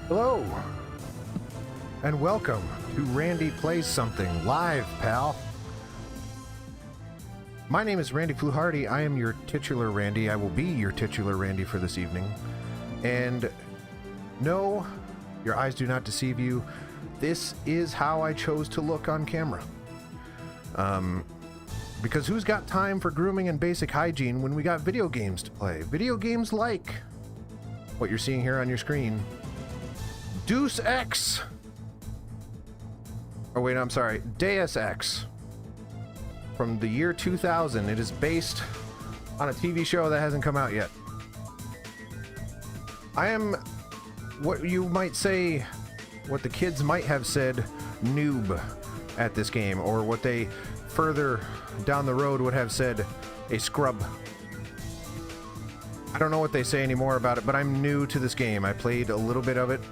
Hello, and welcome to Randy Plays Something Live, pal. My name is Randy Fluharty. I am your titular Randy. I will be your titular Randy for this evening. And no, your eyes do not deceive you. This is how I chose to look on camera. Because who's got time for grooming and basic hygiene when we got video games to play? Video games like what you're seeing here on your screen. Deus Ex. Oh wait, I'm sorry. Deus Ex. From the year 2000. It is based on a TV show that hasn't come out yet. I am what you might say, what the kids might have said, noob at this game, or what they further down the road would have said, a scrub. I don't know what they say anymore about it, but I'm new to this game. I played a little bit of it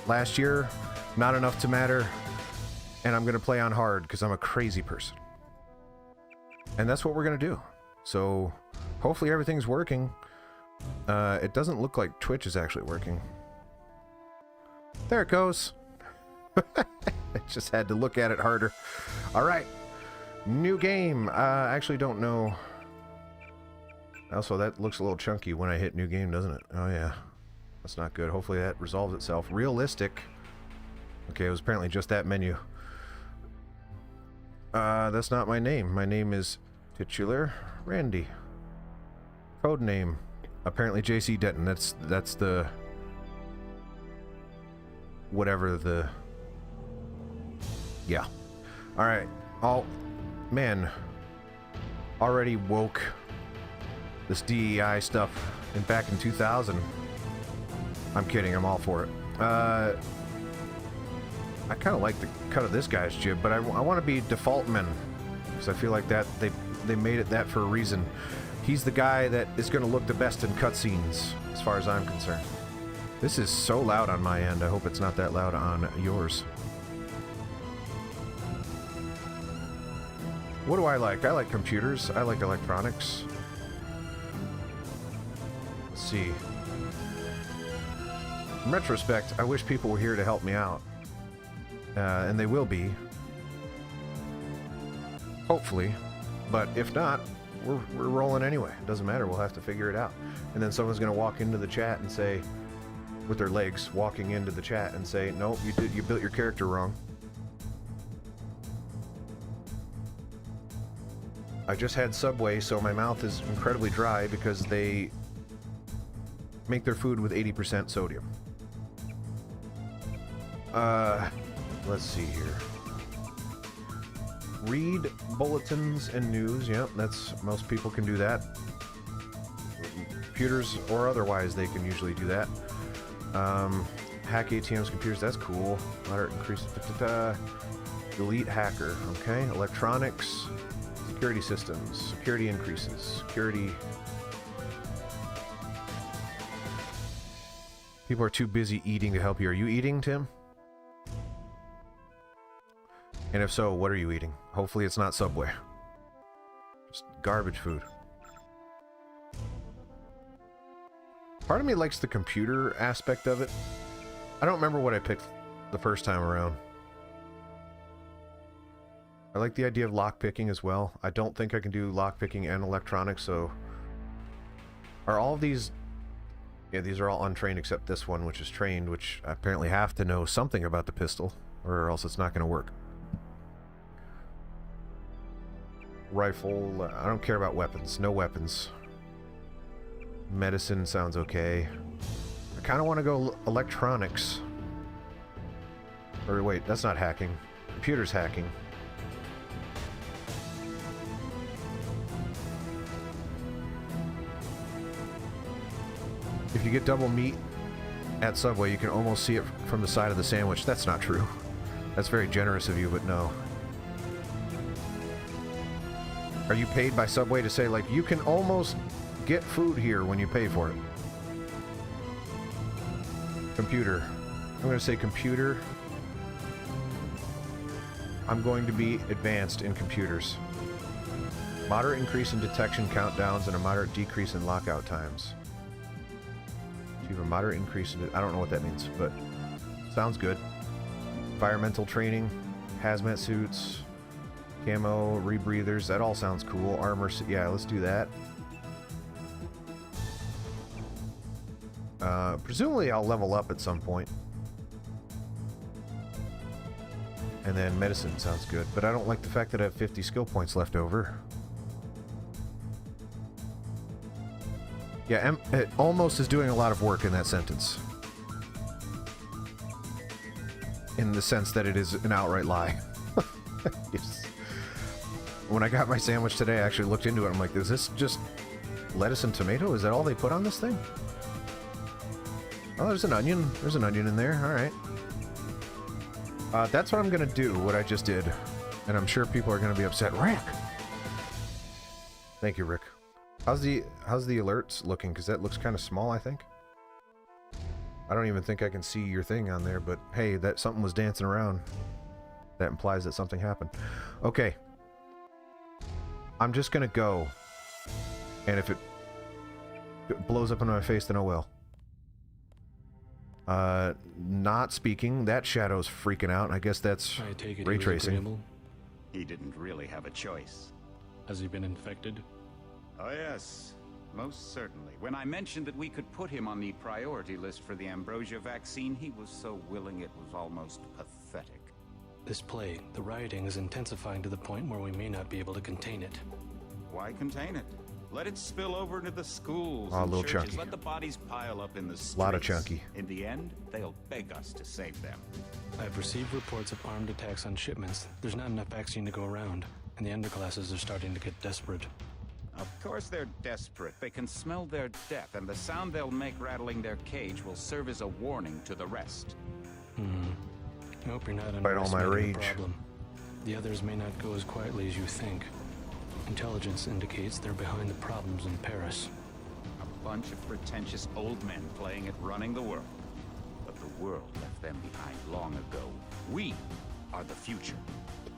last year, not enough to matter, and I'm gonna play on hard because I'm a crazy person. And that's what we're gonna do. So hopefully everything's working. It doesn't look like Twitch is actually working. There it goes. I just had to look at it harder. All right, new game. I actually don't know. Also, that looks a little chunky when I hit new game, doesn't it? Oh yeah, that's not good. Hopefully that resolves itself. Realistic. Okay, it was apparently just that menu. That's not my name. My name is titular Randy. Code name apparently JC Denton. That's the whatever the yeah. All right. Oh man, already woke this DEI stuff back in 2000. I'm kidding. I'm all for it. I kind of like the cut of this guy's jib, but I want to be default man because I feel like that they made it that for a reason. He's the guy that is going to look the best in cutscenes, as far as I'm concerned. This is so loud on my end. I hope it's not that loud on yours. What do I like? I like computers. I like electronics. Let's see. In retrospect, I wish people were here to help me out. And they will be. Hopefully. But if not, we're rolling anyway. It doesn't matter. We'll have to figure it out. And then someone's going to walk into the chat and say, with their legs, walking into the chat and say, nope, you built your character wrong. I just had Subway, so my mouth is incredibly dry because they make their food with 80% sodium. Let's see here. Read bulletins and news. Yep, that's most people can do that. Computers or otherwise, they can usually do that. Hack ATMs, computers. That's cool. Moderate increase. Delete hacker. Okay. Electronics. Security systems. Security increases. Security. People are too busy eating to help you. Are you eating, Tim? And if so, what are you eating? Hopefully it's not Subway. Just garbage food. Part of me likes the computer aspect of it. I don't remember what I picked the first time around. I like the idea of lockpicking as well. I don't think I can do lockpicking and electronics, so... Are all of these... Yeah, these are all untrained except this one, which is trained, which I apparently have to know something about the pistol, or else it's not going to work. Rifle, I don't care about weapons. No weapons. Medicine sounds okay. I kind of want to go electronics. Or wait, that's not hacking. Computer's hacking. If you get double meat at Subway, you can almost see it from the side of the sandwich. That's not true. That's very generous of you, but no. Are you paid by Subway to say, like, you can almost get food here when you pay for it? Computer. I'm going to say computer. I'm going to be advanced in computers. Moderate increase in detection countdowns and a moderate decrease in lockout times. Achieve a moderate increase in... I don't know what that means, but Sounds good. Environmental training, hazmat suits, camo, rebreathers. That all sounds cool. Armor. Yeah, let's do that. Presumably I'll level up at some point. And then medicine sounds good, but I don't like the fact that I have 50 skill points left over. Yeah, it almost is doing a lot of work in that sentence. In the sense that it is an outright lie. Yes. When I got my sandwich today, I actually looked into it. I'm like, is this just lettuce and tomato? Is that all they put on this thing? Oh, there's an onion. There's an onion in there. All right. That's what I'm going to do, what I just did. And I'm sure people are going to be upset. Rick! Thank you, Rick. How's the alerts looking? Because that looks kind of small, I think. I don't even think I can see your thing on there, but hey, that something was dancing around. That implies that something happened. Okay. I'm just going to go. And if it blows up in my face, then oh well. Not speaking. That shadow's freaking out. I guess that's ray tracing. He didn't really have a choice. Has he been infected? Oh yes, most certainly. When I mentioned that we could put him on the priority list for the ambrosia vaccine, he was so willing it was almost pathetic. This plague, the rioting is intensifying to the point where we may not be able to contain it. Why contain it? Let it spill over into the schools and churches. Chunky. Let the bodies pile up in the streets. A lot of chunky. In the end, they'll beg us to save them. I've received reports of armed attacks on shipments. There's not enough vaccine to go around, and the underclasses are starting to get desperate. Of course they're desperate. They can smell their death, and the sound they'll make rattling their cage will serve as a warning to the rest. I hope you're not Fight all my underestimating rage. the problem. The others may not go as quietly as you think. Intelligence indicates they're behind the problems in Paris. A bunch of pretentious old men playing at running the world. But the world left them behind long ago. We are the future.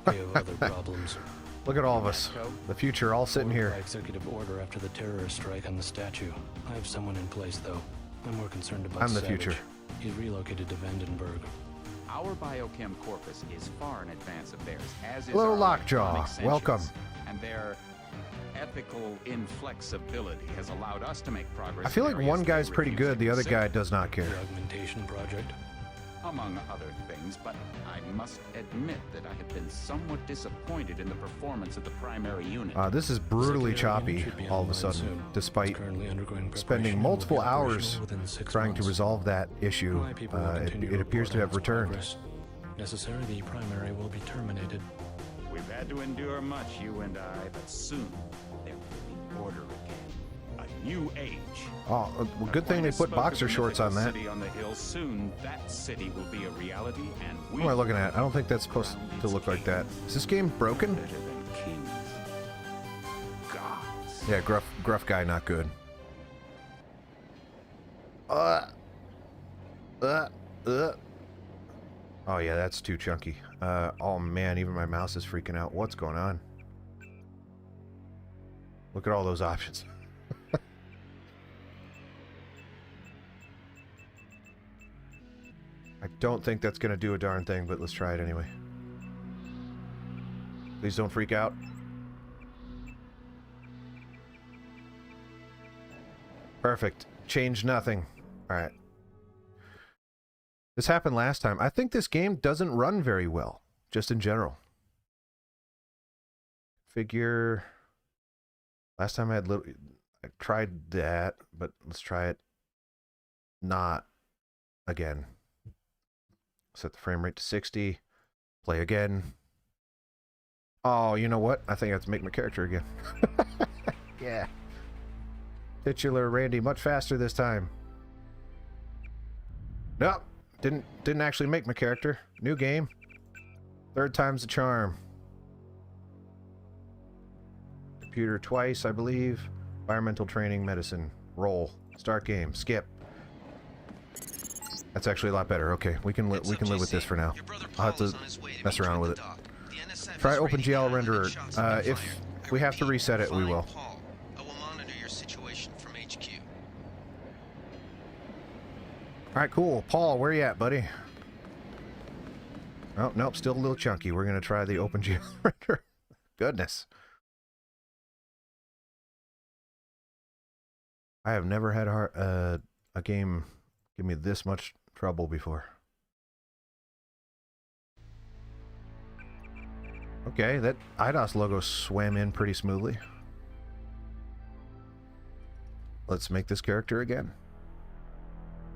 They have other problems. Look at all of us. The future, all sitting here. By executive order after the terrorist strike on the statue. I have someone in place, though. I'm more concerned about I'm the Savage. future. He's relocated to Vandenberg. Our biochem corpus is far in advance of theirs, as is Hello, our Lockjaw. electronic sentience. Welcome. And their ethical inflexibility has allowed us to make progress. I feel like in areas one guy's they pretty refuse good, to the other consider. guy does not care. The augmentation project. Among other things, but I must admit that I have been somewhat disappointed in the performance of the primary unit. This is brutally Secondary choppy unit should be all of a online sudden, soon. despite It's currently undergoing preparation spending and will multiple be operational hours within 6 trying to months. resolve that issue. My people will continue It appears to report on have its returned. progress. Necessary, the primary will be terminated. We've had to endure much, you and I, but soon there will be order again. A new age. Oh, well, good thing they put boxer shorts on that. City on the hill. Soon that city will be a reality, and we What am I looking at? I don't think that's supposed to look like that. Is this game broken? better than kings. Gods. Yeah, gruff guy, not good. Oh yeah, that's too chunky. Oh man, even my mouse is freaking out. What's going on? Look at all those options. I don't think that's gonna do a darn thing, but let's try it anyway. Please don't freak out. Perfect. Change nothing. Alright. This happened last time. I think this game doesn't run very well, just in general. Figure... Last time I tried that, but let's try it not again. Set the frame rate to 60. Play again. Oh, you know what? I think I have to make my character again. Yeah. Titular Randy, much faster this time. Nope. Didn't actually make my character. New game. Third time's the charm. Computer twice, I believe. Environmental training, medicine. Roll. Start game. Skip. That's actually a lot better. Okay, we can live with this for now. I'll have to mess around with it. Try OpenGL renderer. If we have to reset it, we will. Alright, cool. Paul, where you at, buddy? Oh, nope, still a little chunky. We're going to try the OpenGL render. Goodness. I have never had a game give me this much trouble before. Okay, that IDOS logo swam in pretty smoothly. Let's make this character again.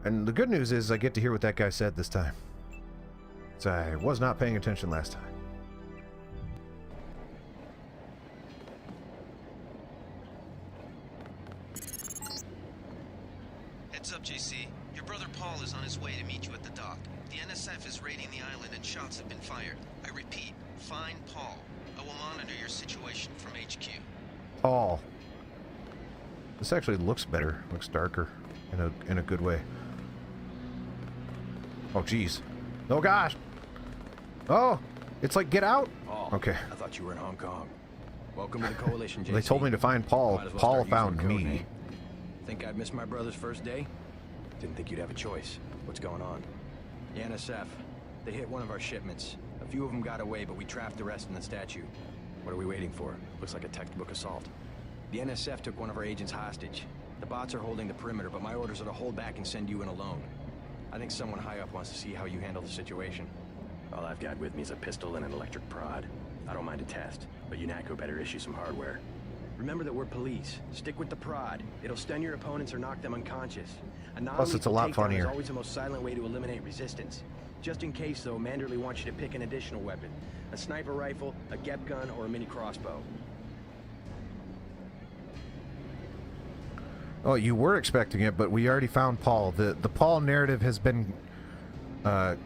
And the good news is I get to hear what that guy said this time. So I was not paying attention last time. Heads up, JC. Your brother Paul is on his way to meet you at the dock. The NSF is raiding the island and shots have been fired. I repeat, find Paul. I will monitor your situation from HQ. Paul. This actually looks better. Looks darker in a good way. Oh, jeez. Oh, gosh. Oh, it's like get out. Paul, okay. I thought you were in Hong Kong. Welcome to the coalition, JC. They told me to find Paul. Might as well Paul start using found the code me. name. Think I'd miss my brother's first day? Didn't think you'd have a choice. What's going on? The NSF. They hit one of our shipments. A few of them got away, but we trapped the rest in the statue. What are we waiting for? Looks like a textbook assault. The NSF took one of our agents hostage. The bots are holding the perimeter, but my orders are to hold back and send you in alone. I think someone high up wants to see how you handle the situation. All I've got with me is a pistol and an electric prod. I don't mind a test, but UNATCO better issue some hardware. Remember that we're police. Stick with the prod. It'll stun your opponents or knock them unconscious. Plus, it's a lot funnier. Is always the most silent way to eliminate resistance. Just in case, though, Manderley wants you to pick an additional weapon. A sniper rifle, a GEP gun, or a mini crossbow. Oh, you were expecting it, but we already found Paul. The Paul narrative has been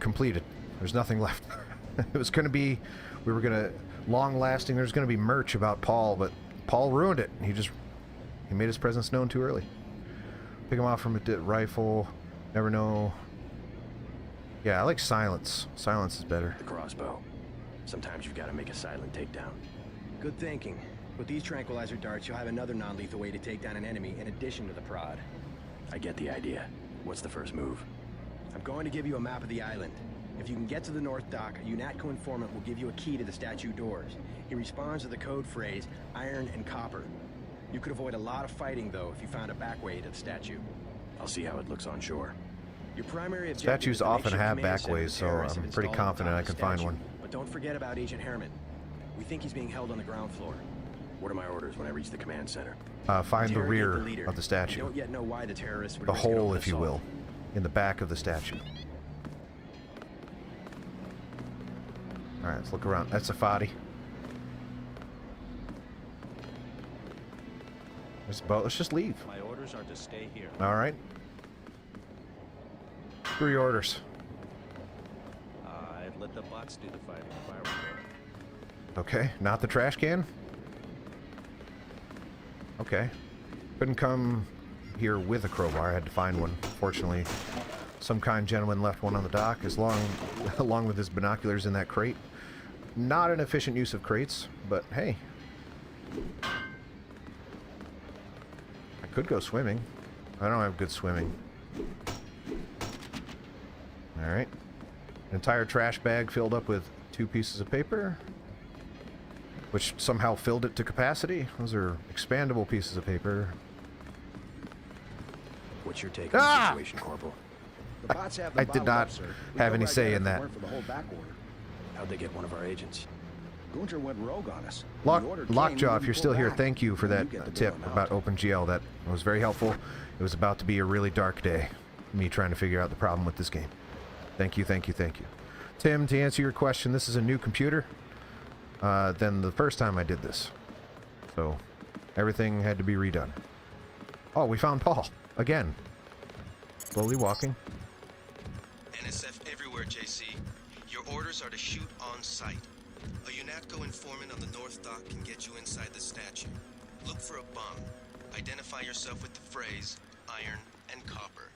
completed. There's nothing left. It was going to be, we were going to, long-lasting, there's going to be merch about Paul, but Paul ruined it. He made his presence known too early. Pick him off from a rifle. Never know. Yeah, I like silence. Silence is better. The crossbow. Sometimes you've got to make a silent takedown. Good thinking. With these tranquilizer darts, you'll have another non-lethal way to take down an enemy in addition to the prod. I get the idea. What's the first move? I'm going to give you a map of the island. If you can get to the North Dock, a UNATCO informant will give you a key to the statue doors. He responds to the code phrase, iron and copper. You could avoid a lot of fighting, though, if you found a back way to the statue. I'll see how it looks on shore. Your primary objective Statues is to make often sure have command back center ways, the so terrorists I'm have pretty installed on confident top I of can the find statue. one. But don't forget about Agent Herman. We think he's being held on the ground floor. What are my orders when I reach the command center? Find the Interrogate rear leader. of the We statue. don't yet know why the terrorists would The risk an hole, open if you assault. will. In the back of the statue. Alright, let's look around. That's a Fluharty. There's a boat. Let's just leave. My orders are to stay here. Alright. Screw your orders. I'd let the bots do the fighting if I were there. Okay, not the trash can? Okay. Couldn't come here with a crowbar. I had to find one. Fortunately, some kind gentleman left one on the dock, along with his binoculars in that crate. Not an efficient use of crates, but hey. I could go swimming. I don't have good swimming. Alright. An entire trash bag filled up with 2 pieces of paper, which somehow filled it to capacity. Those are expandable pieces of paper. What's your take on the situation, Corporal? The bots have I the did bottle not up, sir. We'd have go any right say there in if it that. weren't for the whole back order. How'd they get one of our agents? Gunter went rogue on us. Lockjaw, The order if came, you're we still pulled here, back. thank you for Well, that get to tip bail him about out. OpenGL. That was very helpful. It was about to be a really dark day. Me trying to figure out the problem with this game. Thank you, thank you, thank you. Tim, to answer your question, this is a new computer than the first time I did this. So, everything had to be redone. Oh, we found Paul. Again. Slowly walking. NSF everywhere, JC. Your orders are to shoot on sight. A UNATCO informant on the North Dock can get you inside the statue. Look for a bomb. Identify yourself with the phrase, iron and copper.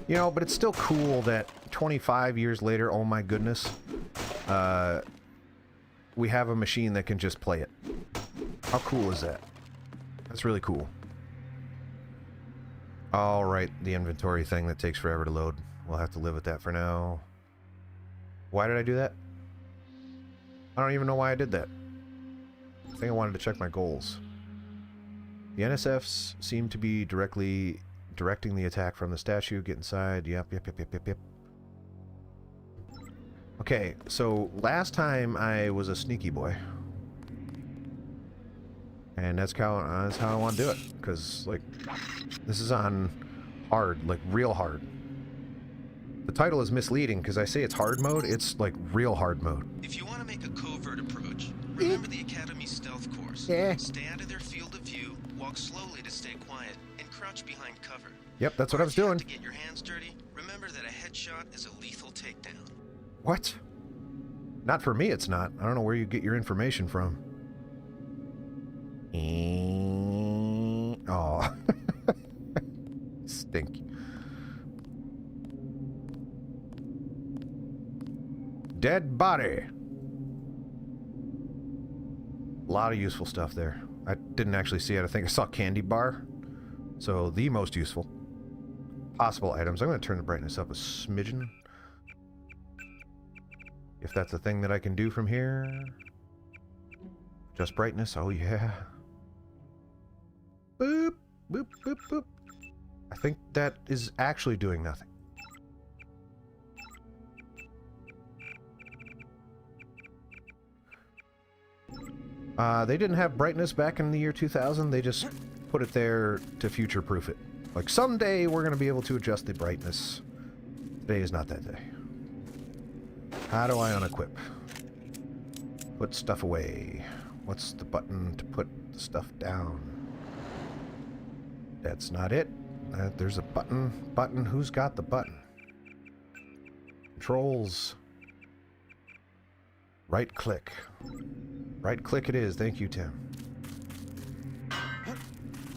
You know, but it's still cool that 25 years later, oh my goodness, we have a machine that can just play it. How cool is that? That's really cool. Alright, the inventory thing that takes forever to load. We'll have to live with that for now. Why did I do that? I don't even know why I did that. I think I wanted to check my goals. The NSFs seem to be directly directing the attack from the statue. Get inside. Yep. Okay, so last time I was a sneaky boy. And that's how I want to do it. Because, like, this is on hard, like real hard. The title is misleading because I say it's hard mode. It's like real hard mode. If you want to make a covert approach, remember the Academy's stealth course. Yeah. Stay out of their field of view, walk slowly to stay quiet, and crouch behind cover. Yep, that's what I was doing. If you have to get your hands dirty, remember that a headshot is a lethal takedown. What? Not for me, it's not. I don't know where you get your information from. Oh. Stink. Dead body. A lot of useful stuff there. I didn't actually see it. I think I saw candy bar. So the most useful possible items. I'm going to turn the brightness up a smidgen. If that's a thing that I can do from here. Just brightness. Oh yeah. Boop, boop, boop, boop. I think that is actually doing nothing. They didn't have brightness back in the year 2000. They just put it there to future-proof it. Like, someday we're going to be able to adjust the brightness. Today is not that day. How do I unequip? Put stuff away. What's the button to put the stuff down? That's not it. There's a button. Button. Who's got the button? Controls. Right click. Right click it is. Thank you, Tim.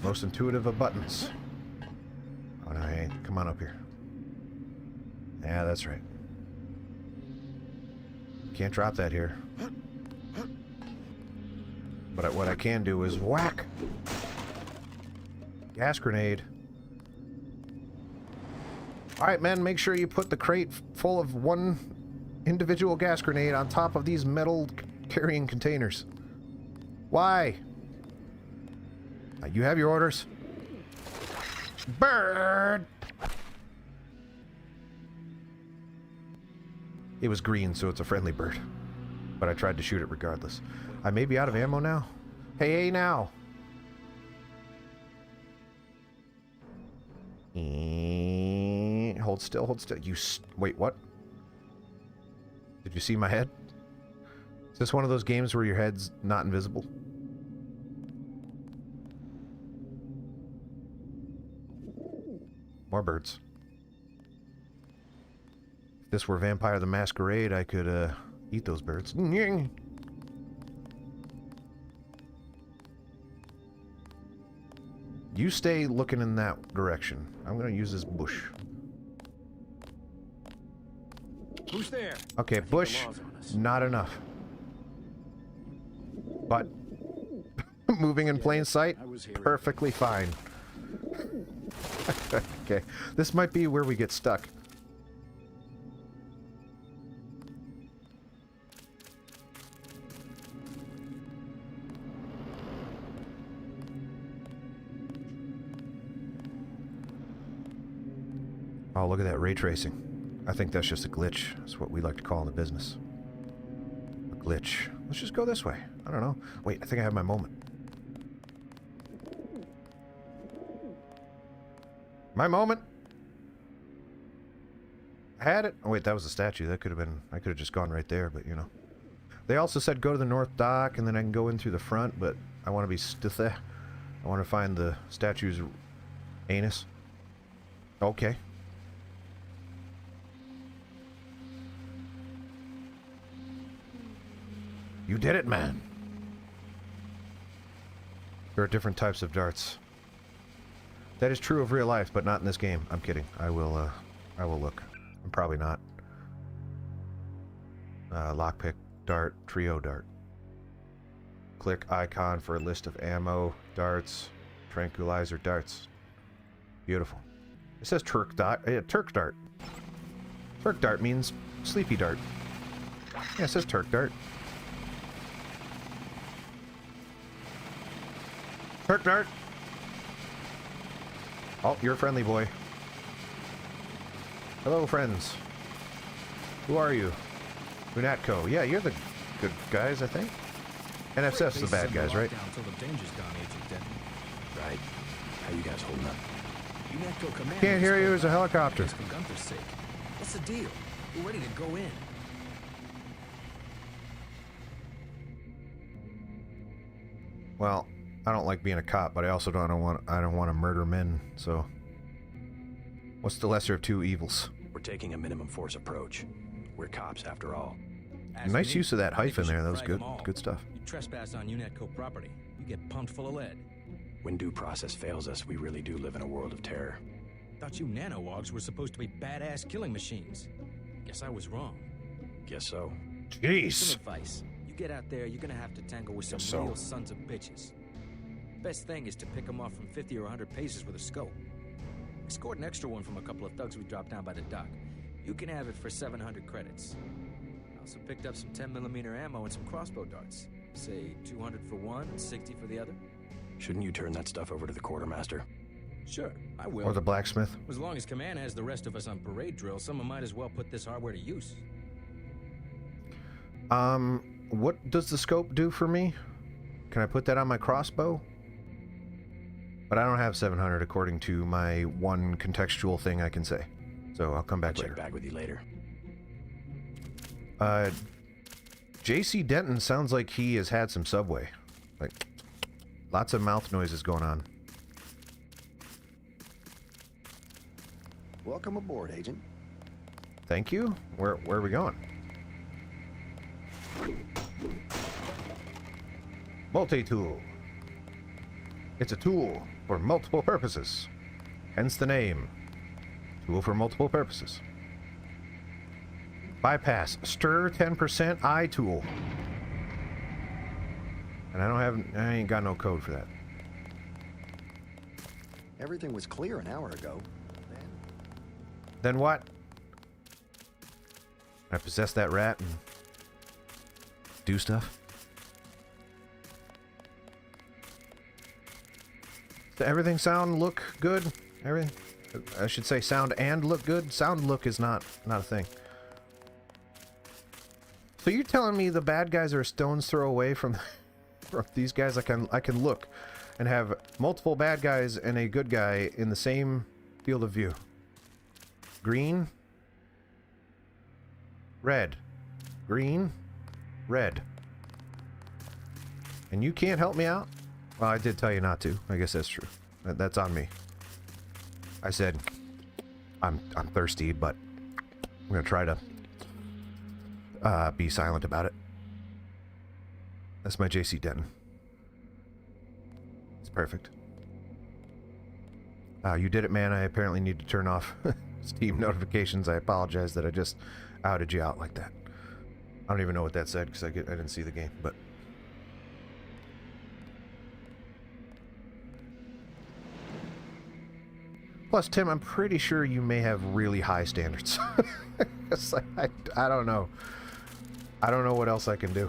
Most intuitive of buttons. Oh, no, hey, come on up here. Yeah, that's right. Can't drop that here. But what I can do is whack! Gas grenade. Alright, men, make sure you put the crate full of one individual gas grenade on top of these metal carrying containers. Why? You have your orders. Bird! It was green, so it's a friendly bird. But I tried to shoot it regardless. I may be out of ammo now. Hey, now! Hold still, hold still. Wait, what? Did you see my head? Is this one of those games where your head's not invisible? More birds. If this were Vampire the Masquerade, I could eat those birds. You stay looking in that direction. I'm gonna use this bush. Who's there? Okay, bush, not enough. But moving in plain sight, perfectly fine. Okay, this might be where we get stuck. Oh, look at that ray tracing. I think that's just a glitch. That's what we like to call in the business. A glitch. Let's just go this way. I don't know. Wait, I think I have my moment. My moment! I had it! Oh wait, that was a statue. That could have been... I could have just gone right there, but you know. They also said go to the north dock and then I can go in through the front, but I want to be stithe. I want to find the statue's anus. Okay. You did it, man. There are different types of darts. That is true of real life, but not in this game. I'm kidding. I will look. I'm probably not. Lockpick dart, trio dart. Click icon for a list of ammo, darts, tranquilizer darts. Beautiful. It says Turk dart. Turk dart. Turk dart means sleepy dart. Yeah, it says Turk dart. Turk dart! Oh, you're a friendly boy. Hello, friends. Who are you? Unatco. Yeah, you're the good guys, I think. NSF's the bad guys, right? Until the danger's gone, Agent Denton. Right. How you guys holding up? UNATCO command. Can't hear you, there's a helicopter. For Gunther's sake. What's the deal? We're ready to go in. Well, I don't like being a cop, but I also don't want to murder men, so what's the lesser of two evils? We're taking a minimum force approach. We're cops after all. Nice use of that hyphen there. That was good. Good stuff. You trespass on UNATCO property. You get pumped full of lead. When due process fails us, we really do live in a world of terror. Thought you nanowogs were supposed to be badass killing machines. Guess I was wrong. Guess so. Jeez. Some advice. You get out there, you're gonna have to tangle with some Guess so. real sons of bitches. Best thing is to pick them off from 50 or 100 paces with a scope. I scored an extra one from a couple of thugs we dropped down by the dock. You can have it for 700 credits. I also picked up some 10mm ammo and some crossbow darts. Say 200 for one and 60 for the other. Shouldn't you turn that stuff over to the quartermaster? Sure, I will. Or the blacksmith. As long as Command has the rest of us on parade drill, someone might as well put this hardware to use. What does the scope do for me? Can I put that on my crossbow? But I don't have 700 according to my one contextual thing I can say. So I'll come back Check later. back with you later. JC Denton sounds like he has had some Subway. Like, lots of mouth noises going on. Welcome aboard, Agent. Thank you. Where are we going? Multi-tool. It's a tool for multiple purposes. Hence the name. Tool for multiple purposes. Bypass. Stir 10% eye tool. And I ain't got no code for that. Everything was clear an hour ago. Then what? I possess that rat and do stuff? Does everything sound, look good? Everything? I should say sound and look good? Sound look is not a thing. So you're telling me the bad guys are a stone's throw away from these guys? I can look and have multiple bad guys and a good guy in the same field of view. Green, red, green, red. And you can't help me out? Well, I did tell you not to. I guess that's true. That's on me. I said I'm thirsty, but I'm gonna try to be silent about it. That's my JC Denton. It's perfect. You did it, man. I apparently need to turn off Steam notifications. I apologize that I just outed you out like that. I don't even know what that said because I didn't see the game, but... Plus, Tim, I'm pretty sure you may have really high standards. It's like, I don't know. I don't know what else I can do.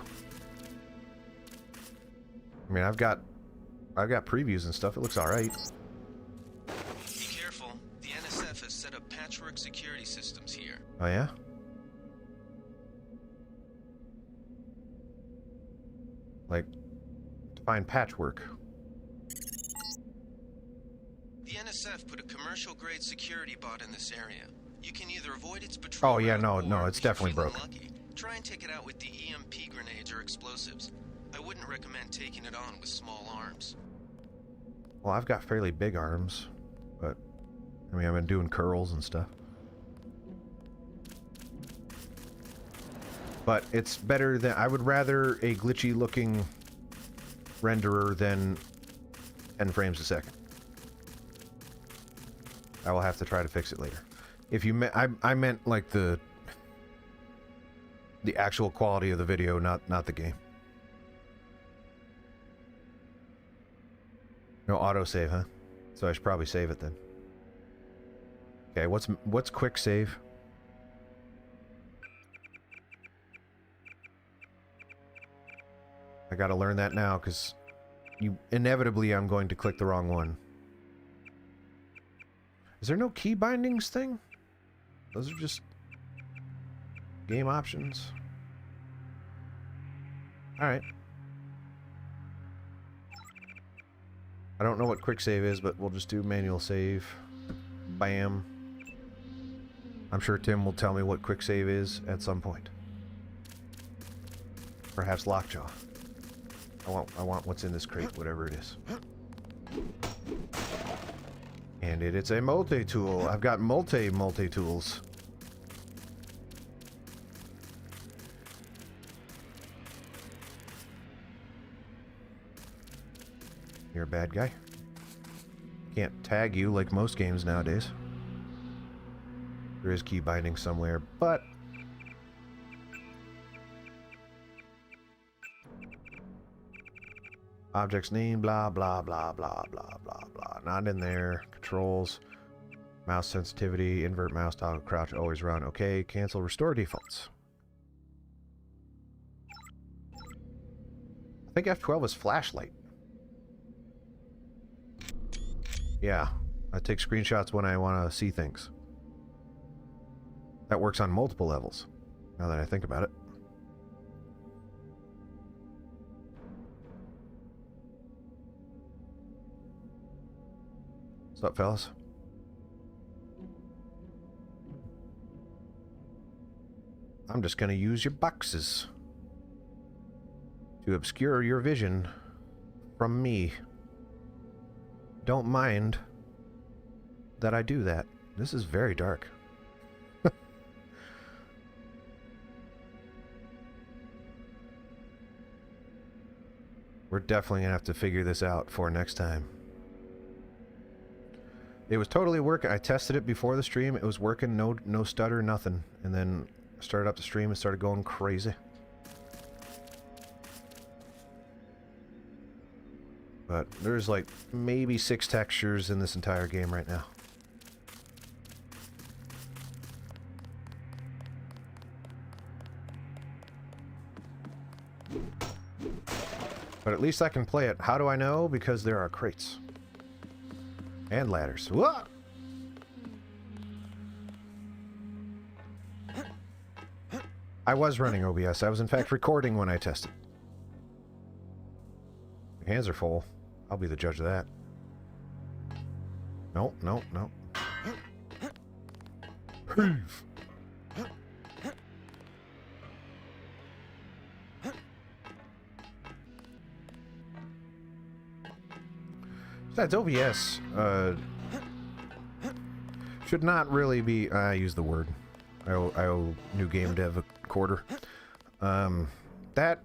I mean, I've got previews and stuff. It looks all right. Be careful. The NSF has set up patchwork security systems here. Oh yeah? Like, define patchwork. The NSF put a commercial-grade security bot in this area. You can either avoid its patrol. Oh yeah, route, no, or, it's if you're definitely feeling broke. lucky, try and take it out with the EMP grenades or explosives. I wouldn't recommend taking it on with small arms. Well, I've got fairly big arms, but I mean, I've been doing curls and stuff. But it's better than, I would rather a glitchy looking renderer than 10 frames a second. I will have to try to fix it later. If you I meant like the actual quality of the video, not the game. No autosave, huh? So I should probably save it then. Okay, what's quick save? I gotta learn that now, because inevitably I'm going to click the wrong one. Is there no key bindings thing? Those are just game options. Alright. I don't know what quick save is, but we'll just do manual save. Bam. I'm sure Tim will tell me what quick save is at some point. Perhaps lockjaw. I want what's in this crate, whatever it is. And it's a multi-tool. I've got multi-tools. You're a bad guy. Can't tag you like most games nowadays. There is key binding somewhere, but object's name, blah, blah, blah, blah, blah, blah, blah. Not in there. Controls. Mouse sensitivity. Invert mouse, toggle, crouch, always run. Okay, cancel, restore defaults. I think F12 is flashlight. Yeah, I take screenshots when I want to see things. That works on multiple levels, now that I think about it. What's up, fellas? I'm just gonna use your boxes to obscure your vision from me. Don't mind that I do that. This is very dark. We're definitely gonna have to figure this out for next time. It was totally working. I tested it before the stream. It was working, no stutter, nothing. And then I started up the stream and started going crazy. But there's like maybe 6 textures in this entire game right now. But at least I can play it. How do I know? Because there are crates. And ladders. Whoa! I was running OBS. I was in fact recording when I tested. My hands are full. I'll be the judge of that. No, no, no. Heave. Besides, OBS should not really be. I use the word. I owe new game dev a quarter. That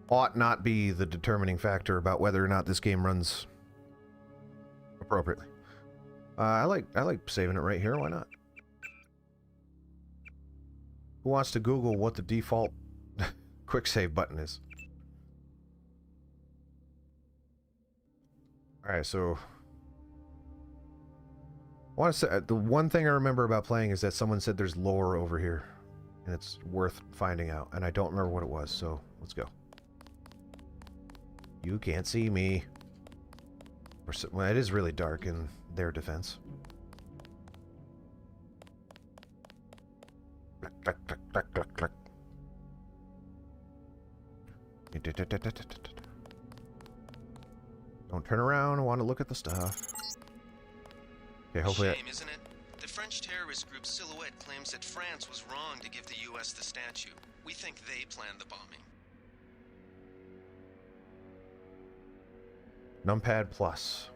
ought not be the determining factor about whether or not this game runs appropriately. I like saving it right here. Why not? Who wants to Google what the default quick save button is? Alright, so I want to say the one thing I remember about playing is that someone said there's lore over here, and it's worth finding out. And I don't remember what it was, so let's go. You can't see me. Well, it is really dark in their defense. Click, click, click, click, click, click. Don't turn around. I want to look at the stuff. Okay, hopefully. Shame, isn't it? The French terrorist group Silhouette claims that France was wrong to give the U.S. the statue. We think they planned the bombing. Numpad plus.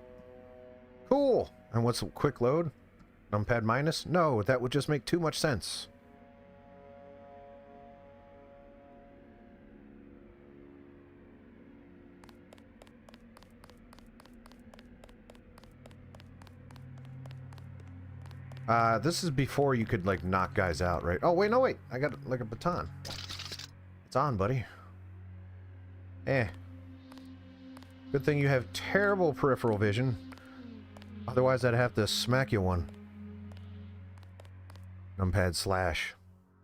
Cool. And what's a quick load? Numpad minus? No, that would just make too much sense. This is before you could, like, knock guys out, right? Oh, wait, no, wait. I got, like, a baton. It's on, buddy. Eh. Good thing you have terrible peripheral vision. Otherwise, I'd have to smack you one. Numpad slash.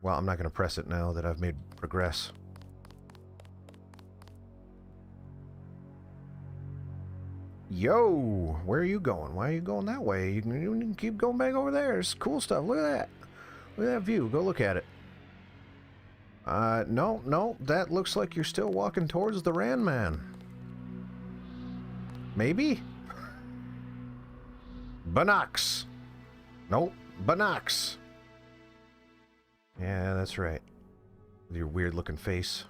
Well, I'm not going to press it now that I've made progress. Yo, where are you going? Why are you going that way? You can keep going back over there. There's cool stuff. Look at that. Look at that view. Go look at it. No. That looks like you're still walking towards the Ran Man. Maybe? Binox. Nope. Binox. Yeah, that's right. With your weird looking face.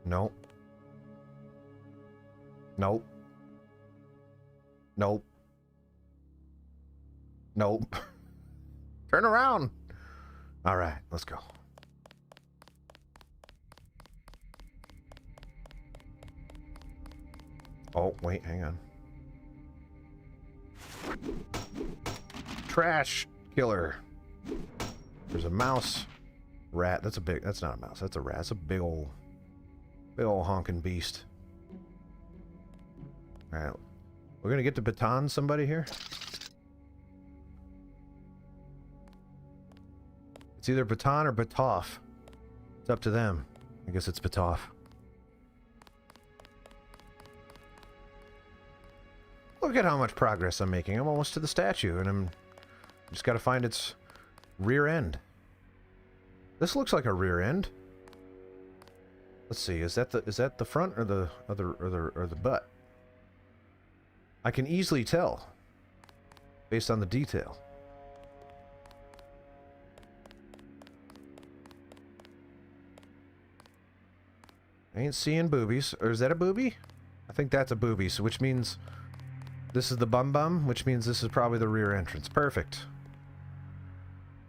Nope. Nope. Nope. Nope. Turn around. All right, let's go. Oh, wait, hang on. Trash killer. There's a mouse. Rat. That's not a mouse. That's a rat. That's a big old honking beast. All right. We're going to get to baton somebody here. It's either baton or batoff. It's up to them. I guess it's batoff. Look at how much progress I'm making. I'm almost to the statue, and I'm just got to find its rear end. This looks like a rear end. Let's see. Is that the front or the butt? I can easily tell based on the detail. I ain't seeing boobies. Or is that a boobie? I think that's a boobie, so which means this is the bum, which means this is probably the rear entrance. Perfect.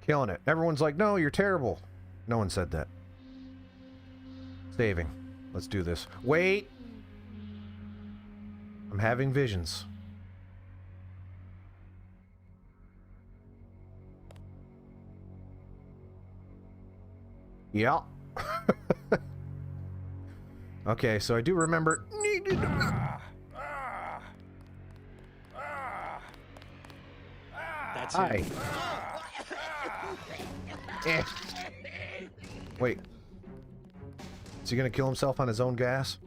Killing it. Everyone's like, no, you're terrible. No one said that. Saving. Let's do this. Wait! I'm having visions. Yeah. Okay, so I do remember. That's Hi. it. Wait. Is he gonna kill himself on his own gas?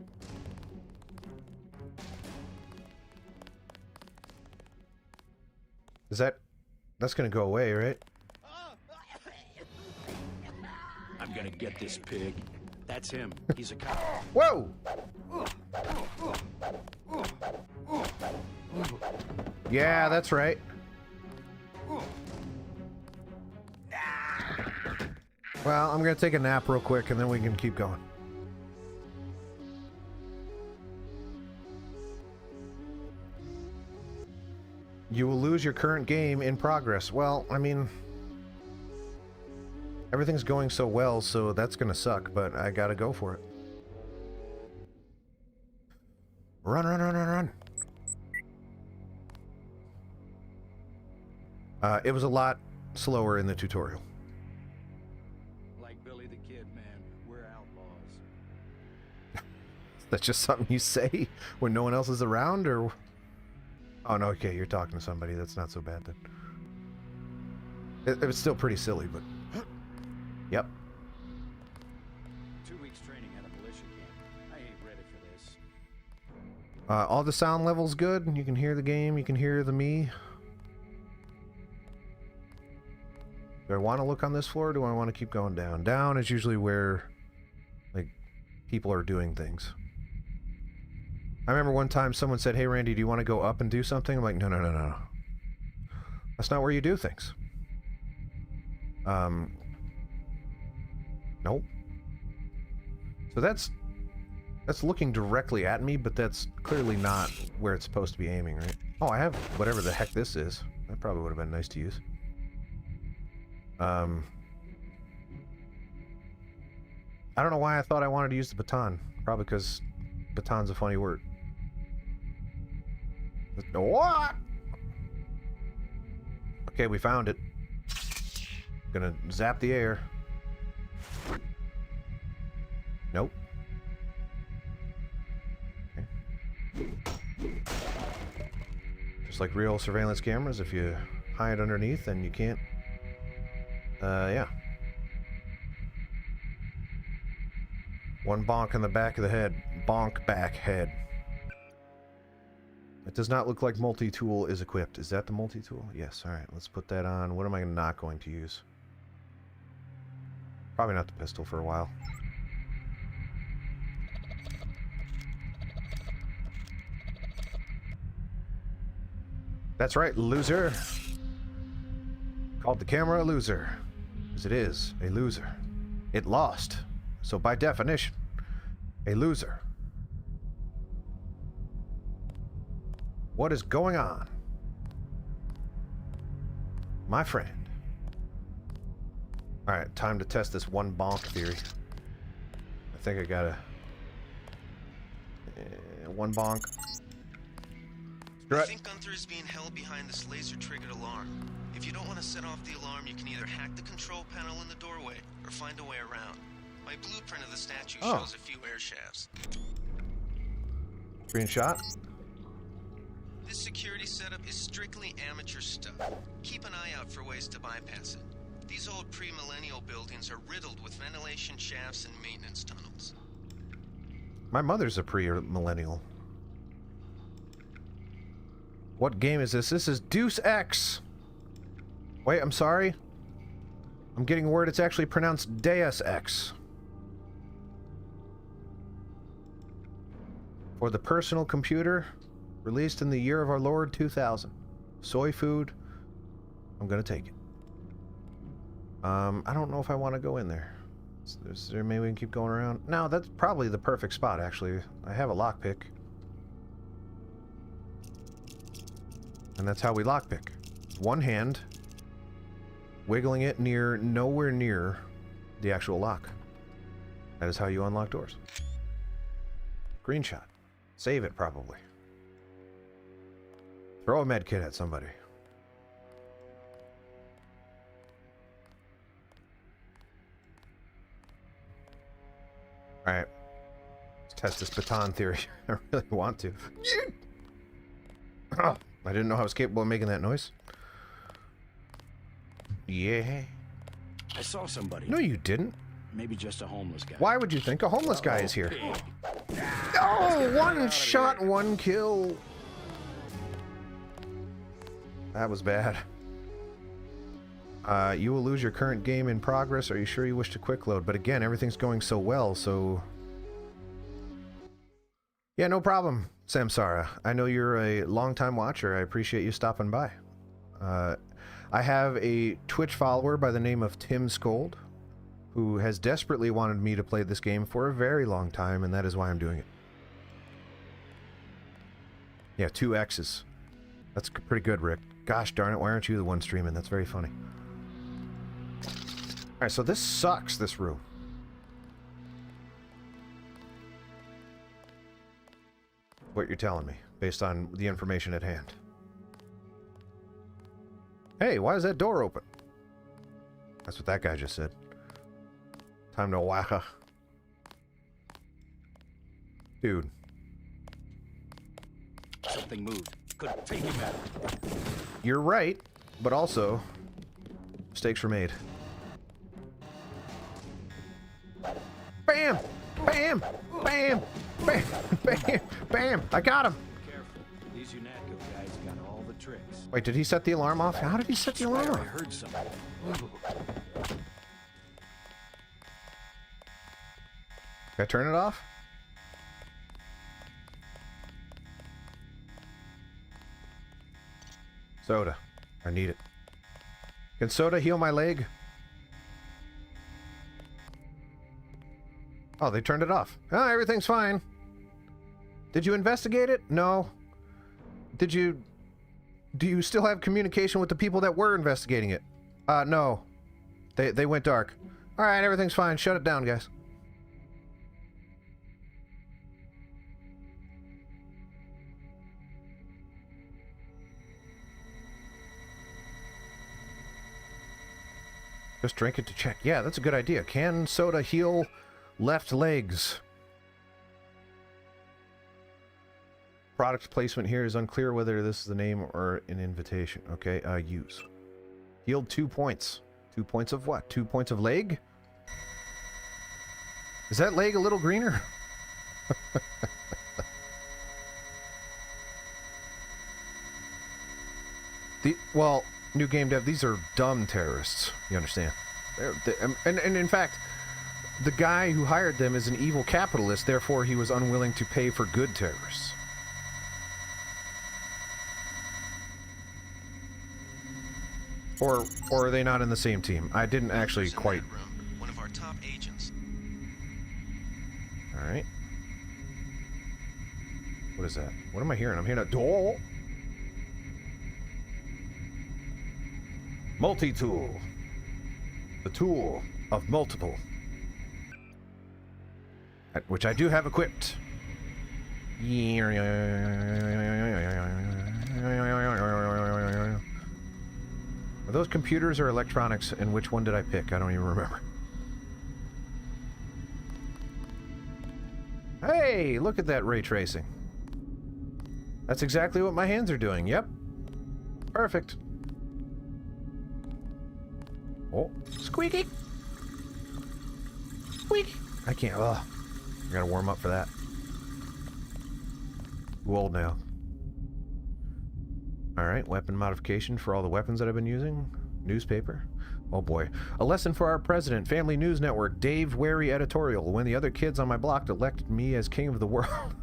That's gonna go away, right? I'm gonna get this pig. That's him. He's a cop. Whoa! Yeah, that's right. Well, I'm gonna take a nap real quick and then we can keep going. You will lose your current game in progress. Well, I mean, everything's going so well, so that's gonna suck, but I gotta go for it. Run, run, run, run, run. It was a lot slower in the tutorial. Like Billy the Kid, man. We're outlaws. That's just something you say when no one else is around, or... Oh, no, okay, you're talking to somebody. That's not so bad, then. It was still pretty silly, but... Yep. 2 weeks training at a militia camp. I ain't ready for this. All the sound levels good. You can hear the game. You can hear the me. Do I want to look on this floor, or do I want to keep going down? Down is usually where, like, people are doing things. I remember one time someone said, hey, Randy, do you want to go up and do something? I'm like, no, no, no, no. That's not where you do things. Nope. So that's looking directly at me, but that's clearly not where it's supposed to be aiming, right? Oh, I have whatever the heck this is. That probably would have been nice to use. I don't know why I thought I wanted to use the baton. Probably because baton's a funny word. What? Okay, we found it. Gonna zap the air. Nope. Okay. Just like real surveillance cameras, if you hide underneath, then you can't. Yeah. One bonk in the back of the head. Bonk back head. It does not look like multi-tool is equipped. Is that the multi-tool? Yes, alright. Let's put that on. What am I not going to use? Probably not the pistol for a while. That's right, loser. Called the camera a loser. Because it is a loser. It lost. So by definition, a loser. What is going on? My friend. Alright, time to test this one bonk theory. I think I gotta... one bonk. I think Gunther is being held behind this laser-triggered alarm. If you don't want to set off the alarm, you can either hack the control panel in the doorway, or find a way around. My blueprint of the statue shows a few air shafts. Screenshot. This security setup is strictly amateur stuff. Keep an eye out for ways to bypass it. These old pre-millennial buildings are riddled with ventilation shafts and maintenance tunnels. My mother's a pre-millennial. What game is this? This is Deus Ex. Wait, I'm sorry. I'm getting word it's actually pronounced Deus Ex. For the personal computer, released in the year of our Lord 2000. Soy food. I'm gonna take it. I don't know if I want to go in there. Is there, maybe we can keep going around? No, that's probably the perfect spot, actually. I have a lockpick. And that's how we lockpick. One hand, wiggling it nowhere near the actual lock. That is how you unlock doors. Screenshot. Save it, probably. Throw a med kit at somebody. Alright. Let's test this baton theory. I really want to. Oh, I didn't know I was capable of making that noise. Yeah. I saw somebody. No, you didn't. Maybe just a homeless guy. Why would you think a homeless guy is here? Oh, one shot, one kill. That was bad. You will lose your current game in progress. Are you sure you wish to quick load? But again, everything's going so well, so... Yeah, no problem, Samsara. I know you're a long-time watcher. I appreciate you stopping by. I have a Twitch follower by the name of Tim Scold, who has desperately wanted me to play this game for a very long time, and that is why I'm doing it. Yeah, 2 X's. That's pretty good, Rick. Gosh darn it, why aren't you the one streaming? That's very funny. Alright, so this sucks, this room. What you're telling me, based on the information at hand. Hey, why is that door open? That's what that guy just said. Time to wacka. Dude. Something moved. Couldn't take him out. You're right, but also, mistakes were made. Bam! Bam! Bam! Bam! Bam! Bam! I got him! Careful. These UNATCO guys got all the tricks. Wait, did he set the alarm off? How did he set the alarm I off? heard something. Can I turn it off? Soda. I need it. Can soda heal my leg? Oh, they turned it off. Oh, everything's fine. Did you investigate it? No. Do you still have communication with the people that were investigating it? No. They went dark. Alright, everything's fine. Shut it down, guys. Just drink it to check. Yeah, that's a good idea. Can soda heal left legs? Product placement here is unclear whether this is the name or an invitation. Okay, use. Healed 2 points. 2 points of what? 2 points of leg? Is that leg a little greener? Well, new game dev, these are dumb terrorists. You understand? And in fact, the guy who hired them is an evil capitalist, therefore he was unwilling to pay for good terrorists. Or are they not in the same team? I didn't actually quite... One of our top agents. Alright. What is that? What am I hearing? I'm hearing a door. Multi-tool. The tool of multiple. Which I do have equipped. Are those computers or electronics, and which one did I pick? I don't even remember. Hey, look at that ray tracing. That's exactly what my hands are doing. Yep. Perfect. Oh, squeaky. Squeak. I can't. Ugh. I gotta warm up for that. Too old now. Alright, weapon modification for all the weapons that I've been using. Newspaper. Oh boy. A lesson for our president. Family News Network. Dave Wary editorial. When the other kids on my block elected me as king of the world.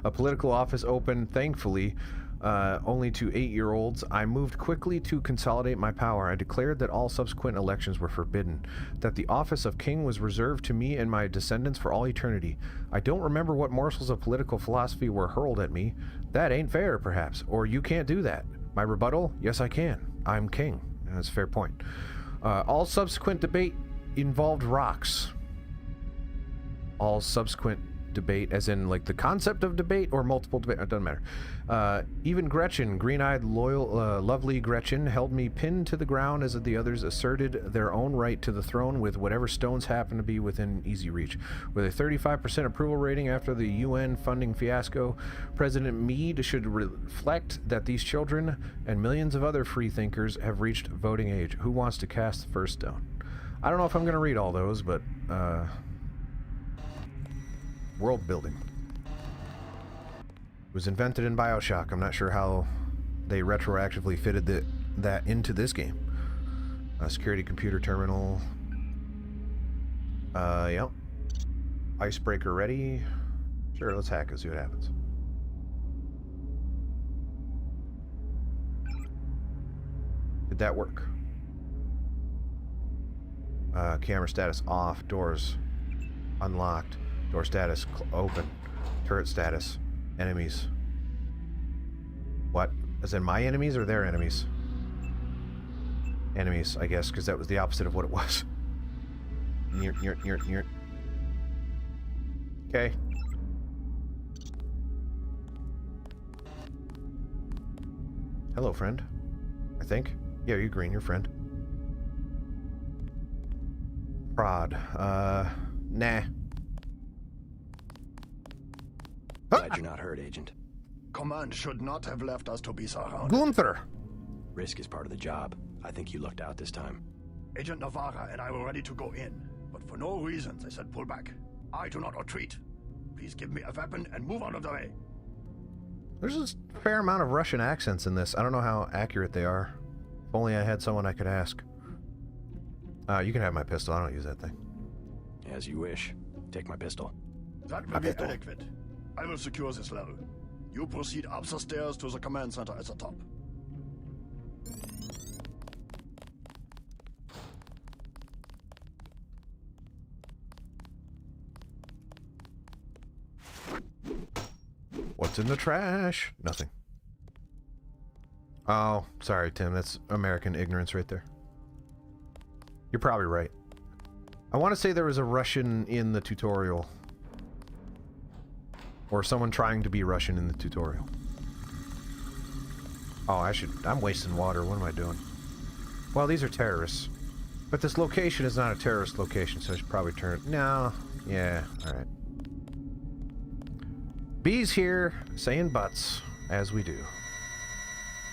A political office opened, thankfully, only to 8-year-olds. I moved quickly to consolidate my power. I declared that all subsequent elections were forbidden, that the office of king was reserved to me and my descendants for all eternity. I don't remember what morsels of political philosophy were hurled at me. That ain't fair, perhaps, or you can't do that. My rebuttal? Yes, I can. I'm king. That's a fair point. All subsequent debate involved rocks. All subsequent debate, as in like the concept of debate or multiple debate, it doesn't matter. Even Gretchen, green-eyed, loyal, lovely Gretchen, held me pinned to the ground as the others asserted their own right to the throne with whatever stones happened to be within easy reach. With a 35% approval rating after the UN funding fiasco, President Meade should reflect that these children and millions of other free thinkers have reached voting age. Who wants to cast the first stone? I don't know if I'm going to read all those, but world building. It was invented in BioShock. I'm not sure how they retroactively fitted that into this game. Security computer terminal. Yep. Icebreaker ready. Sure, let's hack it, see what happens. Did that work? Camera status off. Doors unlocked. Door status open. Turret status. Enemies. What? As in my enemies or their enemies? Enemies, I guess, because that was the opposite of what it was. Okay. Hello, friend. I think. Yeah, you're green, you're friend. Prod. Nah. Glad you're not hurt, Agent. Command should not have left us to be surrounded. Gunther! Risk is part of the job. I think you lucked out this time. Agent Navarra and I were ready to go in, but for no reason they said pull back. I do not retreat. Please give me a weapon and move out of the way. There's a fair amount of Russian accents in this. I don't know how accurate they are. If only I had someone I could ask. You can have my pistol. I don't use that thing. As you wish. Take my pistol. That will be adequate. I will secure this level. You proceed up the stairs to the command center at the top. What's in the trash? Nothing. Oh, sorry, Tim. That's American ignorance right there. You're probably right. I want to say there was a Russian in the tutorial. Or someone trying to be Russian in the tutorial. Oh, I'm wasting water. What am I doing? Well, these are terrorists. But this location is not a terrorist location, so I should probably turn it. No. Yeah, alright. Bees here, saying butts, as we do.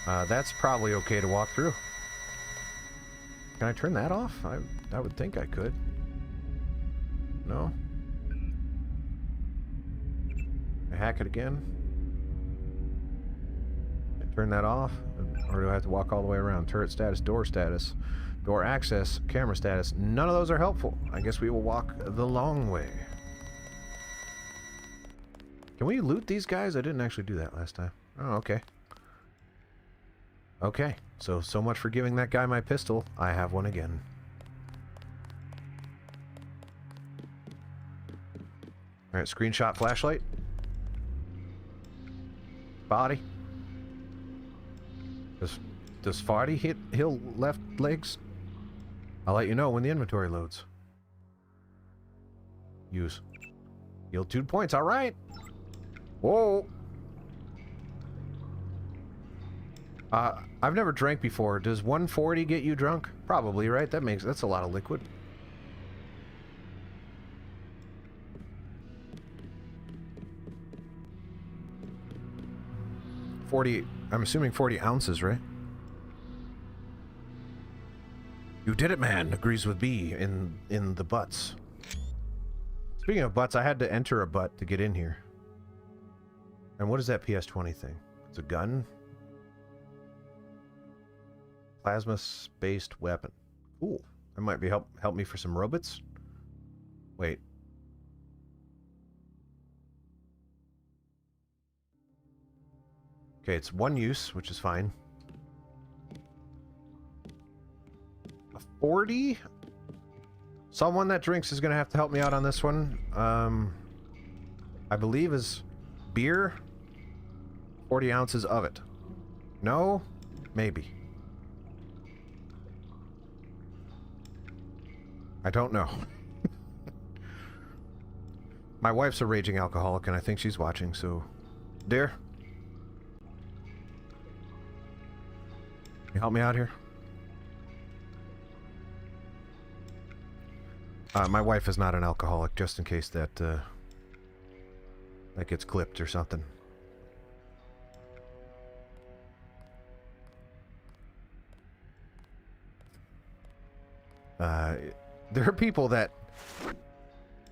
That's probably okay to walk through. Can I turn that off? I would think I could. No? I hack it again? Turn that off? Or do I have to walk all the way around? Turret status, door access, camera status. None of those are helpful. I guess we will walk the long way. Can we loot these guys? I didn't actually do that last time. Oh, okay. Okay, so much for giving that guy my pistol. I have one again. Alright, screenshot flashlight. Body. Does Fluharty hit hill left legs? I'll let you know when the inventory loads. Use. Yield 2 points, alright! Whoa! I've never drank before. Does 140 get you drunk? Probably, right? That's a lot of liquid. I'm assuming 40 ounces, right? You did it, man. Agrees with B in the butts. Speaking of butts, I had to enter a butt to get in here. And what is that PS20 thing? It's a gun? Plasma-based weapon. Cool. That might be help me for some robots. Wait. Okay, it's one use, which is fine. A 40? Someone that drinks is going to have to help me out on this one. I believe is beer. 40 ounces of it. No? Maybe. I don't know. My wife's a raging alcoholic, and I think she's watching, so... Dear? You help me out here? My wife is not an alcoholic, just in case that, that gets clipped or something. There are people that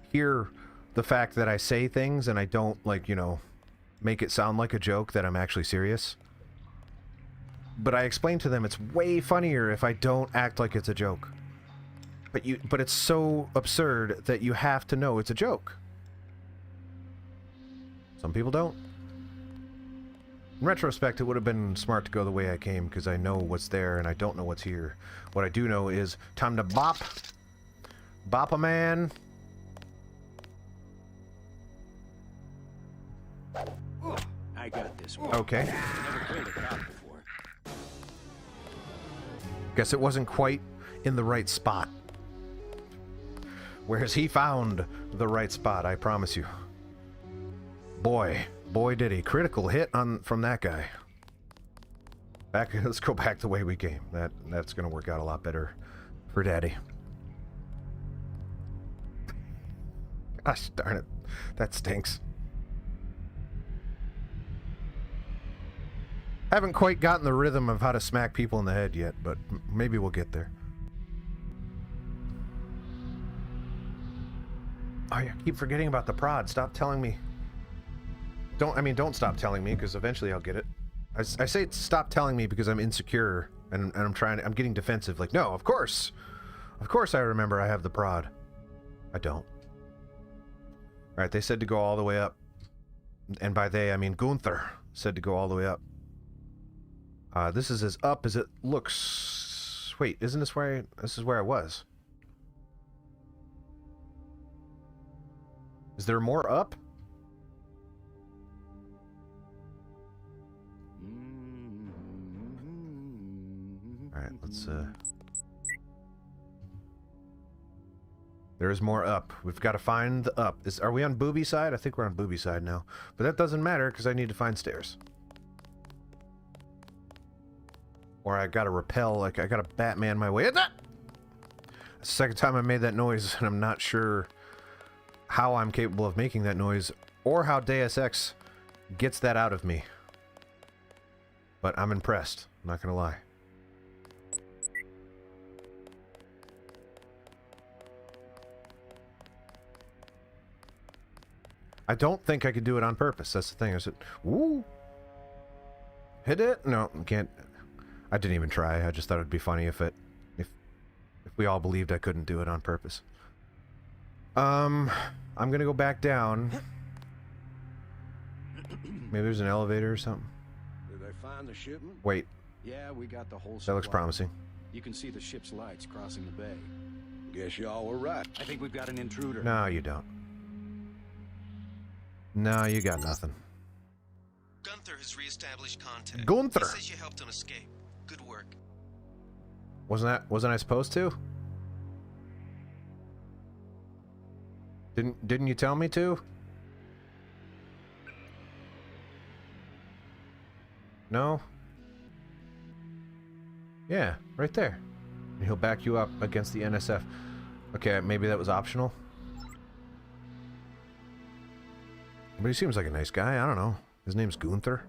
hear the fact that I say things and I don't, like, you know, make it sound like a joke that I'm actually serious. But I explain to them it's way funnier if I don't act like it's a joke. But it's so absurd that you have to know it's a joke. Some people don't. In retrospect, it would have been smart to go the way I came, because I know what's there and I don't know what's here. What I do know is time to bop. Bop a man. I got this one. Okay. Never killed a cop before. Guess it wasn't quite in the right spot. Whereas he found the right spot, I promise you. Boy did he. Critical hit from that guy. Let's go back the way we came. That's gonna work out a lot better for Daddy. Gosh darn it. That stinks. Haven't quite gotten the rhythm of how to smack people in the head yet, but maybe we'll get there. Oh, I keep forgetting about the prod. Stop telling me. Don't stop telling me, because eventually I'll get it. I say stop telling me because I'm insecure and I'm getting defensive. Like, no, of course I remember I have the prod. I don't. All right, they said to go all the way up, and by they I mean Gunther said to go all the way up. This is as up as it looks. Wait, isn't this where this is where I was? Is there more up? Alright, let's there is more up. We've got to find the up. Are we on booby side? I think we're on booby side now. But that doesn't matter because I need to find stairs. Or I gotta repel, like I gotta Batman my way. That's the second time I made that noise, and I'm not sure how I'm capable of making that noise, or how Deus Ex gets that out of me. But I'm impressed, I'm not gonna lie. I don't think I could do it on purpose. That's the thing. I said, "Woo, hit it." No, can't. I didn't even try. I just thought it'd be funny if we all believed I couldn't do it on purpose. I'm gonna go back down. Maybe there's an elevator or something. Did they find the shipment? Wait, Yeah, we got the whole that looks supply. promising. You can see the ship's lights crossing the bay. Guess y'all were right. I think we've got an intruder. No, you don't. No, you got nothing. Gunther has reestablished contact. Gunther. He says you helped him escape. Good work. Wasn't I supposed to? Didn't you tell me to? No? Yeah, right there. And he'll back you up against the NSF. Okay, maybe that was optional. But he seems like a nice guy. I don't know. His name's Gunther.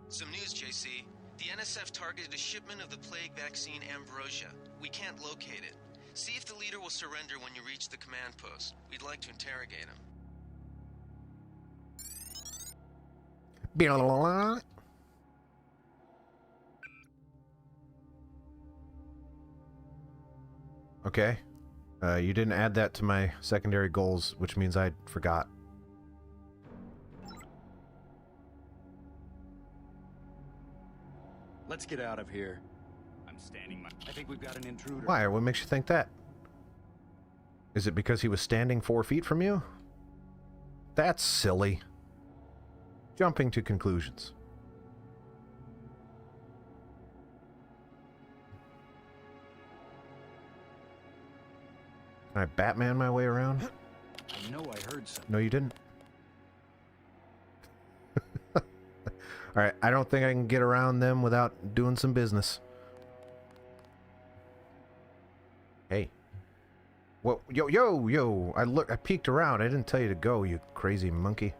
Some news, JC. The NSF targeted a shipment of the plague vaccine Ambrosia. We can't locate it. See if the leader will surrender when you reach the command post. We'd like to interrogate him. Okay. You didn't add that to my secondary goals, which means I forgot. Let's get out of here. I'm standing my... I think we've got an intruder. Why? What makes you think that? Is it because he was standing 4 feet from you? That's silly. Jumping to conclusions. Can I Batman my way around? I know I heard something. No, you didn't. Alright, I don't think I can get around them without doing some business. Hey. What? Yo! I peeked around. I didn't tell you to go, you crazy monkey.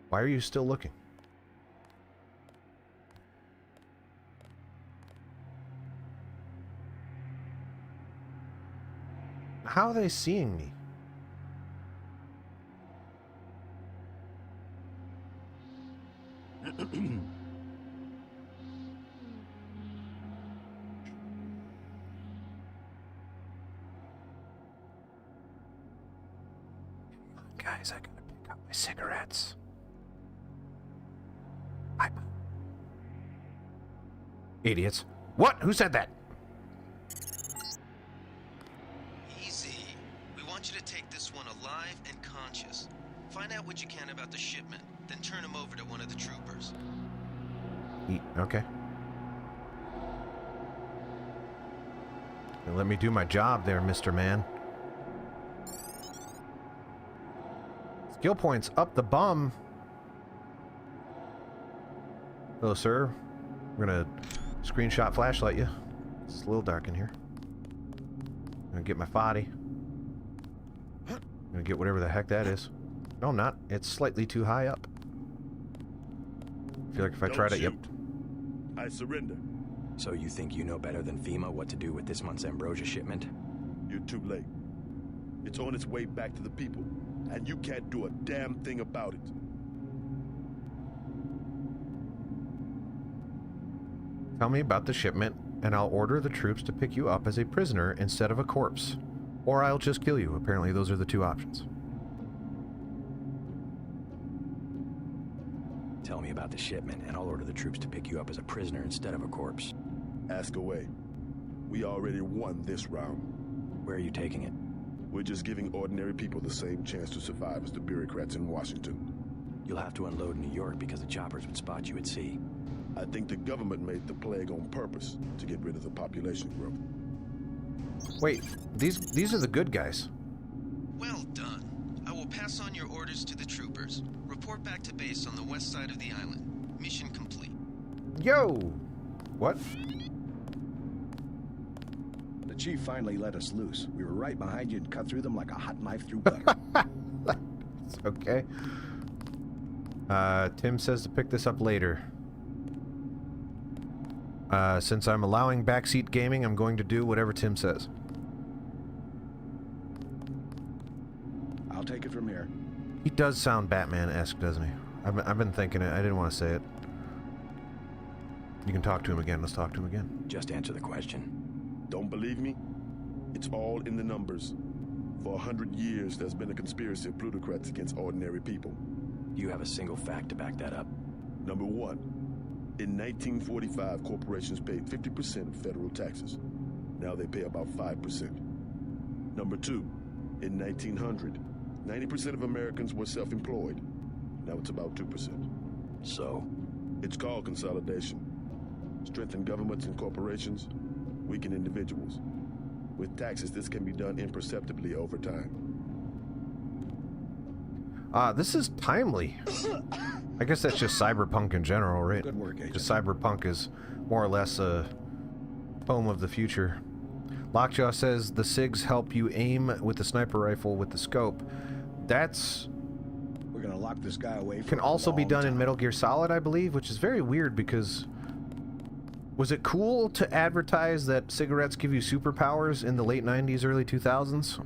Why are you still looking? How are they seeing me? Guys, I gotta pick up my cigarettes. Idiots. What? Who said that? Easy. We want you to take this one alive and conscious. Find out what you can about the shipment, then turn him over to one of the troopers. Okay. Now let me do my job there, Mr. Man. Skill points up the bum. Hello, sir. We're gonna screenshot flashlight you. It's a little dark in here. I'm gonna get my body. I'm gonna get whatever the heck that is. No, I'm not. It's slightly too high up. I feel like if I tried it, yep. I surrender. So you think you know better than FEMA what to do with this month's Ambrosia shipment? You're too late. It's on its way back to the people, and you can't do a damn thing about it. Tell me about the shipment, and I'll order the troops to pick you up as a prisoner instead of a corpse. Or I'll just kill you. Apparently those are the two options. Tell me about the shipment, and I'll order the troops to pick you up as a prisoner instead of a corpse. Ask away. We already won this round. Where are you taking it? We're just giving ordinary people the same chance to survive as the bureaucrats in Washington. You'll have to unload in New York because the choppers would spot you at sea. I think the government made the plague on purpose to get rid of the population growth. Wait, these are the good guys. Well done. I will pass on your orders to the troopers. Report back to base on the west side of the island. Mission complete. Yo! What? The chief finally let us loose. We were right behind you and cut through them like a hot knife through butter. It's okay. Tim says to pick this up later. Since I'm allowing backseat gaming, I'm going to do whatever Tim says. He does sound Batman-esque, doesn't he? I've been thinking it. I didn't want to say it. You can talk to him again. Let's talk to him again. Just answer the question. Don't believe me? It's all in the numbers. For 100 years, there's been a conspiracy of plutocrats against ordinary people. Do you have a single fact to back that up? Number one, in 1945, corporations paid 50% of federal taxes. Now they pay about 5%. Number two, in 1900, 90% of Americans were self-employed. Now it's about 2%. So? It's called consolidation. Strengthen governments and corporations, weaken individuals. With taxes, this can be done imperceptibly over time. This is timely. I guess that's just cyberpunk in general, right? Good work, Agent. Because cyberpunk is more or less a poem of the future. Lockjaw says the SIGs help you aim with the sniper rifle with the scope. That's... We're gonna lock this guy away for can a also be long done in time. Metal Gear Solid, I believe, which is very weird because... Was it cool to advertise that cigarettes give you superpowers in the late 90s, early 2000s?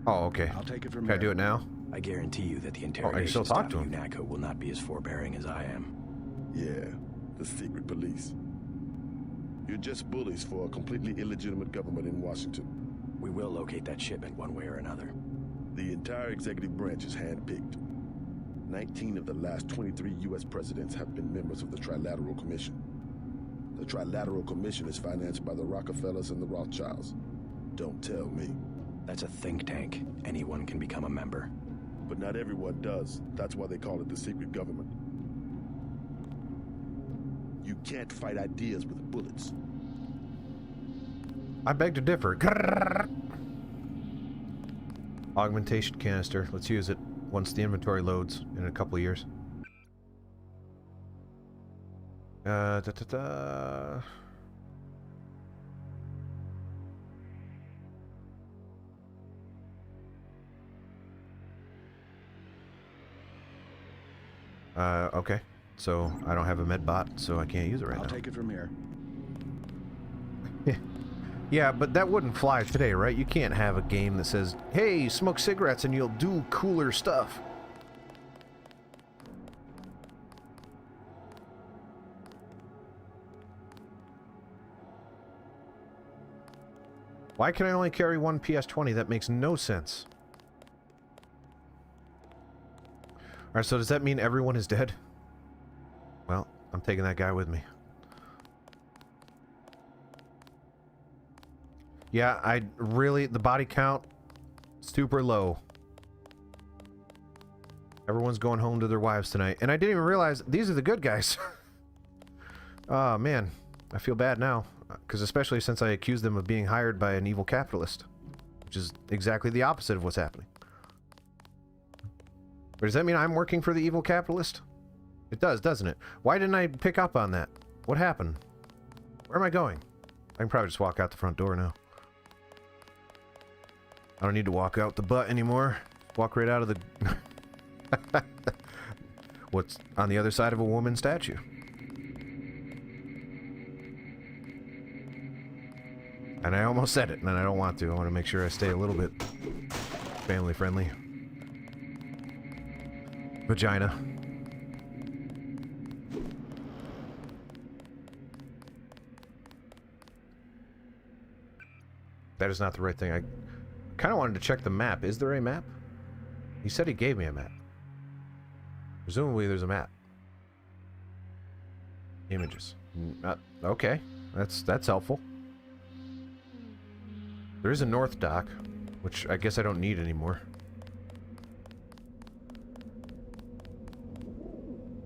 Oh, okay. I'll take it from Can I here. do it now? I guarantee you that the still interrogation talk staff to of him? UNACO will not be as forbearing as I am. Yeah, the secret police. You're just bullies for a completely illegitimate government in Washington. We will locate that shipment one way or another. The entire executive branch is handpicked. 19 of the last 23 U.S. presidents have been members of the Trilateral Commission. The Trilateral Commission is financed by the Rockefellers and the Rothschilds. Don't tell me. That's a think tank. Anyone can become a member. But not everyone does. That's why they call it the secret government. You can't fight ideas with bullets. I beg to differ. Grrr. Augmentation canister. Let's use it once the inventory loads in a couple of years. Okay. So I don't have a med bot, so I can't use it right I'll now. take it from here. Yeah, but that wouldn't fly today, right? You can't have a game that says, hey, smoke cigarettes and you'll do cooler stuff. Why can I only carry one PS20? That makes no sense. Alright, so does that mean everyone is dead? Well, I'm taking that guy with me. Yeah, the body count, super low. Everyone's going home to their wives tonight. And I didn't even realize these are the good guys. Oh, man. I feel bad now. Because especially since I accused them of being hired by an evil capitalist. Which is exactly the opposite of what's happening. But does that mean I'm working for the evil capitalist? It does, doesn't it? Why didn't I pick up on that? What happened? Where am I going? I can probably just walk out the front door now. I don't need to walk out the butt anymore. Walk right out of the... What's on the other side of a woman statue? And I almost said it, and I don't want to. I want to make sure I stay a little bit family friendly. Vagina. That is not the right thing. I kind of wanted to check the map. Is there a map? He said he gave me a map. Presumably there's a map. Images. Okay. That's helpful. There is a north dock, which I guess I don't need anymore.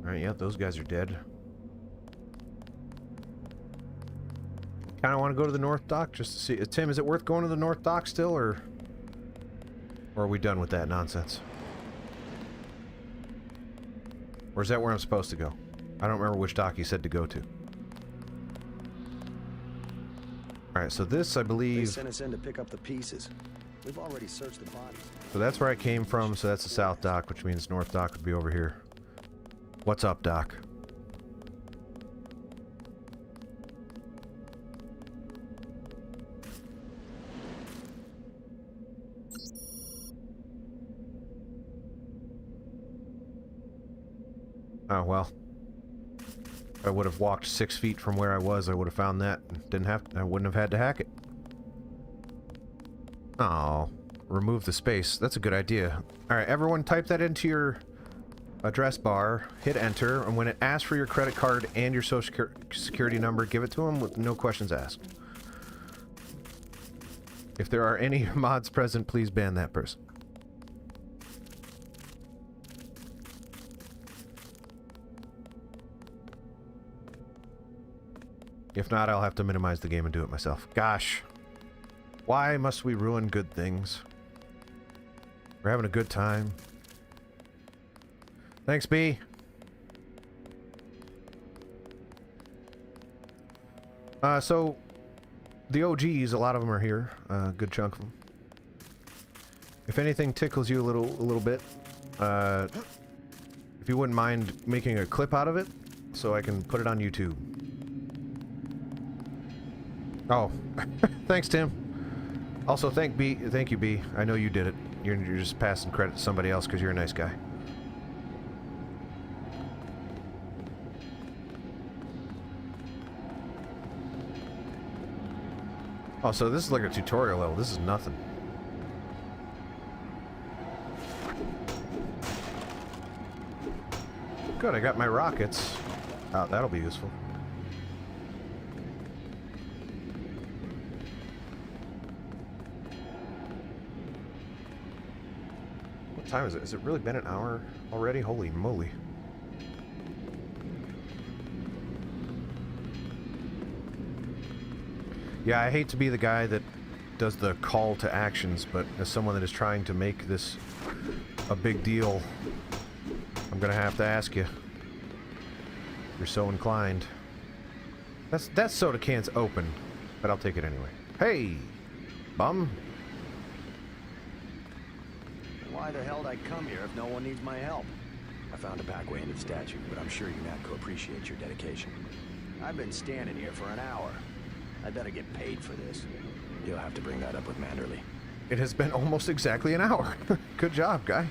Alright, yeah, those guys are dead. Kind of want to go to the north dock just to see. Tim, is it worth going to the north dock still, or are we done with that nonsense? Or is that where I'm supposed to go? I don't remember which dock he said to go to. Alright, so this, I They believe... sent us in to pick up the pieces. We've already searched the bodies. So that's where I came from, so that's the south dock, which means north dock would be over here. What's up, Doc? Oh, well. If I would have walked 6 feet from where I was, I would have found that. I wouldn't have had to hack it. Oh, remove the space. That's a good idea. Alright, everyone type that into your address bar, hit enter, and when it asks for your credit card and your social security number, give it to them with no questions asked. If there are any mods present, please ban that person. If not, I'll have to minimize the game and do it myself. Gosh. Why must we ruin good things? We're having a good time. Thanks, B. So, the OGs, a lot of them are here. A good chunk of them. If anything tickles you a little bit, if you wouldn't mind making a clip out of it, so I can put it on YouTube. Oh, thanks, Tim. Also, thank you, B. I know you did it. You're just passing credit to somebody else because you're a nice guy. Oh, so this is like a tutorial level. This is nothing. Good, I got my rockets. Oh, that'll be useful. What time is it? Has it really been an hour already? Holy moly. Yeah, I hate to be the guy that does the call to actions, but as someone that is trying to make this a big deal, I'm gonna have to ask you. You're so inclined. That soda can's open, but I'll take it anyway. Hey, bum. Why the hell'd I come here if no one needs my help? I found a back way into the statue, but I'm sure UNATCO appreciates your dedication. I've been standing here for an hour. I better get paid for this. You'll have to bring that up with Manderley. It has been almost exactly an hour. Good job, guy.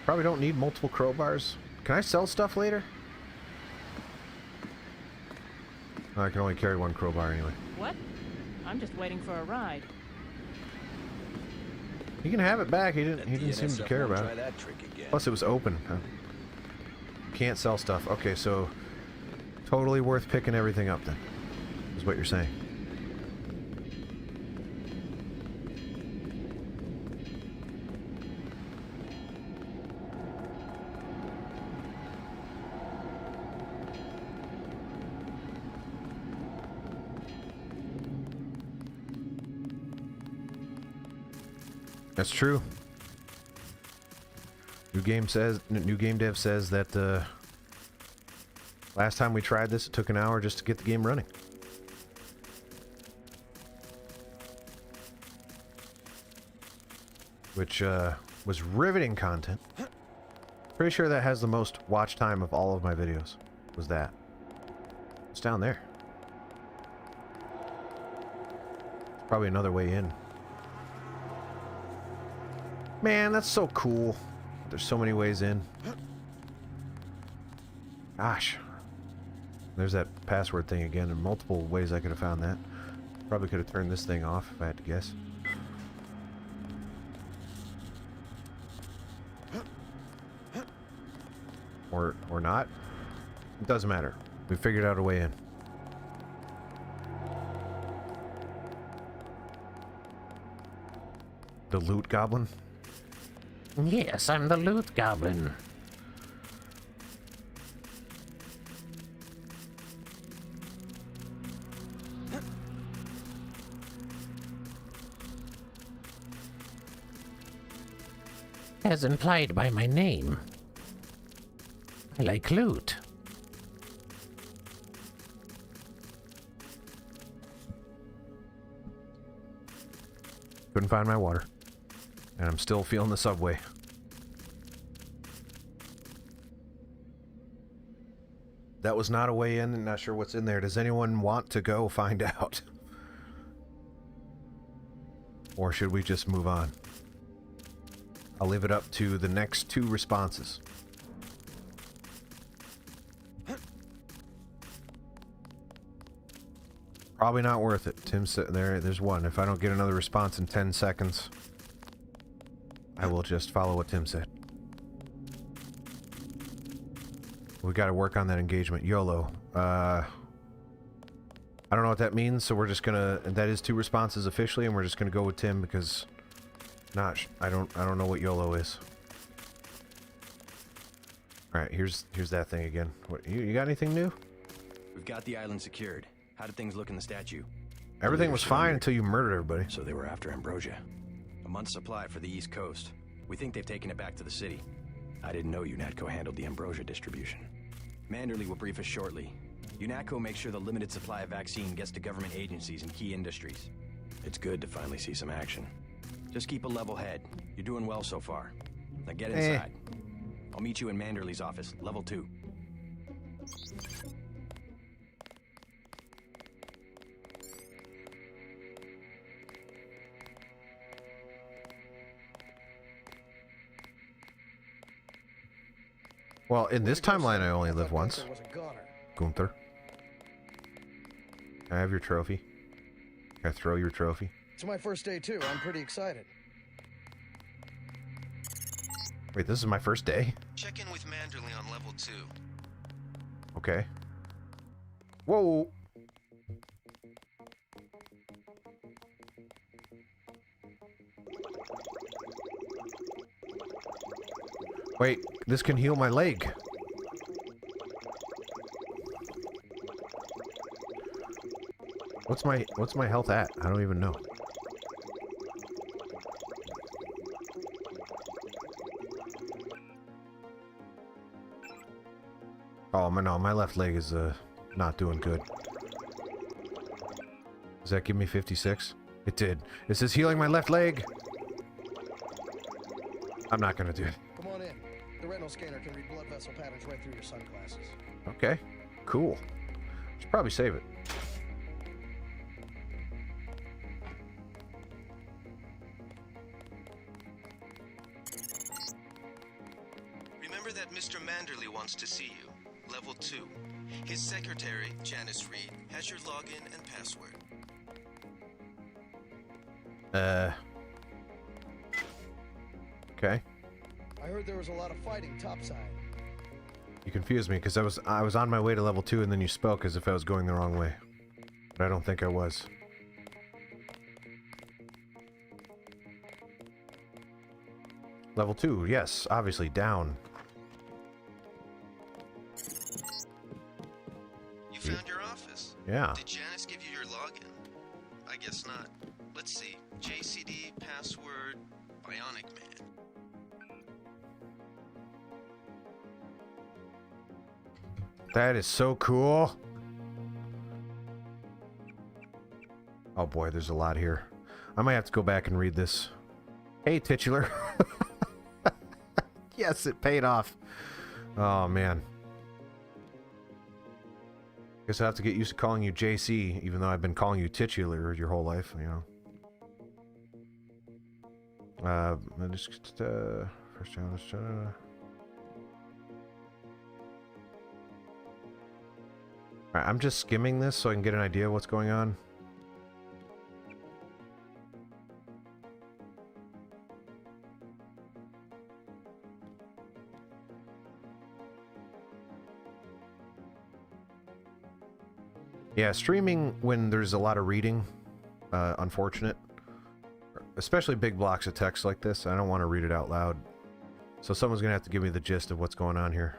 Probably don't need multiple crowbars. Can I sell stuff later? Oh, I can only carry one crowbar anyway. What? I'm just waiting for a ride. He can have it back. He didn't seem to care about it. That trick again. Plus, it was open. Can't sell stuff. Okay, so totally worth picking everything up then, is what you're saying. That's true. New game dev says that last time we tried this, it took an hour just to get the game running. Which was riveting content. Pretty sure that has the most watch time of all of my videos. Was that? It's down there. It's probably another way in. Man, that's so cool. There's so many ways in. Gosh. There's that password thing again, and multiple ways I could have found that. Probably could have turned this thing off if I had to guess. Or not. It doesn't matter. We figured out a way in. The loot goblin? Yes, I'm the loot goblin. As implied by my name, I like loot. Couldn't find my water. And I'm still feeling the subway. That was not a way in, and not sure what's in there. Does anyone want to go find out? Or should we just move on? I'll leave it up to the next 2 responses. Probably not worth it. Tim's sitting there. There's one. If I don't get another response in 10 seconds, I will just follow what Tim said. We got to work on that engagement. YOLO. I don't know what that means, so we're just gonna... That is 2 responses officially, and we're just gonna go with Tim because... I don't know what YOLO is. Alright, here's that thing again. What, you got anything new? We've got the island secured. How did things look in the statue? Everything was fine until you murdered everybody. So they were after Ambrosia. A month's supply for the East Coast. We think they've taken it back to the city. I didn't know UNATCO handled the Ambrosia distribution. Manderley will brief us shortly. UNATCO makes sure the limited supply of vaccine gets to government agencies and key industries. It's good to finally see some action. Just keep a level head. You're doing well so far. Now get inside. I'll meet you in Manderley's office, level 2. Well, in this timeline, I only live once. Gunther. Can I have your trophy? Can I throw your trophy? It's my first day, too. I'm pretty excited. Wait, this is my first day? Check in with Manderley on level 2. Okay. Whoa! Wait, this can heal my leg. What's my health at? I don't even know. Oh, no, my left leg is not doing good. Does that give me 56? It did. It says healing my left leg. I'm not gonna do it. Come on in. The retinal scanner can read blood vessel patterns right through your sunglasses. Okay, cool. Should probably save it. Remember that Mr. Manderley wants to see you. Level 2. His secretary, Janice Reed, has your login and password. Okay. I heard there was a lot of fighting topside. You confused me because I was on my way to level 2 and then you spoke as if I was going the wrong way. But I don't think I was. Level 2, yes, obviously down. You found your office? Yeah. Did Janice give you your login? I guess not. Let's see. JCD, password, Bionic Man. That is so cool. Oh boy, there's a lot here. I might have to go back and read this. Hey, titular. Yes, it paid off. Oh, man. Guess I have to get used to calling you JC, even though I've been calling you titular your whole life, you know. First challenge. Alright, I'm just skimming this so I can get an idea of what's going on. Yeah, streaming when there's a lot of reading, unfortunate. Especially big blocks of text like this, I don't want to read it out loud. So someone's going to have to give me the gist of what's going on here.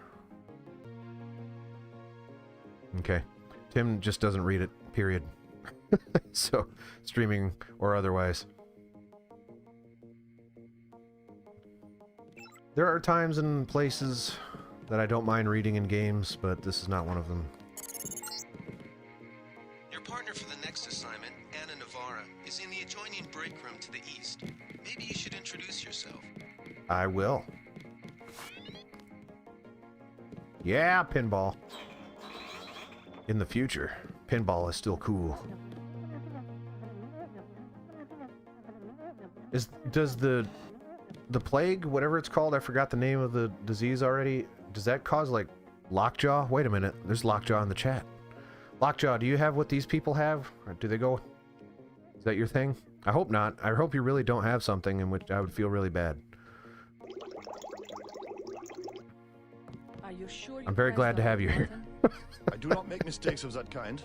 Okay. Tim just doesn't read it, period. So, streaming or otherwise. There are times and places that I don't mind reading in games, but this is not one of them. Your partner for the next assignment, Anna Navarra, is in the adjoining break room to the east. Maybe you should introduce yourself. I will. Yeah, pinball. In the future, pinball is still cool. Does the the plague, whatever it's called, I forgot the name of the disease already. Does that cause, like, lockjaw? Wait a minute. There's lockjaw in the chat. Lockjaw, do you have what these people have? Or do they go... Is that your thing? I hope not. I hope you really don't have something in which I would feel really bad. Are you sure I'm very glad to have you here. I do not make mistakes of that kind.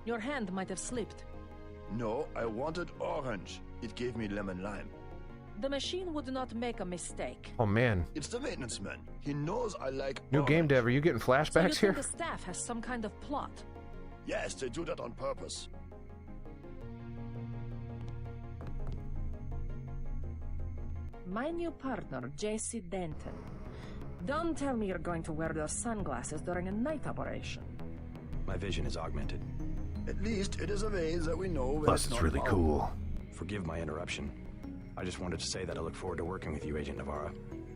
Your hand might have slipped. No, I wanted orange. It gave me lemon lime. The machine would not make a mistake. Oh, man. It's the maintenance man. He knows I like New orange. game dev, are you getting flashbacks So you here? think the staff has some kind of plot? Yes, they do that on purpose. My new partner, J.C. Denton. Don't tell me you're going to wear those sunglasses during a night operation. My vision is augmented. At least it is a way that we know when Plus, it's really cool. Forgive my interruption. I just wanted to say that I look forward to working with you, Agent Navarro.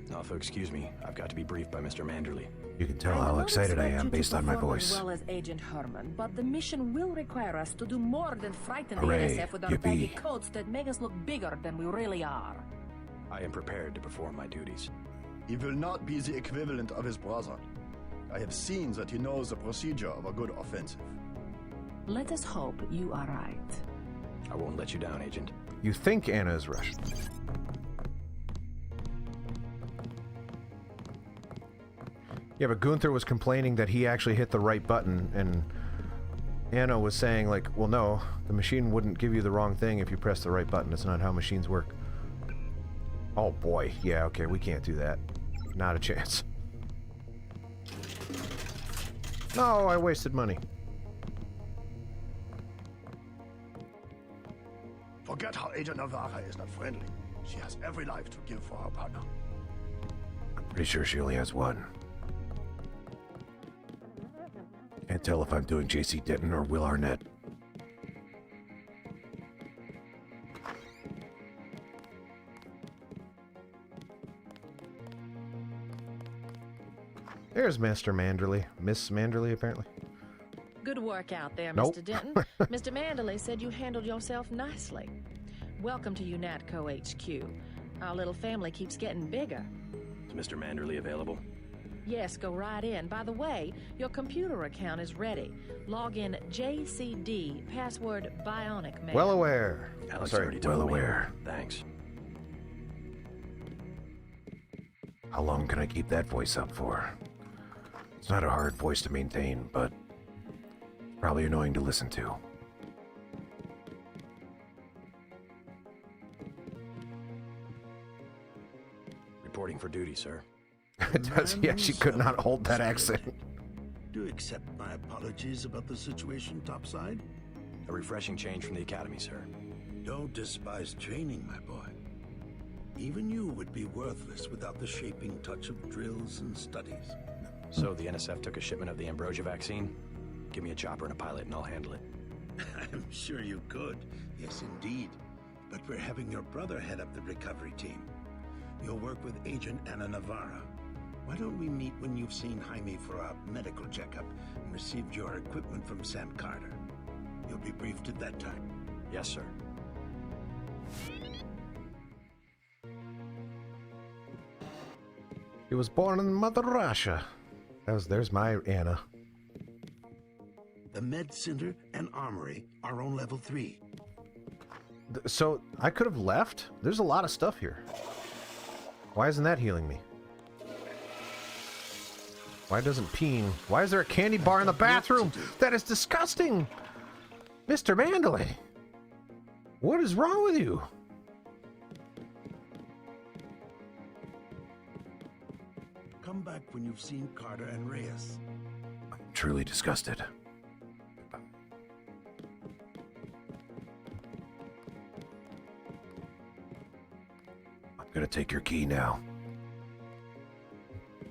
Now, if you'll excuse me, I've got to be briefed by Mr. Manderley. You can tell how excited I am based on my voice. As well as Agent Herman, but the mission will require us to do more than frighten Hooray, the NSF with our yippee. baggy coats that make us look bigger than we really are. I am prepared to perform my duties. He will not be the equivalent of his brother. I have seen that he knows the procedure of a good offensive. Let us hope you are right. I won't let you down, Agent. You think Anna is Russian. Yeah, but Gunther was complaining that he actually hit the right button, and Anna was saying, like, well, no, the machine wouldn't give you the wrong thing if you press the right button. It's not how machines work. Oh, boy. Yeah, okay, we can't do that. Not a chance. No, I wasted money. Forget how Agent Navarra is not friendly. She has every life to give for her partner. I'm pretty sure she only has one. Can't tell if I'm doing J.C. Denton or Will Arnett. There's Master Manderley. Miss Manderley, apparently. Good work out there, Nope. Mr. Denton. Mr. Manderley said you handled yourself nicely. Welcome to UNATCO HQ. Our little family keeps getting bigger. Is Mr. Manderley available? Yes, go right in. By the way, your computer account is ready. Log in JCD, password Bionic Man. Well aware. Alex Sorry, already told well me. aware. Thanks. How long can I keep that voice up for? It's not a hard voice to maintain, but probably annoying to listen to. Reporting for duty, sir. It does, yeah, she could not hold that accent. Do you accept my apologies about the situation topside? A refreshing change from the academy, sir. Don't despise training, my boy. Even you would be worthless without the shaping touch of drills and studies. So the NSF took a shipment of the Ambrosia vaccine? Give me a chopper and a pilot and I'll handle it. I'm sure you could. Yes, indeed. But we're having your brother head up the recovery team. You'll work with Agent Anna Navarra. Why don't we meet when you've seen Jaime for a medical checkup and received your equipment from Sam Carter? You'll be briefed at that time. Yes, sir. He was born in Mother Russia. There's my Anna. The Med Center and Armory are on level 3. So, I could have left? There's a lot of stuff here. Why isn't that healing me? Why doesn't peen? Why is there a candy bar in the bathroom? That is disgusting! Mr. Manderley! What is wrong with you? Come back when you've seen Carter and Reyes. I'm truly disgusted. I'm gonna take your key now.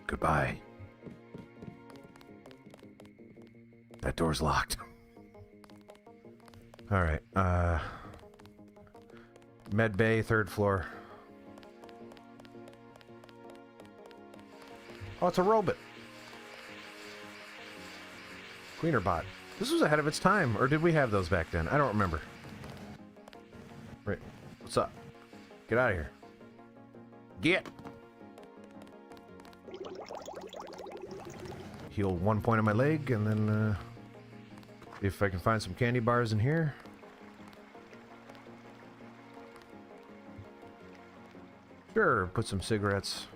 Goodbye. That door's locked. Alright, Med Bay, 3rd floor. Oh, it's a robot. Queenerbot. This was ahead of its time, or did we have those back then? I don't remember. Right. What's up? Get out of here. Get! Heal 1 point on my leg, and then see if I can find some candy bars in here. Sure, put some cigarettes.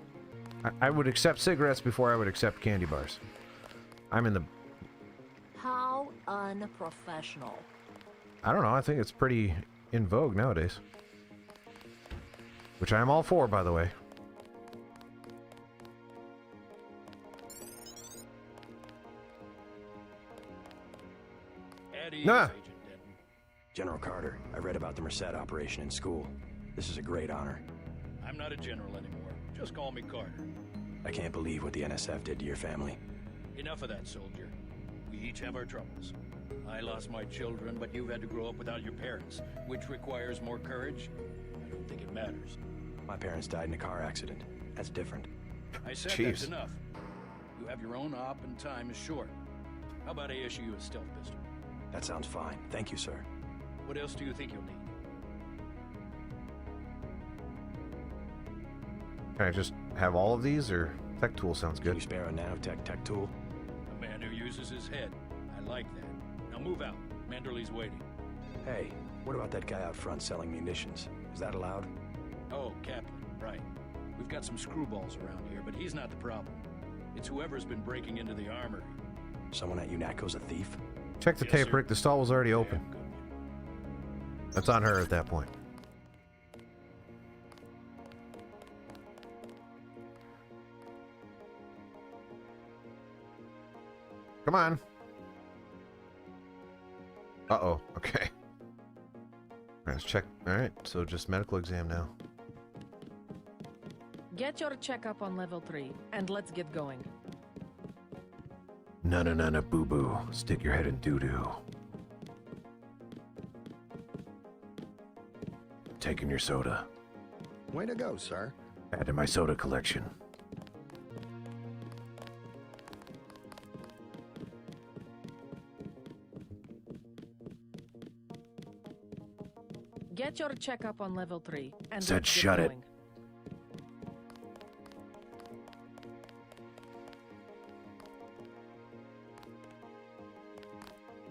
I would accept cigarettes before I would accept candy bars. I'm in the... How unprofessional. I don't know, I think it's pretty in vogue nowadays. Which I'm all for, by the way. Nah. General Carter, I read about the Merced operation in school. This is a great honor. I'm not a general anymore. Just call me Carter. I can't believe what the NSF did to your family. Enough of that, soldier. We each have our troubles. I lost my children, but you've had to grow up without your parents, which requires more courage. I don't think it matters. My parents died in a car accident. That's different. I said that's enough. You have your own op and time is short. How about I issue you a stealth pistol? That sounds fine. Thank you, sir. What else do you think you'll need? Can I just have all of these, or tech tool sounds good? Can you spare a nanotech tech tool? A man who uses his head. I like that. Now move out. Manderley's waiting. Hey, what about that guy out front selling munitions? Is that allowed? Oh, Kaplan, right. We've got some screwballs around here, but he's not the problem. It's whoever's been breaking into the armory. Someone at UNATCO's a thief? Check the tape, Rick. The stall was already open. That's on her at that point. Come on. Uh-oh. Okay. Let's check. All right. So just medical exam now. Get your checkup on level 3, and let's get going. No, boo-boo. Stick your head in doo-doo. Taking your soda. Way to go, sir. Add to my soda collection. Get your checkup on level 3, and Said let's get shut it. going.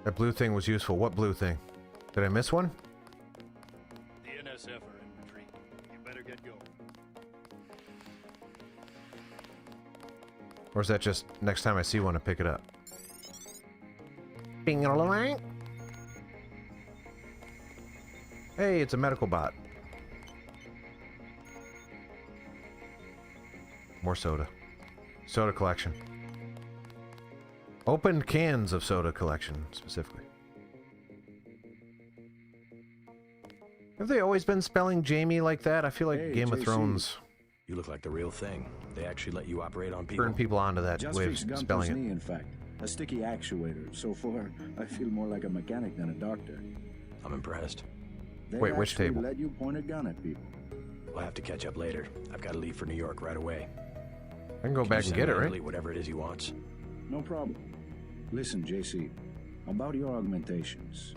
That blue thing was useful. What blue thing? Did I miss one? The NSF are in retreat. You better get going. Or is that just next time I see one to pick it up? Bing-a-lang. Hey, it's a medical bot. More soda. Soda collection. Opened cans of soda collection, specifically. Have they always been spelling Jamie like that? I feel like Hey, Game of JC. Thrones You look like the real thing. They actually let you operate on people? turned people onto that Just way fixed of Gunther's spelling it. knee, in fact. A sticky actuator. So far, I feel more like a mechanic than a doctor. I'm impressed. They Wait, which actually table? let you point a gun at people. We'll have to catch up later. I've got to leave for New York right away. I can go back and get it, right? Whatever it is he wants. No problem. Listen, JC, about your augmentations.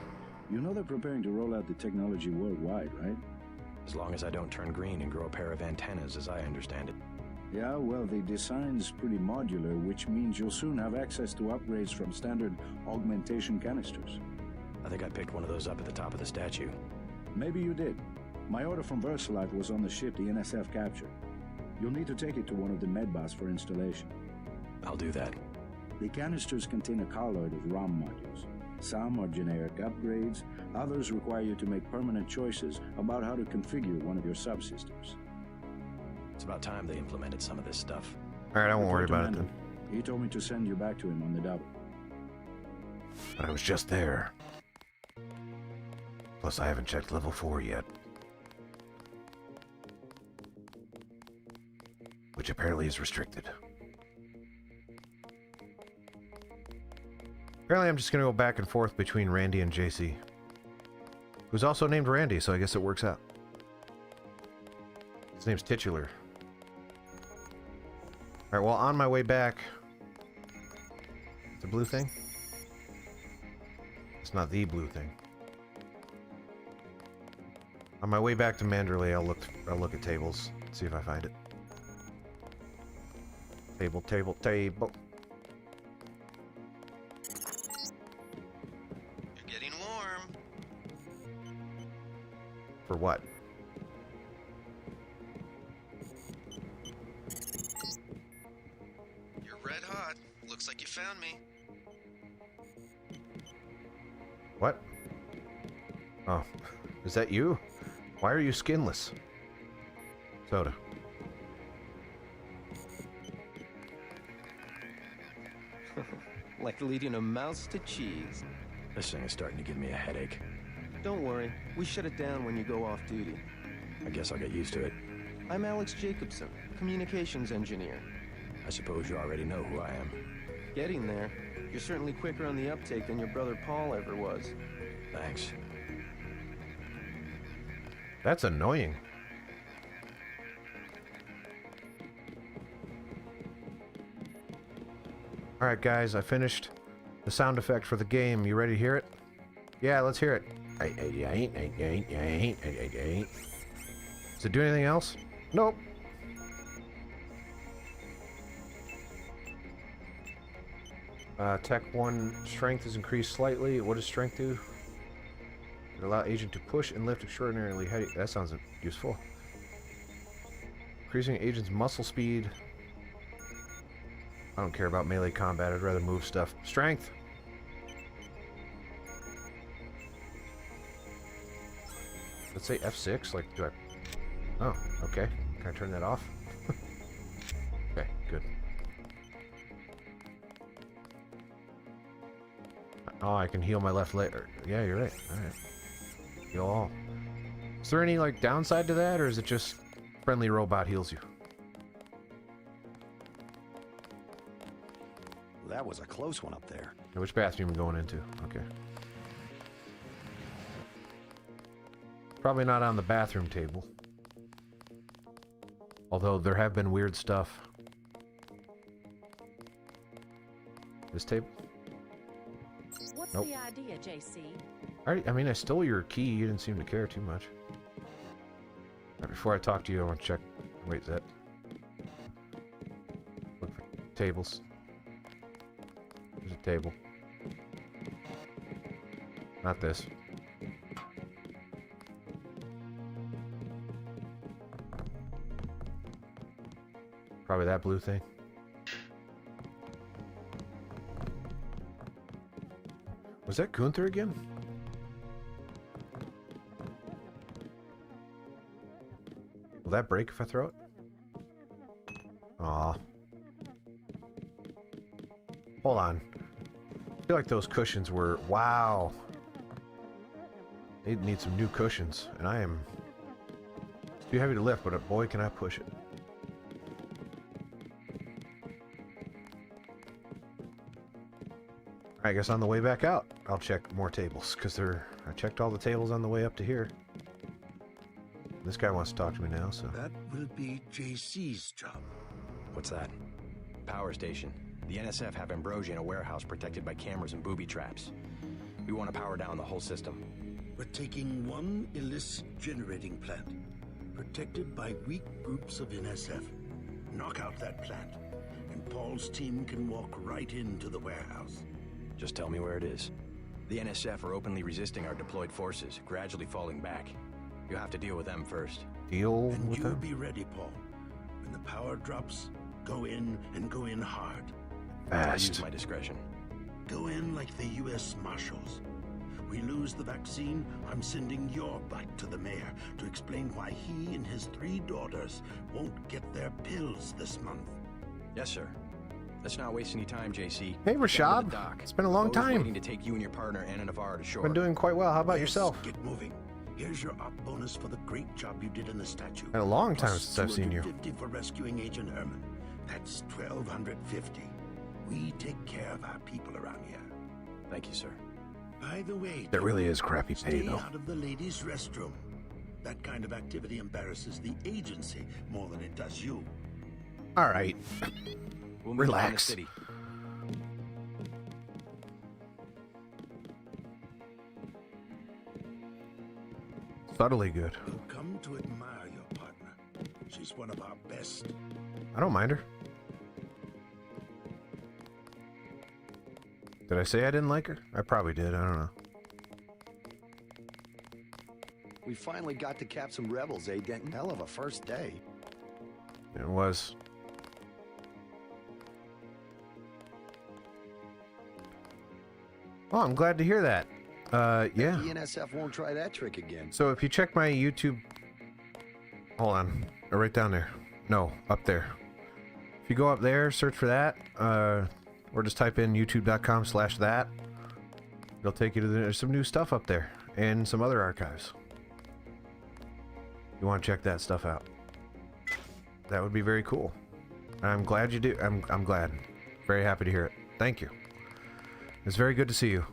You know they're preparing to roll out the technology worldwide, right? As long as I don't turn green and grow a pair of antennas, as I understand it. Yeah, well, the design's pretty modular, which means you'll soon have access to upgrades from standard augmentation canisters. I think I picked one of those up at the top of the statue. Maybe you did. My order from VersaLife was on the ship the NSF captured. You'll need to take it to one of the medbots for installation. I'll do that. The canisters contain a colloid of ROM modules. Some are generic upgrades, others require you to make permanent choices about how to configure one of your subsystems. It's about time they implemented some of this stuff. Alright, I won't worry about it then. He told me to send you back to him on the double. But I was just there. Plus, I haven't checked level 4 yet. Which apparently is restricted. Apparently I'm just going to go back and forth between Randy and JC. Who's also named Randy, so I guess it works out. His name's Titular. Alright, well, on my way back... The blue thing? It's not the blue thing. On my way back to Manderley, I'll look at tables, see if I find it. Table, table, table. You're getting warm. For what? You're red hot. Looks like you found me. What? Oh, is that you? Why are you skinless? Soda. Like leading a mouse to cheese. This thing is starting to give me a headache. Don't worry, we shut it down when you go off duty. I guess I'll get used to it. I'm Alex Jacobson, communications engineer. I suppose you already know who I am. Getting there. You're certainly quicker on the uptake than your brother Paul ever was. Thanks. That's annoying. Alright guys, I finished the sound effect for the game. You ready to hear it? Yeah, let's hear it. Does it do anything else? Nope. Tech 1 strength is increased slightly. What does strength do? It allows agent to push and lift extraordinarily heavy. That sounds useful. Increasing agent's muscle speed. I don't care about melee combat. I'd rather move stuff. Strength. Let's say F6. Like, do I... Oh, okay. Can I turn that off? Okay, good. Oh, I can heal my left leg. Yeah, you're right. Alright. Heal all. Is there any, like, downside to that, or is it just friendly robot heals you? That was a close one up there. Now, which bathroom are you going into? Okay. Probably not on the bathroom table. Although there have been weird stuff. This table? What's Nope. the idea, JC? I mean, I stole your key. You didn't seem to care too much. Right, before I talk to you, I want to check. Wait, is that? Look for tables. There's a table. Not this. Probably that blue thing. Was that Gunther again? Will that break if I throw it? Aw. Hold on. I feel like those cushions were... Wow. They need some new cushions. And I am... It's too heavy to lift, but boy, can I push it. I guess on the way back out, I'll check more tables, because I checked all the tables on the way up to here. This guy wants to talk to me now, so... That will be JC's job. What's that? Power station. The NSF have Ambrosia in a warehouse protected by cameras and booby traps. We want to power down the whole system. We're taking one illicit generating plant, protected by weak groups of NSF. Knock out that plant, and Paul's team can walk right into the warehouse. Just tell me where it is. The NSF are openly resisting our deployed forces, gradually falling back. You'll have to deal with them first. Deal and with you them? Be ready, Paul. When the power drops, go in and go in hard. I'll use my discretion. Go in like the U.S. Marshals. We lose the vaccine, I'm sending your butt to the mayor to explain why he and his 3 daughters won't get their pills this month. Yes, sir. Let's not waste any time, JC. Hey, Rashad. It's been a long time. Waiting to take you and your partner, Anna Navarro, to shore. Been doing quite well. How about yourself? Get moving. Here's your op bonus for the great job you did in the statue. Been a long time Plus since I've seen you. $250 for rescuing Agent Herman. That's $1,250. We take care of our people around here. Thank you, sir. By the way, That really is crappy pay, stay though. out of the ladies' restroom. That kind of activity embarrasses the agency more than it does you. All right. We'll move on to Relax. city. Subtly good. You'll come to admire your partner. She's one of our best. I don't mind her. Did I say I didn't like her? I probably did. I don't know. We finally got to cap some rebels, eh, Denton? Hell of a first day. It was. Oh, I'm glad to hear that. Yeah. The NSF won't try that trick again. So if you check my YouTube... Hold on. Right down there. No, up there. If you go up there, search for that, or just type in youtube.com/that, it'll take you to there's some new stuff up there, and some other archives. You want to check that stuff out. That would be very cool. I'm glad you do. I'm glad. Very happy to hear it. Thank you. It's very good to see you.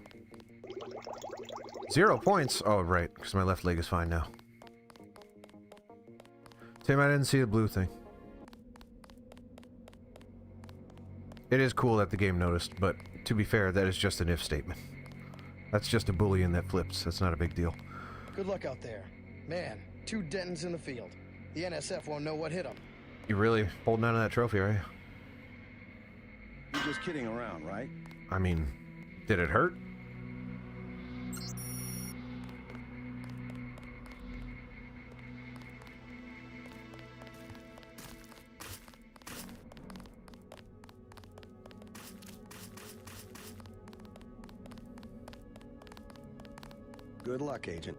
0 points. Oh, right, because my left leg is fine now. Tim, I didn't see the blue thing. It is cool that the game noticed, but to be fair, that is just an if statement. That's just a Boolean that flips. That's not a big deal. Good luck out there. Man, 2 Dentons in the field. The NSF won't know what hit them. You really holding on to that trophy, are you? You're just kidding around, right? I mean, did it hurt? Good luck, Agent.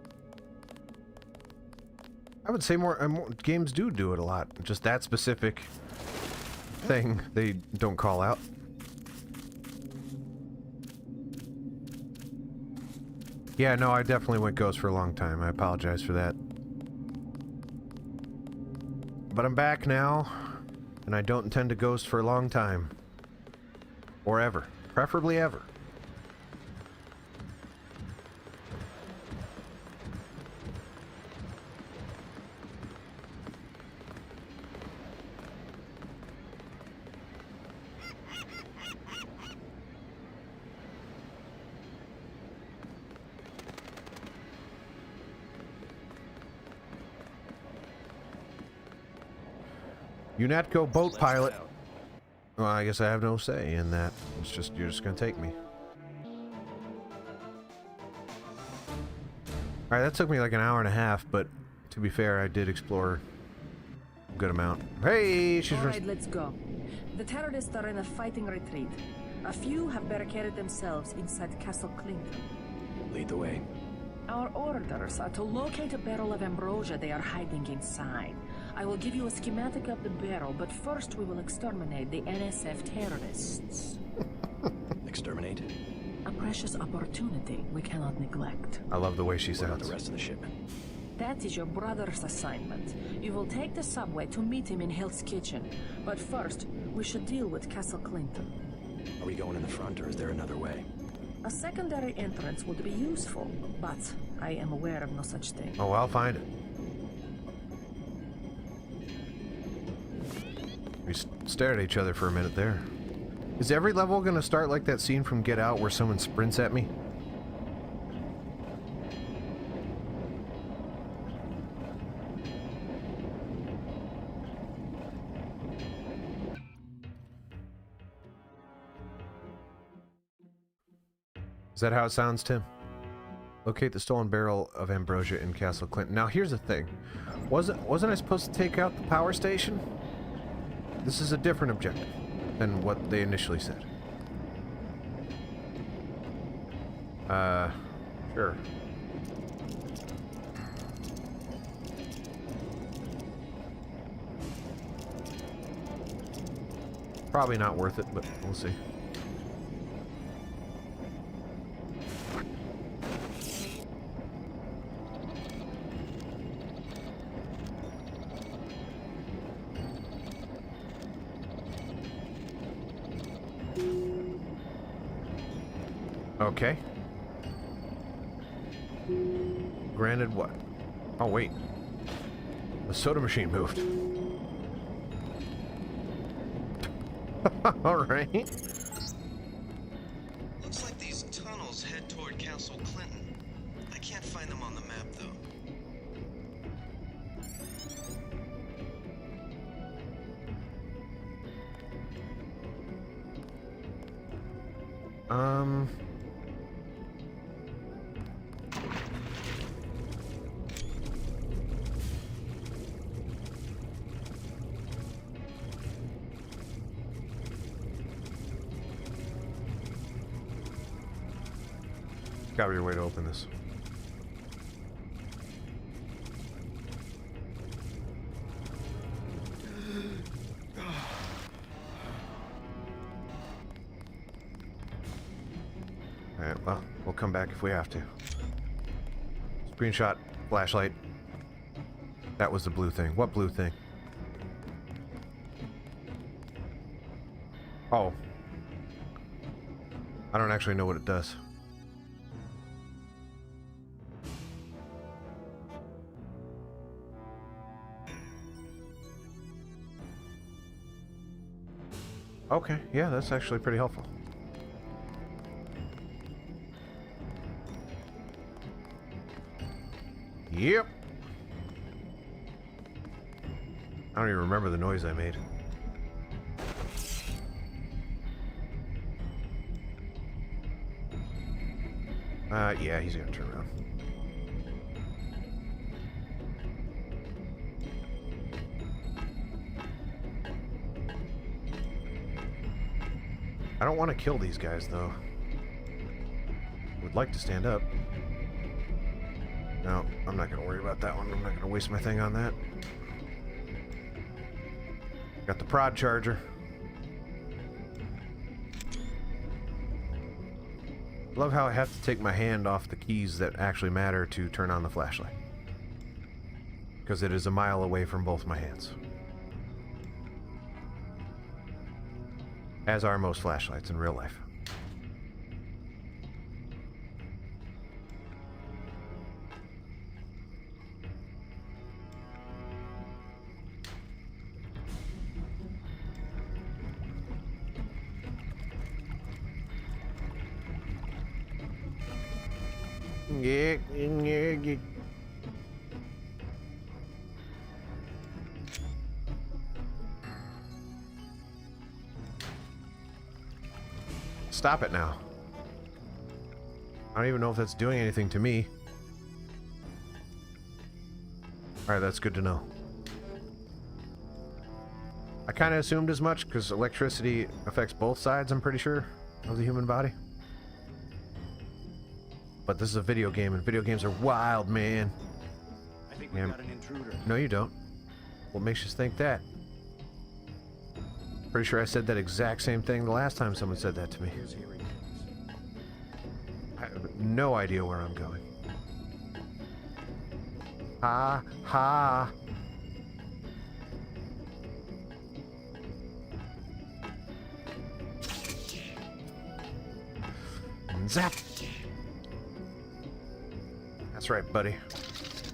I would say more games do it a lot. Just that specific thing they don't call out. Yeah, no, I definitely went ghost for a long time. I apologize for that. But I'm back now, and I don't intend to ghost for a long time. Or ever. Preferably ever. UNATCO boat pilot. Well, I guess I have no say in that. It's just, you're just gonna take me. Alright, that took me like an hour and a half, but to be fair, I did explore a good amount. Hey, she's... Alright, let's go. The terrorists are in a fighting retreat. A few have barricaded themselves inside Castle Clinton. Lead the way. Our orders are to locate a barrel of ambrosia they are hiding inside. I will give you a schematic of the barrel, but first we will exterminate the NSF terrorists. Exterminate? A precious opportunity we cannot neglect. I love the way she What about sounds. the rest of the shipment? That is your brother's assignment. You will take the subway to meet him in Hell's Kitchen. But first, we should deal with Castle Clinton. Are we going in the front, or is there another way? A secondary entrance would be useful, but I am aware of no such thing. Oh, I'll find it. We stared at each other for a minute there. Is every level gonna start like that scene from Get Out where someone sprints at me? Is that how it sounds, Tim? Locate the stolen barrel of ambrosia in Castle Clinton. Now here's the thing. Wasn't I supposed to take out the power station? This is a different objective than what they initially said. Sure. Probably not worth it, but we'll see. Okay. Granted what? Oh, wait. The soda machine moved. Alright. Looks like these tunnels head toward Castle Clinton. I can't find them on the map, though. Gotta be a way to open this. Alright, well, we'll come back if we have to. Screenshot, flashlight. That was the blue thing. What blue thing? Oh. I don't actually know what it does. Okay, yeah, that's actually pretty helpful. Yep. I don't even remember the noise I made. Yeah, he's gonna turn around. I don't want to kill these guys, though. Would like to stand up. No, I'm not going to worry about that one. I'm not going to waste my thing on that. Got the prod charger. Love how I have to take my hand off the keys that actually matter to turn on the flashlight. Because it is a mile away from both my hands. As are most flashlights in real life. Yeah. Stop it now. I don't even know if that's doing anything to me. Alright, that's good to know. I kind of assumed as much, because electricity affects both sides, I'm pretty sure, of the human body. But this is a video game, and video games are wild, man. I think we've got an intruder. No, you don't. What makes you think that? Pretty sure I said that exact same thing the last time someone said that to me. I have no idea where I'm going. Ha ha. Zap. That's right, buddy.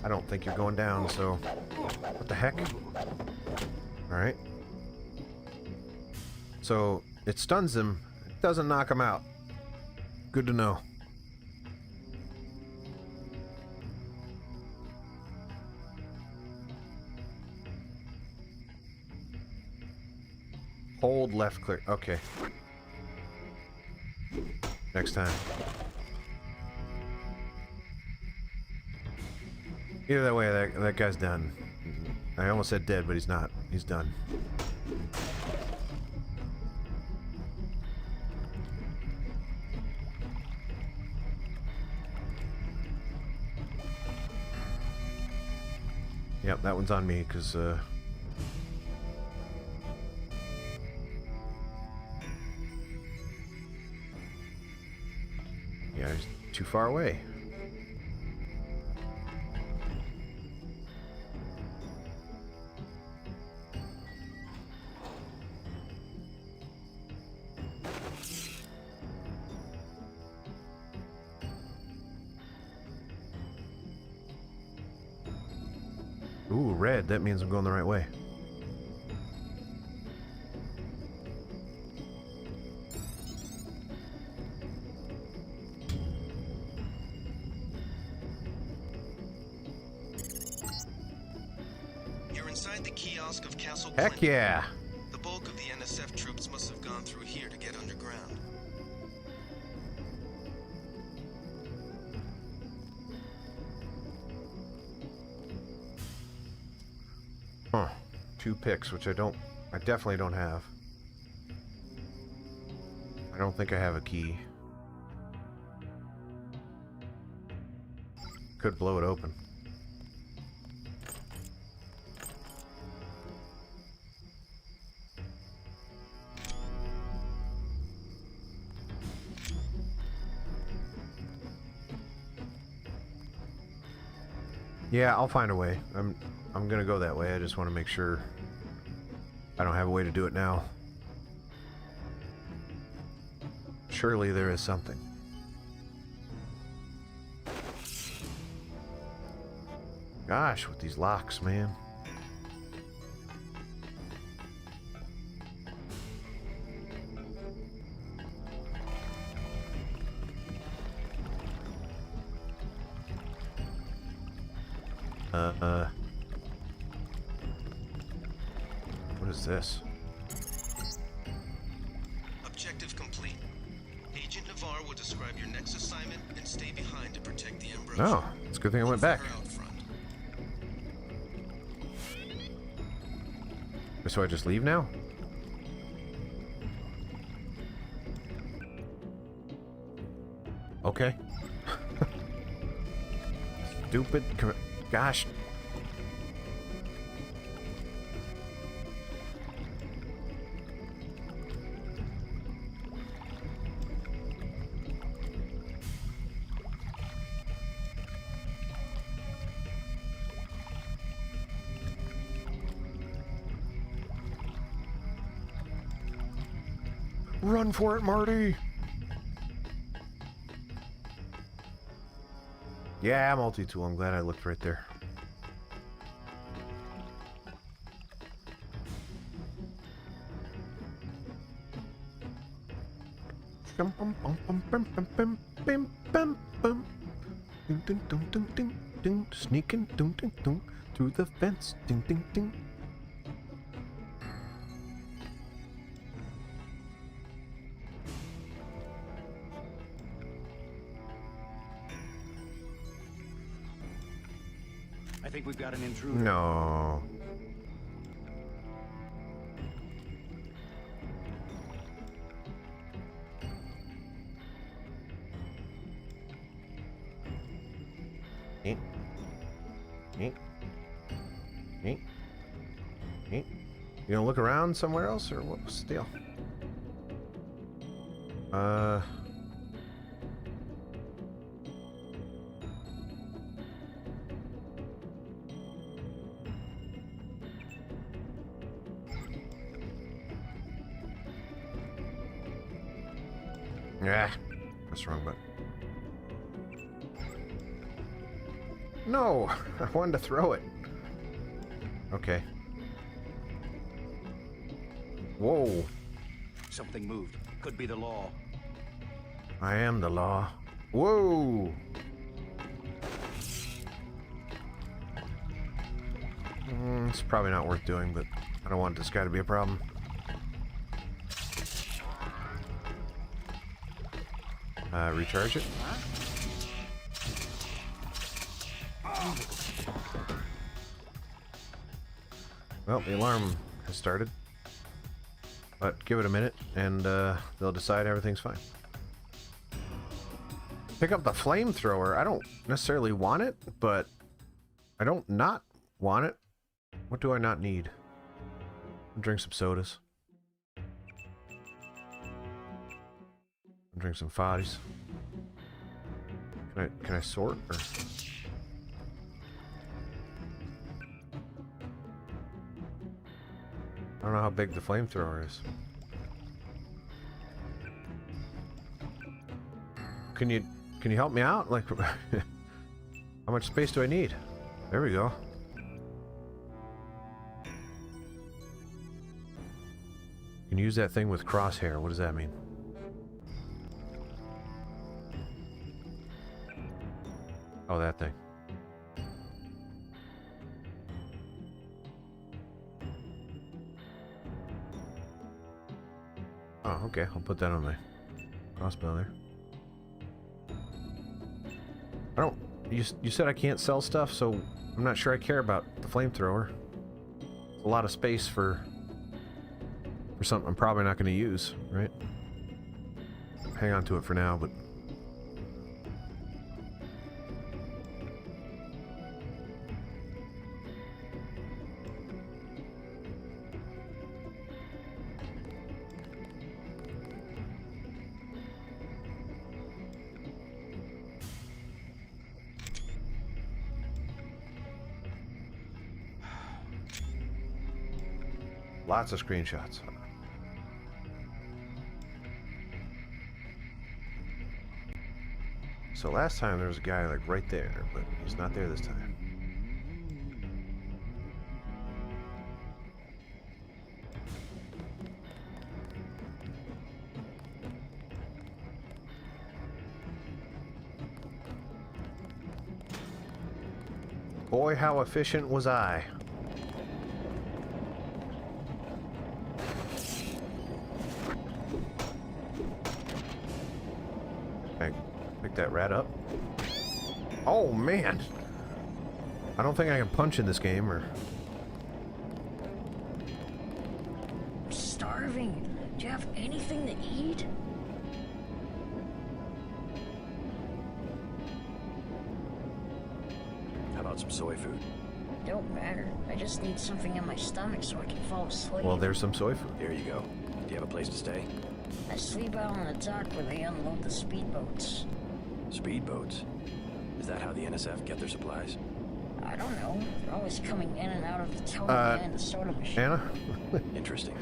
I don't think you're going down, so... What the heck? Alright. So, it stuns him. It doesn't knock him out. Good to know. Hold left click. Okay. Next time. Either way, that guy's done. I almost said dead, but he's not. He's done. Yep, that one's on me, because, yeah, he's too far away. Ooh, red. That means I'm going the right way. You're inside the kiosk of Castle Heck Clinton. yeah. The bulk of the NSF troops must have gone through here to get underground. 2 picks, which I definitely don't have. I don't think I have a key. Could blow it open. Yeah, I'll find a way. I'm gonna go that way. I just want to make sure I don't have a way to do it now. Surely there is something. Gosh, with these locks, man. What is this? Objective complete. Agent Navarre will describe your next assignment and stay behind to protect the Ambrosia. Oh, it's a good thing I went back. So I just leave now? Okay. Stupid. Gosh. Run for it, Marty! Yeah, multi-tool. I'm glad I looked right there. Sneaking through the fence. Ding ding ding. I think we've got an intruder. No. You gonna look around somewhere else, or what was the deal? Yeah, that's the wrong button. No, I wanted to throw it. Okay. Whoa. Something moved. Could be the law. I am the law. Whoa. It's probably not worth doing, but I don't want this guy to be a problem. Recharge it. Well, the alarm has started. But give it a minute, and they'll decide everything's fine. Pick up the flamethrower. I don't necessarily want it, but I don't not want it. What do I not need? I'll drink some sodas. I'll drink some foddies. Can I sort? Or? I don't know how big the flamethrower is. Can you help me out? Like, how much space do I need? There we go. You can use that thing with crosshair. What does that mean? Oh, that thing. Oh, okay. I'll put that on my crossbow there. I don't... You said I can't sell stuff, so I'm not sure I care about the flamethrower. As a lot of space for something I'm probably not going to use, right? Hang on to it for now, but... Lots of screenshots. So last time there was a guy like right there, but he's not there this time. Boy, how efficient was I? That rat up. Oh man, I don't think I can punch in this game. Or I'm starving. Do you have anything to eat? How about some soy food? Don't matter. I just need something in my stomach so I can fall asleep. well, there's some soy food. Here you go. Do you have a place to stay? I sleep out on the dock where they unload the speedboats. Speedboats? Is that how the NSF get their supplies? I don't know. They're always coming in and out of the towing and the soda machine. Anna? Interesting.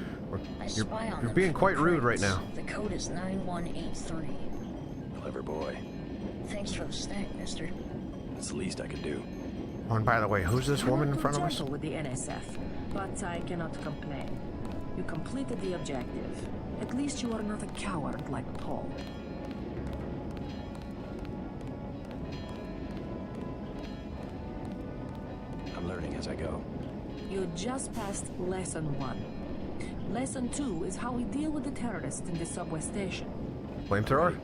I spy on You're them being from quite rude right crates. now. The code is 9183. Clever boy. Thanks for the snack, mister. That's the least I could do. Oh, and by the way, who's this woman in front of us? gentle with the NSF, but I cannot complain. You completed the objective. At least you are not a coward like Paul. I'm learning as I go. You just passed Lesson 1. Lesson 2 is how we deal with the terrorists in the subway station. Flamethrower?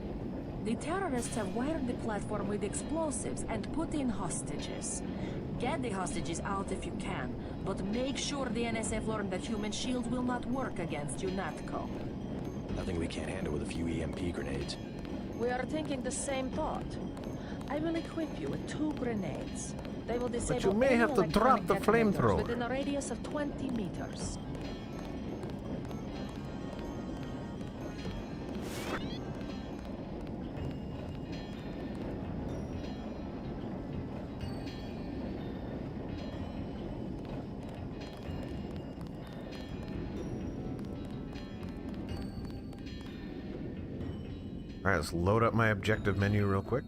The terrorists have wired the platform with explosives and put in hostages. Get the hostages out if you can, but make sure the NSF learn that human shield will not work against UNATCO. Nothing we can't handle with a few EMP grenades. We are thinking the same thought. I will equip you with 2 grenades. They will disable you may any have to drop the electronic detonators flamethrower. within a radius of 20 meters. Alright, let's load up my objective menu real quick.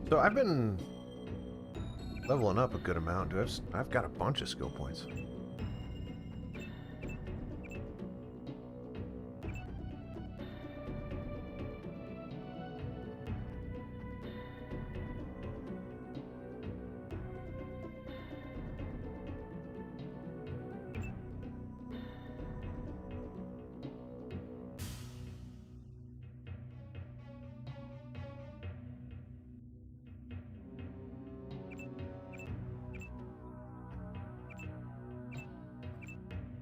So I've been leveling up a good amount. I've got a bunch of skill points.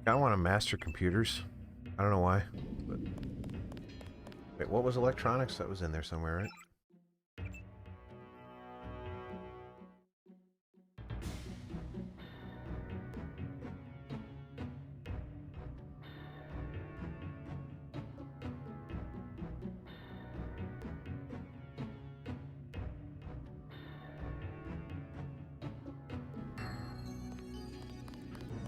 I want to master computers. I don't know why. But... Wait, what was electronics? That was in there somewhere, right?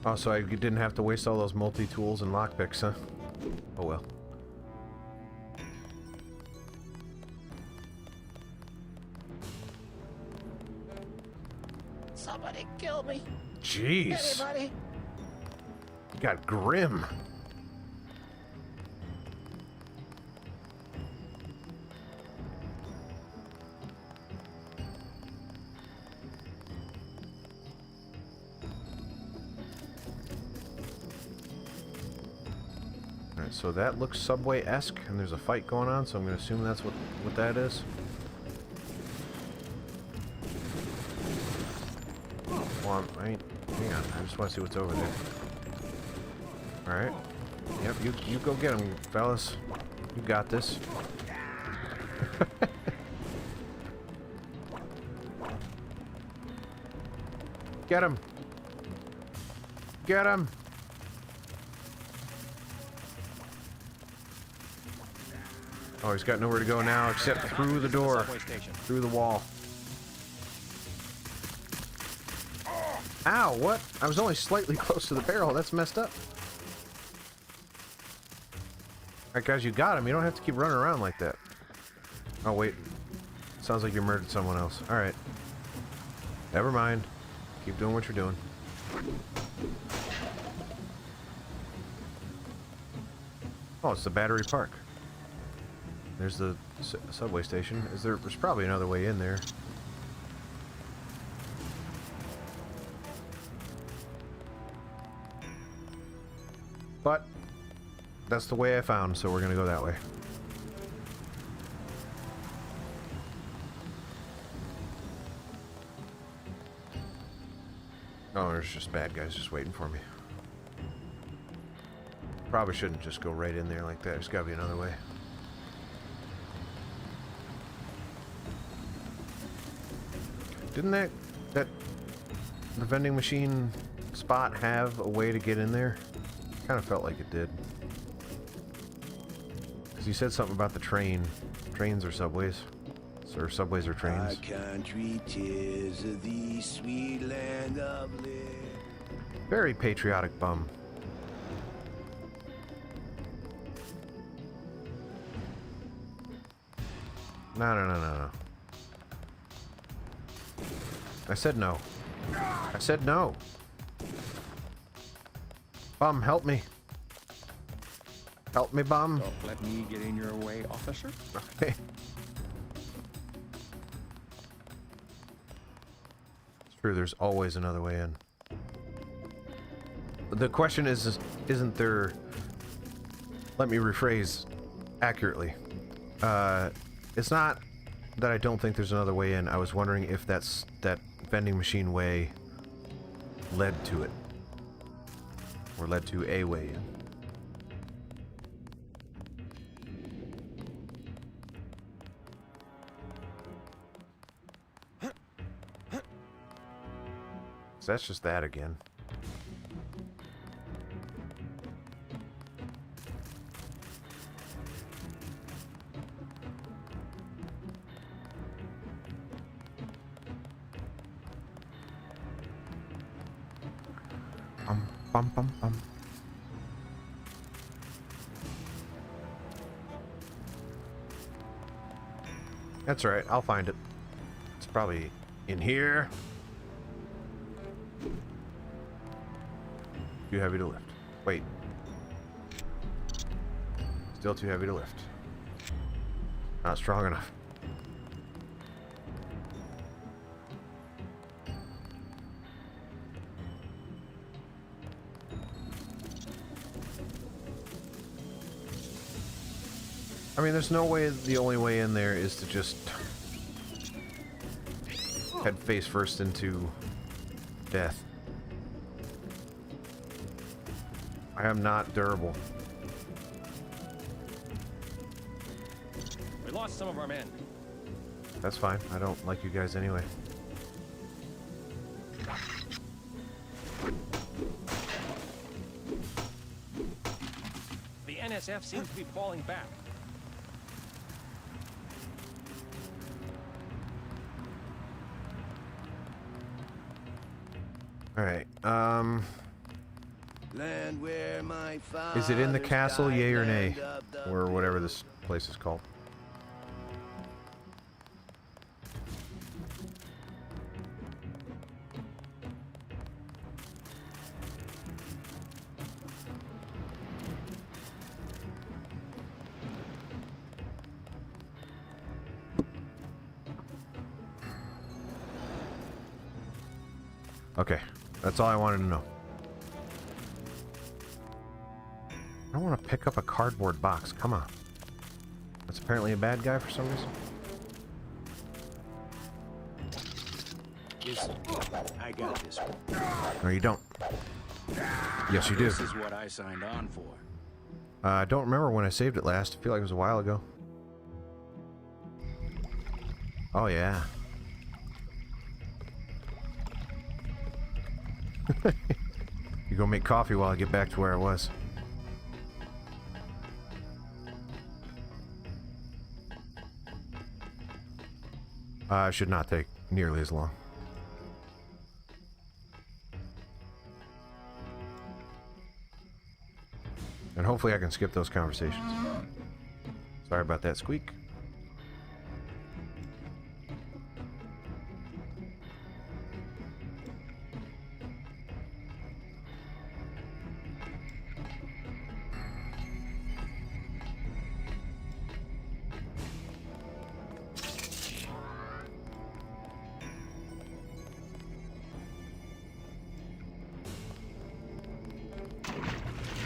Oh, so I didn't have to waste all those multi-tools and lockpicks, huh? Oh well. Somebody kill me. Jeez. Anybody? You got grim. Alright, so that looks Subway-esque, and there's a fight going on, so I'm going to assume that's what that is. Well, hang on. I just want to see what's over there. Alright. Yep, you go get him, fellas. You got this. Get him! Get him! Oh, he's got nowhere to go now except through the door. Through the wall. Ow, what? I was only slightly close to the barrel. That's messed up. Alright, guys, you got him. You don't have to keep running around like that. Oh, wait. Sounds like you murdered someone else. Alright. Never mind. Keep doing what you're doing. Oh, it's the Battery Park. There's the subway station. There's probably another way in there. But that's the way I found, so we're gonna go that way. Oh, there's just bad guys just waiting for me. Probably shouldn't just go right in there like that. There's gotta be another way. Didn't the vending machine spot have a way to get in there? Kind of felt like it did. Because you said something about the train. Trains or subways. Or subways or trains. Our country, 'tis of the sweet land of liberty. Very patriotic bum. No. I said no. I said no. Bum, help me. Help me, bum. Don't let me get in your way, officer. Okay. It's true, there's always another way in. The question is, isn't there... Let me rephrase accurately. It's not that I don't think there's another way in. I was wondering if that vending machine way led to it. Or led to a way in. So that's just that again. Bum, bum, bum. That's right, I'll find it. It's probably in here. Too heavy to lift. Wait. Still too heavy to lift. Not strong enough. I mean, there's no way the only way in there is to just head face first into death. I am not durable. We lost some of our men. That's fine. I don't like you guys anyway. The NSF seems to be falling back. Alright, Land where my is it in the fathers castle, died, yay or nay? land of the Or whatever this place is called. Okay, that's all I wanted to know. I want to pick up a cardboard box. Come on. That's apparently a bad guy for some reason. I got this one. No, you don't. Yes, you do. This is what I signed on for. I don't remember when I saved it last. I feel like it was a while ago. Oh, yeah. You go make coffee while I get back to where I was. Should not take nearly as long. And hopefully I can skip those conversations. Sorry about that squeak.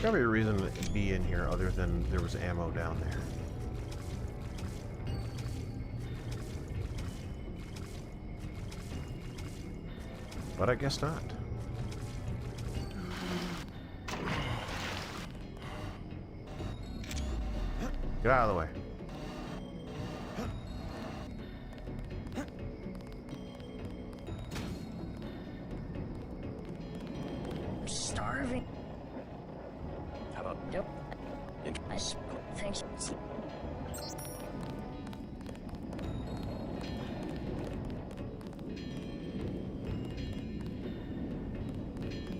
Gotta be a reason to be in here other than there was ammo down there. But I guess not. Get out of the way. I'm starving. How about... Yep. Thanks.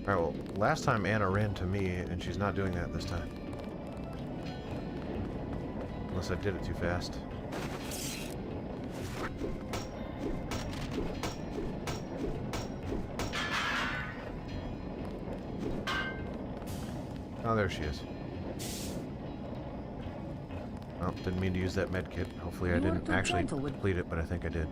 Alright, well, last time Anna ran to me, and she's not doing that this time. Unless I did it too fast. Oh, there she is. Oh, didn't mean to use that med kit. Hopefully I didn't actually complete it, but I think I did.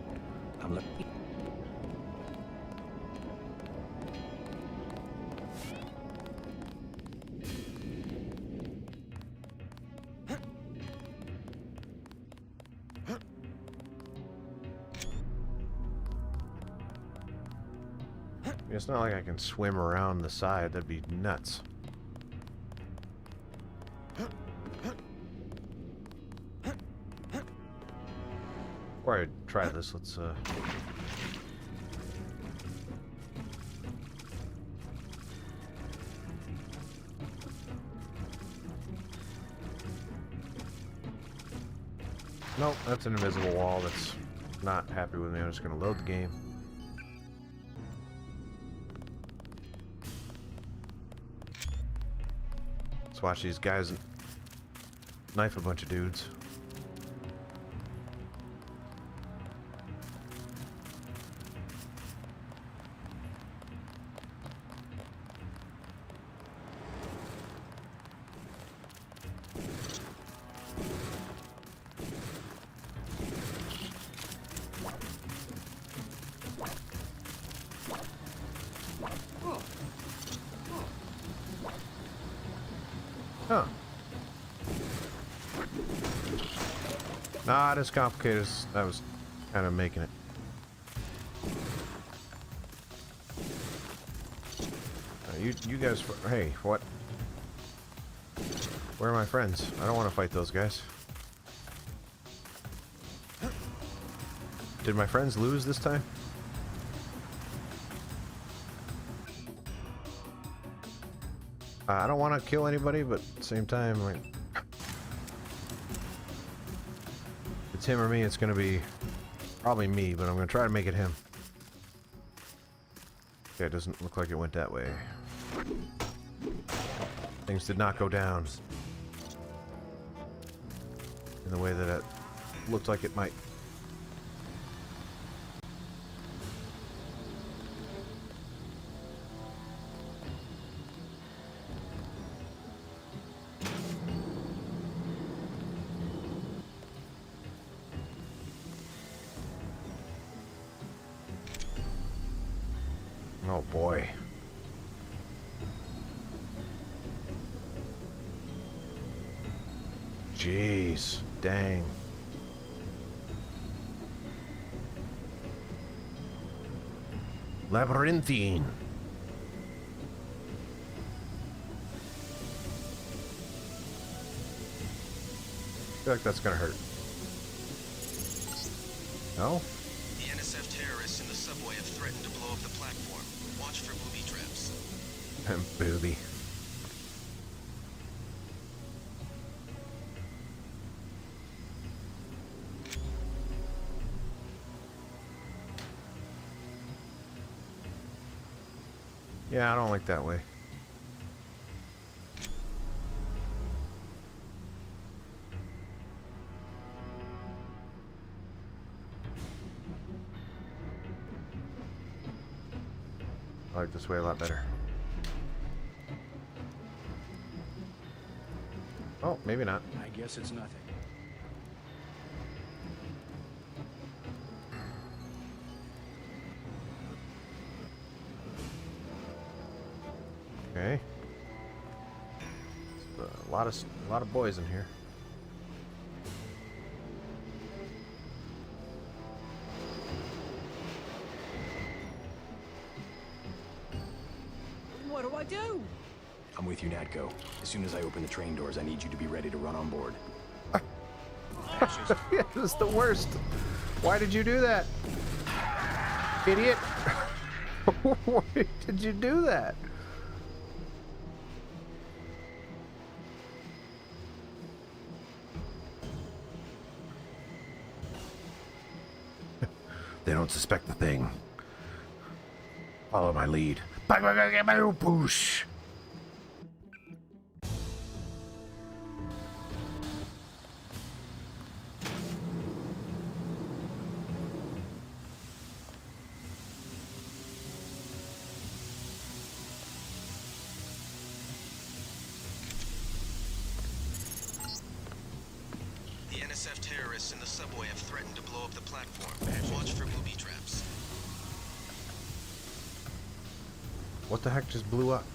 It's not like I can swim around the side. That'd be nuts. Before I try this, let's nope, that's an invisible wall that's not happy with me. I'm just gonna load the game. Let's watch these guys knife a bunch of dudes. Huh. Not as complicated as I was kind of making it. You guys, hey, what? Where are my friends? I don't want to fight those guys. Did my friends lose this time? I don't want to kill anybody, but at the same time, like, if it's him or me, it's going to be probably me, but I'm going to try to make it him. Okay, it doesn't look like it went that way. Things did not go down in the way that it looked like it might. Oh boy. Jeez, dang. Labyrinthine. I feel like that's gonna hurt. No? The NSF terrorists in the subway have threatened to blow up the platform. Watch for booby traps. Booby. Yeah, I don't like that way. I like this way a lot better. Oh, maybe not. I guess it's nothing. Okay. A lot of boys in here. What do I do? I'm with you, Natko. As soon as I open the train doors, I need you to be ready to run on board. Yeah, this is the worst. Why did you do that? Idiot. Why did you do that? They don't suspect the thing. Follow my lead. Boosh. The NSF terrorists in the subway have threatened to blow up the platform. Watch for booby traps. What the heck just blew up?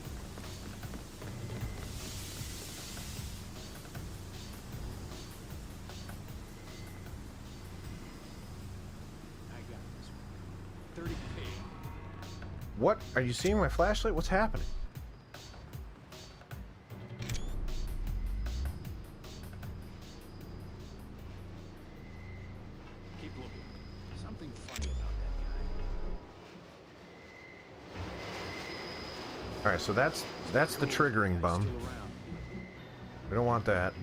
I got this one. 30K. What? Are you seeing my flashlight? What's happening? Keep looking. Something funny about that guy. Alright, so that's the triggering bum. We don't want that.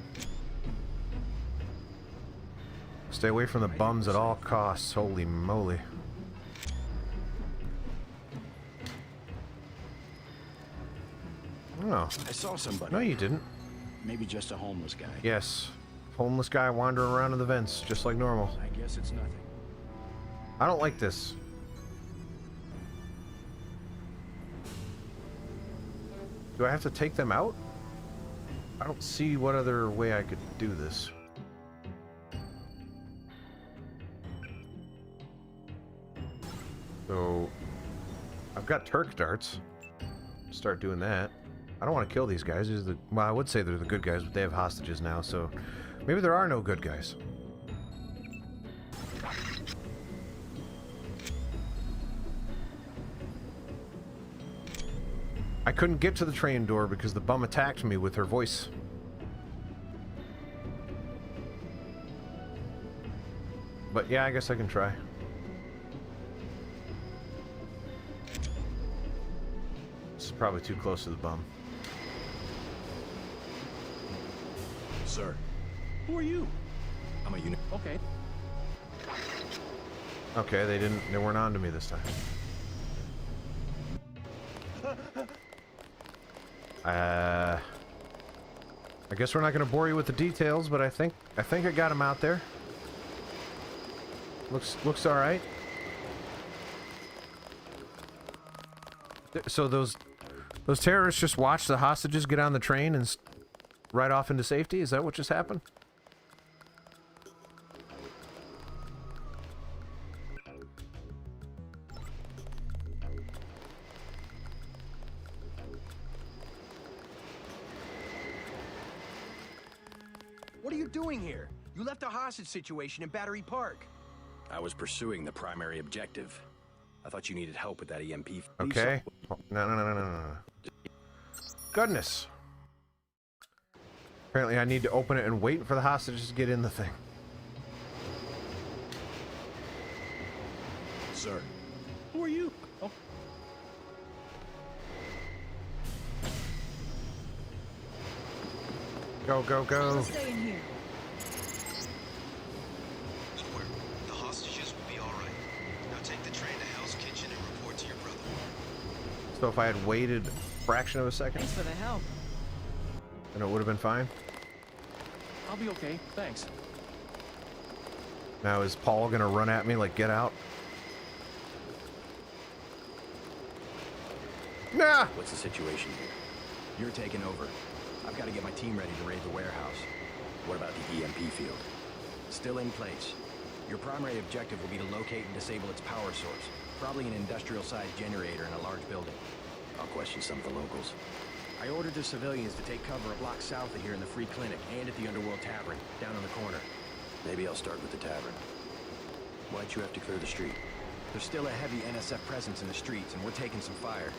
Stay away from the bums at all costs. Holy moly. Oh. I saw somebody. No, you didn't. Maybe just a homeless guy. Yes. Homeless guy wandering around in the vents, just like normal. I guess it's nothing. I don't like this. Do I have to take them out? I don't see what other way I could do this. So, I've got Turk darts. Start doing that. I don't want to kill these guys. Well, I would say they're the good guys, but they have hostages now, so maybe there are no good guys. I couldn't get to the train door because the bum attacked me with her voice. But yeah, I guess I can try. This is probably too close to the bum. Sir. Who are you? I'm a unit. Okay. Okay, they weren't on to me this time. I guess we're not going to bore you with the details, but I think I got him out there. Looks all right. So those terrorists just watched the hostages get on the train and ride off into safety? Is that what just happened? What are you doing here? You left a hostage situation in Battery Park. I was pursuing the primary objective. I thought you needed help with that EMP. Okay. No. Goodness. Apparently I need to open it and wait for the hostages to get in the thing. Sir. Who are you? Oh. Go, go, go. Stay in here. Good work. The hostages will be all right. Now take the train to Hell's Kitchen and report to your brother. So if I had waited a fraction of a second, Thanks for the help. then it would have been fine. I'll be okay. Thanks. Now is Paul gonna run at me like, get out? Nah! What's the situation here? You're taking over. I've got to get my team ready to raid the warehouse. What about the EMP field? Still in place. Your primary objective will be to locate and disable its power source. Probably an industrial-sized generator in a large building. I'll question some of the locals. I ordered the civilians to take cover a block south of here in the Free Clinic and at the Underworld Tavern, down on the corner. Maybe I'll start with the tavern. Why'd you have to clear the street? There's still a heavy NSF presence in the streets, and we're taking some fire.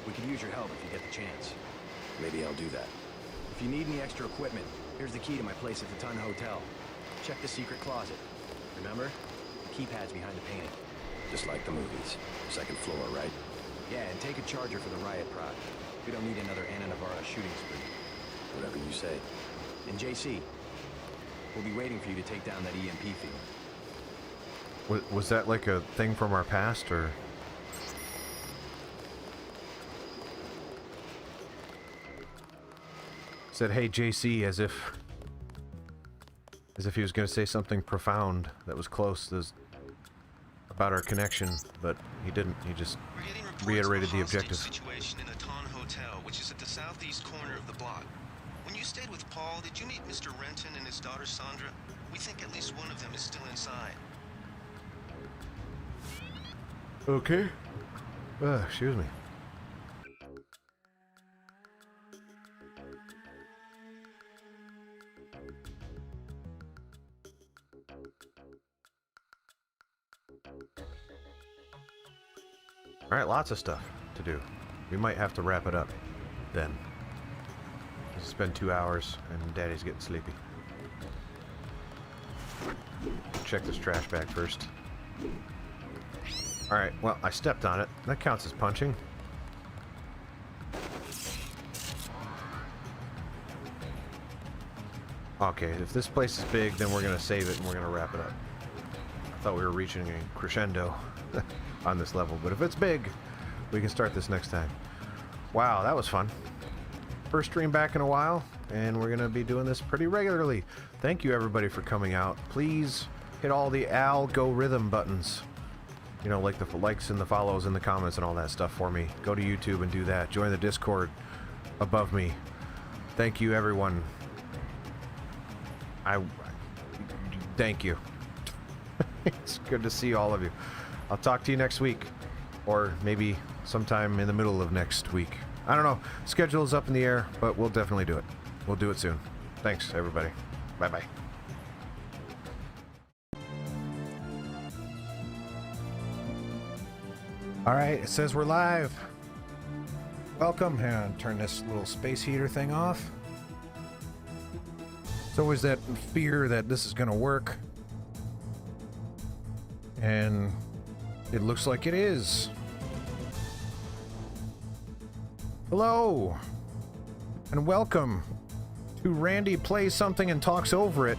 We could use your help if you get the chance. Maybe I'll do that. If you need any extra equipment, here's the key to my place at the Ton Hotel. Check the secret closet. Remember? The keypad's behind the painting. Just like the movies. Second floor, right? Yeah, and take a charger for the riot prod. We don't need another Anna Navarra shooting spree. Whatever you say. And JC, we'll be waiting for you to take down that EMP field. Was that like a thing from our past, or? Said, hey, JC, as if he was going to say something profound that was close about our connection, but he didn't. He just reiterated the objective. Situation in the Ton Hotel, which is at the southeast corner of the block. When you stayed with Paul, did you meet Mr. Renton and his daughter Sandra? We think at least one of them is still inside. Okay. Excuse me. Alright, lots of stuff to do. We might have to wrap it up then. It's been 2 hours and Daddy's getting sleepy. Check this trash bag first. Alright, well, I stepped on it. That counts as punching. Okay, if this place is big, then we're going to save it and we're going to wrap it up. I thought we were reaching a crescendo on this level, but if it's big, we can start this next time. Wow, that was fun. First stream back in a while, and we're going to be doing this pretty regularly. Thank you, everybody, for coming out. Please hit all the algorithm buttons. You know, like the likes and the follows and the comments and all that stuff for me. Go to YouTube and do that. Join the Discord above me. Thank you, everyone. Thank you. It's good to see all of you. I'll talk to you next week, or maybe sometime in the middle of next week. I don't know. Schedule is up in the air, but we'll definitely do it. We'll do it soon. Thanks, everybody. Bye-bye. All right, it says we're live. Welcome. And turn this little space heater thing off. There's always that fear that this is going to work. And it looks like it is. Hello, and welcome to Randy Plays Something and Talks Over It,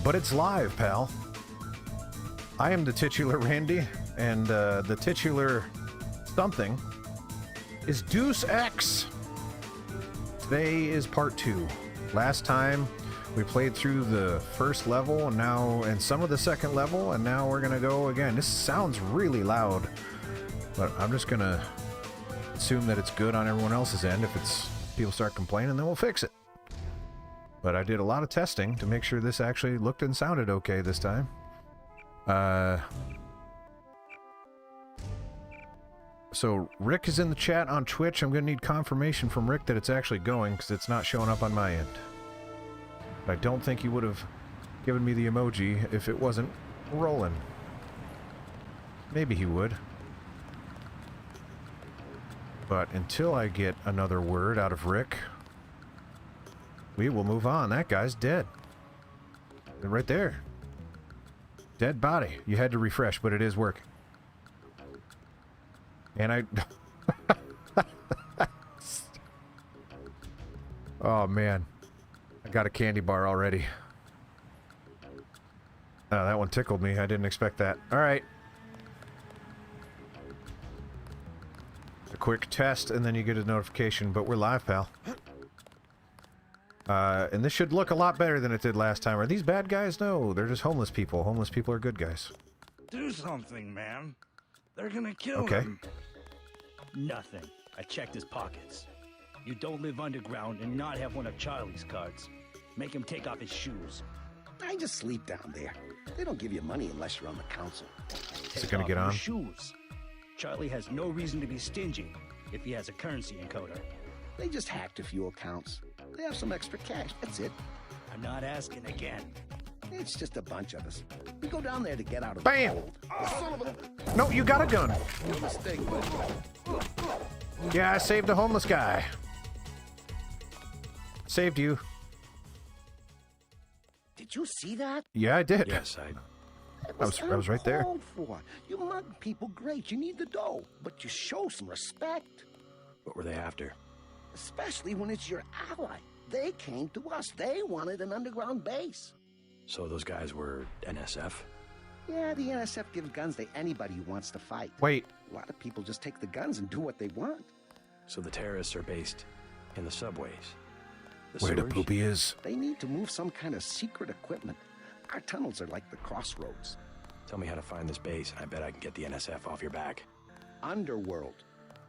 but it's live, pal. I am the titular Randy, and the titular something is Deus Ex. Today is part 2. Last time we played through the first level and some of the second level, and now we're gonna go again. This sounds really loud, but I'm just gonna assume that it's good on everyone else's end. If it's people start complaining, then we'll fix it. But I did a lot of testing to make sure this actually looked and sounded okay this time. So Rick is in the chat on Twitch. I'm gonna need confirmation from Rick that it's actually going, because it's not showing up on my end. But I don't think he would have given me the emoji if it wasn't rolling. Maybe he would. But until I get another word out of Rick, we will move on. That guy's dead. Right there. Dead body. You had to refresh, but it is working. And I... Oh, man. I got a candy bar already. Oh, that one tickled me. I didn't expect that. All right. A quick test, and then you get a notification, but we're live, pal. And this should look a lot better than it did last time. Are these bad guys? No, they're just homeless people. Homeless people are good guys. Do something, man. They're gonna kill him. Nothing. I checked his pockets. You don't live underground and not have one of Charlie's cards. Make him take off his shoes. I just sleep down there. They don't give you money unless you're on the council. Is it gonna get on? Shoes. Charlie has no reason to be stingy if he has a currency encoder. They just hacked a few accounts. They have some extra cash, that's it. I'm not asking again. It's just a bunch of us. We go down there to get out of Bam! the cold. Son of a... No, you got a gun. No mistake, buddy. Yeah, I saved a homeless guy. Saved you. Did you see that? Yeah, I did. Yes, I was right there. For. You mug people great. You need the dough. But you show some respect. What were they after? Especially when it's your ally. They came to us. They wanted an underground base. So those guys were NSF? Yeah, the NSF gives guns to anybody who wants to fight. Wait. A lot of people just take the guns and do what they want. So the terrorists are based in the subways? Where the poopy is? They need to move some kind of secret equipment. Our tunnels are like the crossroads. Tell me how to find this base, and I bet I can get the NSF off your back. Underworld.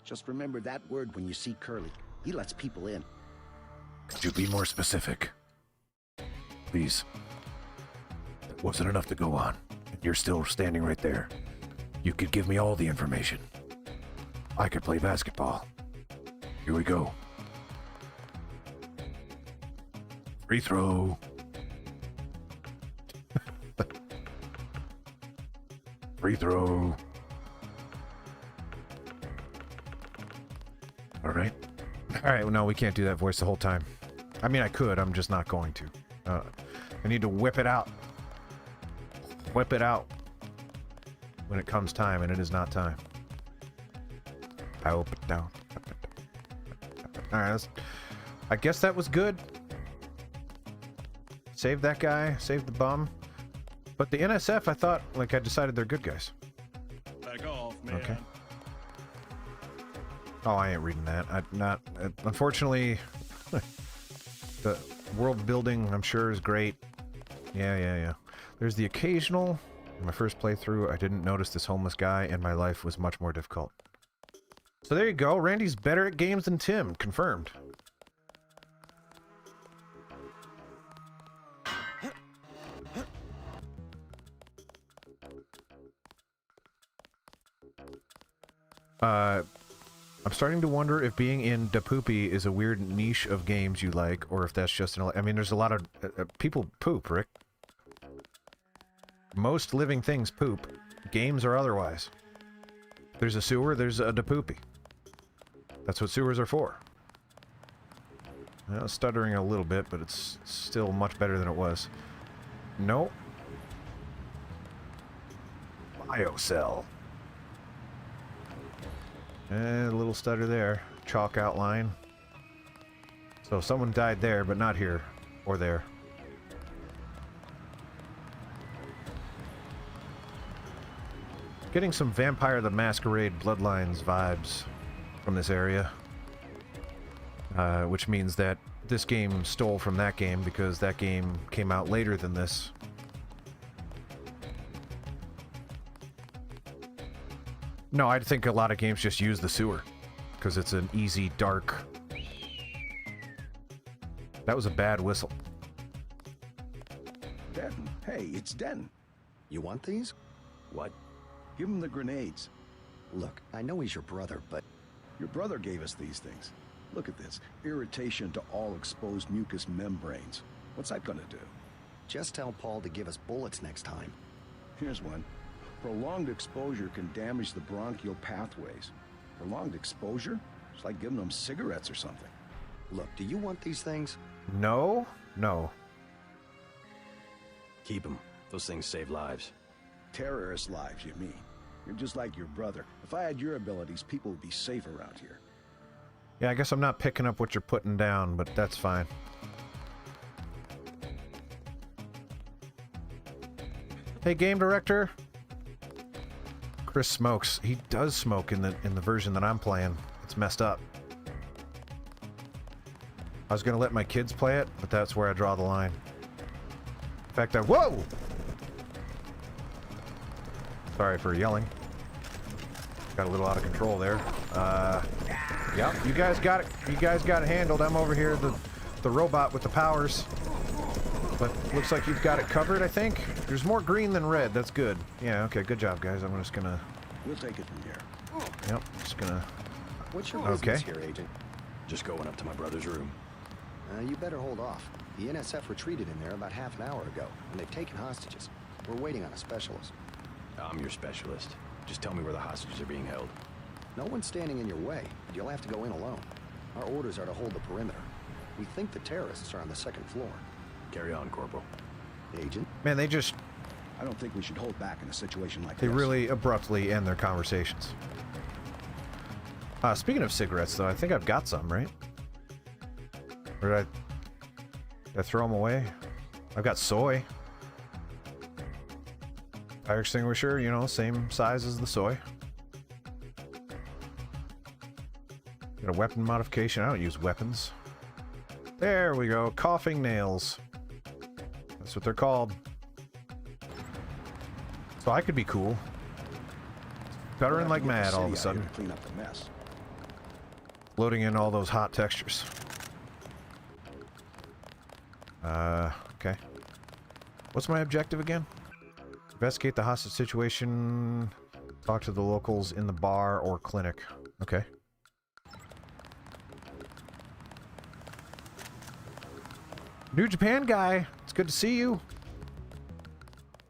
Just remember that word when you see Curly. He lets people in. Could you be more specific? Please. That wasn't enough to go on. You're still standing right there. You could give me all the information. I could play basketball. Here we go. Free throw. Free throw. All right. All right, well, no, we can't do that voice the whole time. I mean, I could. I'm just not going to. I need to whip it out. Whip it out when it comes time, and it is not time. I hope it down. All right, I guess that was good. Save that guy. Save the bum. But the NSF, I thought, like, I decided they're good guys. Back off, man. Okay. Oh, I ain't reading that. Unfortunately, the world building, I'm sure, is great. Yeah. There's the occasional. In my first playthrough, I didn't notice this homeless guy, and my life was much more difficult. So there you go. Randy's better at games than Tim. Confirmed. I'm starting to wonder if being in Da Poopy is a weird niche of games you like, or if that's just an... I mean, there's a lot of... people poop, Rick. Most living things poop. Games or otherwise. There's a sewer, there's a Da Poopy. That's what sewers are for. Well, stuttering a little bit, but it's still much better than it was. Nope. Biocell. A little stutter there. Chalk outline. So someone died there, but not here. Or there. Getting some Vampire the Masquerade Bloodlines vibes from this area. Which means that this game stole from that game, because that game came out later than this. No, I think a lot of games just use the sewer, because it's an easy, dark... That was a bad whistle. Denton. Hey, it's Denton. You want these? What? Give him the grenades. Look, I know he's your brother, but... Your brother gave us these things. Look at this. Irritation to all exposed mucous membranes. What's that gonna do? Just tell Paul to give us bullets next time. Here's one. Prolonged exposure can damage the bronchial pathways. Prolonged exposure? It's like giving them cigarettes or something. Look, do you want these things? No? No. Keep them. Those things save lives. Terrorist lives, you mean? You're just like your brother. If I had your abilities, people would be safe around here. Yeah, I guess I'm not picking up what you're putting down, but that's fine. Hey, game director. Chris smokes. He does smoke in the version that I'm playing. It's messed up. I was gonna let my kids play it, but that's where I draw the line. In fact, whoa! Sorry for yelling. Got a little out of control there. Yeah, you guys got it. You guys got it handled. I'm over here, the robot with the powers. But looks like you've got it covered, I think. There's more green than red. That's good. Yeah, okay, good job, guys. I'm just gonna... We'll take it from here. Yep, just gonna... What's your business here, Agent? Just going up to my brother's room. You better hold off. The NSF retreated in there about half an hour ago, and they've taken hostages. We're waiting on a specialist. I'm your specialist. Just tell me where the hostages are being held. No one's standing in your way, but you'll have to go in alone. Our orders are to hold the perimeter. We think the terrorists are on the second floor. Carry on, Corporal. Agent? Man, they just... I don't think we should hold back in a situation like They this. really abruptly end their conversations. Speaking of cigarettes, though, I think I've got some, right? Or did I throw them away? I've got soy. Fire extinguisher, you know, same size as the soy. Got a weapon modification. I don't use weapons. There we go. Coughing nails. That's what they're called. So I could be cool. Stuttering like mad all of a sudden. Clean up the mess. Loading in all those hot textures. Okay. What's my objective again? Investigate the hostage situation. Talk to the locals in the bar or clinic. Okay. New Japan guy, it's good to see you.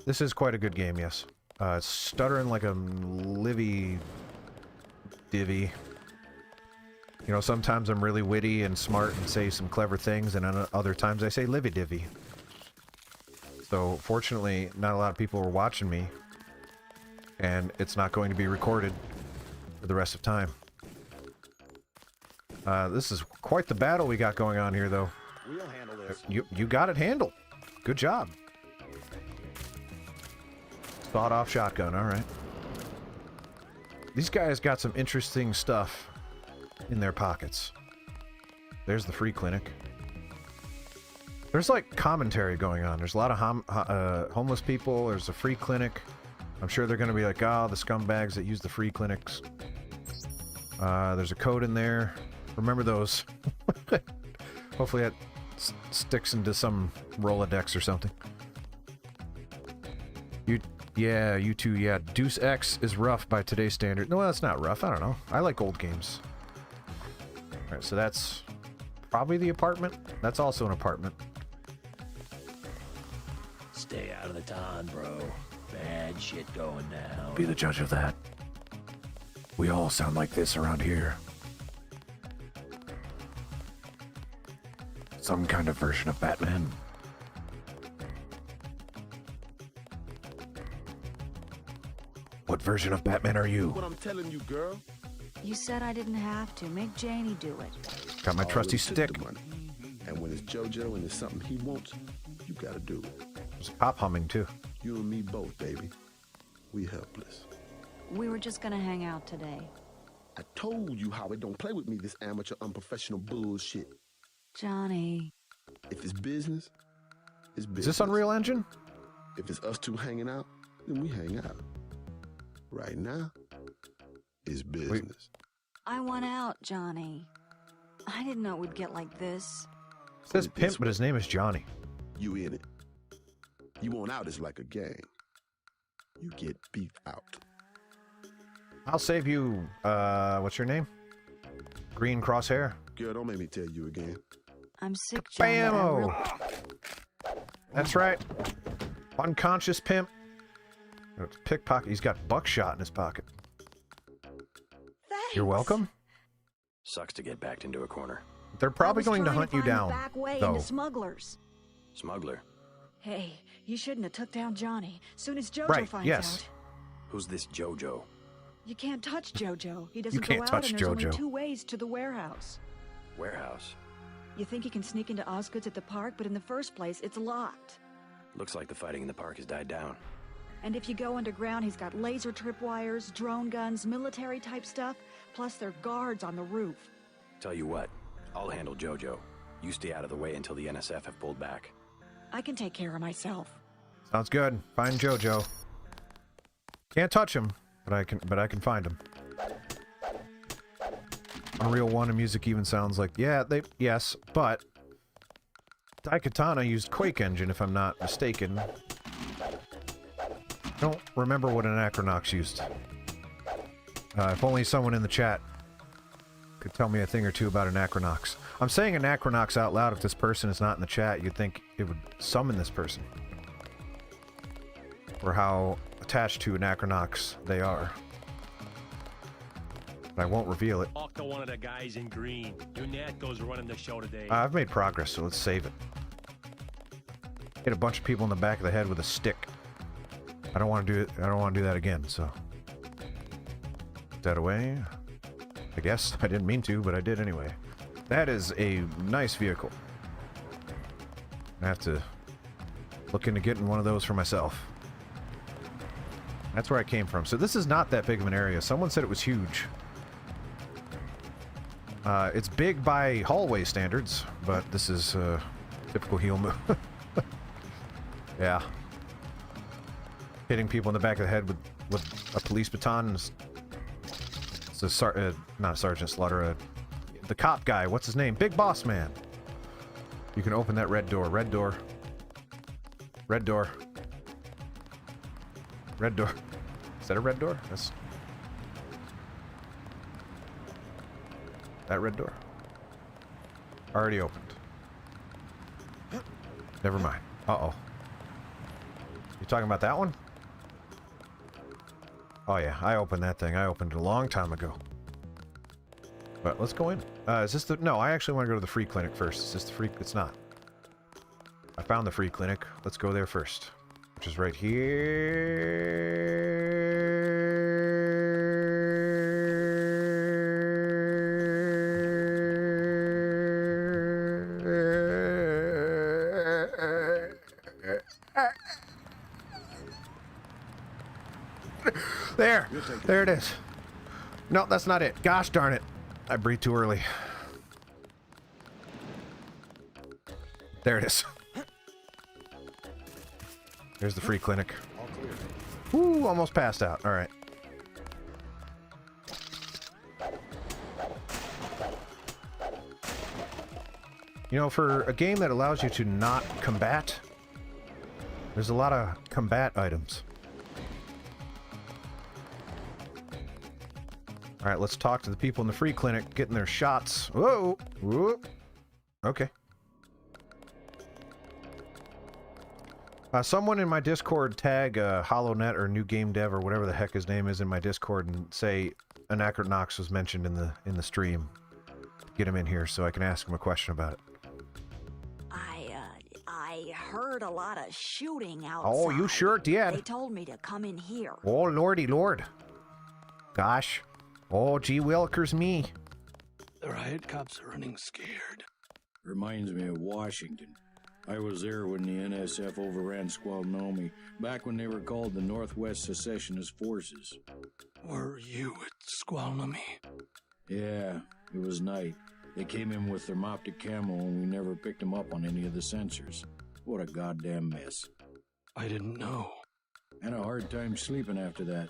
This is quite a good game, yes. It's stuttering like a livy divvy. You know, sometimes I'm really witty and smart and say some clever things, and other times I say livy divvy. So, fortunately, not a lot of people are watching me, and it's not going to be recorded for the rest of time. This is quite the battle we got going on here, though. We'll handle this. You got it handled. Good job. Sawed-off shotgun, alright. These guys got some interesting stuff in their pockets. There's the free clinic. There's like commentary going on. There's a lot of homeless people. There's a free clinic. I'm sure they're going to be like, oh, the scumbags that use the free clinics. There's a code in there. Remember those. Hopefully that sticks into some Rolodex or something. You too, yeah. Deus Ex is rough by today's standard. No, that's not rough. I don't know. I like old games. Alright, so that's probably the apartment. That's also an apartment. Stay out of the ton, bro. Bad shit going down. Be the judge of that. We all sound like this around here. Some kind of version of Batman. What version of Batman are you? What I'm telling you, girl. You said I didn't have to. Make Janie do it. Got my trusty stick. And when it's JoJo and it's something he wants, you gotta do it. There's pop humming too. You and me both, baby. We helpless. We were just gonna hang out today. I told you how it don't play with me, this amateur, unprofessional bullshit. Johnny. If it's business, it's business. Is this Unreal Engine? If it's us two hanging out, then we hang out. Right now, it's business. I want out, Johnny. I didn't know it would get like this. It says pimp, but his name is Johnny. You in it. You want out is like a gang. You get beat out. I'll save you, what's your name? Green Crosshair? Girl, don't make me tell you again. I'm sick, Johnny. Bam-o! That's right. Unconscious pimp. It's pickpocket. He's got buckshot in his pocket. Thanks. You're welcome. Sucks to get backed into a corner. They're probably going to hunt you down, Back way though. into smugglers. Smuggler? Hey, you shouldn't have took down Johnny. Soon as Jojo Right, finds yes. out. Who's this Jojo? You can't touch Jojo. He doesn't can't go out, touch and there's only Jojo. 2 ways to the warehouse. Warehouse? You think you can sneak into Osgood's at the park, but in the first place, it's locked. Looks like the fighting in the park has died down. And if you go underground, he's got laser tripwires, drone guns, military-type stuff, plus there are guards on the roof. Tell you what, I'll handle Jojo. You stay out of the way until the NSF have pulled back. I can take care of myself. Sounds good. Find Jojo. Can't touch him, but I can find him. Unreal 1 and music even sounds like, yes, but Daikatana used Quake Engine, if I'm not mistaken. I don't remember what an Acronox used. If only someone in the chat could tell me a thing or two about an Acronox. I'm saying an Acronox out loud. If this person is not in the chat, you'd think it would summon this person. Or how attached to an Acronox they are. But I won't reveal it. Talk to one of the guys in green. Unatko's running the show today. I've made progress, so let's save it. Hit a bunch of people in the back of the head with a stick. I don't want to do it. I don't want to do that again, so. Put that away. I guess I didn't mean to, but I did anyway. That is a nice vehicle. I have to look into getting one of those for myself. That's where I came from. So this is not that big of an area. Someone said it was huge. It's big by hallway standards, but this is typical heel move. Yeah. Hitting people in the back of the head with a police baton. It's a not a Sergeant Slaughter, the cop guy. What's his name? Big Boss Man. You can open that red door. Red door. Red door. Red door. Is that a red door? That's that red door. Already opened. Never mind. Uh-oh. You talking about that one? Oh yeah, I opened that thing. I opened it a long time ago. But let's go in. Is this the... No, I actually want to go to the free clinic first. Is this the free... It's not. I found the free clinic. Let's go there first. Which is right here. There it is. No, that's not it. Gosh darn it. I breathed too early. There it is. There's the free clinic. Ooh, almost passed out. All right. You know, for a game that allows you to not combat, there's a lot of combat items. All right, let's talk to the people in the free clinic getting their shots. Whoa. Whoa. Okay. Someone in my Discord tag HoloNet or New Game Dev or whatever the heck his name is in my Discord and say an Acronox was mentioned in the stream. Get him in here so I can ask him a question about it. I heard a lot of shooting outside. Oh, you sure did. They told me to come in here. Oh, lordy lord. Gosh. Oh, gee willikers me. The riot cops are running scared. Reminds me of Washington. I was there when the NSF overran Squalnomi, back when they were called the Northwest Secessionist Forces. Were you at Squalnomi? Yeah, it was night. They came in with thermoptic camo and we never picked them up on any of the sensors. What a goddamn mess. I didn't know. Had a hard time sleeping after that.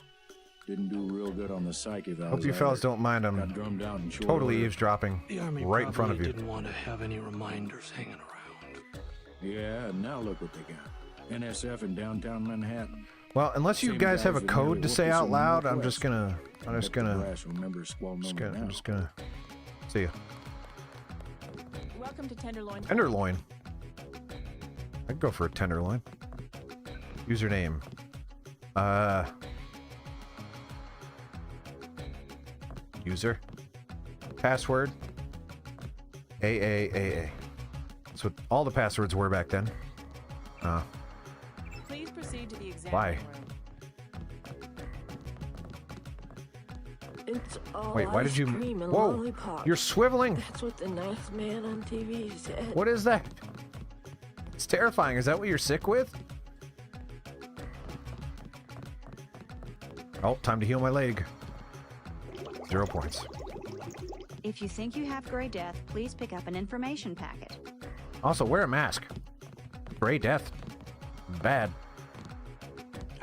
Didn't do real good on the psyche valves. Hope you fellas don't mind them Got drummed out in short totally order. eavesdropping The Army right in front of you. didn't want to have any reminders hanging around. Yeah, and now look what they got. NSF in downtown Manhattan. Well, unless you Same guys have a guys that code nearly to say whooped us out in the loud, I'm Northwest. just gonna Remember Squalnomi I'm now. just gonna see ya. Welcome to Tenderloin. Tenderloin. I'd go for a tenderloin. Username. User. Password. AAAA. That's what all the passwords were back then. Please proceed to the exam. Why? It's all Wait, why did you... Whoa! You're swiveling! That's what the nice man on TV said. What is that? It's terrifying. Is that what you're sick with? Oh, time to heal my leg. 0 points. If you think you have Gray Death, please pick up an information packet. Also, wear a mask. Gray Death. Bad.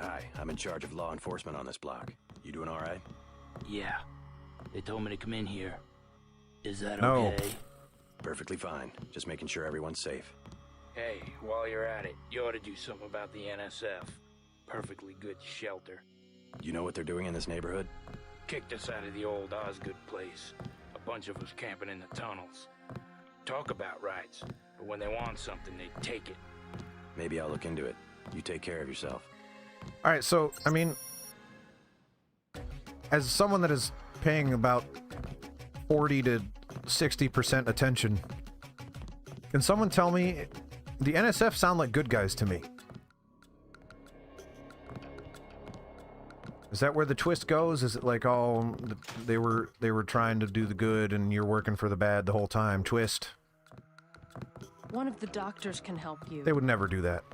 Hi, I'm in charge of law enforcement on this block. You doing all right? Yeah. They told me to come in here. Is that No. okay? Perfectly fine. Just making sure everyone's safe. Hey, while you're at it, you ought to do something about the NSF. Perfectly good shelter. You know what they're doing in this neighborhood? Kicked us out of the old Osgood place. A bunch of us camping in the tunnels. Talk about rights, but when they want something, they take it. Maybe I'll look into it. You take care of yourself. Alright, so, I mean... As someone that is paying about 40 to 60% attention, can someone tell me... The NSF sound like good guys to me. Is that where the twist goes? Is it like, oh, they were trying to do the good and you're working for the bad the whole time? Twist. One of the doctors can help you. They would never do that.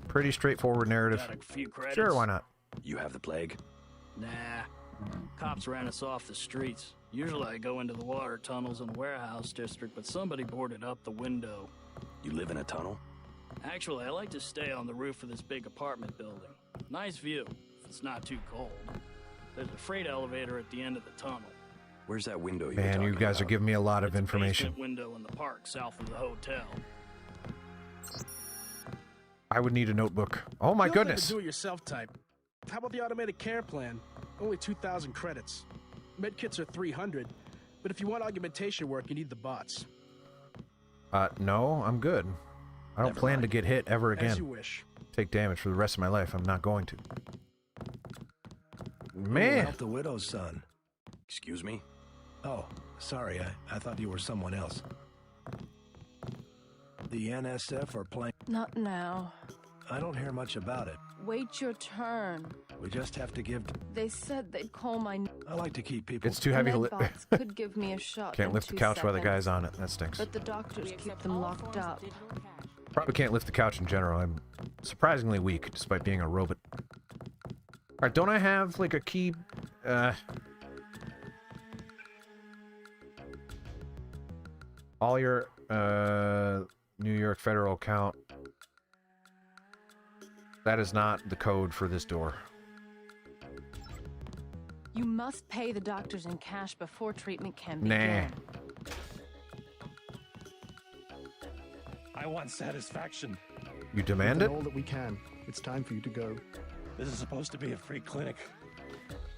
Pretty straightforward narrative. Got a few credits. Sure, why not? You have the plague? Nah. Cops ran us off the streets. Usually I go into the water tunnels in the warehouse district, but somebody boarded up the window. You live in a tunnel? Actually, I like to stay on the roof of this big apartment building. Nice view, if it's not too cold. There's a freight elevator at the end of the tunnel. Where's that window you're Man, talking you guys about? are giving me a lot of It's a information. basement window in the park south of the hotel. I would need a notebook. Oh my goodness. Do-it-yourself type. How about the automated care plan? Only 2,000 credits. Medkits are 300, but if you want augmentation work, you need the bots. No, I'm good. I don't plan to get hit ever again. As you wish. Take damage for the rest of my life. I'm not going to. Who Man. helped the widow's son? Excuse me? Oh, sorry. I thought you were someone else. The NSF are playing... Not now. I don't hear much about it. Wait your turn. We just have to give... They said they'd call my... I like to keep people... It's too heavy to lift. Medbots could give me a shot. Can't in lift the 2 couch while the seconds. guy's on it. That stinks. But the doctors keep them locked up. Probably can't lift the couch in general. I'm surprisingly weak, despite being a robot. Alright, don't I have, like, a key... all your, New York federal account. That is not the code for this door. You must pay the doctors in cash before treatment can Nah. begin. I want satisfaction. You demand it? All that we can. It's time for you to go. This is supposed to be a free clinic.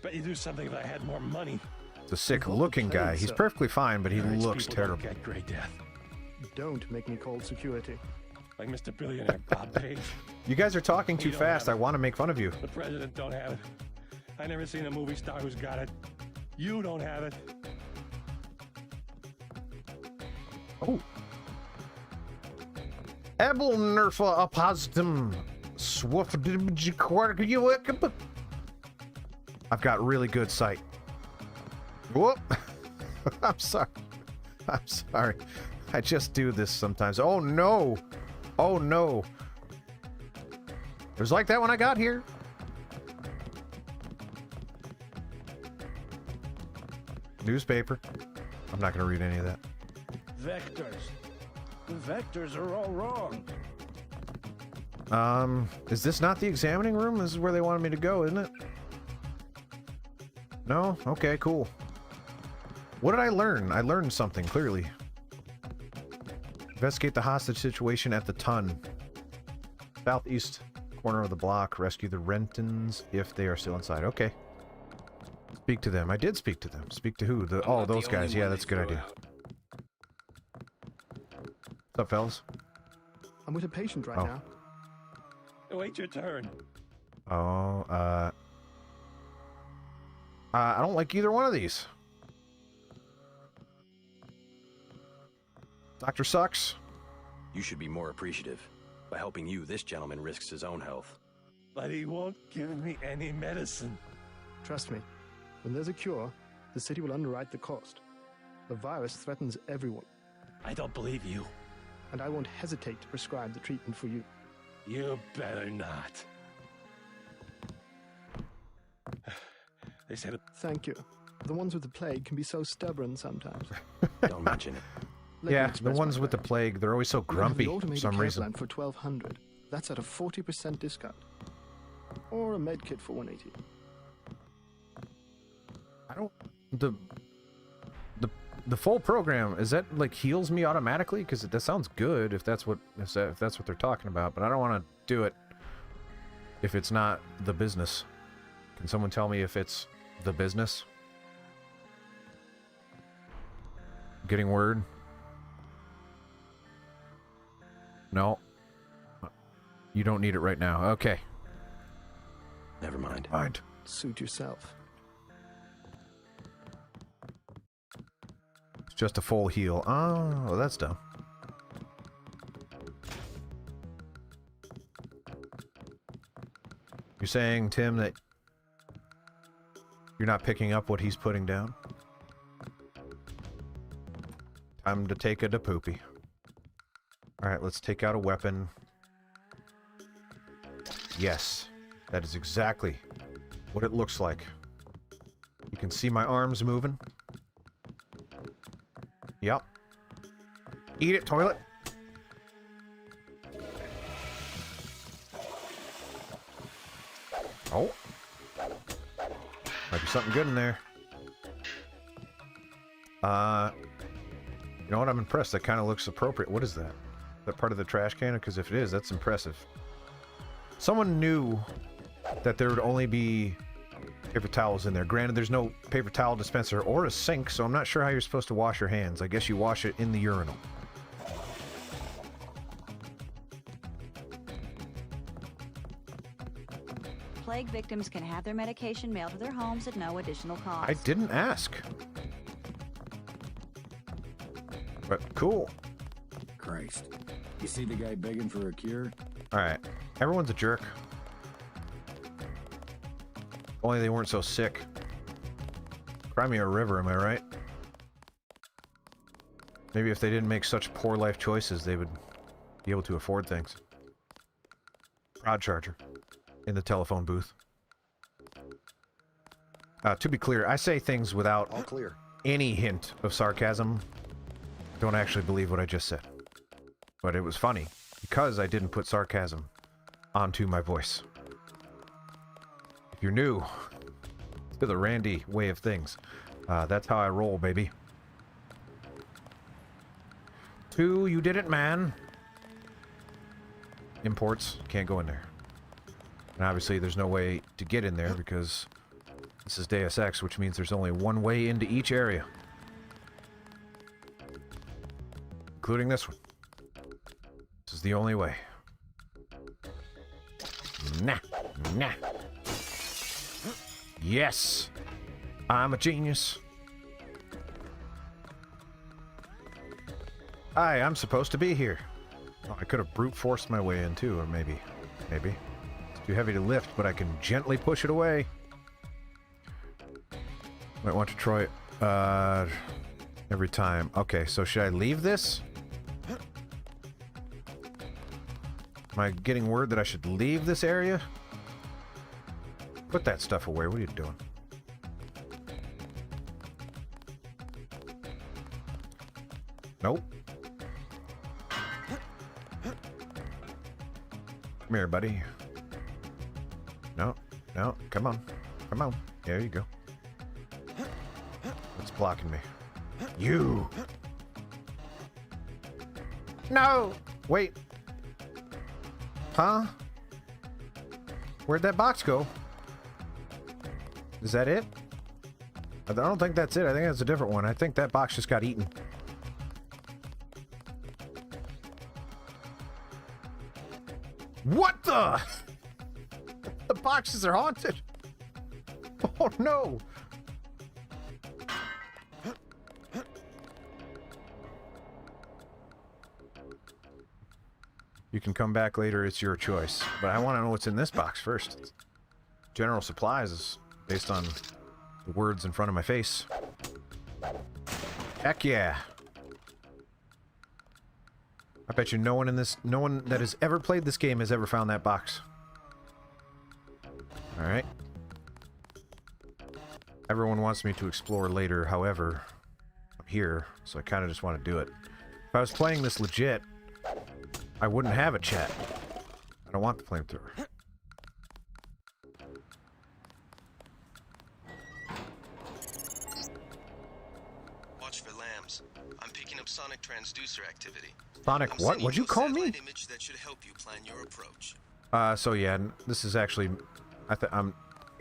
Bet you do something if I had more money. It's a sick-looking guy. He's perfectly fine, but he Rich looks people don't terrible. get Gray Death. Don't make me call security. Like Mr. Billionaire Bob Page. You guys are talking too We don't fast. I have it. want to make fun of you. The president don't have it. I never seen a movie star who's got it. You don't have it. Oh. Ebel nerfa apostum. I've got really good sight. Whoop. I'm sorry. I'm sorry. I just do this sometimes. Oh no. Oh no. It was like that when I got here. Newspaper. I'm not going to read any of that. Vectors. The vectors are all wrong. Is this not the examining room? This is where they wanted me to go, isn't it? No? Okay, cool. What did I learn? I learned something, clearly. Investigate the hostage situation at the Ton. Southeast corner of the block. Rescue the Rentons if they are still inside. Okay. Speak to them. I did speak to them. Speak to who? Oh, those guys. Yeah, that's a good idea. What's up, fellas? I'm with a patient right Oh. now. Wait your turn. Oh, I don't like either one of these. Doctor sucks. You should be more appreciative. By helping you, this gentleman risks his own health. But he won't give me any medicine. Trust me, when there's a cure, the city will underwrite the cost. The virus threatens everyone. I don't believe you. And I won't hesitate to prescribe the treatment for you. You better not. They said... Thank you. The ones with the plague can be so stubborn sometimes. Don't mention it. Yeah, the ones with the plague, they're always so grumpy for some reason. For $1,200. That's at a 40% discount. Or a med kit for $180. I don't... The full program, is that like heals me automatically? Because that sounds good if that's what they're talking about, but I don't want to do it if it's not the business. Can someone tell me if it's the business? Getting word? No. You don't need it right now. Okay. Never mind. Mind. Suit yourself. It's just a full heal. Oh, that's dumb. You're saying, Tim, that you're not picking up what he's putting down? Time to take a da poopy. Alright, let's take out a weapon. Yes, that is exactly what it looks like. You can see my arms moving. Yep. Eat it, toilet. Oh. Might be something good in there. You know what? I'm impressed. That kind of looks appropriate. What is that? That part of the trash can? Because if it is, that's impressive. Someone knew that there would only be paper towels in there. Granted, there's no paper towel dispenser or a sink, so I'm not sure how you're supposed to wash your hands. I guess you wash it in the urinal. Plague victims can have their medication mailed to their homes at no additional cost. I didn't ask. But cool. Christ. You see the guy begging for a cure? Alright. Everyone's a jerk. Only they weren't so sick. Cry me a river, am I right? Maybe if they didn't make such poor life choices, they would be able to afford things. Prod charger. In the telephone booth. To be clear, I say things without all clear. Any hint of sarcasm. Don't actually believe what I just said. But it was funny, because I didn't put sarcasm onto my voice. If you're new to the Randy way of things, that's how I roll, baby. 2, you did it, man. Imports, can't go in there. And obviously there's no way to get in there because this is Deus Ex, which means there's only one way into each area. Including this one. This is the only way. Nah. Nah. Yes. I'm a genius. Hi, I'm supposed to be here. Oh, I could have brute forced my way in too, or maybe. It's too heavy to lift, but I can gently push it away. Might want to try it every time. Okay, so should I leave this? Am I getting word that I should leave this area? Put that stuff away. What are you doing? Nope. Come here, buddy. No. Come on. There you go. What's blocking me? You! No! Wait. Huh? Where'd that box go? Is that it? I don't think that's it. I think that's a different one. I think that box just got eaten. What the? The boxes are haunted. Oh no. You can come back later, it's your choice. But I want to know what's in this box first. General supplies is based on the words in front of my face. Heck yeah. I bet you no one that has ever played this game has ever found that box. Alright. Everyone wants me to explore later, however, I'm here, so I kind of just want to do it. If I was playing this legit, I wouldn't have a chat. I don't want the flamethrower. Watch for lambs. I'm picking up sonic transducer activity. Sonic what? What'd you call me? Image that should help you plan your approach. So yeah, this is actually...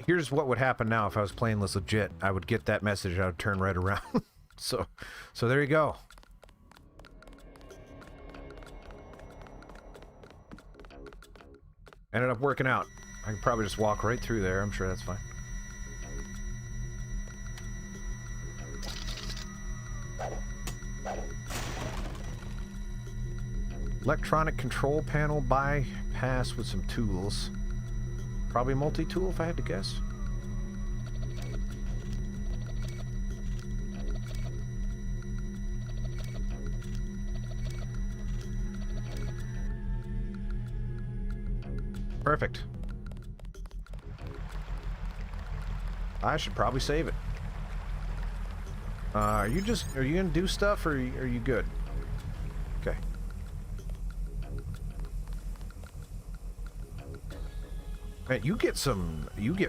here's what would happen now if I was playing this legit. I would get that message, I would turn right around. so there you go. Ended up working out. I can probably just walk right through there. I'm sure that's fine. Electronic control panel bypass with some tools. Probably multi-tool if I had to guess. Perfect. I should probably save it. Are you gonna do stuff or are you good? Okay. Man, you get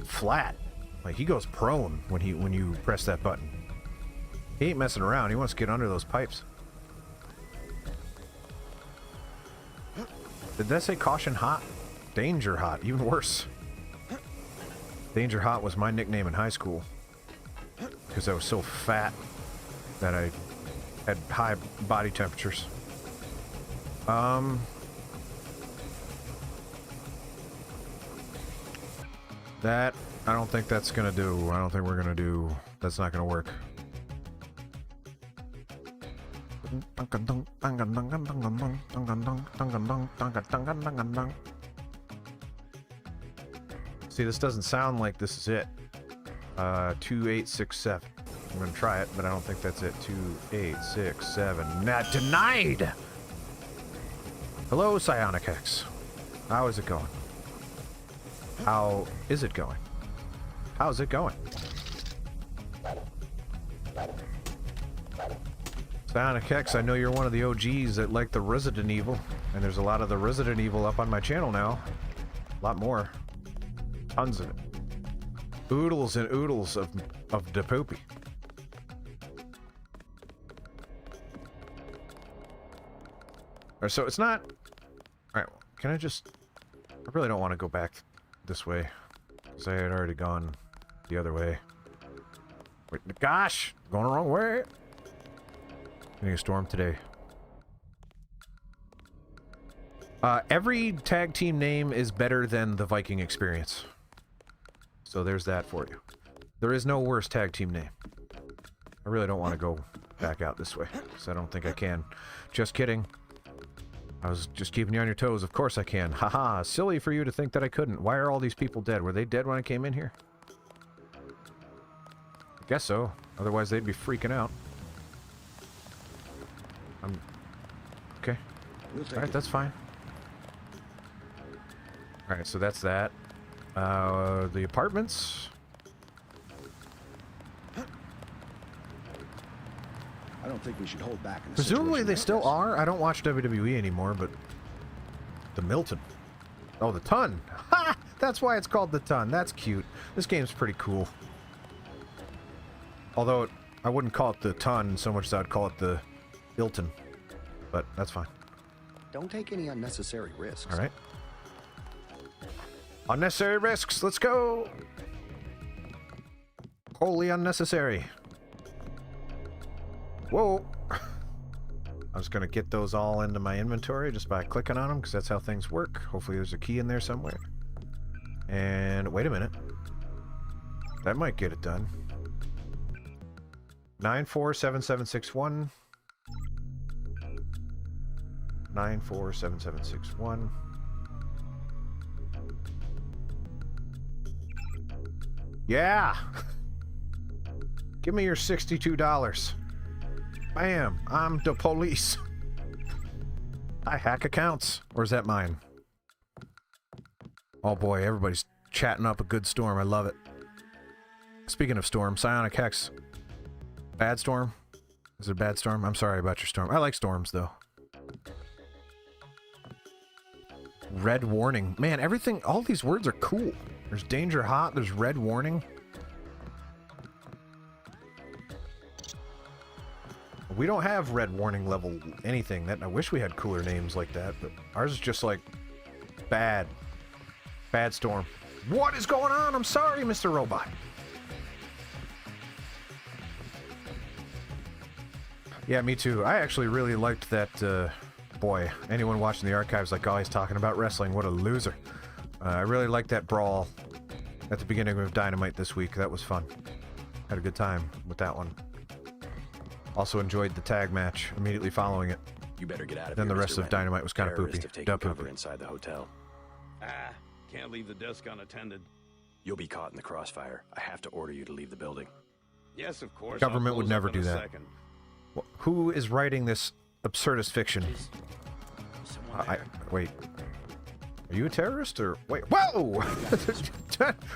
flat. Like he goes prone when you press that button. He ain't messing around. He wants to get under those pipes. Did that say caution hot? Danger hot, even worse. Danger hot was my nickname in high school. Because I was so fat that I had high body temperatures. That, I don't think that's gonna do. I don't think we're gonna do. That's not gonna work. See, this doesn't sound like this is it. 2867. I'm gonna try it, but I don't think that's it. 2867. Not denied! Hello, Psionic X. How is it going? How is it going? How's it going? Psionic X, I know you're one of the OGs that like the Resident Evil, and there's a lot of the Resident Evil up on my channel now. A lot more. Tons of it. Oodles and oodles of the poopy. Alright, so it's not... Alright, can I just... I really don't want to go back this way. Because I had already gone the other way. Wait, gosh! Going the wrong way! Getting a storm today. Every tag team name is better than the Viking experience. So there's that for you. There is no worse tag team name. I really don't want to go back out this way, because I don't think I can. Just kidding. I was just keeping you on your toes. Of course I can. Haha, silly for you to think that I couldn't. Why are all these people dead? Were they dead when I came in here? I guess so. Otherwise they'd be freaking out. Okay. Alright, that's fine. Alright, so that's that. The apartments. I don't think we should hold back. Presumably they still are. I don't watch WWE anymore, but the Milton. Oh, the Ton. Ha! That's why it's called the Ton. That's cute. This game's pretty cool. Although I wouldn't call it the Ton so much as I'd call it the Hilton. But that's fine. Don't take any unnecessary risks. All right. Unnecessary risks. Let's go. Wholly unnecessary. Whoa. I was going to get those all into my inventory just by clicking on them, because that's how things work. Hopefully there's a key in there somewhere. And wait a minute. That might get it done. 947761. 947761. Yeah! Give me your $62. Bam! I'm the police. I hack accounts. Or is that mine? Oh boy, everybody's chatting up a good storm. I love it. Speaking of storm, Psionic Hex. Bad storm? Is it a bad storm? I'm sorry about your storm. I like storms, though. Red warning. Man, everything, all these words are cool. There's danger hot, there's red warning. We don't have red warning level anything. That I wish we had cooler names like that, but ours is just like bad. Bad storm. What is going on? I'm sorry, Mr. Robot. Yeah, me too. I actually really liked that, boy, anyone watching the archives like, oh, he's talking about wrestling. What a loser. I really liked that brawl at the beginning of Dynamite this week. That was fun. Had a good time with that one. Also enjoyed the tag match immediately following it. You better get out of Then here, the rest Mr. of Renton. Dynamite was kind of Terrorists poopy. have taken cover Poopy. inside the hotel. Can't leave the desk unattended. You'll be caught in the crossfire. I have to order you to leave the building. Yes, of course. Government I'll would close never up in do a that. second. Who is writing this absurdist fiction? Wait. Are you a terrorist or wait? Whoa!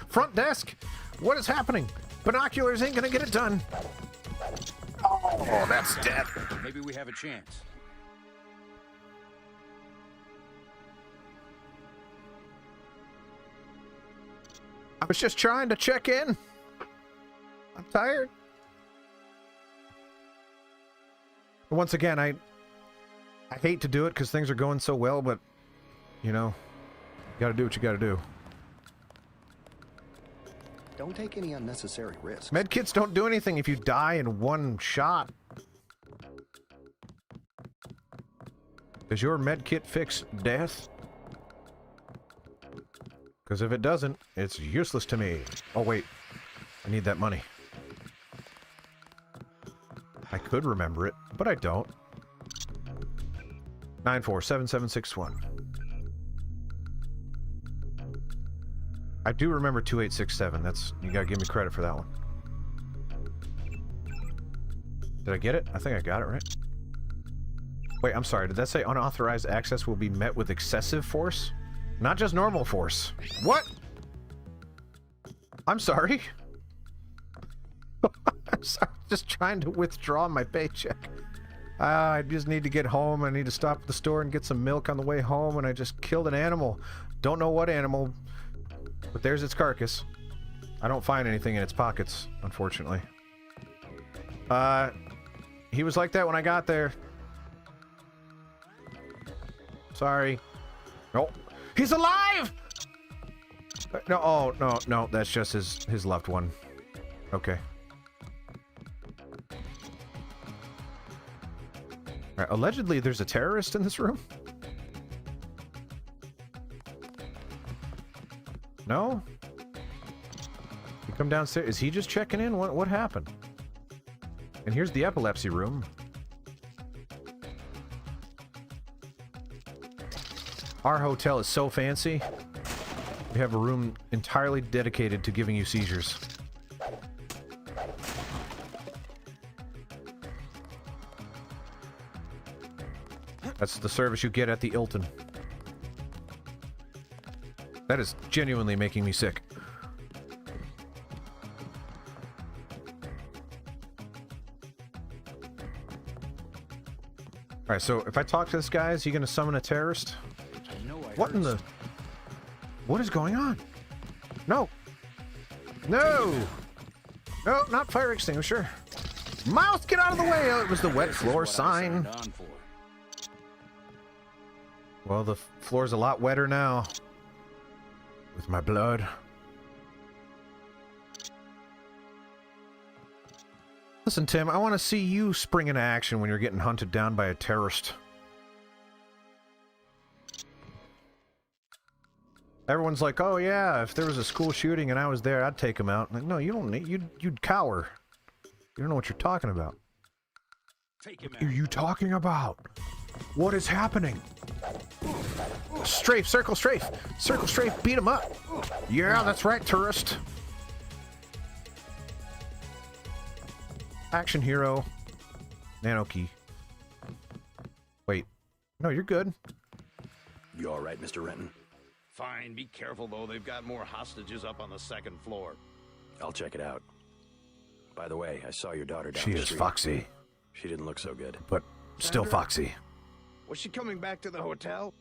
Front desk. What is happening? Binoculars ain't gonna get it done. Oh, that's death. Maybe we have a chance. I was just trying to check in. I'm tired. Once again, I hate to do it because things are going so well, but, you know, you gotta do what you gotta do. Don't take any unnecessary risks. Medkits don't do anything if you die in one shot. Does your medkit fix death? Because if it doesn't, it's useless to me. Oh wait, I need that money. I could remember it, but I don't. 947761. I do remember 2867. That's, you gotta give me credit for that one. Did I get it? I think I got it, right? Wait, I'm sorry. Did that say unauthorized access will be met with excessive force? Not just normal force. What? I'm sorry. I'm sorry. Just trying to withdraw my paycheck. I just need to get home. I need to stop at the store and get some milk on the way home, and I just killed an animal. Don't know what animal, but there's its carcass. I don't find anything in its pockets, unfortunately. He was like that when I got there. Sorry. Nope. He's alive! No, oh, no, that's just his loved one. Okay. All right, allegedly, there's a terrorist in this room? No? You come downstairs. Is he just checking in? What happened? And here's the epilepsy room. Our hotel is so fancy. We have a room entirely dedicated to giving you seizures. That's the service you get at the Hilton. That is genuinely making me sick. Alright, so if I talk to this guy, is he gonna summon a terrorist? What in the... What is going on? No! No! No, not fire extinguisher. Mouse, get out of the way! Oh, it was the wet floor sign. Well, the floor's a lot wetter now. With my blood. Listen, Tim, I want to see you spring into action when you're getting hunted down by a terrorist. Everyone's like, oh yeah, if there was a school shooting and I was there, I'd take him out. Like, no, you don't need, you'd cower. You don't know what you're talking about. Take him What are you talking about? What is happening? Strafe, circle strafe. Circle strafe, beat him up. Yeah, that's right, tourist. Action hero. Nano key. Wait. No, you're good. You all right, Mr. Renton? Fine, be careful though. They've got more hostages up on the second floor. I'll check it out. By the way, I saw your daughter down She the is street. foxy. She didn't look so good. But still foxy. Was she coming back to the hotel?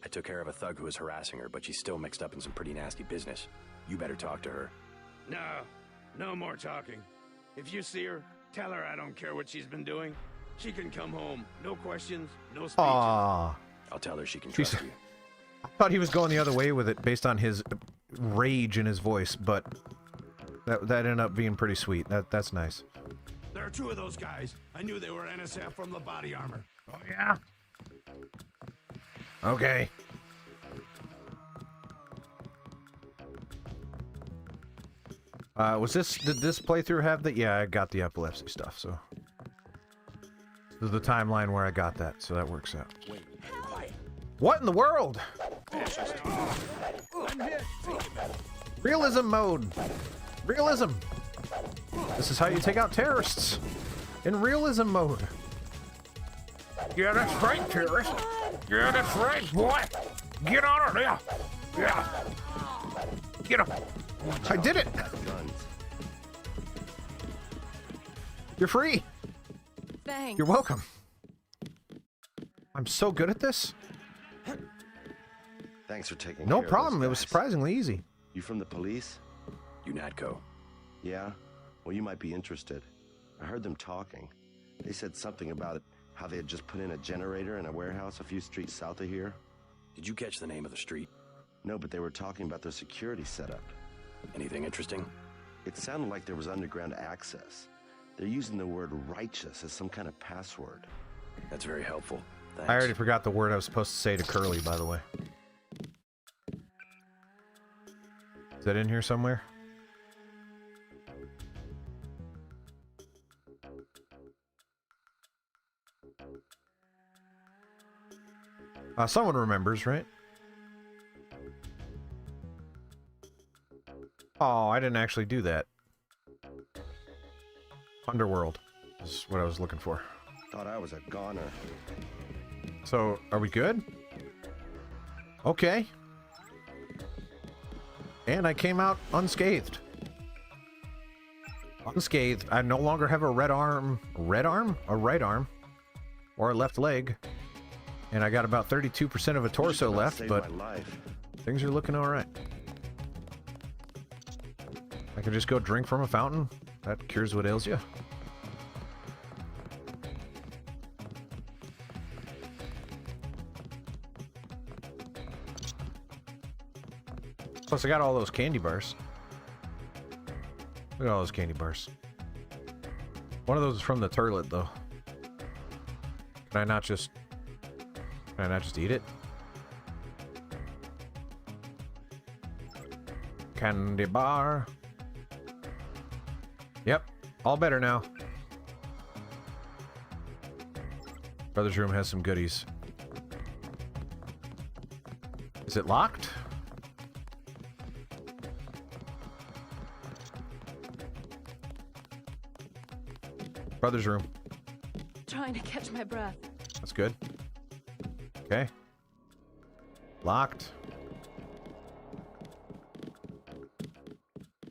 I took care of a thug who was harassing her, but she's still mixed up in some pretty nasty business. You better talk to her. No more talking. If you see her, tell her I don't care what she's been doing. She can come home. No questions, no speeches. Aww. I'll tell her she can trust you. I thought he was going the other way with it based on his rage in his voice, but that ended up being pretty sweet. That's nice. There are two of those guys. I knew they were NSF from the body armor. Oh, yeah? Okay. Did this playthrough have the... Yeah, I got the epilepsy stuff, so... This is the timeline where I got that, so that works out. What in the world? Realism mode. Realism. This is how you take out terrorists. In realism mode. Yeah, that's right, terrorist. Yeah, that's right, boy. Get on her, yeah. Yeah. Get him. I did it. You're free. Thanks. You're welcome. I'm so good at this. Thanks for taking No care problem. of those It was guys. surprisingly easy. You from the police? UNATCO. Yeah? Well, you might be interested. I heard them talking. They said something about how they had just put in a generator in a warehouse a few streets south of here. Did you catch the name of the street? No, but they were talking about their security setup. Anything interesting? It sounded like there was underground access. They're using the word righteous as some kind of password. That's very helpful. Thanks. I already forgot the word I was supposed to say to Curly, by the way. Is that in here somewhere? Someone remembers, right? Oh, I didn't actually do that. Underworld is what I was looking for. Thought I was a goner. So, are we good? Okay. And I came out unscathed. Unscathed. I no longer have a red arm. Red arm? A right arm. Or a left leg. And I got about 32% of a torso left, but things are looking alright. I can just go drink from a fountain. That cures what ails you. Plus, I got all those candy bars. Look at all those candy bars. One of those is from the toilet, though. Can I not just eat it? Candy bar. Yep, all better now. Brother's room has some goodies. Is it locked? Brother's room. Trying to catch my breath. That's good. Okay. Locked.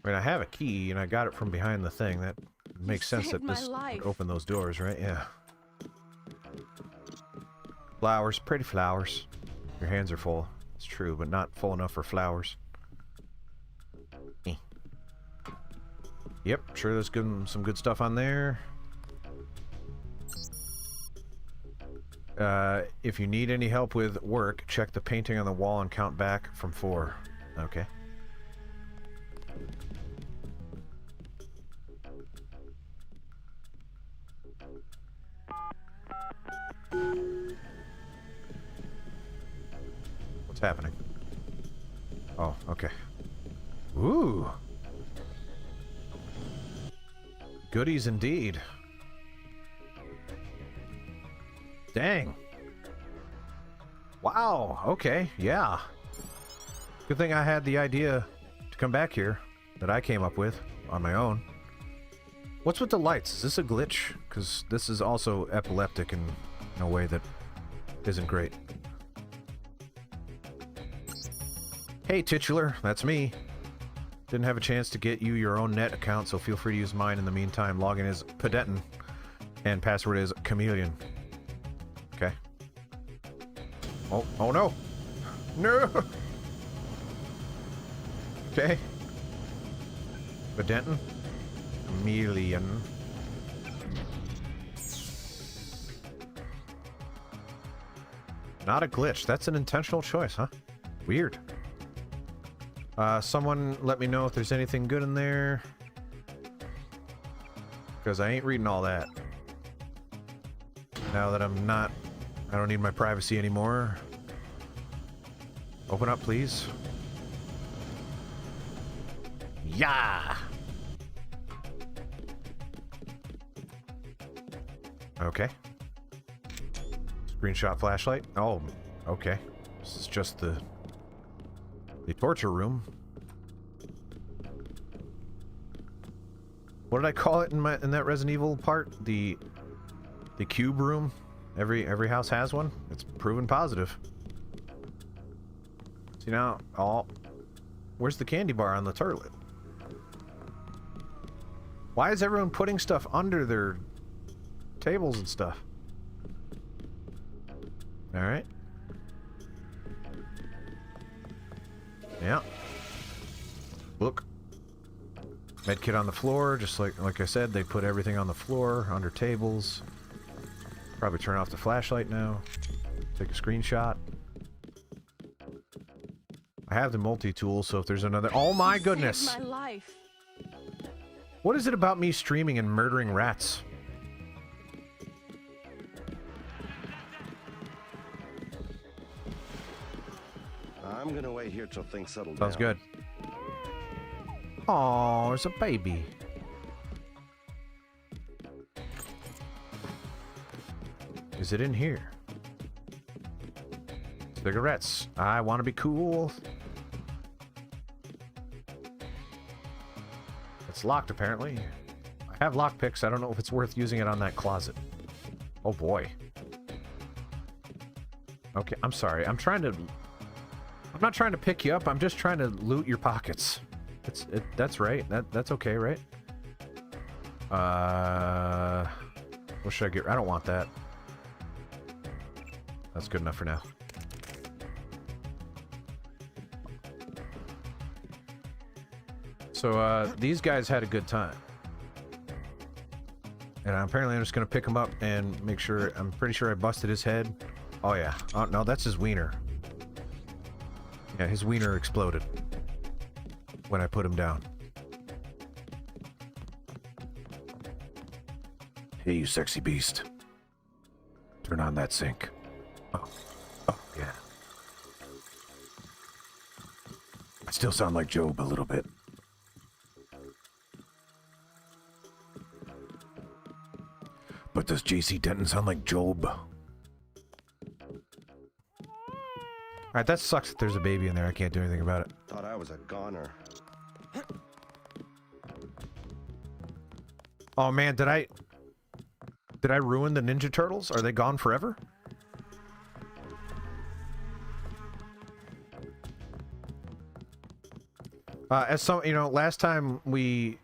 I mean, I have a key, and I got it from behind the thing. That makes sense that saved my this life. would open those doors, right? Yeah. Flowers. Pretty flowers. Your hands are full. It's true, but not full enough for flowers. Eh. Yep, sure there's some good stuff on there. If you need any help with work, check the painting on the wall and count back from 4. Okay. What's happening? Oh, okay. Ooh. Goodies indeed. Dang. Wow, okay, yeah. Good thing I had the idea to come back here that I came up with on my own. What's with the lights? Is this a glitch? Because this is also epileptic in a way that isn't great. Hey, titular, that's me. Didn't have a chance to get you your own net account, so feel free to use mine in the meantime. Login is Pedetin, and password is Chameleon. Okay. Oh no! No! Okay. Pedetin. Chameleon. Not a glitch. That's an intentional choice, huh? Weird. Someone let me know if there's anything good in there. Because I ain't reading all that. Now that I don't need my privacy anymore. Open up, please. Yeah! Okay. Screenshot flashlight. Oh, okay. This is just the torture room. What did I call it in that Resident Evil part? The cube room. Every house has one. It's proven positive. See now, where's the candy bar on the toilet? Why is everyone putting stuff under their tables and stuff? All right. Yeah. Look. Medkit on the floor, just like I said, they put everything on the floor, under tables. Probably turn off the flashlight now. Take a screenshot. I have the multi-tool, so if there's another... Oh my goodness! Saved my life. What is it about me streaming and murdering rats? I'm gonna wait here till things settle down. Sounds good. Oh, there's a baby. Is it in here? Cigarettes. I want to be cool. It's locked, apparently. I have lockpicks. I don't know if it's worth using it on that closet. Oh, boy. Okay, I'm sorry. I'm not trying to pick you up. I'm just trying to loot your pockets. That's right. That's okay, right? What should I get? I don't want that. That's good enough for now. So, these guys had a good time. And apparently I'm just gonna pick him up and make sure... I'm pretty sure I busted his head. Oh, yeah. Oh, no, that's his wiener. Yeah, his wiener exploded when I put him down. Hey, you sexy beast. Turn on that sink. Oh, yeah. I still sound like Job a little bit. But does JC Denton sound like Job? Alright, that sucks that there's a baby in there. I can't do anything about it. Thought I was a goner. Oh man, did I ruin the Ninja Turtles? Are they gone forever? As some, last time we...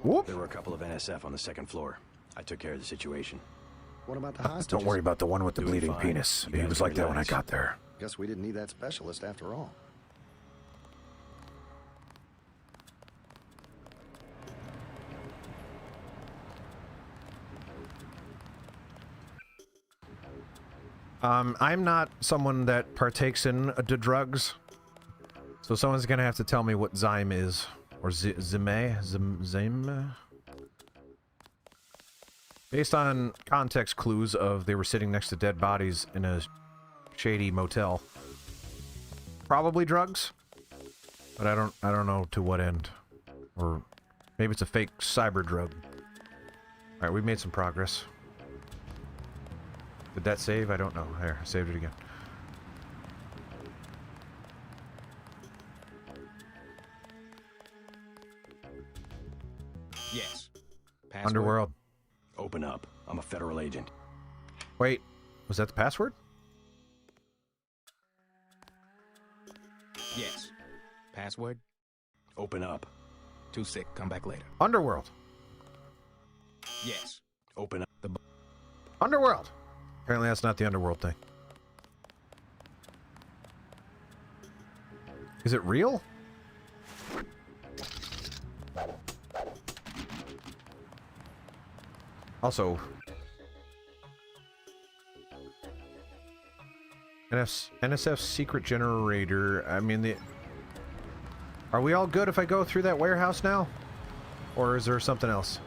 Whoop. There were a couple of NSF on the second floor. I took care of the situation. What about the hostages? Don't worry about the one with the bleeding fine. penis. He was like that when I got there. Guess we didn't need that specialist after all. I'm not someone that partakes in the drugs, so someone's gonna have to tell me what Zyme is, or Zyme. Based on context clues of they were sitting next to dead bodies in a shady motel. Probably drugs, but I don't know to what end, or maybe it's a fake cyber drug. All right, we've made some progress. Did that save? I don't know. There, I saved it again. Yes. Password? Underworld. Open up. I'm a federal agent. Wait, was that the password? Yes. Password? Open up. Too sick. Come back later. Underworld. Yes. Open up the... Underworld. Apparently that's not the Underworld thing. Is it real? Also, NSF's secret generator. I mean, are we all good if I go through that warehouse now? Or is there something else?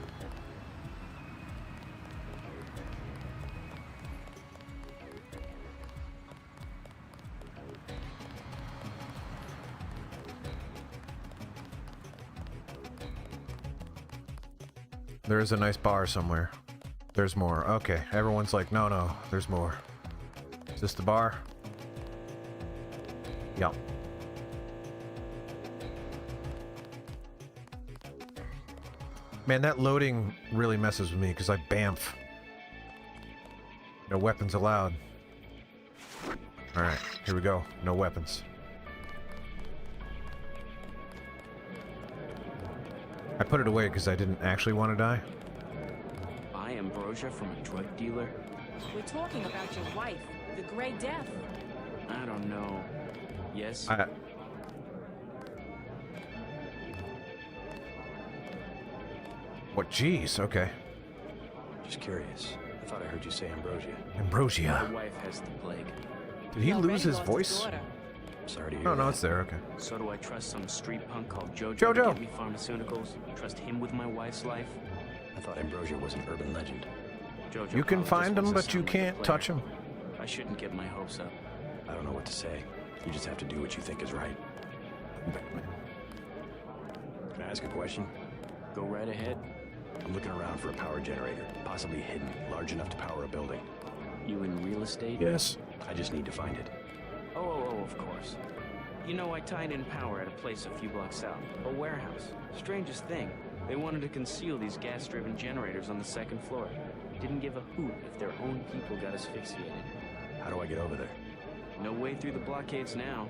There is a nice bar somewhere. There's more. Okay, everyone's like, no, no, there's more. Is this the bar? Yep. Man, that loading really messes with me because I bamf. No weapons allowed. Alright, here we go. No weapons. I put it away because I didn't actually want to die. Buy ambrosia from a drug dealer? We're talking about your wife, the Grey Death. I don't know. Yes? What? Jeez, okay. Just curious. I thought I heard you say ambrosia. Ambrosia. My wife has the plague. Did he lose his voice? Sorry to hear Oh, no, that. it's there, okay. So do I trust some street punk called Jojo, Jojo. to get me pharmaceuticals? Trust him with my wife's life? I thought ambrosia was an urban legend. Jojo You can probably find just him, wants but to you sound like a can't player. touch him. I shouldn't get my hopes up. I don't know what to say. You just have to do what you think is right. Can I ask a question? Go right ahead. I'm looking around for a power generator, possibly hidden, large enough to power a building. You in real estate? Yes. I just need to find it. Oh, of course. You know, I tied in power at a place a few blocks south. A warehouse. Strangest thing. They wanted to conceal these gas-driven generators on the second floor. Didn't give a hoot if their own people got asphyxiated. How do I get over there? No way through the blockades now.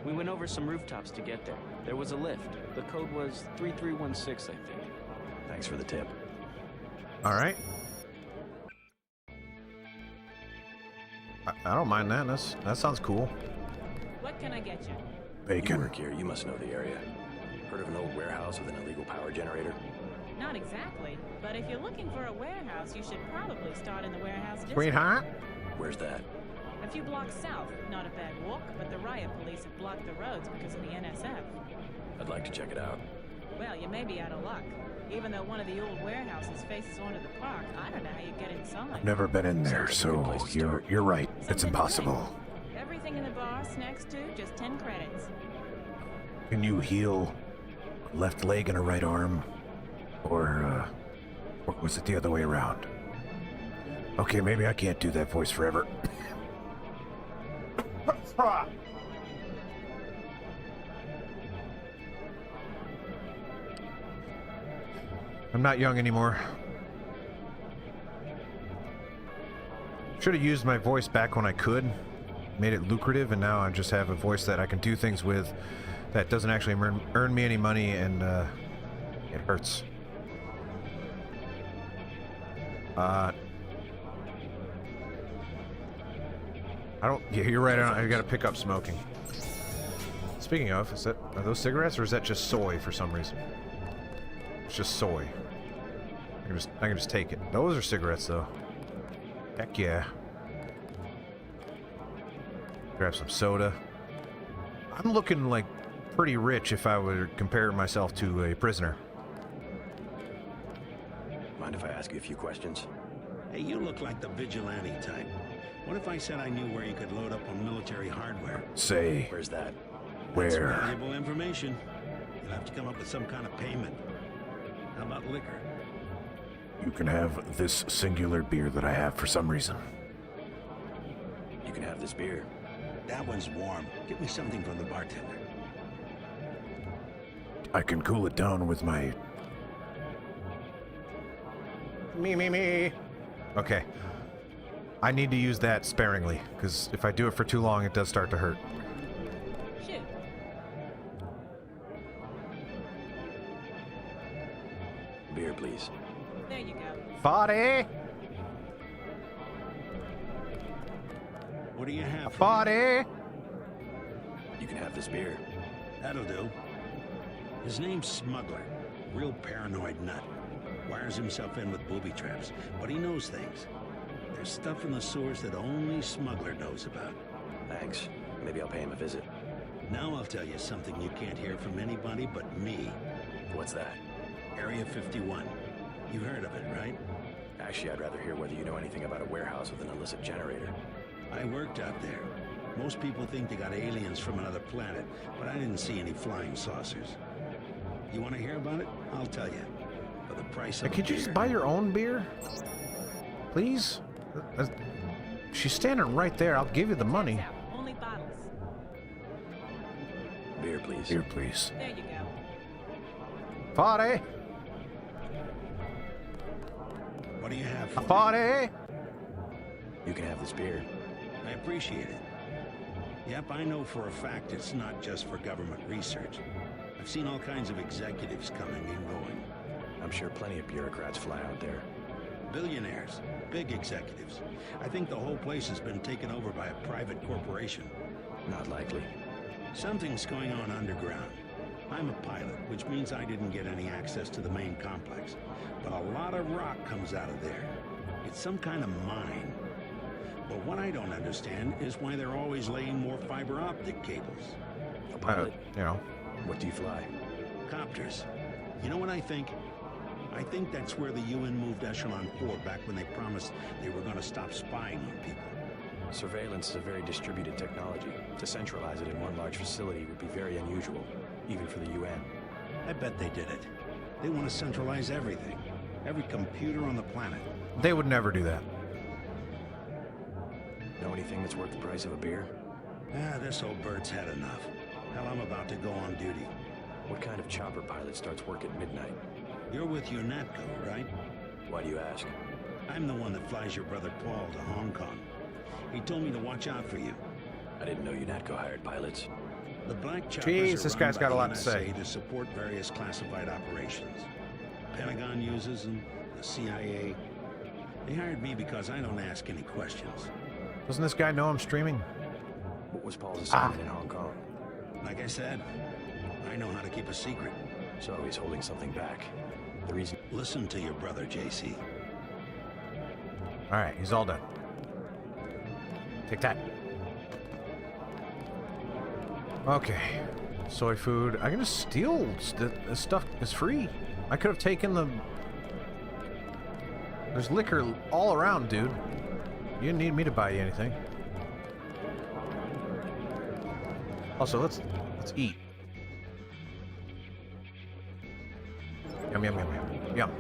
We went over some rooftops to get there. There was a lift. The code was 3316, I think. Thanks for the tip. All right. I don't mind that. That sounds cool. What can I get you? Bacon. You work here. You must know the area. Heard of an old warehouse with an illegal power generator? Not exactly, but if you're looking for a warehouse, you should probably start in the warehouse district. Sweetheart? Where's that? A few blocks south. Not a bad walk, but the riot police have blocked the roads because of the NSF. I'd like to check it out. Well, you may be out of luck. Even though one of the old warehouses faces onto the park, I don't know how you get inside. I've never been in there, so you're right. It's impossible. Everything in the bar, snacks too, just 10 credits. Can you heal a left leg and a right arm? Or was it the other way around? Okay, maybe I can't do that voice forever. I'm not young anymore. Should have used my voice back when I could. Made it lucrative, and now I just have a voice that I can do things with that doesn't actually earn me any money, and it hurts. Yeah, you're right. I gotta pick up smoking. Speaking of, are those cigarettes, or is that just soy for some reason? It's just soy. I can just take it. Those are cigarettes, though. Heck yeah. Grab some soda. I'm looking like pretty rich if I were to compare myself to a prisoner. Mind if I ask you a few questions? Hey, you look like the vigilante type. What if I said I knew where you could load up on military hardware? Say. Where's that? That's Where? valuable information. You'll have to come up with some kind of payment. How about liquor? You can have this singular beer that I have for some reason. have this beer. That one's warm. Get me something from the bartender. I can cool it down with my... Me. Okay. I need to use that sparingly, because if I do it for too long, it does start to hurt. Shoot. Beer, please. There you go. Fluharty! What do you have? Fluharty! You can have this beer. That'll do. His name's Smuggler. Real paranoid nut. Wires himself in with booby traps, but he knows things. There's stuff in the sewers that only Smuggler knows about. Thanks. Maybe I'll pay him a visit. Now I'll tell you something you can't hear from anybody but me. What's that? Area 51. You've heard of it, right? Actually, I'd rather hear whether you know anything about a warehouse with an illicit generator. I worked out there. Most people think they got aliens from another planet, but I didn't see any flying saucers. You want to hear about it? I'll tell you. For the price of Could you just buy your own beer? Please? She's standing right there. I'll give you the money. Only bottles. Beer, please. Beer, please. There you go. Fluharty! What do you have for me? Fluharty! You can have this beer. I appreciate it. Yep, I know for a fact it's not just for government research. I've seen all kinds of executives coming and going. I'm sure plenty of bureaucrats fly out there. Billionaires, big executives. I think the whole place has been taken over by a private corporation. Not likely. Something's going on underground. I'm a pilot, which means I didn't get any access to the main complex. But a lot of rock comes out of there. It's some kind of mine. But what I don't understand is why they're always laying more fiber optic cables. A pilot? You know. What do you fly? Copters. You know what I think? I think that's where the UN moved Echelon 4 back when they promised they were going to stop spying on people. Surveillance is a very distributed technology. To centralize it in one large facility would be very unusual, even for the UN. I bet they did it. They want to centralize everything. Every computer on the planet. They would never do that. Know anything that's worth the price of a beer? This old bird's had enough. Hell, I'm about to go on duty. What kind of chopper pilot starts work at midnight? You're with UNATCO, right? Why do you ask? I'm the one that flies your brother Paul to Hong Kong. He told me to watch out for you. I didn't know UNATCO hired pilots. The black choppers Jeez, are this run guy's by got a the lot to NSA say. to support various classified operations. Pentagon uses them, the CIA. They hired me because I don't ask any questions. Doesn't this guy know I'm streaming? What was Paul's assignment in Hong Kong? Like I said, I know how to keep a secret. So he's holding something back. The reason... Listen to your brother, JC. Alright, he's all done. Take that. Okay. Soy food. I'm gonna steal this stuff is free. I could have taken the... There's liquor all around, dude. You didn't need me to buy you anything. Also, let's eat. Yum, yum, yum, yum. Yum.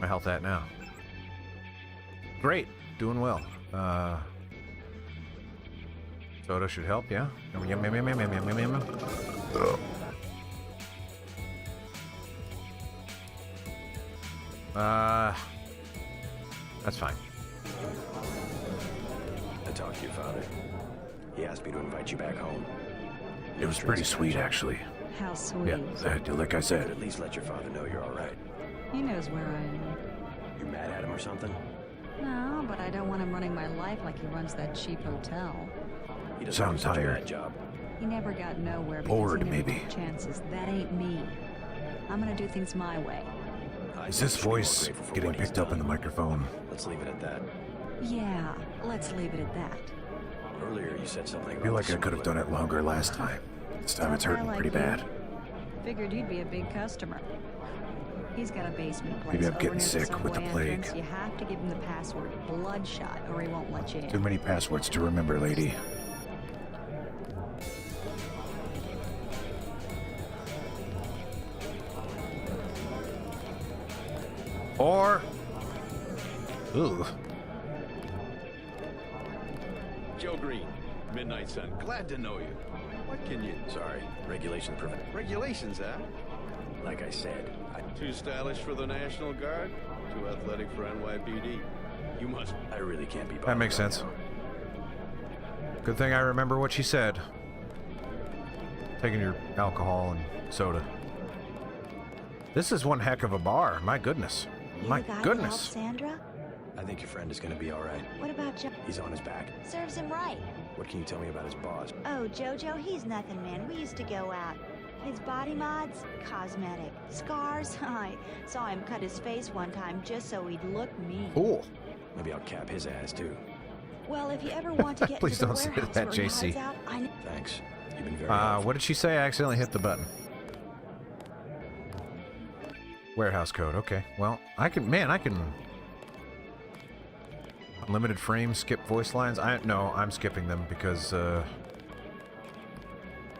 My health at now. Great. Doing well. Soda should help, yeah? Yum, yum, yum, yum, yum, yum, yum, yum. That's fine. I talked to your father. He asked me to invite you back home. It was pretty sweet, actually. How sweet. Yeah, like I But said. at least let your father know you're all right. He knows where I am. You mad at him or something? No, but I don't want him running my life like he runs that cheap hotel. He doesn't Sound do such a tired. bad job. He never got nowhere because Bored, he never maybe. took chances. That ain't me. I'm gonna do things my way. Is this voice getting picked up in the microphone? Let's leave it at that. Yeah, let's leave it at that. Earlier you said something I about feel like I could have done it longer last time. This time it's hurting pretty bad. Figured you'd be a big customer. He's got a basement place Maybe I'm over getting near sick with the subway plague. entrance. You have to give him the password Bloodshot or he won't let you in. Too many passwords to remember, lady. Or... Ooh. Joe Green, Midnight Sun. Glad to know you. What can you... Sorry, regulations prevent... Regulations, huh? Like I said, Too stylish for the National Guard? Too athletic for NYPD? You must... I really can't be bothered. That makes sense. Good thing I remember what she said. Taking your alcohol and soda. This is one heck of a bar. My goodness. My goodness. Sandra? I think your friend is going to be all right. What about Joe? He's on his back. Serves him right. What can you tell me about his boss? Oh, Jojo, he's nothing, man. We used to go out. His body mods, cosmetic. Scars, I saw him cut his face one time just so he'd look mean. Cool. Maybe I'll cap his ass, too. Well, if you ever want to get Please to the don't say warehouse that, where he JC. hides out, I know. Thanks. You've been very helpful. What did she say? I accidentally hit the button. Warehouse code. Okay. Well, I can... Unlimited frames, skip voice lines. No, I'm skipping them because,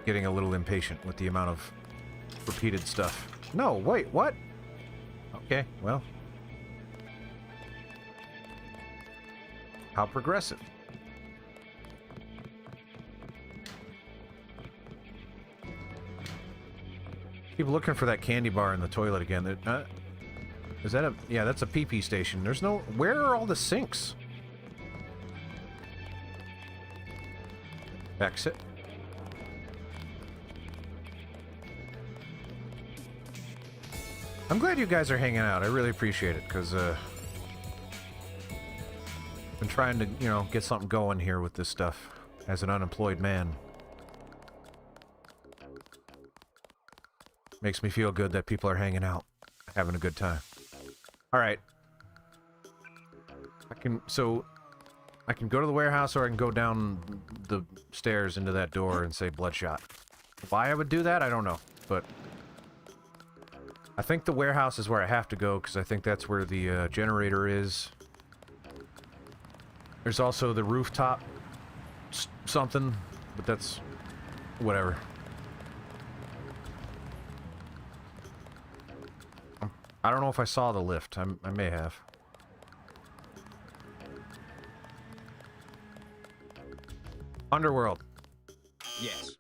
getting a little impatient with the amount of repeated stuff. No, wait, what? Okay, well. How progressive. Keep looking for that candy bar in the toilet again. Is that a... Yeah, that's a pee-pee station. There's no... Where are all the sinks? Exit. I'm glad you guys are hanging out. I really appreciate it, because, been trying to, you know, get something going here with this stuff as an unemployed man. Makes me feel good that people are hanging out, having a good time. Alright. I can go to the warehouse, or I can go down the stairs into that door and say Bloodshot. Why I would do that, I don't know, but... I think the warehouse is where I have to go, because I think that's where the generator is. There's also the rooftop something, but that's... whatever. I don't know if I saw the lift. I may have. Underworld. Yes.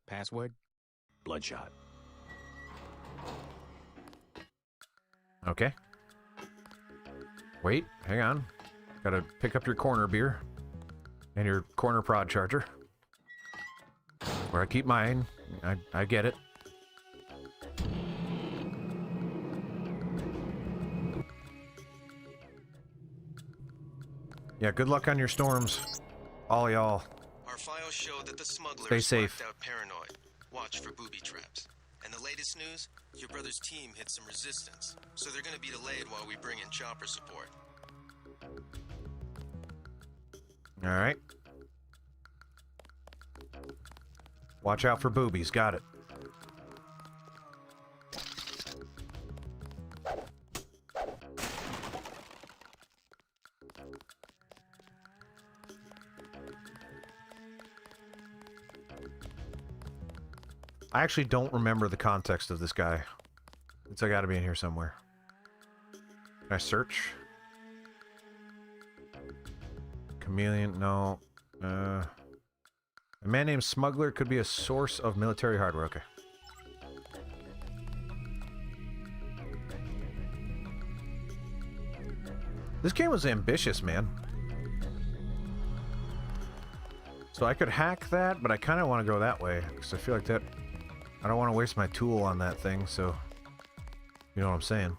Password? Bloodshot. Okay. Wait, hang on. Gotta pick up your corner beer. And your corner prod charger. Where I keep mine. I get it. Yeah, good luck on your storms. All y'all. Our files show that the smugglers Stay safe. marked out paranoid. Watch for booby traps. And the latest news? Your brother's team hit some resistance, so they're gonna be delayed while we bring in chopper support. Alright. Watch out for boobies, got it. I actually don't remember the context of this guy. It's gotta be in here somewhere. Can I search? Chameleon, no. A man named Smuggler could be a source of military hardware. Okay. This game was ambitious, man. So I could hack that, but I kind of want to go that way, because I feel like that... I don't want to waste my tool on that thing, so... You know what I'm saying.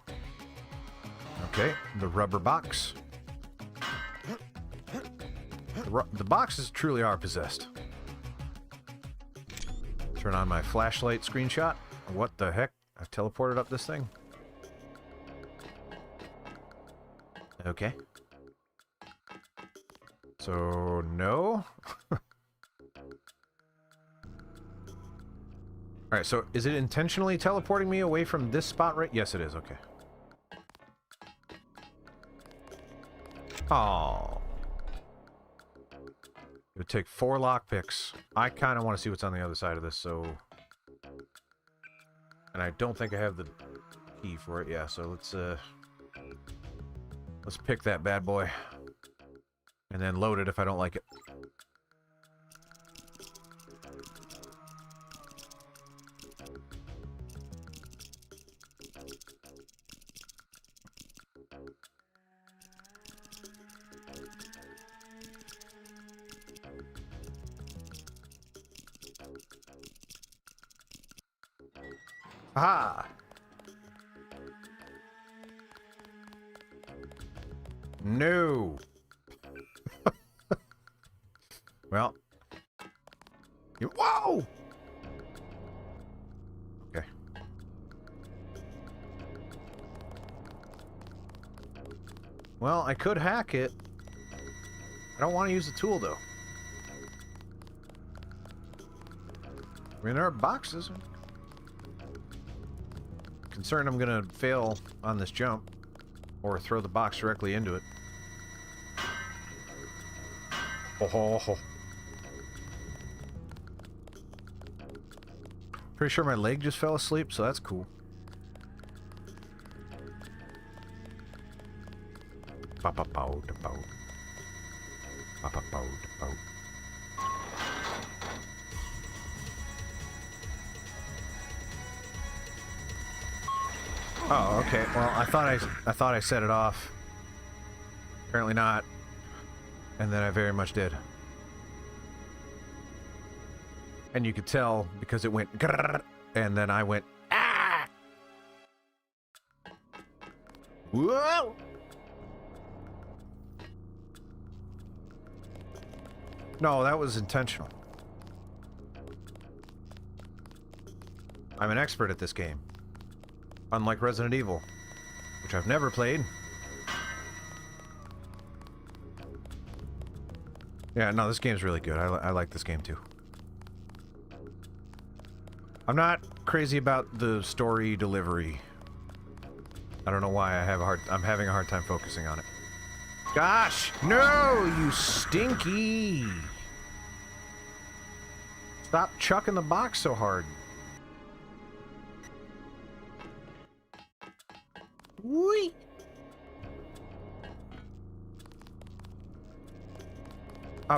Okay, the rubber box. The boxes truly are possessed. Turn on my flashlight screenshot. What the heck? I've teleported up this thing. Okay. So, no. Alright, so is it intentionally teleporting me away from this spot right? Yes, it is. Okay. Oh. It would take 4 lockpicks. I kind of want to see what's on the other side of this, so... And I don't think I have the key for it. Yeah, so let's pick that bad boy. And then load it if I don't like it. Aha! No! Well. Whoa! Okay. Well, I could hack it. I don't want to use the tool, though. I mean, there are boxes. Concerned I'm gonna fail on this jump. Or throw the box directly into it. Oh. Pretty sure my leg just fell asleep, so that's cool. Oh, okay. Well, I thought I set it off. Apparently not. And then I very much did. And you could tell because it went grrr, and then I went ah. Whoa! No, that was intentional. I'm an expert at this game. Unlike Resident Evil, which I've never played. Yeah, no, this game's really good. I like this game too. I'm not crazy about the story delivery. I don't know why I'm having a hard time focusing on it. Gosh, no, you stinky! Stop chucking the box so hard. Whee!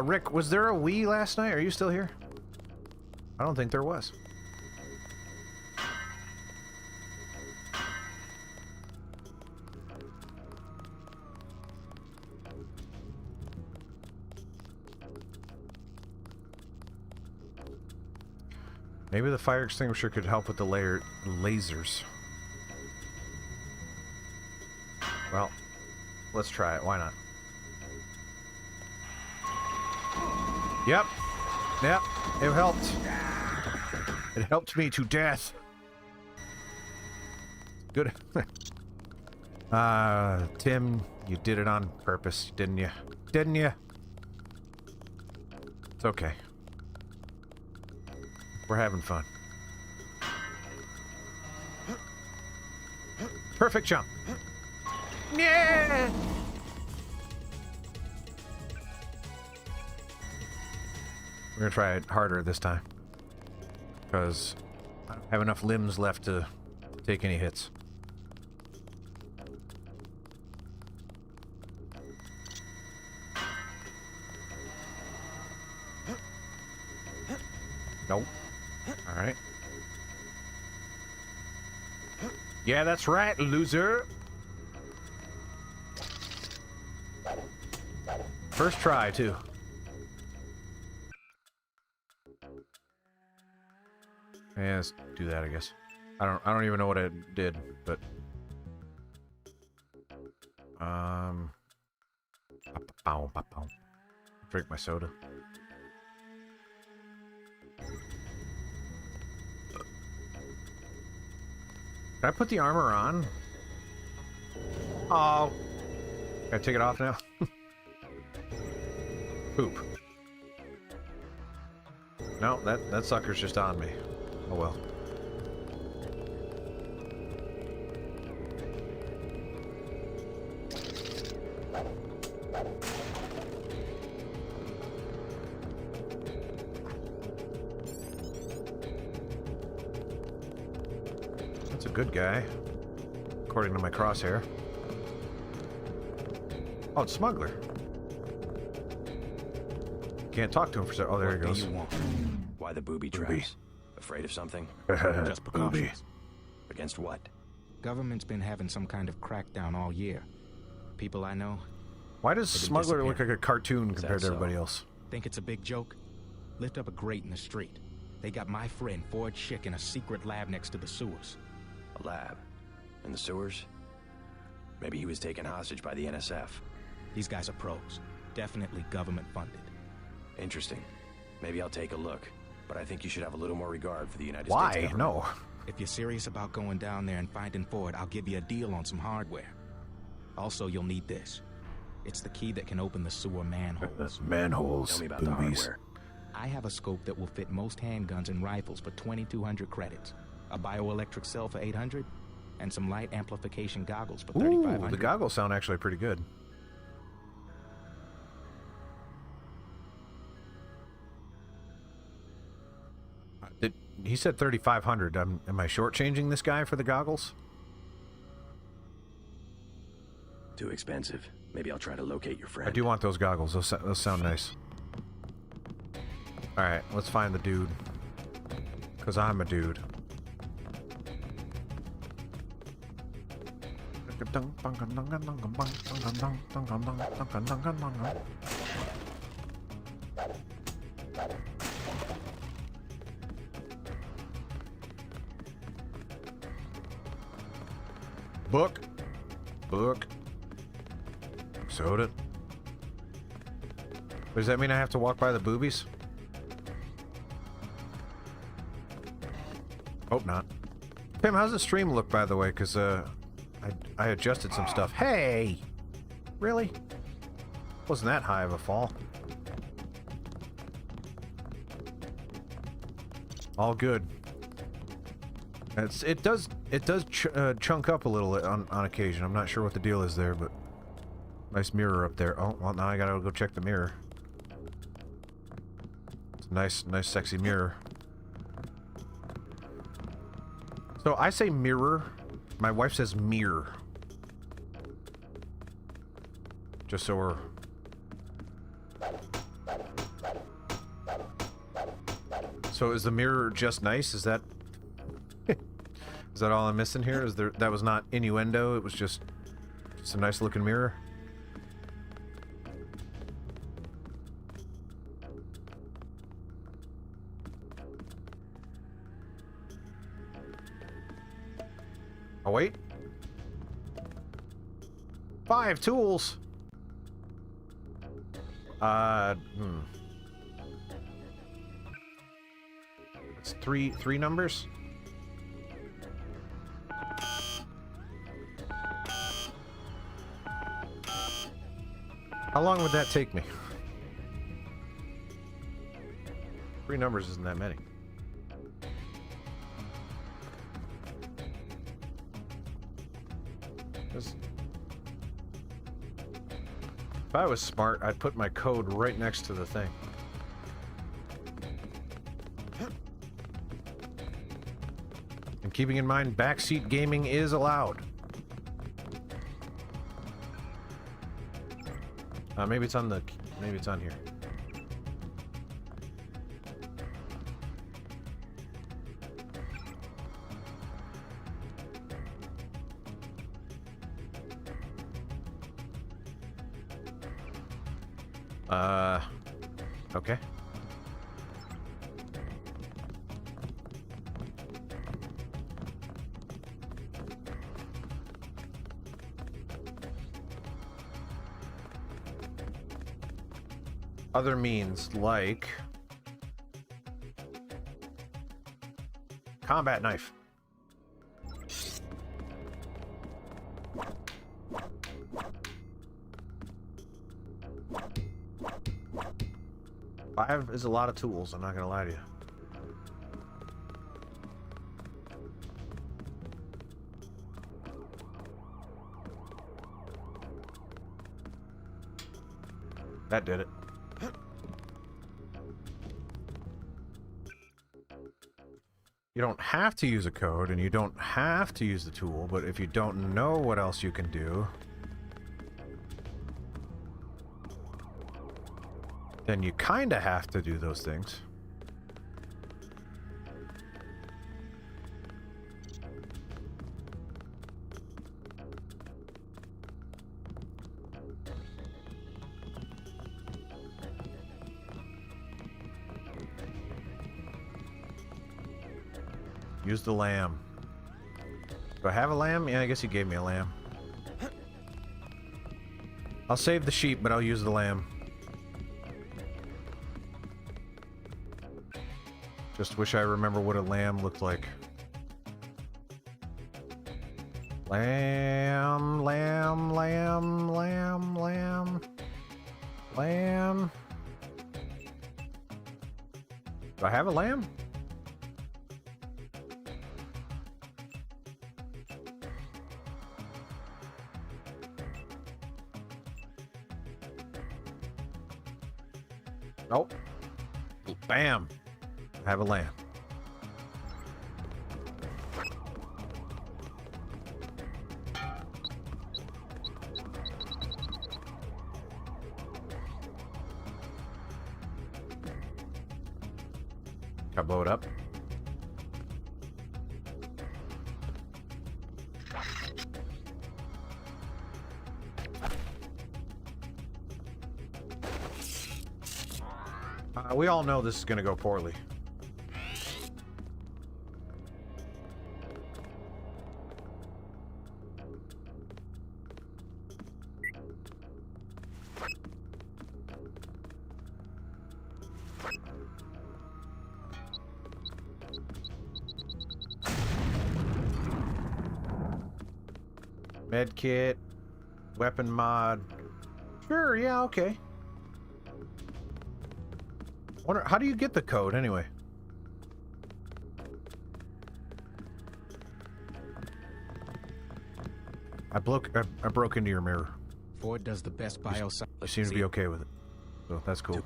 Rick, was there a Wii last night? Are you still here? I don't think there was. Maybe the fire extinguisher could help with the lasers. Well, let's try it. Why not? Yep. Yep. It helped. It helped me to death. Good. Tim, you did it on purpose, didn't you? Didn't you? It's okay. We're having fun. Perfect jump. Yeah! We're gonna try it harder this time. Because I don't have enough limbs left to take any hits. Nope. Alright. Yeah, that's right, loser! First try, too. Yeah, let's do that, I guess. I don't even know what I did, but drink my soda. Can I put the armor on? Oh. Can I take it off now? Poop. No, that sucker's just on me. Oh well. That's a good guy, according to my crosshair. Oh, it's Smuggler. Can't talk to him for so. Oh, there he goes. Why the booby traps? Afraid of something? Just precautions. Against what? Government's been having some kind of crackdown all year. People I know. Why does Smuggler look like a cartoon compared to everybody else? Think it's a big joke? Lift up a grate in the street. They got my friend Ford Schick in a secret lab next to the sewers. A lab. In the sewers? Maybe he was taken hostage by the NSF. These guys are pros. Definitely government funded. Interesting. Maybe I'll take a look. But I think you should have a little more regard for the United States Why? government. No. If you're serious about going down there and finding Ford, I'll give you a deal on some hardware. Also, you'll need this. It's the key that can open the sewer manholes. Manholes. Tell me about the boobies. hardware. I have a scope that will fit most handguns and rifles for 2,200 credits. A bioelectric cell for 800, and some light amplification goggles for 3,500. Ooh, the goggles sound actually pretty good. He said 3,500. Am I shortchanging this guy for the goggles? Too expensive. Maybe I'll try to locate your friend. I do want those goggles. Those sound nice. All right, let's find the dude. Because I'm a dude. Book. Soda. Does that mean I have to walk by the boobies? Hope not. Tim, how's the stream look, by the way? Because I adjusted some stuff. Hey! Really? Wasn't that high of a fall. All good. It does chunk up a little on occasion. I'm not sure what the deal is there, but nice mirror up there. Oh, well, now I gotta go check the mirror. It's a nice sexy mirror. So I say mirror. My wife says mirror. Just so we're... So is the mirror just nice? Is that... Is that all I'm missing here? Is there... That was not innuendo, it was just a nice looking mirror? Oh, wait. 5 tools. It's three numbers. How long would that take me? 3 numbers isn't that many. If I was smart, I'd put my code right next to the thing. And keeping in mind, backseat gaming is allowed. Maybe it's on the... Maybe it's on here. Okay. Other means like combat knife. Five is a lot of tools, I'm not gonna lie to you. That did it. You don't have to use a code, and you don't have to use the tool, but if you don't know what else you can do, then you kinda have to do those things. Use the lamb. Do I have a lamb? Yeah, I guess he gave me a lamb. I'll save the sheep, but I'll use the lamb. Just wish I remember what a lamb looked like. Lamb, lamb, lamb, lamb, lamb, lamb. Do I have a lamb? Nope. Bam. I have a lamb. Can I blow it up? We all know this is going to go poorly. Med kit, weapon mod. Sure, yeah, okay. Wonder, how do you get the code anyway? I broke into your mirror. Ford does the best bioscience. You seem to be okay with it, so that's cool.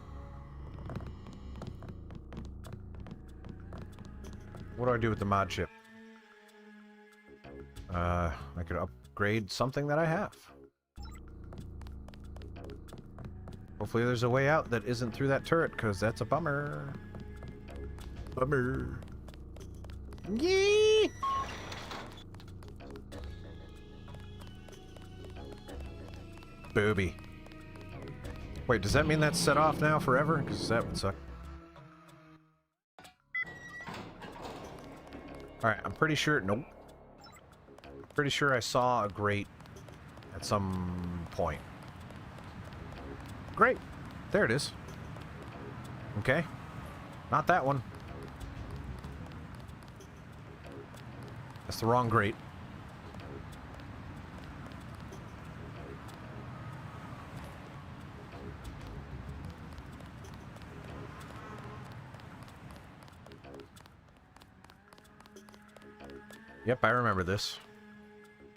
What do I do with the mod chip? I could upgrade something that I have. Hopefully there's a way out that isn't through that turret, because that's a bummer. Bummer. Yee! Booby. Wait, does that mean that's set off now forever? Because that would suck. Alright, I'm pretty sure... Nope. Pretty sure I saw a grate at some point. Great. There it is. Okay. Not that one. That's the wrong grate. Yep, I remember this.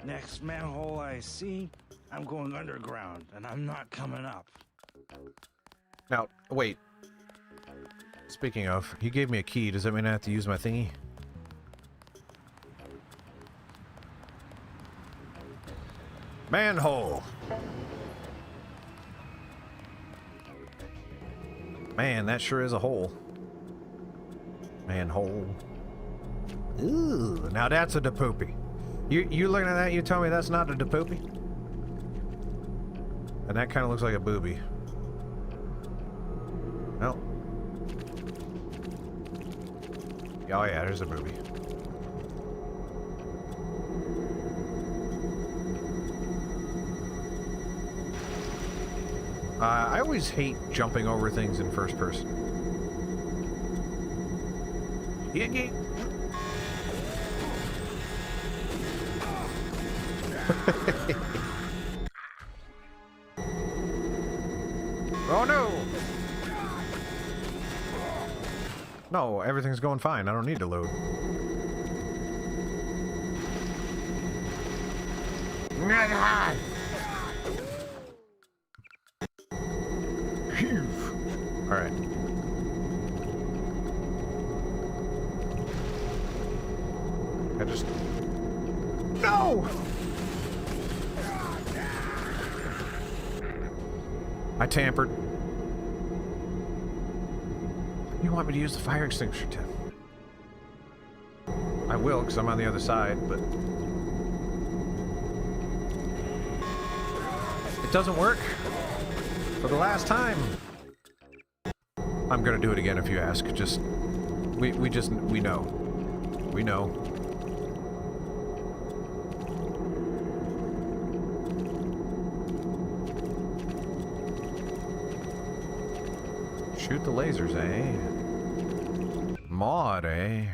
Next manhole I see, I'm going underground, and I'm not coming up. Now, wait. Speaking of, he gave me a key. Does that mean I have to use my thingy? Manhole! Man, that sure is a hole. Manhole. Ooh, now that's a da-poopy. You looking at that, you tell me that's not a da-poopy? And that kind of looks like a booby. No. Oh yeah, there's a booby. I always hate jumping over things in first person. Yeah. Oh no! No, everything's going fine. I don't need to load. Alright. I just... No! I tampered. You want me to use the fire extinguisher, Tim? I will, because I'm on the other side, but... It doesn't work. For the last time. I'm gonna do it again if you ask. Just... We know. We know. Shoot the lasers, eh? Mod, eh?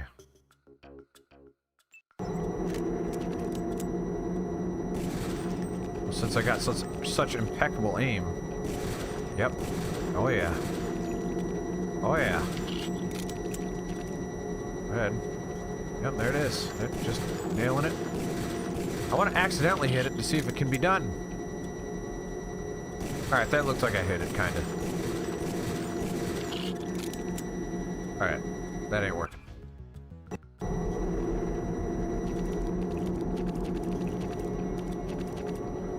Well, since I got such impeccable aim. Yep. Oh yeah. Oh yeah. Go ahead. Yep, there it is. Just nailing it. I want to accidentally hit it to see if it can be done. Alright, that looks like I hit it, kinda. Alright, that ain't working.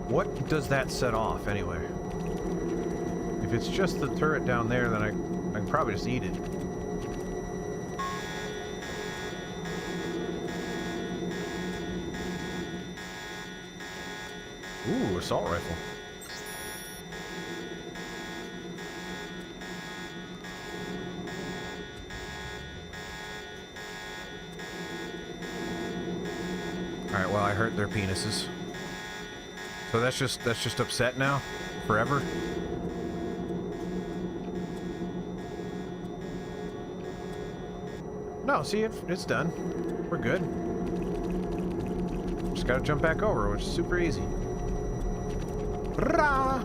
What does that set off, anyway? If it's just the turret down there, then I can probably just eat it. Ooh, assault rifle. Alright, well, I hurt their penises. So that's just upset now? Forever? No, see, it's done. We're good. Just gotta jump back over, which is super easy. Rah!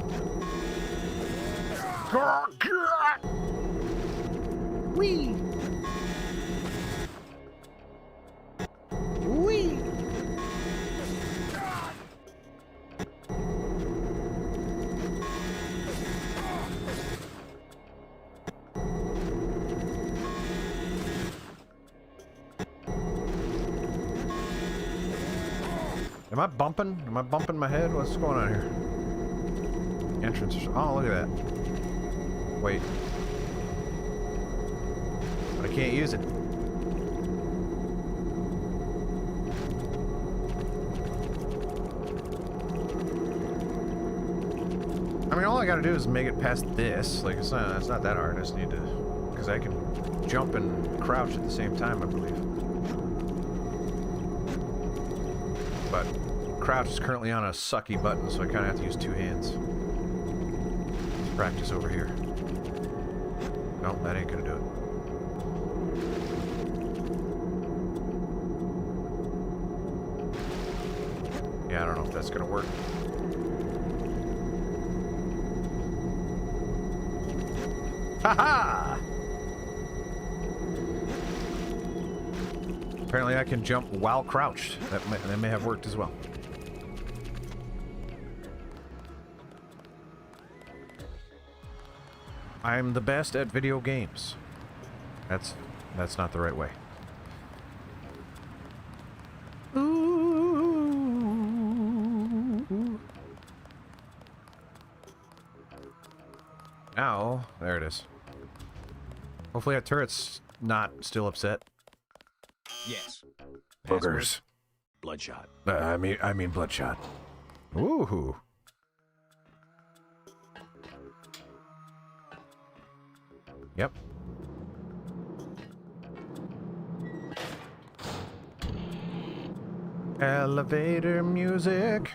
Wee! Wee! Am I bumping? Am I bumping my head? What's going on here? Entrance. Oh, look at that. Wait. But I can't use it. I mean, all I gotta do is make it past this. Like, it's not that hard. I just need to... Because I can jump and crouch at the same time, I believe. But crouch is currently on a sucky button, so I kind of have to use two hands. Let's practice over here. Nope, that ain't gonna do it. Yeah, I don't know if that's gonna work. Ha-ha! Apparently I can jump while crouched. That may have worked as well. I'm the best at video games. That's not the right way. Ooh. Now, there it is. Hopefully that turret's not still upset. Yes. Boogers. Bloodshot. I mean bloodshot. Ooh. Yep. Elevator music.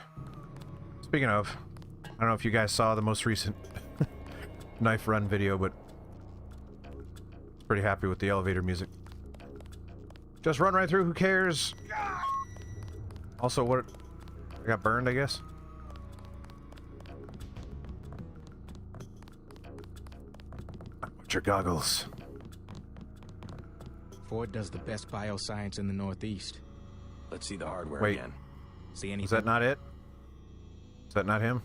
Speaking of, I don't know if you guys saw the most recent knife run video, but pretty happy with the elevator music. Just run right through, who cares? Also, what? I got burned, I guess. What's your goggles? Ford does the best bioscience in the Northeast. Let's see the hardware Wait. again. See anything? Is that not it? Is that not him?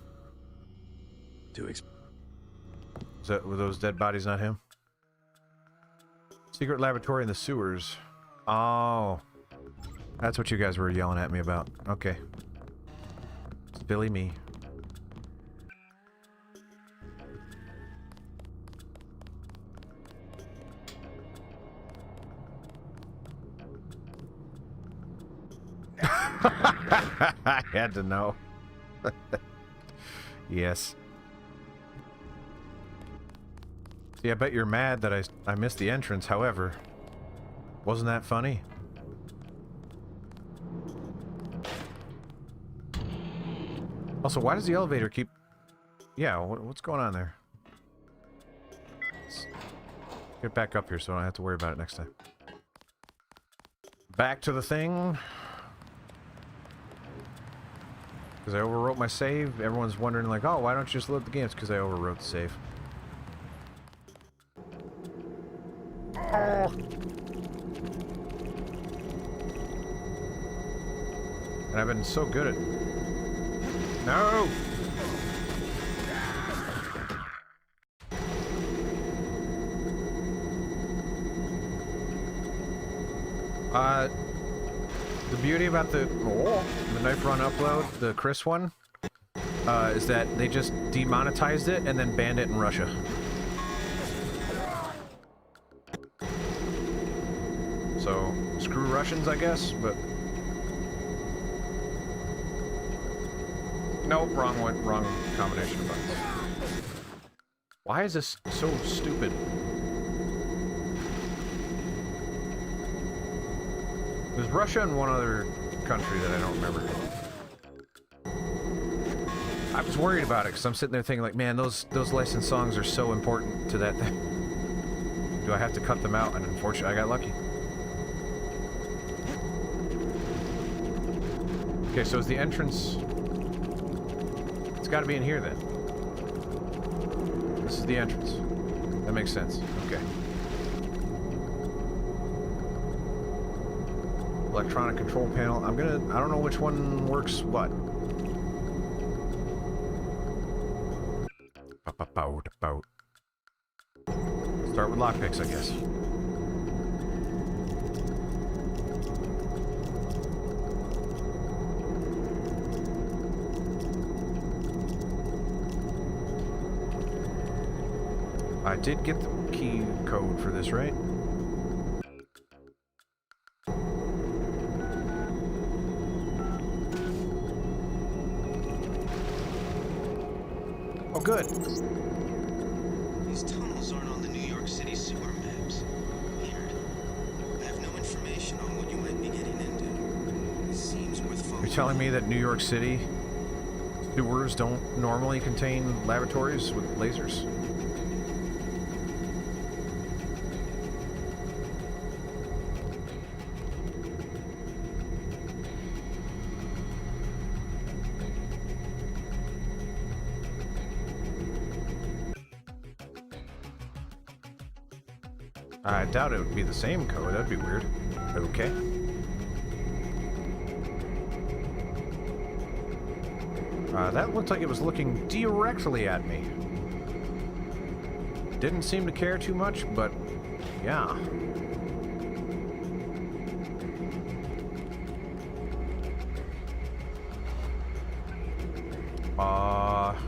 Were those dead bodies not him? Secret laboratory in the sewers. Oh. That's what you guys were yelling at me about. Okay. Silly me. I had to know. Yes. See, I bet you're mad that I missed the entrance, however. Wasn't that funny? Also, why does the elevator keep... Yeah, what's going on there? Get back up here so I don't have to worry about it next time. Back to the thing. Because I overwrote my save. Everyone's wondering like, oh, why don't you just load the game? It's because I overwrote the save. Oh. And I've been so good at... No! The beauty about the knife run upload, the Chris one, is that they just demonetized it and then banned it in Russia. So, screw Russians, I guess, but... Nope, wrong one, wrong combination of buttons. Why is this so stupid? There's Russia and one other country that I don't remember. I was worried about it because I'm sitting there thinking like, man, those licensed songs are so important to that thing. Do I have to cut them out? And unfortunately, I got lucky. Okay, so is the entrance... It's got to be in here then. This is the entrance. That makes sense. Okay. Electronic control panel. I don't know which one works what. Start with lockpicks, I guess. I did get the key code for this, right? Oh, good. These tunnels aren't on the New York City sewer maps. Weird. I have no information on what you might be getting into. It seems worth following. You're telling me that New York City sewers don't normally contain laboratories with lasers? I doubt it would be the same code. That'd be weird. Okay. That looked like it was looking directly at me. Didn't seem to care too much, but yeah.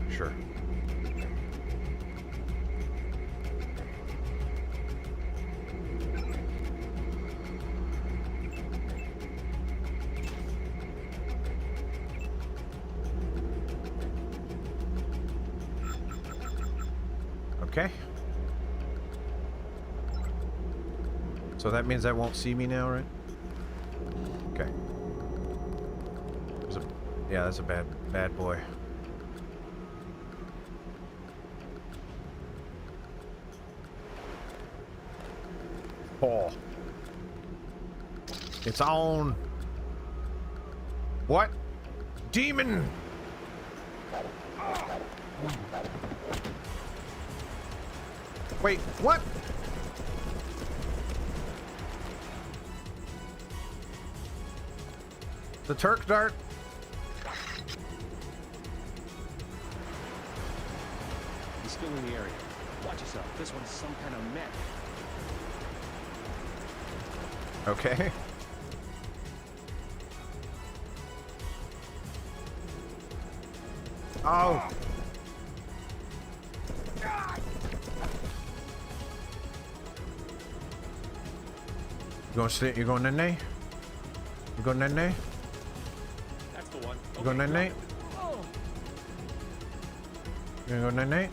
Sure. Okay. So that means that won't see me now, right? Okay. Yeah, that's a bad boy. Oh. It's on. What? Demon! Wait, what? The Turk dart? He's still in the area. Watch yourself. This one's some kind of mech. Okay. Oh. You going nene? You going nene? That's the one. You going nene? Oh. You gonna go nene?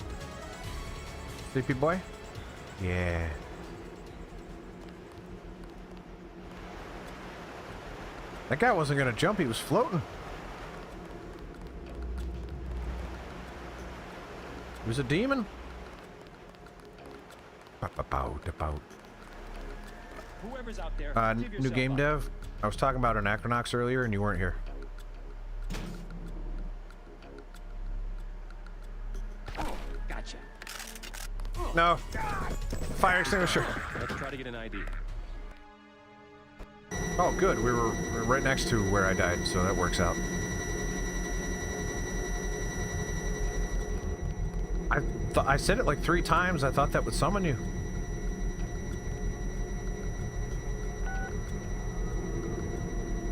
Sleepy boy? Yeah. That guy wasn't gonna jump, he was floating. He was a demon. About. Whoever's out there, give New yourself game up. dev. I was talking about Anachronox earlier, and you weren't here. Gotcha. No. Fire extinguisher. Let's try to get an ID. Oh, good. We were right next to where I died, so that works out. I said it like 3 times. I thought that would summon you.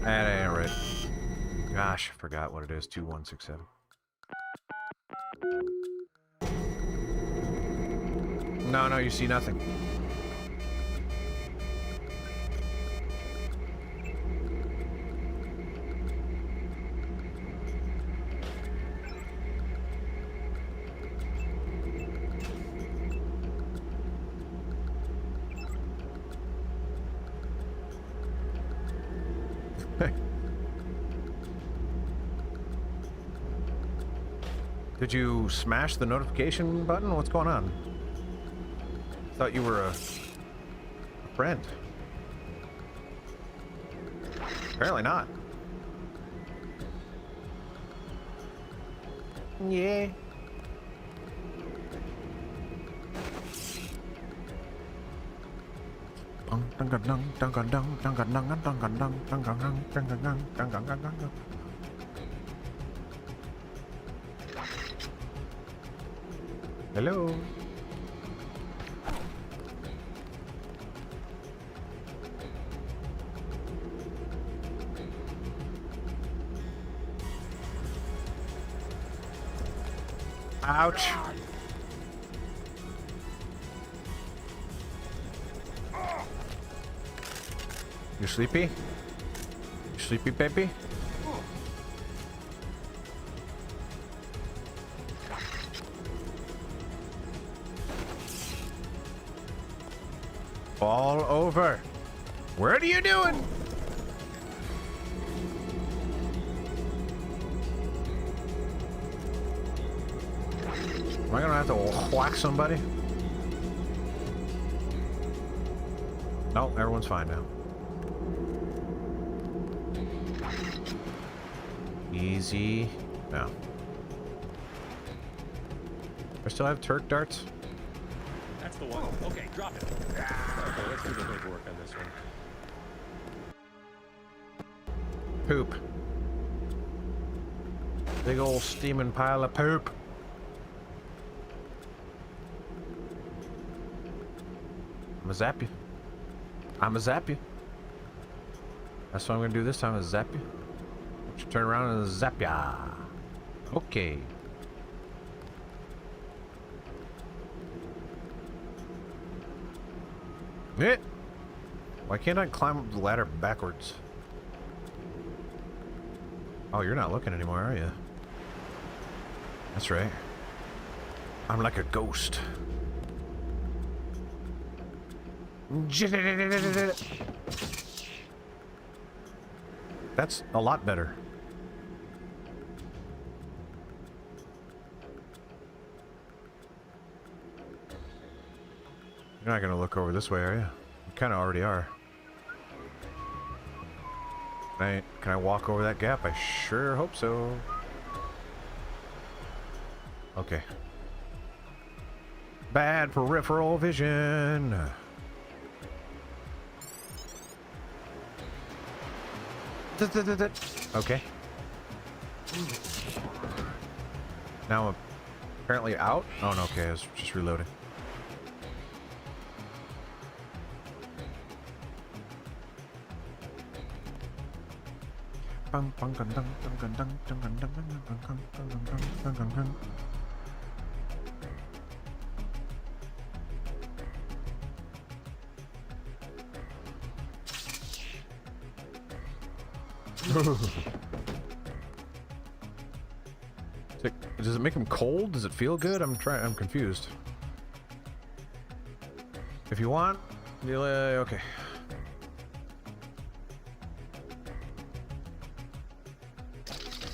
That ain't right. Gosh, I forgot what it is. 2167. No, you see nothing. Did you smash the notification button? What's going on? Thought you were a friend. Apparently not. Yeah. Hello. Ouch. You sleepy? You sleepy, baby? All over. What are you doing? Am I gonna have to whack somebody? No, everyone's fine now. Easy. No. I still have Turk darts? That's the one. Okay, drop it. Okay, let's do the paperwork on this one. Poop. Big old steaming pile of poop. I'ma zap you. I'ma zap you. That's what I'm gonna do this time, is zap you. Turn around and zap ya. Okay. It. Why can't I climb up the ladder backwards? Oh, you're not looking anymore, are you? That's right. I'm like a ghost. That's a lot better. You're not gonna look over this way, are you? You kind of already are. Can I walk over that gap? I sure hope so. Okay. Bad peripheral vision. Okay. Now I'm apparently out. Oh no, okay, I was just reloading. Does it make him cold? Does it feel good? I'm confused. If you want, okay.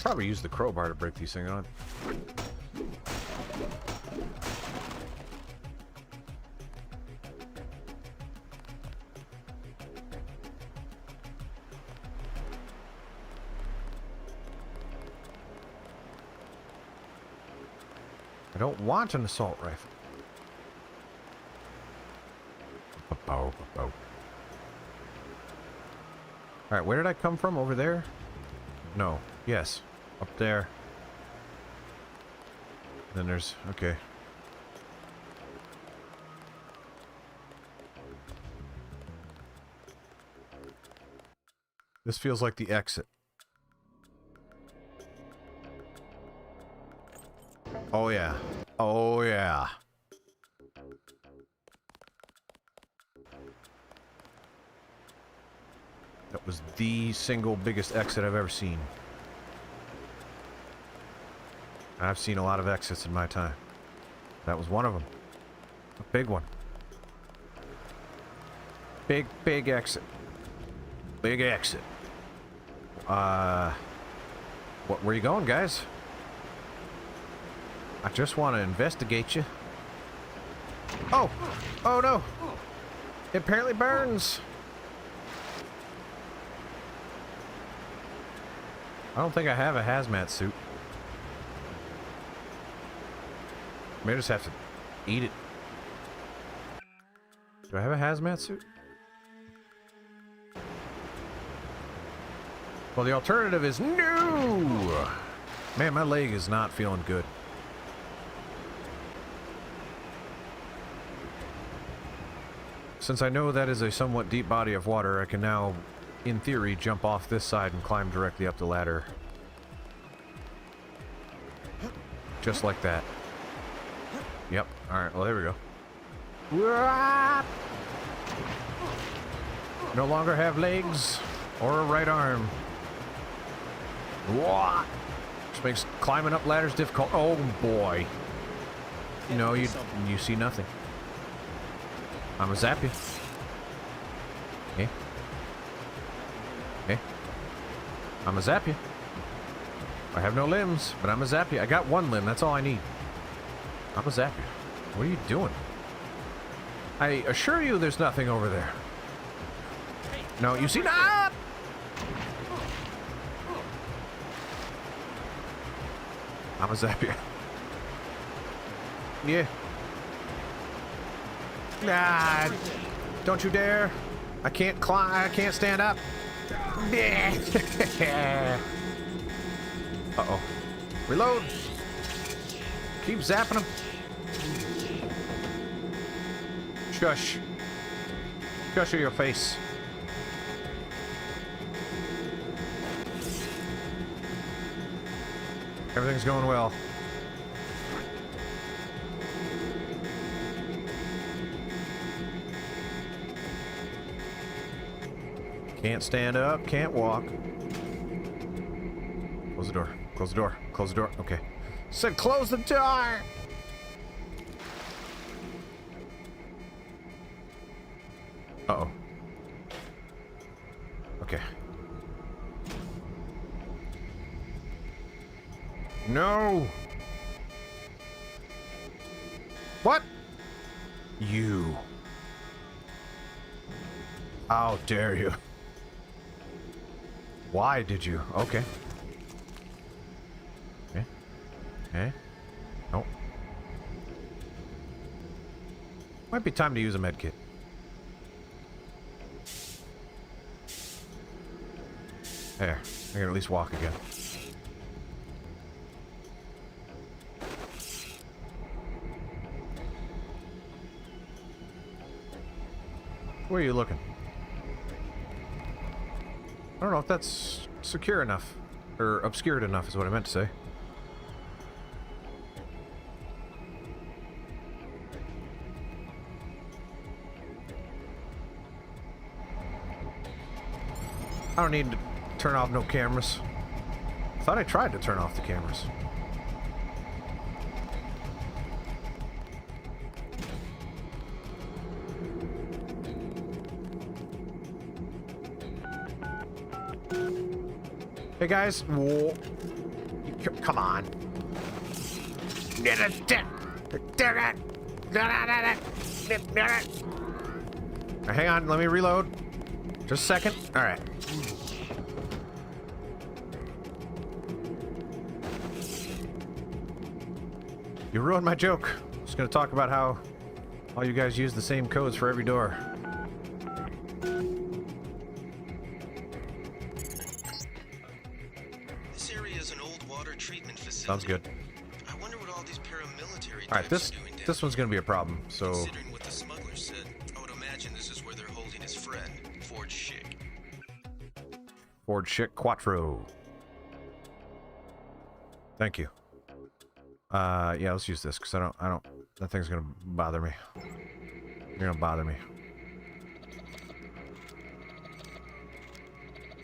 Probably use the crowbar to break these things on. I don't want an assault rifle. Alright, where did I come from? Over there? No. Yes. Up there. Then there's... okay. This feels like the exit. Oh yeah. Oh yeah. That was the single biggest exit I've ever seen. I've seen a lot of exits in my time. That was one of them. A big one. Big, big exit. Big exit. Where you going, guys? I just want to investigate you. Oh! Oh no! It apparently burns! I don't think I have a hazmat suit. May just have to eat it. Do I have a hazmat suit? Well, the alternative is no! Man, my leg is not feeling good. Since I know that is a somewhat deep body of water, I can now, in theory, jump off this side and climb directly up the ladder. Just like that. Yep. Alright, well, there we go. No longer have legs or a right arm. Which makes climbing up ladders difficult. Oh boy. No, you see nothing. I'ma zap you. Okay. Okay. I'ma zap you. I have no limbs, but I'ma zap you. I got one limb, that's all I need. I'ma zap you. What are you doing? I assure you there's nothing over there. No, you see that? I'ma zap you. Yeah. Nah, don't you dare. I can't climb, I can't stand up. Uh-oh. Reload. Keep zapping him. Shush. Shush your face. Everything's going well. Can't stand up, can't walk. Close the door, close the door, close the door. Okay. Said close the door! Uh-oh. Okay. No! What? You. How dare you? Why did you? Okay. Okay. Okay. Nope. Might be time to use a med kit. There. I can at least walk again. Where are you looking? I don't know if that's secure enough. Or obscured enough is what I meant to say. I don't need to turn off no cameras. I thought I tried to turn off the cameras. Hey guys, whoa. Come on. Hang on, let me reload. Just a second. Alright. You ruined my joke. I'm just gonna talk about how all you guys use the same codes for every door. This area is an old water treatment facility. Sounds good. I wonder what all these paramilitary All right, this one's gonna be a problem. So Considering what the smuggler said, I would imagine this is where they're holding his friend, Ford Schick. Ford Schick Quattro. Thank you. Yeah, let's use this because I don't. That thing's gonna bother me. You're gonna bother me.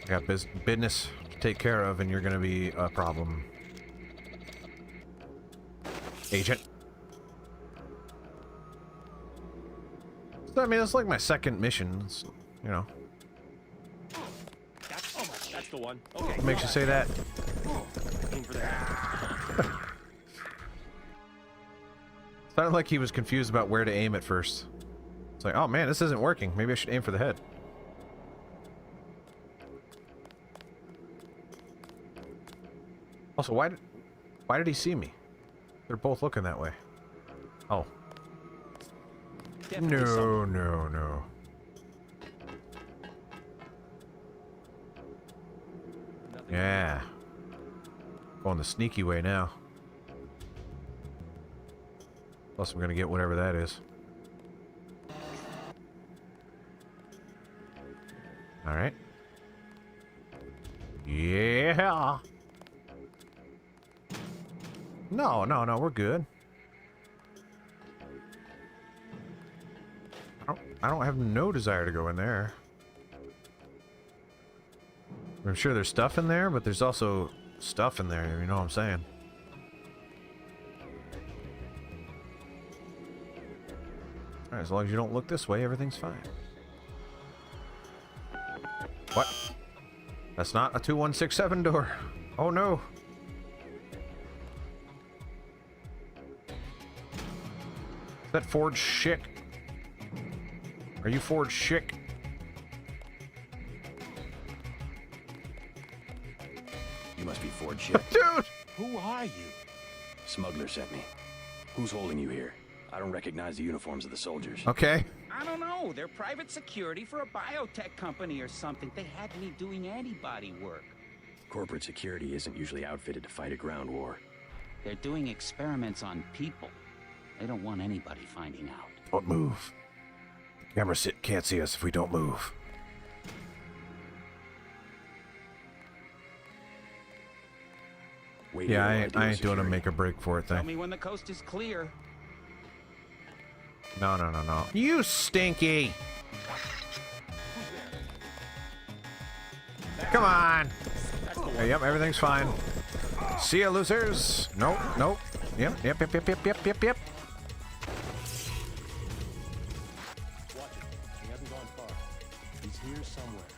I got business to take care of, and you're gonna be a problem, Agent. So, I mean, it's like my second mission. It's, you know. That's the one. Okay. What makes you say that? Aim for the head. Sounded like he was confused about where to aim at first. It's like, oh man, this isn't working. Maybe I should aim for the head. Also, why did he see me? They're both looking that way. Oh. No, no, no. Yeah. Going the sneaky way now. Plus, I'm gonna get whatever that is. All right. Yeah. No, no, no, we're good. I don't have no desire to go in there. I'm sure there's stuff in there, but there's also stuff in there, you know what I'm saying? Alright, as long as you don't look this way, everything's fine. What? That's not a 2167 door. Oh no. Is that Ford Schick? Are you Ford Schick? You must be Ford Schick. Dude! Who are you? Smuggler sent me. Who's holding you here? I don't recognize the uniforms of the soldiers. Okay. I don't know. They're private security for a biotech company or something. They had me doing antibody work. Corporate security isn't usually outfitted to fight a ground war. They're doing experiments on people. They don't want anybody finding out. Don't move. Camera can't see us if we don't move. Wait, yeah, I ain't doing a make or break for it Tell thing. me when the coast is clear. No, no, no, no. You stinky! Come on! Hey, yep, everything's fine. See ya, losers! Nope, nope. Yep. Watch it. He hasn't gone far. He's here somewhere.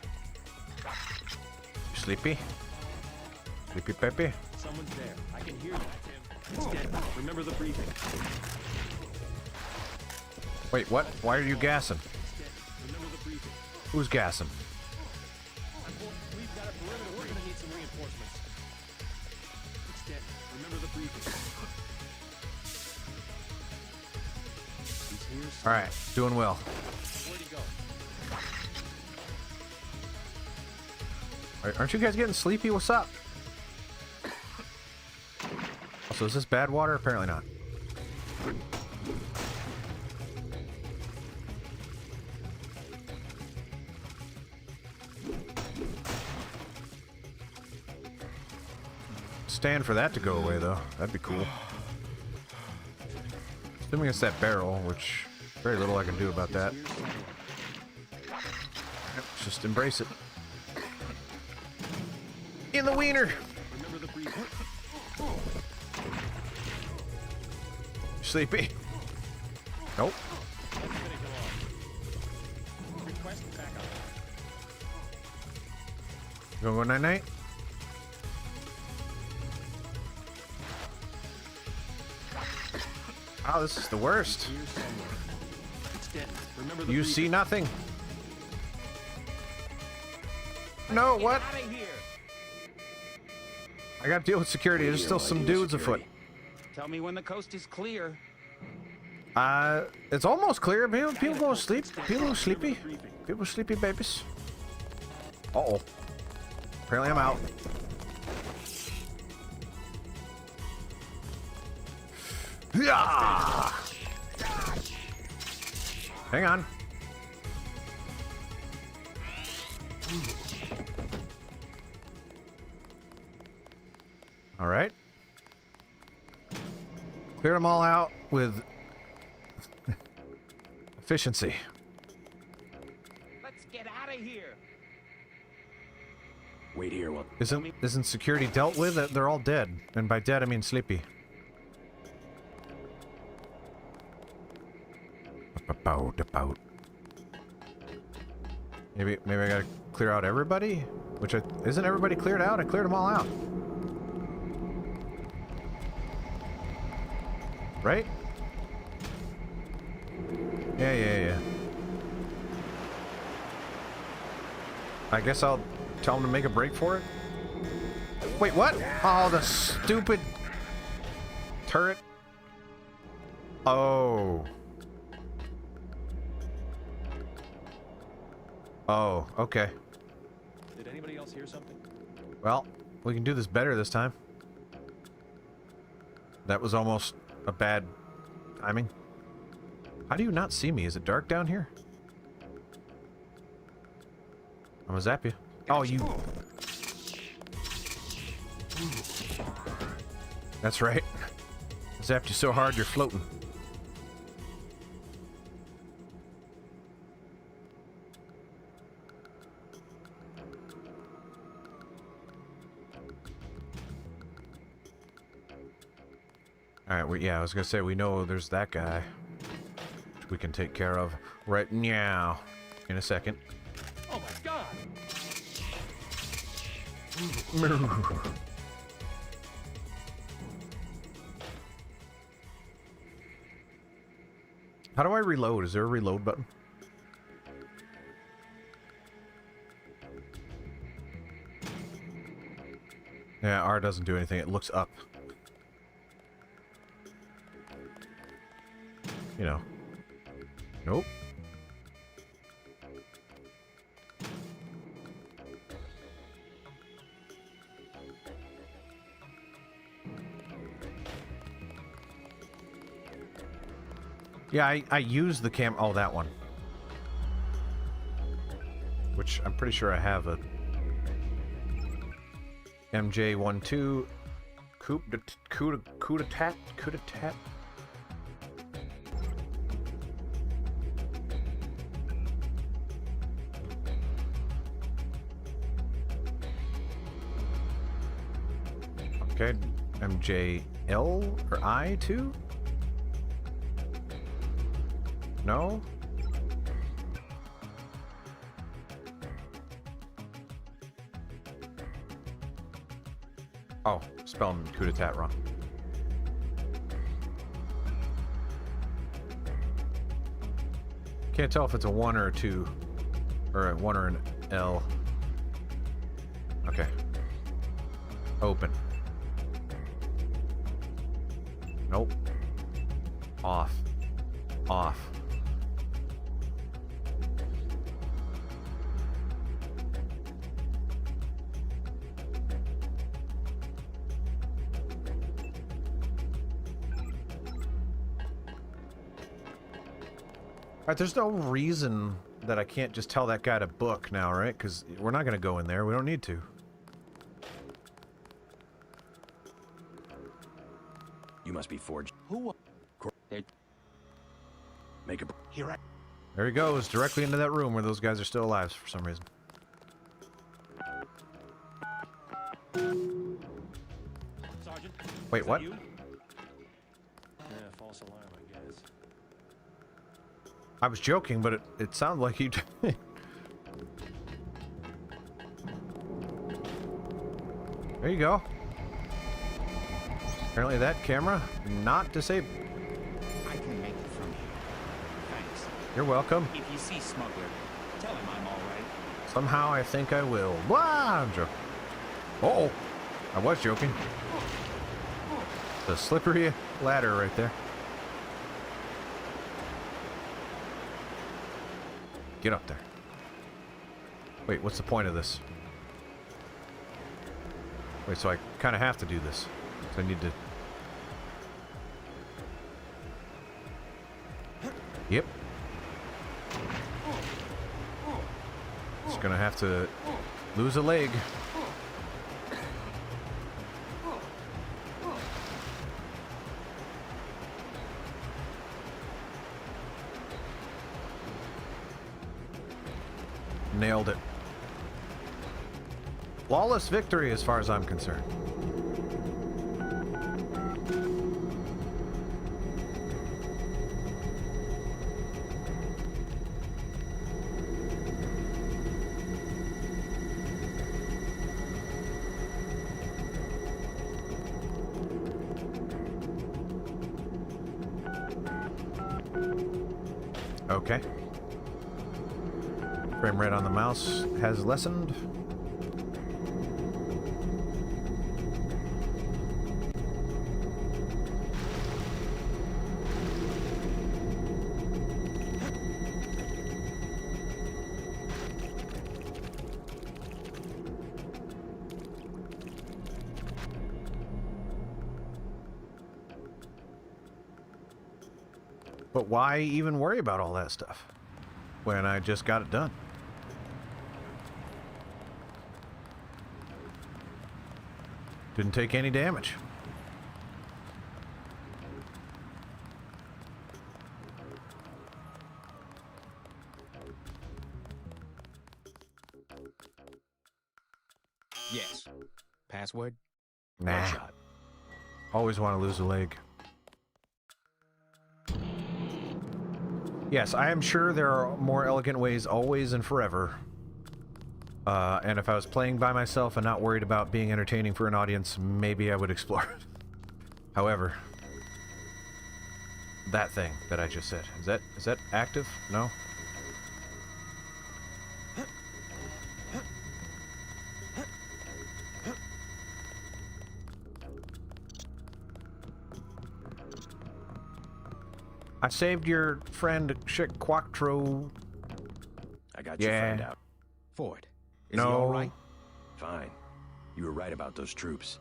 You sleepy? Sleepy Peppy? Someone's there. I can hear that, Tim. It's dead. Remember the briefing. Wait, what? Why are you gassing? Remember the briefing. Who's gassing? We've got a perimeter. We're gonna need some reinforcements. It's dead. Remember the briefing. He's here. Alright, doing well. Where'd he go? Aren't you guys getting sleepy? What's up? Also, is this bad water? Apparently not. Stand for that to go away, though. That'd be cool. Assuming it's that barrel, which very little I can do about that. Yep, just embrace it. In the wiener! Remember the briefing. Sleepy? Nope. Request backup. You gonna go night-night? Oh, this is the worst. It's dead. Remember the You briefing. see nothing. No, what? I gotta deal with security. There's still some dudes afoot. Tell me when the coast is clear. It's almost clear. People go to sleep. People are sleepy. People are sleepy babies. Uh-oh. Apparently I'm out. Yeah! Hang on. All right. Cleared them all out with efficiency. Let's get out of here. Wait here. Well, isn't security dealt with? They're all dead, and by dead I mean sleepy. About. Maybe I gotta clear out everybody? Which isn't everybody cleared out? I cleared them all out. Right? Yeah. I guess I'll tell them to make a break for it. Wait, what? Oh, the stupid turret. Oh. Oh, okay. Did anybody else hear something? Well, we can do this better this time. That was almost a bad timing. How do you not see me? Is it dark down here? I'm gonna zap you. Oh, you... That's right. I zapped you so hard you're floating. Alright, yeah, I was gonna say, we know there's that guy. Which we can take care of right now. In a second. Oh my god! How do I reload? Is there a reload button? Yeah, R doesn't do anything. It looks up. You know. Nope. Yeah, I use the cam... Oh, that one. Which I'm pretty sure I have a... MJ12... Coup de tat? Okay, MJL or I2? No? Oh, spelling coup d'etat wrong. Can't tell if it's a 1 or a 2. Or a 1 or an L. Okay. Open. Nope. Off. Off. Alright, there's no reason that I can't just tell that guy to book now, right? Because we're not going to go in there. We don't need to. You must be forged. Who? Make a... Here I... There he goes, directly into that room where those guys are still alive for some reason. Sergeant? Wait, what? Yeah, false alarm, I guess. I was joking, but it sounded like he... There you go. Apparently that camera, not disabled. I can make it from here. Thanks. You're welcome. If you see Smuggler, tell him I'm all right. Somehow I think I will. Blah, I'm joking. Uh-oh. I was joking. The slippery ladder right there. Get up there. Wait, what's the point of this? Wait, so I kind of have to do this. So I need to... Yep. Just gonna have to lose a leg. Nailed it. Flawless victory as far as I'm concerned. Okay. Frame rate on the mouse has lessened. But why even worry about all that stuff when I just got it done? Didn't take any damage. Yes. Password? Nah. Shot. Always want to lose a leg. Yes, I am sure there are more elegant ways always and forever. And if I was playing by myself and not worried about being entertaining for an audience, maybe I would explore it. However, that thing that I just said, is that active? No? I saved your friend Chick Quattro. I got your friend out. Ford, is he all right? Fine. You were right about those troops.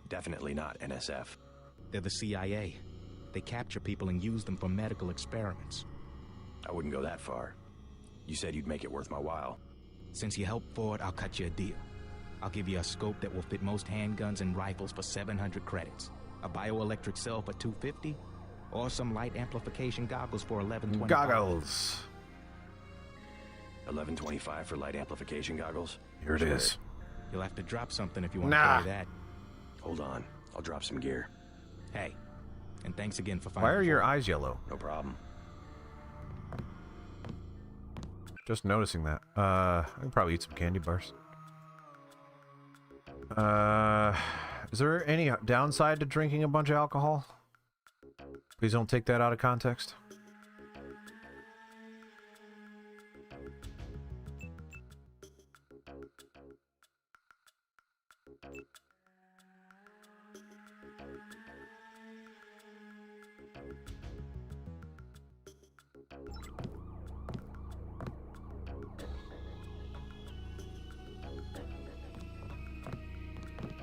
Definitely not NSF. They're the CIA. They capture people and use them for medical experiments. I wouldn't go that far. You said you'd make it worth my while. Since you helped Ford, I'll cut you a deal. I'll give you a scope that will fit most handguns and rifles for 700 credits. A bioelectric cell for 250, or some light amplification goggles for 1125. Goggles. 1125 for light amplification goggles? Here it is. You'll have to drop something if you want to carry that. Hold on. I'll drop some gear. Hey, and thanks again for finding. Why are your eyes yellow? No problem. Just noticing that. I can probably eat some candy bars. Is there any downside to drinking a bunch of alcohol? Please don't take that out of context.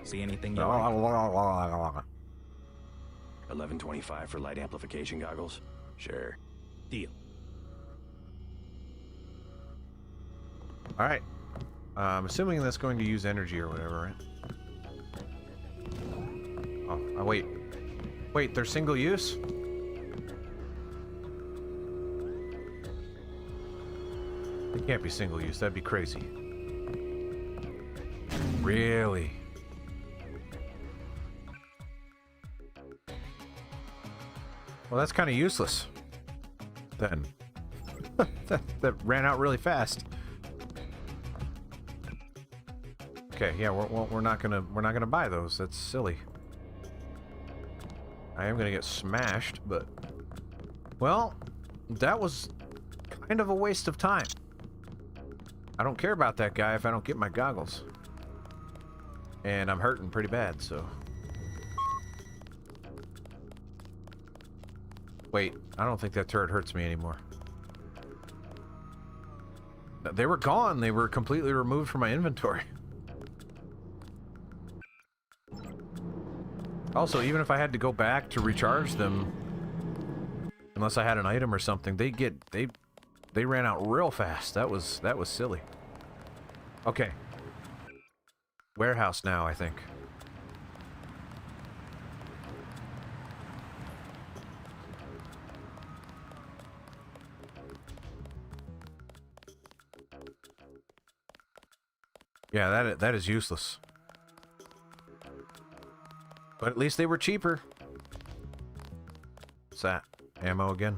See anything you like? 1125 for light amplification goggles? Sure. Deal. Alright. I'm assuming that's going to use energy or whatever, right? Oh, wait. Wait, they're single use? They can't be single use, that'd be crazy. Really? Well, that's kind of useless. Then. that ran out really fast. Okay, yeah, we're not gonna buy those. That's silly. I am gonna get smashed, but well, that was kind of a waste of time. I don't care about that guy if I don't get my goggles, and I'm hurting pretty bad. So Wait, I don't think that turret hurts me anymore. They were gone. They were completely removed from my inventory. Also, even if I had to go back to recharge them, unless I had an item or something, they ran out real fast. That was silly. Okay. Warehouse now, I think. Yeah, that is useless. But at least they were cheaper. What's that? Ammo again?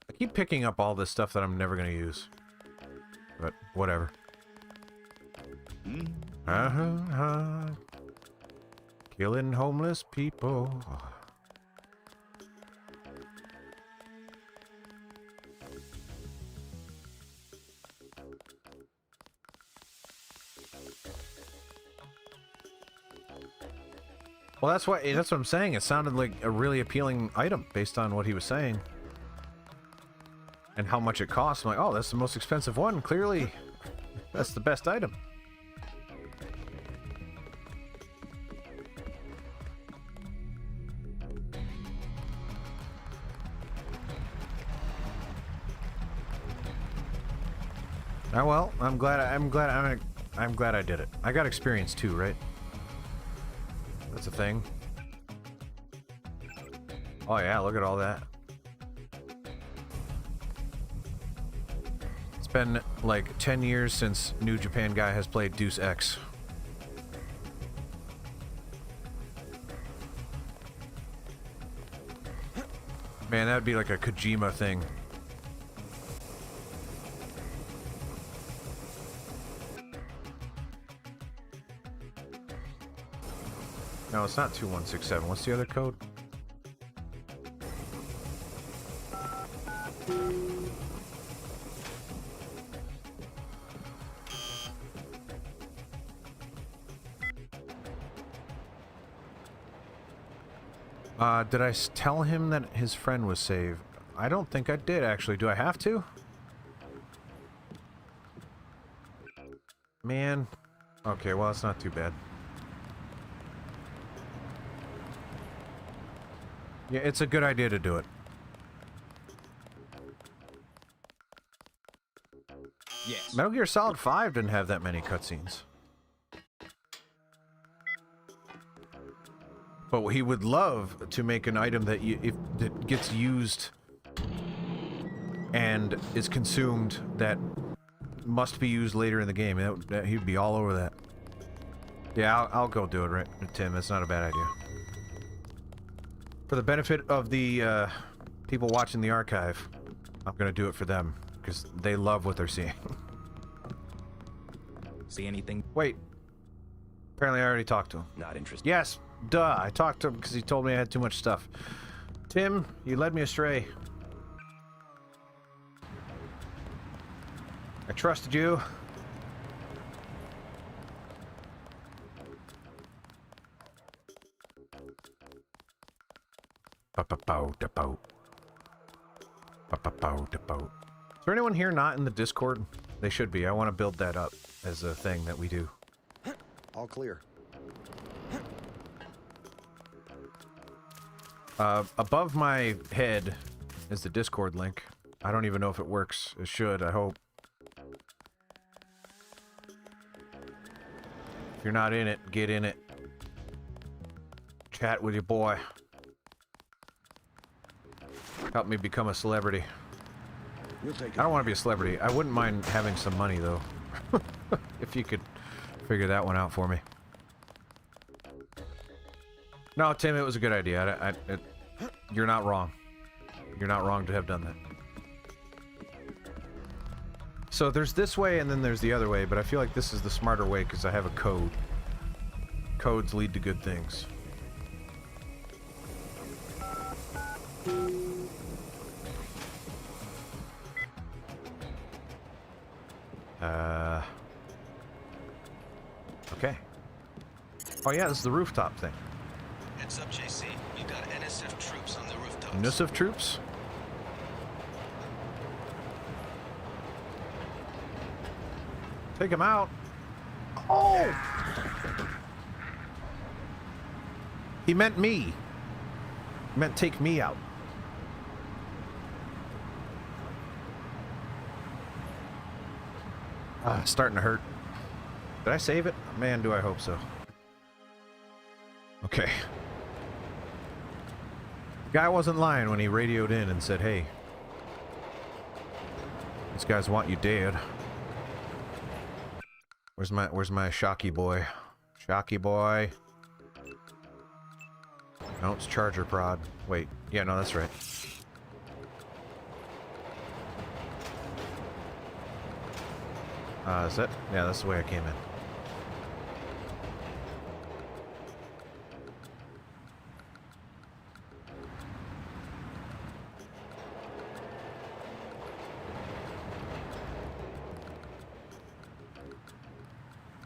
I keep picking up all this stuff that I'm never gonna use. But, whatever. Killing homeless people. Well, that's what I'm saying. It sounded like a really appealing item based on what he was saying. And how much it costs. I'm like, oh, that's the most expensive one. Clearly, that's the best item. Oh well, I'm glad I did it. I got experience too, right? That's a thing. Oh yeah, look at all that. It's been like 10 years since New Japan guy has played Deus Ex. Man, that would be like a Kojima thing. No, it's not 2167. What's the other code? Did I tell him that his friend was saved? I don't think I did, actually. Do I have to? Man. Okay, well, it's not too bad. Yeah, it's a good idea to do it. Yes. Metal Gear Solid 5 didn't have that many cutscenes. But he would love to make an item that that gets used and is consumed that must be used later in the game. He'd be all over that. Yeah, I'll go do it, right, Tim? That's not a bad idea. For the benefit of the people watching the archive, I'm gonna do it for them because they love what they're seeing. See anything? Wait. Apparently I already talked to him. Not interested. Yes, duh. I talked to him because he told me I had too much stuff. Tim, you led me astray. I trusted you. Is there anyone here not in the Discord? They should be. I want to build that up as a thing that we do. All clear. Above my head is the Discord link. I don't even know if it works. It should, I hope. If you're not in it, get in it. Chat with your boy. Help me become a celebrity. We'll take it. I don't want to be a celebrity. I wouldn't mind having some money, though. If you could figure that one out for me. No, Tim, it was a good idea. You're not wrong. You're not wrong to have done that. So there's this way and then there's the other way, but I feel like this is the smarter way because I have a code. Codes lead to good things. Okay. Oh yeah, this is the rooftop thing. Heads up, JC. We've got NSF troops on the rooftop. Immersive troops? Take him out. Oh! He meant me. He meant take me out. Starting to hurt. Did I save it? Man, do I hope so. Okay. Guy wasn't lying when he radioed in and said, hey, these guys want you dead. Where's my Shocky boy? Shocky boy. No, it's Charger Prod. Wait. Yeah, no, that's right. Is that? Yeah, that's the way I came in.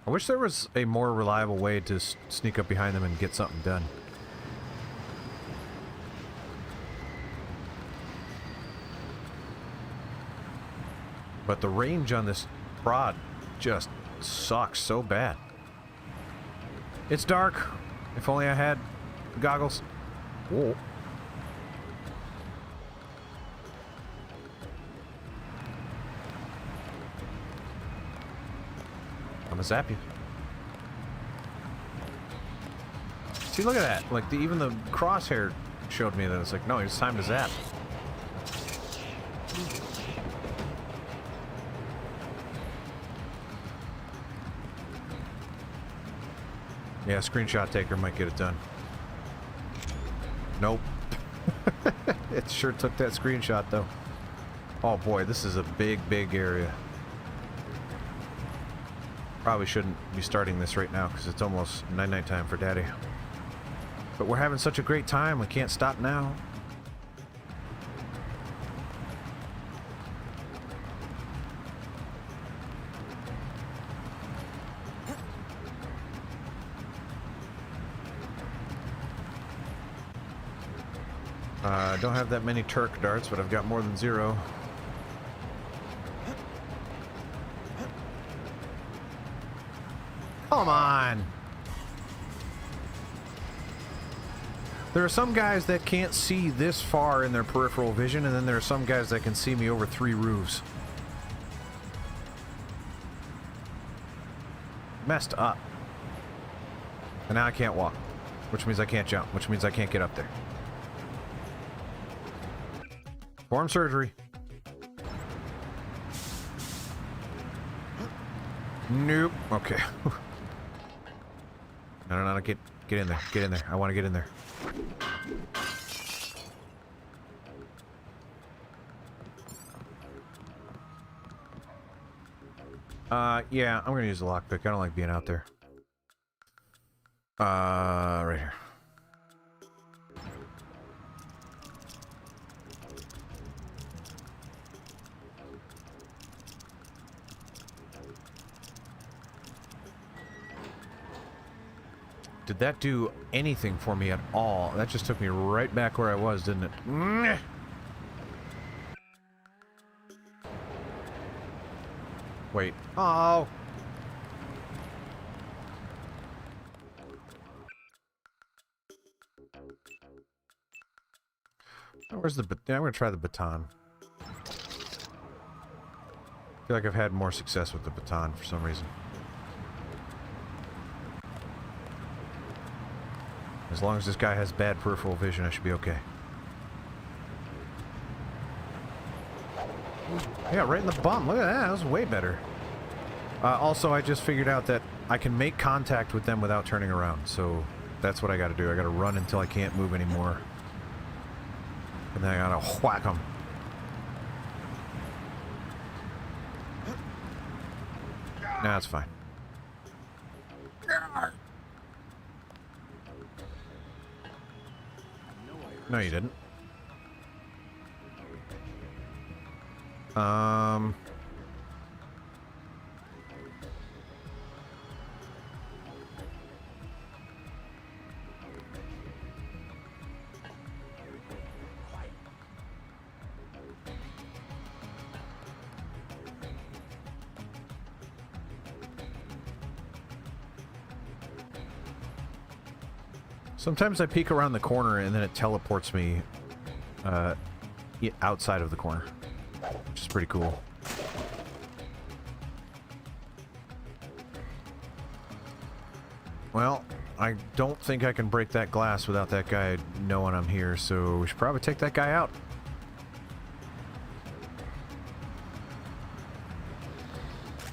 I wish there was a more reliable way to sneak up behind them and get something done. But the range on this prod just sucks so bad. It's dark. If only I had goggles. Whoa. I'm gonna zap you. See, look at that. Like, even the crosshair showed me that it's like, no, it's time to zap. Yeah, screenshot taker might get it done. Nope. It sure took that screenshot, though. Oh boy, this is a big, big area. Probably shouldn't be starting this right now because it's almost night-night time for Daddy. But we're having such a great time, we can't stop now. I don't have that many Turk darts, but I've got more than 0. Come on! There are some guys that can't see this far in their peripheral vision, and then there are some guys that can see me over 3 roofs. Messed up. And now I can't walk, which means I can't jump, which means I can't get up there. Perform surgery. Nope. Okay. No, get in there. Get in there. I want to get in there. Yeah, I'm gonna use the lockpick. I don't like being out there. Right here. Did that do anything for me at all? That just took me right back where I was, didn't it? Wait. Oh! Where's the... I'm gonna try the baton. I feel like I've had more success with the baton for some reason. As long as this guy has bad peripheral vision, I should be okay. Yeah, right in the bum. Look at that. That was way better. Also, I just figured out that I can make contact with them without turning around. So that's what I got to do. I got to run until I can't move anymore. And then I got to whack them. Nah, it's fine. No, you didn't. Sometimes I peek around the corner and then it teleports me outside of the corner, which is pretty cool. Well, I don't think I can break that glass without that guy knowing I'm here, so we should probably take that guy out.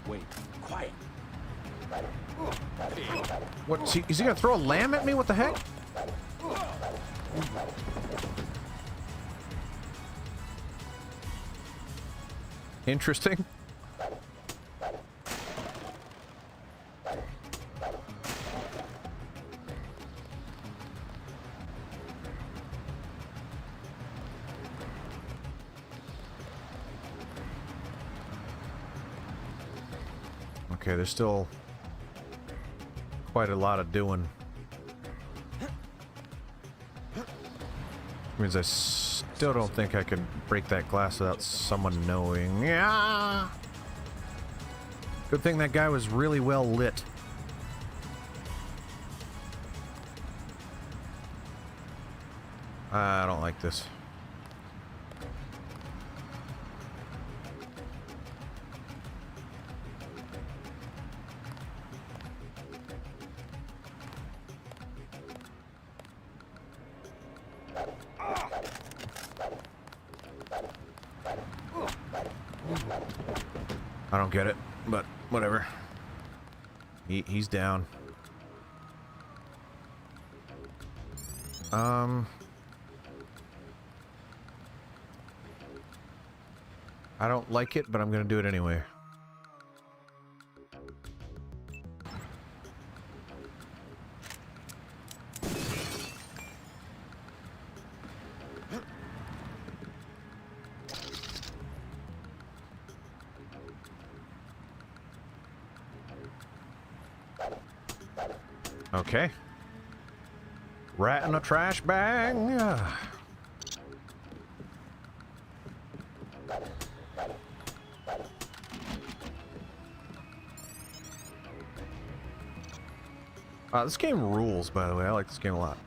Wait, quiet. What, is he gonna throw a lamb at me? What the heck? Interesting. Okay, there's still quite a lot of doing. Means I still don't think I can break that glass without someone knowing. Yeah. Good thing that guy was really well lit. I don't like this. I don't get it, but whatever. He's down. I don't like it, but I'm gonna do it anyway. Okay. Rat in a trash bag. This game rules, by the way. I like this game a lot.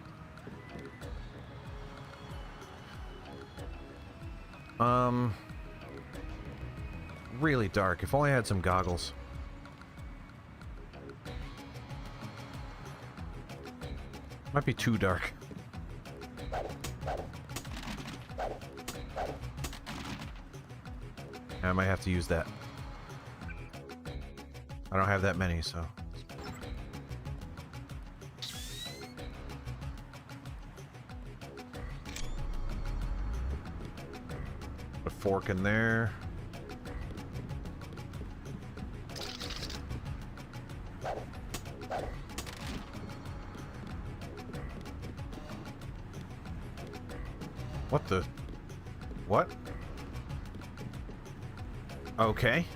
Really dark. If only I had some goggles. Might be too dark. I might have to use that. I don't have that many, so. Put a fork in there. What the? What? Okay.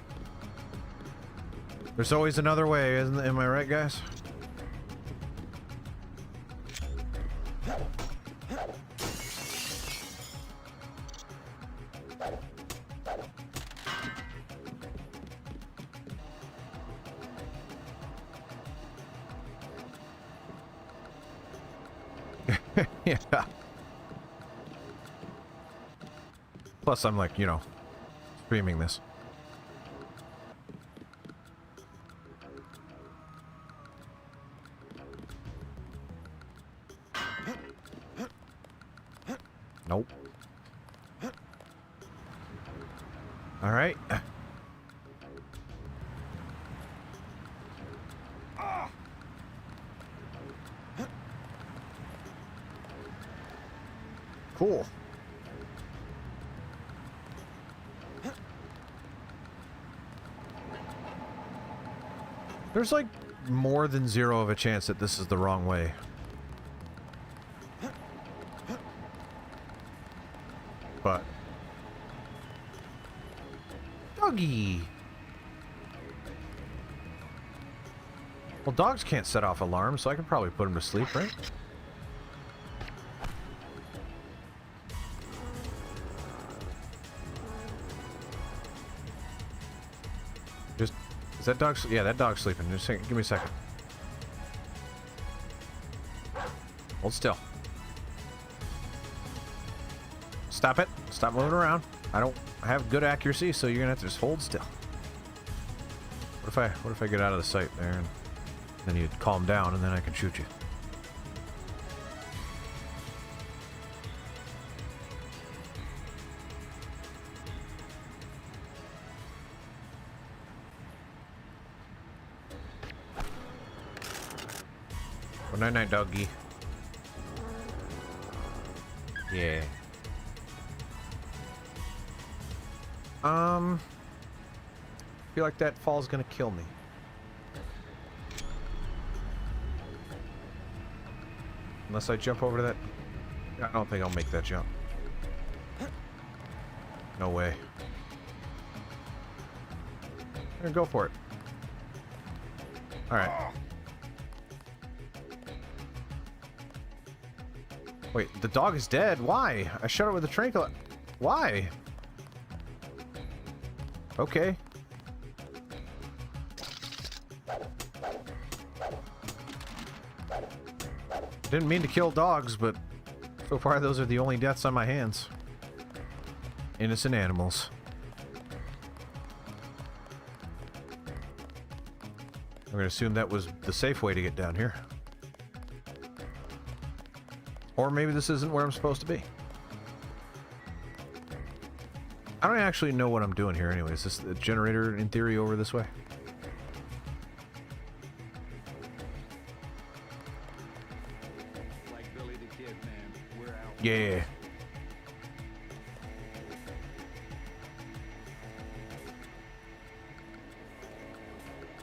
There's always another way, isn't there? Am I right, guys? Yeah. Plus, I'm like, you know, streaming this. Nope. All right. Cool. There's like more than zero of a chance that this is the wrong way. But doggy. Well, dogs can't set off alarms, so I can probably put them to sleep, right? Just, is that dog? Yeah, that dog's sleeping. Just give me a second. Hold still. Stop it. Stop moving around. I don't have good accuracy, so you're gonna have to just hold still. What if I get out of the sight there, and then you calm down, and then I can shoot you? Well, night night, doggy. Yeah. I feel like that fall's gonna kill me. Unless I jump over to that. I don't think I'll make that jump. No way. I'm gonna go for it. Alright. Wait, the dog is dead. Why? I shot it with a tranquilizer. Why? Okay. Didn't mean to kill dogs, but so far those are the only deaths on my hands. Innocent animals. I'm gonna assume that was the safe way to get down here. Or maybe this isn't where I'm supposed to be. I don't actually know what I'm doing here anyway. Is this the generator in theory over this way? Like Billy the Kid, man. We're out. Yeah.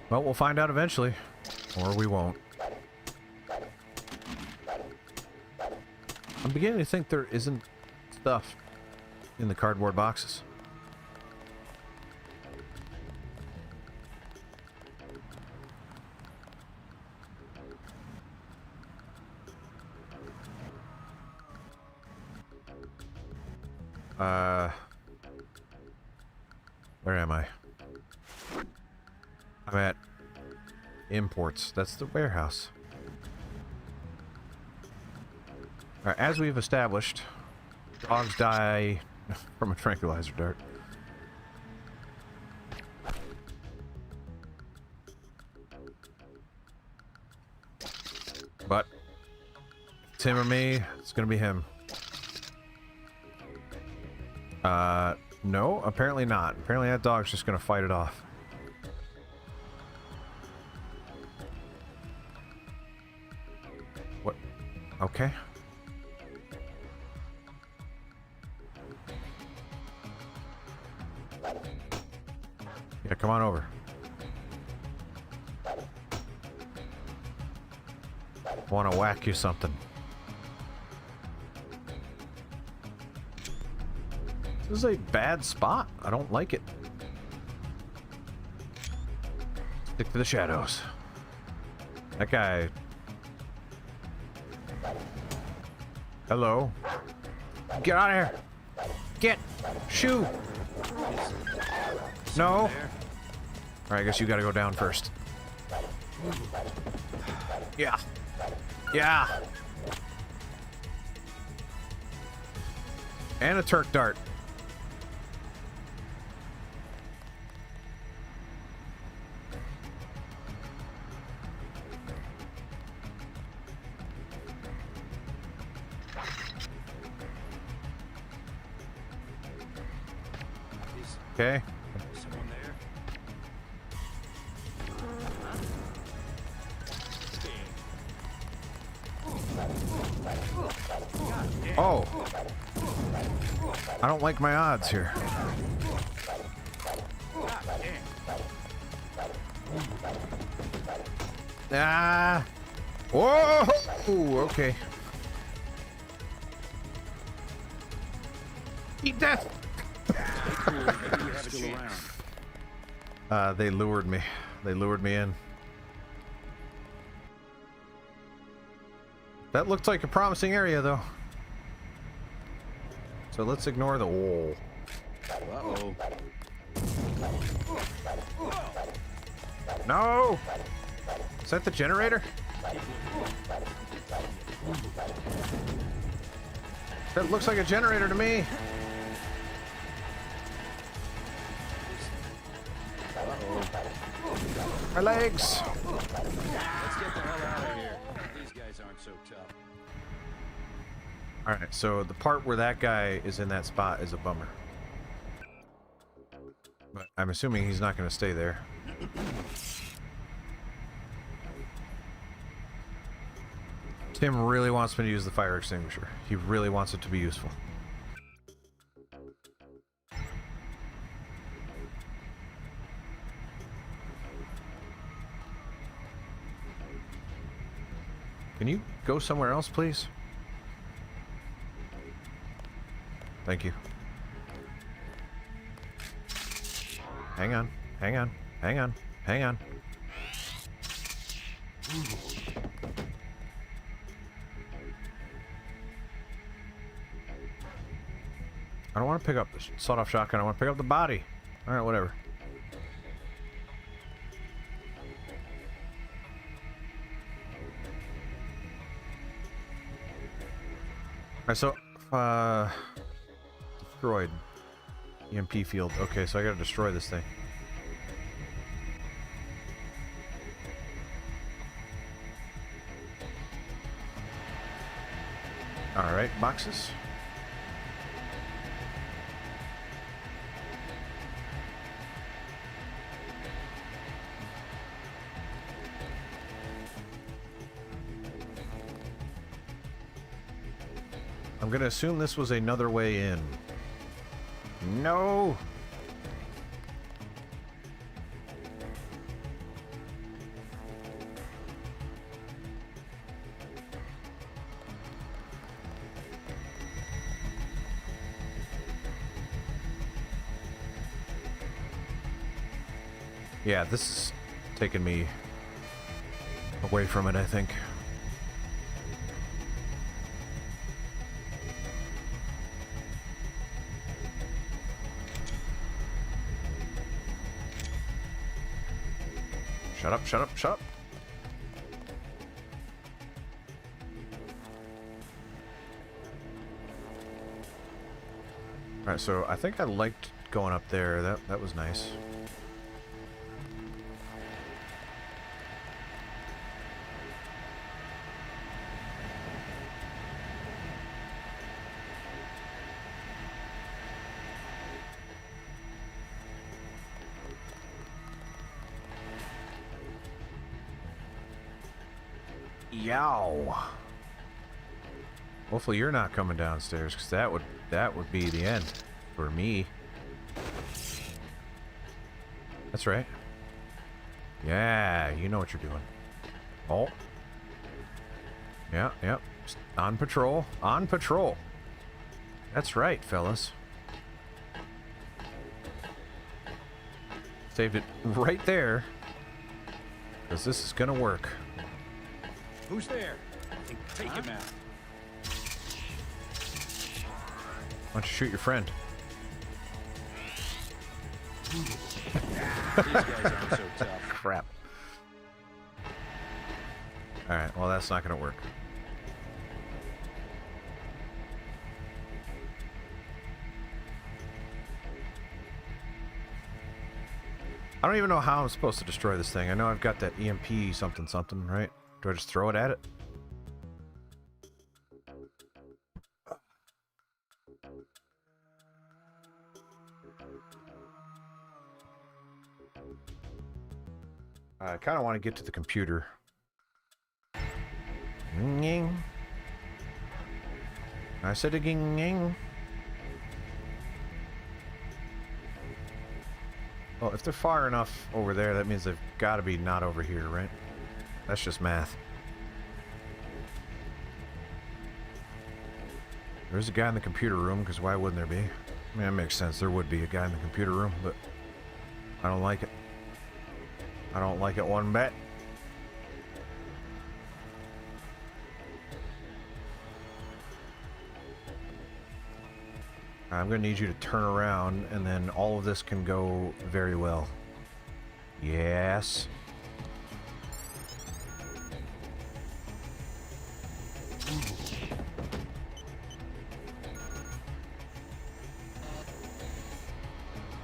Well, we'll find out eventually. Or we won't. I'm beginning to think there isn't stuff in the cardboard boxes. Where am I? I'm at imports. That's the warehouse. Alright, as we've established, dogs die from a tranquilizer dart. But if it's him or me, it's gonna be him. No, apparently not. Apparently that dog's just gonna fight it off. What? Okay. Yeah, come on over. Want to whack you something. This is a bad spot. I don't like it. Stick to the shadows. That guy. Hello. Get out of here. Get. Shoo. No. Alright, I guess you gotta go down first. Yeah. Yeah. And a Turk dart. Okay. Someone there? Oh. I don't like my odds here. Ah. Whoa. Okay. Eat death. They lured me. They lured me in. That looked like a promising area, though. So let's ignore the wall. Uh-oh. No! Is that the generator? That looks like a generator to me. My legs. Let's get the hell out of here. These guys aren't so tough. Alright, so the part where that guy is in that spot is a bummer. But I'm assuming he's not going to stay there. Tim really wants me to use the fire extinguisher. He really wants it to be useful. Can you go somewhere else, please? Thank you. Hang on, hang on, hang on, hang on. I don't want to pick up the sawed-off shotgun. I want to pick up the body. All right, whatever. All right, so destroyed EMP field. Okay, so I gotta destroy this thing. All right, boxes. I'm gonna assume this was another way in. No! Yeah, this is taking me away from it, I think. Shut up, shut up, shut up. Alright, so I think I liked going up there. That was nice. Yow. Hopefully you're not coming downstairs, because that would be the end for me. That's right. Yeah, you know what you're doing. Oh. Yeah, yep. On patrol. On patrol. That's right, fellas. Saved it right there, because this is gonna work. Who's there? Take him out. Why don't you shoot your friend? These guys aren't so tough. Crap. Alright, well that's not gonna work. I don't even know how I'm supposed to destroy this thing. I know I've got that EMP something something, right? Do I just throw it at it? I kind of want to get to the computer. Ging. I said a ging. Well, if they're far enough over there, that means they've got to be not over here, right? That's just math. There's a guy in the computer room, because why wouldn't there be? I mean, that makes sense. There would be a guy in the computer room, but I don't like it. I don't like it one bit. I'm going to need you to turn around, and then all of this can go very well. Yes.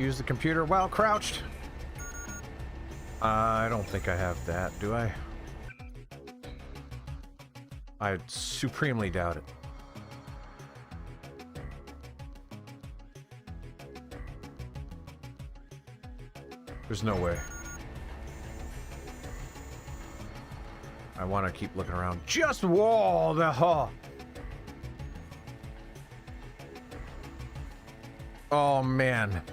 Use the computer while crouched. I don't think I have that, do I? I supremely doubt it. There's no way. I want to keep looking around. Just wall the hall. Oh man,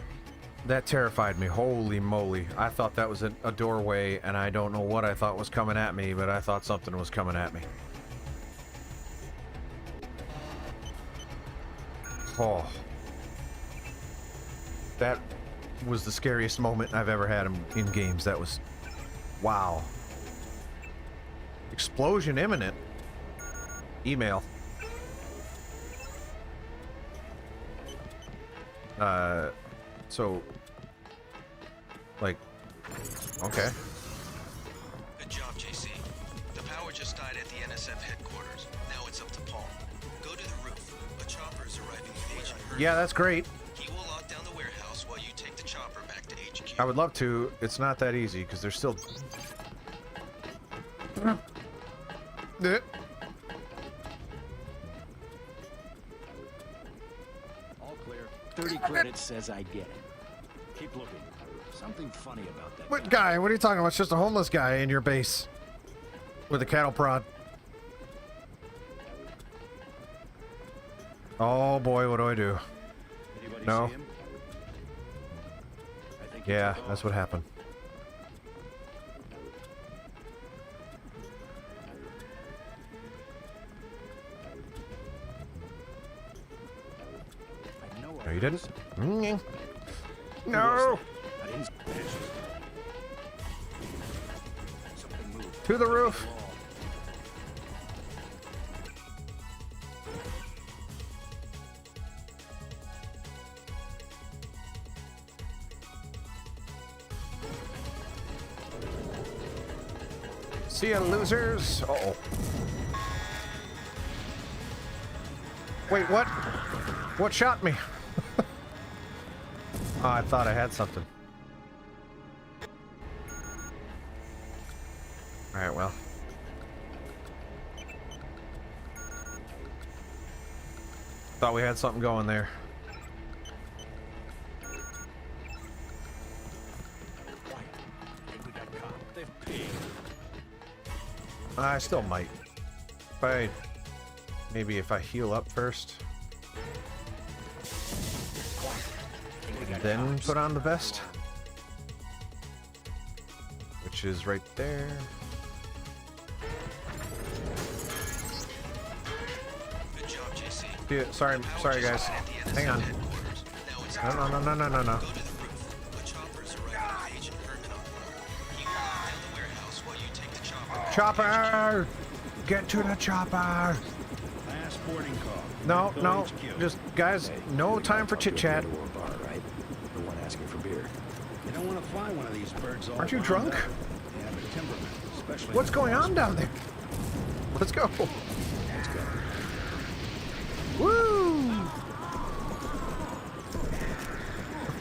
that terrified me. Holy moly. I thought that was a doorway, and I don't know what I thought was coming at me, but I thought something was coming at me. Oh. That was the scariest moment I've ever had in games. That was... wow. Explosion imminent. Email. So... like... okay. Good job, JC. The power just died at the NSF headquarters. Now it's up to Paul. Go to the roof. A chopper is arriving with Agent Herman. Yeah, that's great. He will lock down the warehouse while you take the chopper back to HQ. I would love to. It's not that easy, because there's still... All clear. 30 credits says I get it. Keep looking. Something funny about that. What guy? What are you talking about? It's just a homeless guy in your base. With a cattle prod. Oh boy, what do I do? Anybody No. see him? I think Yeah, that's what happened. No, you didn't? Mm. No! I didn't. To the roof! See ya, losers! Uh-oh. Wait, what? What shot me? Oh, I thought I had something. Alright, well. Thought we had something going there. I still might. Maybe if I heal up first. Then put on the vest. Which is right there. Good job, JC. Yeah, sorry guys. Hang on. No. Chopper! Get to the chopper! Last boarding call. No. Just, guys, no time for chit-chat. The one asking for beer. You don't want to fly one of these birds all Aren't you wound drunk? up. They have a temperament, especially What's going on down there? Let's go. Let's go. Woo!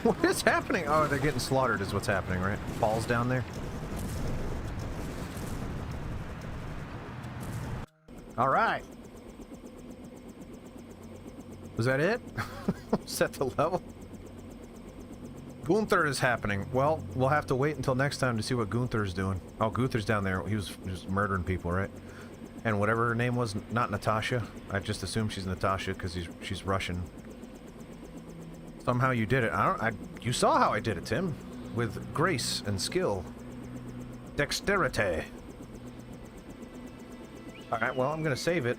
What is happening? Oh, they're getting slaughtered is what's happening, right? Paul's down there. All right. Was that it? Set the level? Gunther is happening. Well, we'll have to wait until next time to see what Gunther's doing. Oh, Gunther's down there. He was murdering people, right? And whatever her name was, not Natasha. I just assumed she's Natasha because she's Russian. Somehow you did it. You saw how I did it, Tim. With grace and skill. Dexterity. Alright, well, I'm going to save it.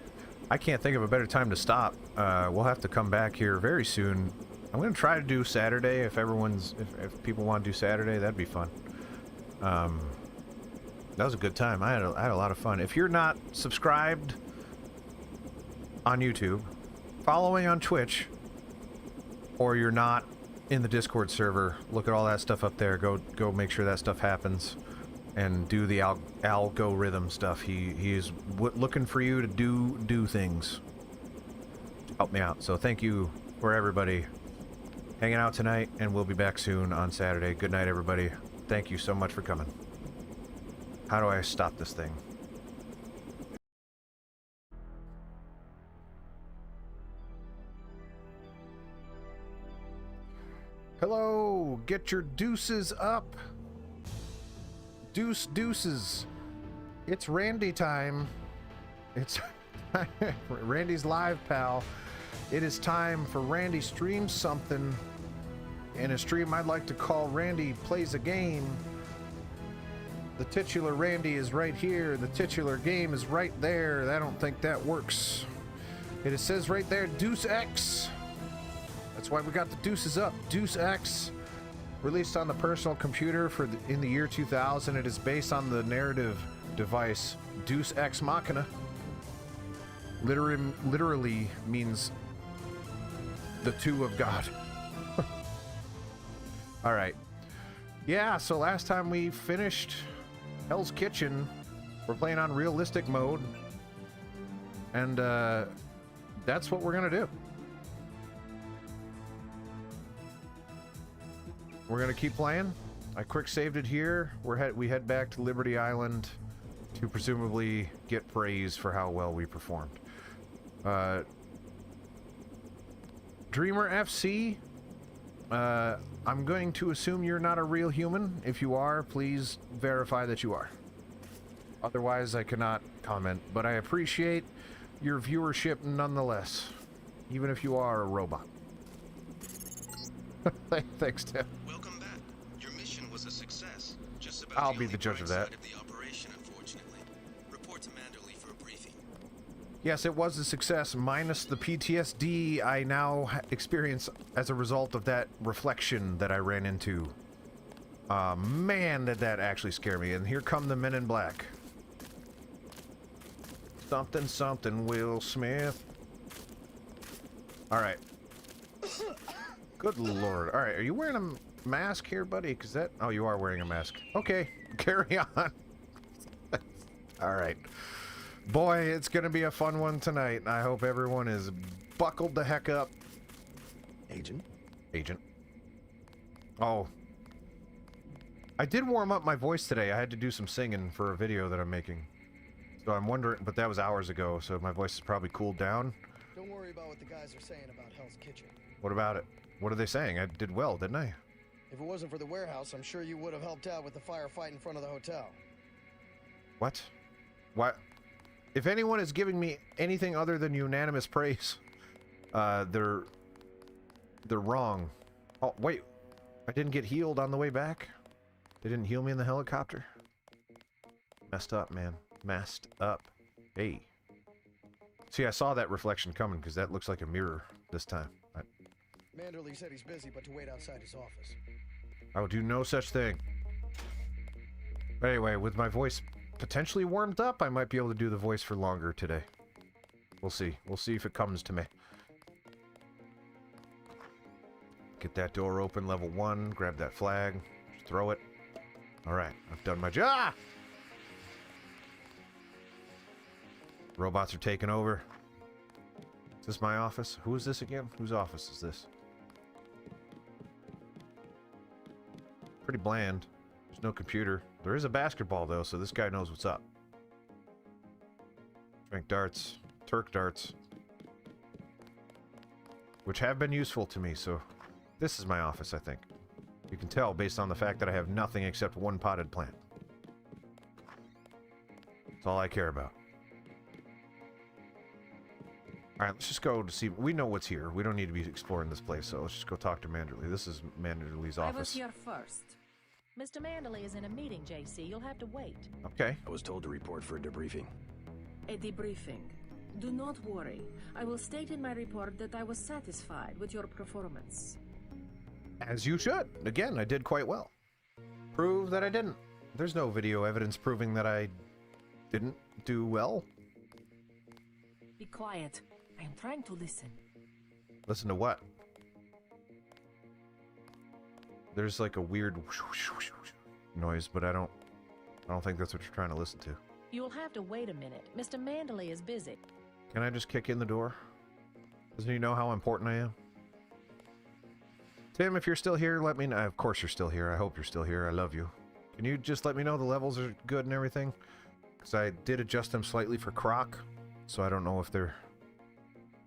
I can't think of a better time to stop. We'll have to come back here very soon. I'm going to try to do Saturday if people want to do Saturday, that'd be fun. That was a good time. I had a lot of fun. If you're not subscribed on YouTube, following on Twitch, or you're not in the Discord server, look at all that stuff up there. Go make sure that stuff happens. And do the algorithm stuff. He is looking for you to do things. Help me out. So thank you for everybody hanging out tonight, and we'll be back soon on Saturday. Good night, everybody. Thank you so much for coming. How do I stop this thing? Hello! Get your deuces up! Deuces! It's Randy time. It's Randy's live, pal. It is time for Randy streams something. In a stream I'd like to call Randy Plays a Game. The titular Randy is right here. The titular game is right there. I don't think that works. It says right there, Deus Ex. That's why we got the deuces up. Deus Ex, released on the personal computer in the year 2000. It is based on the narrative device Deus Ex Machina. Literally means the two of God. All right. Yeah, so last time we finished Hell's Kitchen, we're playing on realistic mode. And that's what we're going to do. We're going to keep playing. I quick saved it here. We head back to Liberty Island to presumably get praise for how well we performed. Dreamer FC, I'm going to assume you're not a real human. If you are, please verify that you are. Otherwise, I cannot comment, but I appreciate your viewership nonetheless, even if you are a robot. Thanks, Tim. Welcome back. Your mission was a success. Just about I'll be the judge of that. Of the operation, unfortunately. Report to Manderley for a briefing. Yes, it was a success, minus the PTSD I now experience as a result of that reflection that I ran into. Man, did that actually scare me. And here come the men in black. Something, Will Smith. Alright. Good lord. Alright, are you wearing a mask here, buddy? Because that... Oh, you are wearing a mask. Okay, carry on. Alright. Boy, it's gonna be a fun one tonight. I hope everyone is buckled the heck up. Agent? Oh. I did warm up my voice today. I had to do some singing for a video that I'm making. So I'm wondering, but that was hours ago, so my voice is probably cooled down. Don't worry about what the guys are saying about Hell's Kitchen. What about it? What are they saying? I did well, didn't I? If it wasn't for the warehouse, I'm sure you would have helped out with the firefight in front of the hotel. What? What? If anyone is giving me anything other than unanimous praise, they're wrong. Oh, wait. I didn't get healed on the way back? They didn't heal me in the helicopter? Messed up, man. Messed up. Hey. See, I saw that reflection coming because that looks like a mirror this time. Manderley said he's busy, but to wait outside his office. I will do no such thing. But anyway, with my voice potentially warmed up, I might be able to do the voice for longer today. We'll see. We'll see if it comes to me. Get that door open, level 1. Grab that flag. Throw it. Alright, I've done my job! Robots are taking over. Is this my office? Who is this again? Whose office is this? Pretty bland. There's no computer. There is a basketball, though, so this guy knows what's up. Strength darts. Turk darts. Which have been useful to me, so... This is my office, I think. You can tell based on the fact that I have nothing except one potted plant. That's all I care about. Alright, let's just go to see... We know what's here. We don't need to be exploring this place, so let's just go talk to Manderley. This is Manderley's office. I was here first. Mr. Manderley is in a meeting, JC. You'll have to wait. Okay. I was told to report for a debriefing. A debriefing. Do not worry. I will state in my report that I was satisfied with your performance. As you should. Again, I did quite well. Prove that I didn't. There's no video evidence proving that I didn't do well. Be quiet. I am trying to listen. Listen to what? There's like a weird noise, but I don't think that's what you're trying to listen to. You'll have to wait a minute. Mr. Manderley is busy. Can I just kick in the door? Doesn't he know how important I am? Tim, if you're still here, let me know. Of course you're still here. I hope you're still here. I love you. Can you just let me know the levels are good and everything? Because I did adjust them slightly for Croc, so I don't know if they're...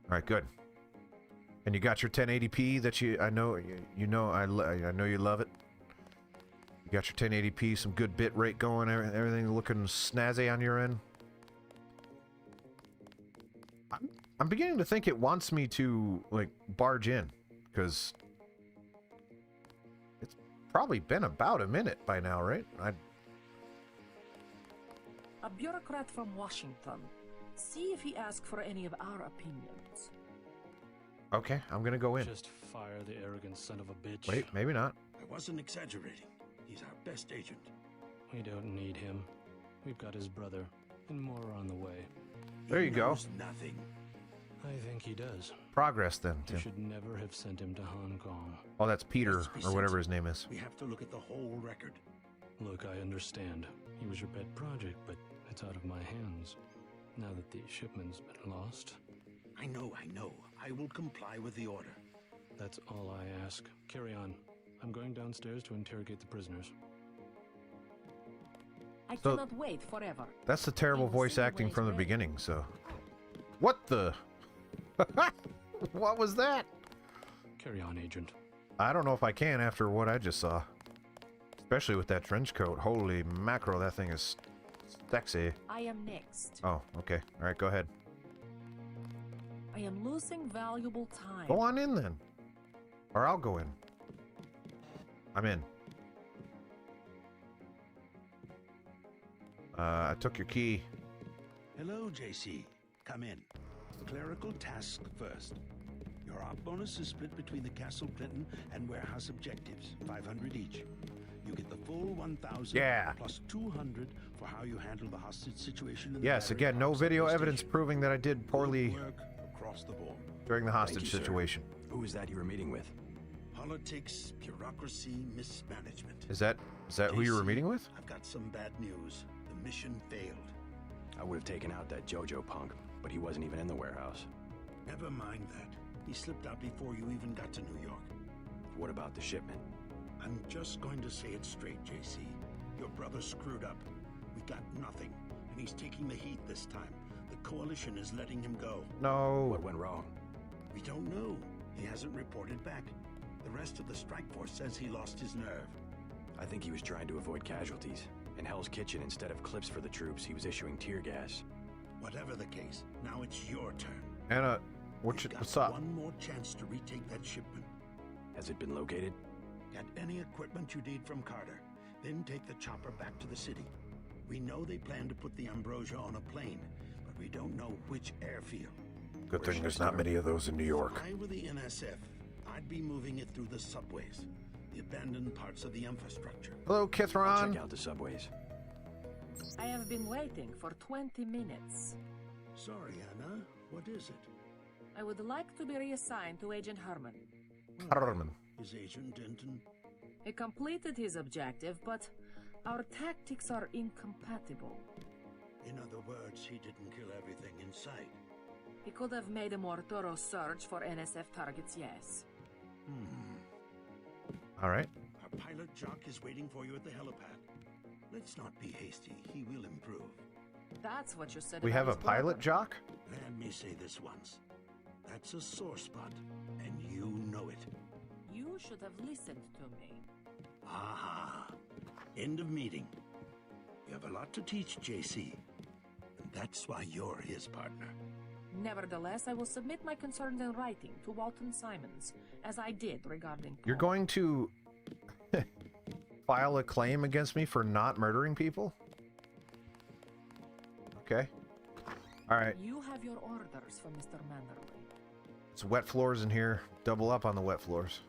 Alright, good. And you got your 1080p that I know you love it. You got your 1080p, some good bit rate going, everything looking snazzy on your end. I'm beginning to think it wants me to, like, barge in, because it's probably been about a minute by now, right? A bureaucrat from Washington. See if he asks for any of our opinions. Okay, I'm gonna go in. Just fire the arrogant son of a bitch. Wait, maybe not. I wasn't exaggerating. He's our best agent. We don't need him. We've got his brother, and more on the way. There you go. Nothing. I think he does. Progress then, You Tim. should never have sent him to Hong Kong. Oh, that's Peter, or whatever his name is. We have to look at the whole record. Look, I understand. He was your pet project, but it's out of my hands. Now that the shipment's been lost. I know. I will comply with the order. That's all I ask. Carry on. I'm going downstairs to interrogate the prisoners. I So- cannot wait forever. That's the terrible voice acting from the beginning, so... What the... What was that? Carry on, Agent. I don't know if I can after what I just saw. Especially with that trench coat. Holy mackerel, that thing is sexy. I am next. Oh, okay. Alright, go ahead. I am losing valuable time. Go on in then. Or I'll go in. I'm in. I took your key. Hello, JC. Come in. Clerical task first. Your op bonus is split between the Castle Clinton and warehouse objectives, 500 each. You get the full 1,000 Yeah. plus 200 for how you handle the hostage situation. In Yes, the again, no battery video subway evidence station. proving that I did poorly Good work across the board. during the Thank hostage you, sir. situation. Who was that you were meeting with? Politics, bureaucracy, mismanagement. Is that who you were meeting with? I've got some bad news. The mission failed. I would have taken out that JoJo punk, but he wasn't even in the warehouse. Never mind that. He slipped out before you even got to New York. What about the shipment? I'm just going to say it straight, JC. Your brother screwed up. We got nothing, and he's taking the heat this time. The Coalition is letting him go. No. What went wrong? We don't know. He hasn't reported back. The rest of the strike force says he lost his nerve. I think he was trying to avoid casualties. In Hell's Kitchen, instead of clips for the troops, he was issuing tear gas. Whatever the case, now it's your turn. Anna, what's up? One more chance to retake that shipment. Has it been located? Get any equipment you need from Carter. Then take the chopper back to the city. We know they plan to put the Ambrosia on a plane, but we don't know which airfield. Good thing there's not many of those in New York. If I were the NSF, I'd be moving it through the subways, the abandoned parts of the infrastructure. Hello, Kithron. Check out the subways. I have been waiting for 20 minutes. Sorry, Anna. What is it? I would like to be reassigned to Agent Herman. Herman. Is Agent Denton? He completed his objective, but our tactics are incompatible. In other words, he didn't kill everything in sight. He could have made a more thorough search for NSF targets, yes. All right. Our pilot Jock is waiting for you at the helipad. Let's not be hasty. He will improve. That's what you said. We about have a his brother. pilot, Jock? Let me say this once. That's a sore spot, and you know it. You should have listened to me. Aha. End of meeting. You have a lot to teach, JC. And that's why you're his partner. Nevertheless, I will submit my concerns in writing to Walton Simons, as I did regarding You're going to file a claim against me for not murdering people? Okay. All right. You have your orders from Mr. Manderley. It's wet floors in here. Double up on the wet floors.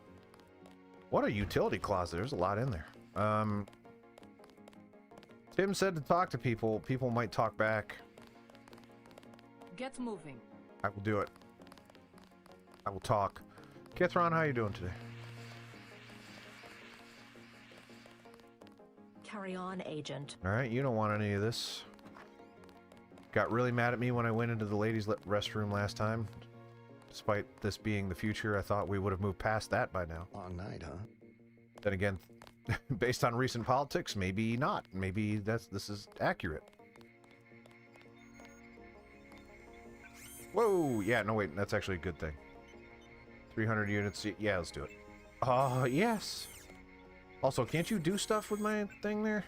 What a utility closet. There's a lot in there. Tim said to talk to people. People might talk back. Get moving. I will do it. I will talk. Kithron, how you doing today? Carry on, Agent. All right, you don't want any of this. Got really mad at me when I went into the ladies' restroom last time. Despite this being the future, I thought we would have moved past that by now. Long night, huh? Then again, based on recent politics, maybe not. Maybe this is accurate. Whoa! Yeah, no wait, that's actually a good thing. 300 units, yeah, let's do it. Oh, yes! Also, can't you do stuff with my thing there?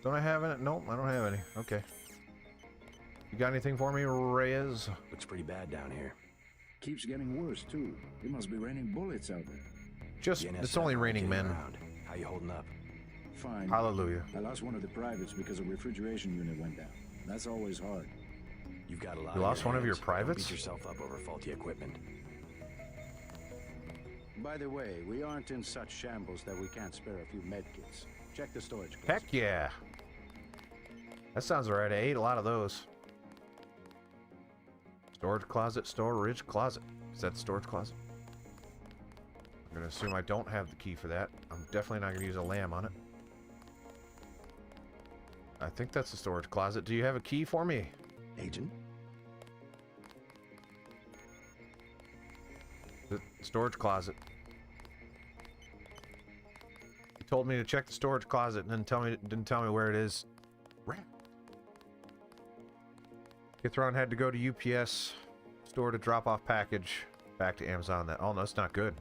Don't I have it? Nope, I don't have any. Okay. You got anything for me, Reyes? Looks pretty bad down here. Keeps getting worse, too. It must be raining bullets out there. Just, it's only raining men. How you holding up? Fine. Hallelujah. I lost one of the privates because a refrigeration unit went down. That's always hard. You've got a lot. You lost one of your Don't privates? beat yourself up over faulty equipment. By the way, we aren't in such shambles that we can't spare a few medkits. Check the storage closet. Heck yeah. That sounds alright. I ate a lot of those. Storage closet, storage closet. Is that the storage closet? I'm gonna assume I don't have the key for that. I'm definitely not gonna use a lamb on it. I think that's the storage closet. Do you have a key for me? Agent? The storage closet. You told me to check the storage closet and then didn't tell me where it is. Rat. Kithron had to go to UPS store to drop off package back to Amazon. Oh no, that's not good.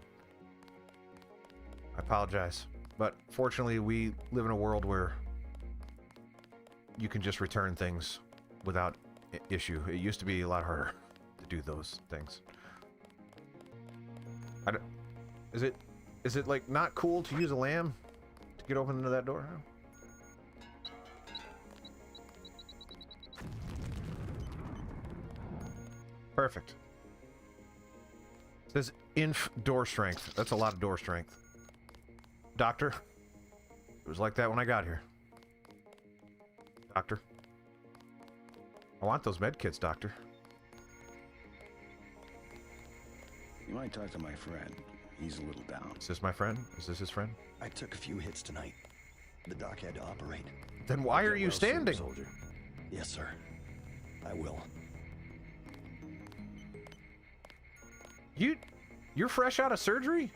I apologize. But fortunately, we live in a world where you can just return things without issue. It used to be a lot harder to do those things. Is it like not cool to use a lamb to get open into that door? Perfect. It says inf door strength. That's a lot of door strength. Doctor, it was like that when I got here. Doctor, I want those med kits, Doctor. You might talk to my friend. He's a little down. Is this my friend? Is this his friend? I took a few hits tonight. The doc had to operate. Then why are you standing? Soldier. Yes, sir. I will. You're fresh out of surgery?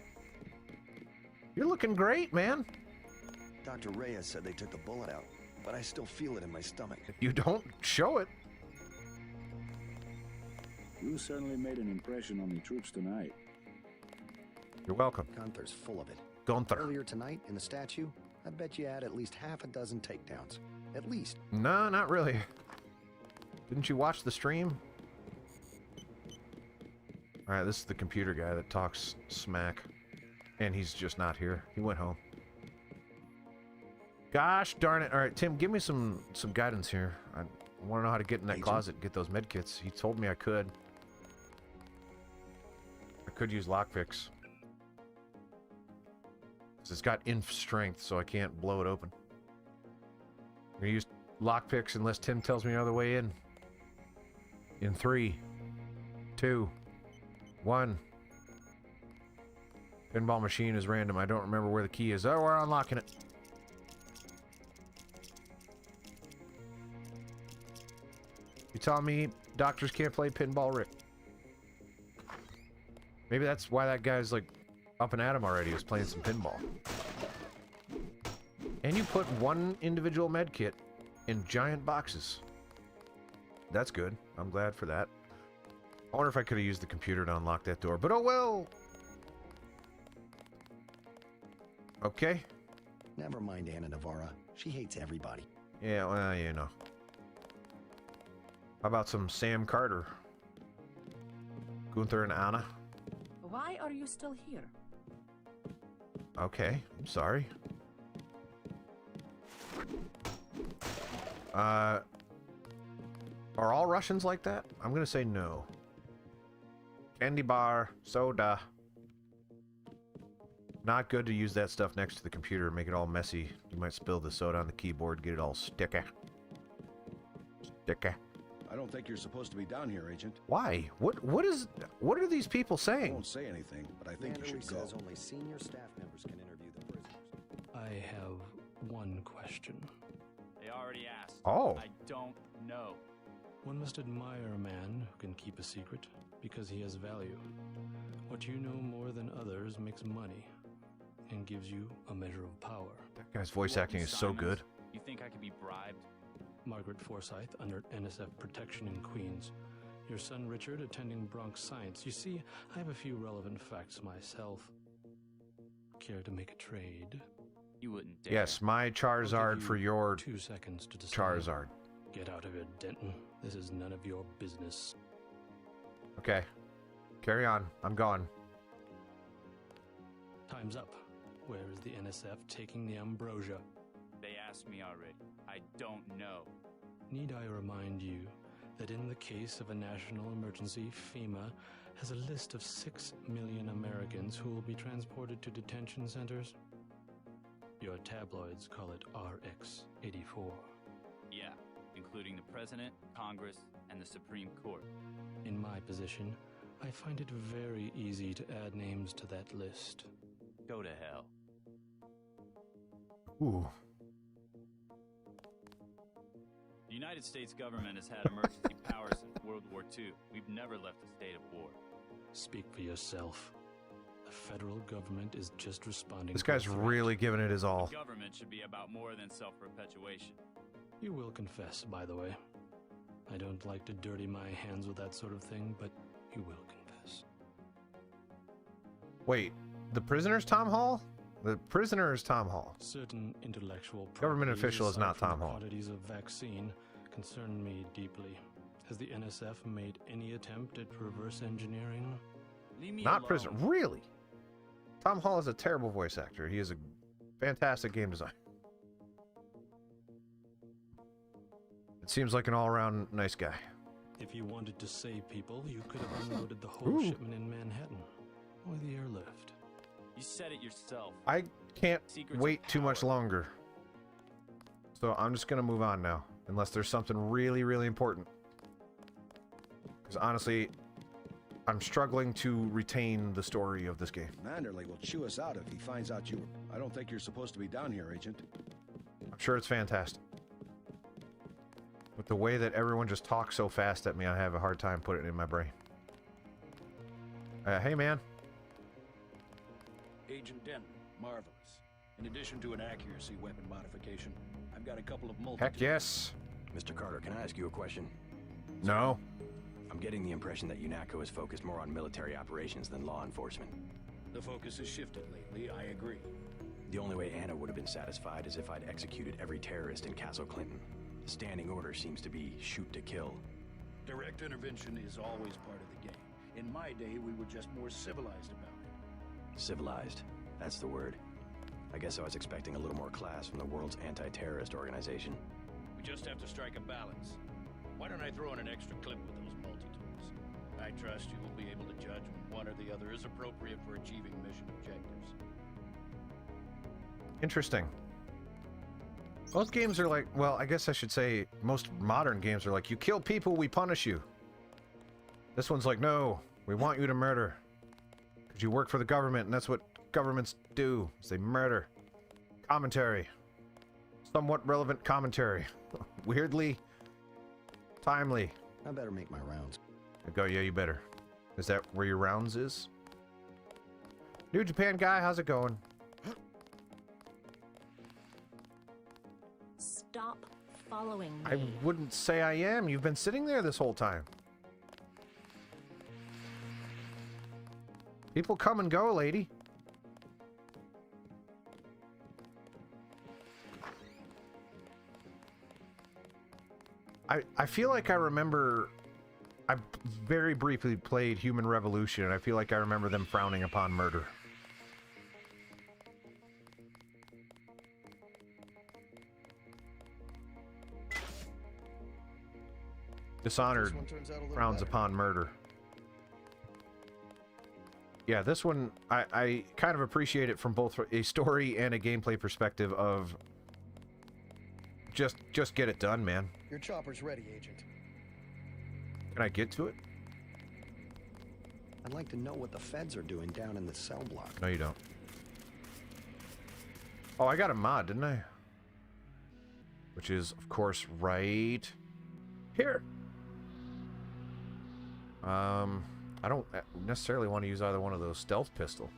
You're looking great, man. Dr. Reyes said they took the bullet out, but I still feel it in my stomach. You don't show it. You certainly made an impression on the troops tonight. You're welcome. Gunther's full of it. Gunther. Earlier tonight, in the statue, I bet you had at least half a dozen takedowns. At least. No, not really. Didn't you watch the stream? Alright, this is the computer guy that talks smack. And he's just not here. He went home. Gosh darn it. Alright, Tim, give me some guidance here. I want to know how to get in that closet and get those med kits. He told me I could. I could use lockpicks. It's got inf strength, so I can't blow it open. I'm gonna use lockpicks unless Tim tells me another way in. In 3, 2, 1. Pinball machine is random. I don't remember where the key is. Oh, we're unlocking it. You telling me doctors can't play pinball, Rick? Maybe that's why that guy's like up and at him already. He was playing some pinball. And you put one individual med kit in giant boxes. That's good. I'm glad for that. I wonder if I could have used the computer to unlock that door, but oh well. Okay. Never mind Anna Navarra. She hates everybody. Yeah, well, you know. How about some Sam Carter? Gunther and Anna? Why are you still here? Okay, I'm sorry. Are all Russians like that? I'm gonna say no. Candy bar, soda. Not good to use that stuff next to the computer, make it all messy. You might spill the soda on the keyboard, get it all sticky. Sticky. I don't think you're supposed to be down here, Agent. Why? What are these people I saying? won't say anything, but I think you should go. Says only senior staff members can interview the prisoners. I have one question. They already asked. Oh. I don't know. One must admire a man who can keep a secret, because he has value. What you know more than others makes money, and gives you a measure of power. That guy's voice acting is so good. You think I could be bribed? Margaret Forsyth under NSF protection in Queens. Your son Richard attending Bronx Science. You see, I have a few relevant facts myself. Care to make a trade? You wouldn't dare. Yes, my Charizard for your 2 seconds to decide. Charizard. Get out of here, Denton. This is none of your business. Okay. Carry on. I'm gone. Time's up. Where is the NSF taking the ambrosia? They asked me already. I don't know. Need I remind you that in the case of a national emergency, FEMA has a list of 6 million Americans who will be transported to detention centers? Your tabloids call it RX-84. Yeah, including the President, Congress, and the Supreme Court. In my position, I find it very easy to add names to that list. Go to hell. Ooh. The United States government has had emergency powers since World War II. We've never left a state of war. Speak for yourself. The federal government is just responding. This guy's really giving it his all. The government should be about more than self-perpetuation. You will confess, by the way. I don't like to dirty my hands with that sort of thing, but you will confess. Wait, the prisoner's Tom Hall? The prisoner is Tom Hall. Certain intellectual government official is not Tom Hall. Quantities of vaccine concern me deeply. Has the NSF made any attempt at reverse engineering? Not prisoner. Really? Tom Hall is a terrible voice actor. He is a fantastic game designer. It seems like an all-around nice guy. If you wanted to save people, you could have unloaded the whole shipment in Manhattan or the airlift. You said it yourself. I can't wait too much longer. So I'm just going to move on now. Unless there's something really, really important. Because honestly, I'm struggling to retain the story of this game. Manderley will chew us out if he finds out you... I don't think you're supposed to be down here, Agent. I'm sure it's fantastic. With the way that everyone just talks so fast at me, I have a hard time putting it in my brain. Hey, man. Agent Denton, marvelous. In addition to an accuracy weapon modification, I've got a couple of multi... Heck yes. Mr. Carter, can I ask you a question? No. I'm getting the impression that UNATCO is focused more on military operations than law enforcement. The focus has shifted lately, I agree. The only way Anna would have been satisfied is if I'd executed every terrorist in Castle Clinton. The standing order seems to be shoot to kill. Direct intervention is always part of the game. In my day, we were just more civilized about it. Civilized. That's the word. I guess I was expecting a little more class from the world's anti-terrorist organization. We just have to strike a balance. Why don't I throw in an extra clip with those multi-tools? I trust you will be able to judge when one or the other is appropriate for achieving mission objectives. Interesting. Most games are like, well, I guess I should say most modern games are like, you kill people, we punish you. This one's like, no, we want you to murder. Because you work for the government, and that's what governments do, is they murder. Commentary. Somewhat relevant commentary. Weirdly timely. I better make my rounds. Go, yeah, you better. Is that where your rounds is? New Japan guy, how's it going? Stop following me. I wouldn't say I am. You've been sitting there this whole time. People come and go, lady. I feel like I remember... I very briefly played Human Revolution, and I feel like I remember them frowning upon murder. Dishonored frowns upon murder. Yeah, this one, I kind of appreciate it from both a story and a gameplay perspective of just get it done, man. Your chopper's ready, Agent. Can I get to it? I'd like to know what the feds are doing down in the cell block. No, you don't. Oh, I got a mod, didn't I? Which is, of course, right here. I don't necessarily want to use either one of those stealth pistol.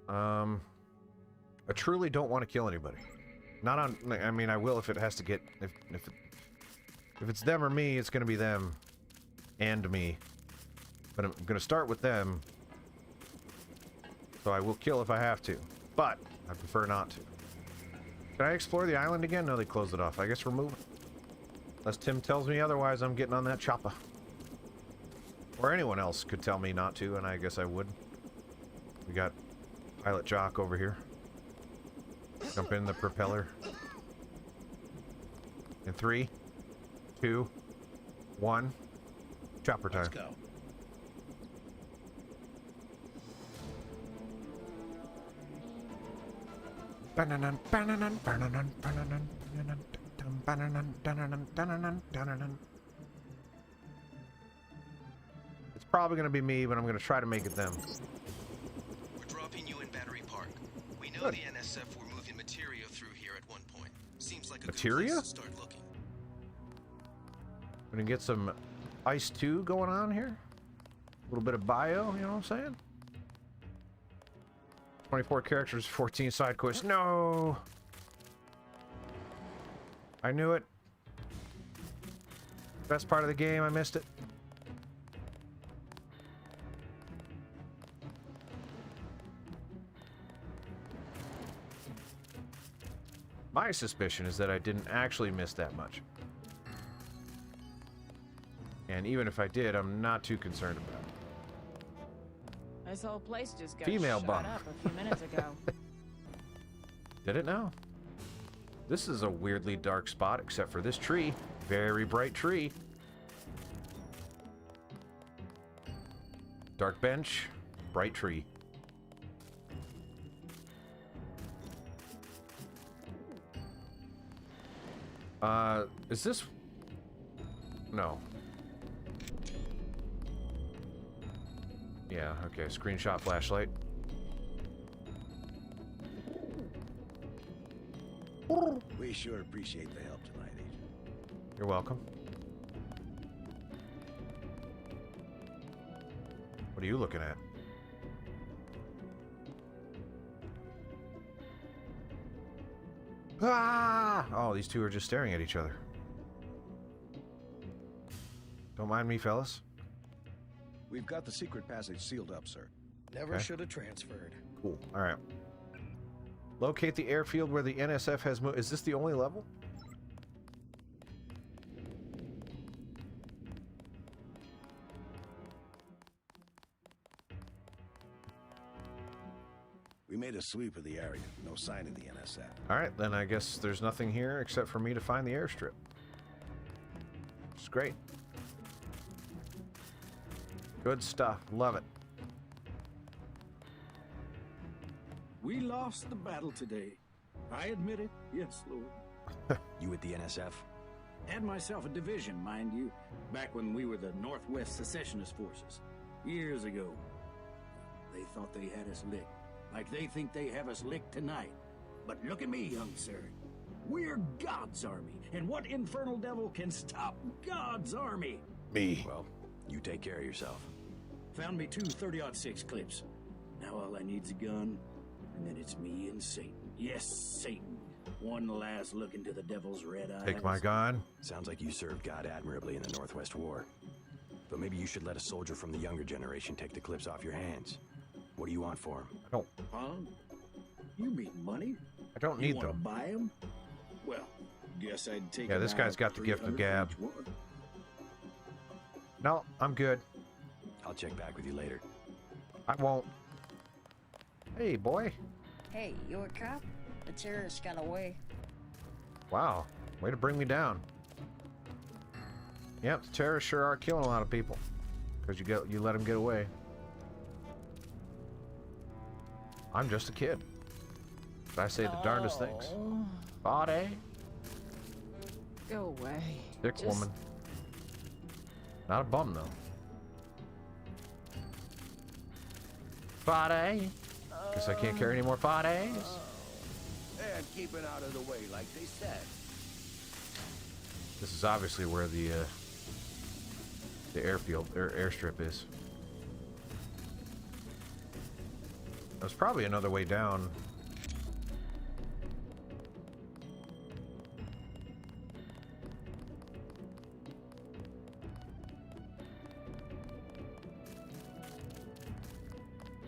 I truly don't want to kill anybody. Not on. I mean, I will if it has to get. If it's them or me, it's going to be them and me. But I'm going to start with them. So I will kill if I have to. But I prefer not to. Can I explore the island again? No, they closed it off. I guess we're moving. Unless Tim tells me otherwise, I'm getting on that chopper. Or anyone else could tell me not to, and I guess I would. We got Pilot Jock over here. Jump in the propeller. In 3, 2, 1. Chopper time. Let's go. It's probably going to be me, but I'm going to try to make it them. We're dropping you in Battery Park. We know Good. the NSF were moving materia through here at one point. Seems like a Materia? good place to start looking. Gonna get some Ice 2 going on here. A little bit of bio, you know what I'm saying? 24 characters, 14 side quests. No! I knew it. Best part of the game, I missed it. My suspicion is that I didn't actually miss that much. And even if I did, I'm not too concerned about it. This whole place just got Female shot bum. up a few minutes ago. Did it now? This is a weirdly dark spot, except for this tree. Very bright tree. Dark bench, bright tree. Is this... No. Yeah, okay, screenshot flashlight. We sure appreciate the help tonight, Agent. You're welcome. What are you looking at? Ah! Oh, these two are just staring at each other. Don't mind me, fellas. We've got the secret passage sealed up, sir. Never Okay. should have transferred. Cool. All right. Locate the airfield where the NSF has moved. Is this the only level? We made a sweep of the area. No sign of the NSF. All right, then I guess there's nothing here except for me to find the airstrip. It's great. Good stuff. Love it. We lost the battle today. I admit it. Yes, Lord. You with the NSF? Had myself a division, mind you, back when we were the Northwest Secessionist Forces. Years ago. They thought they had us licked. Like they think they have us licked tonight. But look at me, young sir. We're God's army. And what infernal devil can stop God's army? Me. Well, you take care of yourself. Found me 2 30-06 clips. Now all I need's a gun, and then it's me and Satan. Yes, Satan. One last look into the devil's red eyes. Take my gun. Sounds like you served God admirably in the Northwest War. But maybe you should let a soldier from the younger generation take the clips off your hands. What do you want for him? I don't. Huh? You mean money? I don't You need wanna them. buy them? Well, guess I'd take. Yeah, this guy's got the gift of gab. No, I'm good. I'll check back with you later. I won't. Hey, boy. Hey, you a cop? The terrorists got away. Wow. Way to bring me down. Yep, the terrorists sure are killing a lot of people. Because you let them get away. I'm just a kid. But I say the darndest things. Body. Go away. Sick Just- woman. Not a bum, though. Body. Guess I can't carry any more bodies. And keeping out of the way like they said. This is obviously where the airfield or airstrip is. There's probably another way down.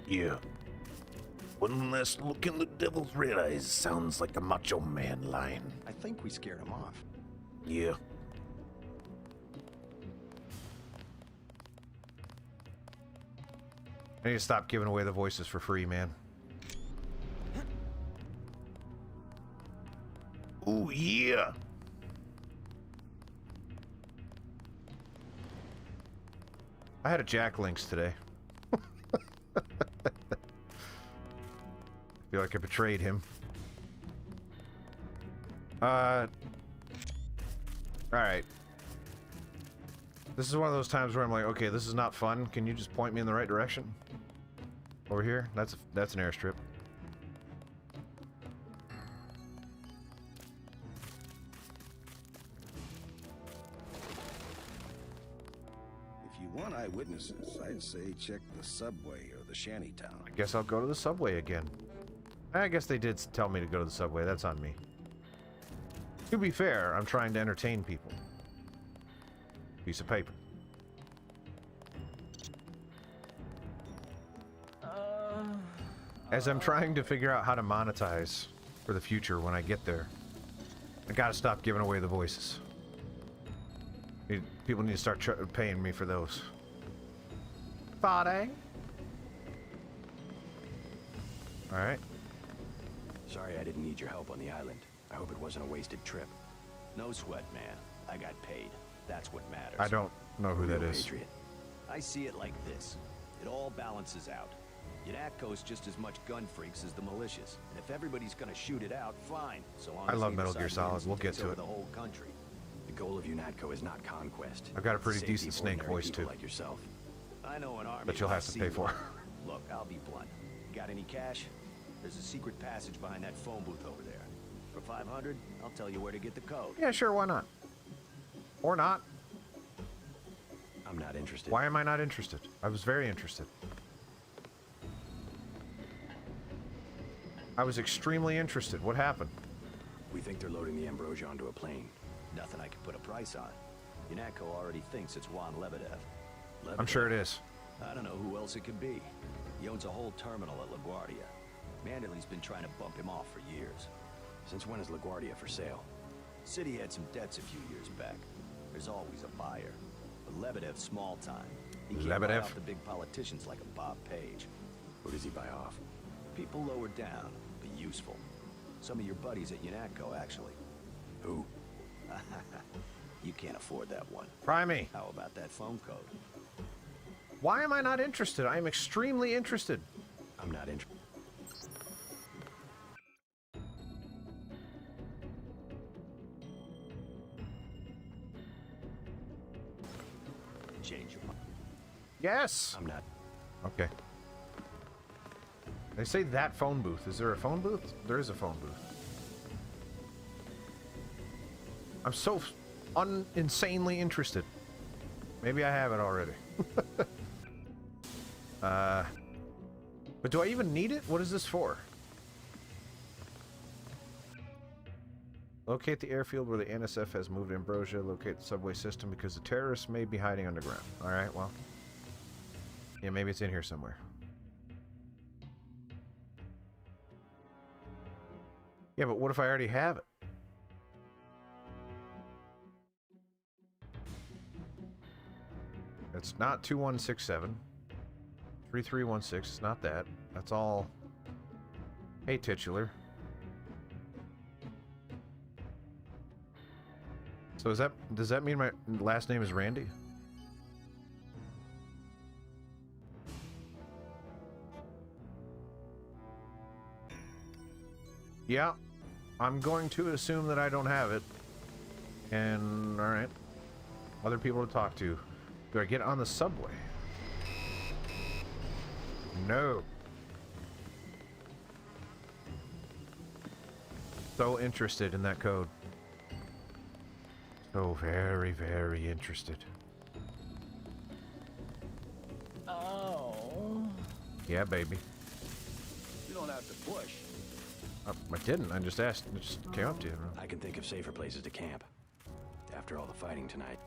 Yeah. One last look in the devil's red eyes sounds like a Macho Man line. I think we scared him off. Yeah. I need to stop giving away the voices for free, man. Ooh, yeah. I had a Jack Links today. Feel like I betrayed him. Alright. This is one of those times where I'm like, okay, this is not fun. Can you just point me in the right direction? Over here? That's an airstrip. If you want eyewitnesses, I'd say check the subway or the shantytown. I guess I'll go to the subway again. I guess they did tell me to go to the subway. That's on me. To be fair, I'm trying to entertain people. Piece of paper. As I'm trying to figure out how to monetize for the future when I get there, I gotta stop giving away the voices. People need to start paying me for those. Alright. Sorry I didn't need your help on the island. I hope it wasn't a wasted trip. No sweat, man. I got paid. That's what matters. I don't know who that is. Patriot. I see it like this. It all balances out. UNATCO's just as much gun freaks as the militias. And if everybody's gonna shoot it out, fine. So long I as love neither Metal Gear side Solid. wins We'll and get takes to over it. The whole country. The goal of UNATCO is not conquest. I've got a pretty Safety decent of Snake ordinary voice people too. like yourself. I know an army. But you'll have to pay for. Look, I'll be blunt. Got any cash? There's a secret passage behind that phone booth over there. For 500, I'll tell you where to get the code. Yeah, sure, why not? Or not. I'm not interested. Why am I not interested? I was very interested. I was extremely interested. What happened? We think they're loading the Ambrosia onto a plane. Nothing I can put a price on. UNATCO already thinks it's Juan Lebedev. I'm sure it is. I don't know who else it could be. He owns a whole terminal at LaGuardia. Manderley's been trying to bump him off for years. Since when is LaGuardia for sale? City had some debts a few years back. There's always a buyer. But Lebedev's small time. He can't buy off the big politicians like a Bob Page. Who does he buy off? People lower down, but useful. Some of your buddies at UNATCO, actually. Who? You can't afford that one. Try me. How about that phone code? Why am I not interested? I am extremely interested. I'm not interested. Change your mind. Yes. I'm not. Okay. They say that phone booth. Is there a phone booth? There is a phone booth. I'm so insanely interested. Maybe I have it already. But do I even need it? What is this for? Locate the airfield where the NSF has moved Ambrosia. Locate the subway system because the terrorists may be hiding underground. Alright, well. Yeah, maybe it's in here somewhere. Yeah, but what if I already have it? It's not 2167. 3316. It's not that. That's all. Hey, titular. So does that mean my last name is Randy? Yeah, I'm going to assume that I don't have it. And, alright. Other people to talk to. Do I get on the subway? No. So interested in that code. So very, very interested. Oh. Yeah, baby. You don't have to push. I didn't. I just asked. I just came up to you. I can think of safer places to camp. After all the fighting tonight.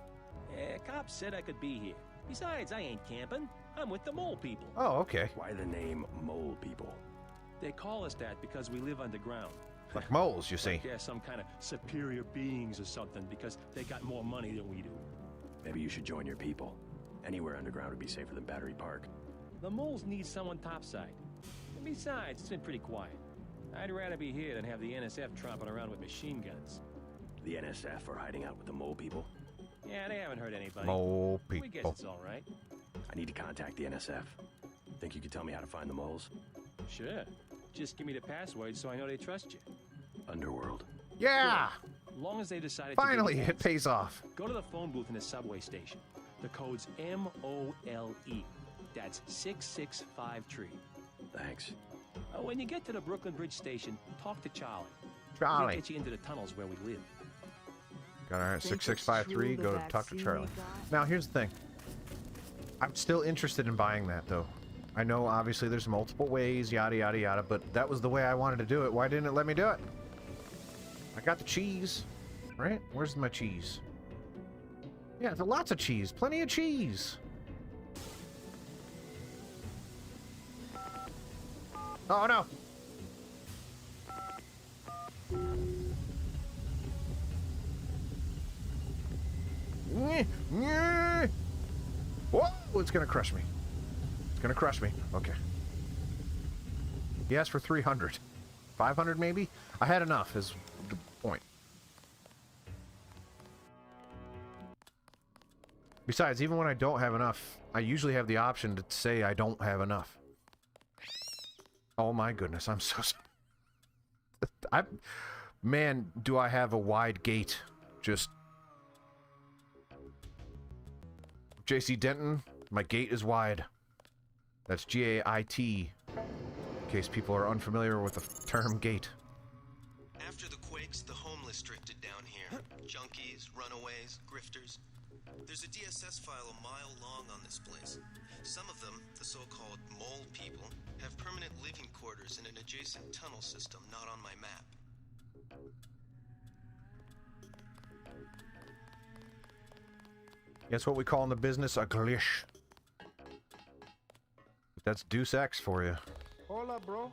Yeah, cops said I could be here. Besides, I ain't camping. I'm with the mole people. Oh, okay. Why the name Mole People? They call us that because we live underground. Like moles, you see. Yeah, some kind of superior beings or something because they got more money than we do. Maybe you should join your people. Anywhere underground would be safer than Battery Park. The moles need someone topside. And besides, it's been pretty quiet. I'd rather be here than have the NSF tromping around with machine guns. The NSF are hiding out with the Mole People? Yeah, they haven't hurt anybody. Mole We guess people. it's all right. I need to contact the NSF. Think you could tell me how to find the moles? Sure. Just give me the password so I know they trust you. Underworld. Yeah! As long as they decided Finally, to it pays off. Go to the phone booth in the subway station. The code's MOLE. That's 6653. Thanks. When you get to the Brooklyn Bridge station, talk to Charlie. Charlie. He'll get you into the tunnels where we live. Got all right. 6653. Go talk to Charlie. Now, here's the thing. I'm still interested in buying that, though. I know, obviously, there's multiple ways, yada, yada, yada, but that was the way I wanted to do it. Why didn't it let me do it? I got the cheese, right? Where's my cheese? Yeah, there's lots of cheese. Plenty of cheese. Oh, no. Whoa, it's gonna crush me. It's gonna crush me. Okay. He asked for 300. 500 maybe? I had enough is the point. Besides, even when I don't have enough, I usually have the option to say I don't have enough. Oh my goodness, I'm so sorry. Man, do I have a wide gate. Just... JC Denton, my gate is wide. That's G-A-I-T, in case people are unfamiliar with the term gate. After the quakes, the homeless drifted down here. Junkies, runaways, grifters. There's a DSS file a mile long on this place. Some of them, the so-called mole people, have permanent living quarters in an adjacent tunnel system not on my map. That's what we call in the business a glitch. That's Deus Ex for you. Hold up, bro.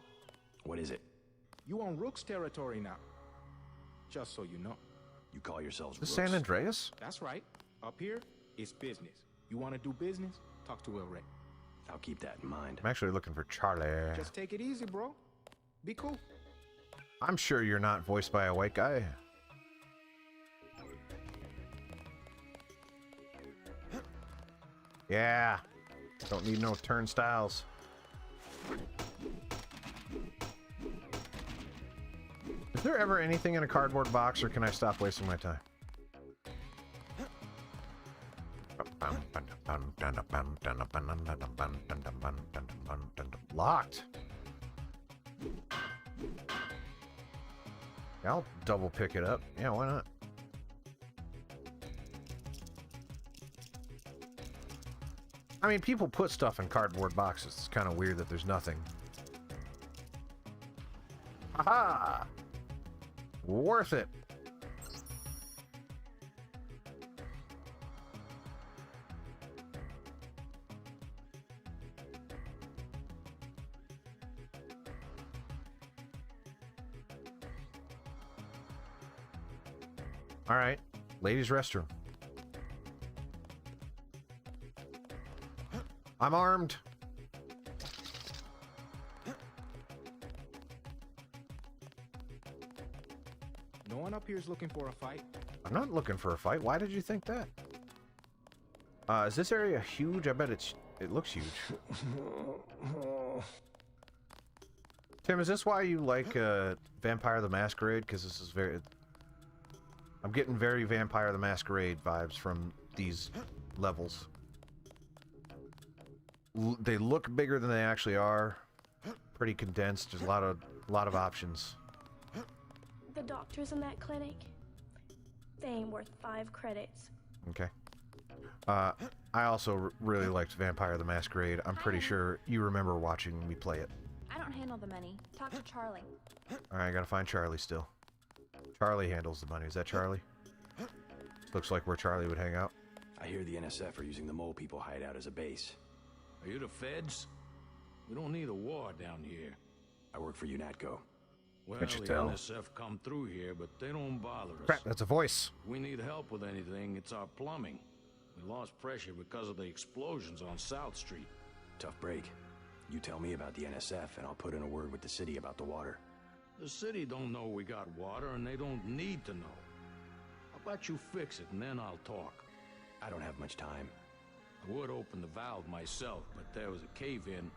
What is it? You on Rook's territory now. Just so you know. You call yourselves Is this Rooks? San Andreas? That's right. Up here, it's business. You want to do business? Talk to El Rey. I'll keep that in mind. I'm actually looking for Charlie. Just take it easy, bro. Be cool. I'm sure you're not voiced by a white guy. Yeah. Don't need no turnstiles. Is there ever anything in a cardboard box, or can I stop wasting my time? Locked. Yeah, I'll double pick it up. Yeah, why not? I mean, people put stuff in cardboard boxes. It's kind of weird that there's nothing. Aha! Worth it. All right, ladies' restroom. I'm armed. No one up here is looking for a fight. I'm not looking for a fight. Why did you think that? Is this area huge? I bet it looks huge. Tim, is this why you like Vampire the Masquerade? Because this is I'm getting very Vampire the Masquerade vibes from these levels. They look bigger than they actually are. Pretty condensed. There's a lot of options. The doctors in that clinic, they ain't worth 5 credits. Okay. I also really liked Vampire the Masquerade. I'm pretty sure you remember watching me play it. I don't handle the money. Talk to Charlie. Alright, I gotta find Charlie still. Charlie handles the money. Is that Charlie? Looks like where Charlie would hang out. I hear the NSF are using the mole people hideout as a base. Are you the feds? We don't need a war down here. I work for UNATCO. Well, Can't the you tell? NSF come through here, but they don't bother us. Crap, that's a voice. If we need help with anything, it's our plumbing. We lost pressure because of the explosions on South Street. Tough break. You tell me about the NSF, and I'll put in a word with the city about the water. The city don't know we got water, and they don't need to know. How about you fix it, and then I'll talk? I don't have much time. I would open the valve myself, but there was a cave-in.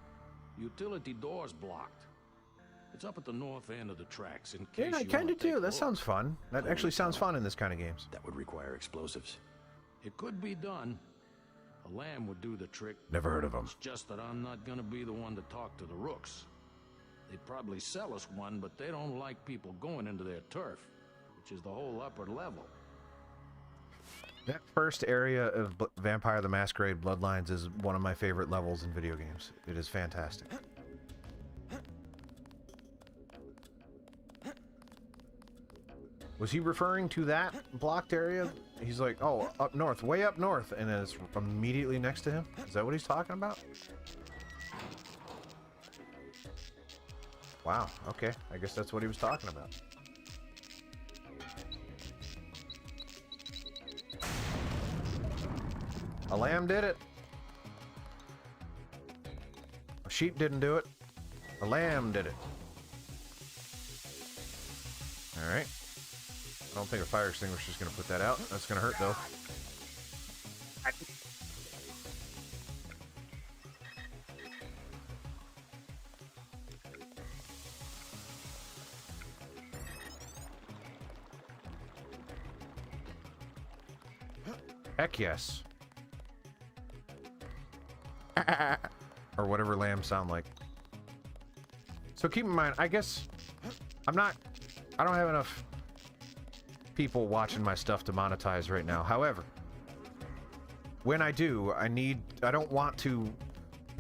Utility door's blocked. It's up at the north end of the tracks. In case Yeah, I you kind wanna of do. take a That look. sounds fun. That actually sounds fun in this kind of games. That would require explosives. It could be done. A lamb would do the trick. Never heard of him. It's just that I'm not gonna be the one to talk to the rooks. They'd probably sell us one, but they don't like people going into their turf, which is the whole upper level. That first area of Vampire the Masquerade Bloodlines is one of my favorite levels in video games. It is fantastic. Was he referring to that blocked area? He's like, oh, up north, way up north, and then it's immediately next to him? Is that what he's talking about? Wow, okay. I guess that's what he was talking about. A lamb did it. A sheep didn't do it. A lamb did it. Alright. I don't think a fire extinguisher is going to put that out. That's going to hurt, though. Heck yes. Or whatever lambs sound like. So keep in mind, I guess I don't have enough people watching my stuff to monetize right now. However, when I do, I don't want to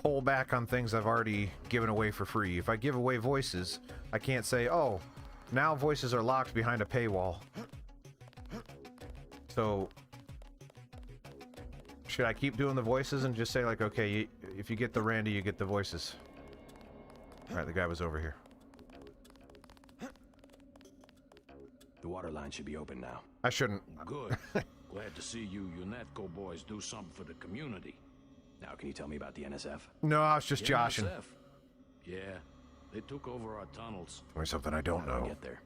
pull back on things I've already given away for free. If I give away voices, I can't say, oh, now voices are locked behind a paywall. So should I keep doing the voices and just say, like, okay, if you get the Randy, you get the voices? Alright, the guy was over here. The water line should be open now. I shouldn't. Good. Glad to see you UNATCO boys do something for the community. Now, can you tell me about the NSF? No, I was just The joshing. NSF? Yeah, they took over our tunnels. Tell me something I don't How do I know. get there?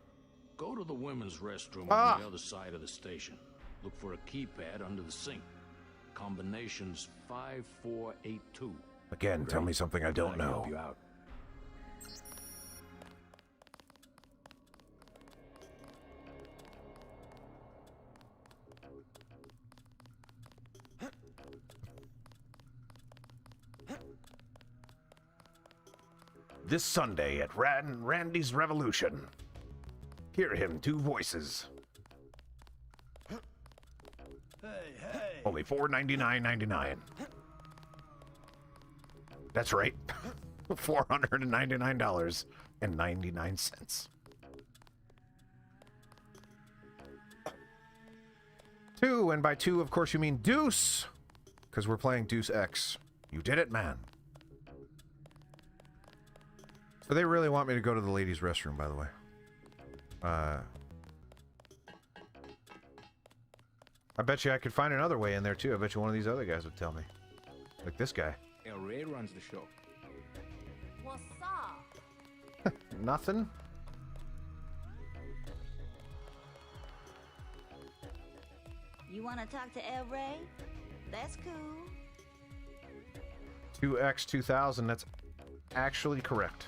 Go to the women's restroom Ah! on the other side of the station. Look for a keypad under the sink. Combination's 5482. Again, tell me something I don't I can help know. you out. This Sunday at Randy's Revolution. Hear him, 2 voices. Hey! Only $499.99. That's right. $499.99. 2, and by 2, of course, you mean Deuce. Because we're playing Deus Ex. You did it, man. So they really want me to go to the ladies' restroom, by the way. I bet you I could find another way in there, too. I bet you one of these other guys would tell me. Like this guy. El Rey runs the show. What's up? Nothing? You want to talk to El Rey? That's cool. 2X2000, that's actually correct.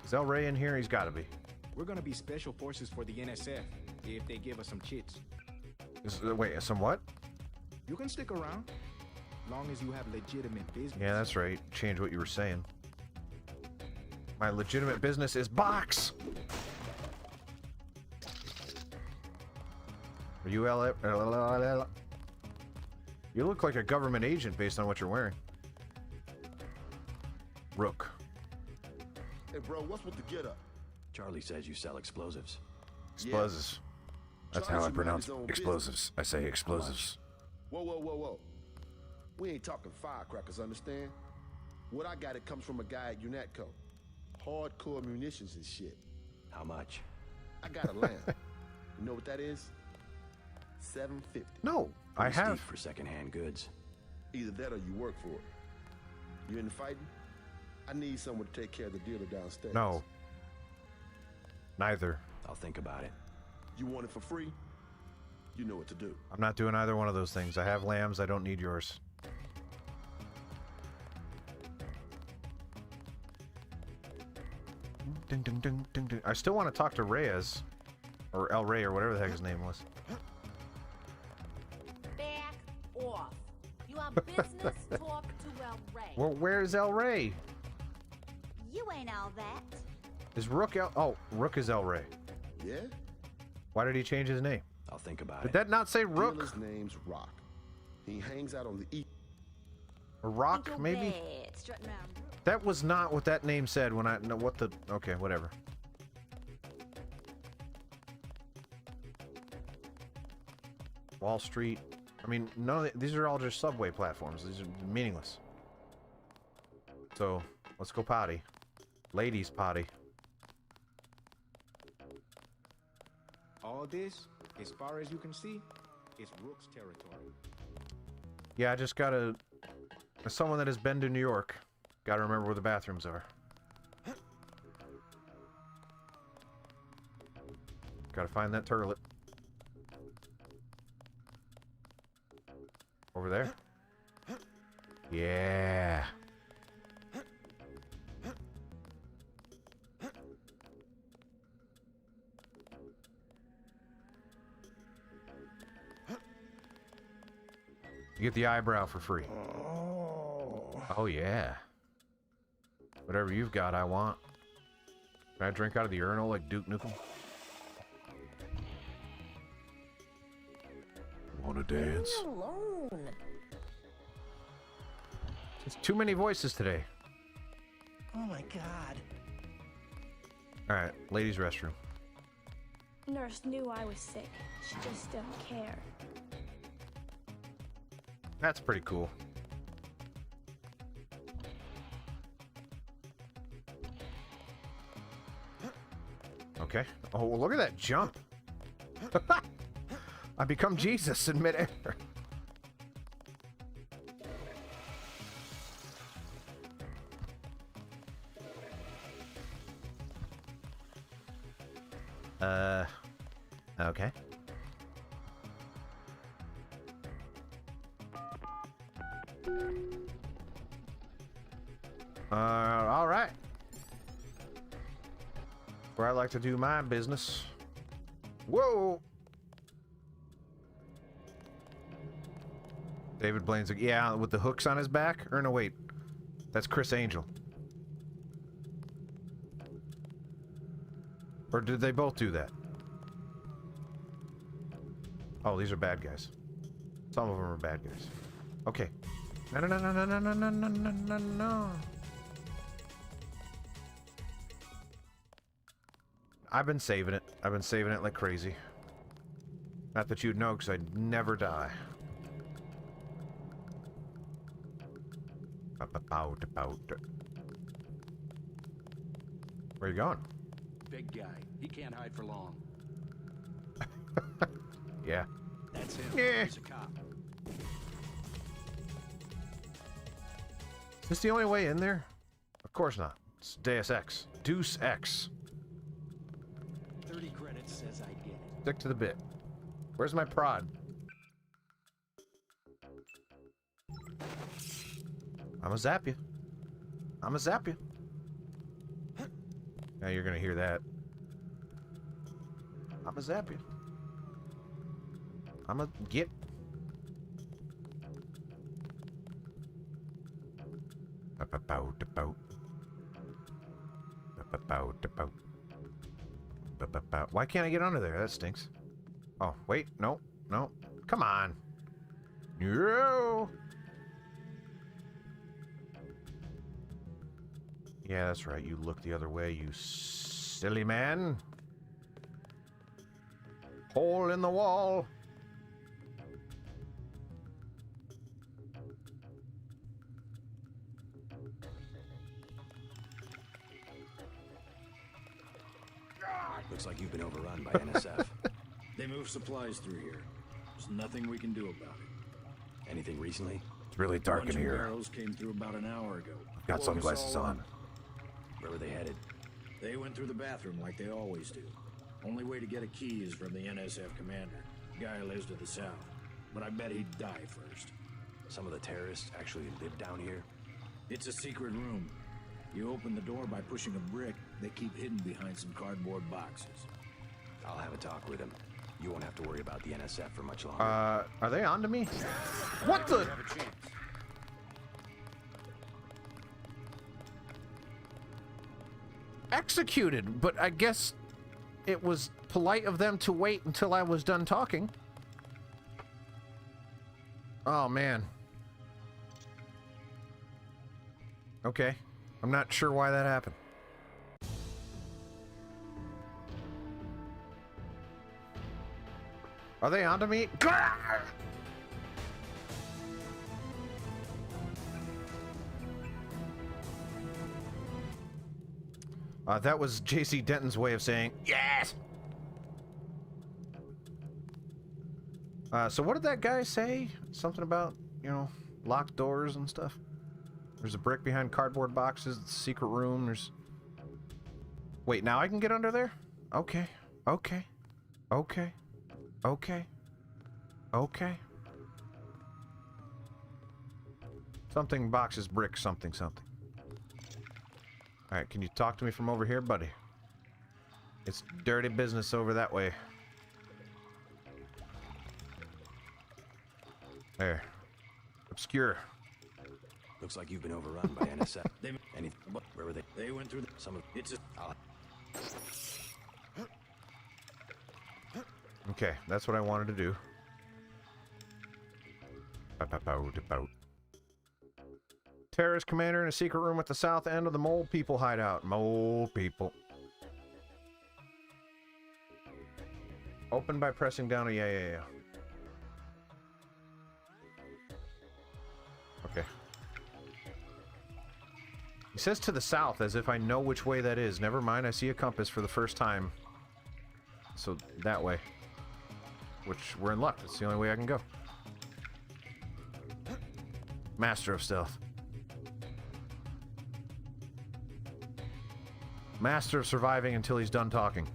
Is El Rey in here? He's got to be. We're gonna be special forces for the NSF if they give us some chits. Wait, some what? You can stick around, long as you have legitimate business. Yeah, that's right. Change what you were saying. My legitimate business is box! Are you LA? You look like a government agent based on what you're wearing. Rook. Hey, bro, what's with the get-up? Charlie says you sell explosives. Explosives. That's how I pronounce explosives. I say explosives. Whoa. We ain't talking firecrackers, understand? What I got, it comes from a guy at UNATCO. Hardcore munitions and shit. How much? I got a lamb. You know what that is? $750. No, I Pretty have. steep for secondhand goods. Either that or you work for it. You into fighting? I need someone to take care of the dealer downstairs. No. Neither. I'll think about it. You want it for free? You know what to do. I'm not doing either one of those things. I have lambs. I don't need yours. Ding, ding, ding, ding, ding. I still want to talk to Reyes. Or El Rey, or whatever the heck his name was. Back off. You have business, talk to El Rey. Well, where's El Rey? You ain't all that. Is Rook El... Oh, Rook is El Rey. Yeah? Why did he change his name? I'll think about Did it. that not say Rook? Dealer's name's Rock. He hangs out on the east. Or Rock, maybe? That was not what that name said when I... No, what the... Okay, whatever. Wall Street. I mean, none of these are all just subway platforms. These are meaningless. So, let's go potty. Ladies potty. All this, as far as you can see, is Rook's territory. Yeah, I just gotta... As someone that has been to New York, gotta remember where the bathrooms are. Gotta find that turlet. Over there? Yeah. You get the eyebrow for free. Oh, yeah. Whatever you've got, I want. Can I drink out of the urinal like Duke Nukem? Wanna dance? Leave me alone. It's too many voices today. Oh my god. Alright, ladies' restroom. Nurse knew I was sick. She just didn't care. That's pretty cool. Okay. Oh, well, look at that jump. I become Jesus in midair. Okay. All right. Where I like to do my business. Whoa! David Blaine's like, yeah, with the hooks on his back? Or no, wait. That's Chris Angel. Or did they both do that? Oh, these are bad guys. Some of them are bad guys. Okay. No, no, no, no, no, no, no, no, no, no, no. I've been saving it. I've been saving it like crazy. Not that you'd know, because I'd never die. Where are you going? Big guy. He can't hide for long. Yeah. That's him. Yeah. He's a cop. Is this the only way in there? Of course not. It's Deus Ex. Deus Ex. 30 credits says I get it. Stick to the bit. Where's my prod? I'ma zap you. I'ma zap you. Now you're gonna hear that. I'ma zap you. I'ma get. Why can't I get under there? That stinks. Oh, wait, no. No. Come on. No. Yeah, that's right. You look the other way, you silly man. Hole in the wall. Looks like you've been overrun by NSF. They move supplies through here. There's nothing we can do about it. Anything recently? It's really dark in here. Barrels came through about an hour ago. Got sunglasses on. Where were they headed? They went through the bathroom like they always do. Only way to get a key is from the NSF commander. Guy lives to the south, but I bet he'd die first. Some of the terrorists actually live down here? It's a secret room. You open the door by pushing a brick. They keep hidden behind some cardboard boxes. I'll have a talk with him. You won't have to worry about the NSF for much longer. Are they on to me? What the? Executed, but I guess it was polite of them to wait until I was done talking. Oh, man. Okay. I'm not sure why that happened. Are they onto me? That was JC Denton's way of saying yes. So what did that guy say? Something about, you know, locked doors and stuff. There's a brick behind cardboard boxes. It's a secret room. There's... Wait, now I can get under there? Okay. Okay. Okay. Okay. Okay. Something boxes, brick, something, something. Alright, can you talk to me from over here, buddy? It's dirty business over that way. There. Obscure. Looks like you've been overrun by NSF. Where were they? They went through some of it's just. Okay, that's what I wanted to do. Terrorist commander in a secret room at the south end of the Mole People hideout. Mole People. Open by pressing down a yeah. Okay. He says to the south as if I know which way that is. Never mind, I see a compass for the first time. So that way. Which we're in luck. That's the only way I can go. Master of stealth. Master of surviving until he's done talking.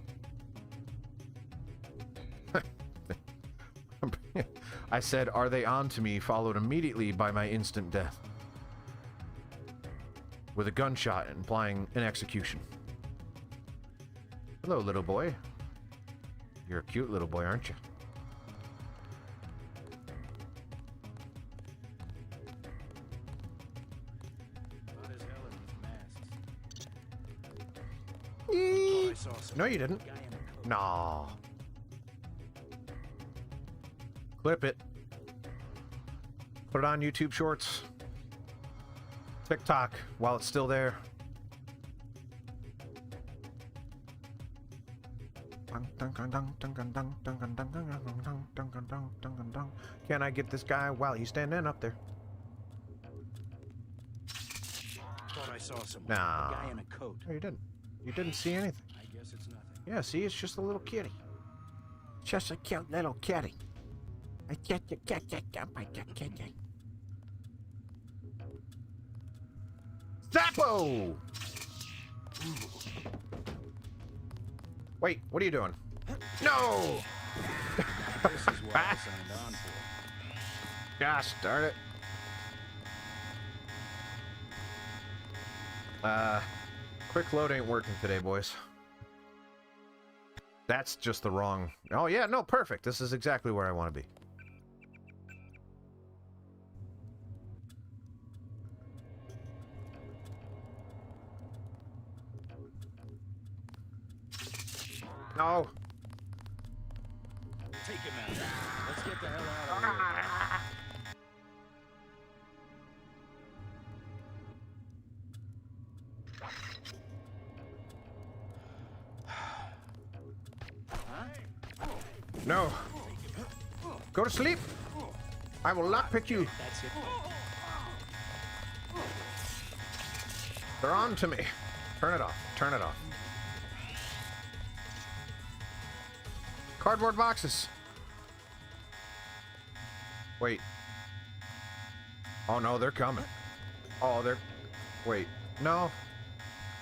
I said, are they on to me, followed immediately by my instant death. With a gunshot implying an execution. Hello, little boy. You're a cute little boy, aren't you? No, you didn't. No. Clip it. Put it on YouTube Shorts. TikTok while it's still there. Can I get this guy while he's standing up there? Thought I saw someone. Nah. A guy in a coat. No, you didn't. You didn't see anything. I guess it's nothing. Yeah, see, it's just a little kitty. Just a cute little kitty. Zappo! Wait, what are you doing? No! This is what I signed on for. Gosh darn it. Quick load ain't working today, boys. That's just the wrong... Oh yeah, no, perfect. This is exactly where I want to be. No. Take him out. Let's get the hell out of here. No. Go to sleep. I will lockpick you. That's it. They're on to me. Turn it off. Turn it off. Cardboard boxes. Wait. Oh no, they're coming. Oh, they're... Wait. No.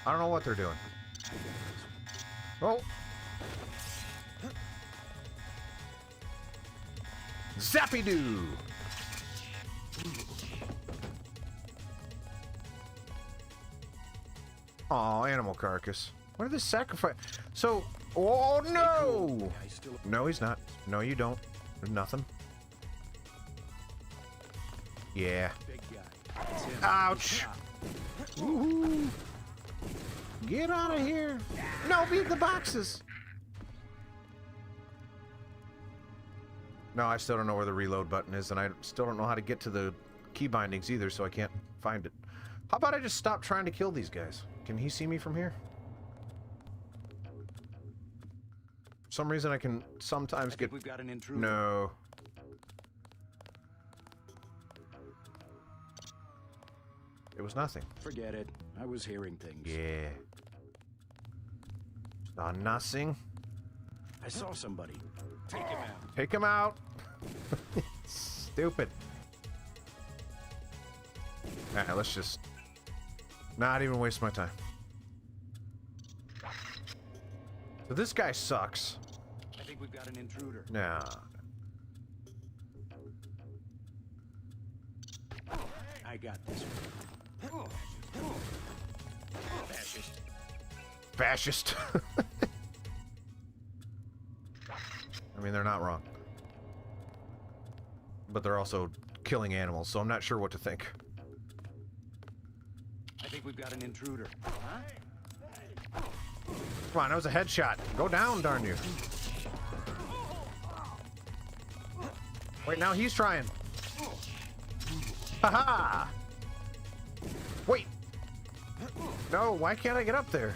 I don't know what they're doing. Oh. Zappy-doo! Aw, animal carcass. What are the sacrifice? So, oh no! No, he's not. No, you don't. There's nothing. Yeah. Ouch! Woohoo! Get out of here! No, beat the boxes! No, I still don't know where the reload button is, and I still don't know how to get to the key bindings either, so I can't find it. How about I just stop trying to kill these guys? Can he see me from here? For some reason I can sometimes get... We've got an intruder. No. It was nothing. Forget it. I was hearing things. Yeah. Saw nothing. I saw somebody. Take him out. Take him out. Stupid. Alright, let's just not even waste my time. So this guy sucks. I think we've got an intruder. No. I got this one. Fascist. Fascist. I mean, they're not wrong. But they're also killing animals, so I'm not sure what to think. I think we've got an intruder. Huh? Come on, that was a headshot. Go down, darn you. Wait, now he's trying. Haha! Wait! No, why can't I get up there?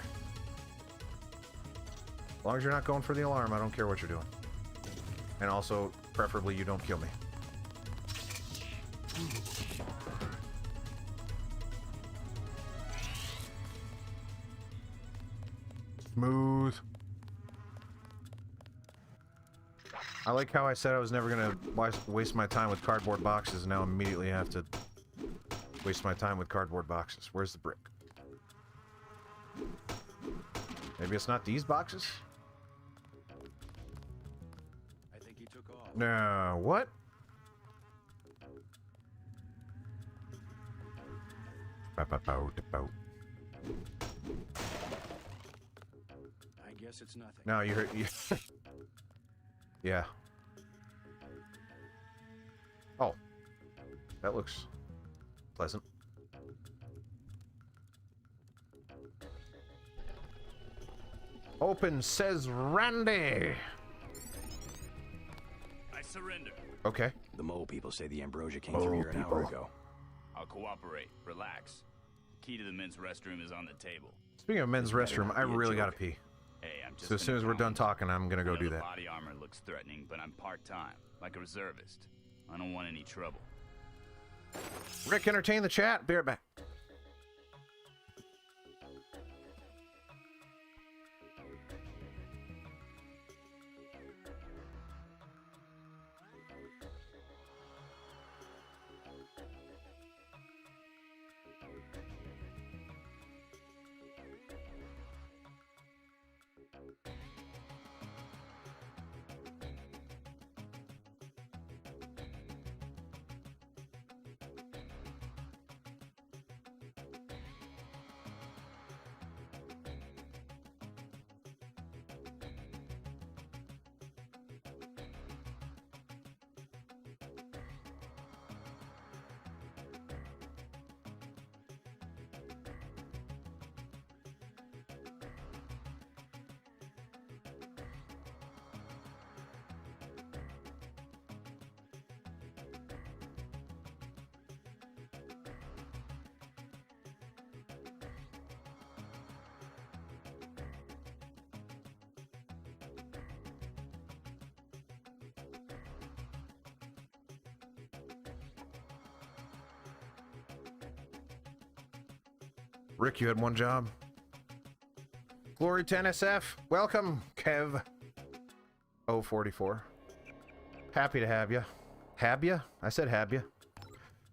As long as you're not going for the alarm, I don't care what you're doing. And also, preferably, you don't kill me. Smooth. I like how I said I was never gonna waste my time with cardboard boxes, and now immediately have to waste my time with cardboard boxes. Where's the brick? Maybe it's not these boxes? I think he took off. No, what? I guess it's nothing. No, you heard. Yeah. Oh. That looks pleasant. Open, says Randy. I surrender. Okay. The mole people say the ambrosia came through here an hour ago. I'll cooperate. Relax. The key to the men's restroom is on the table. Speaking of men's restroom, I really gotta pee. Hey, I'm just So as soon as we're done talking, I'm gonna go do the that. body armor looks threatening, but I'm part-time, like a reservist. I don't want any trouble. Rick, entertain the chat. Be right back. Rick, you had one job. Glory to NSF. Welcome, Kev. 044. Happy to have you. Have ya? I said have ya.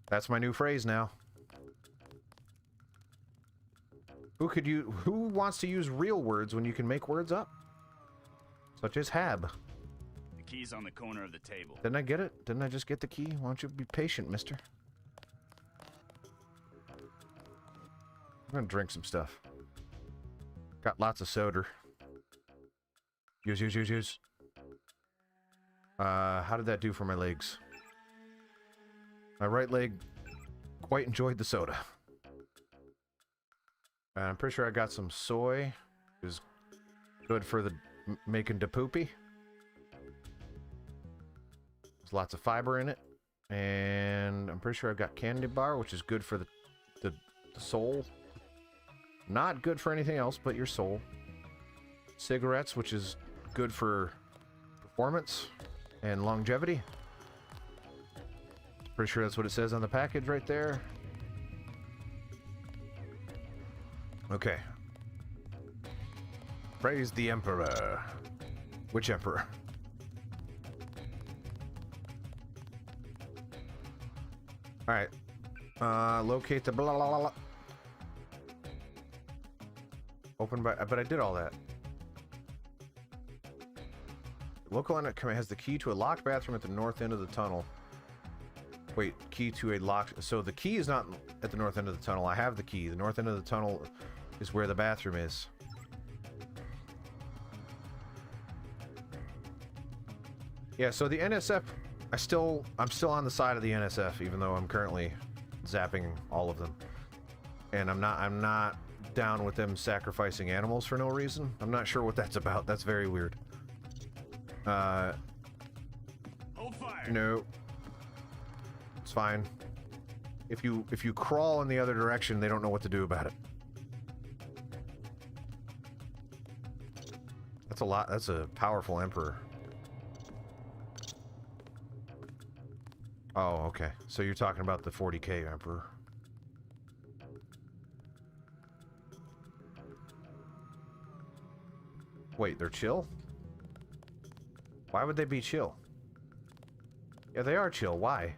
That's my new phrase now. Who wants to use real words when you can make words up? Such as hab. The key's on the corner of the table. Didn't I get it? Didn't I just get the key? Why don't you be patient, mister? I'm gonna drink some stuff. Got lots of soda. Use. How did that do for my legs? My right leg quite enjoyed the soda. I'm pretty sure I got some soy. Which is good for the making da poopy. There's lots of fiber in it. And I'm pretty sure I've got candy bar, which is good for the soul. Not good for anything else but your soul. Cigarettes, which is good for performance and longevity. Pretty sure that's what it says on the package right there. Okay. Praise the Emperor. Which Emperor? Alright. Locate the blah blah blah. Open by, but I did all that. Local unit command has the key to a locked bathroom at the north end of the tunnel. Wait, key to a locked... So the key is not at the north end of the tunnel. I have the key. The north end of the tunnel is where the bathroom is. Yeah, so the NSF... I'm still on the side of the NSF, even though I'm currently zapping all of them. And I'm not down with them sacrificing animals for no reason. I'm not sure what that's about. That's very weird. Hold fire. No. It's fine. If you crawl in the other direction, they don't know what to do about it. That's a lot. That's a powerful emperor. Oh, okay. So you're talking about the 40k emperor. Wait, they're chill? Why would they be chill? Yeah, they are chill. Why?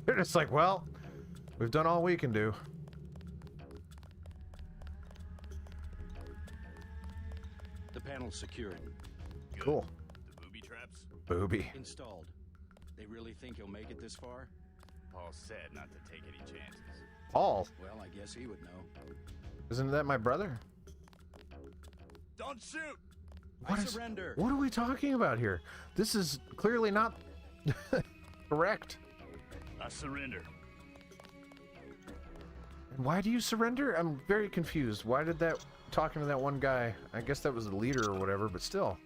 They're just like, well, we've done all we can do. The panel's secured. Cool. The booby traps? Booby. Installed. They really think he'll make it this far? Paul said not to take any chances. Paul? Well, I guess he would know. Isn't that my brother? Don't shoot! I surrender. What are we talking about here? This is clearly not correct. I surrender. And why do you surrender? I'm very confused. Why did that... Talking to that one guy... I guess that was the leader or whatever, but still.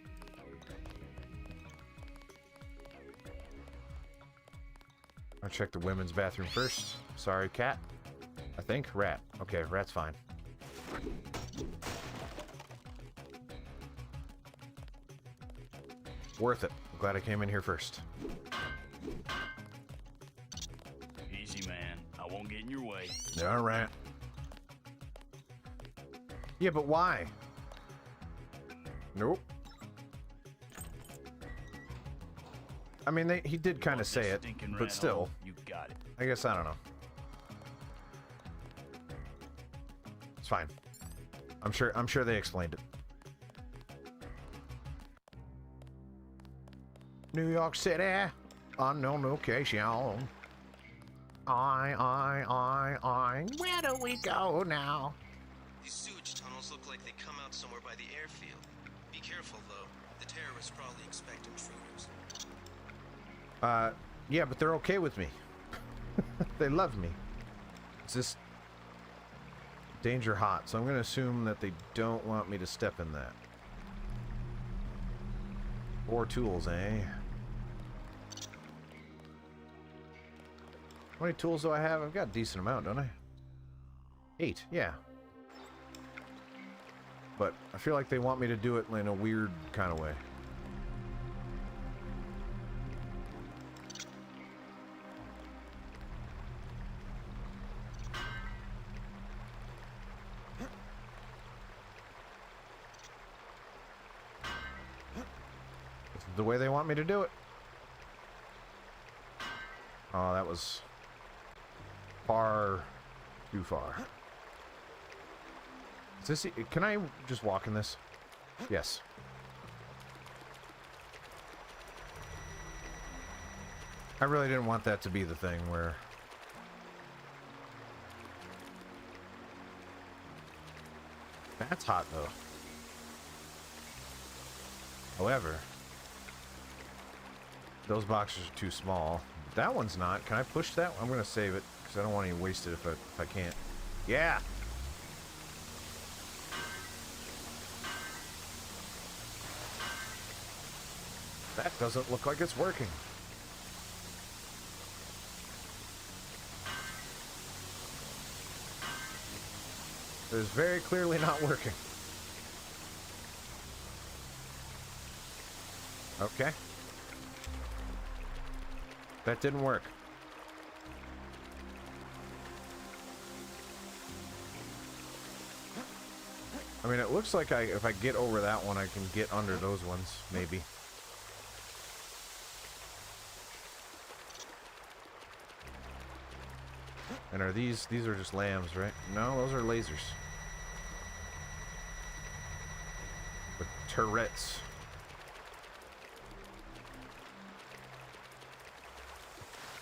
I'll check the women's bathroom first. Sorry, cat. I think. Rat. Okay, rat's fine. Worth it. I'm glad I came in here first. Easy, man. I won't get in your way. All right. Yeah, but why? Nope. I mean, he did kind of say it, but still. You got it. I guess I don't know. It's fine. I'm sure they explained it. New York City, unknown location. Where do we go now? These sewage tunnels look like they come out somewhere by the airfield. Be careful, though. The terrorists probably expect intruders. Yeah, but they're okay with me. They love me. It's just danger hot, so I'm going to assume that they don't want me to step in that. 4 tools, eh? How many tools do I have? I've got a decent amount, don't I? 8, yeah. But I feel like they want me to do it in a weird kind of way. the way they want me to do it. Oh, that was far too far. Is this... Can I just walk in this? Yes. I really didn't want that to be the thing where... That's hot, though. However, those boxes are too small. That one's not. Can I push that? I'm going to save it, because I don't want to waste it if I can't. Yeah! That doesn't look like it's working. It is very clearly not working. Okay. That didn't work. I mean, it looks like if I get over that one, I can get under those ones, maybe. And are these are just lambs, right? No, those are lasers. With turrets.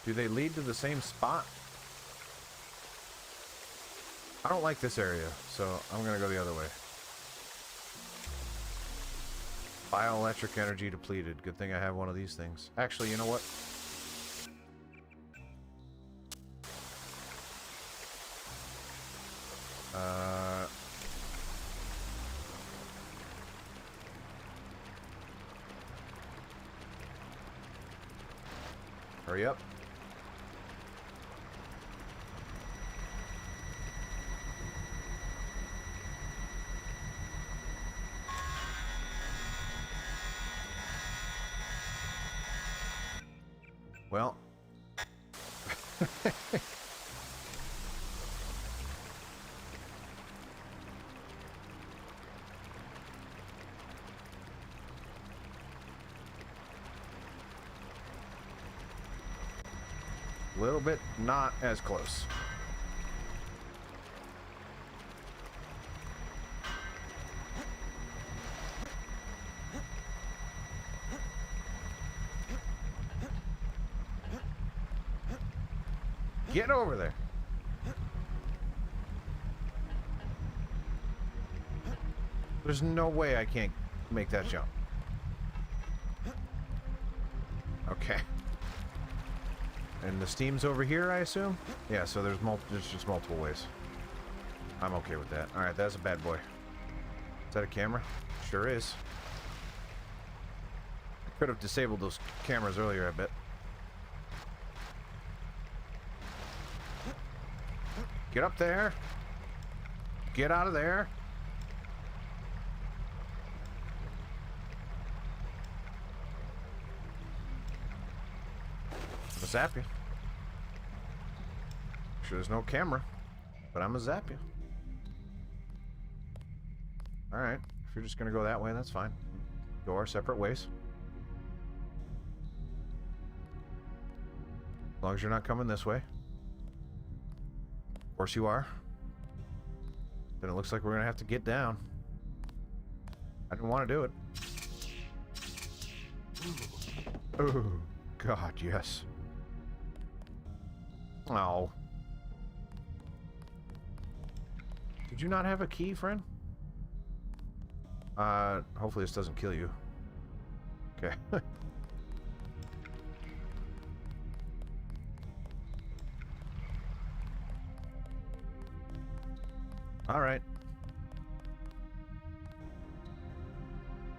Do they lead to the same spot? I don't like this area, so I'm gonna go the other way. Bioelectric energy depleted. Good thing I have one of these things. Actually, you know what? Hurry up. Well. A little bit not as close. Get over there. There's no way I can't make that jump. Okay. And the steam's over here, I assume? Yeah, so there's just multiple ways. I'm okay with that. Alright, that's a bad boy. Is that a camera? Sure is. I could have disabled those cameras earlier, I bet. Get up there. Get out of there. I'm gonna zap you. Sure, there's no camera, but I'm gonna zap you. Alright, if you're just gonna go that way, that's fine. Go our separate ways. As long as you're not coming this way. Of course you are. Then it looks like we're gonna have to get down. I didn't want to do it. Oh, God, yes. Oh. Did you not have a key, friend? Hopefully this doesn't kill you. Okay. All right.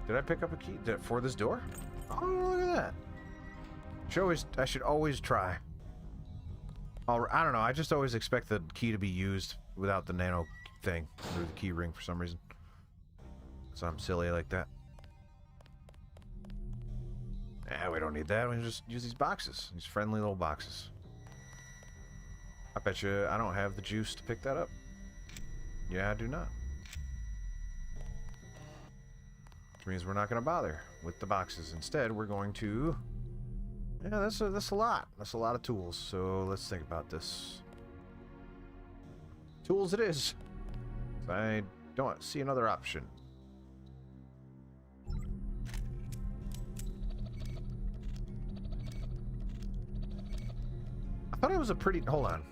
Did I pick up a key for this door? Oh, look at that. I should always try. I don't know. I just always expect the key to be used without the nano thing or the key ring for some reason. So I'm silly like that. Yeah, we don't need that. We can just use these boxes. These friendly little boxes. I bet you I don't have the juice to pick that up. Yeah, I do not. means we're not going to bother with the boxes. Instead, we're going to... Yeah, that's a lot. That's a lot of tools. So let's think about this. Tools it is. I don't see another option. I thought it was a pretty... Hold on.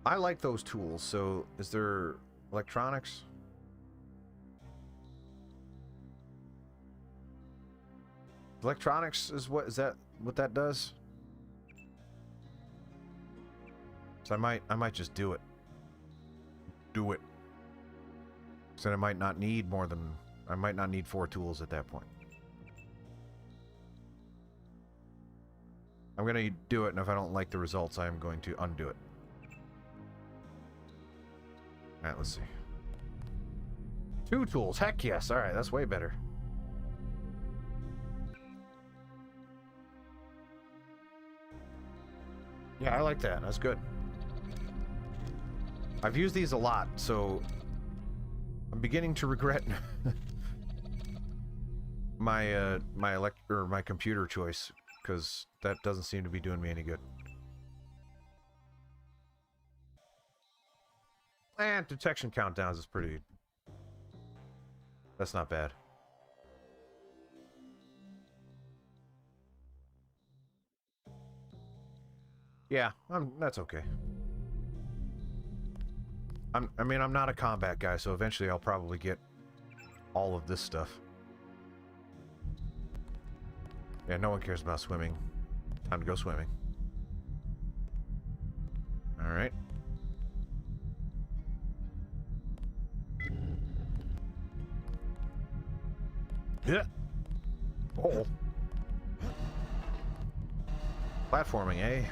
I like those tools, so is there electronics? Electronics is that what that does? So I might just do it. Do it. So I might not need more than... I might not need 4 tools at that point. I'm going to do it, and if I don't like the results, I am going to undo it. Alright, let's see. 2 tools. Heck yes. Alright, that's way better. Yeah, I like that. That's good. I've used these a lot, so I'm beginning to regret my computer choice, because that doesn't seem to be doing me any good. And detection countdowns is pretty... That's not bad. Yeah, that's okay. I mean, I'm not a combat guy, so eventually I'll probably get all of this stuff. Yeah, no one cares about swimming. Time to go swimming. Alright. Yeah. Oh. Platforming, eh?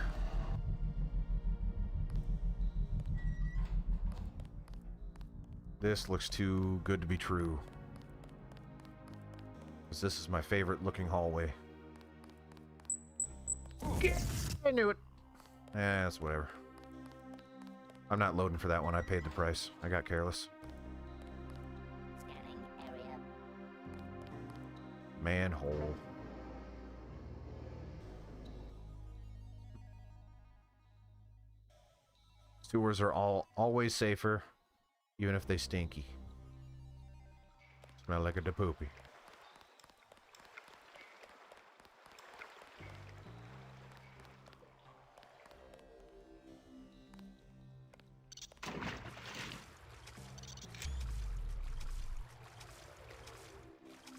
This looks too good to be true. Because this is my favorite looking hallway. I knew it. That's whatever. I'm not loading for that one. I paid the price. I got careless. Scanning area. Manhole. Sewers are always safer, even if they stinky. Smell like a da poopy.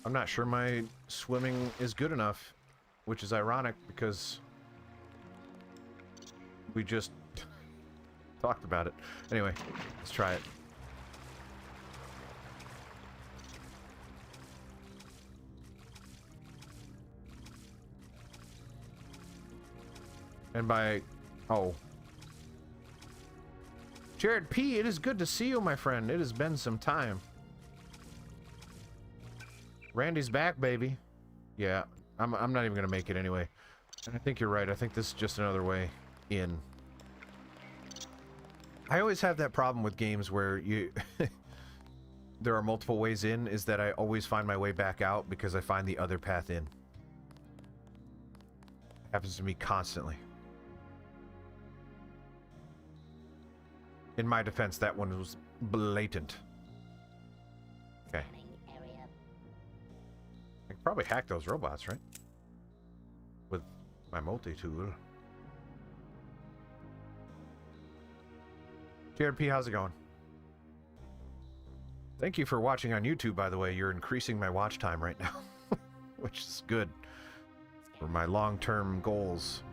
I'm not sure my swimming is good enough, which is ironic because we just talked about it. Anyway, let's try it. And by... Oh. Jared P., it is good to see you, my friend. It has been some time. Randy's back, baby. Yeah, I'm not even gonna make it anyway. And I think you're right. I think this is just another way in. I always have that problem with games where you there are multiple ways in, is that I always find my way back out because I find the other path in. Happens to me constantly. In my defense, that one was blatant. Okay. I can probably hack those robots, right? With my multi-tool. Jared P., how's it going? Thank you for watching on YouTube, by the way. You're increasing my watch time right now, which is good for my long-term goals.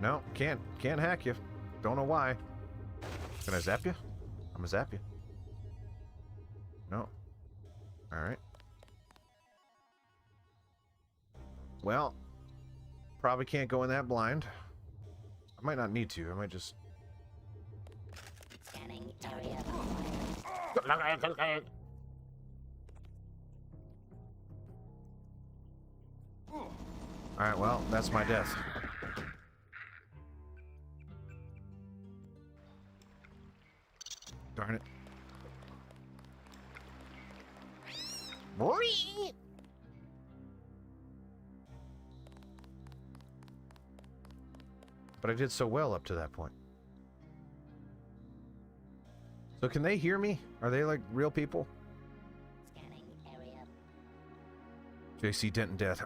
No, can't hack you. Don't know why. Can I zap you? I'm gonna zap you. No. Alright. Well, probably can't go in that blind. I might not need to. I might just... Scanning area. Alright, well, that's my death. Darn it. But I did so well up to that point. So can they hear me? Are they like real people? Scanning area. JC Denton Death.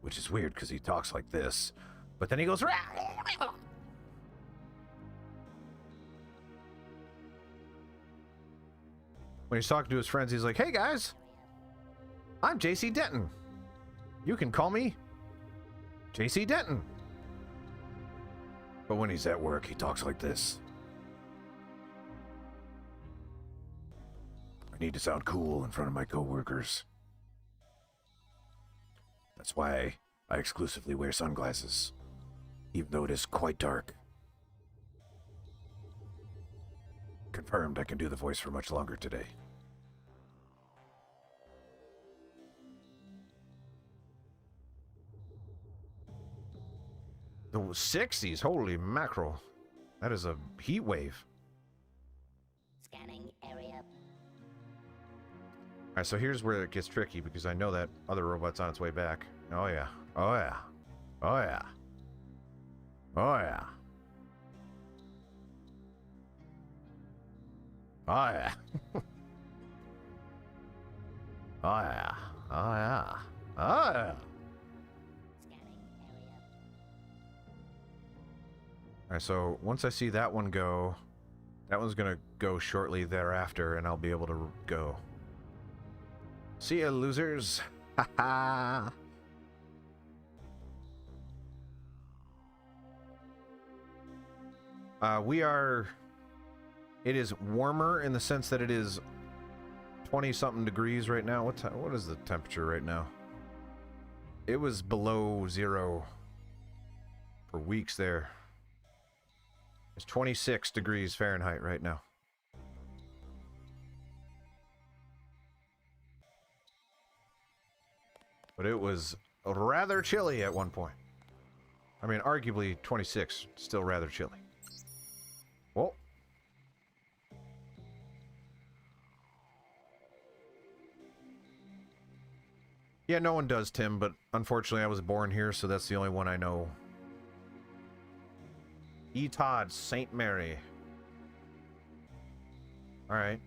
Which is weird because he talks like this. But then he goes... When he's talking to his friends, he's like, "Hey guys, I'm JC Denton. You can call me JC Denton." But when he's at work, he talks like this. I need to sound cool in front of my coworkers. That's why I exclusively wear sunglasses, even though it is quite dark. Confirmed I can do the voice for much longer today. The 60s, holy mackerel. That is a heat wave. Scanning area. Alright, so here's where it gets tricky because I know that other robot's on its way back. Oh yeah. Oh yeah. Oh yeah. Oh yeah. Oh yeah. Oh yeah. Oh yeah. Oh yeah. Alright, so once I see that one go, that one's gonna go shortly thereafter, and I'll be able to go. See ya, losers. Ha ha. It is warmer in the sense that it is 20-something degrees right now. What is the temperature right now? It was below 0 for weeks there. It's 26 degrees Fahrenheit right now. But it was rather chilly at one point. I mean, arguably 26, still rather chilly. Well. Yeah, no one does, Tim, but unfortunately I was born here, so that's the only one I know. E. Todd, St. Mary. Alright.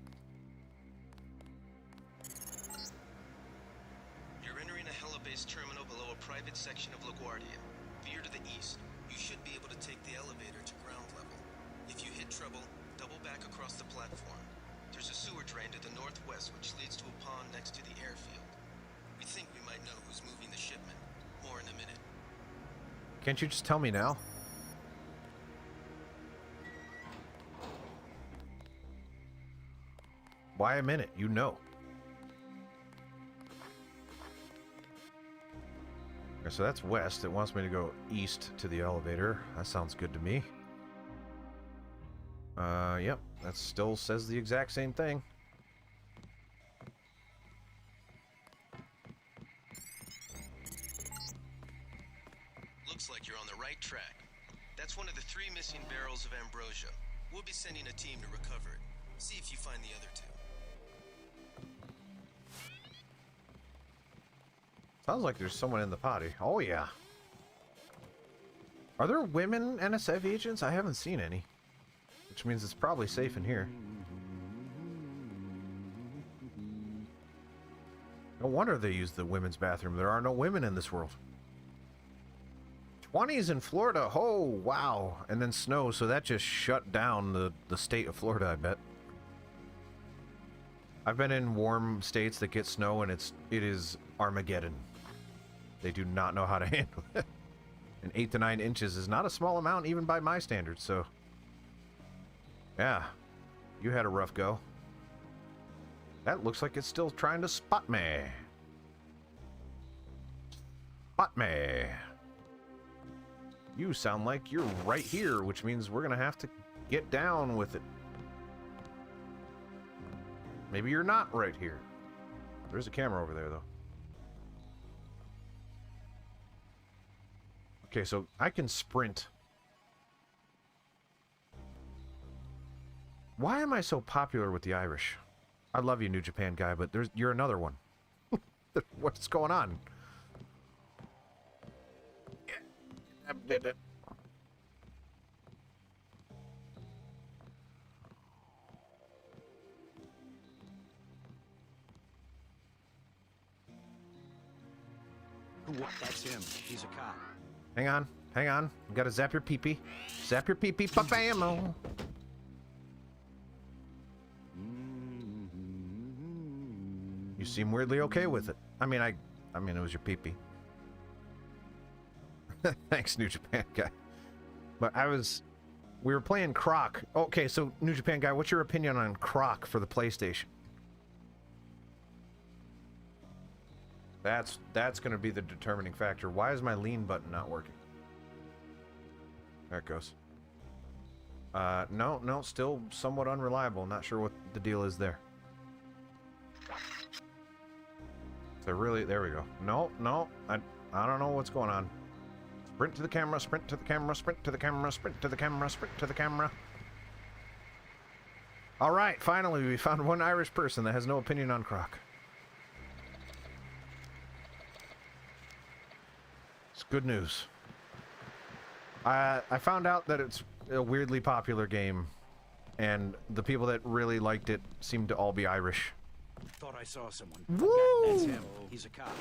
You're entering a helibase terminal below a private section of LaGuardia. Veer to the east. You should be able to take the elevator to ground level. If you hit trouble, double back across the platform. There's a sewer drain to the northwest which leads to a pond next to the airfield. We think we might know who's moving the shipment. More in a minute. Can't you just tell me now? Why a minute? You know. Okay, so that's west. It wants me to go east to the elevator. That sounds good to me. Yep. That still says the exact same thing. Looks like you're on the right track. That's one of the 3 missing barrels of ambrosia. We'll be sending a team to recover it. See if you find the other 2. Sounds like there's someone in the potty. Oh, yeah. Are there women NSF agents? I haven't seen any. Which means it's probably safe in here. No wonder they use the women's bathroom. There are no women in this world. 20s in Florida. Oh, wow. And then snow, so that just shut down the state of Florida, I bet. I've been in warm states that get snow, and it is Armageddon. They do not know how to handle it. And 8 to 9 inches is not a small amount, even by my standards, so... Yeah. You had a rough go. That looks like it's still trying to spot me. Spot me. You sound like you're right here, which means we're gonna have to get down with it. Maybe you're not right here. There's a camera over there, though. Okay, so I can sprint. Why am I so popular with the Irish? I love you, New Japan guy, but you're another one. What's going on? I did it. That's him. He's a cop. Hang on. Hang on. You gotta zap your pee-pee. Zap your pee-pee. Ba-bam-o. You seem weirdly okay with it. I mean, it was your pee-pee. Thanks, New Japan guy. But we were playing Croc. Okay, so New Japan guy, what's your opinion on Croc for the PlayStation? That's going to be the determining factor. Why is my lean button not working? There it goes. No, still somewhat unreliable. Not sure what the deal is there. So really, there we go. No, I don't know what's going on. Sprint to the camera, sprint to the camera, sprint to the camera, sprint to the camera, sprint to the camera. All right, finally, we found one Irish person that has no opinion on Croc. It's good news. I found out that it's a weirdly popular game, and the people that really liked it seem to all be Irish. Thought I saw someone. Woo! That's him. He's a cop.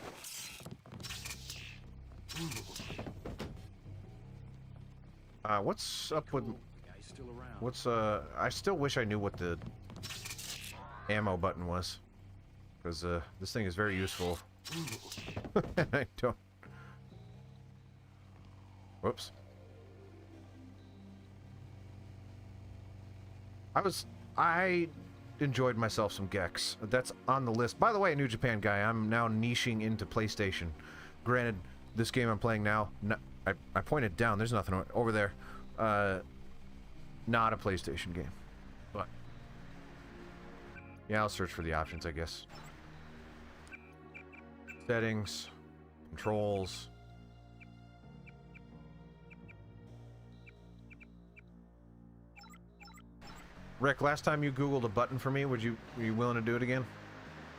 What's up with... Guy's still around. What's, I still wish I knew what the ammo button was. Because, this thing is very useful. I don't... Whoops. I enjoyed myself some Gex. That's on the list. By the way, New Japan guy, I'm now niching into PlayStation. Granted, this game I'm playing now, I pointed down, there's nothing over there. Not a PlayStation game. But yeah, I'll search for the options, I guess. Settings, controls. Rick, last time you Googled a button for me, were you willing to do it again?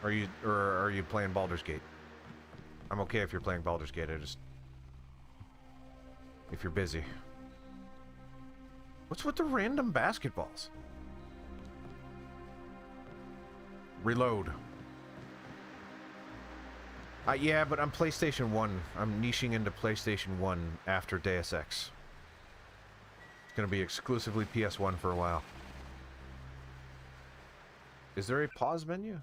Or are you playing Baldur's Gate? I'm okay if you're playing Baldur's Gate, if you're busy. What's with the random basketballs? Reload. Yeah, but I'm PlayStation 1. I'm niching into PlayStation 1 after Deus Ex. It's gonna be exclusively PS1 for a while. Is there a pause menu?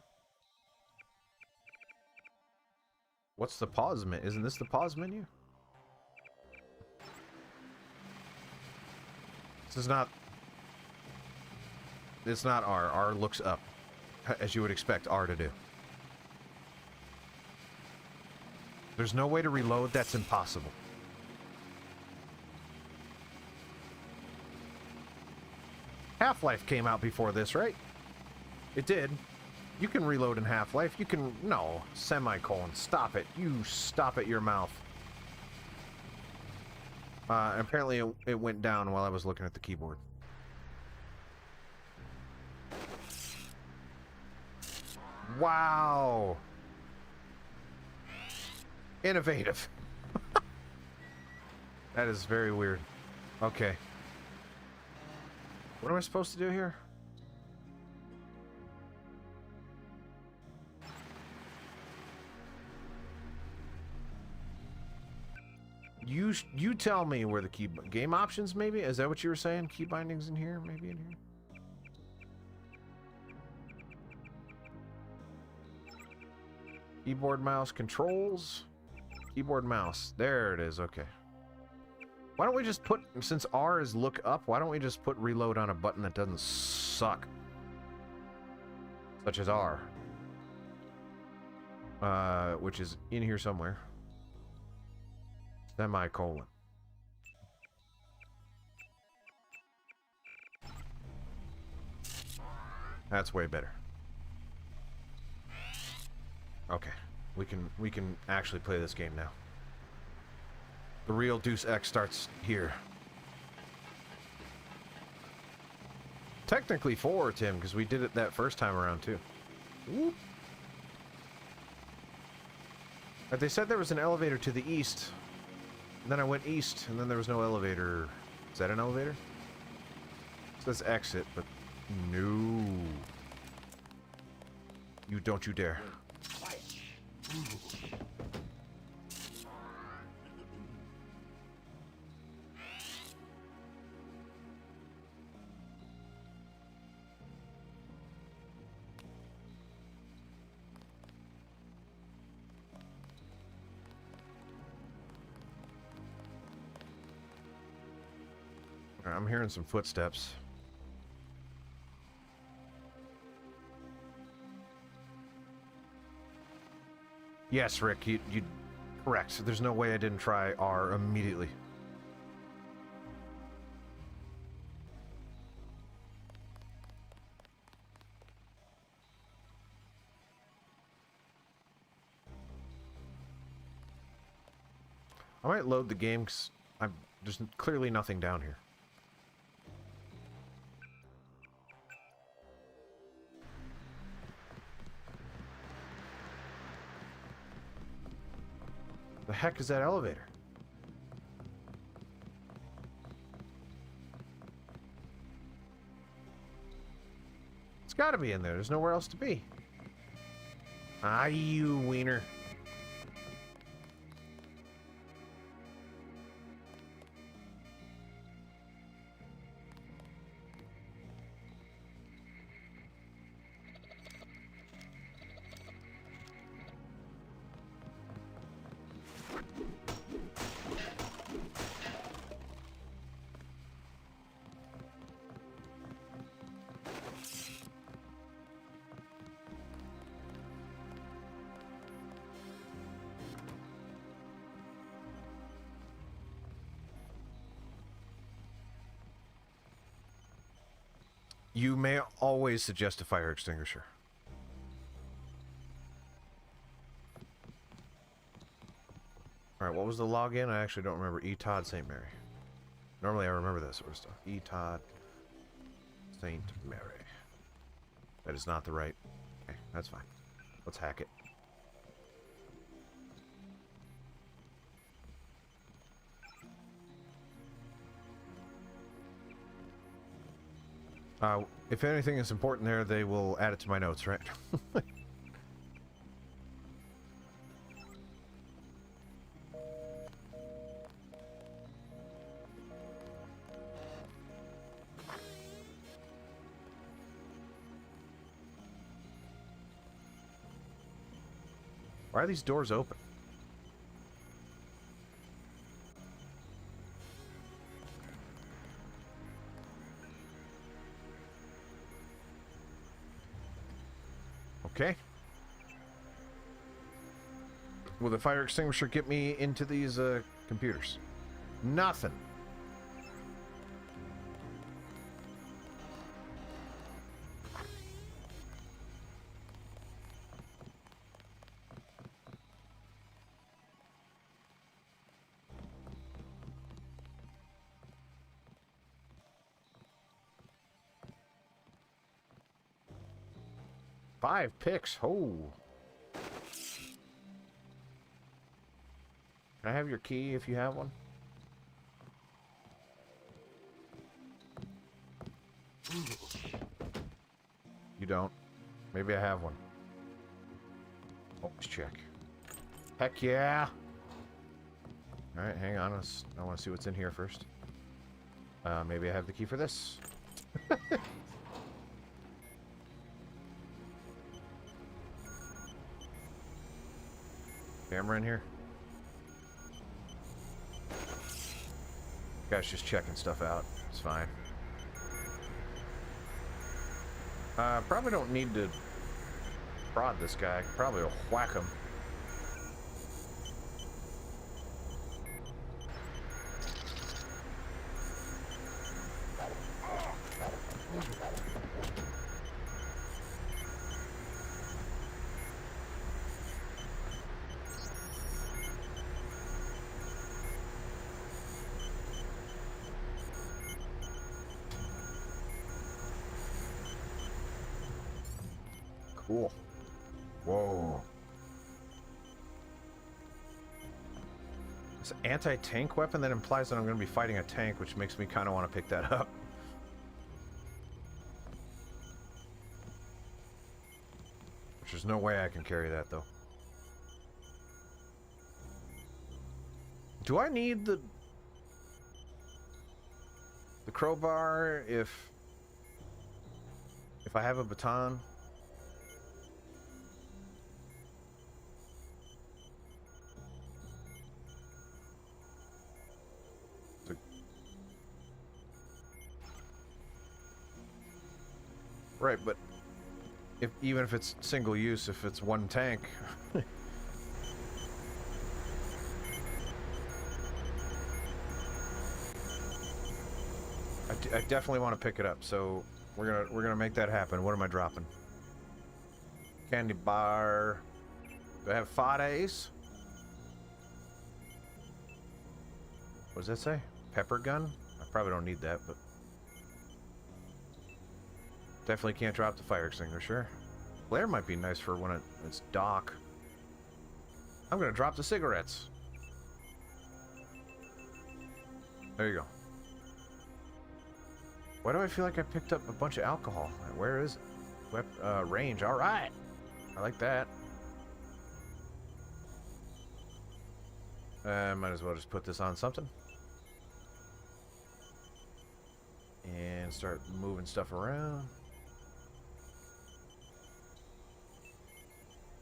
What's the pause menu? Isn't this the pause menu? This is not... It's not R. R looks up. As you would expect R to do. There's no way to reload? That's impossible. Half-Life came out before this, right? It did. You can reload in Half-Life. You can... No. Semicolon. Stop it. You stop at your mouth. Apparently it went down while I was looking at the keyboard. Wow. Innovative. That is very weird. Okay. What am I supposed to do here? You tell me where the key... Game options, maybe? Is that what you were saying? Key bindings in here? Maybe in here? Keyboard, mouse, controls. Keyboard, mouse. There it is. Okay. Why don't we just put... Since R is look up, why don't we just put reload on a button that doesn't suck? Such as R. Which is in here somewhere. Semicolon. That's way better. Okay. We can actually play this game now. The real Deus Ex starts here. Technically 4, Tim, because we did it that first time around, too. Whoop. But they said there was an elevator to the east. And then I went east, and then there was no elevator. Is that an elevator? It says exit, but no. You don't you dare. I'm hearing some footsteps. Yes, Rick, you correct. There's no way I didn't try R immediately. I might load the game because there's clearly nothing down here. The heck is that elevator? It's gotta be in there. There's nowhere else to be. Ah, you wiener. You may always suggest a fire extinguisher. Alright, what was the login? I actually don't remember. E. Todd St. Mary. Normally I remember that sort of stuff. E. Todd St. Mary. That is not the right... Okay, that's fine. Let's hack it. If anything is important there, they will add it to my notes, right? Why are these doors open? Okay. Will the fire extinguisher get me into these computers? Nothing. Five picks. Oh. Can I have your key if you have one? You don't. Maybe I have one. Oh, let's check. Heck yeah. Alright, hang on. I want to see what's in here first. Maybe I have the key for this. Camera in here? Guy's just checking stuff out. It's fine. Probably don't need to prod this guy. Probably will whack him. Cool. Whoa. It's an anti-tank weapon that implies that I'm going to be fighting a tank, which makes me kind of want to pick that up. Which there's no way I can carry that, though. Do I need the crowbar if I have a baton? Right, but even if it's single use, if it's one tank. I definitely want to pick it up, so we're gonna make that happen. What am I dropping? Candy bar. Do I have 5 days? What does that say? Pepper gun? I probably don't need that, but definitely can't drop the fire extinguisher. Flare might be nice for when it's dark. I'm gonna drop the cigarettes. There you go. Why do I feel like I picked up a bunch of alcohol? Where is it? Range. All right. I like that. Might as well just put this on something. And start moving stuff around.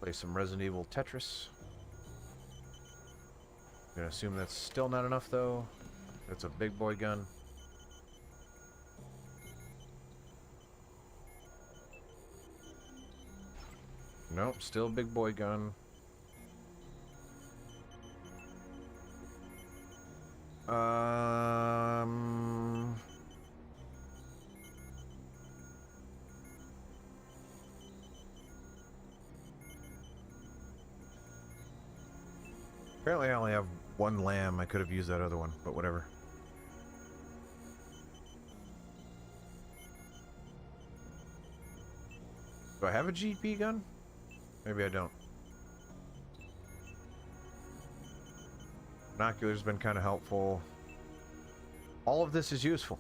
Play some Resident Evil Tetris. I'm gonna assume that's still not enough, though. That's a big boy gun. Nope, still big boy gun. Apparently I only have one lamb. I could have used that other one, but whatever. Do I have a GP gun? Maybe I don't. Binoculars have been kind of helpful. All of this is useful.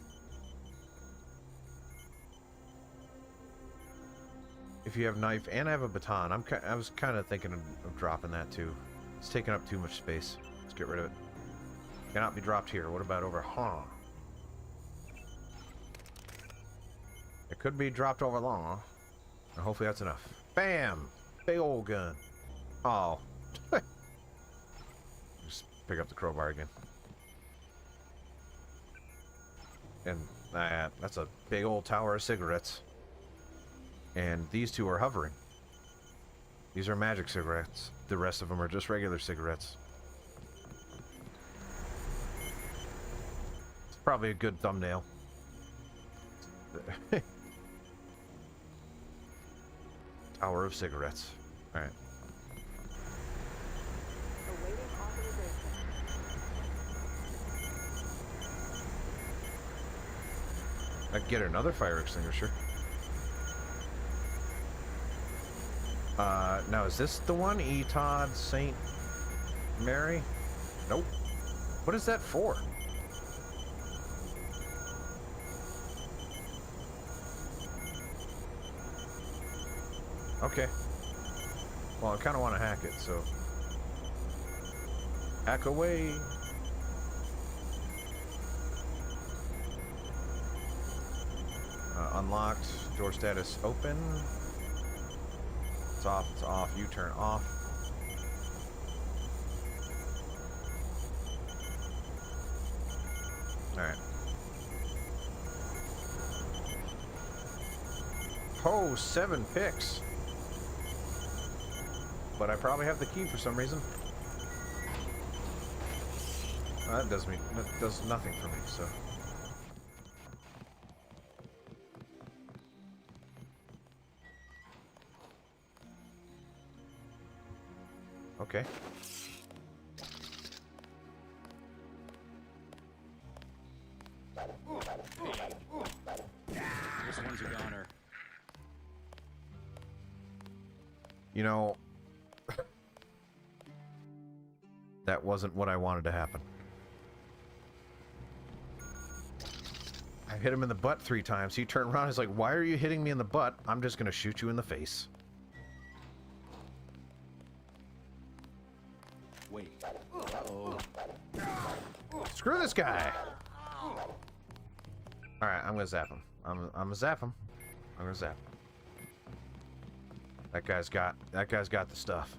If you have knife, and I have a baton, I was kind of thinking of dropping that too. It's taking up too much space. Let's get rid of it. Cannot be dropped here. What about over? Huh? It could be dropped over long. Hopefully that's enough. Bam! Big old gun. Oh. Just pick up the crowbar again. And that's a big old tower of cigarettes. And these two are hovering. These are magic cigarettes. The rest of them are just regular cigarettes. It's probably a good thumbnail. Tower of cigarettes. Alright. I can get another fire extinguisher. Now is this the one? E. Todd St. Mary? Nope. What is that for? Okay. Well, I kind of want to hack it, so... Hack away! Unlocked. Door status open. It's off, it's off. U-turn off. Alright. Oh, 7 picks. But I probably have the key for some reason. That does nothing for me, so. Okay. This one's a goner. You know, that wasn't what I wanted to happen. I hit him in the butt 3 times. He turned around. He's like, "Why are you hitting me in the butt? I'm just gonna shoot you in the face." Wait. Uh-oh. Screw this guy. All right, I'm gonna zap him. I'm gonna zap him. I'm gonna zap him. That guy's got the stuff.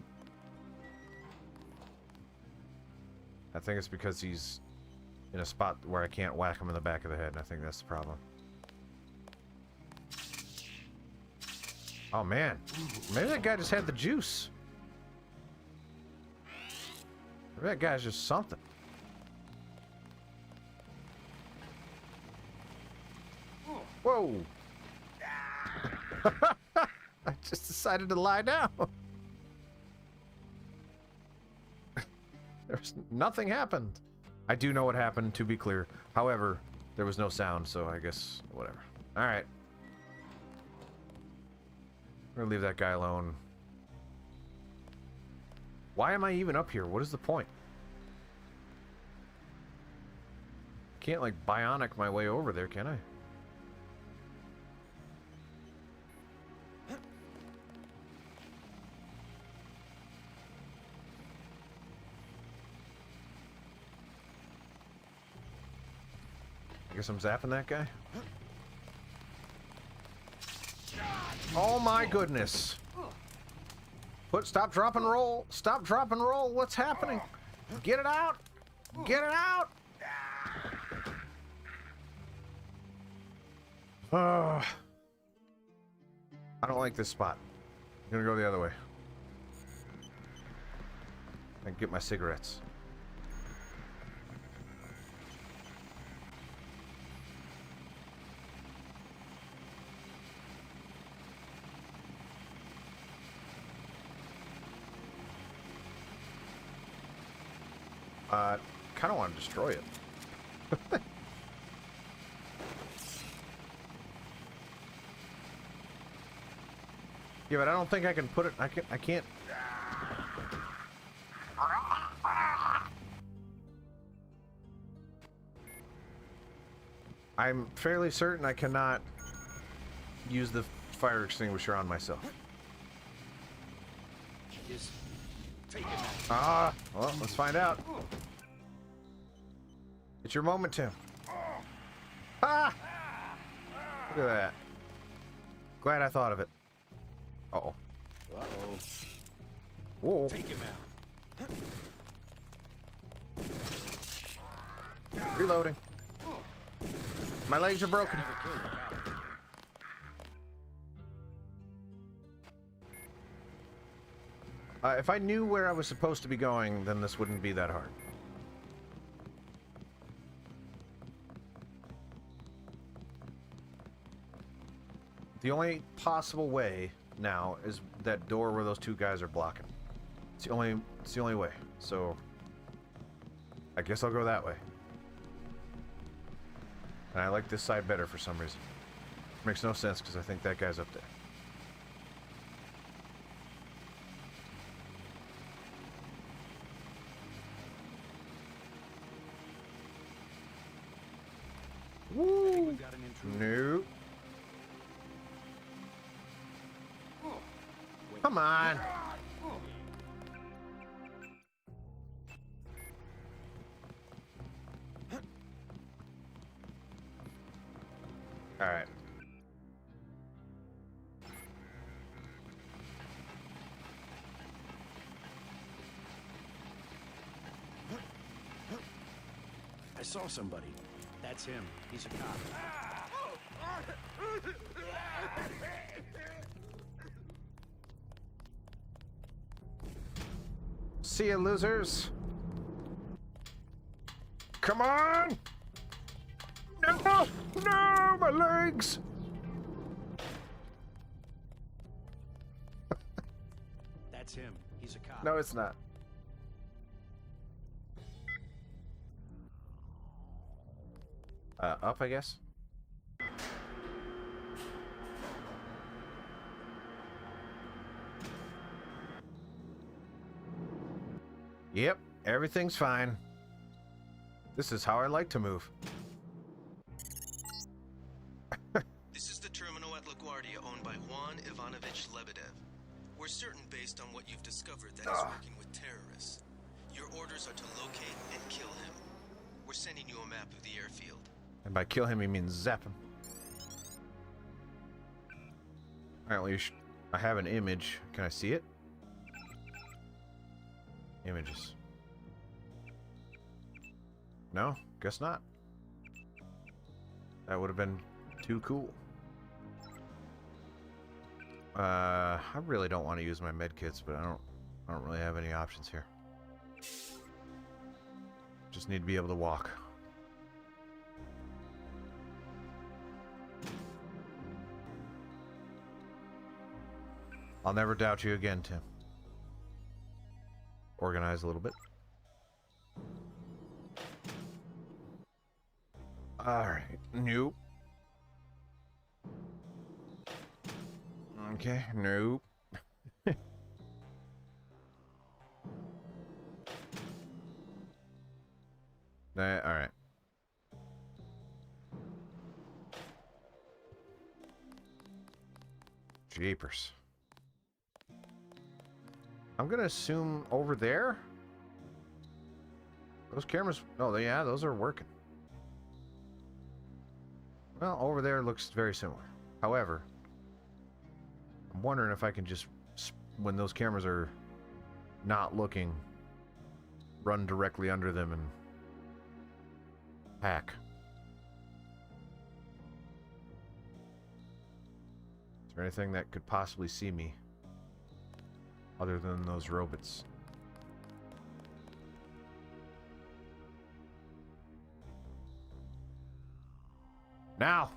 I think it's because he's in a spot where I can't whack him in the back of the head, and I think that's the problem. Oh man, maybe that guy just had the juice. Maybe that guy's just something. Whoa! I just decided to lie down. Nothing happened. I do know what happened, to be clear. However, there was no sound, so I guess whatever. Alright. We're gonna leave that guy alone. Why am I even up here? What is the point? Can't, like, bionic my way over there, can I? I guess I'm zapping that guy. Oh my goodness. Stop, drop, and roll. Stop, drop, and roll. What's happening? Get it out. Get it out. I don't like this spot. I'm gonna go the other way. I can get my cigarettes. Kind of want to destroy it. Yeah, but I don't think I can put it. I can't. I'm fairly certain I cannot use the fire extinguisher on myself. Just take it out. Ah, well, let's find out. It's your moment, Tim. Ah! Look at that. Glad I thought of it. Uh-oh. Uh-oh. Whoa. Take him out. Reloading. My legs are broken. If I knew where I was supposed to be going, then this wouldn't be that hard. The only possible way now is that door where those 2 guys are blocking. It's the only way. So I guess I'll go that way. And I like this side better for some reason. Makes no sense because I think that guy's up there. Woo! Nope. Come on. All right. I saw somebody. That's him. He's a cop. See ya, losers. Come on! No! No! My legs! That's him. He's a cop. No, it's not. Up, I guess? Yep, everything's fine. This is how I like to move. This is the terminal at LaGuardia owned by Juan Ivanovich Lebedev. We're certain based on what you've discovered that he's working with terrorists. Your orders are to locate and kill him. We're sending you a map of the airfield. And by kill him, he means zap him. Apparently, I have an image. Can I see it? Images. No? Guess not. That would have been too cool. I really don't want to use my medkits, but I don't really have any options here. Just need to be able to walk. I'll never doubt you again, Tim. Organize a little bit. Alright. Nope. Okay. Nope. Alright. Jeepers. I'm gonna assume over there? Those cameras... Oh, yeah, those are working. Well, over there looks very similar. However, I'm wondering if I can just, when those cameras are not looking, run directly under them and hack. Is there anything that could possibly see me other than those robots? Now!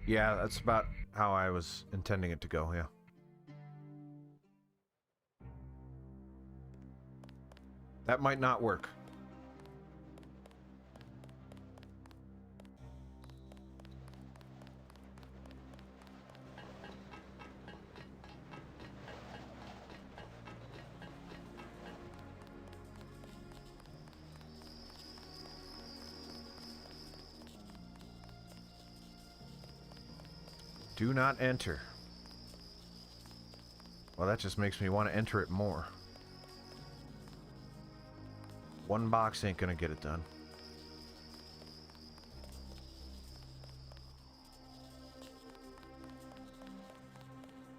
Yeah, that's about how I was intending it to go, yeah. That might not work. Do not enter. Well, that just makes me want to enter it more. One box ain't gonna get it done.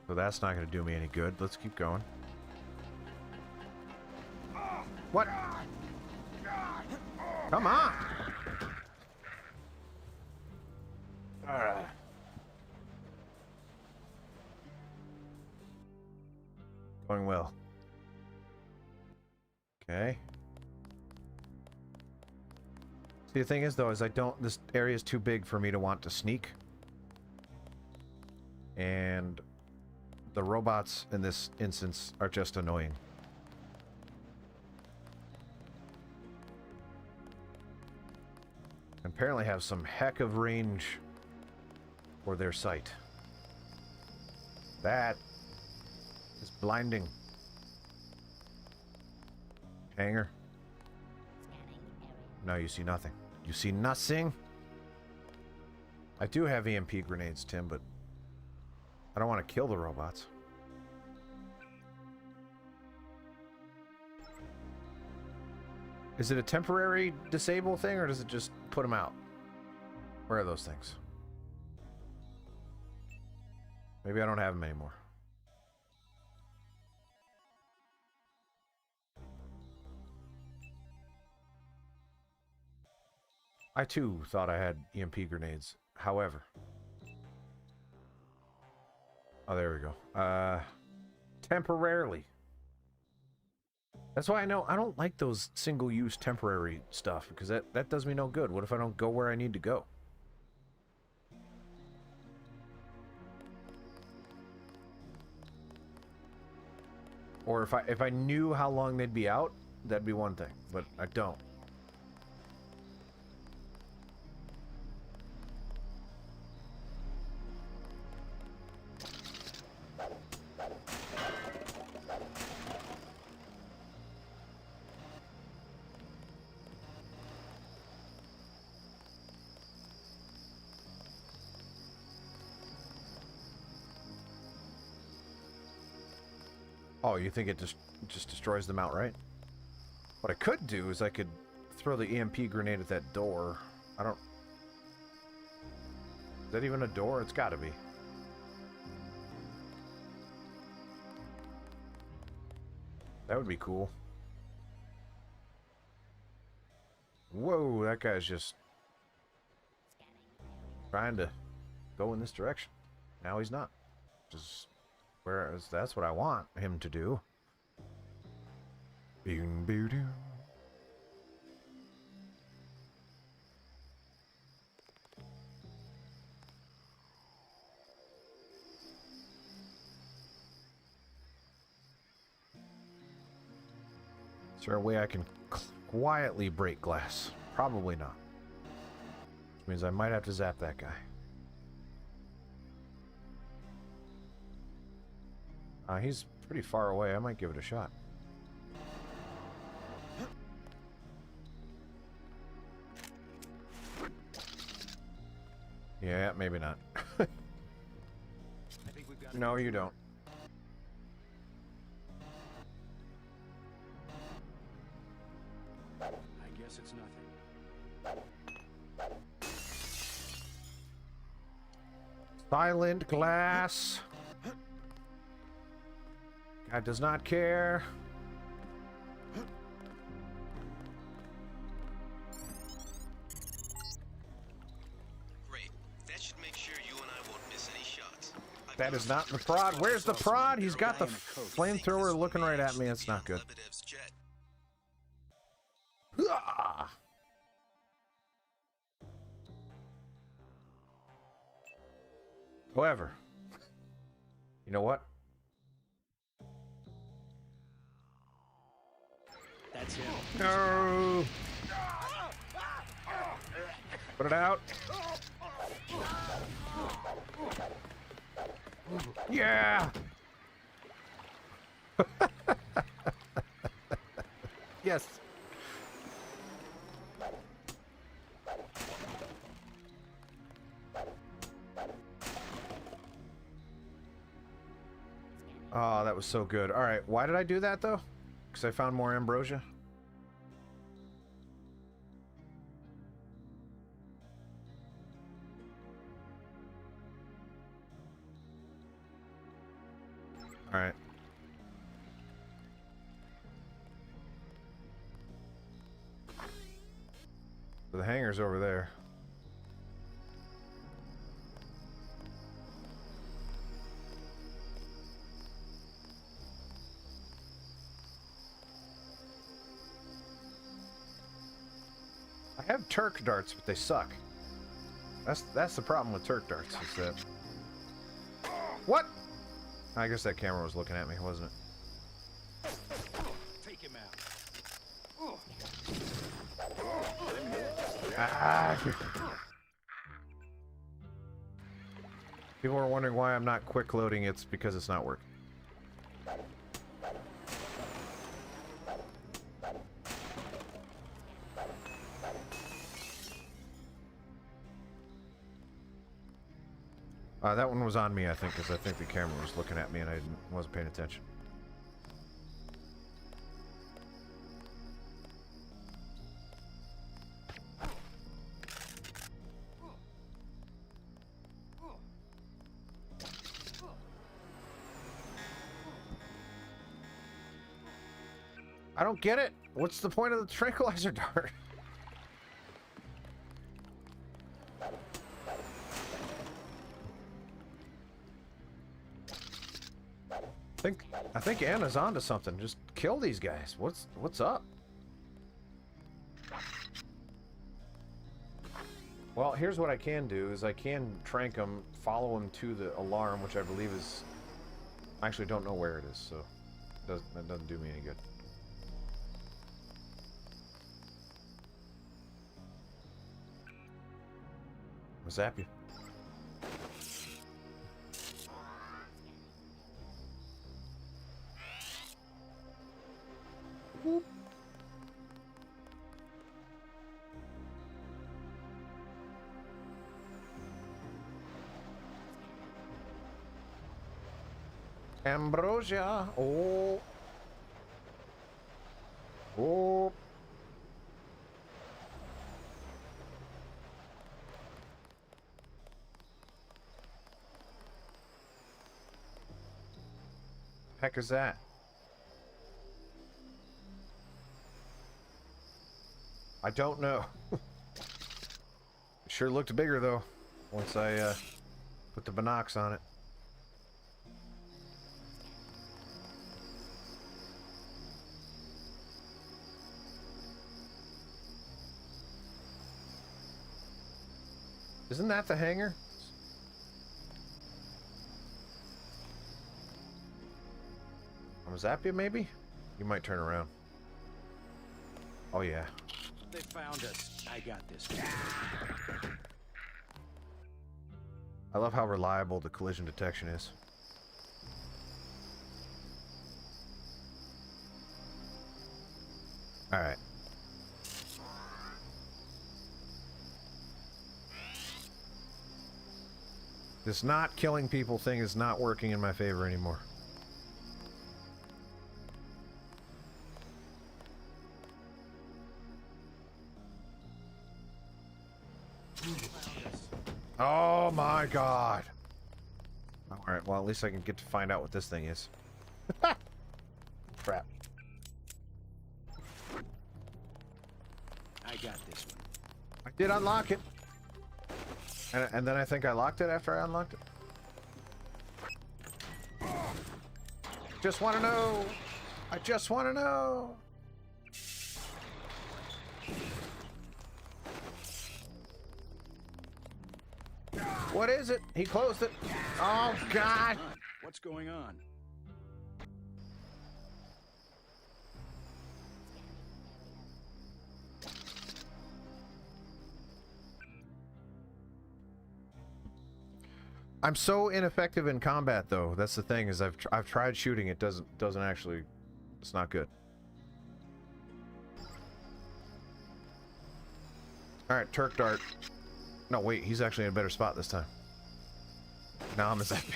So that's not gonna do me any good. Let's keep going. What? Come on! Alright. Going well. Okay. See, the thing is, though, is this area is too big for me to want to sneak. And the robots in this instance are just annoying. Apparently have some heck of range for their sight. That is blinding. Hanger. No, you see nothing. You see nothing? I do have EMP grenades, Tim, but I don't want to kill the robots. Is it a temporary disable thing, or does it just put them out? Where are those things? Maybe I don't have them anymore. I too thought I had EMP grenades. However. Oh, there we go. Temporarily. That's why I don't like those single-use temporary stuff, because that does me no good. What if I don't go where I need to go? Or if I knew how long they'd be out, that'd be one thing, but I don't. Oh, you think it just destroys them outright? What I could do is I could throw the EMP grenade at that door. I don't... Is that even a door? It's gotta be. That would be cool. Whoa, that guy's just trying to go in this direction. Now he's not. Just whereas that's what I want him to do. Bing boo doo. Is there a way I can quietly break glass? Probably not. Which means I might have to zap that guy. He's pretty far away. I might give it a shot. Yeah, maybe not. No, you don't. I guess it's nothing. Silent glass. Guy does not care. Great. That should make sure you and I won't miss any shots. That is not the prod. Where's the prod? He's got the flamethrower looking right at me. That's not good. Ah! However, you know what? That's him. No! Put it out. Yeah! Yes. Oh, that was so good. All right, why did I do that though? Because I found more ambrosia. All right. So the hangar's over there. I have Turk darts, but they suck. That's the problem with Turk darts, is that... What? I guess that camera was looking at me, wasn't it? Take him out. Ah. People are wondering why I'm not quick loading. It's because it's not working. That one was on me, I think, because I think the camera was looking at me and I wasn't paying attention. I don't get it. What's the point of the tranquilizer dart? I think Anna's onto something. Just kill these guys. What's up? Well, here's what I can do: is I can trank them, follow them to the alarm, which I believe is. I actually don't know where it is, so that doesn't do me any good. I'll zap you. Whoop. Ambrosia. Oh. Oh. Heck is that? I don't know. It sure looked bigger though once I put the binocs on it. Isn't that the hangar? Zapia, maybe? You might turn around. Oh, yeah. They found us. I got this. I love how reliable the collision detection is. Alright. This not killing people thing is not working in my favor anymore. Oh my god. Alright, well at least I can get to find out what this thing is. Crap. I got this one. I did unlock it. And then I think I locked it after I unlocked it. Just want to know. I just want to know. What is it? He closed it. Oh, God. What's going on? I'm so ineffective in combat, though. That's the thing. Is I've tried shooting. It doesn't actually. It's not good. All right, Turk Dart. No, wait. He's actually in a better spot this time. Now I'm a Zapia.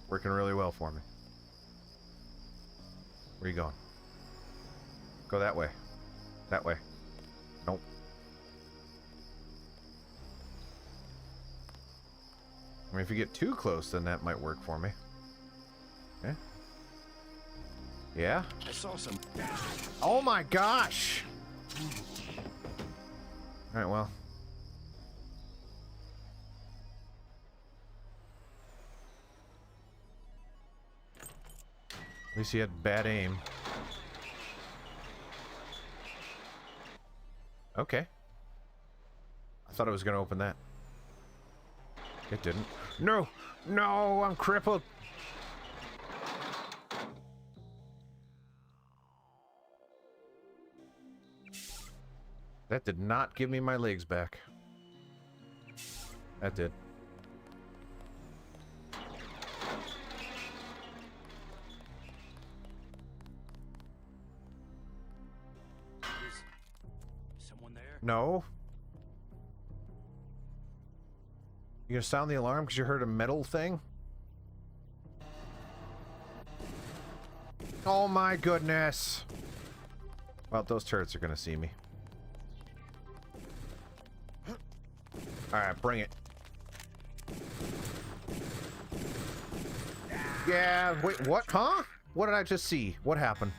Working really well for me. Where are you going? Go that way. That way. Nope. I mean, if you get too close, then that might work for me. Okay. Yeah? I saw some. Oh my gosh! Alright, well. At least he had bad aim. Okay. I thought I was gonna open that. It didn't. No! No! I'm crippled! That did not give me my legs back. That did. Is someone there? No. You gonna sound the alarm because you heard a metal thing? Oh my goodness! Well, those turrets are gonna see me. Alright, bring it. Yeah, wait, what? Huh? What did I just see? What happened?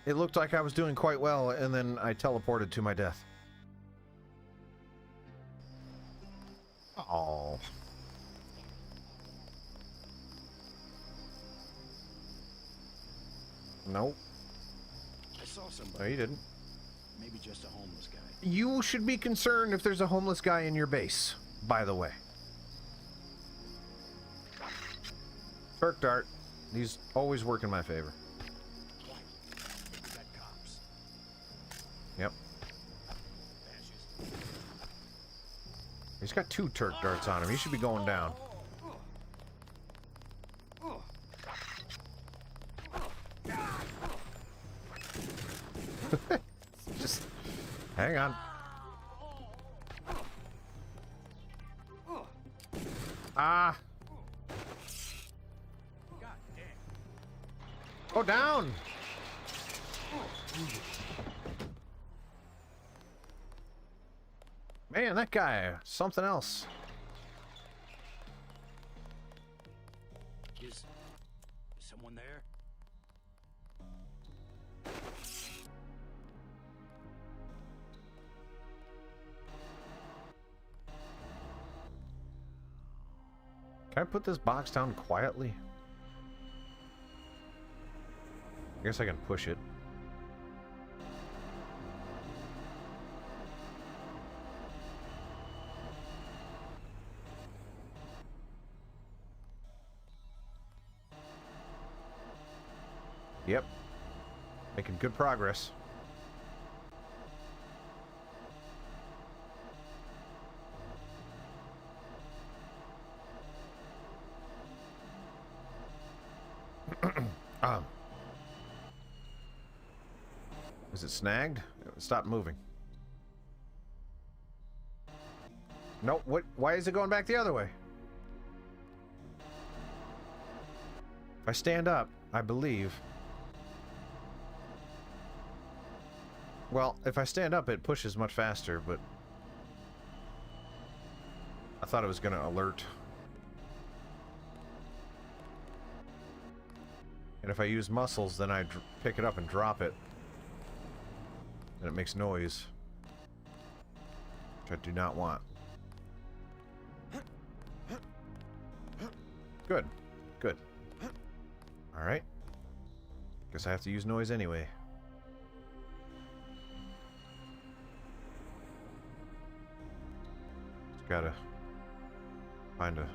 It looked like I was doing quite well, and then I teleported to my death. Oh. Nope. I saw somebody. No, you didn't. Maybe just a homeless guy. You should be concerned if there's a homeless guy in your base, by the way. Turk Dart. These always work in my favor. Yep. He's got 2 Turk Darts on him. He should be going down. Just hang on. Ah! Go down! Man, that guy, something else. Is someone there? Can I put this box down quietly? I guess I can push it. Yep. Making good progress. Is it snagged? Stop moving. Nope. What? Why is it going back the other way? If I stand up, I believe. Well, if I stand up, it pushes much faster, but I thought it was going to alert. And if I use muscles, then I pick it up and drop it. And it makes noise. Which I do not want. Good. Good. Alright. Guess I have to use noise anyway. Just gotta find a...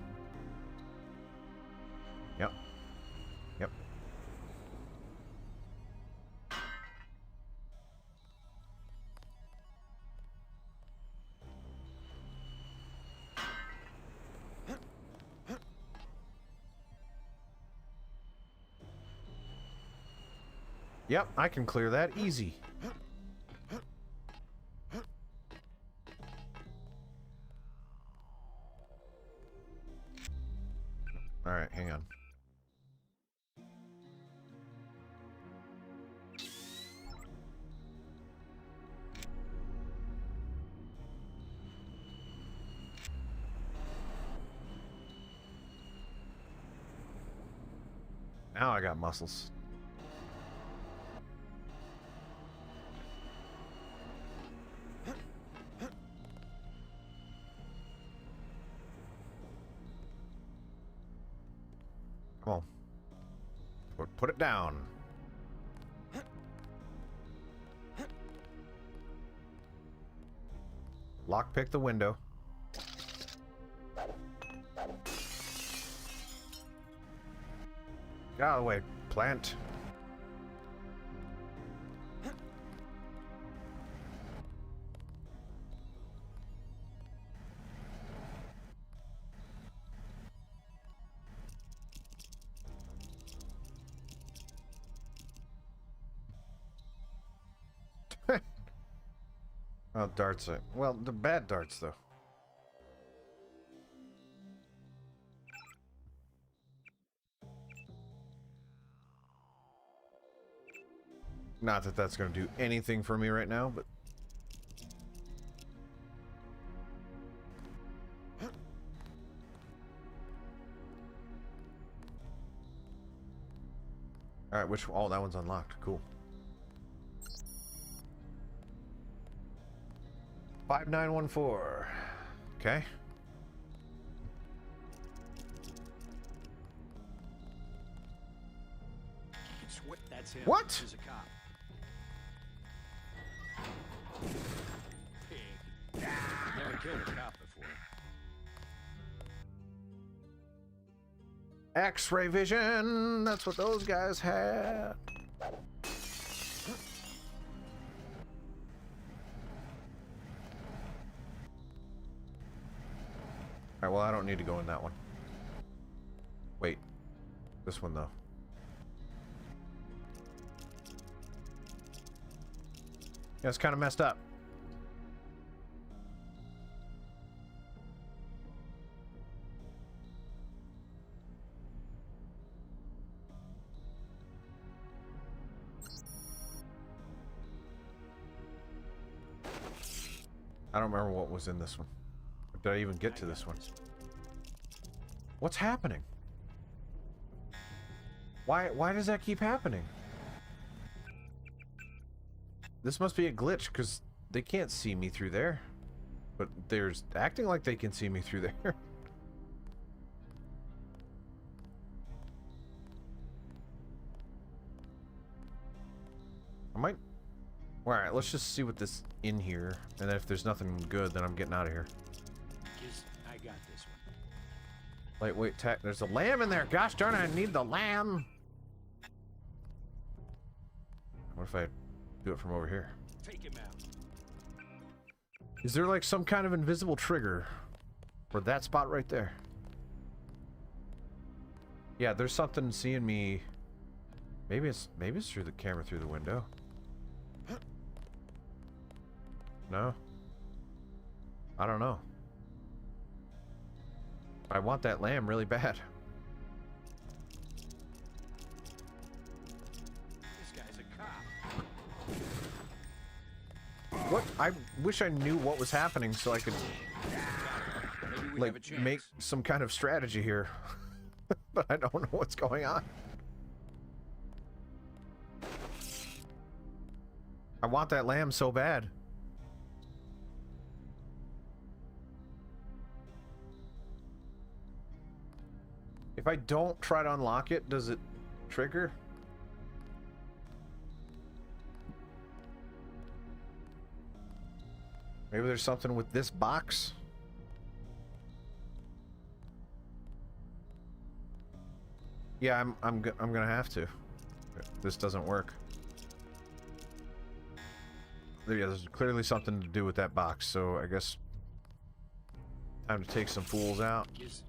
Yep. Yep. Yep, I can clear that easy. Alright, hang on. Now I got muscles. Come on. Put it down. Lockpick the window. Get out of the way, plant. Oh, darts are... Well, they're bad darts, though. Not that that's going to do anything for me right now, but... Alright, which... Oh, that one's unlocked. Cool. 5914. Okay. That's him. What? He's a cop. Pig. Never killed a cop before. X-ray vision. That's what those guys had. Alright, well, I don't need to go in that one. Wait. This one, though. Yeah, it's kind of messed up. I don't remember what was in this one. Did I even get to this one? What's happening? Why does that keep happening? This must be a glitch, because they can't see me through there. But they're acting like they can see me through there. I might... Alright, let's just see what this in here. And then if there's nothing good, then I'm getting out of here. I got this one. Lightweight tech. There's a lamb in there. Gosh darn it, I need the lamb. What if I do it from over here? Take him out. Is there like some kind of invisible trigger for that spot right there? Yeah, there's something seeing me. Maybe it's through the camera through the window. No? I don't know. I want that lamb really bad. This guy's a cop. What? I wish I knew what was happening so I could like make some kind of strategy here. But I don't know what's going on. I want that lamb so bad. If I don't try to unlock it, does it trigger? Maybe there's something with this box? Yeah, I'm gonna have to. This doesn't work. Yeah, there's clearly something to do with that box, so I guess time to take some fools out. Is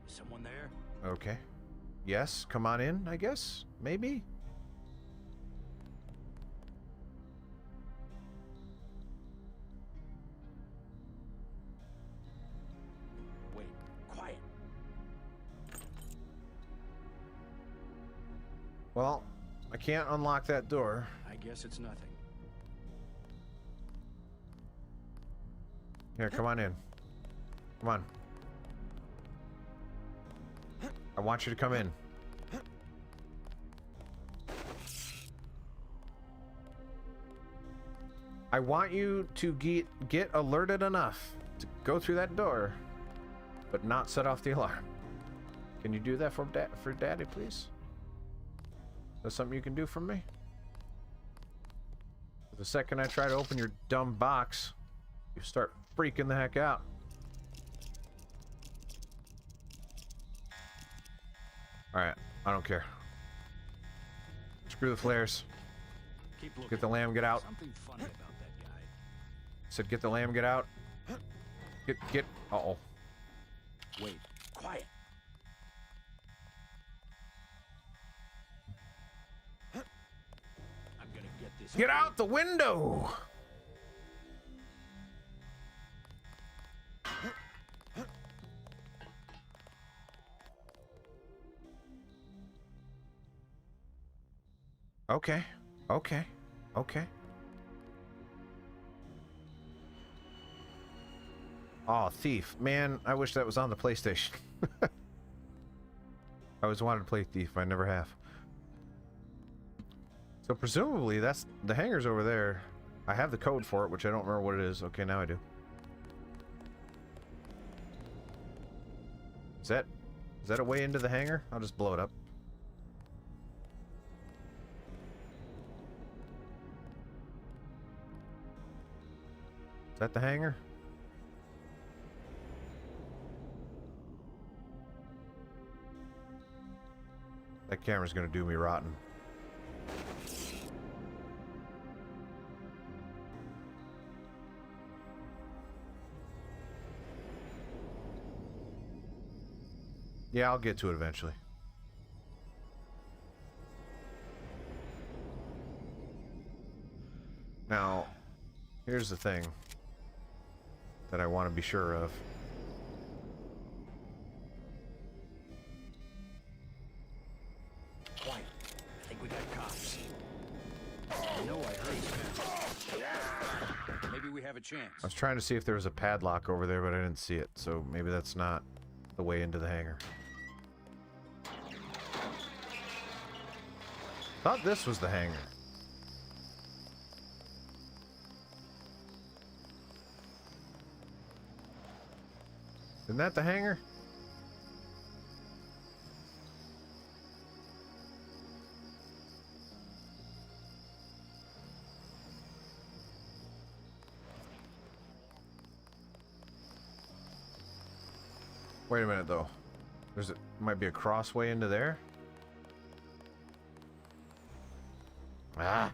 someone there? Okay. Yes, come on in, I guess? Maybe? Wait, quiet. Well, I can't unlock that door. I guess it's nothing. Here, come on in. Come on. I want you to come in. I want you to get alerted enough to go through that door, but not set off the alarm. Can you do that for Daddy, please? That's something you can do for me? The second I try to open your dumb box, you start freaking the heck out. Alright, I don't care. Screw the flares. Get the lamb, get out. Something funny about that guy. Said get the lamb, get out. Get, uh-oh. Wait, quiet. I'm gonna get this. Get out the window! Okay, okay, okay. Oh, thief. Man, I wish that was on the PlayStation. I always wanted to play Thief, I never have. So presumably that's the hangar's over there. I have the code for it, which I don't remember what it is. Okay, now I do. Is that a way into the hangar? I'll just blow it up. Is that the hangar? That camera's gonna do me rotten. Yeah, I'll get to it eventually. Now, here's the thing that I want to be sure of. Quiet. I think we got cops. I know I heard sound. Maybe we have have a chance. I was trying to see if there was a padlock over there, but I didn't see it, so maybe that's not the way into the hangar. Thought this was the hangar. Isn't that the hangar? Wait a minute, though. Might be a crossway into there. Ah.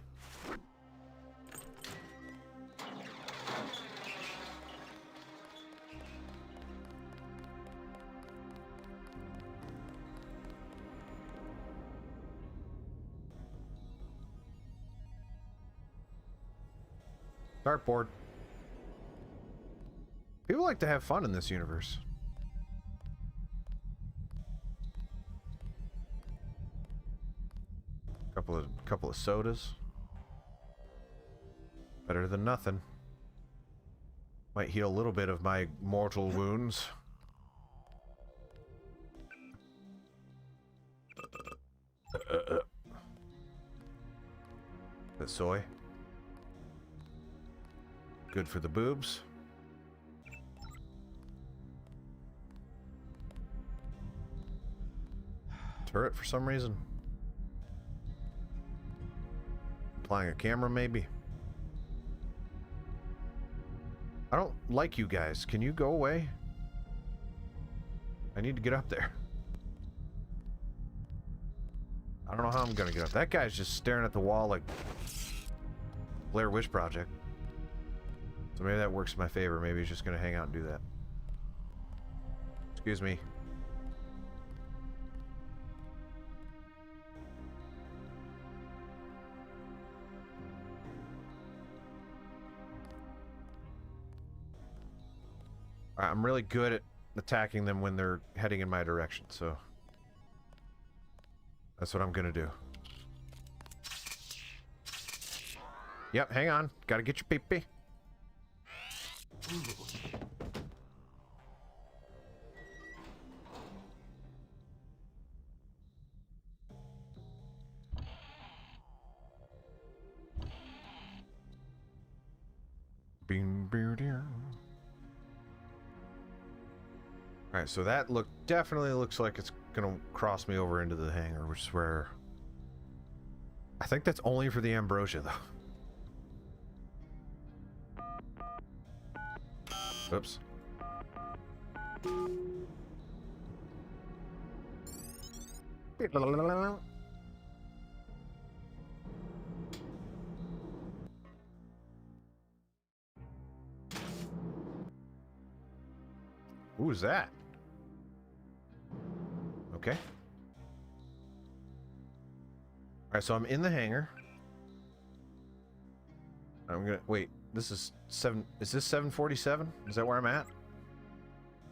Dartboard. People like to have fun in this universe. Couple of sodas. Better than nothing. Might heal a little bit of my mortal wounds. The soy. Good for the boobs. Turret for some reason. Applying a camera, maybe. I don't like you guys. Can you go away? I need to get up there. I don't know how I'm gonna get up. That guy's just staring at the wall like Blair Witch Project. So maybe that works in my favor. Maybe he's just gonna hang out and do that. Excuse me. I'm really good at attacking them when they're heading in my direction, so that's what I'm gonna do. Yep, hang on. Gotta get your pee-pee. Bing, beer, dear. Alright, so that definitely looks like it's gonna cross me over into the hangar, which is where... I think that's only for the ambrosia, though. Oops. Who's that? Okay. Alright, so I'm in the hangar. I'm gonna... Wait, this is 7... Is this 747? Is that where I'm at?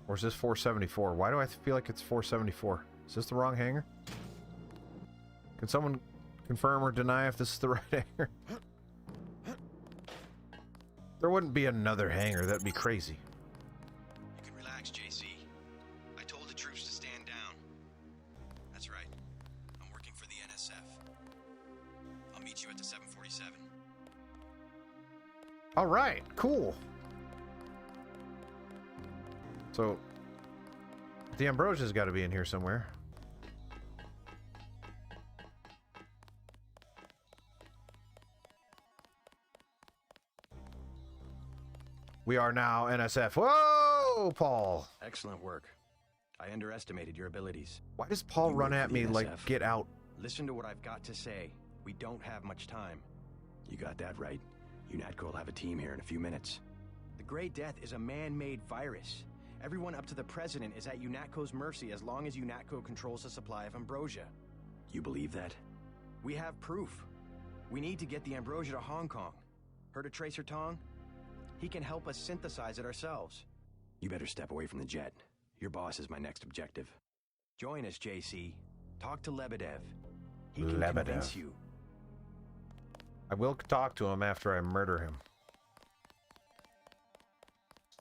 Or is this 474? Why do I feel like it's 474? Is this the wrong hangar? Can someone confirm or deny if this is the right hangar? There wouldn't be another hangar. That'd be crazy. You can relax, JC. I told the troops to stand down. That's right. I'm working for the NSF. I'll meet you at the 747. All right, cool. So, the ambrosia's got to be in here somewhere. We are now NSF. Whoa, Paul. Excellent work. I underestimated your abilities. Why does Paul run at me like, get out? Listen to what I've got to say. We don't have much time. You got that right. UNATCO will have a team here in a few minutes. The Grey Death is a man-made virus. Everyone up to the President is at UNATCO's mercy as long as UNATCO controls the supply of ambrosia. You believe that? We have proof. We need to get the ambrosia to Hong Kong. Heard of Tracer Tong? He can help us synthesize it ourselves. You better step away from the jet. Your boss is my next objective. Join us, JC. Talk to Lebedev. He can convince you. I will talk to him after I murder him.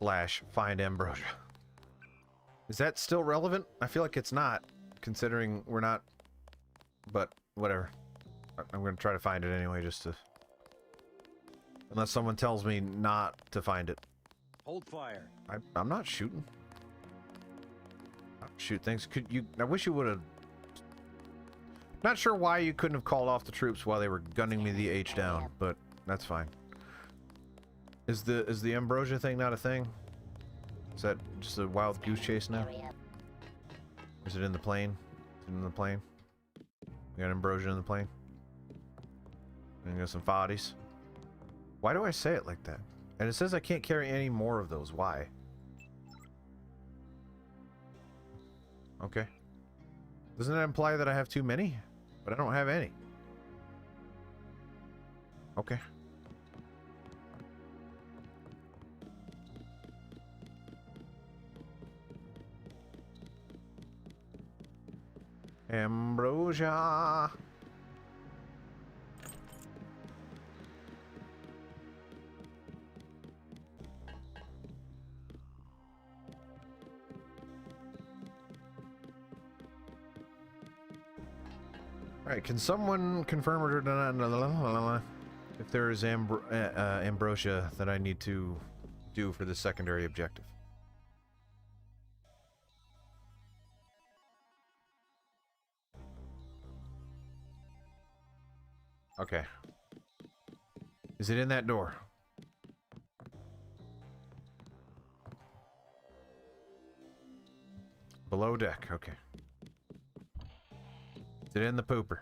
/ find ambrosia. Is that still relevant? I feel like it's not, considering we're not, but whatever. I'm gonna try to find it anyway, just to... Unless someone tells me not to find it. Hold fire. I'm not shooting. Shoot things. Could you... I wish you would have... Not sure why you couldn't have called off the troops while they were gunning me the H down, but that's fine. Is the ambrosia thing not a thing? Is that just a wild goose chase now? Or is it in the plane? Is it in the plane? We got ambrosia in the plane? And got some foddies. Why do I say it like that? And it says I can't carry any more of those. Why? Okay. Doesn't that imply that I have too many? But I don't have any. Okay. Ambrosia. Alright, can someone confirm or if there is ambrosia that I need to do for the secondary objective? Okay. Is it in that door? Below deck, okay. Is it in the pooper?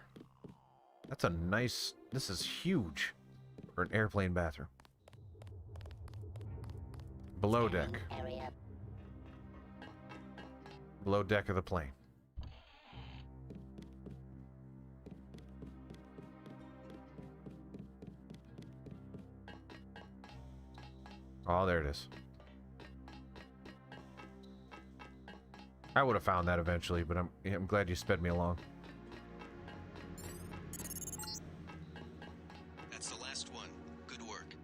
That's a nice... This is huge for an airplane bathroom. Below deck. Below deck of the plane. Oh, there it is. I would have found that eventually, but I'm glad you sped me along. That's the last one. Good work.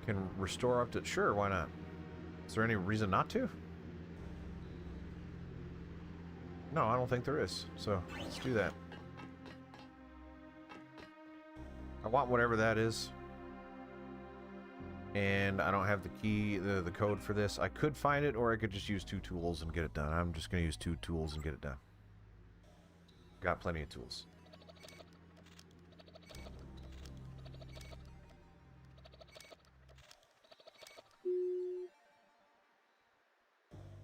Can restore up to... Sure, why not? Is there any reason not to? No, I don't think there is. So, let's do that. I want whatever that is. And I don't have the key, the code for this. I could find it, or I could just use 2 tools and get it done. I'm just going to use 2 tools and get it done. Got plenty of tools.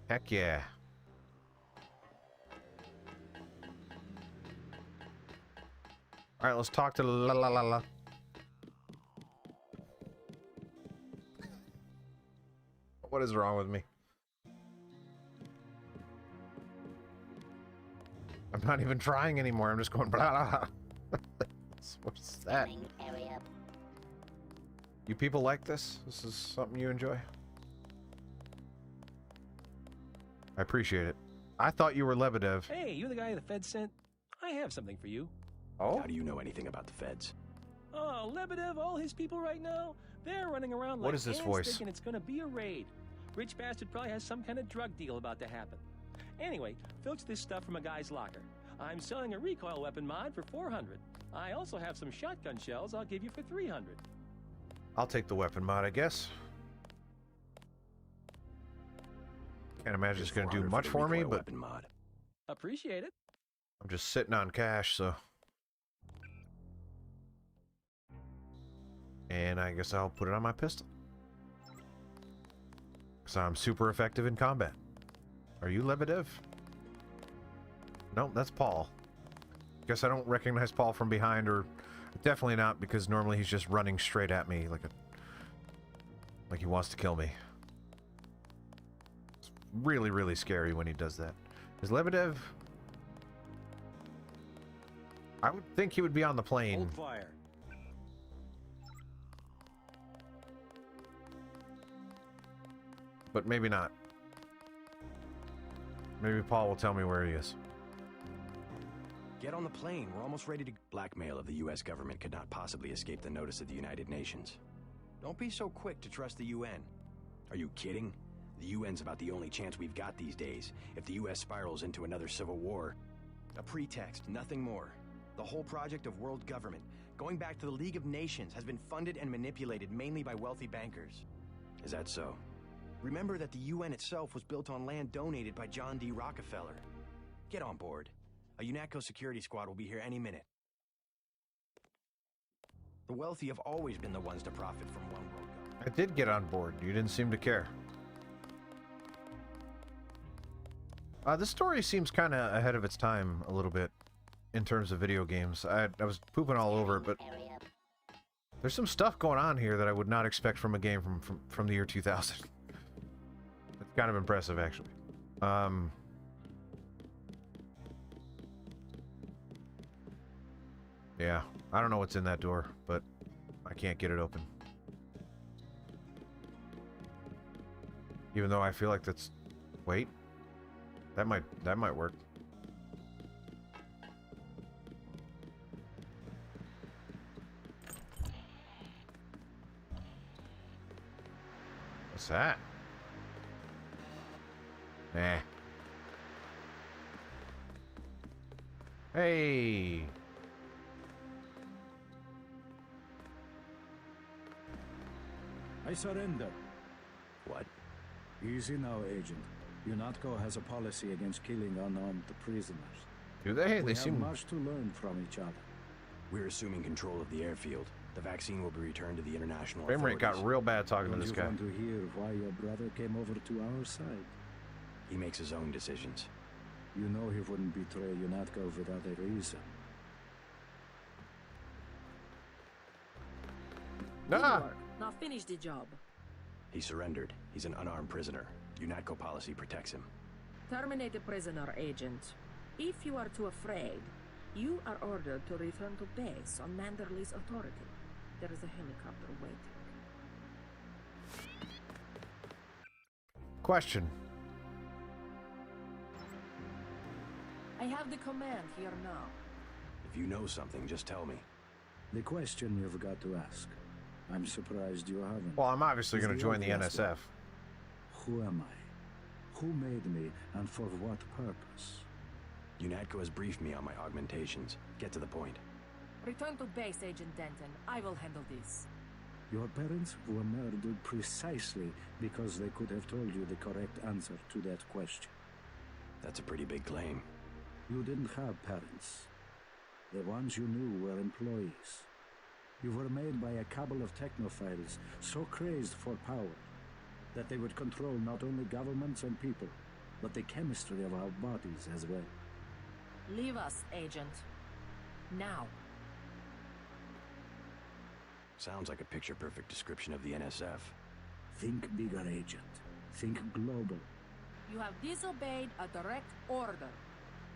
Heck yeah. Alright, let's talk to la la la la. What is wrong with me? I'm not even trying anymore. I'm just going blah blah. What's that? You people like this? This is something you enjoy? I appreciate it. I thought you were Lebedev. Hey, you're the guy the Fed sent? I have something for you. Oh? How do you know anything about the feds? Oh, Lebedev, all his people right now, they're running around What like is this ants voice? thinking it's gonna be a raid. Rich bastard probably has some kind of drug deal about to happen. Anyway, filch this stuff from a guy's locker. I'm selling a recoil weapon mod for 400. I also have some shotgun shells I'll give you for 300. I'll take the weapon mod, I guess. Can't imagine it's going to do much for me, but weapon mod. Appreciate it. I'm just sitting on cash, so... And I guess I'll put it on my pistol. Because I'm super effective in combat. Are you Lebedev? No, that's Paul. Guess I don't recognize Paul from behind, or... Definitely not, because normally he's just running straight at me like he wants to kill me. It's really, really scary when he does that. Is Lebedev... I would think he would be on the plane. Hold fire. But maybe not. Maybe Paul will tell me where he is. Get on the plane. We're almost ready to... Blackmail of the U.S. government could not possibly escape the notice of the United Nations. Don't be so quick to trust the UN. Are you kidding? The UN's about the only chance we've got these days. If the US spirals into another civil war... A pretext, nothing more. The whole project of world government, going back to the League of Nations, has been funded and manipulated mainly by wealthy bankers. Is that so? Remember that the UN itself was built on land donated by John D. Rockefeller. Get on board. A UNATCO security squad will be here any minute. The wealthy have always been the ones to profit from one world government. I did get on board. You didn't seem to care. This story seems kind of ahead of its time a little bit in terms of video games. I was pooping all over it, but there's some stuff going on here that I would not expect from a game from the year 2000. It's kind of impressive, actually. Yeah, I don't know what's in that door, but I can't get it open. Even though I feel like that's... Wait. That might work. What's that? Eh. Hey. I surrender. What? Easy now, Agent. UNATCO has a policy against killing unarmed prisoners. Do they? We They seem... have much to learn from each other. We're assuming control of the airfield. The vaccine will be returned to the international Frame rate got real bad talking to Don't this you guy. want to hear why your brother came over to our side? He makes his own decisions. You know he wouldn't betray UNATCO without a reason. Good work. Now finish the job. He surrendered. He's an unarmed prisoner. UNATCO policy protects him. Terminate the prisoner, Agent. If you are too afraid, you are ordered to return to base on Manderley's authority. There is a helicopter waiting. Question. I have the command here now. If you know something, just tell me. The question you've got to ask. I'm surprised you haven't. Well, I'm obviously going to join the obvious NSF. one. Who am I? Who made me, and for what purpose? UNATCO has briefed me on my augmentations. Get to the point. Return to base, Agent Denton. I will handle this. Your parents were murdered precisely because they could have told you the correct answer to that question. That's a pretty big claim. You didn't have parents. The ones you knew were employees. You were made by a cabal of technophiles so crazed for power that they would control not only governments and people, but the chemistry of our bodies as well. Leave us, Agent. Now. Sounds like a picture-perfect description of the NSF. Think bigger, Agent. Think global. You have disobeyed a direct order.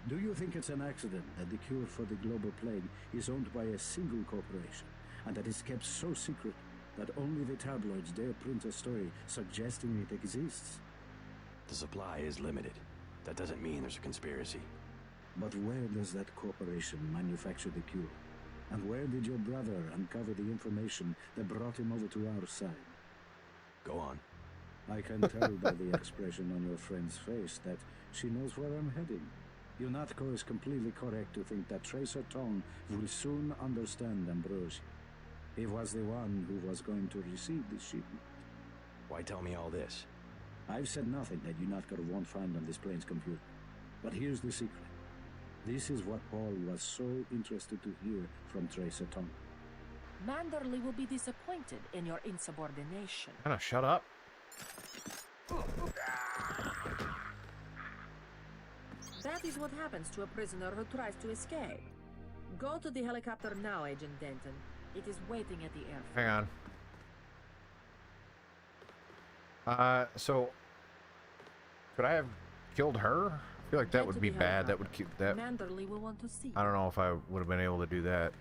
Do you think it's an accident that the cure for the global plague is owned by a single corporation, and that it's kept so secret that only the tabloids dare print a story suggesting it exists? The supply is limited. That doesn't mean there's a conspiracy. But where does that corporation manufacture the cure? And where did your brother uncover the information that brought him over to our side? Go on. I can tell by the expression on your friend's face that she knows where I'm heading. UNATCO is completely correct to think that Tracer Tong will soon understand Ambrosia. He was the one who was going to receive the shipment. Why tell me all this? I've said nothing that UNATCO won't find on this plane's computer. But here's the secret. This is what Paul was so interested to hear from Tracer Tong. Manderley will be disappointed in your insubordination. Kinda shut up. That is what happens to a prisoner who tries to escape. Go to the helicopter now, Agent Denton. It is waiting at the airfield. Hang on. So could I have killed her? I feel like that would be bad. That would keep that. Manderley will want to see. I don't know if I would have been able to do that.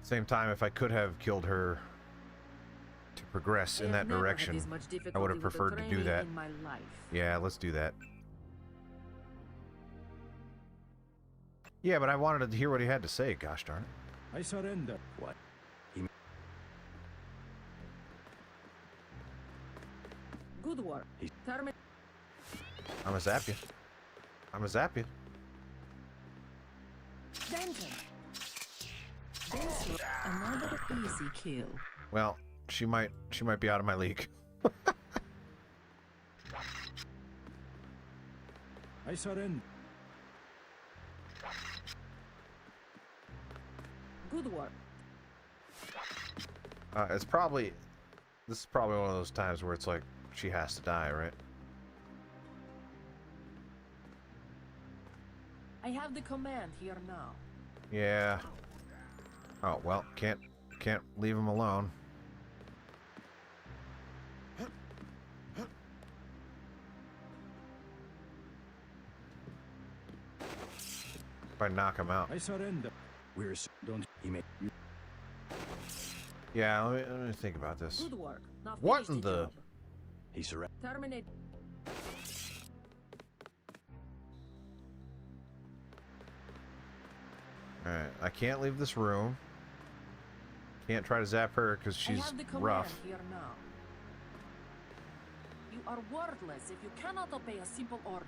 Same time, if I could have killed her to progress in that direction, I would have preferred to do that. Yeah, let's do that. Yeah, but I wanted to hear what he had to say, gosh darn it. I surrender. What? Good work. Terminate. I'ma zap you. I'ma zap you. Denton. This was another easy kill. Well, she might be out of my league. I surrender. Good work. This is probably one of those times where it's like she has to die, right? I have the command here now. Yeah. Oh well, can't leave him alone. If I knock him out. I surrender. Don't he make you? Yeah, let me think about this. Good work. Now What finish in the the? job. He surrendered. Terminate. Alright, I can't leave this room. Can't try to zap her because I she's have the command rough. here now. You are worthless if you cannot obey a simple order.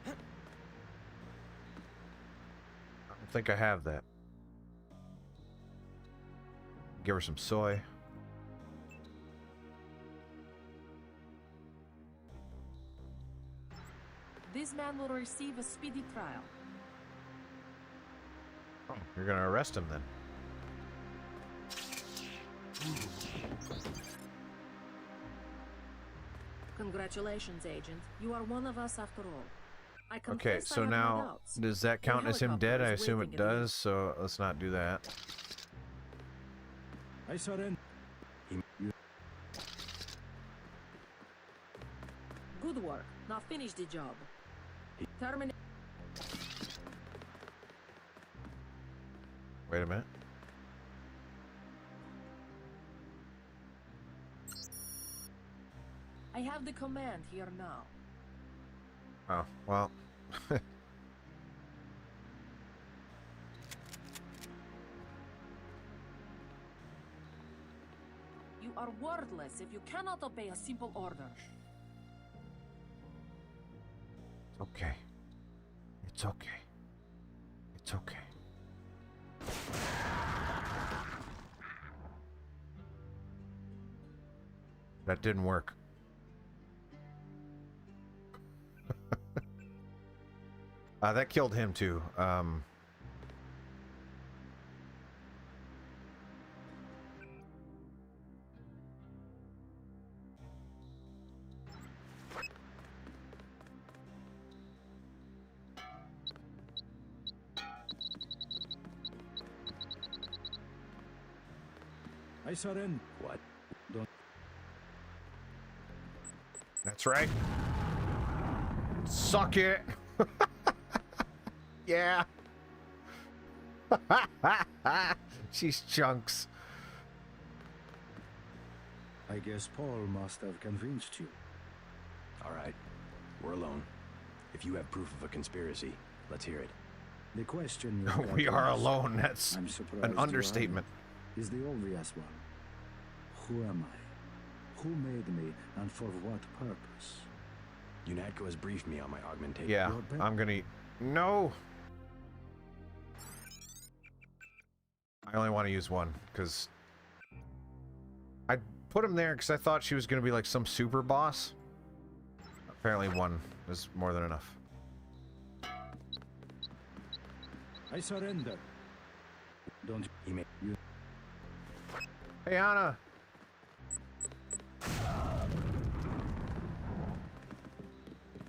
I don't think I have that. Give her some soy. This man will receive a speedy trial. Oh, you're gonna arrest him then. Congratulations, Agent. You are one of us after all. I Okay, confess I so have my now, doubts. does that count as him helicopter dead? I is assume it waiting in the- does, so let's not do that. I surrender. Good work. Now finish the job. Terminate. Wait a minute. I have the command here now. Oh, well. You are worthless if you cannot obey a simple order. It's okay. It's okay. It's okay. That didn't work. That killed him too. I surrender. What? Don't. That's right. Suck it. Yeah. She's chunks. I guess Paul must have convinced you. All right, we're alone. If you have proof of a conspiracy, let's hear it. The question We are alone. That's I'm surprised an you understatement. haven't, is the obvious one. Who am I? Who made me, and for what purpose? UNATCO has briefed me on my augmentation. Yeah, I'm gonna... No! I only want to use one, because... I put him there because I thought she was gonna be like some super boss. Apparently one is more than enough. I surrender. Don't you... you. Hey, Anna!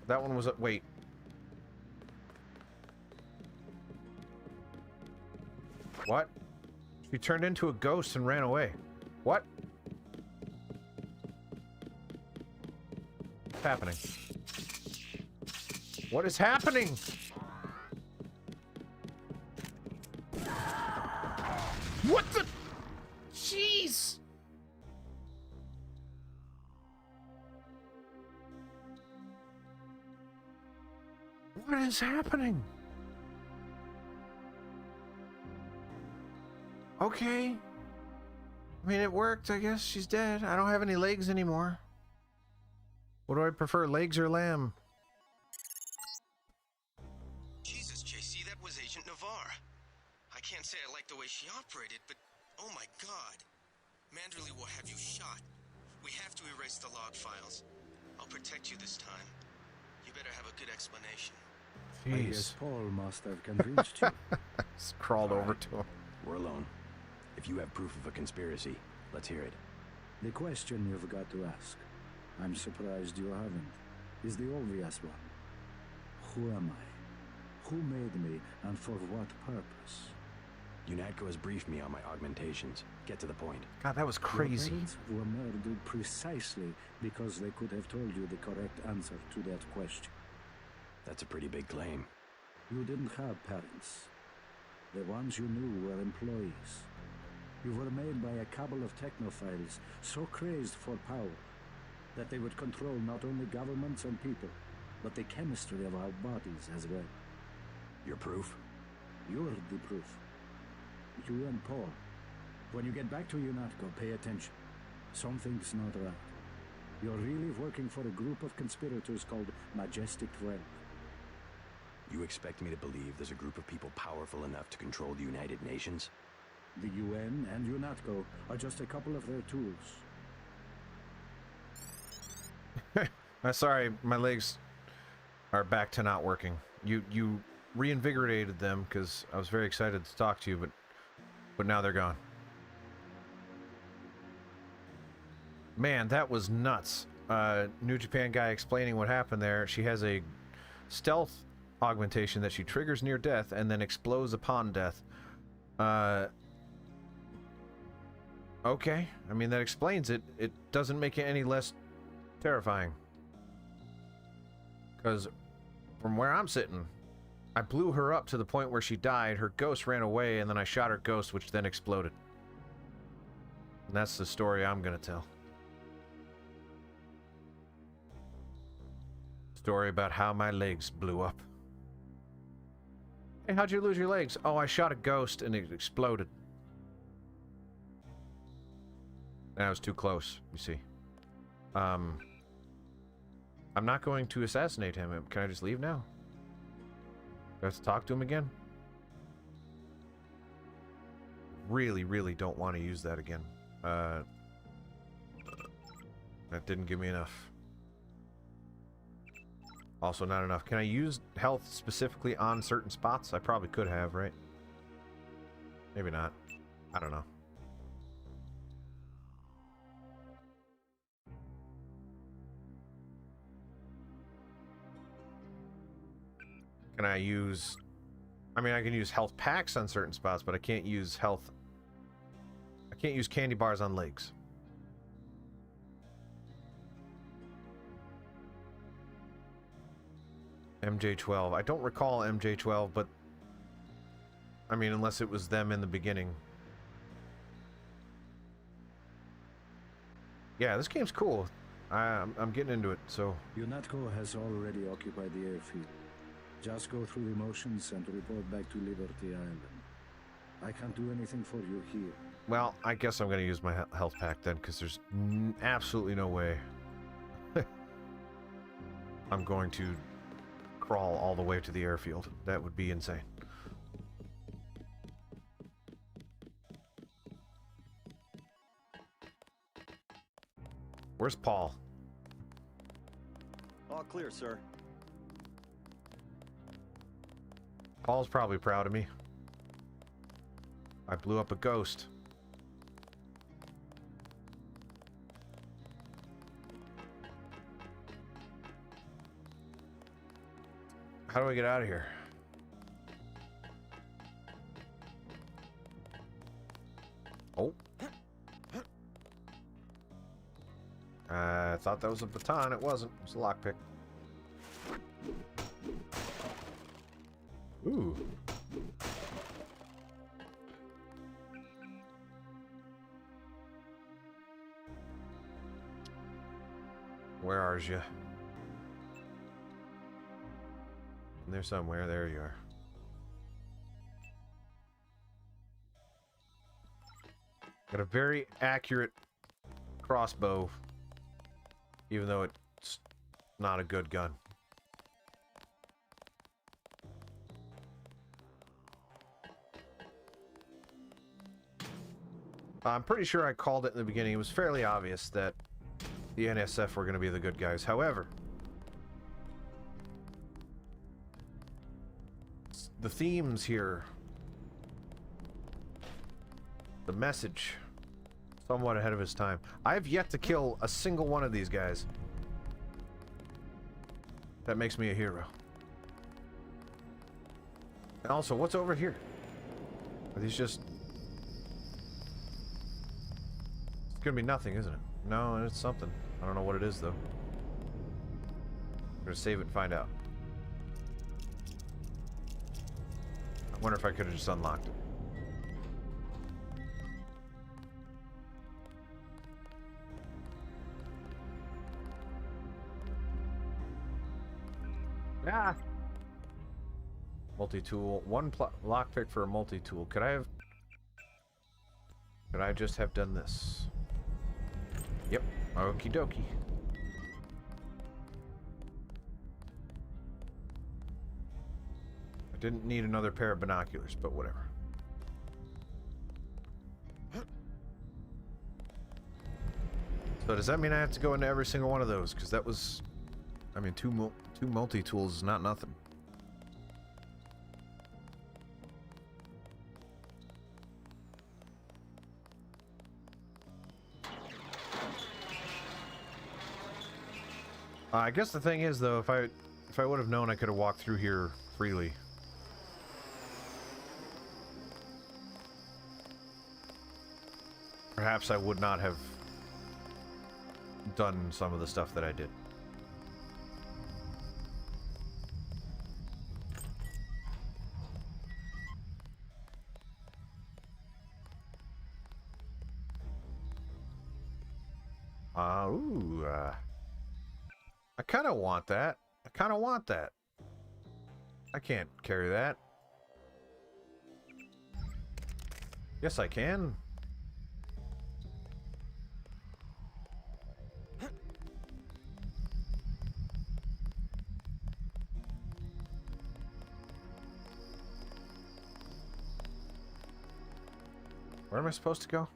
That one was a... Wait. What? She turned into a ghost and ran away. What? What's happening? What is happening? What the... Jeez! What is happening? Okay. I mean, it worked, I guess. She's dead. I don't have any legs anymore. What do I prefer, legs or lamb? Jesus, JC, that was Agent Navarre. I can't say I like the way she operated, but oh my god. Manderley will have you shot. We have to erase the log files. I'll protect you this time. You better have a good explanation. Jeez. I guess Paul must have convinced you. Just crawled over to him. We're alone. If you have proof of a conspiracy, let's hear it. The question you've got to ask, I'm surprised you haven't, is the obvious one. Who am I? Who made me, and for what purpose? UNATCO has briefed me on my augmentations. Get to the point. God, that was Your crazy. parents were murdered precisely because they could have told you the correct answer to that question. That's a pretty big claim. You didn't have parents. The ones you knew were employees. You were made by a cabal of technophiles so crazed for power that they would control not only governments and people, but the chemistry of our bodies as well. Your proof? You're the proof. You and Paul. When you get back to UNATCO, pay attention. Something's not right. You're really working for a group of conspirators called Majestic 12. You expect me to believe there's a group of people powerful enough to control the United Nations? The UN and UNATCO are just a couple of their tools. Sorry, my legs are back to not working. You reinvigorated them because I was very excited to talk to you, but now they're gone. Man, that was nuts. New Japan guy explaining what happened there. She has a stealth augmentation that she triggers near death and then explodes upon death. Okay. I mean, that explains it. It doesn't make it any less terrifying. Because from where I'm sitting, I blew her up to the point where she died, her ghost ran away, and then I shot her ghost, which then exploded. And that's the story I'm gonna tell. Story about how my legs blew up. Hey, how'd you lose your legs? Oh, I shot a ghost and it exploded. And I was too close, you see. I'm not going to assassinate him. Can I just leave now? Do I have to talk to him again? Really, really don't want to use that again. That didn't give me enough. Also not enough. Can I use health specifically on certain spots? I probably could have, right? Maybe not. I don't know. Can I use... I mean, I can use health packs on certain spots, but I can't use health... I can't use candy bars on legs. MJ12. I don't recall MJ12, but... I mean, unless it was them in the beginning. Yeah, this game's cool. I'm getting into it, so... UNATCO has already occupied the airfield. Just go through the motions and report back to Liberty Island. I can't do anything for you here. Well, I guess I'm going to use my health pack then, because there's absolutely no way I'm going to crawl all the way to the airfield. That would be insane. Where's Paul? All clear, sir. Paul's probably proud of me. I blew up a ghost. How do I get out of here? Oh. I thought that was a baton. It wasn't. It was a lockpick. Ooh. Where are you? In there somewhere. There you are. Got a very accurate crossbow, even though it's not a good gun. I'm pretty sure I called it in the beginning. It was fairly obvious that the NSF were going to be the good guys. However, the themes here, the message, somewhat ahead of his time. I've yet to kill a single one of these guys. That makes me a hero. And also, what's over here? Are these just... It's gonna be nothing, isn't it? No, it's something. I don't know what it is, though. I'm gonna save it and find out. I wonder if I could have just unlocked it. Ah! Multi-tool. One lockpick for a multi-tool. Could I just have done this? Yep. Okie dokie. I didn't need another pair of binoculars, but whatever. So does that mean I have to go into every single one of those? Because that was... I mean, two multi-tools is not nothing. I guess the thing is, though, if I would have known I could have walked through here freely. Perhaps I would not have done some of the stuff that I did. I kind of want that. I kind of want that. I can't carry that. Yes, I can. Where am I supposed to go?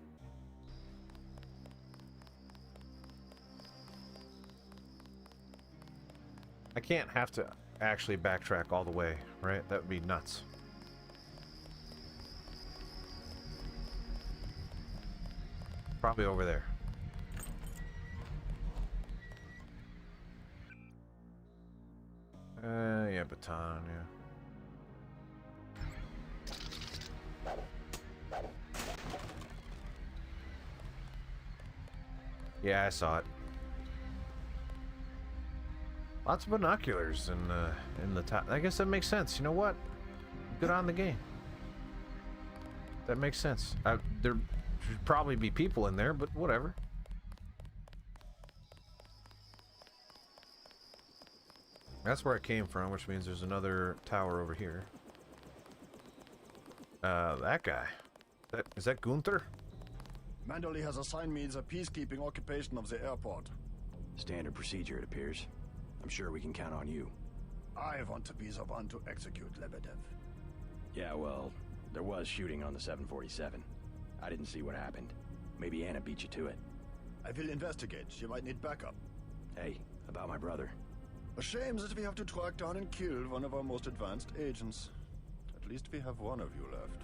I can't have to actually backtrack all the way, right? That would be nuts. Probably over there. Yeah, baton, yeah. Yeah, I saw it. Lots of binoculars in the top. I guess that makes sense. You know what? Good on the game. That makes sense. There should probably be people in there, but whatever. That's where I came from, which means there's another tower over here. That guy. Is that Gunther? Manderley has assigned me the peacekeeping occupation of the airport. Standard procedure, it appears. I'm sure we can count on you. I want to be the one to execute Lebedev. Yeah, well, there was shooting on the 747. I didn't see what happened. Maybe Anna beat you to it. I will investigate. You might need backup. Hey, about my brother. A shame that we have to track down and kill one of our most advanced agents. At least we have one of you left.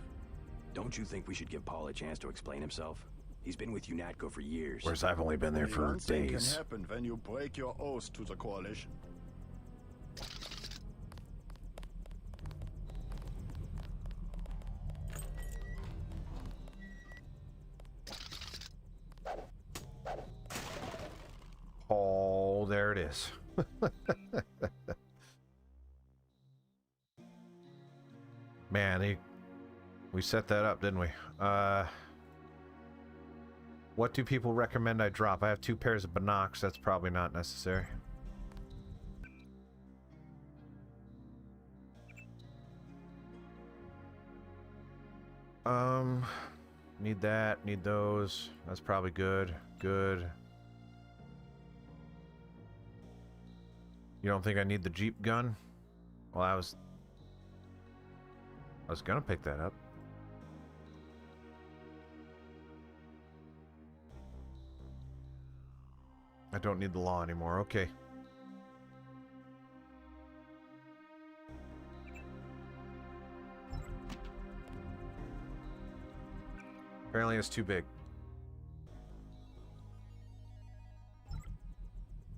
Don't you think we should give Paul a chance to explain himself? He's been with UNATCO for years. Whereas I've only been there for One thing days. can happen when you break your oath to the coalition. Oh, there it is. Man, we set that up, didn't we? What do people recommend I drop? I have 2 pairs of binocs. That's probably not necessary. Need that, need those. That's probably good. Good. You don't think I need the Jeep gun? Well, I was gonna pick that up. I don't need the law anymore. Okay. Apparently it's too big.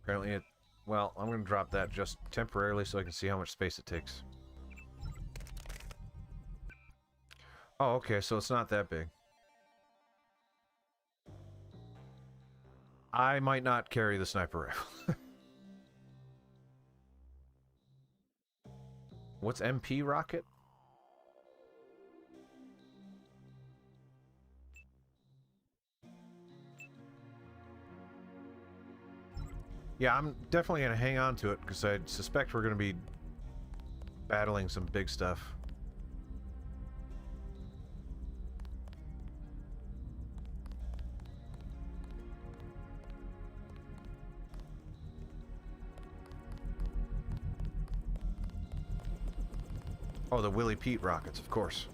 Apparently it... Well, I'm going to drop that just temporarily so I can see how much space it takes. Oh, okay, so it's not that big. I might not carry the sniper rifle. What's MP rocket? Yeah, I'm definitely going to hang on to it because I suspect we're going to be battling some big stuff. Oh, the Willie Pete rockets, of course.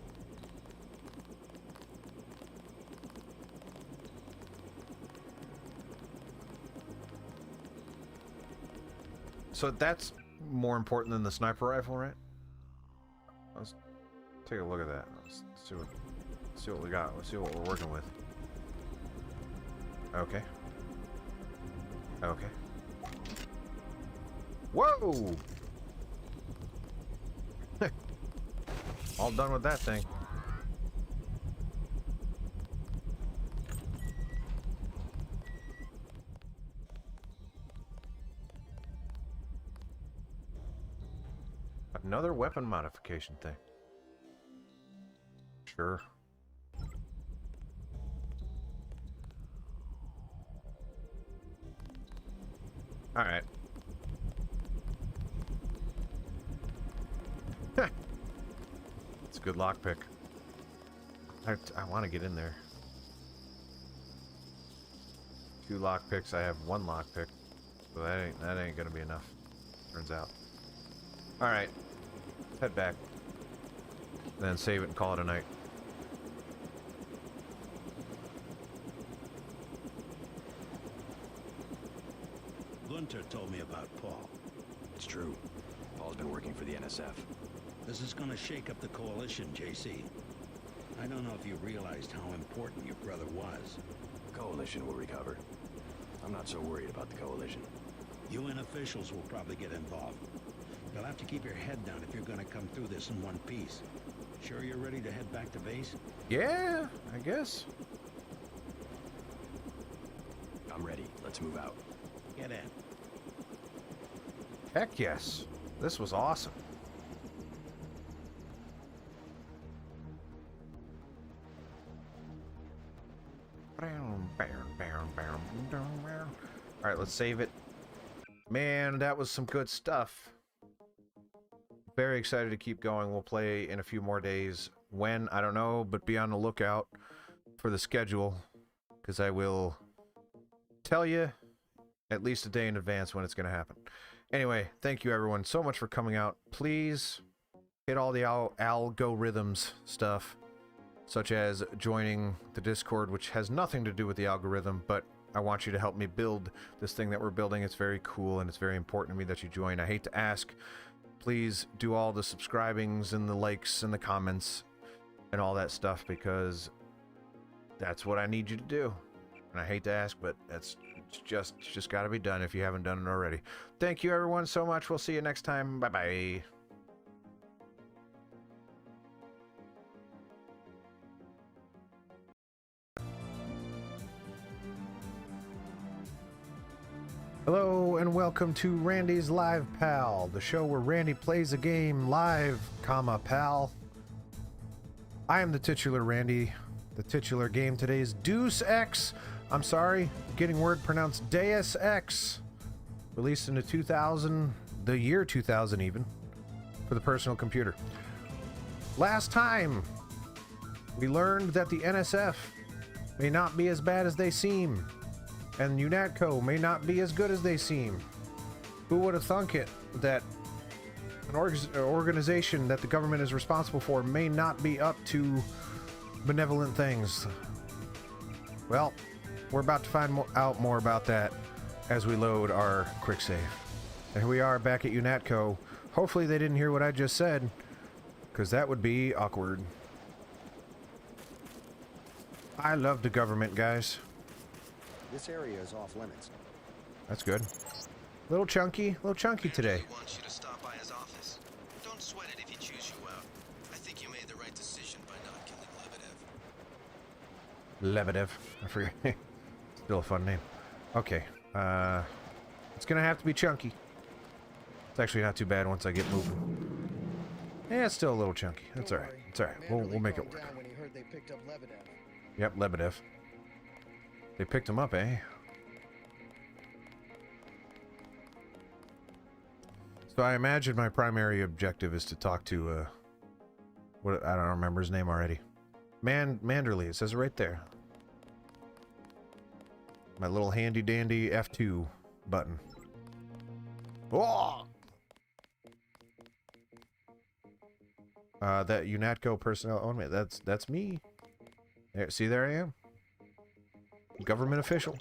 So that's more important than the sniper rifle, right? Let's take a look at that. Let's see what we got. Let's see what we're working with. Okay. Okay. Whoa! All done with that thing. Another weapon modification thing. Sure. All right. It's a good lockpick. I want to get in there. 2 lockpicks. I have 1 lockpick, so that ain't gonna be enough. Turns out. All right. Head back. Then save it and call it a night. Gunter told me about Paul. It's true. Paul's been working for the NSF. This is gonna shake up the coalition, JC. I don't know if you realized how important your brother was. Coalition will recover. I'm not so worried about the coalition. UN officials will probably get involved. You'll have to keep your head down if you're gonna come through this in one piece. Sure you're ready to head back to base? Yeah, I guess. I'm ready. Let's move out. Get in. Heck yes. This was awesome. Alright, let's save it. Man, that was some good stuff. Very excited to keep going. We'll play in a few more days. When, I don't know, but be on the lookout for the schedule, because I will tell you at least a day in advance when it's going to happen. Anyway, thank you everyone so much for coming out. Please hit all the algorithms stuff, such as joining the Discord, which has nothing to do with the algorithm, but I want you to help me build this thing that we're building. It's very cool and it's very important to me that you join. I hate to ask. Please do all the subscribings and the likes and the comments and all that stuff, because that's what I need you to do. And I hate to ask, but it's just got to be done if you haven't done it already. Thank you everyone so much. We'll see you next time. Bye-bye. Hello and welcome to Randy's Live Pal, the show where Randy plays a game live, pal. I am the titular Randy. The titular game today is Deus Ex. I'm sorry, getting word pronounced Deus Ex. Released in the year 2000 even, for the personal computer. Last time, We learned that the NSF may not be as bad as they seem, and UNATCO may not be as good as they seem. Who would have thunk it that an organization that the government is responsible for may not be up to benevolent things? Well, we're about to find out more about that as we load our quick save. And here we are back at UNATCO. Hopefully they didn't hear what I just said, because that would be awkward. I love the government, guys. This area is off limits. That's good. Little chunky today. Wants you to stop by his office. Don't sweat it if he chews you out. I think you made the right decision by not killing Lebedev. Lebedev. I forget. Still a fun name. Okay. It's gonna have to be chunky. It's actually not too bad once I get moving. Yeah, it's still a little chunky. That's alright. It's alright. We'll make it work. When he heard they picked up Lebedev. Yep, Lebedev. They picked him up, eh? So I imagine my primary objective is to talk to, what, I don't remember his name already. Manderley, it says it right there. My little handy-dandy F2 button. Whoa! That UNATCO personnel, oh man, that's me. There, see, there I am. Government official.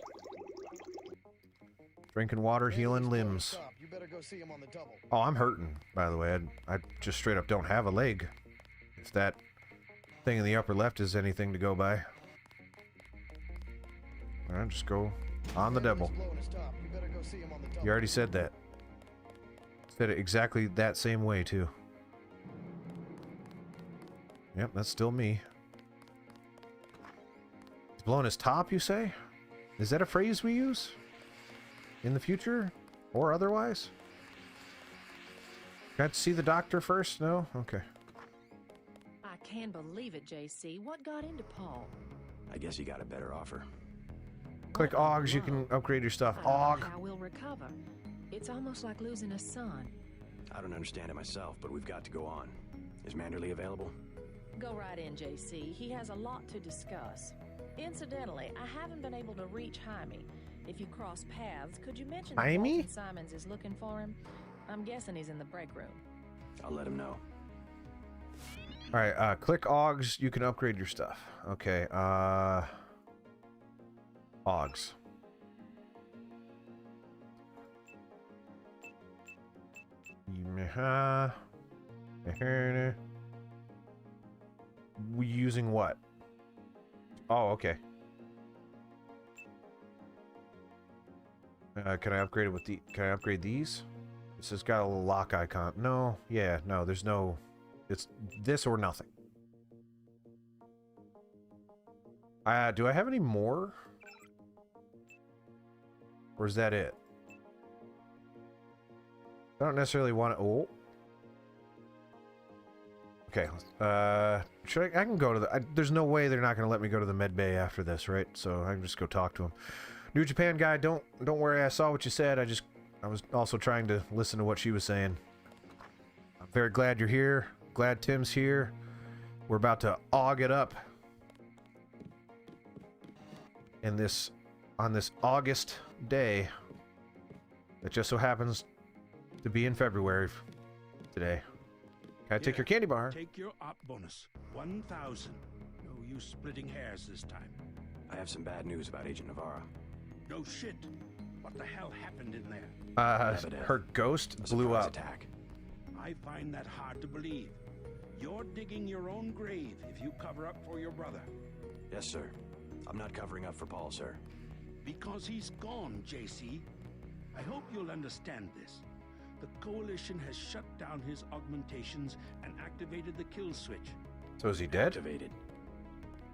Drinking water, healing limbs. You better go see him on the double. Oh, I'm hurting, by the way. I just straight up don't have a leg. If that thing in the upper left is anything to go by. Alright, just go on the double. You already said that. Said it exactly that same way, too. Yep, that's still me. He's blowing his top, you say? Is that a phrase we use? In the future? Or otherwise? Got to see the doctor first? No? Okay. I can't believe it, JC. What got into Paul? I guess he got a better offer. Click AUGs, you can upgrade your stuff. I don't know AUG. how we'll recover. It's almost like losing a son. I don't understand it myself, but we've got to go on. Is Manderley available? Go right in, JC. He has a lot to discuss. Incidentally, I haven't been able to reach Jaime. If you cross paths, could you mention that Jaime? Walton Simons is looking for him? I'm guessing he's in the break room. I'll let him know. Alright, click AUGs, you can upgrade your stuff. Okay, AUGs. We using what? Oh, okay. Can I upgrade it with the? Can I upgrade these? This has got a little lock icon. No, yeah, no. There's no. It's this or nothing. Do I have any more? Or is that it? I don't necessarily want to. Oh. Okay. Should I can go to the. There's no way they're not going to let me go to the med bay after this, right? So I can just go talk to him. New Japan guy, don't worry. I saw what you said. I was also trying to listen to what she was saying. I'm very glad you're here. Glad Tim's here. We're about to AUG it up. On this August day that just so happens to be in February today. Can I take your candy bar? Take your op bonus. 1,000. No use splitting hairs this time. I have some bad news about Agent Navarro. No shit. What the hell happened in there? Her ghost blew up. Attack. I find that hard to believe. You're digging your own grave if you cover up for your brother. Yes, sir. I'm not covering up for Paul, sir. Because he's gone, JC. I hope you'll understand this. The Coalition has shut down his augmentations and activated the kill switch. So is he dead? Activated.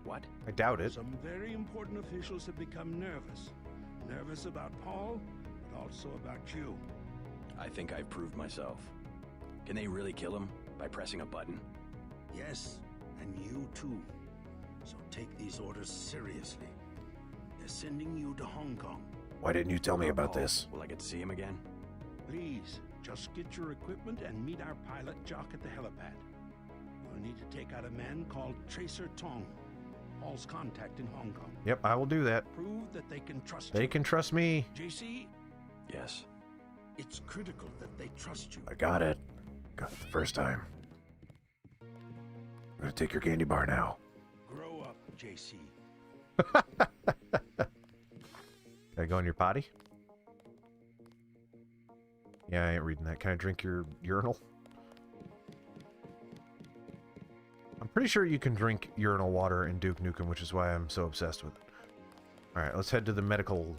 What? I doubt it. Some very important officials have become nervous. Nervous about Paul, but also about you. I think I've proved myself. Can they really kill him by pressing a button? Yes, and you too. So take these orders seriously. They're sending you to Hong Kong. Why didn't you tell me about this? Will I get to see him again? Please, just get your equipment and meet our pilot Jock at the helipad. You need to take out a man called Tracer Tong. Paul's contact in Hong Kong. Yep, I will do that. Prove that they can trust They you. can trust me. JC, Yes. it's critical that they trust you. I got it. Got it the first time. I'm gonna take your candy bar now. Grow up, JC. Can I go in your potty? Yeah, I ain't reading that. Can I drink your urinal? I'm pretty sure you can drink urinal water in Duke Nukem, which is why I'm so obsessed with it. Alright, let's head to the medical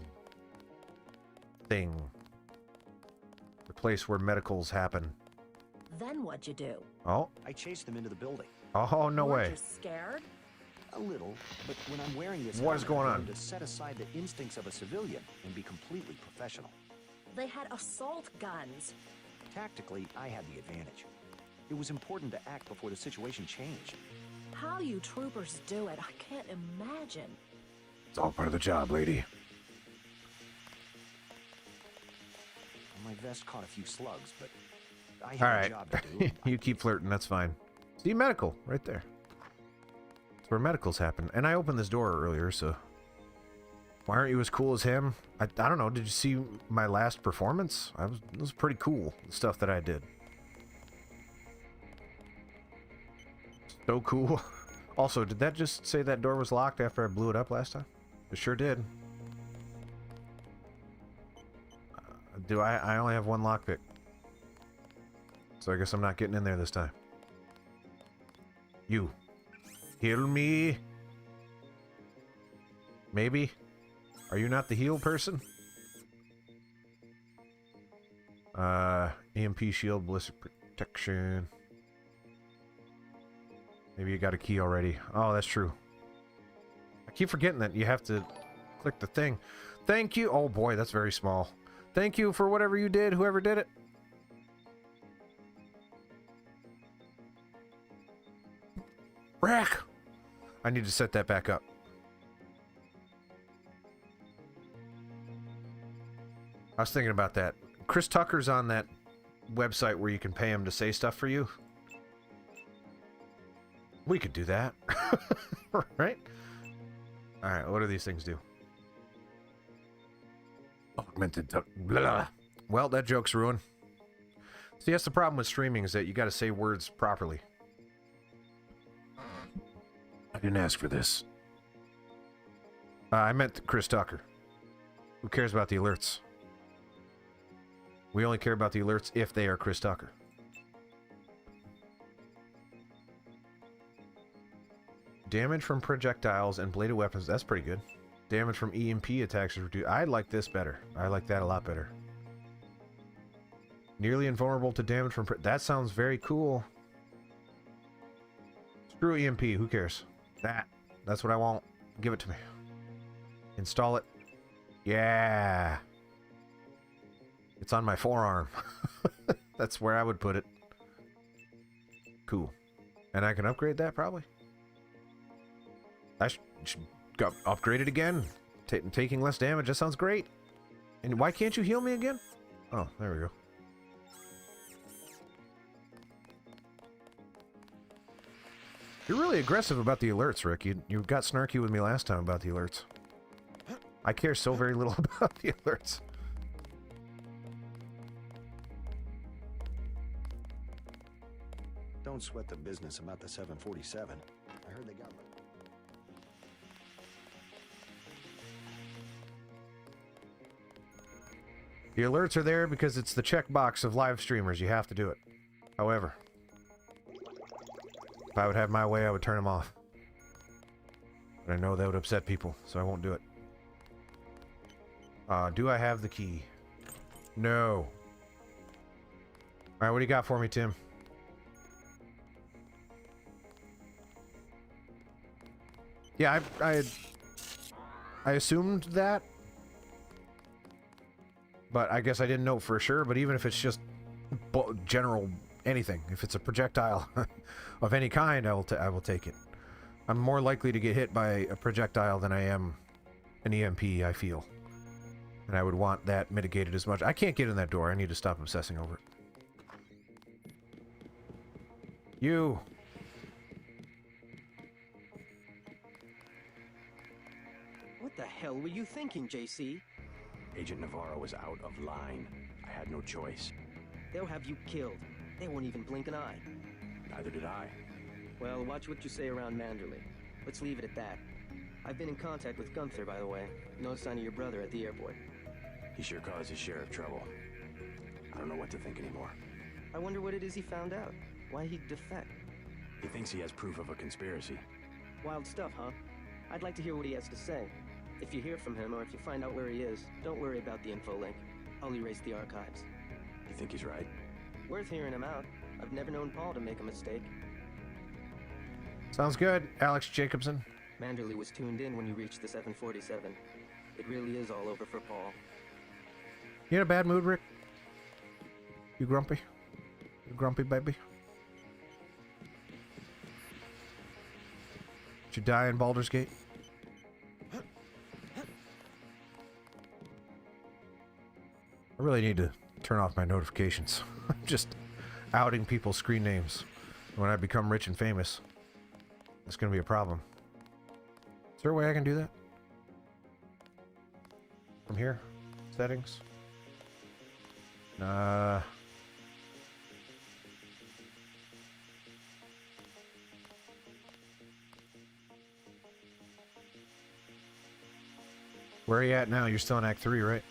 thing. The place where medicals happen. Then what'd you do? Oh? I chased them into the building. Oh, no way. Weren't you scared? A little, but when I'm wearing this What is helmet, going I on? learned to set aside the instincts of a civilian and be completely professional. They had assault guns. Tactically, I had the advantage. It was important to act before the situation changed. How you troopers do it, I can't imagine. It's all part of the job, lady. My vest caught a few slugs, but I All had a right. job to do. You keep flirting, that's fine. See, medical, right there. That's where medicals happen. And I opened this door earlier, so... Why aren't you as cool as him? I don't know, did you see my last performance? It was pretty cool, the stuff that I did. So cool. Also, did that just say that door was locked after I blew it up last time? It sure did. I only have one lockpick. So I guess I'm not getting in there this time. You. Heal me? Maybe? Are you not the heal person? EMP shield, ballistic protection. Maybe you got a key already. Oh, that's true. I keep forgetting that you have to click the thing. Thank you. Oh boy, that's very small. Thank you for whatever you did, whoever did it. Rack! I need to set that back up. I was thinking about that. Chris Tucker's on that website where you can pay him to say stuff for you. We could do that. Right? Alright, what do these things do? Augmented blah. Well, that joke's ruined. See, that's the problem with streaming, is that you gotta say words properly. I didn't ask for this. I meant Chris Tucker. Who cares about the alerts? We only care about the alerts if they are Chris Tucker. Damage from projectiles and bladed weapons. That's pretty good. Damage from EMP attacks is reduced. I like this better. I like that a lot better. Nearly invulnerable to damage from... That sounds very cool. Screw EMP. Who cares? That's what I want. Give it to me. Install it. Yeah. It's on my forearm. That's where I would put it. Cool. And I can upgrade that probably. I should upgrade it again. Taking less damage. That sounds great. And why can't you heal me again? Oh, there we go. You're really aggressive about the alerts, Rick. You got snarky with me last time about the alerts. I care so very little about the alerts. Don't sweat the business about the 747. I heard they got... The alerts are there because it's the checkbox of live streamers. You have to do it. However, if I would have my way, I would turn them off. But I know that would upset people, so I won't do it. Do I have the key? No. Alright, what do you got for me, Tim? Yeah, I assumed that. But I guess I didn't know for sure. But even if it's just general anything, if it's a projectile of any kind, I will take it. I'm more likely to get hit by a projectile than I am an EMP, I feel. And I would want that mitigated as much. I can't get in that door. I need to stop obsessing over it. You. the hell were you thinking, JC? Agent Navarro was out of line. I had no choice. They'll have you killed. They won't even blink an eye. Neither did I. Well, watch what you say around Manderley. Let's leave it at that. I've been in contact with Gunther, by the way. No sign of your brother at the airport. He sure caused his share of trouble. I don't know what to think anymore. I wonder what it is he found out. Why he'd defect. He thinks he has proof of a conspiracy. Wild stuff, huh? I'd like to hear what he has to say. If you hear from him, or if you find out where he is, don't worry about the info link. I'll erase the archives. You think he's right? Worth hearing him out. I've never known Paul to make a mistake. Sounds good, Alex Jacobson. Manderley was tuned in when you reached the 747. It really is all over for Paul. You in a bad mood, Rick? You grumpy? You grumpy, baby? Did you die in Baldur's Gate? I really need to turn off my notifications. I'm just outing people's screen names. When I become rich and famous, it's going to be a problem. Is there a way I can do that? From here? Settings? Where are you at now? You're still in Act 3, right?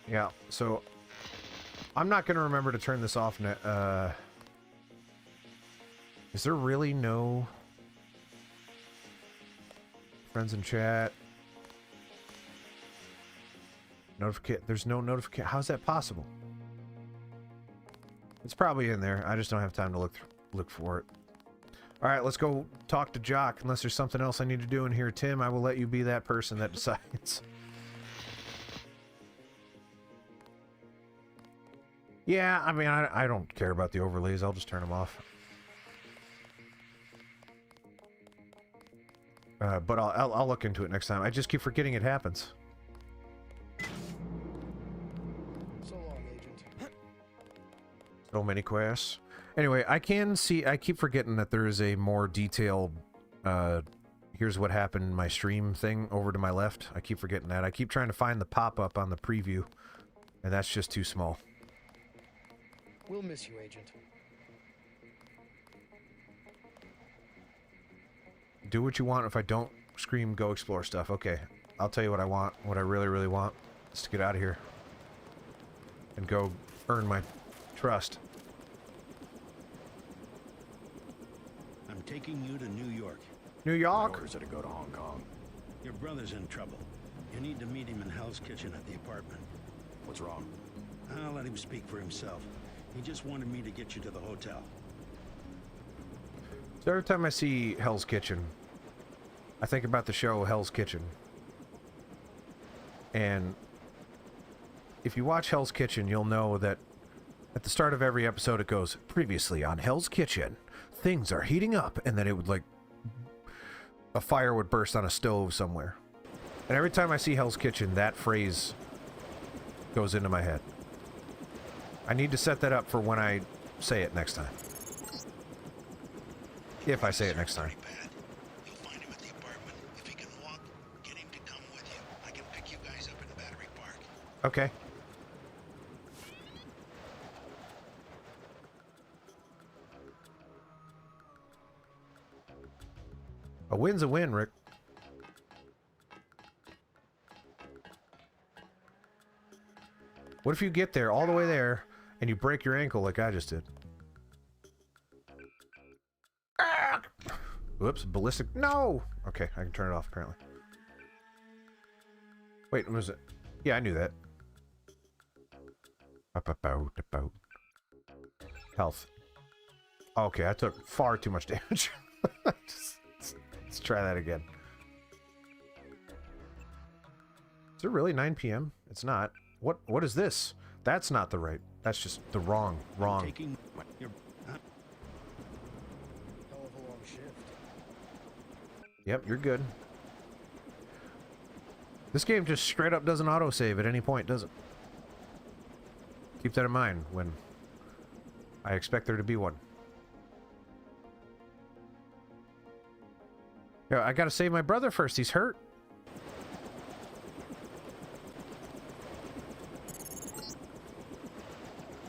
Yeah, so I'm not going to remember to turn this off. Is there really no friends in chat? There's no notification. How's that possible? It's probably in there. I just don't have time to look for it. All right, let's go talk to Jock. Unless there's something else I need to do in here, Tim, I will let you be that person that decides. Yeah, I mean, I don't care about the overlays. I'll just turn them off. But I'll look into it next time. I just keep forgetting it happens. So long, Agent. So many quests. Anyway, I keep forgetting that there is a more detailed, here's what happened in my stream thing over to my left. I keep forgetting that. I keep trying to find the pop-up on the preview, and that's just too small. We'll miss you, Agent. Do what you want if I don't scream go explore stuff. Okay, I'll tell you what I want. What I really, really want is to get out of here and go earn my trust. I'm taking you to New York. New York? My orders are to go to Hong Kong. Your brother's in trouble. You need to meet him in Hell's Kitchen at the apartment. What's wrong? I'll let him speak for himself. He just wanted me to get you to the hotel. So every time I see Hell's Kitchen, I think about the show Hell's Kitchen. And if you watch Hell's Kitchen, you'll know that at the start of every episode it goes, previously on Hell's Kitchen, things are heating up, and then it would, like, a fire would burst on a stove somewhere. And every time I see Hell's Kitchen, that phrase goes into my head. I need to set that up for when I say it next time. If I say it next time. You'll find him at the apartment. If he can walk, get him to come with you. I can pick you guys up in Battery Park. Okay. A win's a win, Rick. What if you get there, all the way there, and you break your ankle like I just did? Ah! Whoops, ballistic. No! Okay, I can turn it off, apparently. Wait, was it? Yeah, I knew that. Health. Okay, I took far too much damage. Let's try that again. Is it really 9 p.m.? It's not. What is this? That's not the right. That's just the wrong. Taking your Hell of a long shift. Yep, you're good. This game just straight up doesn't autosave at any point, does it? Keep that in mind when I expect there to be one. Yo, I gotta save my brother first. He's hurt.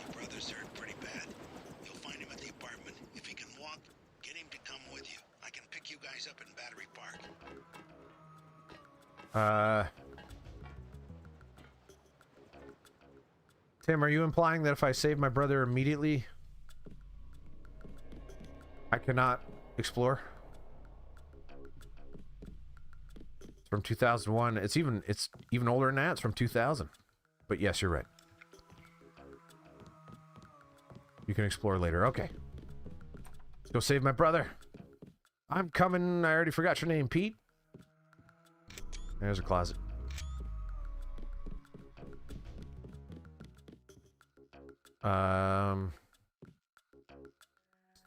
Your brother's hurt pretty bad. You'll find him at the apartment. If he can walk, get him to come with you. I can pick you guys up in Battery Park. Tim, are you implying that if I save my brother immediately, I cannot explore? It's from 2001. It's even older than that. It's from 2000. But yes, you're right. You can explore later. Okay. Let's go save my brother. I'm coming. I already forgot your name, Pete. There's a closet.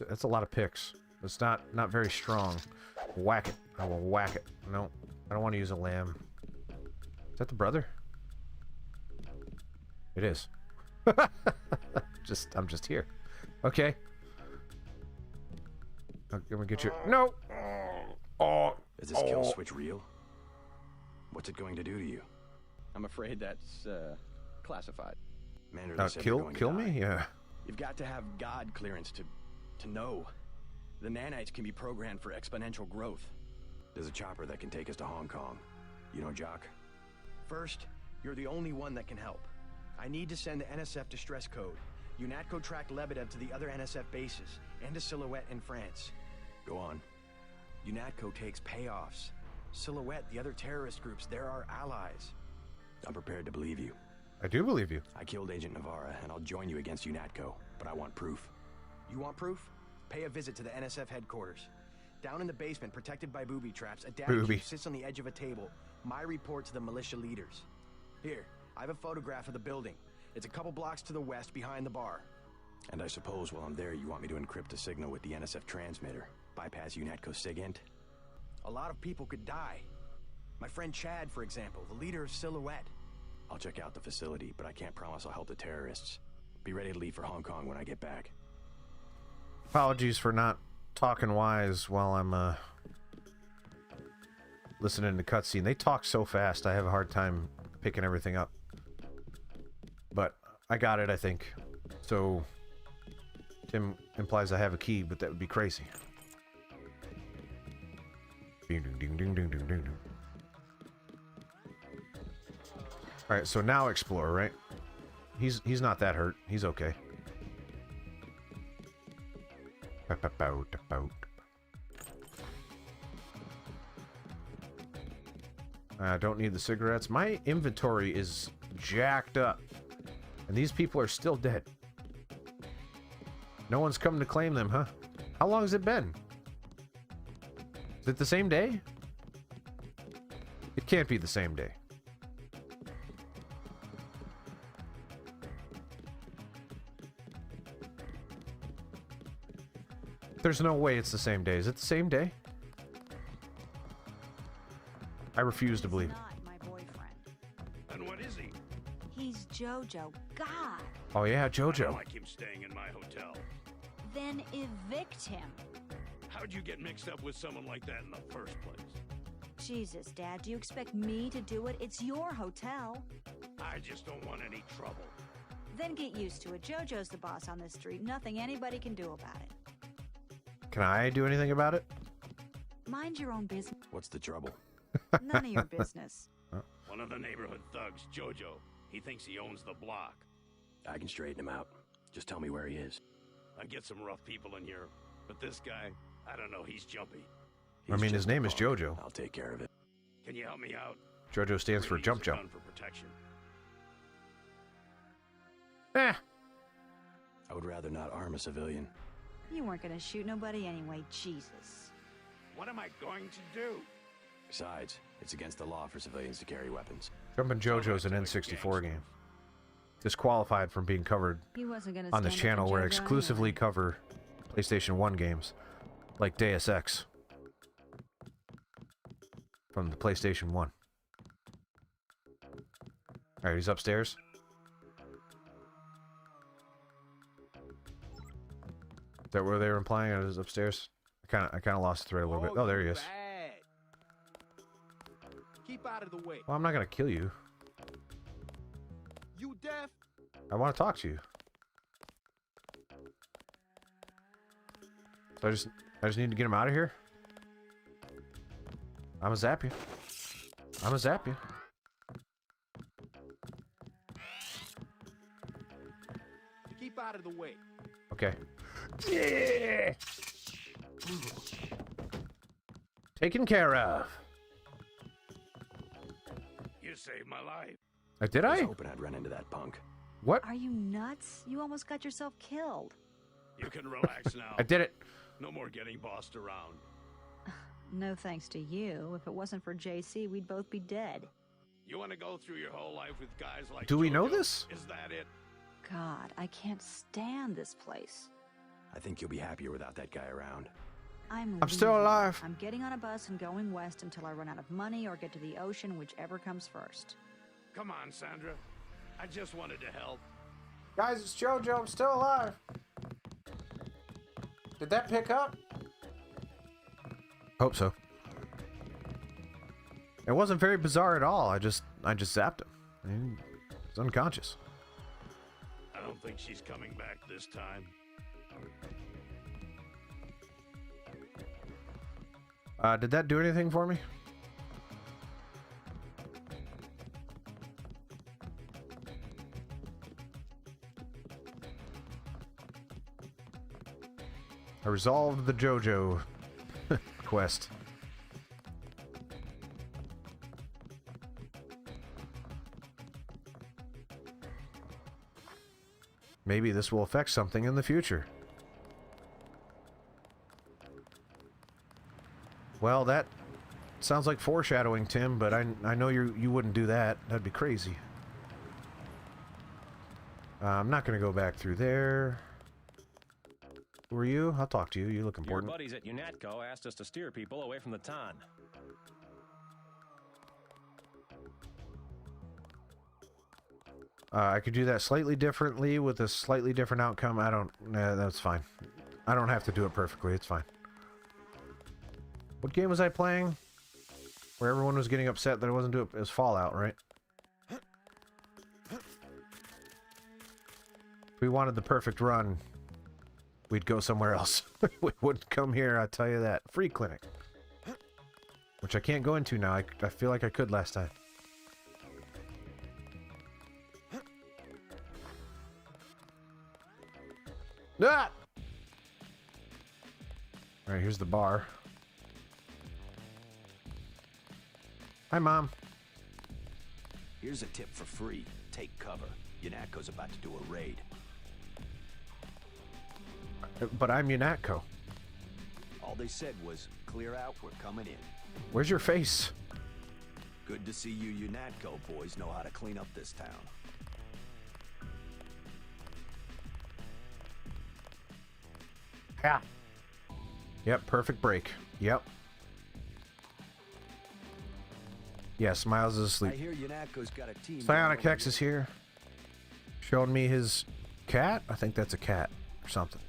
That's a lot of picks. It's not very strong. Whack it. I will whack it. No, I don't want to use a lamb. Is that the brother? It is. I'm just here. Okay. I'm gonna get you. No. Oh. Is this kill switch real? What's it going to do to you? I'm afraid that's classified. Mandarin said Kill you're going to me? die. Yeah. You've got to have God clearance to know. The nanites can be programmed for exponential growth. There's a chopper that can take us to Hong Kong. You know Jock? First, you're the only one that can help. I need to send the NSF distress code. UNATCO tracked Lebedev to the other NSF bases and to Silhouette in France. Go on. UNATCO takes payoffs. Silhouette, the other terrorist groups, they're our allies. I'm prepared to believe you. I do believe you. I killed Agent Navarra, and I'll join you against UNATCO, but I want proof. You want proof? Pay a visit to the NSF headquarters. Down in the basement, protected by booby traps, a data sits on the edge of a table. My report to the militia leaders. Here, I have a photograph of the building. It's a couple blocks to the west, behind the bar. And I suppose while I'm there, you want me to encrypt a signal with the NSF transmitter, bypass UNATCO SIGINT? A lot of people could die. My friend Chad, for example, the leader of Silhouette. I'll check out the facility, but I can't promise I'll help the terrorists. Be ready to leave for Hong Kong when I get back. Apologies for not talking wise while I'm listening to cutscene. They talk so fast, I have a hard time picking everything up. But I got it, I think. So Tim implies I have a key, but that would be crazy. Ding, ding, ding, ding, ding, ding, ding. All right, so now explore, right? He's not that hurt. He's okay. I don't need the cigarettes. My inventory is jacked up. And these people are still dead. No one's come to claim them, huh? How long has it been? Is it the same day? It can't be the same day. There's no way it's the same day. Is it the same day? I refuse to believe it. Not my boyfriend. And what is he? He's Jojo. God. Oh yeah, Jojo. I don't like him staying in my hotel. Then evict him. How'd you get mixed up with someone like that in the first place? Jesus, Dad, do you expect me to do it? It's your hotel. I just don't want any trouble. Then get used to it. Jojo's the boss on this street. Nothing anybody can do about it. Can I do anything about it? Mind your own business. What's the trouble? None of your business. One of the neighborhood thugs, Jojo. He thinks he owns the block. I can straighten him out. Just tell me where he is. I get some rough people in here, but this guy, I don't know, he's jumpy. I mean, his name is Jojo. I'll take care of it. Can you help me out? Jojo stands for jump jump. For protection. Eh. I would rather not arm a civilian. You weren't gonna shoot nobody anyway, Jesus. What am I going to do? Besides, it's against the law for civilians to carry weapons. Jumpin' Jojo's an N64 game. Disqualified from being covered He wasn't gonna on this stand up channel for where I Jojo exclusively anyway. cover PlayStation 1 games, like Deus Ex from the PlayStation 1. Alright, he's upstairs. Is that where they were implying? I was upstairs. I kind of lost the thread a little bit. Oh, there he is. Bad. out of the way. Well, I'm not gonna kill you. You deaf? I want to talk to you. So I just need to get him out of here. I'ma zap you. I'ma zap you. Keep out of the way. Okay. Yeah. Taken care of. You saved my life. Did I? was hoping I'd run into that punk. What? Are you nuts? You almost got yourself killed. You can relax now. I did it. No more getting bossed around. No thanks to you. If it wasn't for JC, we'd both be dead. You want to go through your whole life with guys like Do we JoJo? know this? Is that it? God, I can't stand this place. I think you'll be happier without that guy around. I'm still leaving. alive. I'm getting on a bus and going west until I run out of money or get to the ocean, whichever comes first. Come on, Sandra. I just wanted to help. Guys, it's JoJo. I'm still alive. Did that pick up? Hope so. It wasn't very bizarre at all. I just zapped him. I mean, he's unconscious. I don't think she's coming back this time. Did that do anything for me? I resolved the JoJo quest. Maybe this will affect something in the future. Well, that sounds like foreshadowing, Tim, but I know you wouldn't do that. That'd be crazy. I'm not going to go back through there. Who are you? I'll talk to you. You look important. Your buddies at UNATCO asked us to steer people away from the Ton. I could do that slightly differently with a slightly different outcome. That's fine. I don't have to do it perfectly. It's fine. What game was I playing? Where everyone was getting upset that I wasn't doing it. It was Fallout, right? If we wanted the perfect run, we'd go somewhere else. We wouldn't come here, I'll tell you that. Free clinic. Which I can't go into now. I feel like I could last time. Ah! Alright, here's the bar. Hi, Mom. Here's a tip for free. Take cover. UNATCO's about to do a raid. But I'm UNATCO. All they said was, clear out, we're coming in. Where's your face? Good to see you UNATCO boys know how to clean up this town. Yeah. Yep, perfect break. Yep. Yes, Miles is asleep. I hear UNATCO's got a team. Psionic Hex is here. Showing me his cat? I think that's a cat or something.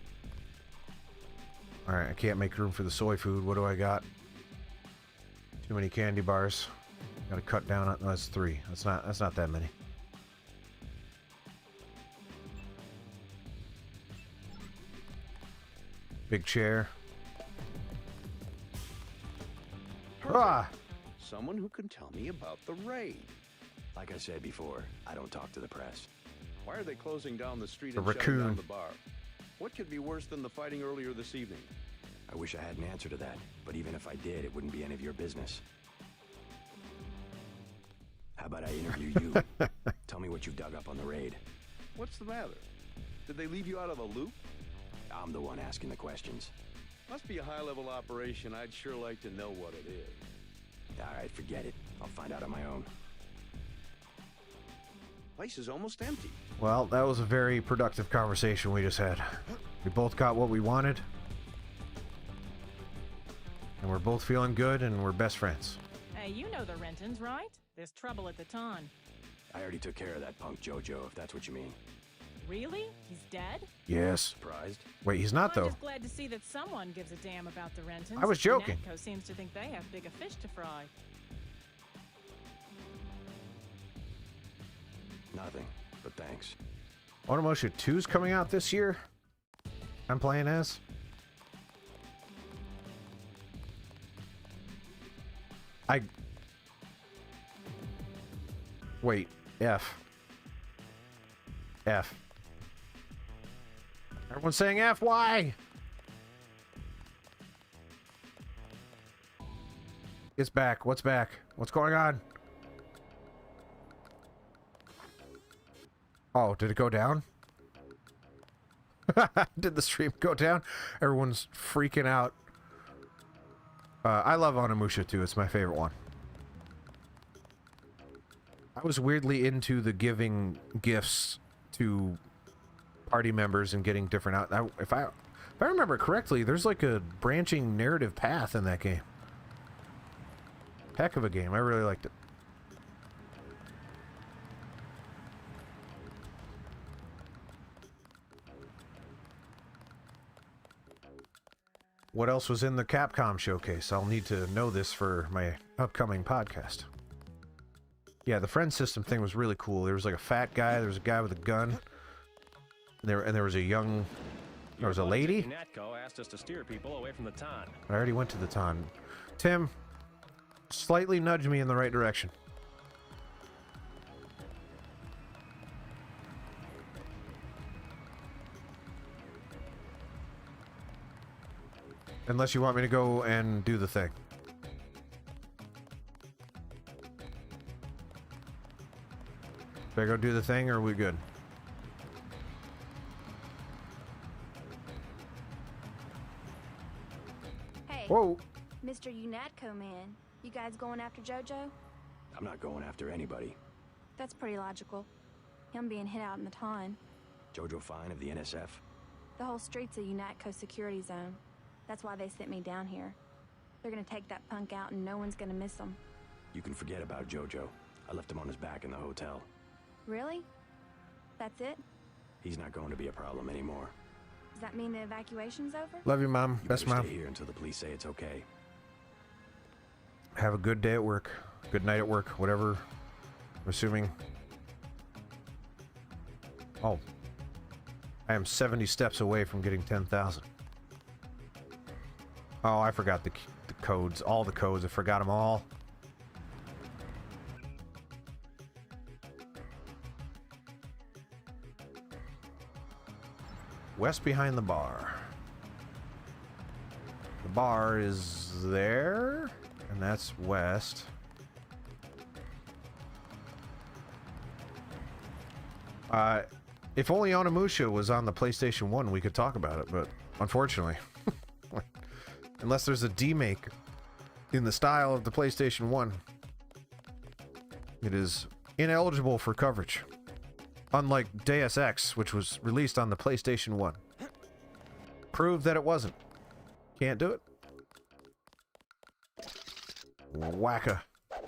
Alright, I can't make room for the soy food. What do I got? Too many candy bars. Gotta cut down on that's 3. That's not that many. Big chair. Ah! Someone who can tell me about the raid. Like I said before, I don't talk to the press. Why are they closing down the street The and shutting raccoon. down the bar? What could be worse than the fighting earlier this evening? I wish I had an answer to that, but even if I did, it wouldn't be any of your business. How about I interview you? Tell me what you dug up on the raid. What's the matter? Did they leave you out of the loop? I'm the one asking the questions. Must be a high-level operation. I'd sure like to know what it is. All right, forget it. I'll find out on my own. Place is almost empty. Well, that was a very productive conversation we just had. We both got what we wanted. And we're both feeling good, and we're best friends. Hey, you know the Rentons, right? There's trouble at the Ton. I already took care of that punk JoJo, if that's what you mean. Really? He's dead? Yes. Surprised? Wait, he's not, I'm though. just glad to see that someone gives a damn about the Rentons. I was joking. UNATCO seems to think they have bigger fish to fry. nothing, but thanks. Onimusha 2's coming out this year? I'm playing as? Wait, F. Everyone's saying F, why? It's back. What's back? What's going on? Oh, did it go down? Did the stream go down? Everyone's freaking out. I love Onimusha 2. It's my favorite one. I was weirdly into the giving gifts to party members and getting different out. If I remember correctly, there's like a branching narrative path in that game. Heck of a game. I really liked it. What else was in the Capcom showcase? I'll need to know this for my upcoming podcast. Yeah, the friend system thing was really cool. There was like a fat guy, there was a guy with a gun, and there was a young, there was a lady. Natco asked us to steer people away from the Ton. I already went to the Ton. Tim, slightly nudge me in the right direction. Unless you want me to go and do the thing. Should I go do the thing, or are we good? Hey. Whoa. Mr. UNATCO man, you guys going after JoJo? I'm not going after anybody. That's pretty logical. Him being hit out in the Ton. Jojo Fine of the NSF? The whole street's a UNATCO security zone. That's why they sent me down here. They're gonna take that punk out and no one's gonna miss him. You can forget about Jojo. I left him on his back in the hotel. Really? That's it? He's not going to be a problem anymore. Does that mean the evacuation's over? Love you, Mom. You Best better mom. Stay here until the police say it's okay. Have a good day at work. Good night at work. Whatever. I'm assuming. Oh. I am 70 steps away from getting 10,000. Oh, I forgot the codes. All the codes. I forgot them all. West behind the bar. The bar is there, and that's west. If only Onimusha was on the PlayStation 1, we could talk about it, but unfortunately, unless there's a demake in the style of the PlayStation 1, it is ineligible for coverage. Unlike Deus Ex, which was released on the PlayStation 1. Proved that it wasn't. Can't do it. Wacka.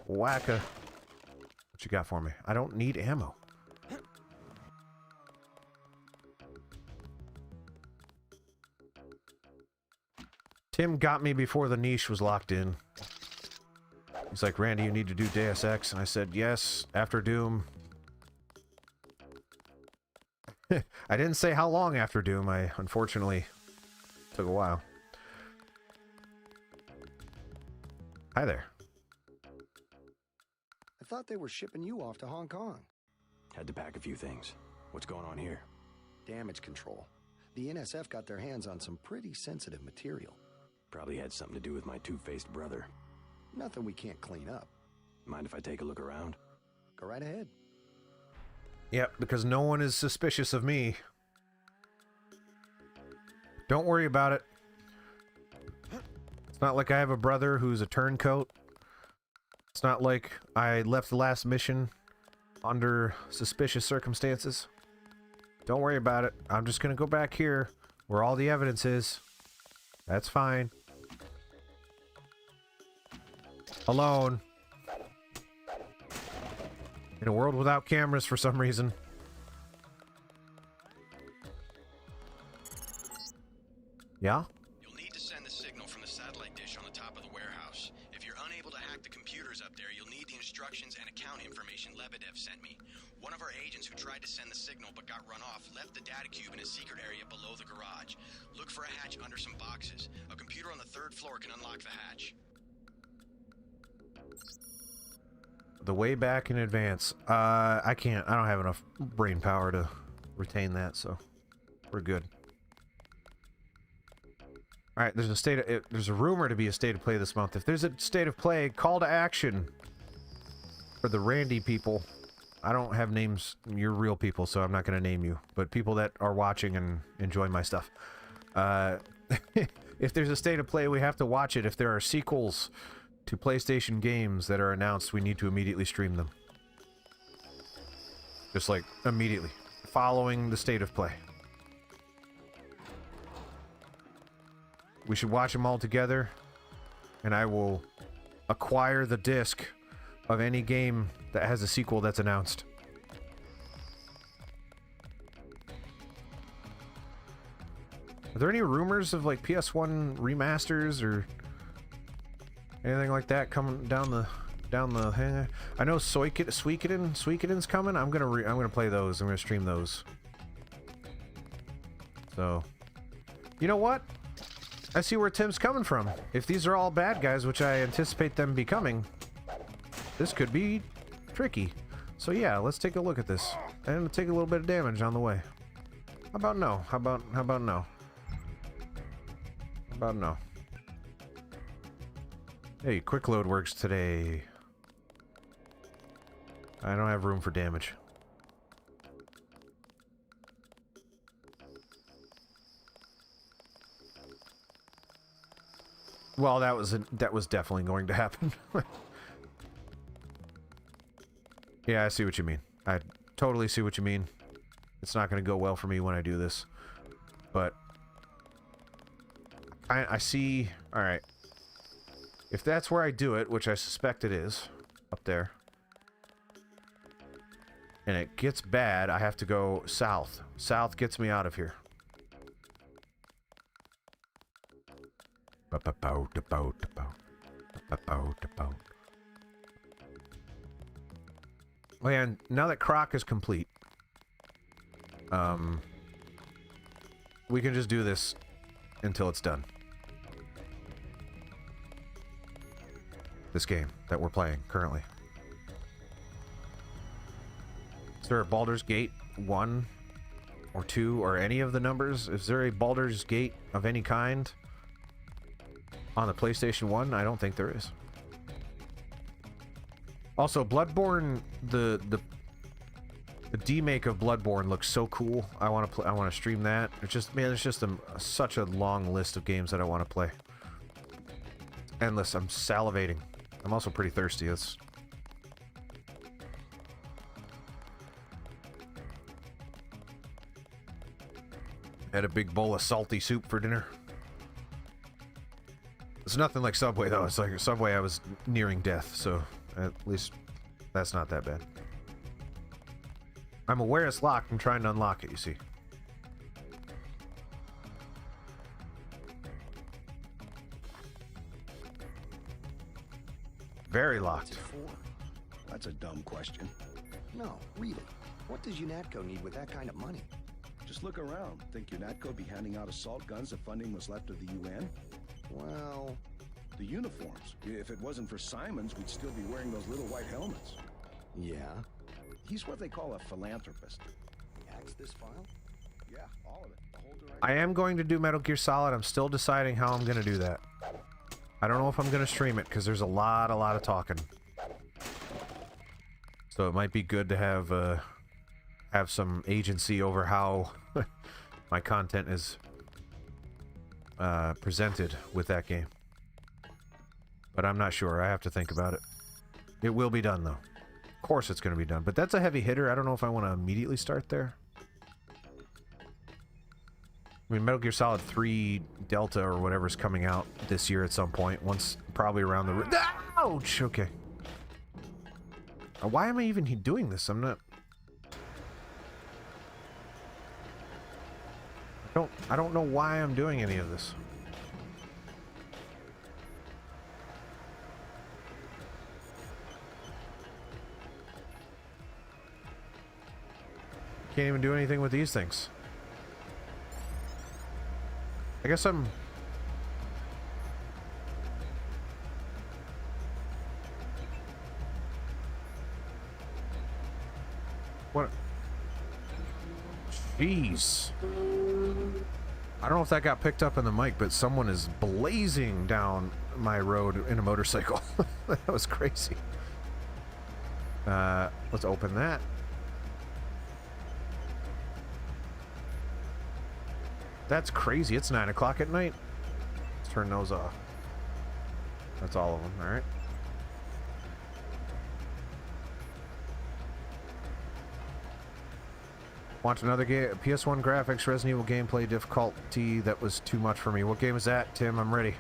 Wacka. What you got for me? I don't need ammo. Tim got me before the niche was locked in. He's like, Randy, you need to do Deus Ex. And I said, yes, after Doom. I didn't say how long after Doom. I unfortunately took a while. Hi there. I thought they were shipping you off to Hong Kong. Had to pack a few things. What's going on here? Damage control. The NSF got their hands on some pretty sensitive material. Probably had something to do with my two-faced brother. Nothing we can't clean up. Mind if I take a look around? Go right ahead. Yep, because no one is suspicious of me. Don't worry about it. It's not like I have a brother who's a turncoat. It's not like I left the last mission under suspicious circumstances. Don't worry about it. I'm just gonna go back here where all the evidence is. That's fine. Alone. In a world without cameras for some reason. Yeah? You'll need to send the signal from the satellite dish on the top of the warehouse. If you're unable to hack the computers up there, you'll need the instructions and account information Lebedev sent me. One One of our agents who tried to send the signal but got run off left the data cube in a secret area below the garage. Look for a hatch under some boxes. A computer on the 3rd floor can unlock the hatch. The way back in advance. I can't. I don't have enough brain power to retain that, so we're good. All right, there's a rumor to be a state of play this month. If there's a state of play, call to action for the Randy people. I don't have names. You're real people, so I'm not going to name you. But people that are watching and enjoy my stuff. If there's a state of play, we have to watch it. If there are sequels to PlayStation games that are announced, we need to immediately stream them. Just like immediately, following the state of play. We should watch them all together, and I will acquire the disc of any game that has a sequel that's announced. Are there any rumors of like PS1 remasters or anything like that coming down the I know Suikoden's coming. I'm gonna play those. I'm gonna stream those. So, you know what? I see where Tim's coming from. If these are all bad guys, which I anticipate them becoming, this could be tricky. So yeah, let's take a look at this and take a little bit of damage on the way. How about no? How about no? How about no? Hey, quick load works today. I don't have room for damage. Well, that was definitely going to happen. Yeah, I see what you mean. I totally see what you mean. It's not going to go well for me when I do this. But I see... Alright. If that's where I do it, which I suspect it is, up there, and it gets bad, I have to go south. South gets me out of here. Oh yeah, and now that Croc is complete, we can just do this until it's done. This game that we're playing currently. Is there a Baldur's Gate 1 or 2 or any of the numbers? Is there a Baldur's Gate of any kind on the PlayStation 1? I don't think there is. Also, Bloodborne, the demake of Bloodborne looks so cool. I want to stream that. It's just, man, there's just such a long list of games that I want to play. Endless. I'm salivating. I'm also pretty thirsty. That's... Had a big bowl of salty soup for dinner. It's nothing like Subway, though. It's like Subway, I was nearing death, so at least that's not that bad. I'm aware it's locked. I'm trying to unlock it, you see. Very locked. That's a dumb question. No, really. What does UNATCO need with that kind of money? Just look around. Think UNATCO be handing out assault guns if funding was left of the UN? Well... The uniforms. If it wasn't for Simons, we'd still be wearing those little white helmets. Yeah? He's what they call a philanthropist. He hacks this file? Yeah, all of it. The whole direction. I am going to do Metal Gear Solid. I'm still deciding how I'm going to do that. I don't know if I'm going to stream it, because there's a lot of talking. So it might be good to have some agency over how my content is presented with that game. But I'm not sure. I have to think about it. It will be done, though. Of course it's going to be done. But that's a heavy hitter. I don't know if I want to immediately start there. I mean, Metal Gear Solid 3 Delta or whatever's coming out this year at some point. Once, probably around the... Ouch! Okay. Why am I even doing this? I'm not... I don't know why I'm doing any of this. Can't even do anything with these things. I guess I'm... What? Jeez. I don't know if that got picked up in the mic, but someone is blazing down my road in a motorcycle. That was crazy. Let's open that. That's crazy. It's 9 o'clock at night. Let's turn those off. That's all of them. All right. Want another game? PS1 graphics, Resident Evil gameplay difficulty. That was too much for me. What game is that, Tim? I'm ready.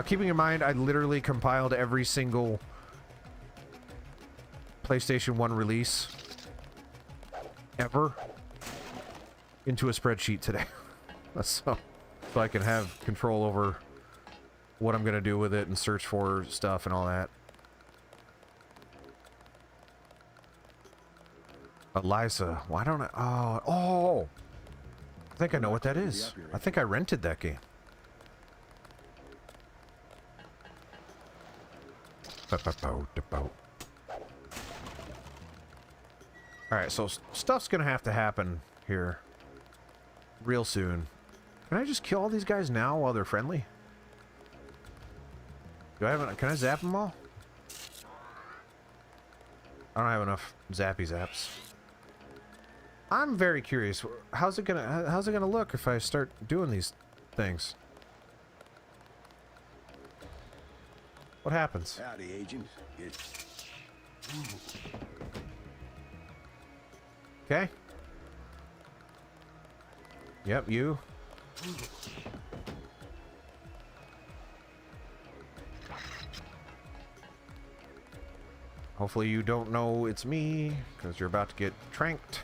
Keeping in mind, I literally compiled every single PlayStation 1 release ever into a spreadsheet today. so I can have control over what I'm going to do with it and search for stuff and all that. Eliza, why don't I... Oh! I think I know what that is. I think I rented that game. Alright, so stuff's gonna have to happen here real soon. Can I just kill all these guys now while they're friendly? Can I zap them all? I don't have enough zappy zaps. I'm very curious. How's it gonna look if I start doing these things? What happens? Howdy, agent. Okay. Yep, you. Hopefully you don't know it's me, because you're about to get tranked.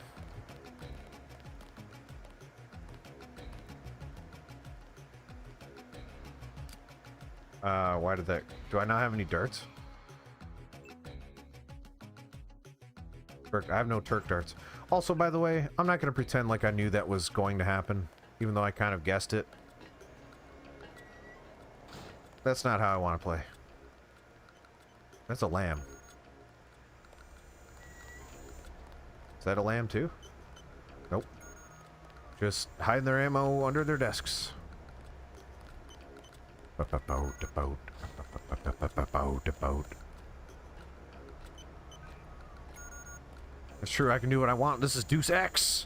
Why did that... Do I not have any darts? I have no Turk darts. Also, by the way, I'm not going to pretend like I knew that was going to happen, even though I kind of guessed it. That's not how I want to play. That's a lamb. Is that a lamb too? Nope. Just hiding their ammo under their desks. That's true, I can do what I want. This is Deus Ex.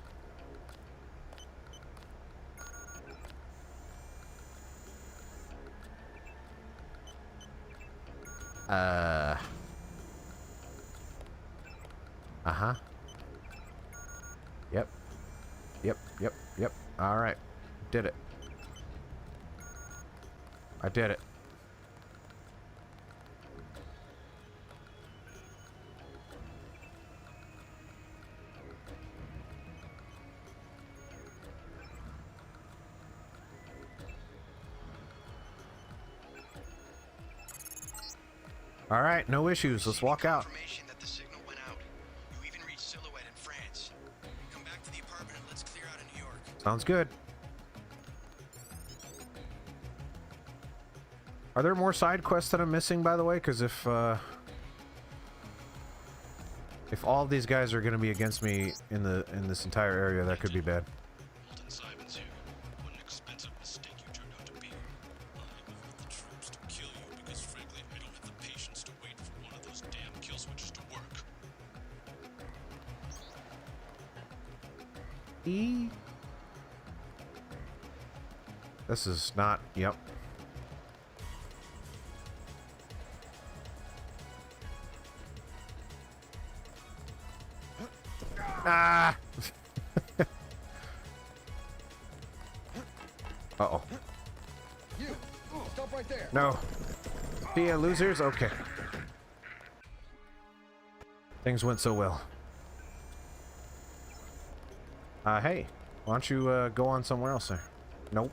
Uh-huh. Yep. Yep. Alright. Did it. I did it. All right, no issues. Let's walk out. That the signal went out. You even reached Silhouette in France. Come back to the apartment and let's clear out of New York. Sounds good. Are there more side quests that I'm missing, by the way? Because if all of these guys are going to be against me in this entire area, that could be bad. This is not, yep. Ah! Uh-oh. You! Stop right there! No. See ya, losers? Okay. Things went so well. Hey. Why don't you, go on somewhere else there? Nope.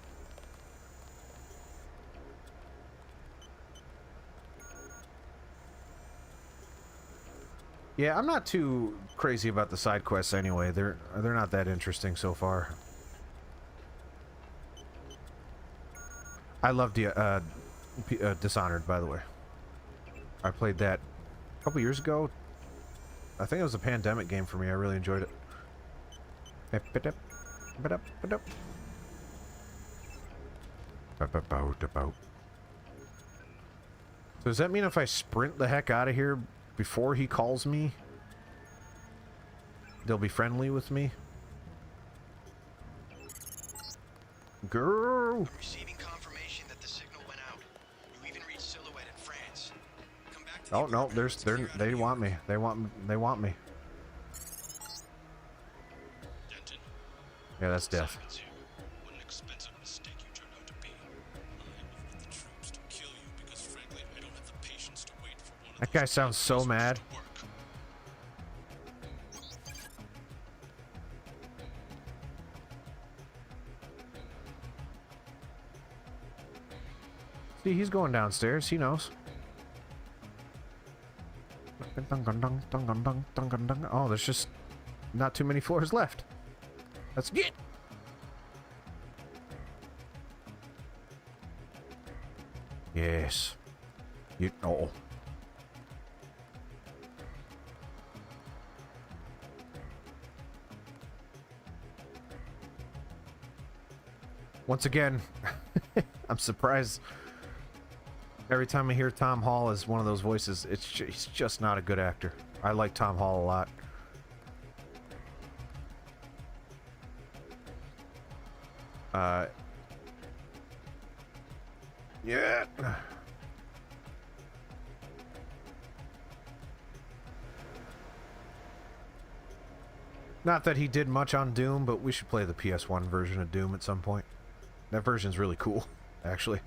Yeah, I'm not too crazy about the side quests anyway. They're not that interesting so far. I love Dishonored, by the way. I played that a couple years ago. I think it was a pandemic game for me. I really enjoyed it. So does that mean if I sprint the heck out of here before he calls me, they'll be friendly with me? Girl! Receiving confirmation that the signal went out. You even reached Silhouette in France. Come back to Oh no, they want me. They want me. Yeah, that's death. What an expensive mistake you turned out to be. I ordered the troops to kill you because frankly I don't have the patience to wait for one of That guy sounds so mad. See, he's going downstairs. He knows. Oh, there's just not too many floors left. Let's get. Yes. You. Oh. Once again, I'm surprised. Every time I hear Tom Hall as one of those voices, he's just not a good actor. I like Tom Hall a lot. Yeah. Not that he did much on Doom, but we should play the PS1 version of Doom at some point. That version's really cool, actually.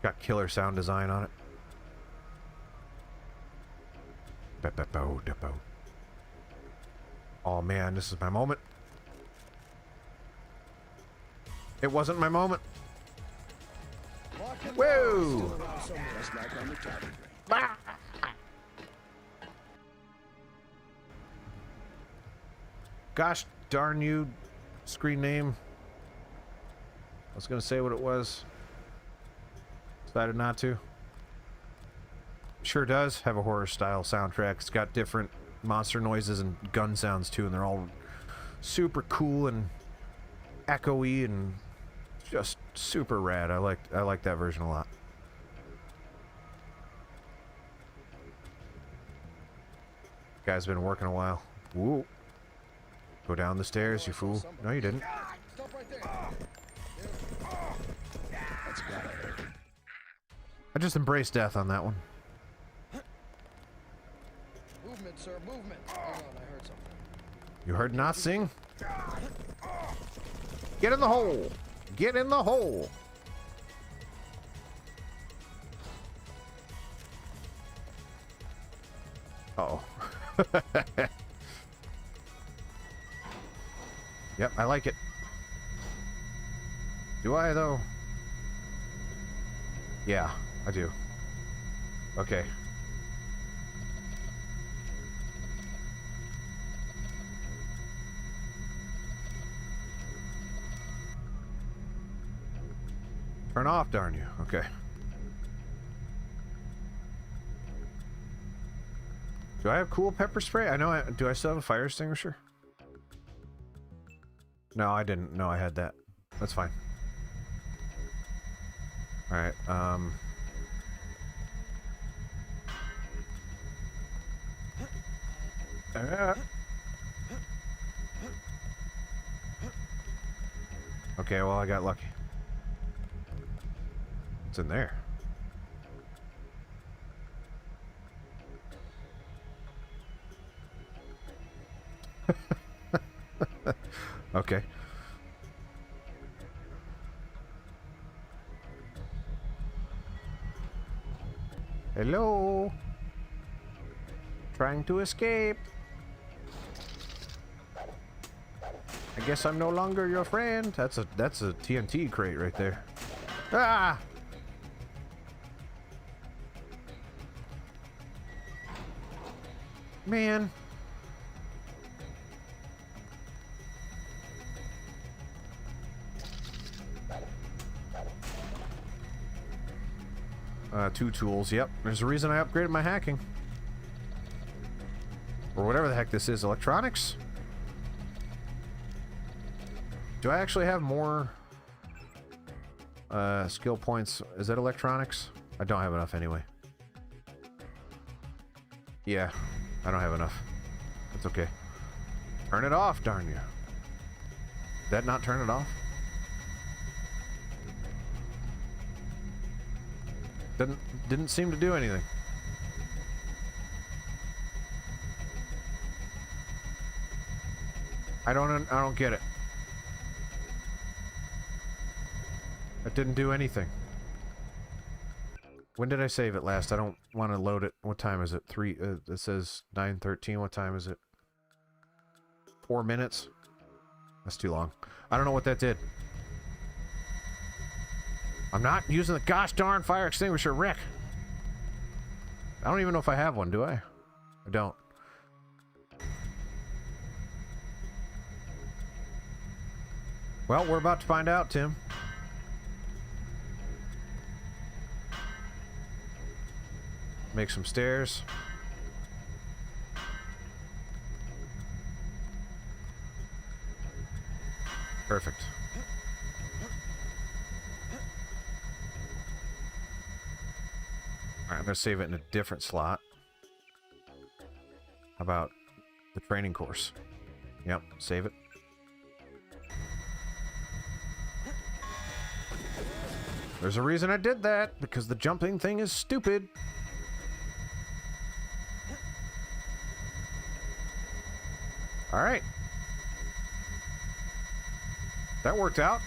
Got killer sound design on it. Oh man, this is my moment. It wasn't my moment. Whoa! Gosh darn you, screen name. I was gonna say what it was. Decided not to. Sure does have a horror style soundtrack. It's got different monster noises and gun sounds too, and they're all super cool and echoey and just super rad. I like that version a lot. Guy's been working a while. Woo. Go down the stairs, you fool. No, you didn't. I just embraced death on that one. Movement, sir, movement. Hang on, I heard something. You heard not sing? Get in the hole! Get in the hole! Uh-oh. Yep, I like it. Do I, though? Yeah, I do. Okay. Turn off, darn you. Okay. Do I have cool pepper spray? I know do I still have a fire extinguisher? No, I didn't know I had that. That's fine. Alright, okay, well, I got lucky. What's in there? Okay. Hello? Trying to escape. I guess I'm no longer your friend. That's a TNT crate right there. Ah! Man. Two tools. Yep. There's a reason I upgraded my hacking. Or whatever the heck this is. Electronics? Do I actually have more skill points? Is that electronics? I don't have enough anyway. Yeah, I don't have enough. That's okay. Turn it off, darn you. Did that not turn it off? Didn't seem to do anything. I don't get it. It didn't do anything. When did I save it last? I don't want to load it. What time is it? It says 9:13. What time is it? 4 minutes? That's too long. I don't know what that did. I'm not using the gosh darn fire extinguisher, Rick. I don't even know if I have one, do I? I don't. Well, we're about to find out, Tim. Make some stairs. Perfect. Alright, I'm going to save it in a different slot. How about the training course? Yep, save it. There's a reason I did that, because the jumping thing is stupid. Alright. That worked out.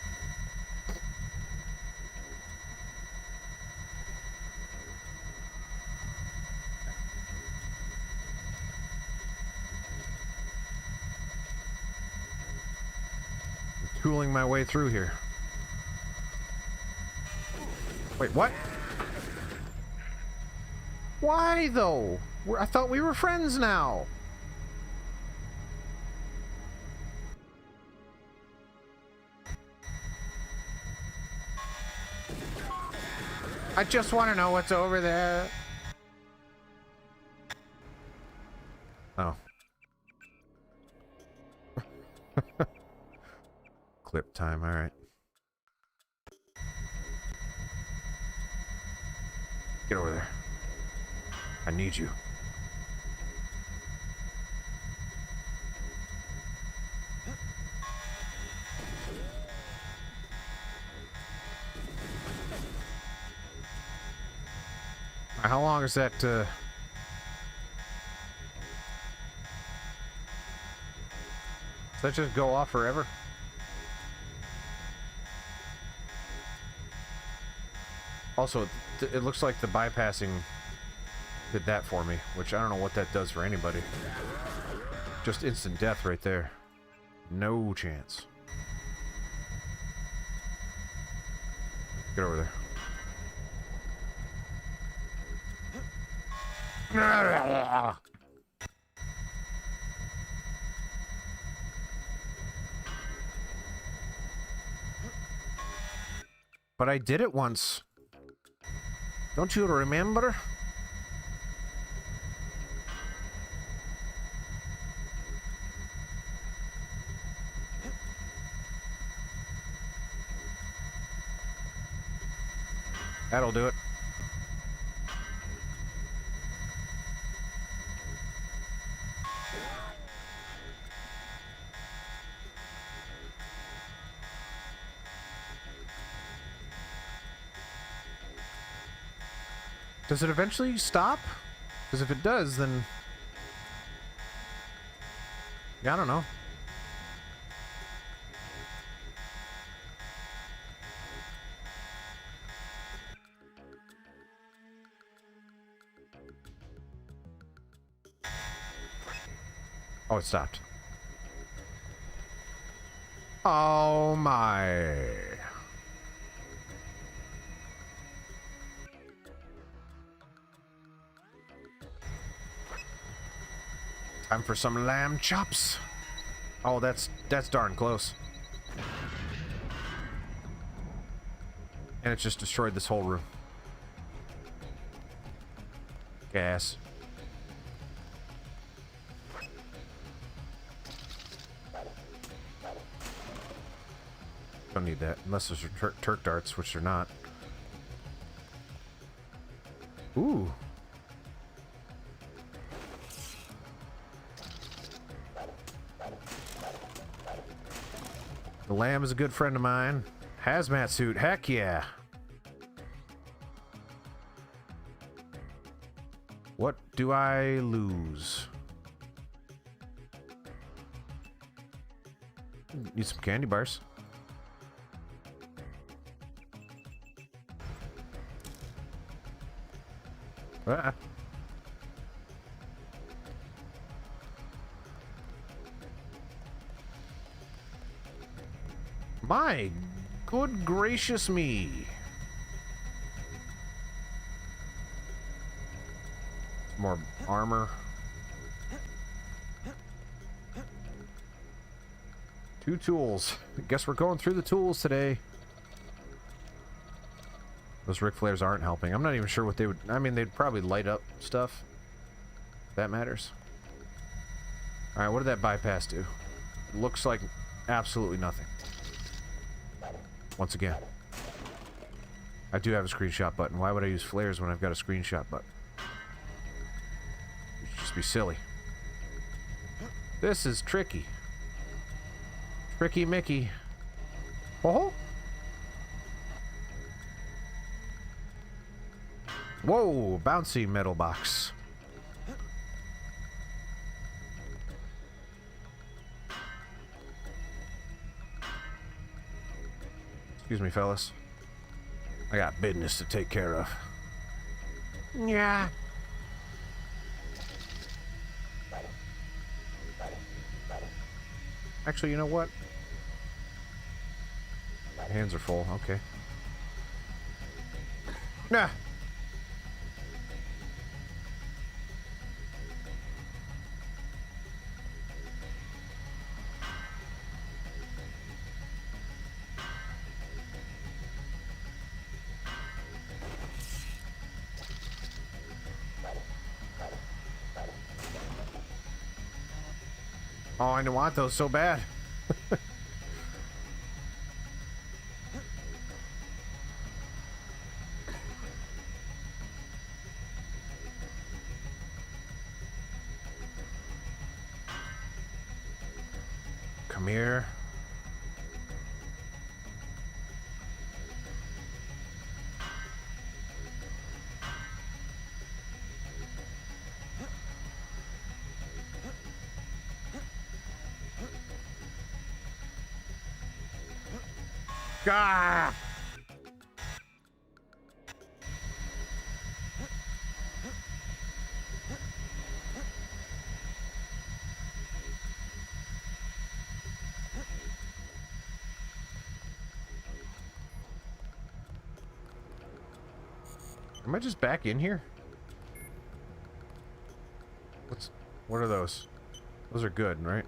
I'm tooling my way through here. Wait, what? Why, though? I thought we were friends now. I just want to know what's over there. Oh. Clip time, alright. Get over there. I need you. How long is that, Does that just go off forever? Also, it looks like the bypassing did that for me, which I don't know what that does for anybody. Just instant death right there. No chance. Get over there. But I did it once. Don't you remember? That'll do it. Does it eventually stop? Because if it does, then... yeah, I don't know. Oh, it stopped. Oh my... Time for some lamb chops. Oh, that's darn close. And it just destroyed this whole room. Gas. Don't need that, unless those are Turk darts, which they're not. Ooh. The lamb is a good friend of mine. Hazmat suit, heck yeah. What do I lose? Need some candy bars. Ah. My good gracious me. More armor. 2 tools. Guess we're going through the tools today. Those Ric Flairs aren't helping. I'm not even sure what they would... I mean, they'd probably light up stuff. That matters. Alright, what did that bypass do? Looks like absolutely nothing. Once again. I do have a screenshot button. Why would I use flares when I've got a screenshot button? It should just be silly. This is tricky. Tricky Mickey. Oh! Whoa, bouncy metal box. Excuse me, fellas. I got business to take care of. Yeah. Actually, you know what? My hands are full. Okay. Nah. Oh, I don't want those so bad. Come here. Ah! Am I just back in here? What are those? Those are good, right?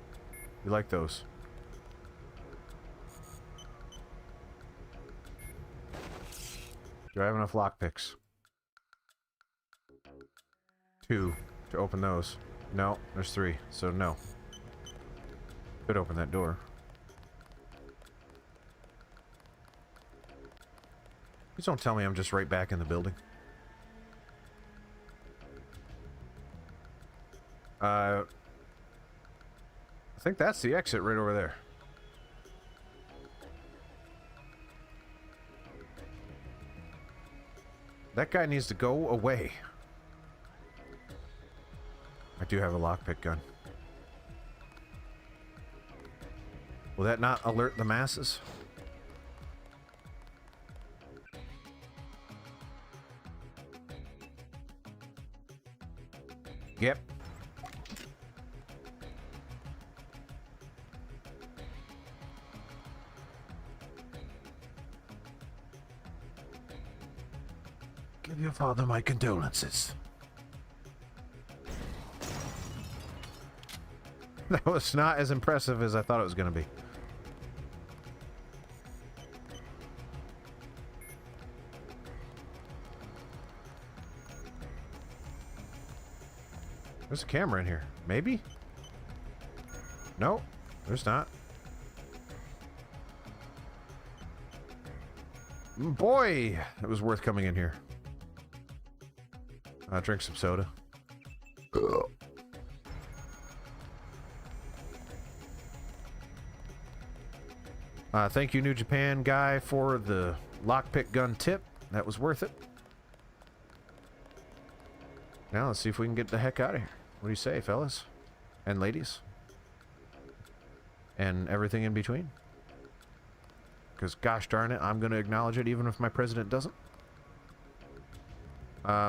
You like those? Do I have enough lockpicks? 2 to open those. No, there's 3, so no. Could open that door. Please don't tell me I'm just right back in the building. I think that's the exit right over there. That guy needs to go away. I do have a lockpick gun. Will that not alert the masses? Yep. Give your father my condolences. That was not as impressive as I thought it was going to be. There's a camera in here. Maybe? No, there's not. Boy, it was worth coming in here. I'll drink some soda. Thank you, New Japan guy, for the lockpick gun tip. That was worth it. Now let's see if we can get the heck out of here. What do you say, fellas? And ladies? And everything in between? Because gosh darn it, I'm going to acknowledge it even if my president doesn't.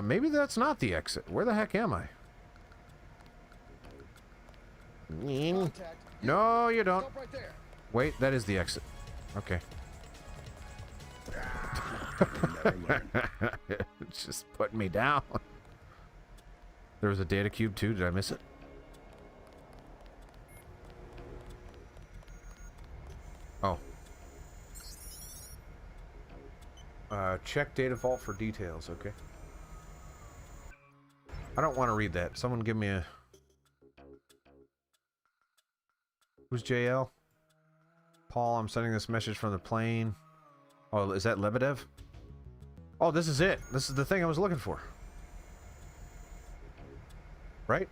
Maybe that's not the exit. Where the heck am I? No, you don't. Wait, that is the exit. Okay. It's just putting me down. There was a data cube too. Did I miss it? Oh. Check data vault for details. Okay. I don't want to read that. Someone give me a... Who's JL? Paul, I'm sending this message from the plane. Oh, is that Lebedev? Oh, this is it. This is the thing I was looking for. Right?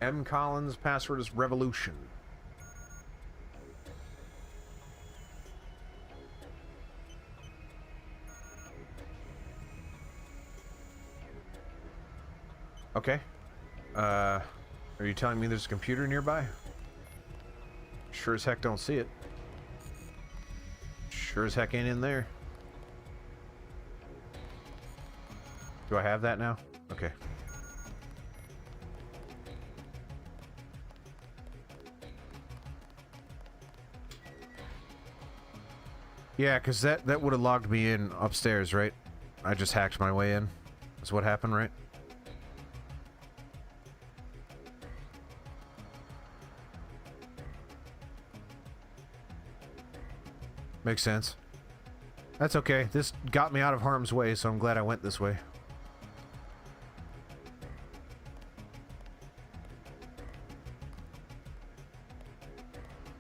M. Collins, password is revolution. Okay. Are you telling me there's a computer nearby? Sure as heck don't see it. Sure as heck ain't in there. Do I have that now? Okay. Yeah, because that would have logged me in upstairs, right? I just hacked my way in. That's what happened, right? Makes sense. That's okay. This got me out of harm's way, so I'm glad I went this way.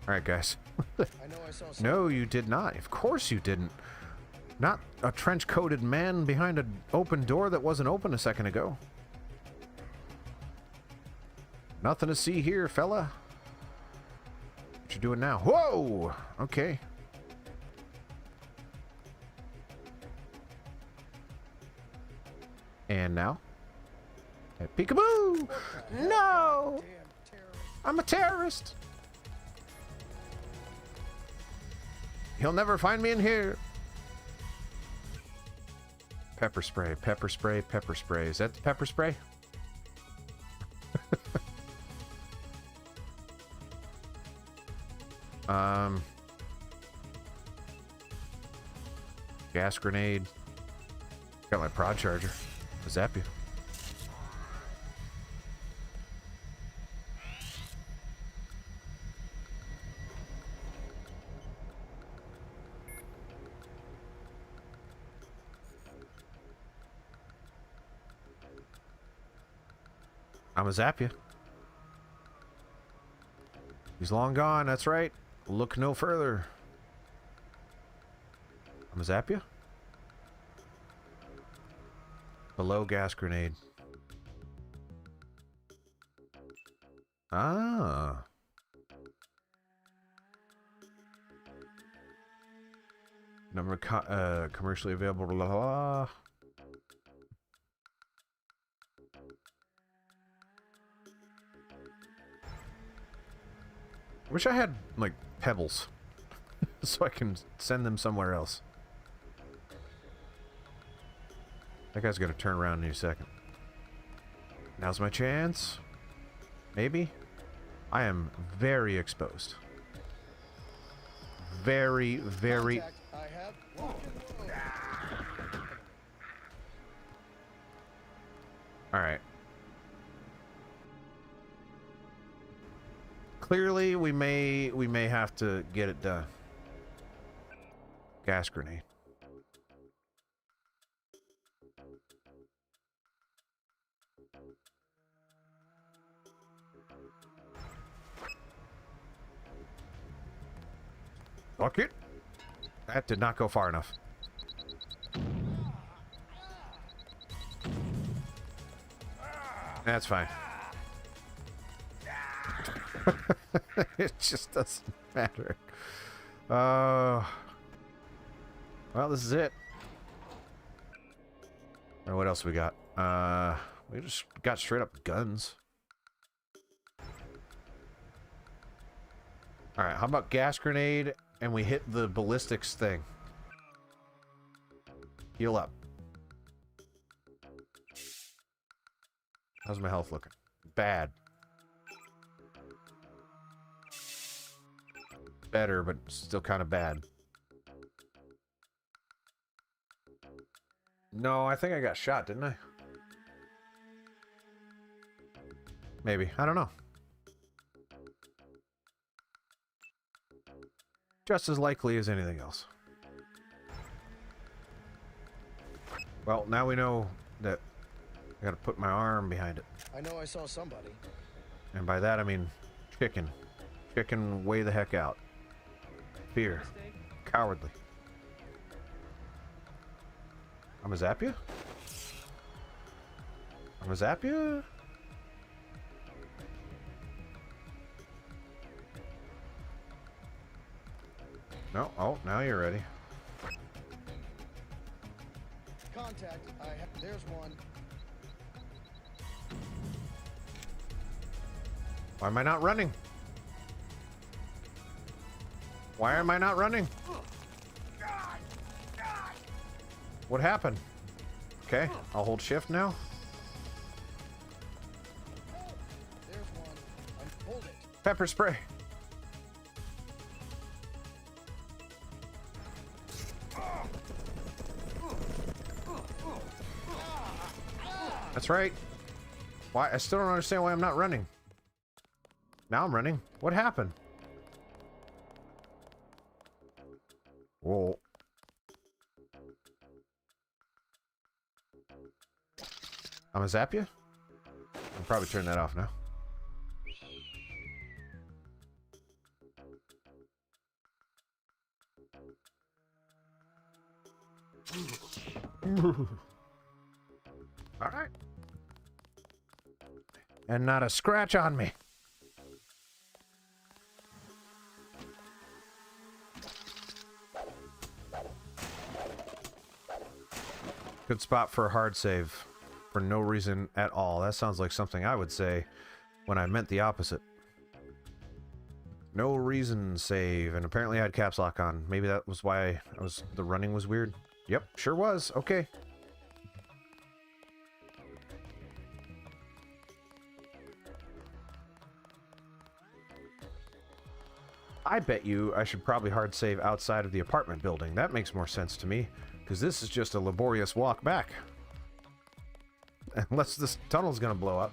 Alright, guys. No, you did not. Of course you didn't. Not a trench-coated man behind an open door that wasn't open a second ago. Nothing to see here, fella. What you doing now? Whoa! Okay. And now? Peekaboo! No! I'm a terrorist! He'll never find me in here! Pepper spray, pepper spray, pepper spray. Is that the pepper spray? Gas grenade. Got my prod charger. I'll zap you. I'ma zap you. He's long gone, that's right. Look no further. I'ma zap you. Below gas grenade. Ah. Number commercially available. Blah, blah, blah. Wish I had, like, pebbles. So I can send them somewhere else. That guy's gonna turn around in a second. Now's my chance. Maybe? I am very exposed. Very, very... Contact. I have one. Alright. Clearly, we may have to get it done. Gas grenade. Fuck it. That did not go far enough. That's fine. It just doesn't matter. Well, this is it. Or what else we got? We just got straight up guns. Alright, how about gas grenade and we hit the ballistics thing? Heal up. How's my health looking? Bad. Better, but still kind of bad. No, I think I got shot, didn't I? Maybe. I don't know. Just as likely as anything else. Well, now we know that I gotta put my arm behind it. I know I saw somebody. And by that I mean chicken. Chicken way the heck out. Fear. Cowardly. I'm a zap you? I'm a zap you? No. Oh, now you're ready. Contact. There's one. Why am I not running? Why am I not running? What happened? Okay, I'll hold shift now. There's one. Hold it. Pepper spray. That's right. Why? I still don't understand why I'm not running. Now I'm running. What happened? Whoa. I'm gonna zap you? I'll probably turn that off now. Alright. And not a scratch on me. Good spot for a hard save. For no reason at all. That sounds like something I would say when I meant the opposite. No reason save. And apparently I had caps lock on. Maybe that was why the running was weird. Yep, sure was. Okay. I bet you I should probably hard save outside of the apartment building. That makes more sense to me, because this is just a laborious walk back. Unless this tunnel's gonna blow up.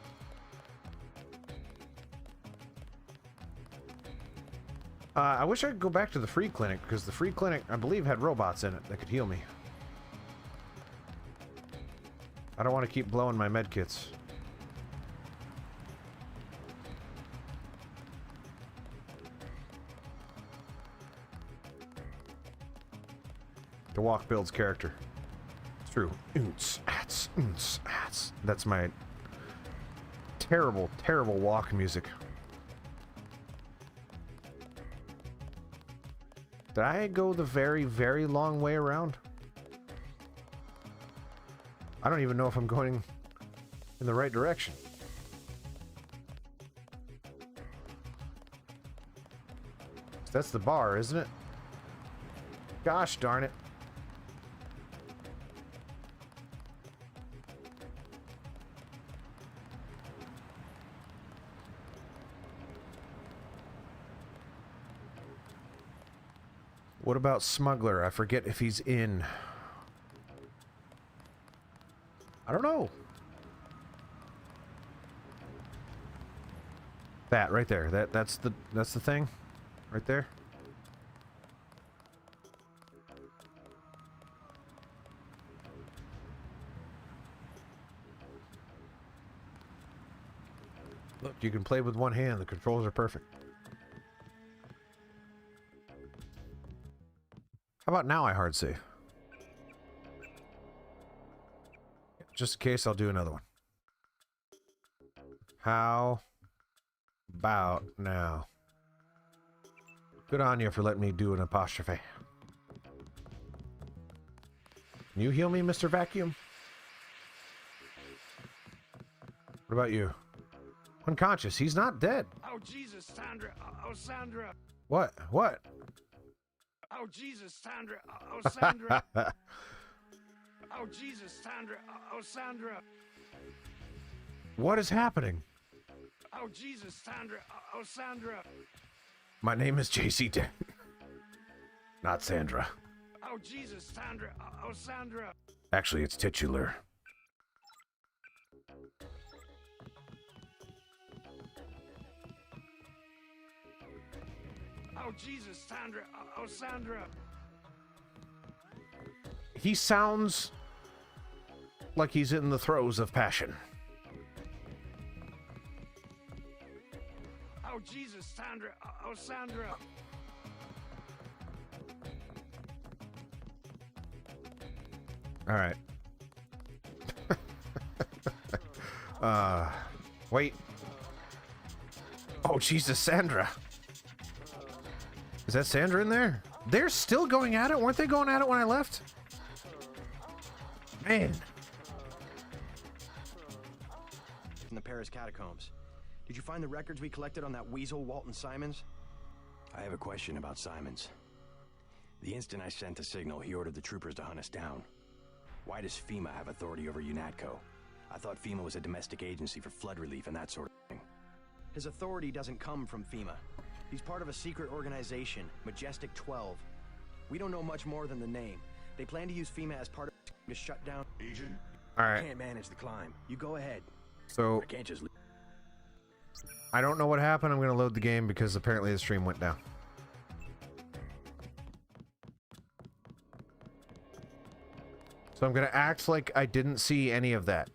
I wish I could go back to the free clinic, because the free clinic, I believe, had robots in it that could heal me. I don't want to keep blowing my med kits. The walk builds character. It's true. Oons, ats, oons, ats. That's my terrible, terrible walk music. Did I go the very, very long way around? I don't even know if I'm going in the right direction. That's the bar, isn't it? Gosh darn it. What about Smuggler? I forget if he's in. I don't know. That right there. That's the thing. Right there. Look, you can play with one hand. The controls are perfect. How about now I hard save? Just in case, I'll do another one. How about now? Good on you for letting me do an apostrophe. Can you heal me, Mr. Vacuum? What about you? Unconscious. He's not dead. Oh, Jesus, Sandra. Oh, Sandra. What? What? Oh, Jesus, Sandra. Oh, Sandra. Oh, Jesus, Sandra. Oh, Sandra. What is happening? Oh, Jesus, Sandra. Oh, Sandra. My name is JC Dent. Not Sandra. Oh, Jesus, Sandra. Oh, Sandra. Actually, it's titular. Oh, Jesus, Sandra. Oh, Sandra. He sounds like he's in the throes of passion. Oh, Jesus, Sandra. Oh, Sandra. All right. Wait. Oh, Jesus, Sandra. Is that Sandra in there? They're still going at it? Weren't they going at it when I left? Man. In the Paris catacombs. Did you find the records we collected on that weasel, Walton Simons? I have a question about Simons. The instant I sent the signal, he ordered the troopers to hunt us down. Why does FEMA have authority over UNATCO? I thought FEMA was a domestic agency for flood relief and that sort of thing. His authority doesn't come from FEMA. He's part of a secret organization, Majestic 12. We don't know much more than the name. They plan to use FEMA as part of to shut down. Agent. All right. I can't manage the climb. You go ahead. So I can't just leave. I don't know what happened. I'm going to load the game because apparently the stream went down. So I'm going to act like I didn't see any of that.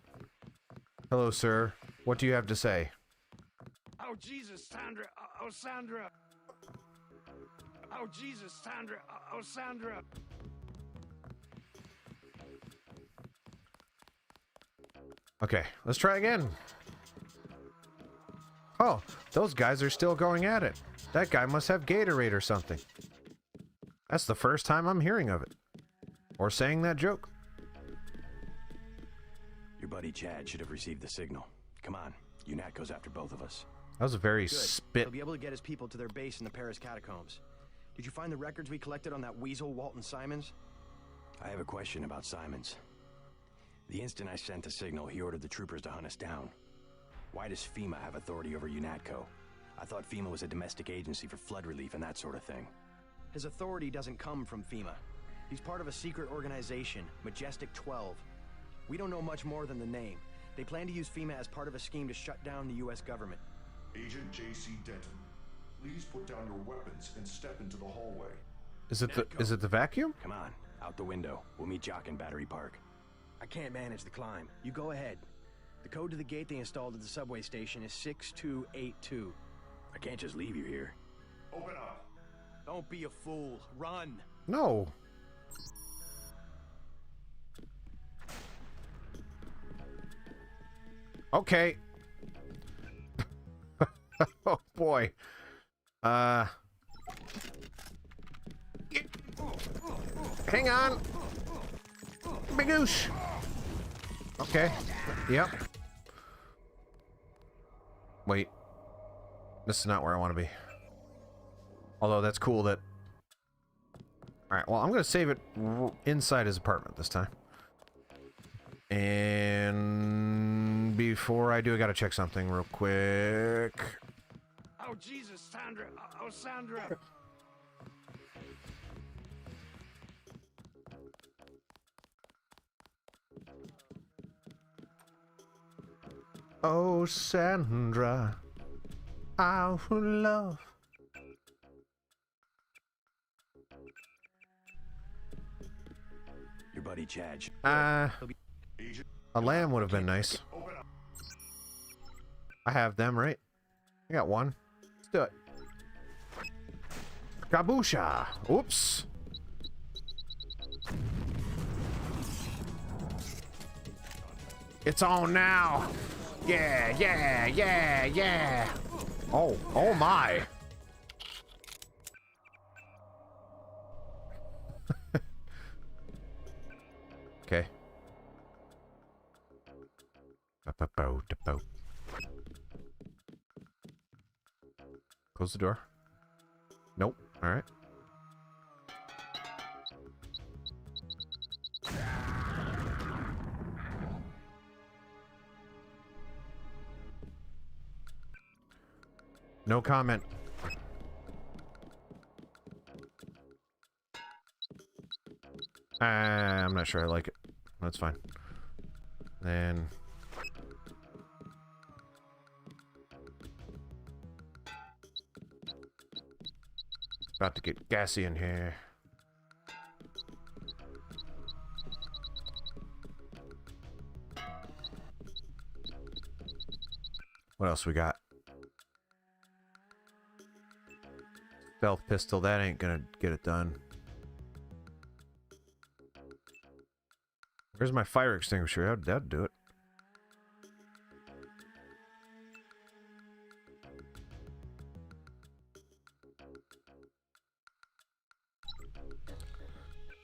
Hello, sir. What do you have to say? Oh, Jesus, Sandra. Oh, Sandra. Oh, Jesus, Sandra. Oh, Sandra. Okay, let's try again. Oh, those guys are still going at it. That guy must have Gatorade or something. That's the first time I'm hearing of it. Or saying that joke. Your buddy Chad should have received the signal. Come on, UNATCO's after both of us. That was a very Good. spit. He'll be able to get his people to their base in the Paris catacombs. Did you find the records we collected on that weasel, Walton Simons? I have a question about Simons. The instant I sent the signal, he ordered the troopers to hunt us down. Why does FEMA have authority over UNATCO? I thought FEMA was a domestic agency for flood relief and that sort of thing. His authority doesn't come from FEMA. He's part of a secret organization, Majestic 12. We don't know much more than the name. They plan to use FEMA as part of a scheme to shut down the U.S. government. Agent J.C. Denton, please put down your weapons and step into the hallway. Is it the vacuum? Come on, out the window. We'll meet Jock in Battery Park. I can't manage the climb. You go ahead. The code to the gate they installed at the subway station is 6282. I can't just leave you here. Open up. Don't be a fool. Run. No. Okay. Oh boy. Hang on. Bigoosh. Okay. Yep. Wait. This is not where I want to be. Although that's cool that... Alright, well, I'm going to save it inside his apartment this time. And before I do, I got to check something real quick. Oh, Jesus, Sandra. Oh, Sandra. Oh, Sandra, I would love. Your buddy Chad. A lamb would have been nice. I have them, right? I got one. Let's do it. Kabusha! Oops! It's on now! Yeah, yeah, yeah, yeah! Oh, oh my! Okay. Close the door. Nope. All right. No comment. I'm not sure I like it. That's fine. Then about to get gassy in here. What else we got? Stealth pistol, that ain't gonna get it done. Where's my fire extinguisher? That'd do it.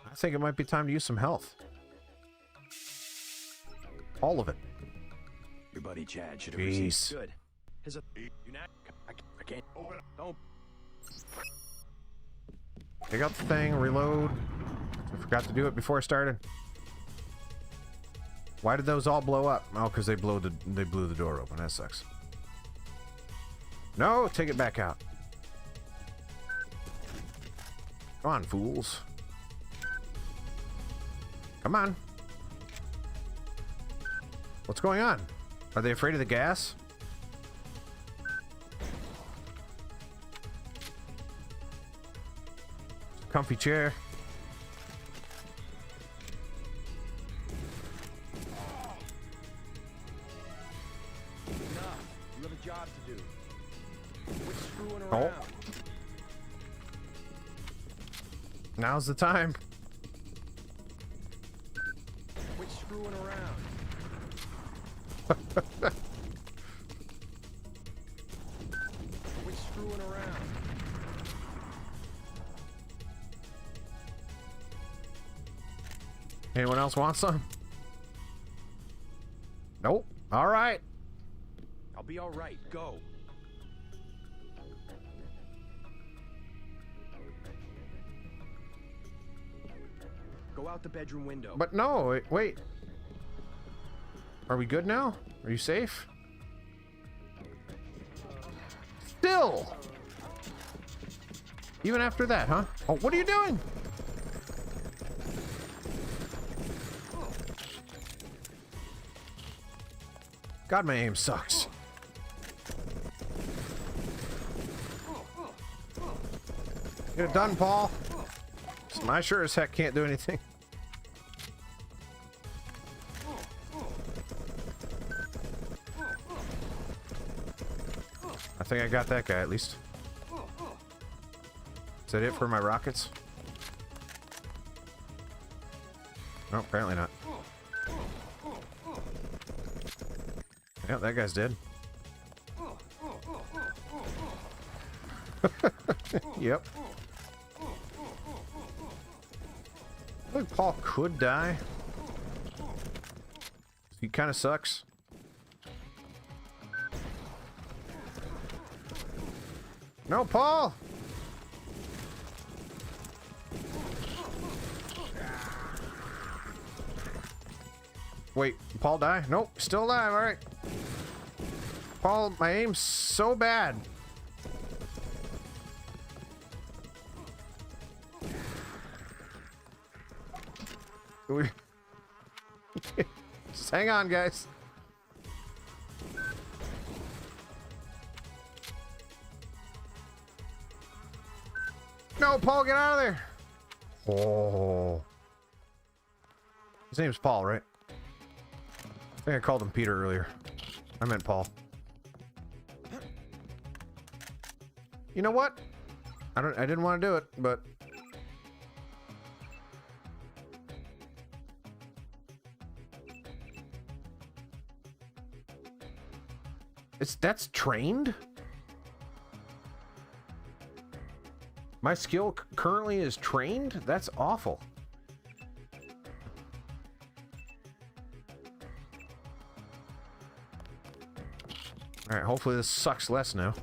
I think it might be time to use some health. All of it. Your buddy Chad should have received. Good. I can't. Open up. Don't. Take out the thing, reload. I forgot to do it before I started. Why did those all blow up? Oh, because they blew the door open. That sucks. No, take it back out. Come on, fools. Come on. What's going on? Are they afraid of the gas? Comfy chair. Enough. You have a job to do. Quit screwing Oh. around. Now's the time. Quit screwing around. Quit screwing around. Anyone else want some? Nope. All right. I'll be all right. Go. Go out the bedroom window. But no, wait. Are we good now? Are you safe? Still! Even after that, huh? Oh, what are you doing? God, my aim sucks. Get it done, Paul. I sure as heck can't do anything. I think I got that guy at least. Is that it for my rockets? No, apparently not. Yep, that guy's dead. Yep. I think Paul could die. He kind of sucks. No, Paul! Wait, Paul die? Nope, still alive, alright. Paul, my aim's so bad. Just hang on, guys. no, Paul, get out of there. Oh. His name's Paul, right? I think I called him Peter earlier. I meant Paul. You know what? I didn't want to do it, but that's trained? My skill currently is trained? That's awful. Alright, hopefully this sucks less now.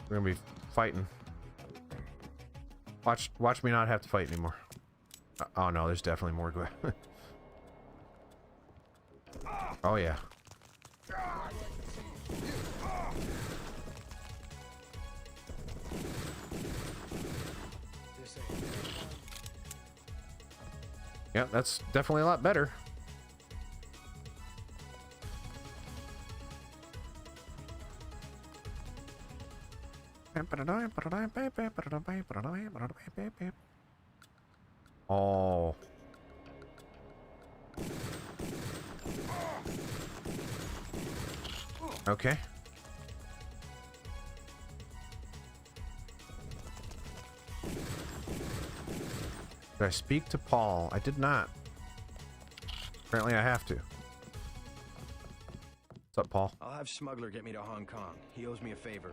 We're gonna be fighting. Watch me not have to fight anymore. Oh no, there's definitely more going. Oh yeah. Yeah, that's definitely a lot better. Oh. Okay. Did I speak to Paul? I did not. Apparently I have to. What's up, Paul? I'll have Smuggler get me to Hong Kong. He owes me a favor.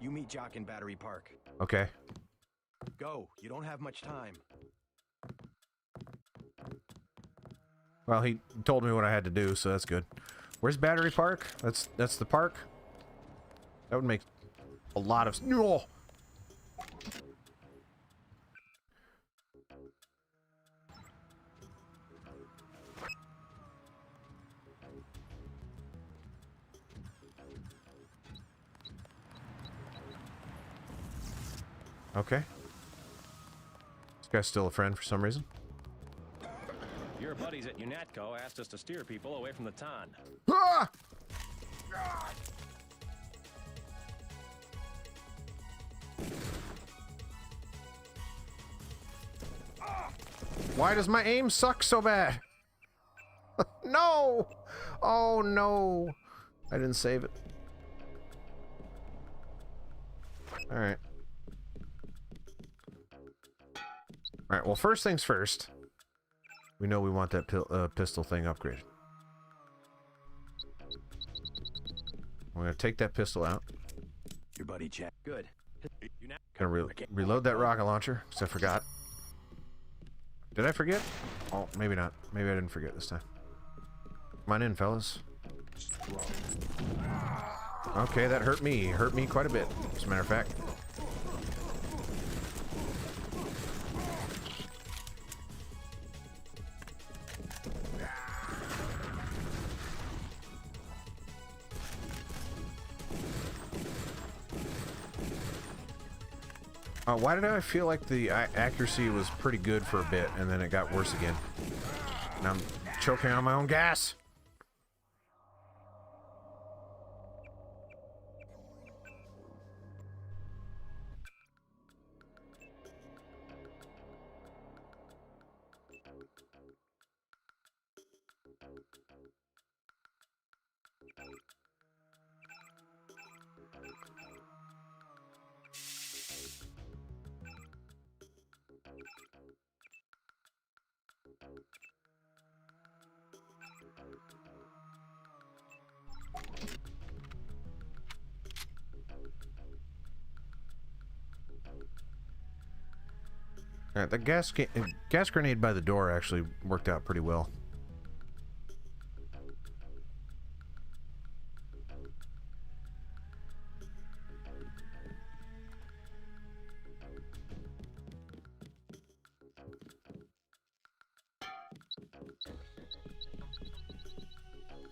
You meet Jock in Battery Park. Okay. Go. You don't have much time. Well, he told me what I had to do, so that's good. Where's Battery Park? That's the park? That would make a lot of... No! Okay. This guy's still a friend for some reason. Your buddies at UNATCO asked us to steer people away from the Ton. Ah! Why does my aim suck so bad? No! Oh no! I didn't save it. Alright. Alright, well, first things first. We know we want that pistol thing upgraded. We're gonna take that pistol out. Your buddy Chad. Good. Gonna reload that rocket launcher, because I forgot. Did I forget? Oh, maybe not. Maybe I didn't forget this time. Come on in, fellas. Okay, that hurt me. Hurt me quite a bit, as a matter of fact. Why did I feel like the accuracy was pretty good for a bit, and then it got worse again? And I'm choking on my own gas! Alright, the gas grenade by the door actually worked out pretty well.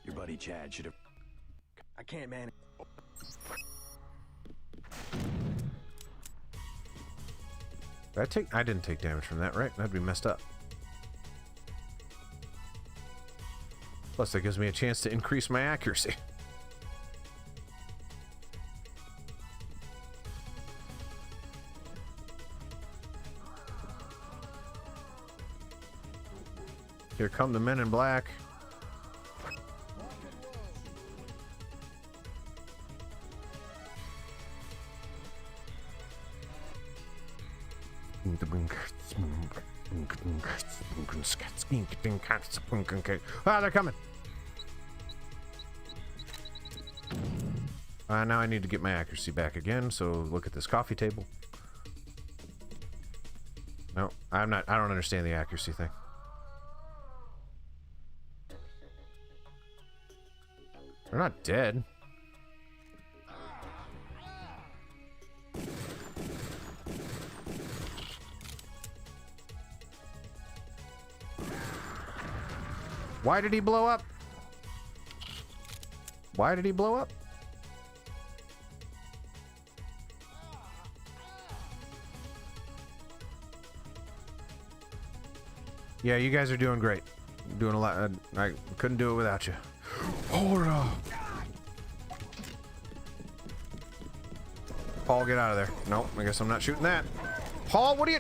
Your buddy Chad should have... I can't manage... I didn't take damage from that, right? That'd be messed up. Plus, that gives me a chance to increase my accuracy. Here come the men in black. Ah, they're coming. Now I need to get my accuracy back again, so look at this coffee table. No, I don't understand the accuracy thing. They're not dead. Why did he blow up? Why did he blow up? Yeah, you guys are doing great. Doing a lot. I couldn't do it without you. Oh, Paul, get out of there. Nope, I guess I'm not shooting that. Paul, what are you...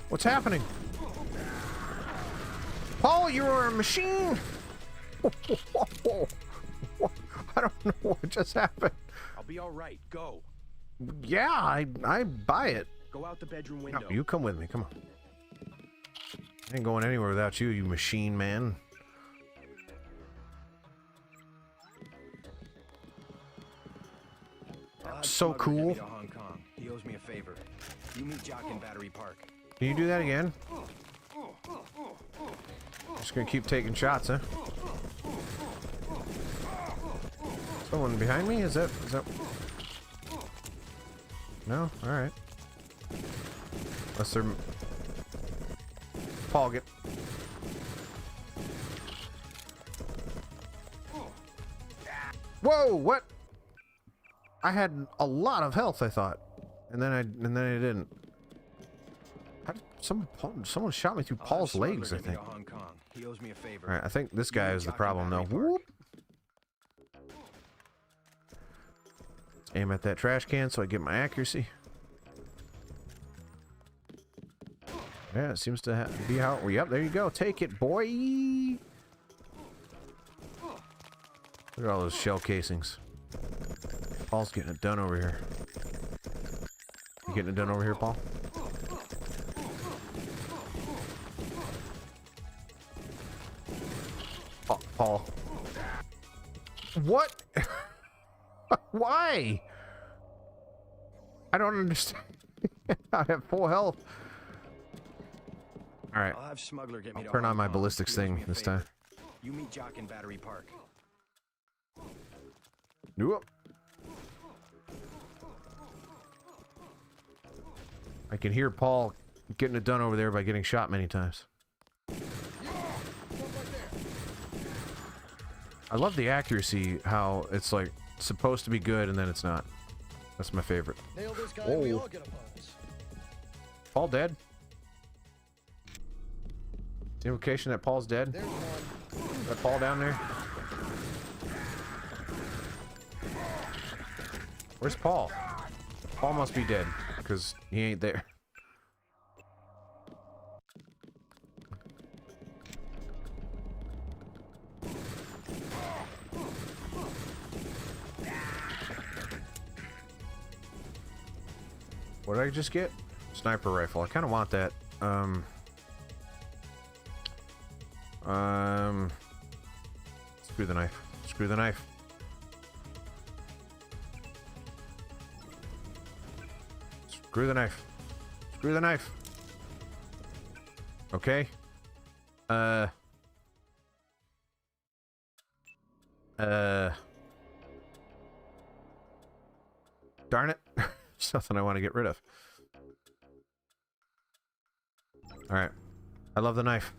What's happening? Paul, you're a machine! I don't know what just happened. I'll be alright. Go. Yeah, I buy it. Go out the bedroom window. No, you come with me. Come on. I ain't going anywhere without you, you machine man. So cool. Hong Kong. He owes me a favor. You meet Jock in Battery Park. Can you do that again? Just gonna keep taking shots, huh? Someone behind me? Is that... No? Alright. Unless they're... Paul, get... Whoa! What? I had a lot of health, I thought, and then I didn't. How did someone shot me through Paul's legs? I think. Hong Kong. He owes me a favor. All right, I think this guy is the problem, though. Whoop. Let's aim at that trash can so I get my accuracy. Yeah, it seems to be how... Yep, there you go. Take it, boy! Look at all those shell casings. Paul's getting it done over here. You getting it done over here, Paul? Paul. What? Why? I don't understand. I have full health. Alright. I'll have Smuggler get me to Turn on Hong my Kong. ballistics He owes thing me a this favor. time. You meet Jock in Battery Park. Nope. I can hear Paul getting it done over there by getting shot many times. I love the accuracy, how it's like supposed to be good and then it's not. That's my favorite. Nail this guy, we all get a bonus. Paul dead? The implication that Paul's dead? There's one. Is that Paul down there? Where's Paul? Paul must be dead, because he ain't there. What did I just get? Sniper rifle. I kind of want that. Screw the knife. Screw the knife. Screw the knife. Screw the knife. Okay. Darn it. Something I want to get rid of. Alright. I love the knife.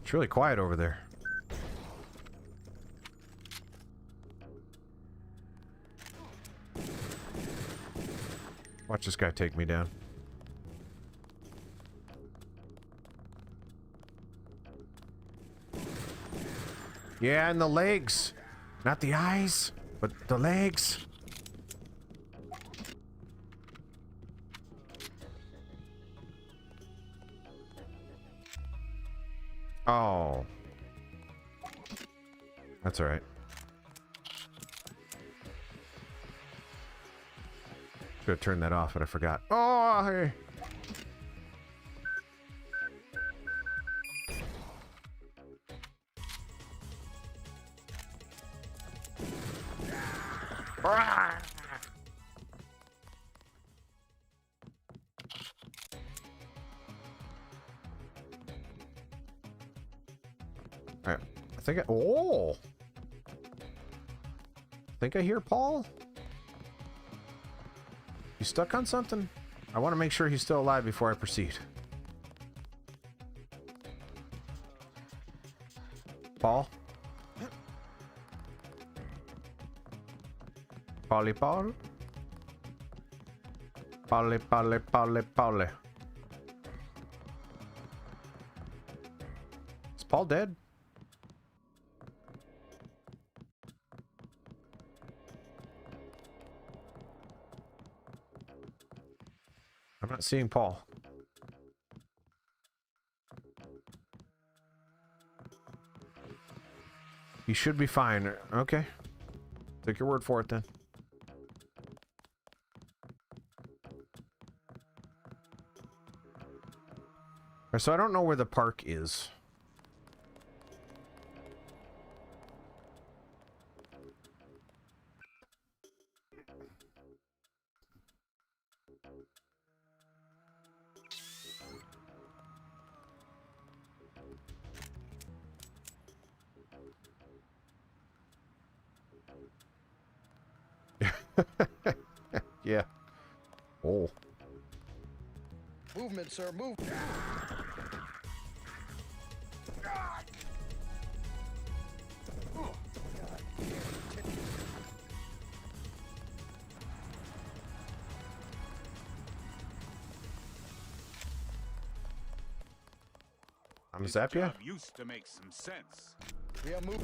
It's really quiet over there. Watch this guy take me down. Yeah, and the legs. Not the eyes, but the legs. Oh. That's all right. Should have turned that off, but I forgot. Oh, hey. Alright. I think I think I hear Paul. You stuck on something? I want to make sure he's still alive before I proceed. Paul? Paul? Paul. Is Paul dead? I'm not seeing Paul. He should be fine. Okay. Take your word for it then. So I don't know where the park is. Yeah. Oh. Movement, sir. Move. I'm gonna zap you. Used to make some sense. We are moving.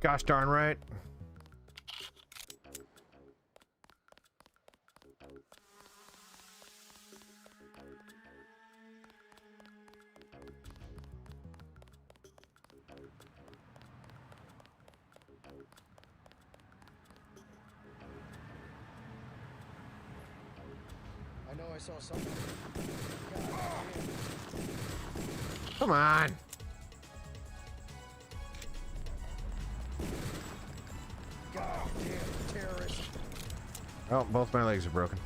Gosh darn right. I know I saw something. Come on. God damn terrorist. Oh, both my legs are broken.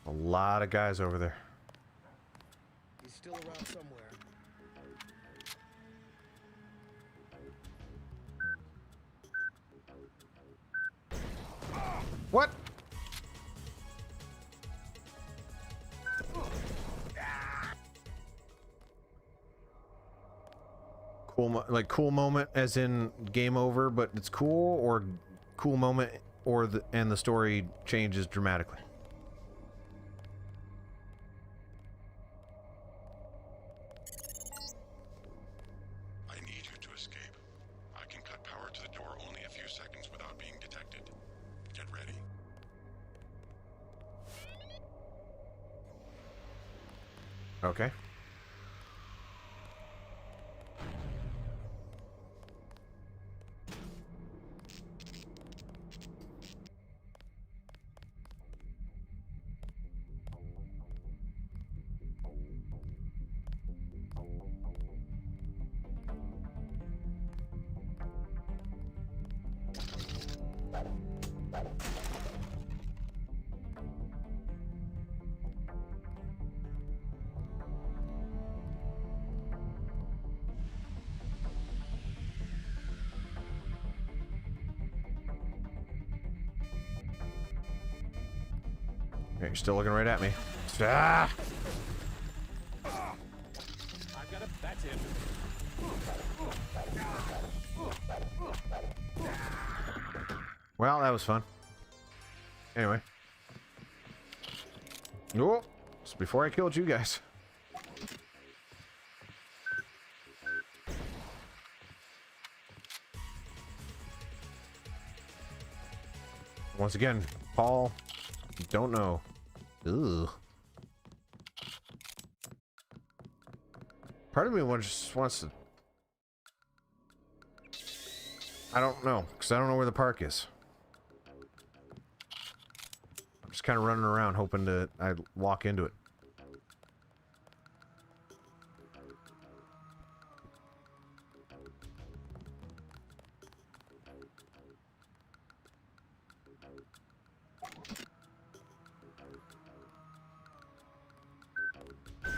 A lot of guys over there. He's still around somewhere. What? Cool, like cool moment as in game over, but it's cool, or cool moment, or the story changes dramatically. I need you to escape. I can cut power to the door only a few seconds without being detected. Get ready. Okay. You're still looking right at me. Ah! I've got a That's it. Well, that was fun. Anyway. Oh, it's before I killed you guys. Once again, Paul, don't know. Ugh. Part of me just wants to... I don't know, because I don't know where the park is. I'm just kind of running around hoping to I walk into it.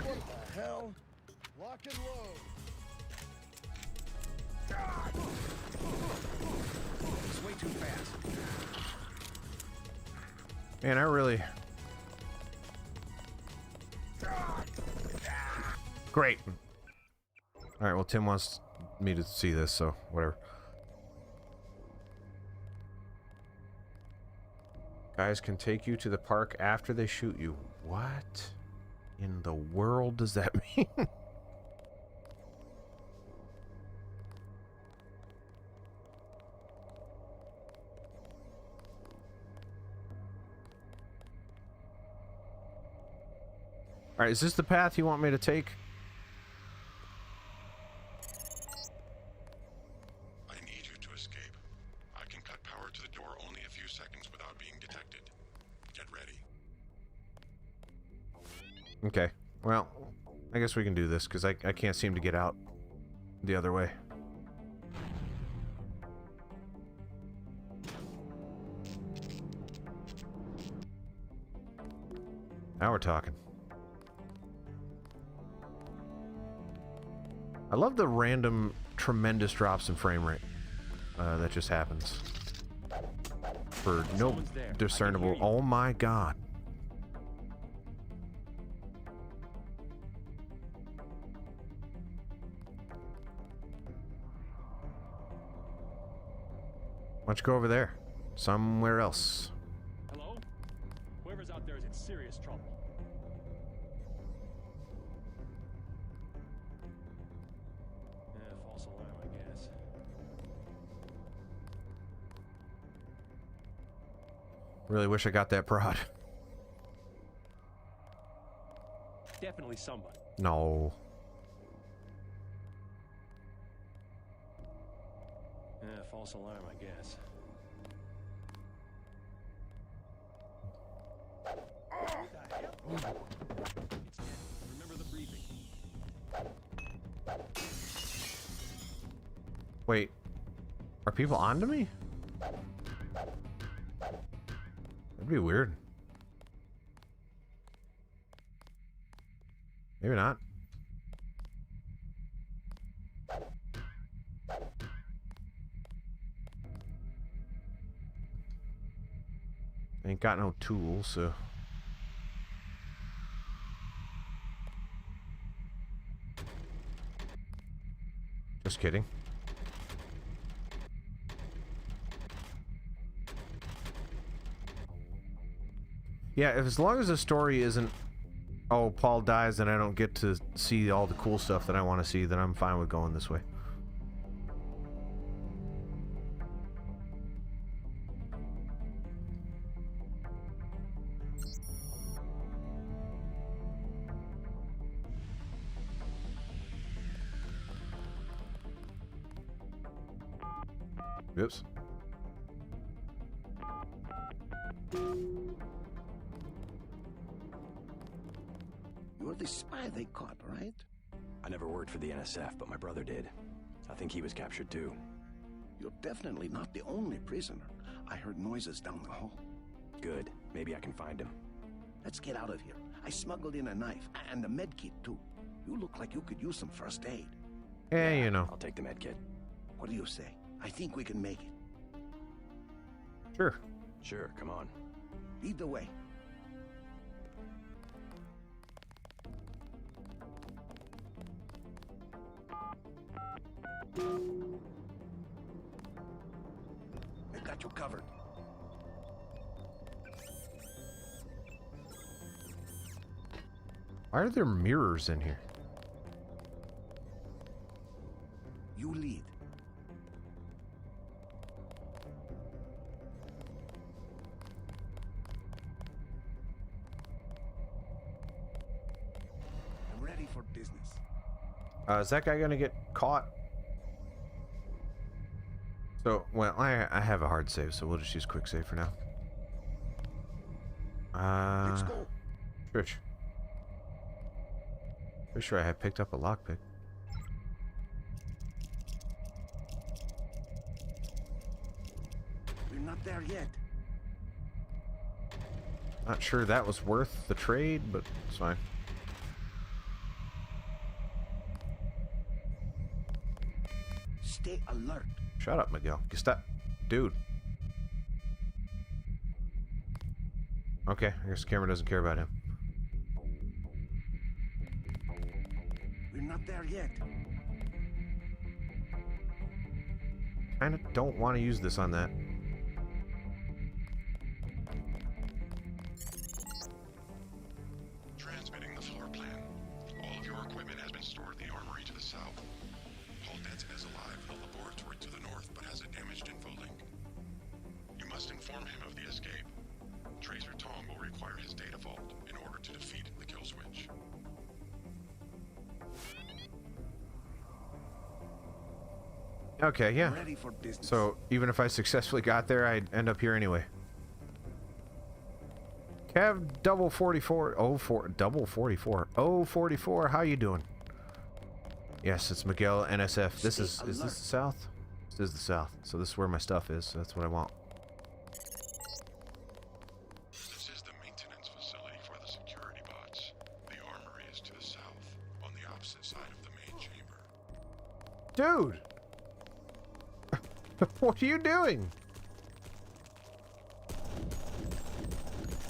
What the hell? Lock and load. It's way too fast. Man, I really... Great. Alright, well, Tim wants me to see this, so whatever. Guys can take you to the park after they shoot you. What in the world does that mean? Alright, is this the path you want me to take? I need you to escape. I can cut power to the door only a few seconds without being detected. Get ready. Okay, well, I guess we can do this, because I can't seem to get out the other way. Now we're talking. I love the random, tremendous drops in frame rate that just happens. For no discernible... Oh my god. Why don't you go over there? Somewhere else. Hello? Whoever's out there is in serious trouble. False alarm, I guess. Really wish I got that prod. Definitely somebody. No. False alarm, I guess. What the hell? It's dead. Remember the briefing. Wait. Are people onto me? That'd be weird. Maybe not. Ain't got no tools, so... Just kidding. Yeah, if as long as the story isn't, oh, Paul dies and I don't get to see all the cool stuff that I want to see, then I'm fine with going this way. Oops. You're the spy they caught, right? I never worked for the NSF, but my brother did. I think he was captured too. You're definitely not the only prisoner. I heard noises down the hall. Good. Maybe I can find him. Let's get out of here. I smuggled in a knife and a med kit too. You look like you could use some first aid. Yeah, you know. I'll take the med kit. What do you say? I think we can make it. Sure. Sure, come on. Lead the way. I got you covered. Why are there mirrors in here? You lead. I'm ready for business. Is that guy gonna get caught? So, well, I have a hard save, so we'll just use quick save for now. Let's go. Rich. Pretty sure I had picked up a lockpick. We're not there yet. Not sure that was worth the trade, but it's fine. Stay alert. Shut up, Miguel. You stop. Dude. Okay, I guess the camera doesn't care about him. We're not there yet. Kinda don't want to use this on that. Transmitting the floor plan. All of your equipment has been stored in the armory to the south. Paul Denton is alive in the laboratory to the north, but has a damaged infolink. You must inform him of the escape. Tracer Tom will require his data vault in order to defeat the kill switch. Okay, yeah. Ready for business. So, even if I successfully got there, I'd end up here anyway. Cav double 44. Oh, double 44. Oh, 44. How you doing? Yes, it's Miguel NSF. This is this the south? This is the south. So this is where my stuff is. So that's what I want. This is the maintenance facility for the security bots. The armory is to the south, on the opposite side of the main chamber. Dude! What are you doing?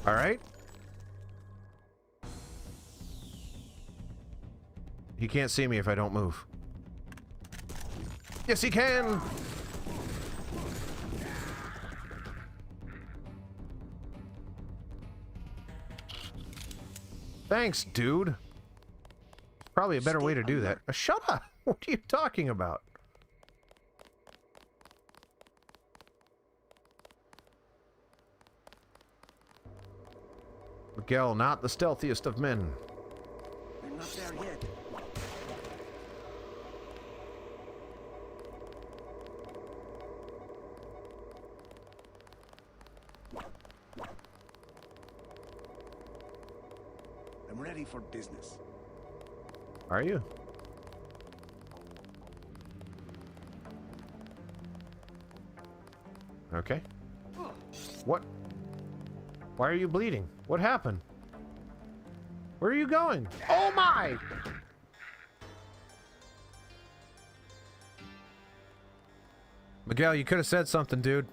Alright. He can't see me if I don't move. Yes, he can! Thanks, dude. Probably a better way to do that. Shut up! What are you talking about? Miguel, not the stealthiest of men. We're not there yet. I'm ready for business. Are you? Okay. What? Why are you bleeding? What happened? Where are you going? Oh my! Miguel, you could have said something, dude.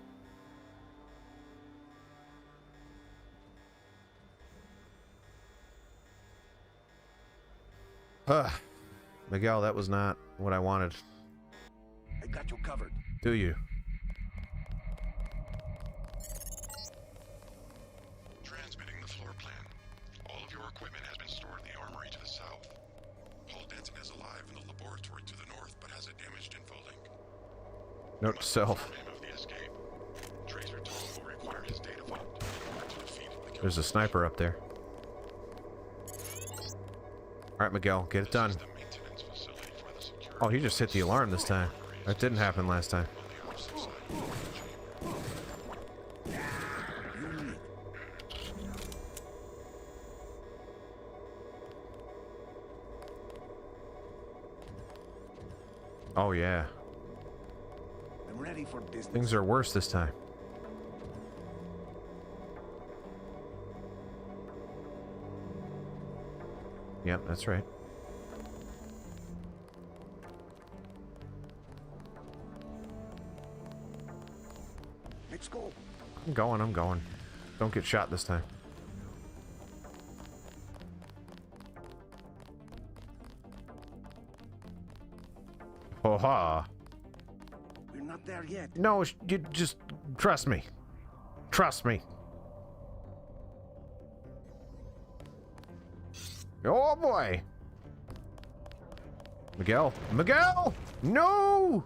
Ugh. Miguel, that was not what I wanted. I got you covered. Do you? Transmitting the floor plan. All of your equipment has been stored in the armory to the south. Paul Denton is alive in the laboratory to the north, but has a damaged infolink. Note to self. Inform him of the escape. Tracer Tom will require his data vault in order to defeat the kill. There's a sniper up there. Alright, Miguel, get it done. Oh, he just hit the alarm this time. That didn't happen last time. Oh, yeah. I'm ready for business. Things are worse this time. Yep, that's right. Let's go. I'm going, I'm going. Don't get shot this time. Ho ha! not there yet. No, you just trust me. Trust me. Oh boy. Miguel. Miguel! No!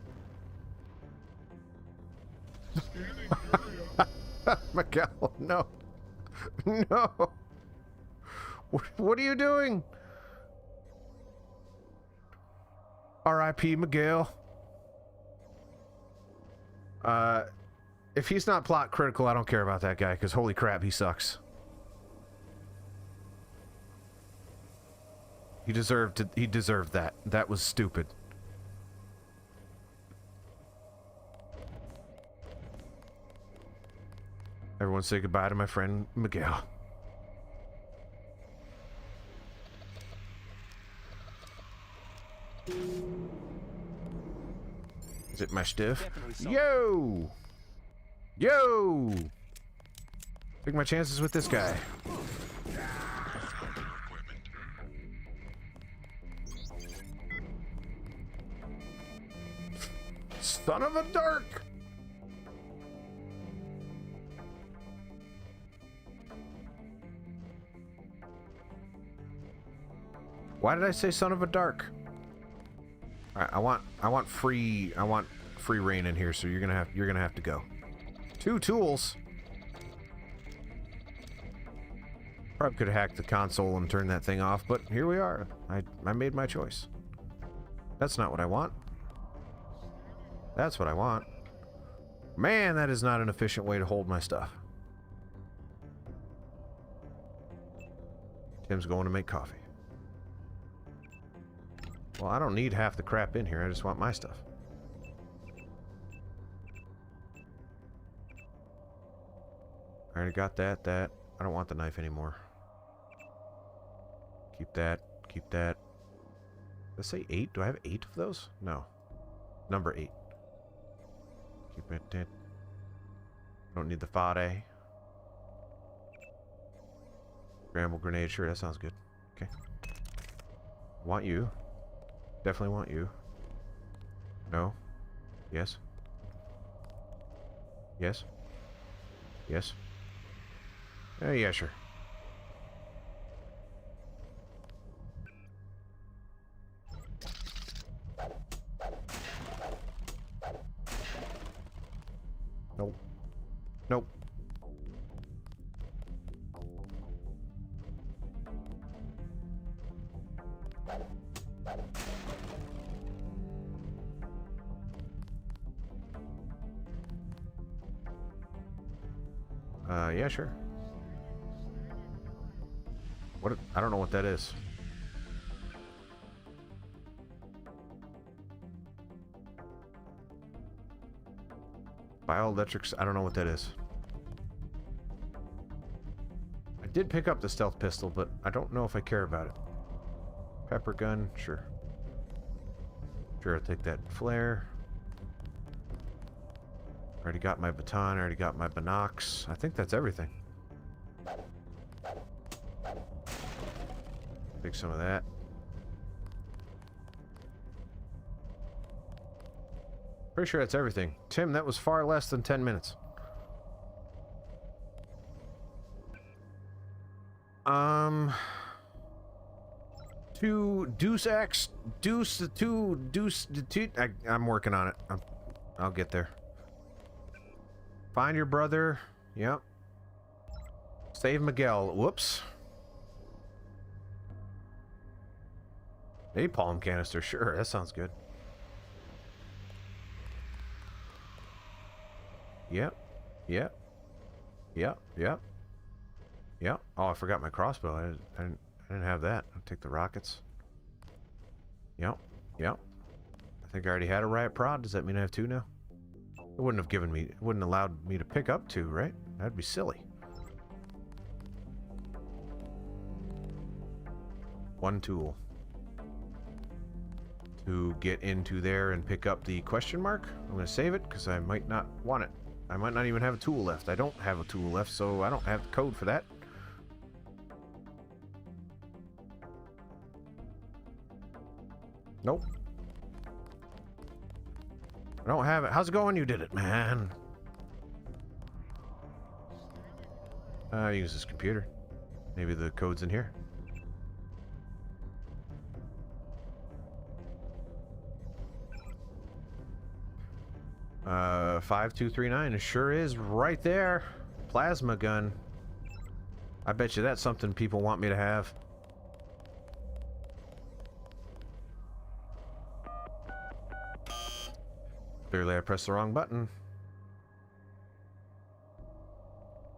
Miguel, no. No. What are you doing? R.I.P. Miguel. If he's not plot critical, I don't care about that guy, because holy crap, he sucks. He deserved that. That was stupid. Everyone say goodbye to my friend Miguel. Is it my stuff? Yo! Yo! Take my chances with this guy. Son of a dark! Why did I say son of a dark? All right, I want free reign in here, so you're gonna have to go. 2 tools. Probably could have hacked the console and turned that thing off, but here we are. I made my choice. That's not what I want. That's what I want. Man, that is not an efficient way to hold my stuff. Tim's going to make coffee. Well, I don't need half the crap in here. I just want my stuff. I already got that. I don't want the knife anymore. Keep that. Keep that. Let's say 8. Do I have 8 of those? No. Number 8. Keep it. Don't need the fade. Scramble grenade. Sure, that sounds good. Okay. Want you. Definitely want you. No. Yes. Yes. Yes. Yeah, sure. Nope. Nope. Yeah, sure. What? I don't know what that is. Bioelectrics, I don't know what that is. I did pick up the stealth pistol, but I don't know if I care about it. Pepper gun, sure. Sure, I'll take that flare. Already got my baton, already got my binocs. I think that's everything. Take some of that. Pretty sure that's everything. Tim, that was far less than 10 minutes. To Deus Ex, I'm working on it. I'll get there. Find your brother. Yep. Save Miguel. Whoops. Napalm canister. Sure, that sounds good. Yep. Yep. Yep. Yep. Yep. Oh, I forgot my crossbow. I didn't have that. I'll take the rockets. Yep. Yep. I think I already had a riot prod. Does that mean I have 2 now? It wouldn't have given me, it wouldn't allowed me to pick up 2, right? That'd be silly. 1 tool. To get into there and pick up the question mark. I'm going to save it because I might not want it. I might not even have a tool left. I don't have a tool left, so I don't have the code for that. Nope. I don't have it. How's it going? You did it, man. Use this computer. Maybe the code's in here. Uh, 5239. It sure is right there. Plasma gun. I bet you that's something people want me to have. Clearly I pressed the wrong button.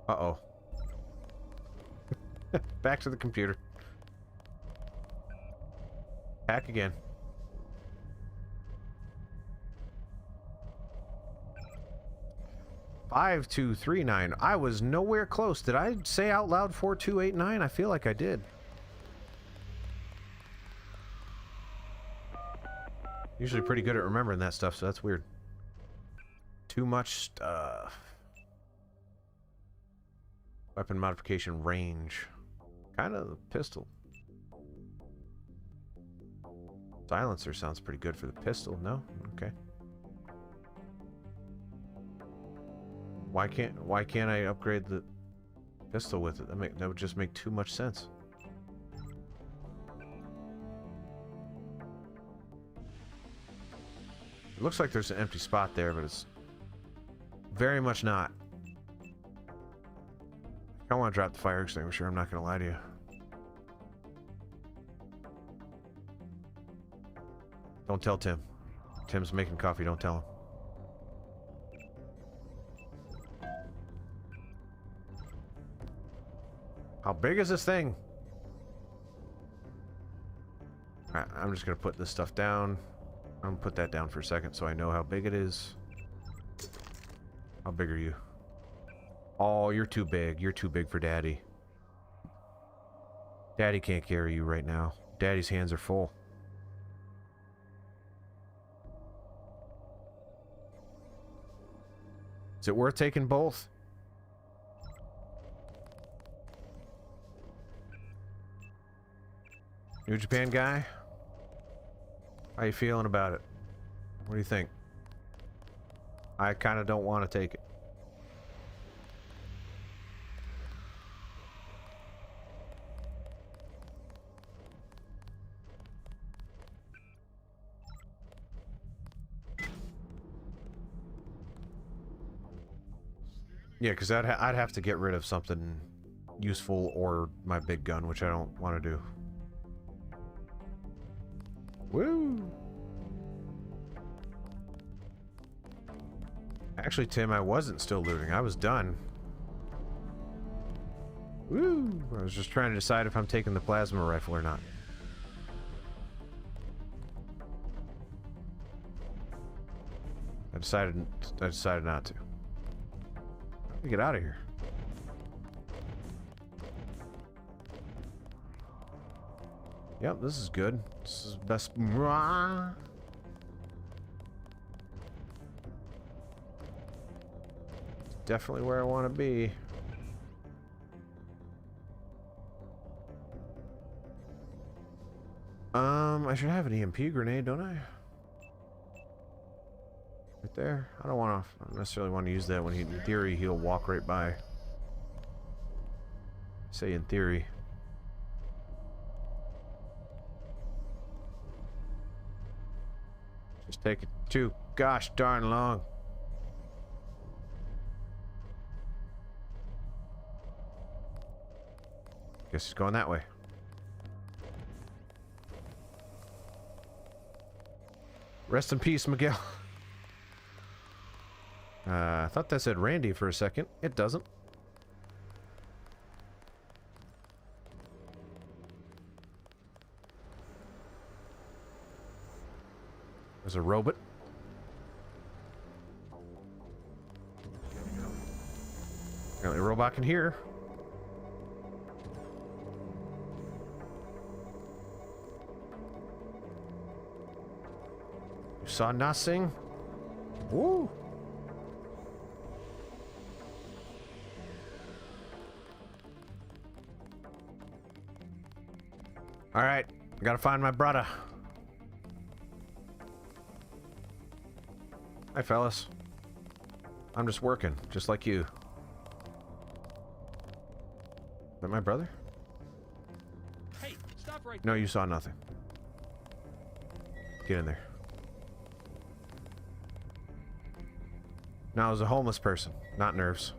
Uh-oh. Back to the computer. Hack again. $5239. I was nowhere close. Did I say out loud 4289? I feel like I did. Usually pretty good at remembering that stuff, so that's weird. Too much stuff. Weapon modification range. Kind of the pistol. Silencer sounds pretty good for the pistol. No? Okay. Why can't I upgrade the pistol with it? That would just make too much sense. It looks like there's an empty spot there, but it's very much not. I want to drop the fire extinguisher, I'm not going to lie to you. Don't tell Tim. Tim's making coffee, don't tell him. How big is this thing? Alright, I'm just going to put this stuff down. I'm going to put that down for a second so I know how big it is. How big are you? Oh, you're too big. You're too big for Daddy. Daddy can't carry you right now. Daddy's hands are full. Is it worth taking both? New Japan guy? How you feeling about it? What do you think? I kind of don't want to take it. Yeah, because I'd have to get rid of something useful or my big gun, which I don't want to do. Woo! Actually, Tim, I wasn't still looting. I was done. Woo! I was just trying to decide if I'm taking the plasma rifle or not. I decided not to. Let me get out of here. Yep, this is good. This is best. Definitely where I want to be. I should have an EMP grenade, don't I? Right there. I don't necessarily want to use that when in theory he'll walk right by. Say in theory. Just take it too gosh darn long. Guess he's going that way. Rest in peace, Miguel. I thought that said Randy for a second. It doesn't. There's a robot. Apparently a robot can hear. You saw nothing? Woo! Alright, I gotta find my brother. Hi, fellas. I'm just working, just like you. Is that my brother? Hey, stop right No, you saw nothing. Get in there. Now, I was a homeless person, not nerves.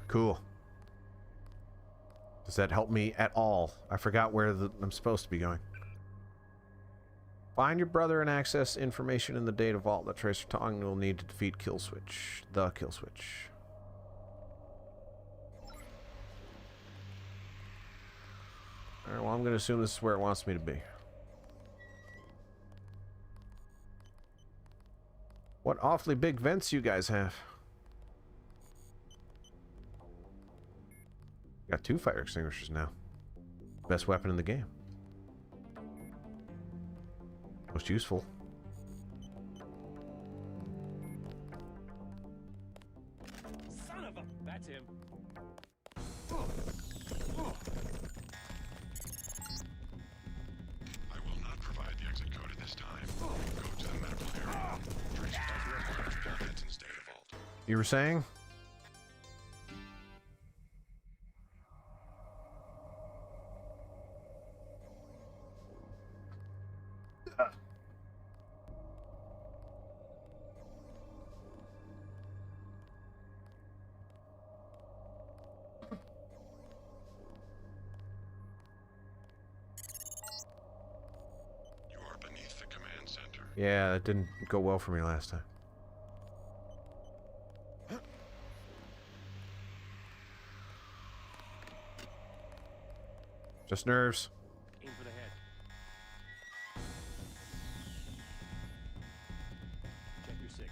Cool. Does that help me at all? I forgot where I'm supposed to be going. Find your brother and access information in the data vault. The tracer Tong will need to defeat Kill Switch. The Kill Switch. Alright, well, I'm going to assume this is where it wants me to be. What awfully big vents you guys have. Got 2 fire extinguishers now. Best weapon in the game. Most useful. Son of a... That's him. I will not provide the exit code at this time. Go to the medical area. Trace Benson's data vault. You were saying? Yeah, that didn't go well for me last time. Just nerves. Aim for the head. Check your 6. It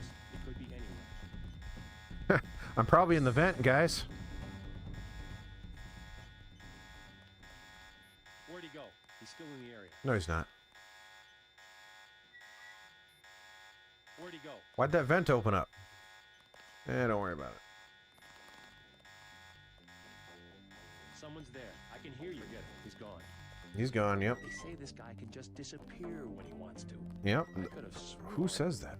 could be anywhere. I'm probably in the vent, guys. Where'd he go? He's still in the area. No, he's not. Where'd he go? Why'd that vent open up? Don't worry about it. Someone's there. I can hear you. Get it. He's gone. He's gone, yep. They say this guy can just disappear when he wants to. Yep. I could have sworn. Who says that?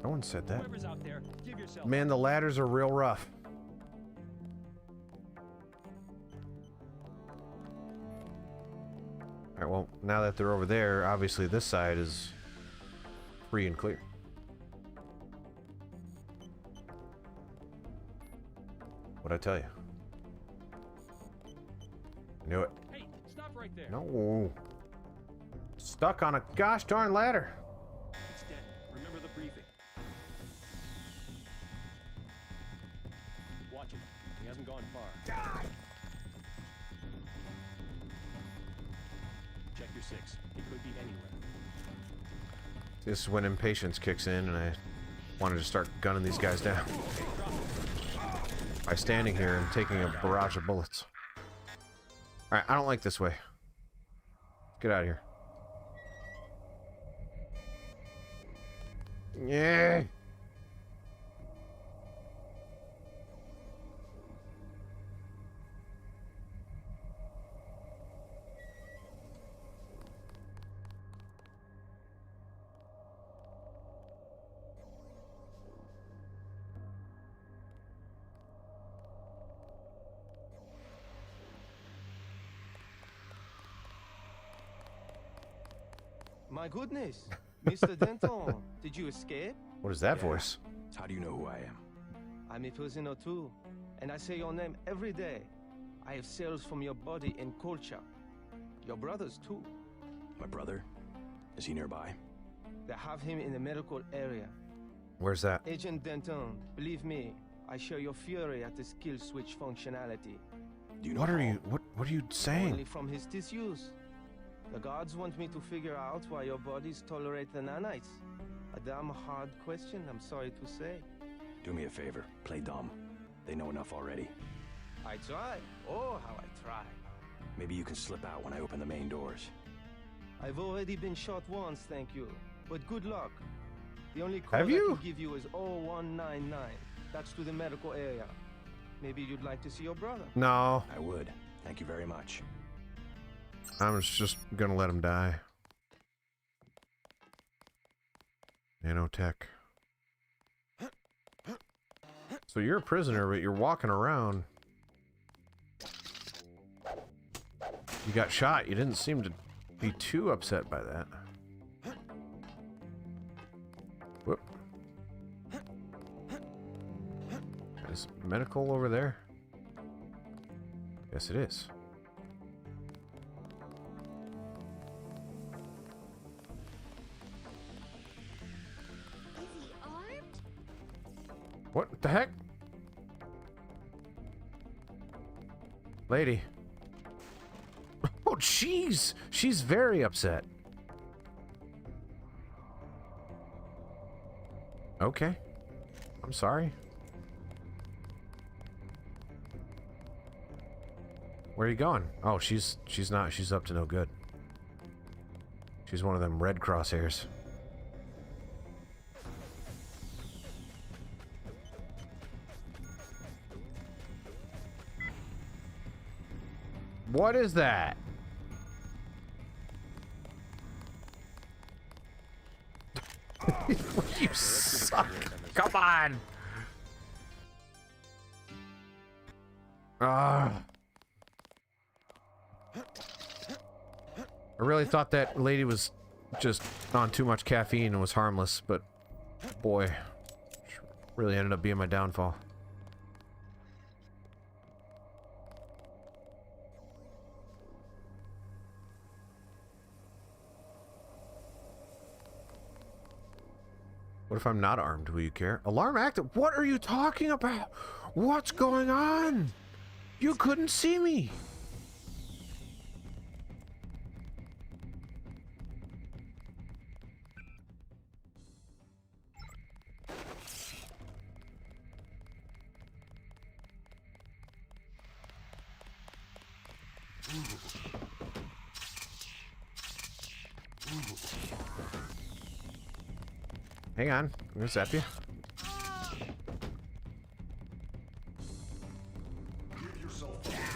No one said that. Whoever's out there, give yourself. Man, the ladders are real rough. Alright, well, now that they're over there, obviously this side is free and clear. What'd I tell you? I knew it. Hey, stop right there. No. Stuck on a gosh darn ladder. It's dead. Remember the briefing. Watch him. He hasn't gone far. Die! Check your 6. It could be anywhere. This is when impatience kicks in and I wanted to start gunning these guys down. By standing here and taking a barrage of bullets. Alright, I don't like this way. Get out of here. Yeah. My goodness, Mr. Denton, did you escape? What is that voice? How do you know who I am? I'm a prisoner too, and I say your name every day. I have cells from your body and culture. Your brothers too. My brother? Is he nearby? They have him in the medical area. Where's that? Agent Denton, believe me, I share your fury at the kill switch functionality. Do you know what are you saying? Only from his disuse. The gods want me to figure out why your bodies tolerate the nanites. A damn hard question, I'm sorry to say. Do me a favor. Play dumb. They know enough already. I try. Oh, how I try. Maybe you can slip out when I open the main doors. I've already been shot once, thank you. But good luck. The only call Have I you? can give you is 0199. That's to the medical area. Maybe you'd like to see your brother. No. I would. Thank you very much. I'm just gonna let him die. Nanotech. So you're a prisoner, but you're walking around. You got shot. You didn't seem to be too upset by that. Whoop. Is medical over there? Yes, it is. Is he armed? What the heck? Lady. Oh, jeez. She's very upset. Okay. I'm sorry. Where are you going? Oh, she's not. She's up to no good. She's one of them red crosshairs. What is that? You suck. Come on. I really thought that lady was just on too much caffeine and was harmless, but boy, really ended up being my downfall. What if I'm not armed? Will you care? Alarm active? What are you talking about? What's going on? You couldn't see me. Hang on, I'm gonna zap you.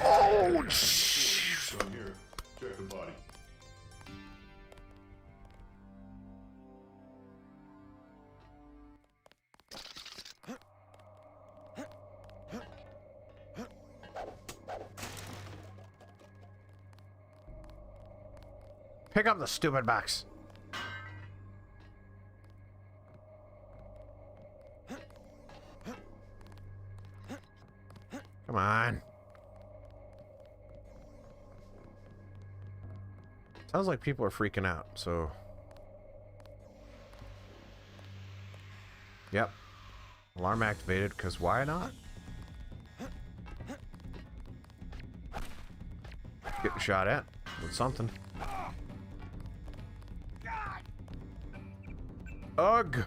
Oh, shh! Here, check the body. Pick up the stupid box. Come on. Sounds like people are freaking out, so... Yep. Alarm activated, because why not? Getting shot at with something. Ugh!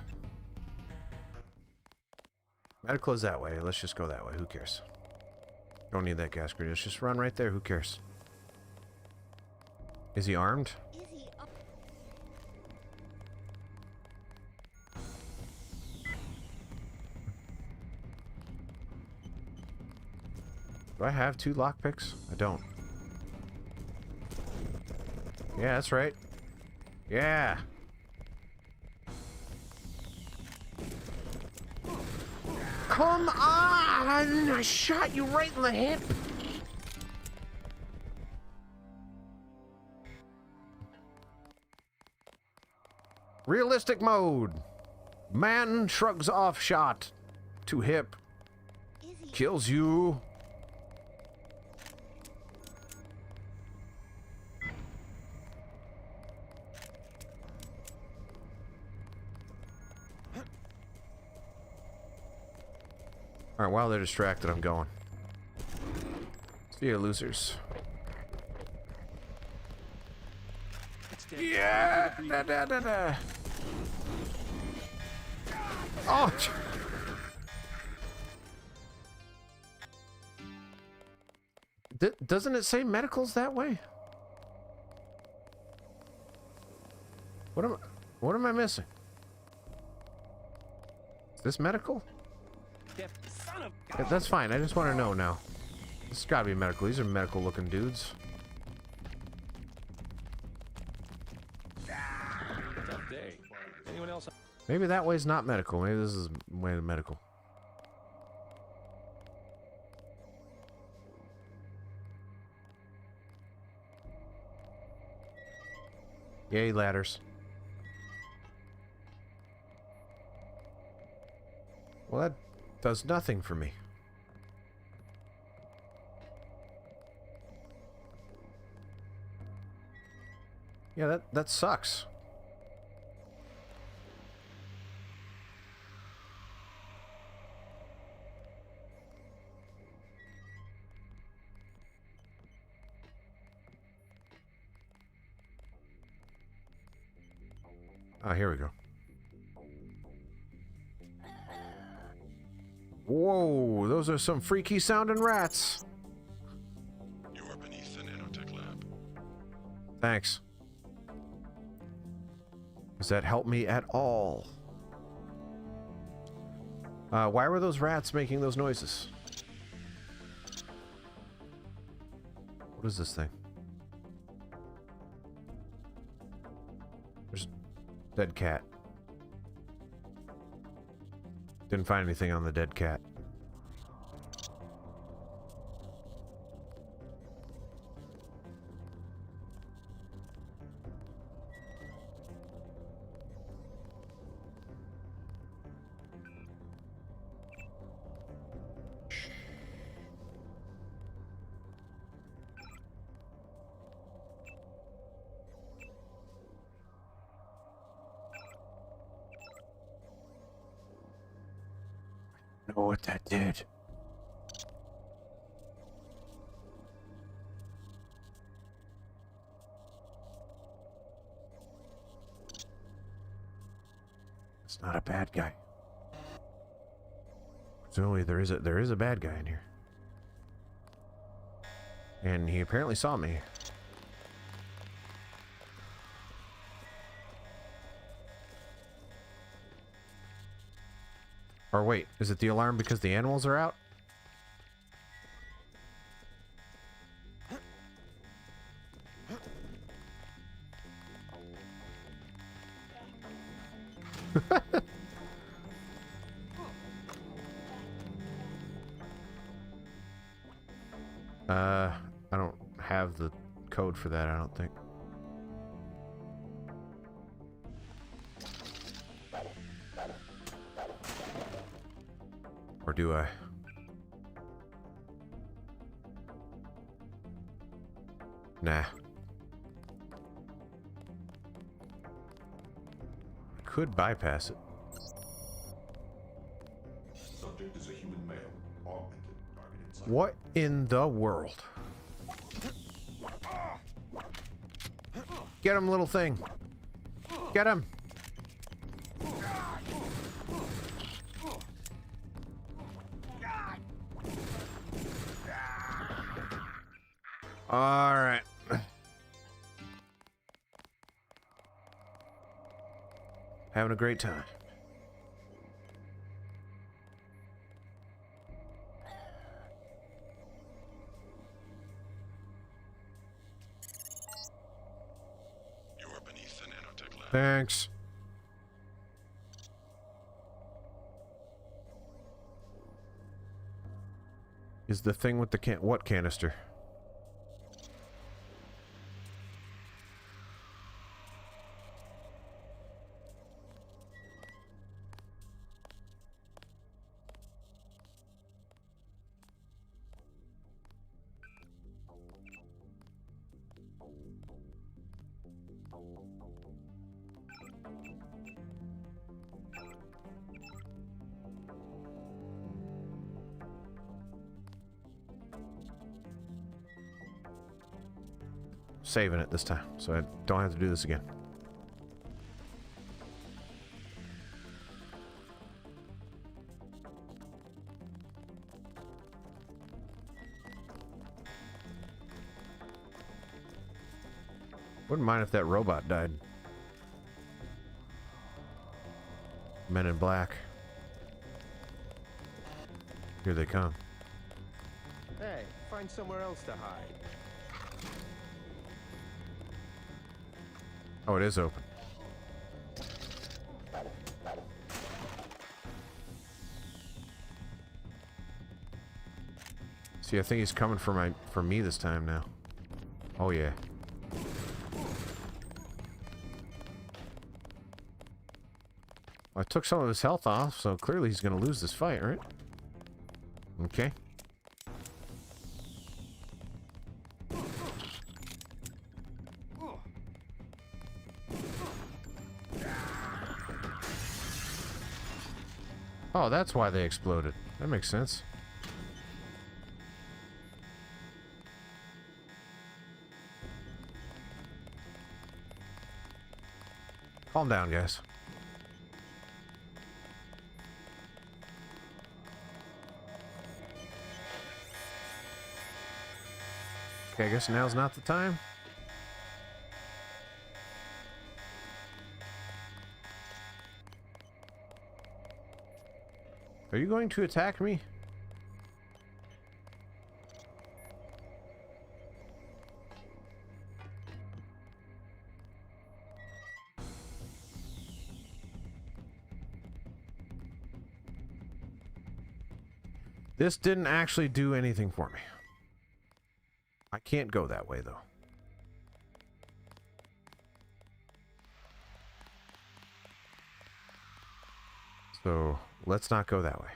Medical is that way. Let's just go that way. Who cares? Don't need that gas grenade. Let's just run right there. Who cares? Is he armed? Do I have 2 lockpicks? I don't. Yeah, that's right. Yeah. Come on! I shot you right in the hip! Realistic mode. Man shrugs off shot to hip. Kills you. Alright, while they're distracted, I'm going. See you, losers. Yeah! Da, da, da, da. Oh! Doesn't it say medicals that way? What am I missing? Is this medical? Son of... Yeah, that's fine. I just want to know now. This has got to be medical. These are medical looking dudes. Tough day. Anyone else? Maybe that way's not medical. Maybe this is way medical. Yay, ladders. Well, that does nothing for me. Yeah, that sucks. Ah, here we go. Whoa, those are some freaky sounding rats. You are beneath the nanotech lab. Thanks. Does that help me at all? Why were those rats making those noises? What is this thing? There's a dead cat. Didn't find anything on the dead cat. Know what that did. It's not a bad guy. Presumably there is a bad guy in here. And he apparently saw me. Or wait, is it the alarm because the animals are out? I don't have the code for that, I don't think. Or do I? Nah. Could bypass it. Subject is a human male. Augmented. Target inside. What in the world? Get him, little thing. Get him. All right. Having a great time. You are beneath the nanotech lab. Thanks. Is the thing with the what canister? Saving it this time, so I don't have to do this again. Wouldn't mind if that robot died. Men in black. Here they come. Hey, find somewhere else to hide. Oh, it is open. See, I think he's coming for me this time now. Oh yeah. I took some of his health off, so clearly he's going to lose this fight, right? Okay. Oh, that's why they exploded. That makes sense. Calm down, guys. Okay, I guess now's not the time. Are you going to attack me? This didn't actually do anything for me. I can't go that way, though. So, let's not go that way.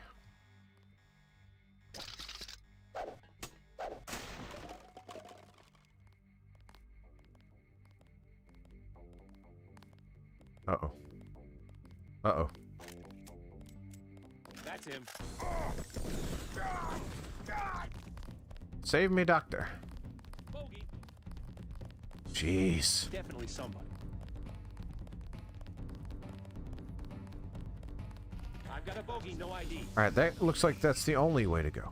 Uh-oh. Uh-oh. That's him. Save me, doctor. Bogey. Jeez. Definitely somebody. I've got a bogey, no ID. Alright, that looks like that's the only way to go.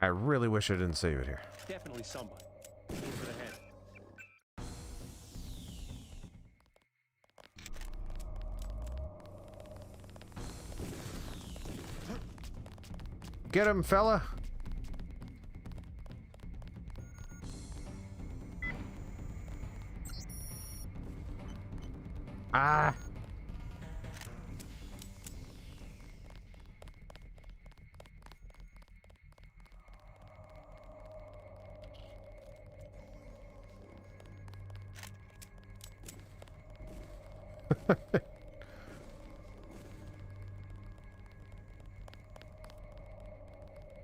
I really wish I didn't save it here. Definitely somebody. Aim for the head. Get him, fella. Ah.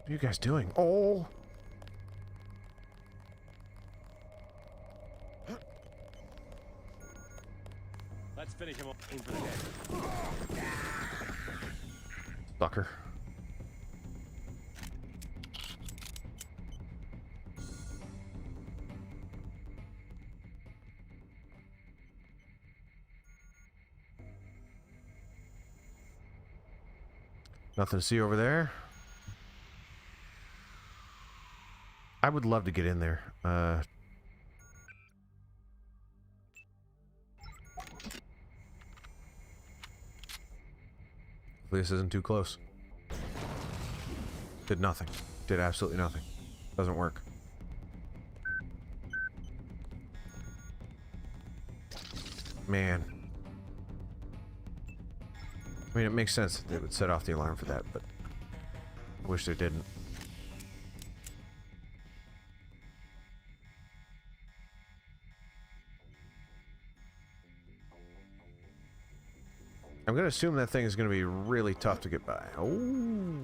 What are you guys doing? Oh! Let's finish him up. Aim for the head. Sucker. Nothing to see over there. I would love to get in there. This isn't too close. Did nothing. Did absolutely nothing. Doesn't work. Man. I mean, it makes sense that they would set off the alarm for that, but I wish they didn't. I'm going to assume that thing is going to be really tough to get by. Oh.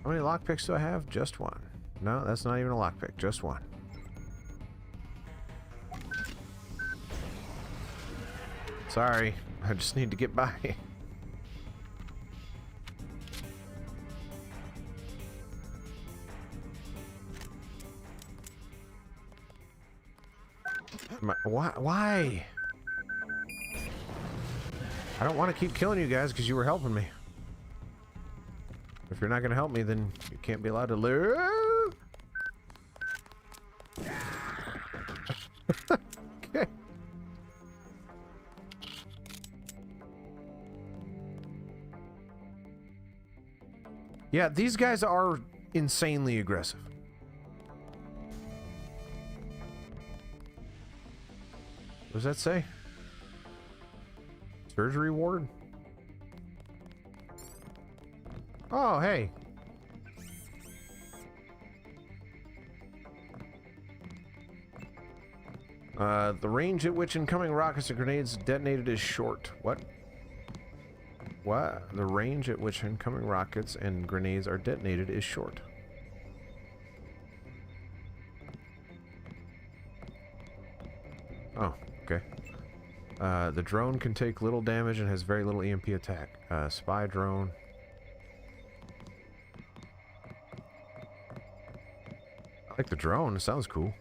How many lockpicks do I have? Just one. No, that's not even a lockpick. Just one. Sorry. I just need to get by. Why? I don't want to keep killing you guys because you were helping me. If you're not going to help me, then you can't be allowed to live. Okay. Yeah, these guys are insanely aggressive. What does that say? Surgery ward? Oh, hey. The range at which incoming rockets and grenades detonated is short. What? What? The range at which incoming rockets and grenades are detonated is short. Oh, okay. The drone can take little damage and has very little EMP attack. Spy drone. I like the drone. It sounds cool.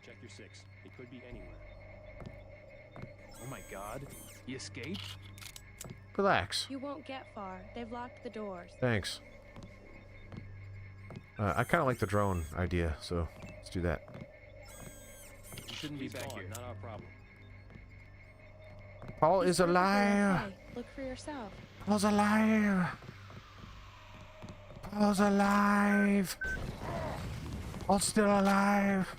Check your 6. It could be anywhere. Oh my god. He escaped? Relax. You won't get far. They've locked the doors. Thanks. I kind of like the drone idea, so let's do that. You shouldn't be back here. Not our problem. Paul is alive. Okay. Look for yourself. Paul's alive. Paul's alive. Paul's still alive.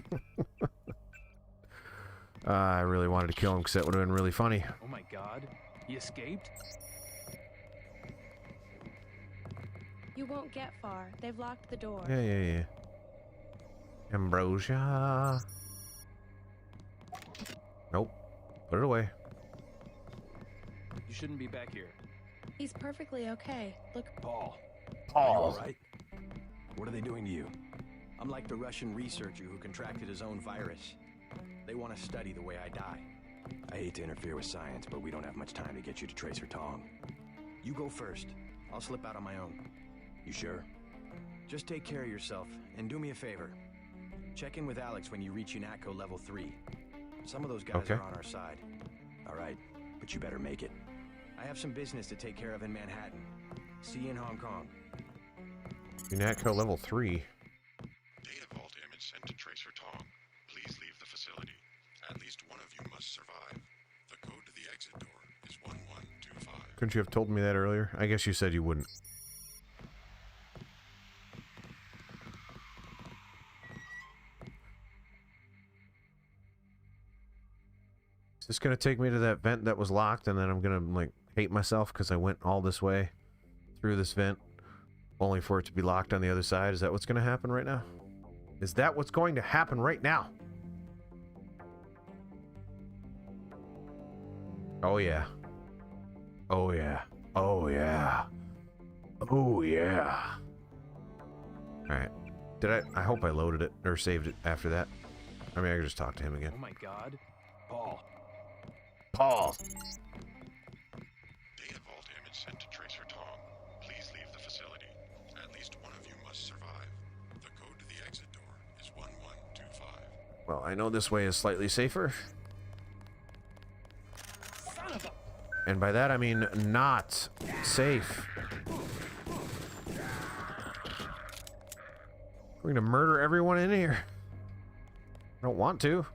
I really wanted to kill him because that would have been really funny. Oh my god. He escaped? You won't get far. They've locked the door. Yeah. Ambrosia. Nope. Put it away. You shouldn't be back here. He's perfectly okay. Look. Paul. Are you all right? What are they doing to you? I'm like the Russian researcher who contracted his own virus. They want to study the way I die. I hate to interfere with science, but we don't have much time to get you to Tracer Tong. You go first. I'll slip out on my own. You sure? Just take care of yourself, and do me a favor. Check in with Alex when you reach UNATCO level 3. Some of those guys are on our side. All right, but you better make it. I have some business to take care of in Manhattan. See you in Hong Kong. UNATCO level 3. Data vault image sent to Tracer Tong. Please leave the facility. At least one of you must survive. The code to the exit door is 1125. Couldn't you have told me that earlier? I guess you said you wouldn't. Is this gonna take me to that vent that was locked and then I'm gonna like hate myself because I went all this way through this vent only for it to be locked on the other side? Is that what's gonna happen right now? Is that what's going to happen right now? Oh yeah. Oh yeah. Oh yeah. Oh yeah. Alright. I hope I loaded it or saved it after that. I mean, I could just talk to him again. Oh my god. Paul. Paul. Data vault image sent to Tracer Tong. Please leave the facility. At least one of you must survive. The code to the exit door is 1125. Well, I know this way is slightly safer. And by that I mean not safe. We're gonna murder everyone in here. I don't want to.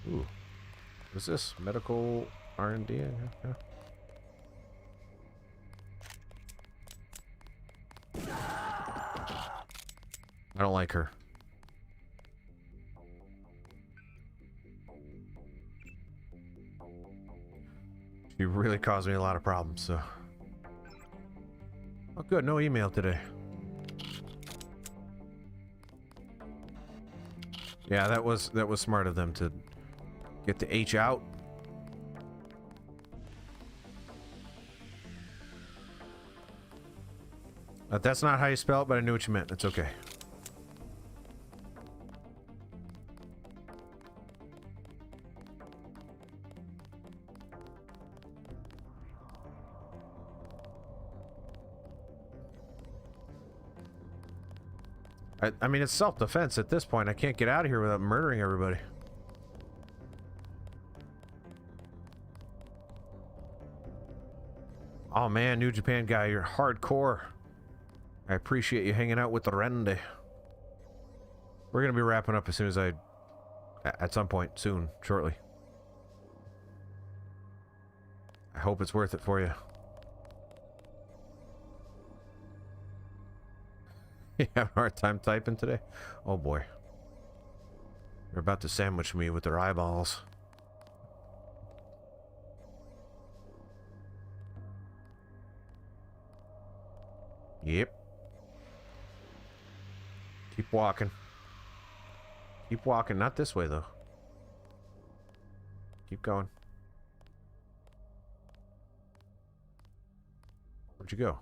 Ooh. What is this? Medical R&D? Yeah. I don't like her. She really caused me a lot of problems, so. Oh good, no email today. Yeah, that was smart of them to get the H out. That's not how you spell it, but I knew what you meant. It's okay. I mean, it's self-defense at this point. I can't get out of here without murdering everybody. Oh man, New Japan guy, you're hardcore. I appreciate you hanging out with the Rende. We're gonna be wrapping up as soon as at some point soon, shortly. I hope it's worth it for you. You have a hard time typing today? Oh boy. They're about to sandwich me with their eyeballs. Yep. Keep walking. Keep walking. Not this way, though. Keep going. Where'd you go?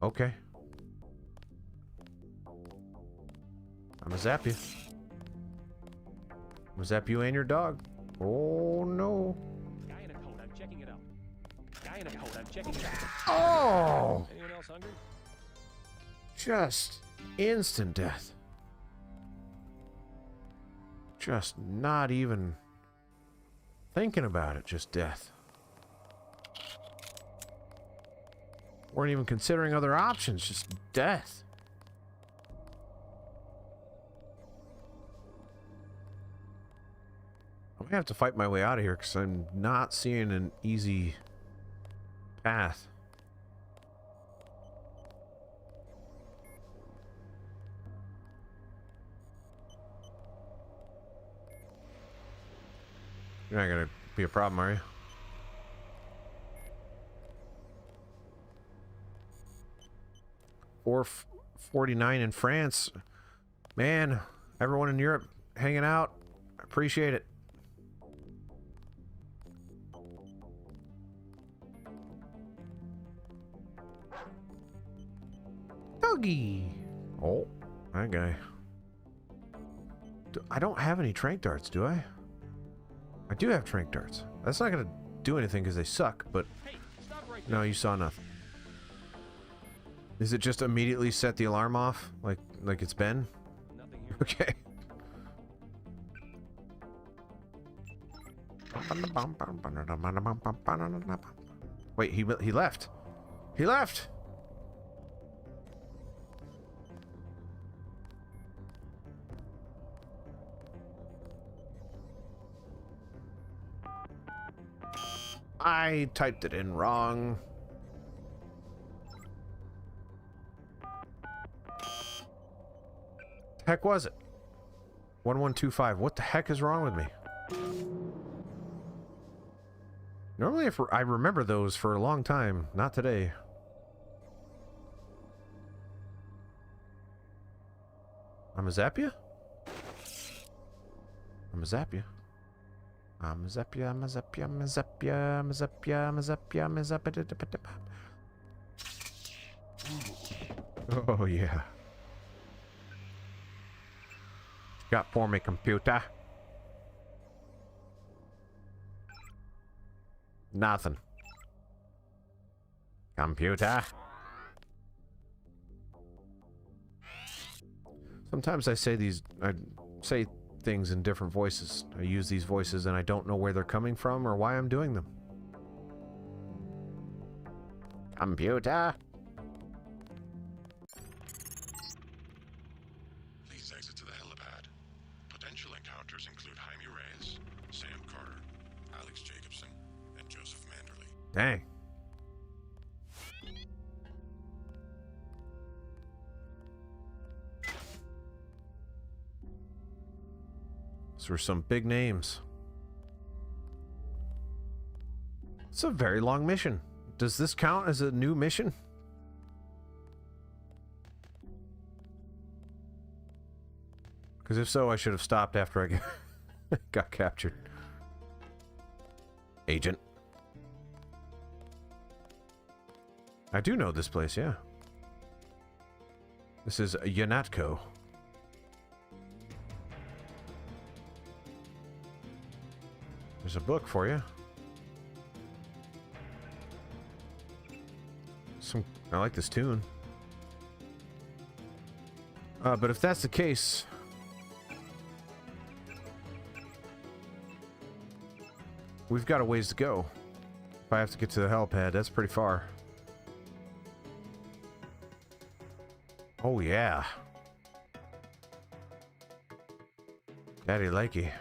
Okay. I'm gonna zap you. I'm gonna zap you and your dog. Oh, no. Guy in a coat. I'm checking it out. Guy in a coat. I'm checking it out. Oh! Anyone else hungry? Just instant death. Just not even thinking about it, just death. Weren't even considering other options, just death. I'm gonna have to fight my way out of here because I'm not seeing an easy path. You're not gonna be a problem, are you? Or 49 in France. Man, everyone in Europe hanging out. I appreciate it. Doggy. Oh, that guy. I don't have any trank darts, do I? I do have trank darts. That's not gonna do anything because they suck, but... Hey, stop right No, you saw nothing. Is it just immediately set the alarm off? Like it's been? Nothing here. Okay. Wait, he left. He left! I typed it in wrong. The heck was it? 1125. What the heck is wrong with me? Normally, if I remember those for a long time, not today. I'm a zap you? I'm a zap you. I'm a zap you, I'm a zap you, I'm a zap you, I'm a zap you, I'm a zap you, I'm a zap you. Oh, yeah. Got for me, computer. Nothing. Computer. Sometimes I say things in different voices. I use these voices and I don't know where they're coming from or why I'm doing them. Computer. Please exit to the helipad. Potential encounters include Jaime Reyes, Sam Carter, Alex Jacobson, and Joseph Manderley. Dang. Those were some big names. It's a very long mission. Does this count as a new mission? Because if so, I should have stopped after I got captured. Agent. I do know this place, yeah. This is Yanatco. There's a book for you. I like this tune. But if that's the case, we've got a ways to go. If I have to get to the helipad, that's pretty far. Oh, yeah. Daddy likey.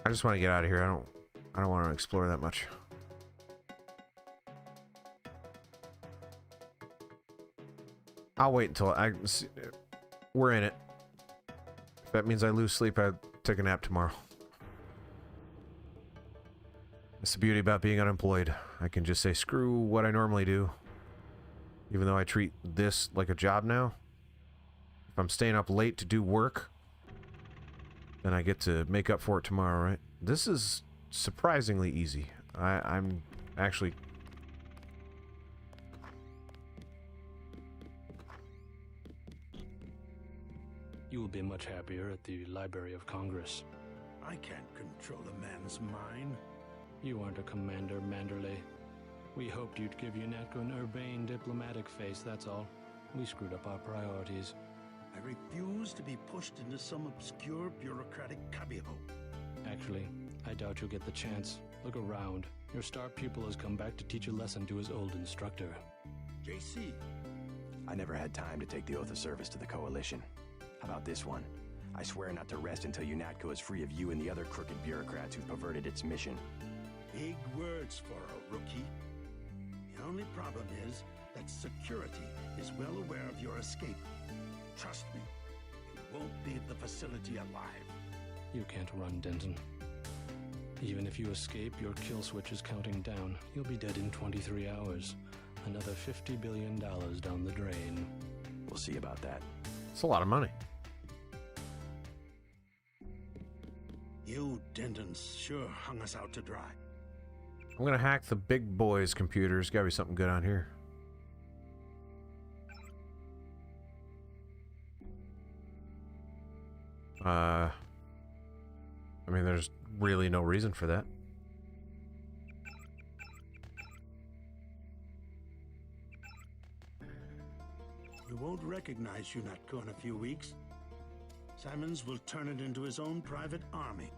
I just want to get out of here. I don't want to explore that much. I'll wait until we're in it. If that means I lose sleep, I take a nap tomorrow. That's the beauty about being unemployed. I can just say screw what I normally do. Even though I treat this like a job now. If I'm staying up late to do work, then I get to make up for it tomorrow, right? This is surprisingly easy. I'm actually... You will be much happier at the Library of Congress. I can't control a man's mind. You aren't a commander, Manderley. We hoped you'd give UNATCO an urbane, diplomatic face, that's all. We screwed up our priorities. I refuse to be pushed into some obscure bureaucratic cubbyhole. Actually, I doubt you'll get the chance. Look around. Your star pupil has come back to teach a lesson to his old instructor. JC. I never had time to take the oath of service to the Coalition. How about this one? I swear not to rest until UNATCO is free of you and the other crooked bureaucrats who've perverted its mission. Big words for a rookie. The only problem is that security is well aware of your escape. Trust me, you won't leave the facility alive. You can't run, Denton. Even if you escape, your kill switch is counting down. You'll be dead in 23 hours. Another $50 billion down the drain. We'll see about that. It's a lot of money. You Dentons sure hung us out to dry. I'm gonna hack the big boys' computers. Gotta be something good on here. I mean, there's really no reason for that. We won't recognize UNATCO in a few weeks. Simons will turn it into his own private army.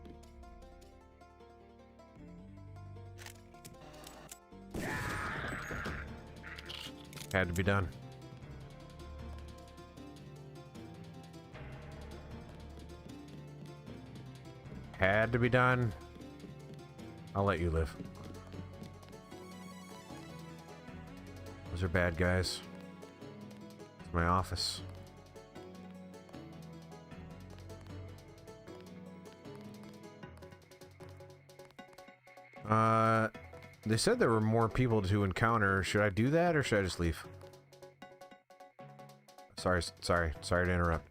Had to be done. Had to be done. I'll let you live. Those are bad guys. It's my office. They said there were more people to encounter. Should I do that or should I just leave? Sorry to interrupt.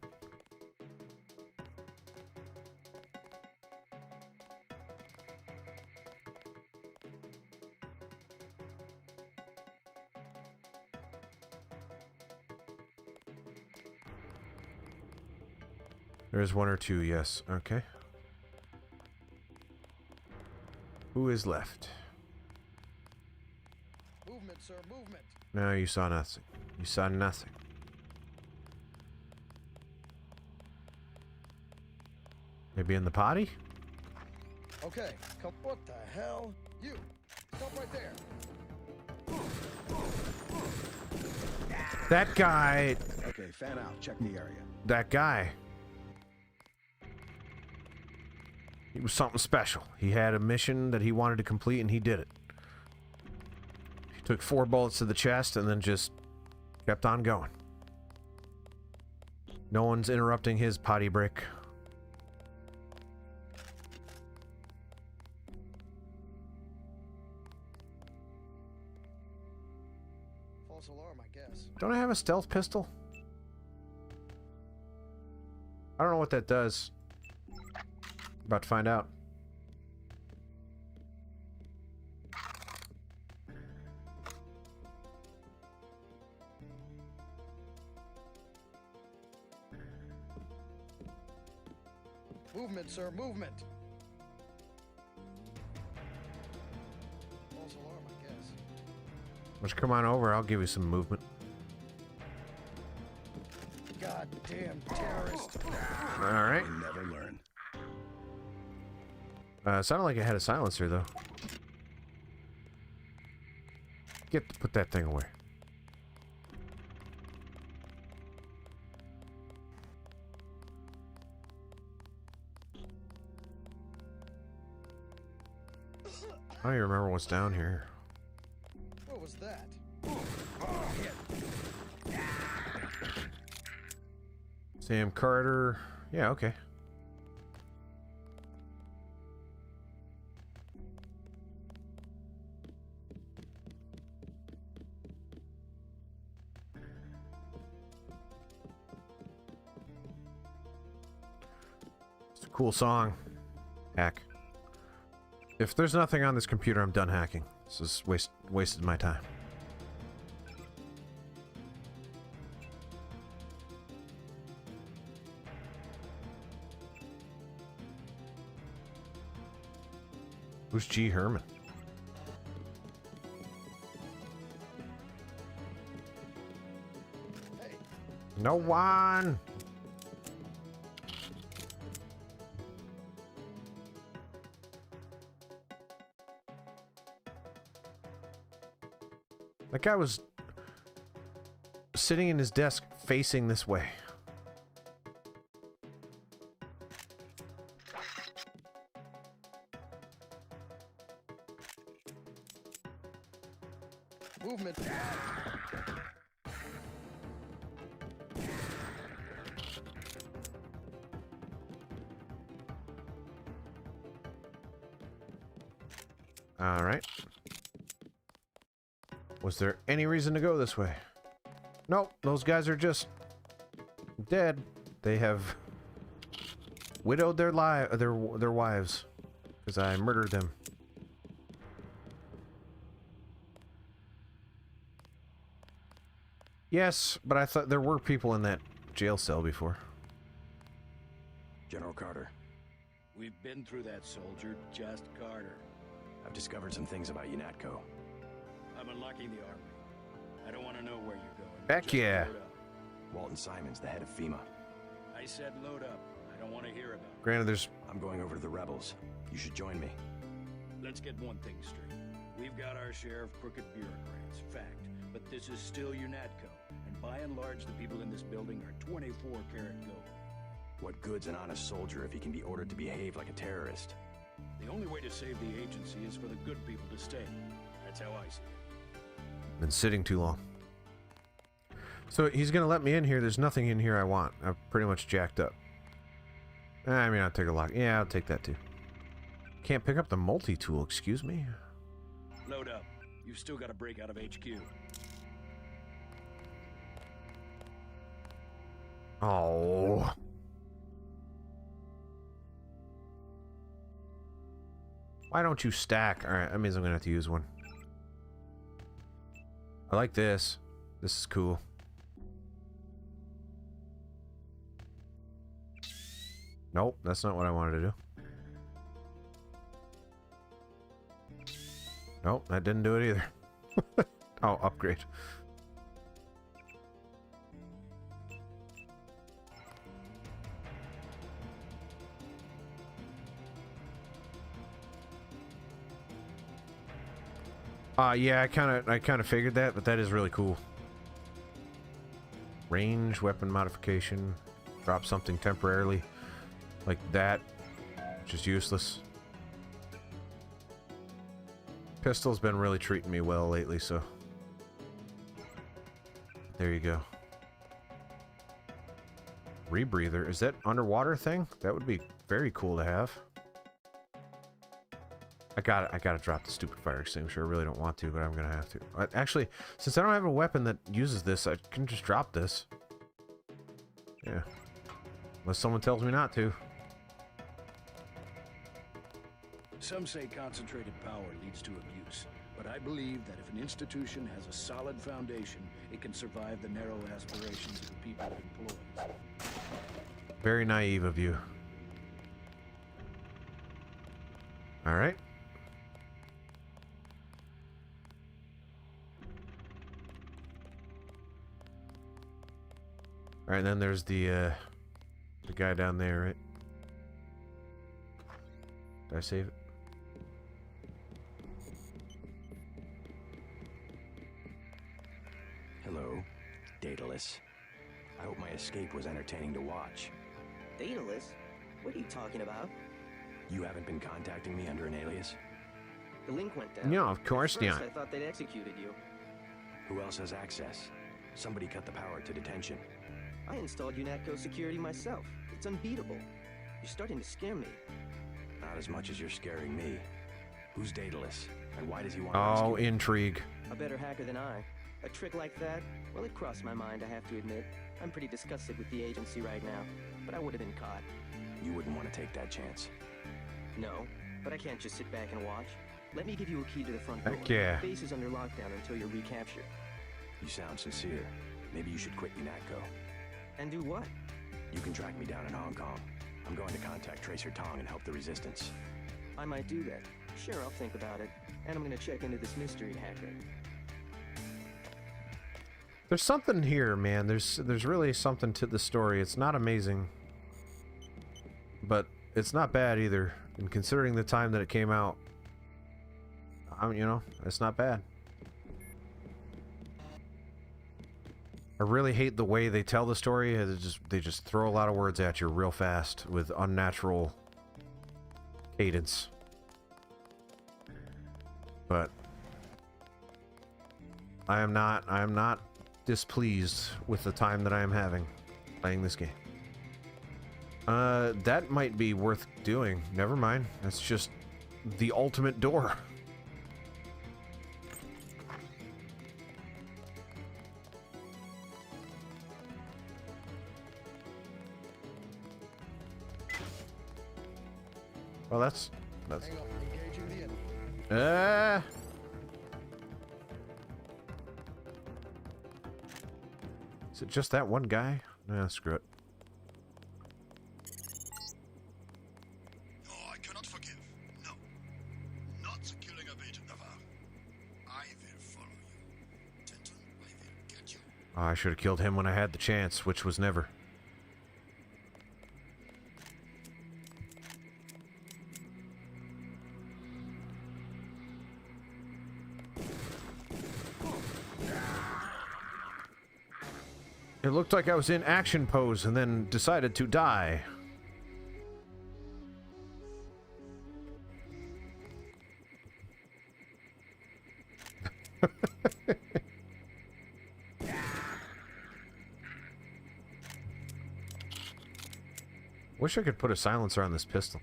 There's one or two, yes. Okay. Who is left? Movement, sir, movement. No, you saw nothing. You saw nothing. Maybe in the potty? Okay, come. What the hell? You! Stop right there! That guy. Okay, fan out. Check the area. That guy. He was something special. He had a mission that he wanted to complete and he did it. He took 4 bullets to the chest and then just kept on going. No one's interrupting his potty break. False alarm, I guess. Don't I have a stealth pistol? I don't know what that does. About to find out. Movement, sir, movement. False alarm, I guess. Why don't you come on over? I'll give you some movement. Goddamn terrorist. All right. Never learn. It sounded like it had a silencer, though. Get to put that thing away. I don't even remember what's down here. What was that? Sam Carter. Yeah, okay. It's a cool song. Hack. If there's nothing on this computer, I'm done hacking. This is wasted my time. Who's G. Herman? No one! That guy was sitting in his desk facing this way. Movement. All right. Was there any reason to go this way? Nope, those guys are just dead. They have widowed their wives because I murdered them. Yes, but I thought there were people in that jail cell before. General Carter, We've been through that, soldier. Just Carter. I've discovered some things about UNATCO. I'm unlocking the armory. I don't want to know where you're going. Heck yeah. Load up. Walton Simons, the head of FEMA. I said load up. I don't want to hear about it. Granted, there's... I'm going over to the rebels. You should join me. Let's get one thing straight. We've got our share of crooked bureaucrats, fact. But this is still UNATCO, and by and large, the people in this building are 24-karat gold. What good's an honest soldier if he can be ordered to behave like a terrorist? The only way to save the agency is for the good people to stay. That's how I see it. Been sitting too long. So he's gonna let me in here. There's nothing in here I want. I'm pretty much jacked up. I mean, I'll take a lock. Yeah, I'll take that too. Can't pick up the multi-tool, excuse me. Load up. You've still got to break out of HQ. Oh. Why don't you stack? Alright, that means I'm gonna have to use one. I like this. This is cool. Nope, that's not what I wanted to do. Nope, that didn't do it either. Oh, upgrade. Yeah, I kind of figured that, but that is really cool. Range, weapon modification, drop something temporarily, like that, which is useless. Pistol's been really treating me well lately, so there you go. Rebreather, is that underwater thing? That would be very cool to have. I gotta drop the stupid fire extinguisher. I really don't want to, but I'm gonna have to. Actually, since I don't have a weapon that uses this, I can just drop this. Yeah. Unless someone tells me not to. Some say concentrated power leads to abuse, but I believe that if an institution has a solid foundation, it can survive the narrow aspirations of the people it employs. Very naive of you. Alright. Alright, then there's the guy down there, right? Did I save it? Hello, Daedalus. I hope my escape was entertaining to watch. Daedalus? What are you talking about? You haven't been contacting me under an alias? The link went down. Yeah, of course At first, not. I thought they'd executed you. Who else has access? Somebody cut the power to detention. I installed UNATCO security myself. It's unbeatable. You're starting to scare me. Not as much as you're scaring me. Who's Daedalus? And why does he want to Oh, rescue me? intrigue. A better hacker than I. A trick like that? Well, it crossed my mind, I have to admit. I'm pretty disgusted with the agency right now, but I would have been caught. You wouldn't want to take that chance. No, but I can't just sit back and watch. Let me give you a key to the front door. Heck yeah. The base is under lockdown until you're recaptured. You sound sincere. Maybe you should quit UNATCO. And do what? You can track me down in Hong Kong. I'm going to contact Tracer Tong and help the Resistance. I might do that. Sure, I'll think about it. And I'm gonna check into this mystery hacker. There's something here, man. There's really something to the story. It's not amazing, but it's not bad either. And considering the time that it came out, you know, it's not bad. I really hate the way they tell the story. They just throw a lot of words at you real fast with unnatural cadence. But I am not displeased with the time that I am having playing this game. That might be worth doing. Never mind. That's just the ultimate door. Well, that's Hang on, engaging the enemy. Is it just that one guy? Nah, screw it. No, I cannot forgive. No. Not the killing of Agent Navarre. I will follow you. Tintin, I will get you. Oh, I should have killed him when I had the chance, which was never. It looked like I was in action pose and then decided to die. Wish I could put a silencer on this pistol.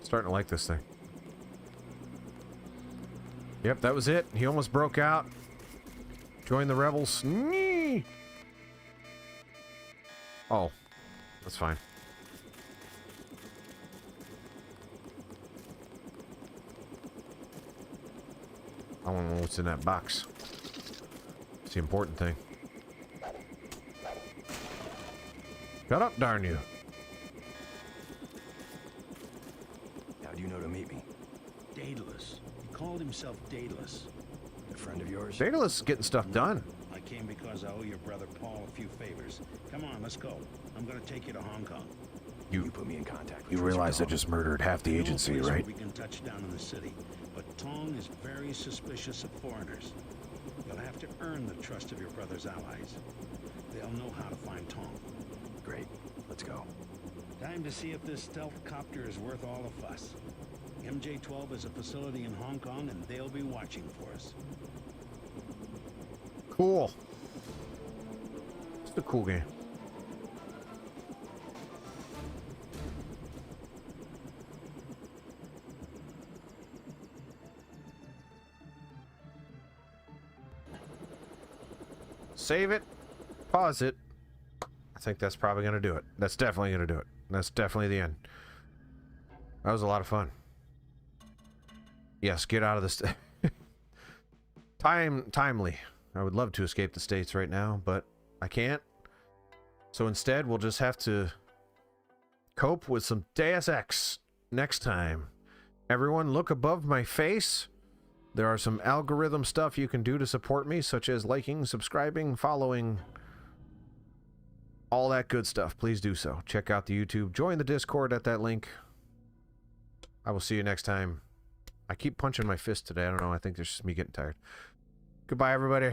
Starting to like this thing. Yep, that was it. He almost broke out. Joined the rebels. Nee! Oh, that's fine. I want to know what's in that box. It's the important thing. Shut up, darn you. How do you know to meet me? Daedalus. He called himself Daedalus. A friend of yours? Daedalus is getting stuff done. I came because I owe your brother Paul a few favors. Come on, let's go. I'm gonna take you to Hong Kong. You put me in contact with You Tracer realize I Tong. just murdered half the I know a agency, place where right? we can touch down in the city, but Tong is very suspicious of foreigners. You'll have to earn the trust of your brother's allies. They'll know how to find Tong. Great. Let's go. Time to see if this stealth copter is worth all the fuss. MJ-12 is a facility in Hong Kong, and they'll be watching for us. Cool. It's a cool game. Save it. Pause it. I think that's probably going to do it. That's definitely going to do it. That's definitely the end. That was a lot of fun. Yes, get out of this. Timely. I would love to escape the States right now, but I can't. So instead, we'll just have to cope with some Deus Ex next time. Everyone, look above my face There are some algorithm stuff you can do to support me, such as liking, subscribing, following, all that good stuff. Please do so. Check out the YouTube. Join the Discord at that link. I will see you next time. I keep punching my fist today. I don't know. I think it's just me getting tired. Goodbye, everybody.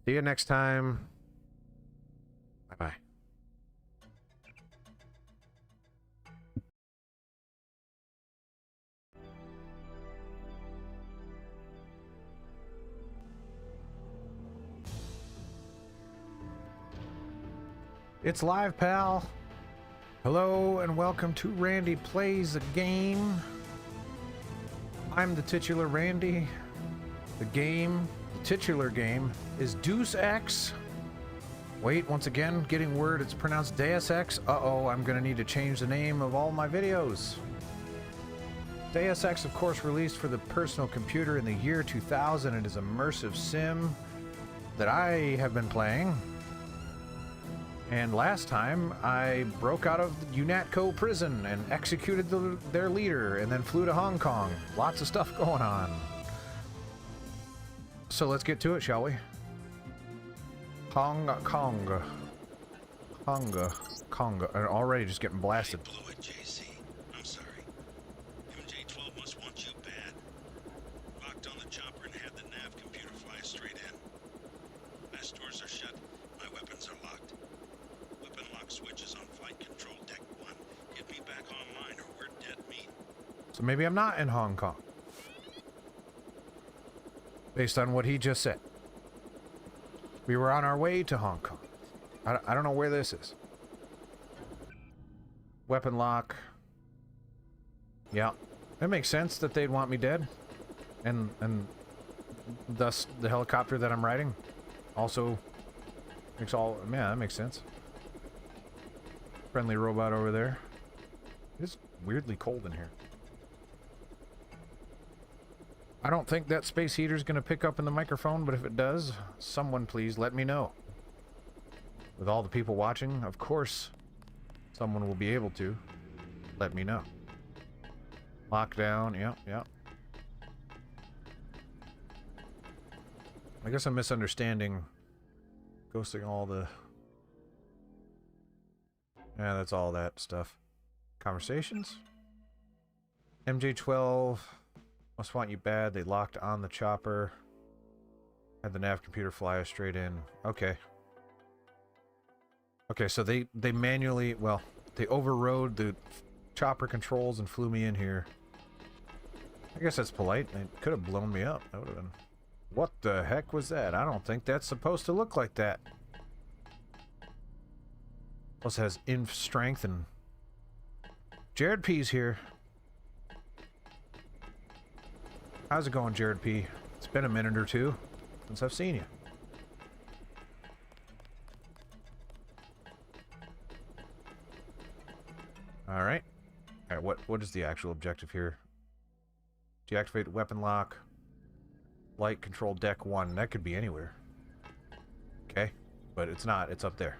See you next time. Bye-bye. It's live, pal. Hello and welcome to Randy Plays a Game. I'm the titular Randy. The game, the titular game, is Deus Ex. Wait, once again, getting word it's pronounced Deus Ex. Uh-oh, I'm gonna need to change the name of all my videos. Deus Ex, of course, released for the personal computer in the year 2000. It is an immersive sim that I have been playing. And last time, I broke out of the UNATCO prison and executed their leader and then flew to Hong Kong. Lots of stuff going on. So let's get to it, shall we? Hong Kong. Conga. And already just getting blasted. I blew it, JC. I'm sorry. MJ-12 must want you bad. Locked on the chopper and had the nav computer fly straight in. Mass doors are shut. My weapons are locked. Weapon lock switch is on flight control deck 1. Get me back online or we're dead meat. So maybe I'm not in Hong Kong. Based on what he just said. We were on our way to Hong Kong. I don't know where this is. Weapon lock. Yeah. It makes sense that they'd want me dead. And thus the helicopter that I'm riding also makes all... Yeah, that makes sense. Friendly robot over there. It's weirdly cold in here. I don't think that space heater's going to pick up in the microphone, but if it does, someone please let me know. With all the people watching, of course, someone will be able to let me know. Lockdown, yep. I guess I'm misunderstanding. Ghosting all the... Yeah, that's all that stuff. Conversations? MJ-12... Must want you bad. They locked on the chopper. Had the nav computer fly us straight in. Okay. Okay, so they manually... Well, they overrode the chopper controls and flew me in here. I guess that's polite. They could have blown me up. That would have been... What the heck was that? I don't think that's supposed to look like that. Plus it has inf strength and... Jared P's here. How's it going, Jared P? It's been a minute or two since I've seen you. Alright. Alright, what is the actual objective here? Deactivate weapon lock. Light control deck 1. That could be anywhere. Okay. But it's not. It's up there.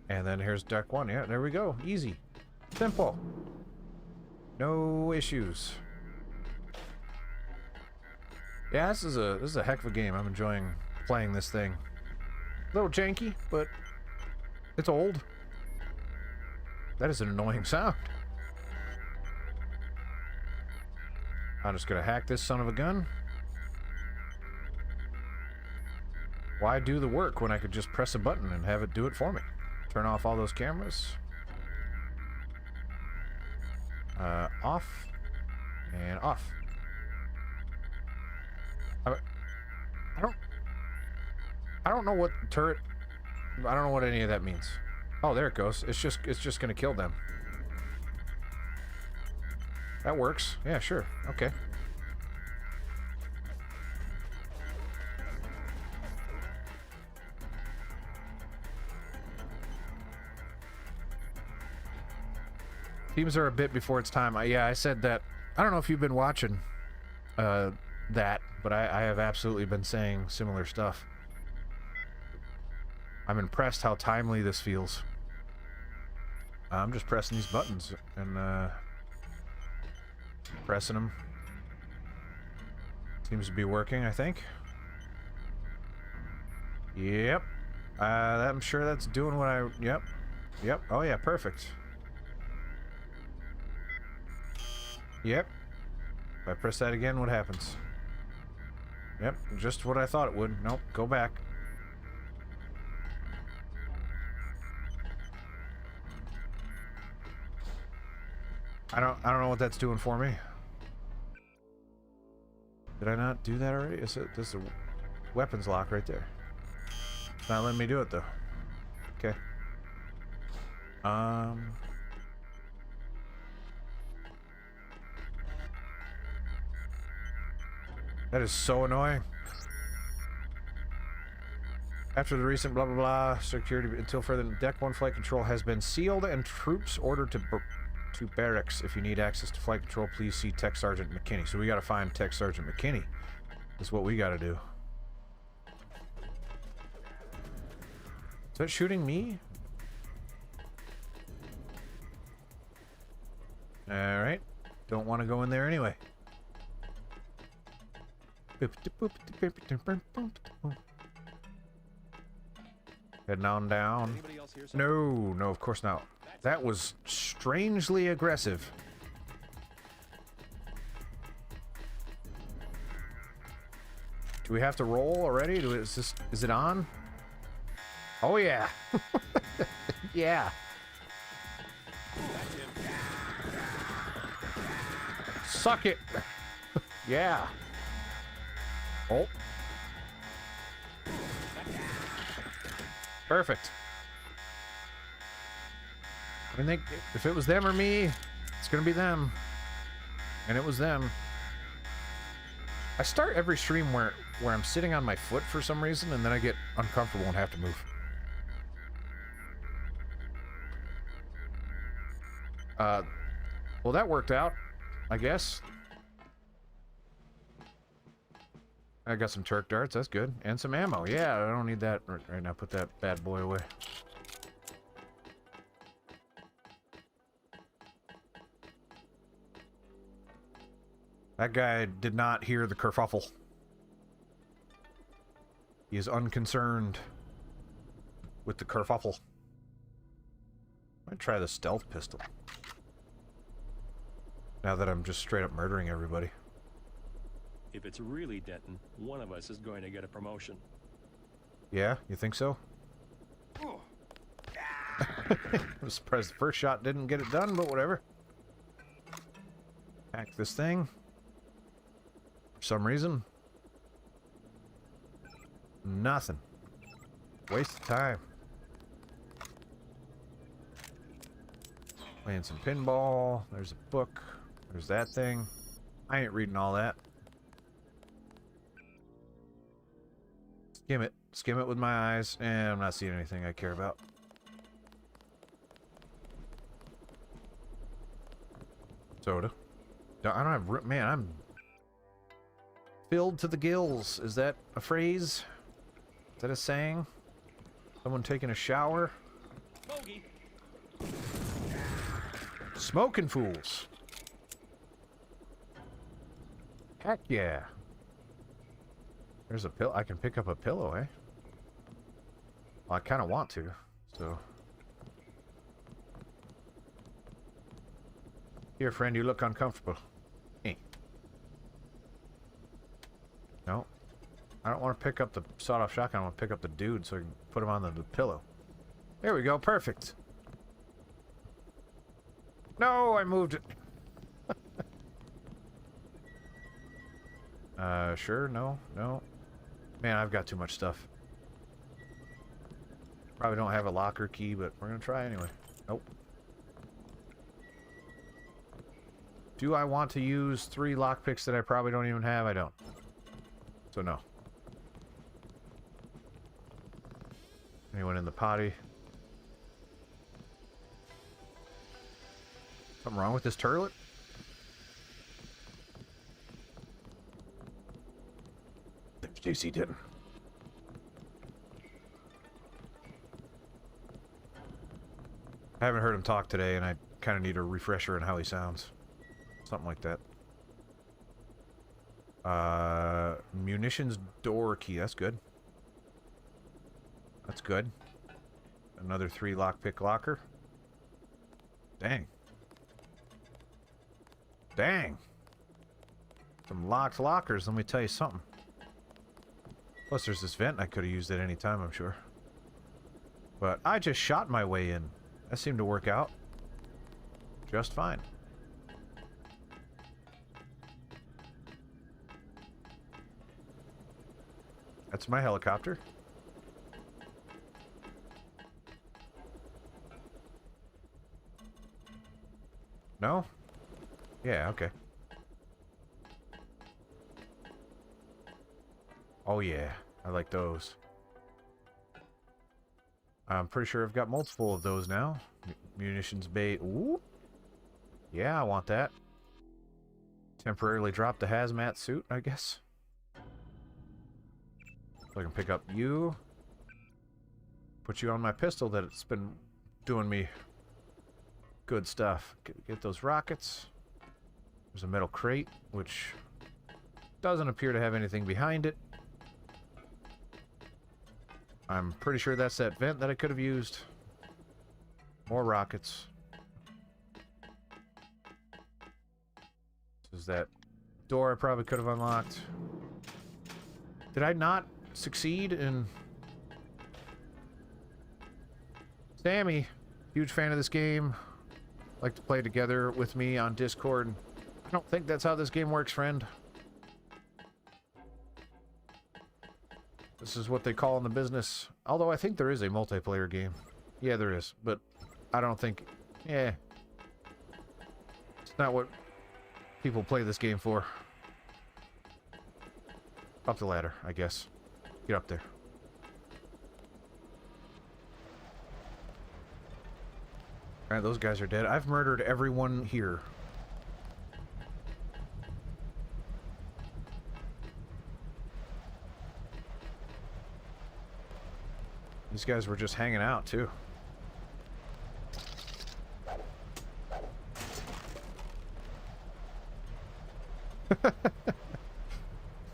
And then here's deck 1. Yeah, there we go. Easy. Simple. No issues. Yeah, this is a heck of a game. I'm enjoying playing this thing. A little janky, but it's old. That is an annoying sound. I'm just gonna hack this son of a gun. Why do the work when I could just press a button and have it do it for me? Turn off all those cameras. Off and off. I don't know what turret. I don't know what any of that means. Oh, there it goes. It's just gonna kill them. That works. Yeah, sure. Okay. Teams are a bit before its time. Yeah, I said that. I don't know if you've been watching that, but I have absolutely been saying similar stuff. I'm impressed how timely this feels. I'm just pressing these buttons, and Pressing them. Seems to be working, I think. Yep. I'm sure that's doing what I... Yep. Yep. Oh, yeah, perfect. Yep. If I press that again, what happens? Yep, just what I thought it would. Nope, go back. I don't know what that's doing for me. Did I not do that already? This is a weapons lock right there. It's not letting me do it though. Okay. That is so annoying. After the recent blah blah blah security until further, Deck 1 flight control has been sealed and troops ordered to barracks. If you need access to flight control, please see Tech Sergeant McKinney. So we gotta find Tech Sergeant McKinney. That's what we gotta do. Is that shooting me? Alright. Don't want to go in there anyway. Heading on down. No, of course not. That was strangely aggressive. Do we have to roll already? Is it on? Oh yeah. Yeah. Suck it. Yeah. Oh. Perfect. I mean, if it was them or me, it's gonna be them. And it was them. I start every stream where I'm sitting on my foot for some reason, and then I get uncomfortable and have to move. Well, that worked out, I guess. I got some Turk darts, that's good. And some ammo. Yeah, I don't need that right now. Put that bad boy away. That guy did not hear the kerfuffle. He is unconcerned with the kerfuffle. I might try the stealth pistol. Now that I'm just straight up murdering everybody. If it's really Denton, one of us is going to get a promotion. Yeah, you think so? I'm surprised the first shot didn't get it done, but whatever. Hack this thing. For some reason. Nothing. Waste of time. Playing some pinball. There's a book. There's that thing. I ain't reading all that. Skim it. Skim it with my eyes, and I'm not seeing anything I care about. Soda. I don't have... Man, I'm... filled to the gills. Is that a phrase? Is that a saying? Someone taking a shower? Bogey. Smoking fools. Heck yeah. There's a pillow. I can pick up a pillow, eh? Well, I kind of want to, so. Here, friend, you look uncomfortable. Hey. No. I don't want to pick up the sawed-off shotgun. I want to pick up the dude so I can put him on the pillow. There we go. Perfect. No, I moved it. Sure, no. Man, I've got too much stuff. Probably don't have a locker key, but we're gonna try anyway. Nope. Do I want to use 3 lockpicks that I probably don't even have? I don't. So no. Anyone in the potty? Something wrong with this turlet? JC didn't. I haven't heard him talk today, and I kind of need a refresher on how he sounds. Something like that. Munitions door key. That's good. That's good. Another 3 lockpick locker. Dang. Dang. Some locked lockers, let me tell you something. Plus there's this vent I could have used at any time, I'm sure. But I just shot my way in. That seemed to work out just fine. That's my helicopter. No? Yeah, okay. Oh yeah, I like those. I'm pretty sure I've got multiple of those now. Munitions bay. Ooh. Yeah, I want that. Temporarily drop the hazmat suit, I guess. So I can pick up you. Put you on my pistol that it's been doing me good stuff. Get those rockets. There's a metal crate, which doesn't appear to have anything behind it. I'm pretty sure that's that vent that I could have used. More rockets. This is that door I probably could have unlocked. Did I not succeed in... Sammy, huge fan of this game. Like to play together with me on Discord. I don't think that's how this game works, friend. This is what they call in the business. Although I think there is a multiplayer game. Yeah, there is. But I don't think... Yeah. It's not what people play this game for. Up the ladder, I guess. Get up there. Alright, those guys are dead. I've murdered everyone here. These guys were just hanging out, too.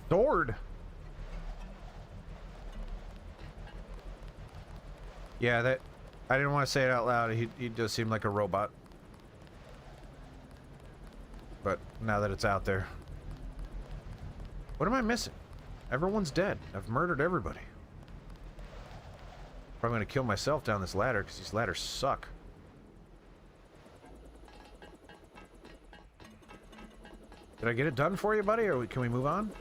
Sword! Yeah, that... I didn't want to say it out loud. He does seem like a robot. But now that it's out there... What am I missing? Everyone's dead. I've murdered everybody. Probably gonna kill myself down this ladder because these ladders suck. Did I get it done for you, buddy, or can we move on?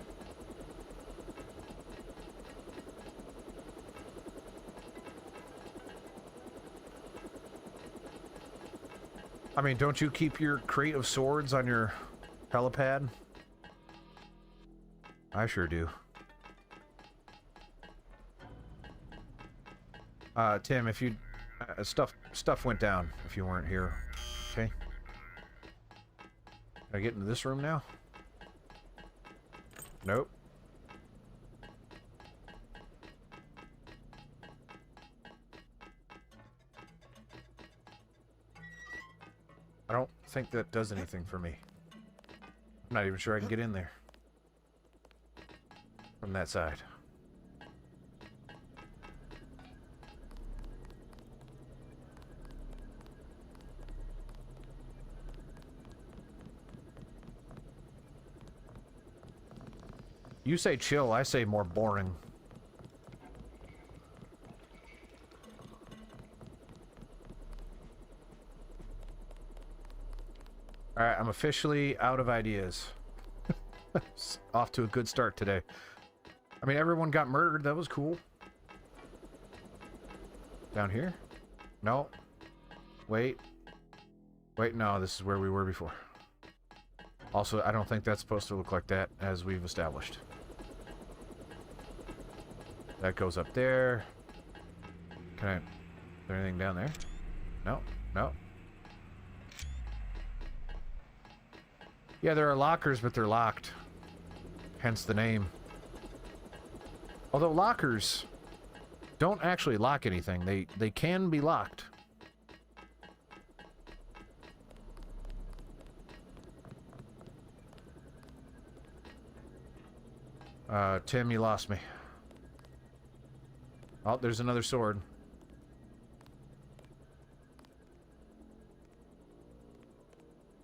I mean, don't you keep your crate of swords on your helipad? I sure do. Tim, if you... stuff went down if you weren't here. Okay. Can I get into this room now? Nope. I don't think that does anything for me. I'm not even sure I can get in there. From that side. You say chill, I say more boring. Alright, I'm officially out of ideas. Off to a good start today. I mean, everyone got murdered, that was cool. Down here? No. Wait. Wait, no, this is where we were before. Also, I don't think that's supposed to look like that, as we've established. That goes up there. Can I... Is there anything down there? No. No. Yeah, there are lockers, but they're locked. Hence the name. Although lockers don't actually lock anything. They can be locked. Tim, you lost me. Oh, there's another sword.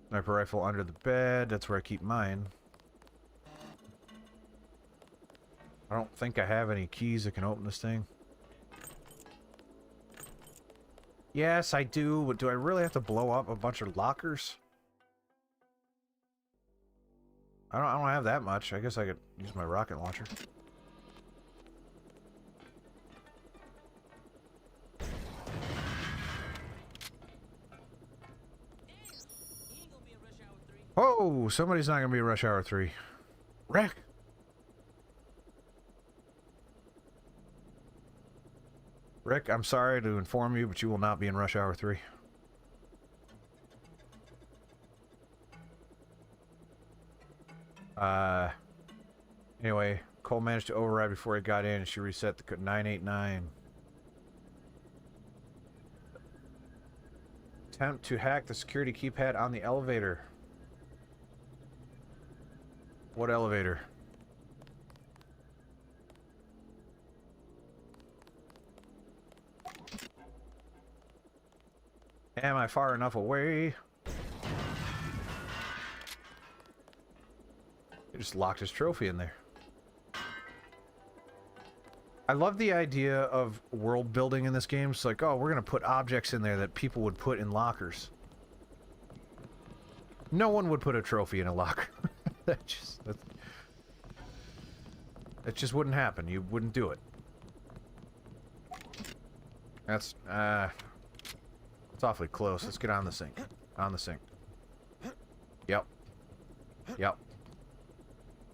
Sniper rifle under the bed. That's where I keep mine. I don't think I have any keys that can open this thing. Yes, I do, but do I really have to blow up a bunch of lockers? I don't have that much. I guess I could use my rocket launcher. Oh, somebody's not gonna be Rush Hour 3. Rick! Rick, I'm sorry to inform you, but you will not be in Rush Hour 3. Anyway, Cole managed to override before he got in, and she reset the code 989. Attempt to hack the security keypad on the elevator. What elevator? Am I far enough away? He just locked his trophy in there. I love the idea of world building in this game. It's like, oh, we're going to put objects in there that people would put in lockers. No one would put a trophy in a locker. that just wouldn't happen. You wouldn't do it. That's, it's awfully close. Let's get on the sink. On the sink. Yep. Yep.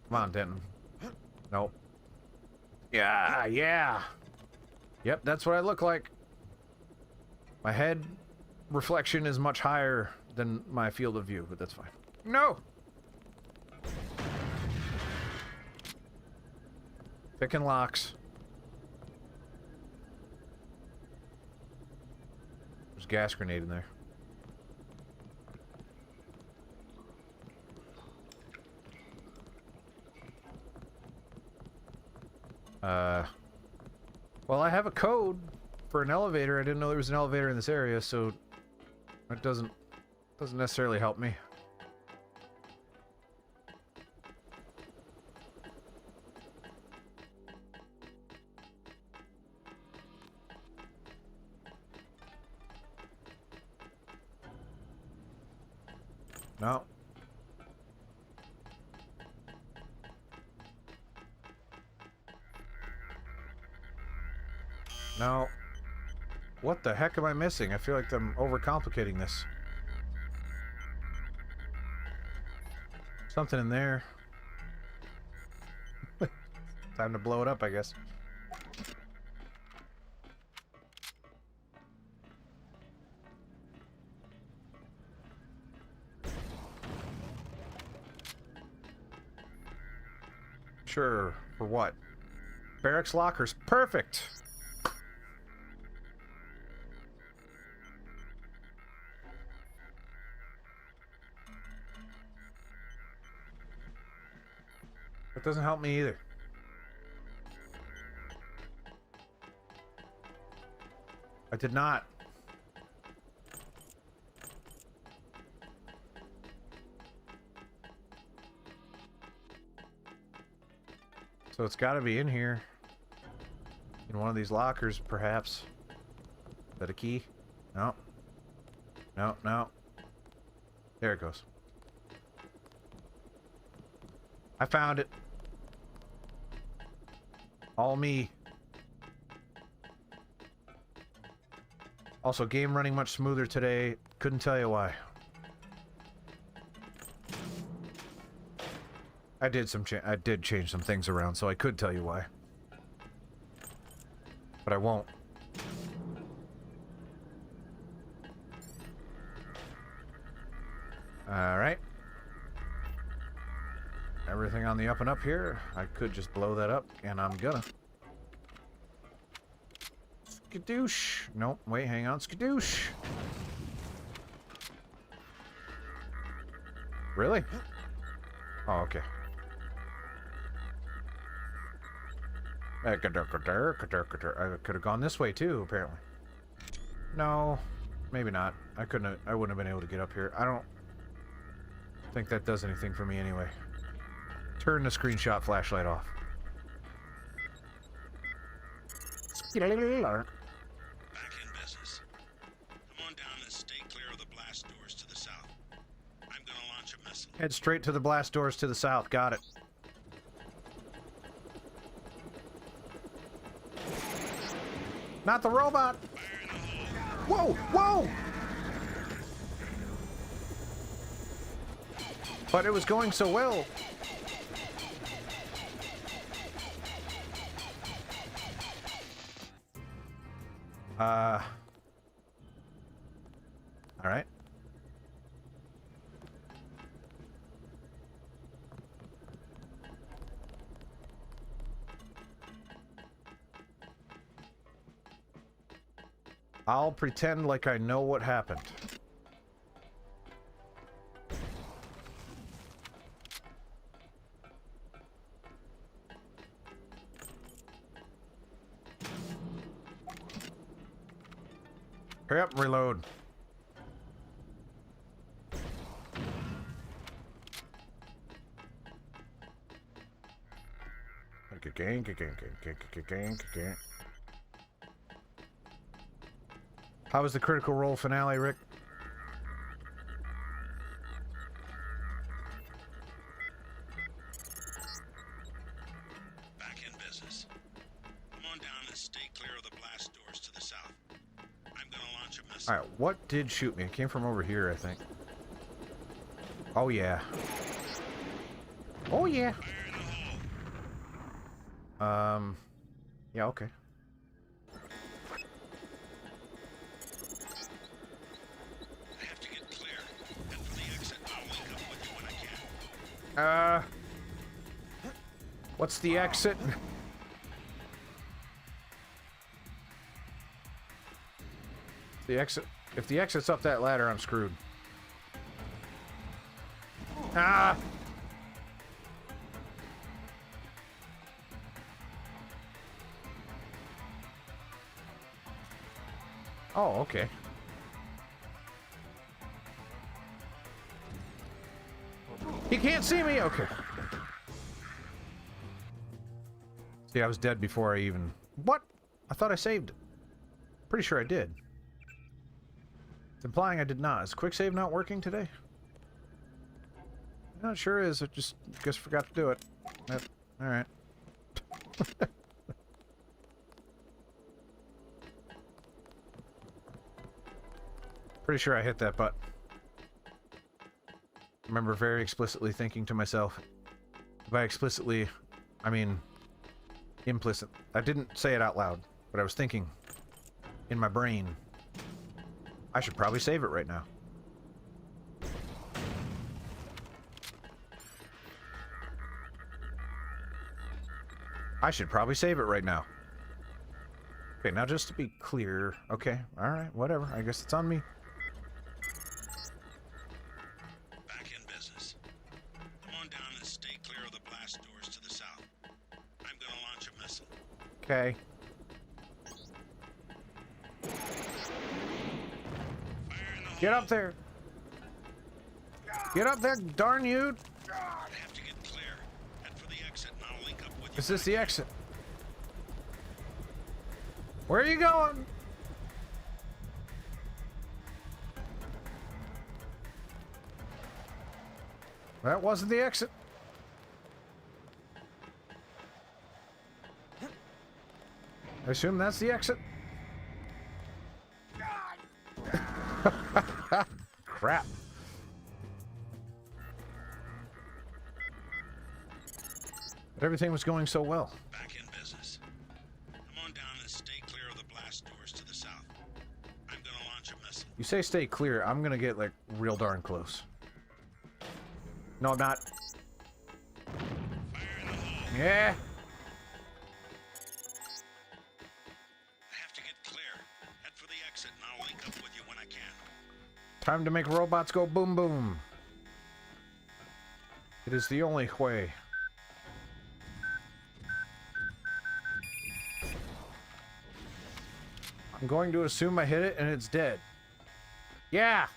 Come on, Denton. Nope. Yeah, yeah. Yep, that's what I look like. My head reflection is much higher than my field of view, but that's fine. No! Picking locks. There's a gas grenade in there. Well, I have a code for an elevator. I didn't know there was an elevator in this area, so it doesn't necessarily help me. No. No. What the heck am I missing? I feel like I'm overcomplicating this. Something in there. Time to blow it up, I guess. Sure. For what? Barracks lockers. Perfect! That doesn't help me either. I did not. So it's got to be in here. In one of these lockers, perhaps. Is that a key? No. No, no. There it goes. I found it. All me. Also, game running much smoother today. Couldn't tell you why. I did change some things around, so I could tell you why. But I won't. Alright. Everything on the up and up here. I could just blow that up, and I'm gonna. Skadoosh. Nope, wait, hang on. Skadoosh. Really? Oh, okay. I could have gone this way too, apparently. No, maybe not. I wouldn't have been able to get up here. I don't think that does anything for me anyway. Turn the screenshot flashlight off. Back in business. Come on down and stay clear of the blast doors to the south. I'm gonna launch a missile. Head straight to the blast doors to the south. Got it. Not the robot! Whoa! Whoa! But it was going so well. All right. I'll pretend like I know what happened. Hurry up and reload. How was the Critical Role finale, Rick? Back in business. Come on down and stay clear of the blast doors to the south. I'm gonna launch a missile. Alright, what did shoot me? It came from over here, I think. Oh, yeah. Oh, yeah. Yeah, okay. I have to get clear. And for the exit, I'll link up with you when I can. What's the exit? The exit. If the exit's up that ladder, I'm screwed. Ah! Oh, okay. He can't see me? Okay. See, I was dead before I even... What? I thought I saved it. Pretty sure I did. It's implying I did not. Is quick save not working today? No, it sure is. I just guess forgot to do it. Alright. Pretty sure I hit that button. I remember very explicitly thinking to myself, by explicitly, I mean implicit. I didn't say it out loud, but I was thinking in my brain, I should probably save it right now. I should probably save it right now. Okay, now just to be clear, okay, alright, whatever, I guess it's on me. Back in business. Come on down and stay clear of the blast doors to the south. I'm gonna launch a missile. Okay. Get up there! Get up there, darn you! I have to get clear. Head for the exit and I'll link up with you. Is this the exit? Where are you going? That wasn't the exit. I assume that's the exit. Crap. But everything was going so well. Back in business. Come on down and stay clear of the blast doors to the south. I'm gonna launch a missile. You say stay clear, I'm gonna get like real darn close. No, I'm not. Yeah. I have to get clear. Head for the exit and I'll link up with you when I can. Time to make robots go boom boom. It is the only way. I'm going to assume I hit it and it's dead. Yeah!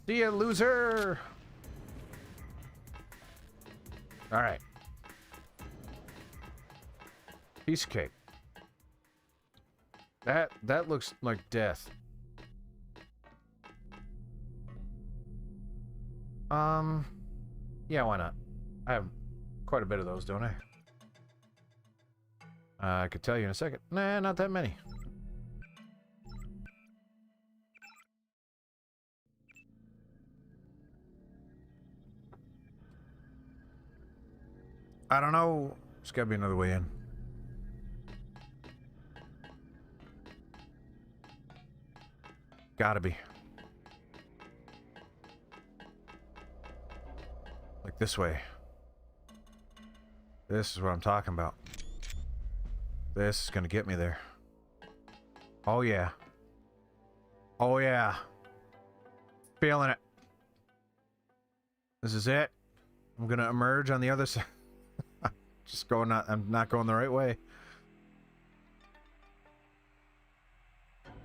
See ya, loser! Alright. Piece of cake. That looks like death. Yeah, why not? I have quite a bit of those, don't I? I could tell you in a second. Nah, not that many. I don't know. There's gotta be another way in. Gotta be. Like this way. This is what I'm talking about. This is gonna get me there. Oh yeah. Oh yeah. Feeling it. This is it. I'm gonna emerge on the other side. Just going not. I'm not going the right way.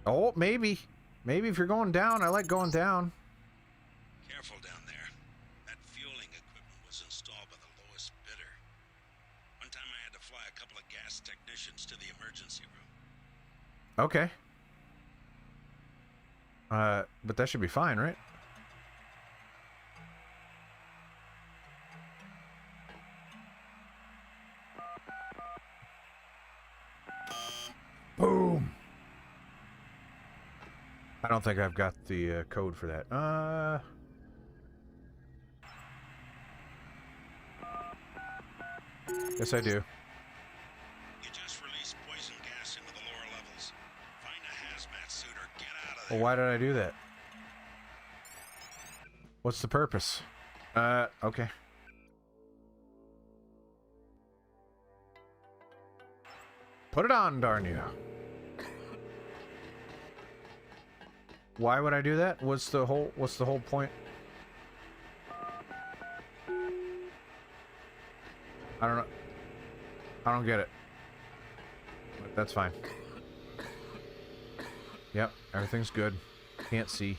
Oh, maybe. Maybe if you're going down, I like going down. Careful down there. That fueling equipment was installed by the lowest bidder. One time I had to fly a couple of gas technicians to the emergency room. Okay. But that should be fine, right? Boom. I don't think I've got the code for that. Yes, I do. You just released poison gas into the lower levels. Find a hazmat suit or get out of there. Well, why did I do that? What's the purpose? Okay. Put it on, darn you. Why would I do that? What's the whole point? I don't know. I don't get it. But that's fine. Yep, everything's good. Can't see.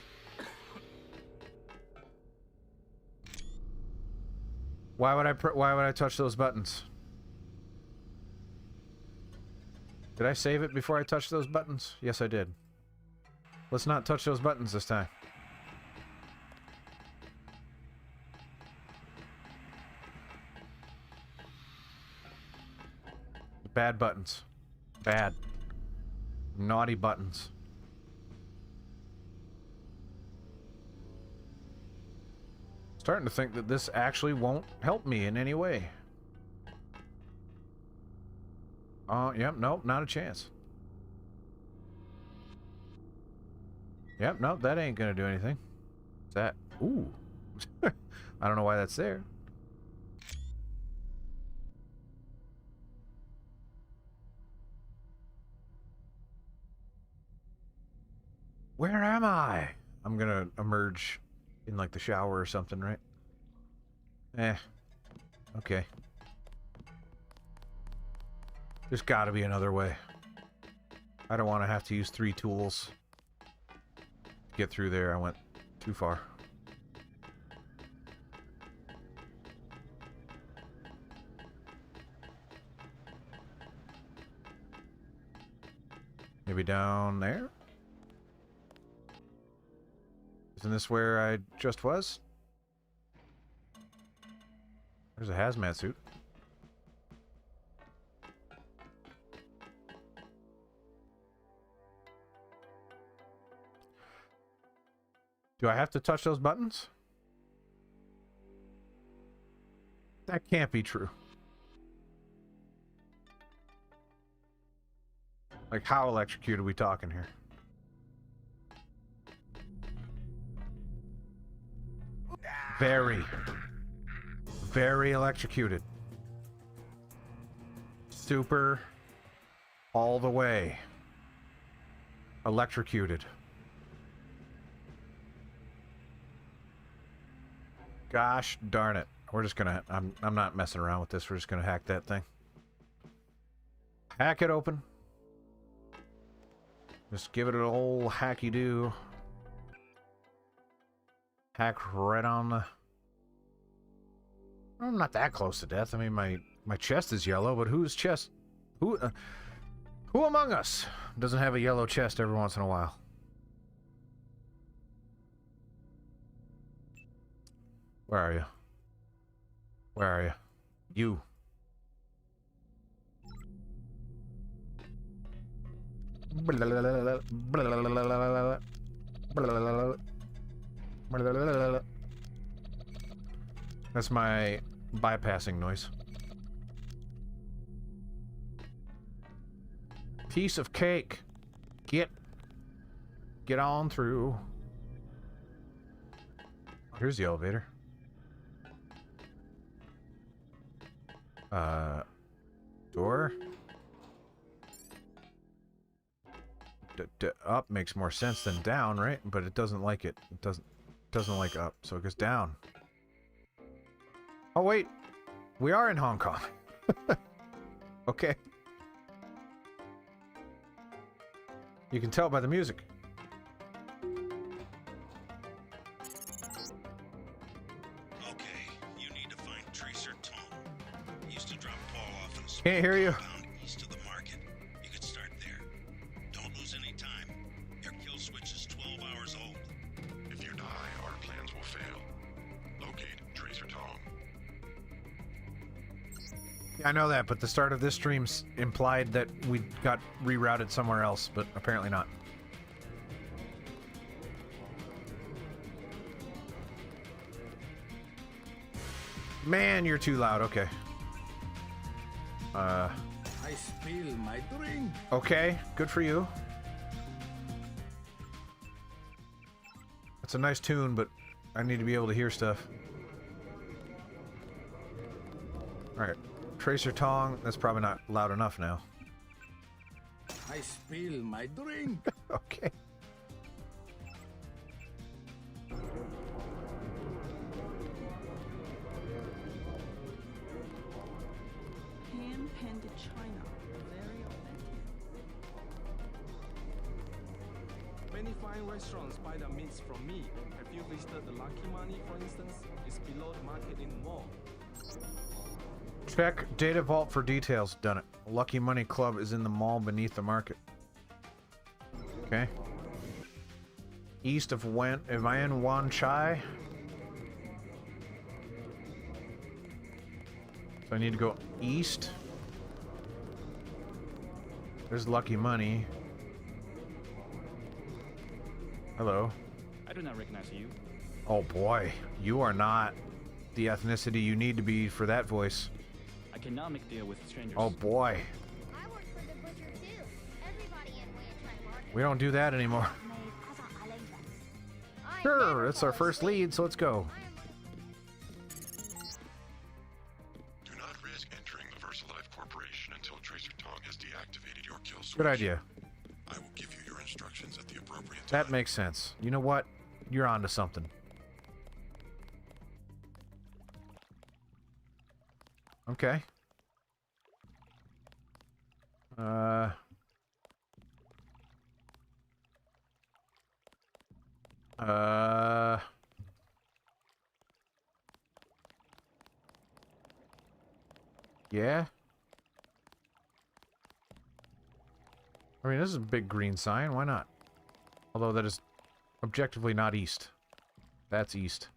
Why would I touch those buttons? Did I save it before I touched those buttons? Yes, I did. Let's not touch those buttons this time. Bad buttons. Bad. Naughty buttons. Starting to think that this actually won't help me in any way. Oh, yep, nope, not a chance. Yep, nope, that ain't gonna do anything. What's that? Ooh. I don't know why that's there. Where am I? I'm gonna emerge in like the shower or something, right? Okay. There's gotta be another way. I don't want to have to use 3 tools to get through there. I went too far. Maybe down there? Isn't this where I just was? There's a hazmat suit. Do I have to touch those buttons? That can't be true. Like, how electrocuted are we talking here? Very electrocuted. Super all the way electrocuted. Gosh darn it. We're just gonna... I'm not messing around with this. We're just gonna hack that thing. Hack it open. Just give it an old hacky-do. Hack right on the... I'm not that close to death. I mean, my chest is yellow, but whose chest... Who among us doesn't have a yellow chest every once in a while? Where are you? Where are you? You. That's my bypassing noise. Piece of cake. Get on through. Here's the elevator. Door. Up makes more sense than down, right? But it doesn't like it. It doesn't like up, so it goes down. Oh wait, we are in Hong Kong. Okay. You can tell by the music. Okay, you need to find Tracer Tom. He used to drop Paul off in a small Can't hear you. compound east of the market. You could start there. Don't lose any time. Your kill switch is 12 hours old. If you die, our plans will fail. Locate Tracer Tom. I know that, but the start of this stream implied that we got rerouted somewhere else, but apparently not. Man, you're too loud. Okay. I spill my drink. Okay, good for you. It's a nice tune, but I need to be able to hear stuff. Alright. Tracer Tong, that's probably not loud enough now. I spill my drink. Okay. Hand-painted china, very authentic. Many fine restaurants buy their meats from me. Have you visited the Lucky Money, for instance? It's below the market in the mall. Check Data Vault for details. Done it. Lucky Money Club is in the mall beneath the market. Okay. East of am I in Wan Chai? So I need to go east. There's Lucky Money. Hello. I do not recognize you. Oh boy, you are not the ethnicity you need to be for that voice. I cannot make deal with strangers. Oh boy. I work for the butcher too. Everybody in Wanchai Market. We don't do that anymore. Sure, it's our first lead, so let's go. Do not risk entering the VersaLife Corporation until Tracer Tong has deactivated your kill switch. Good idea. I will give you your instructions at the appropriate time. That makes sense. You know what? You're onto something. Okay. Yeah. I mean, this is a big green sign. Why not? Although that is objectively not east. That's east.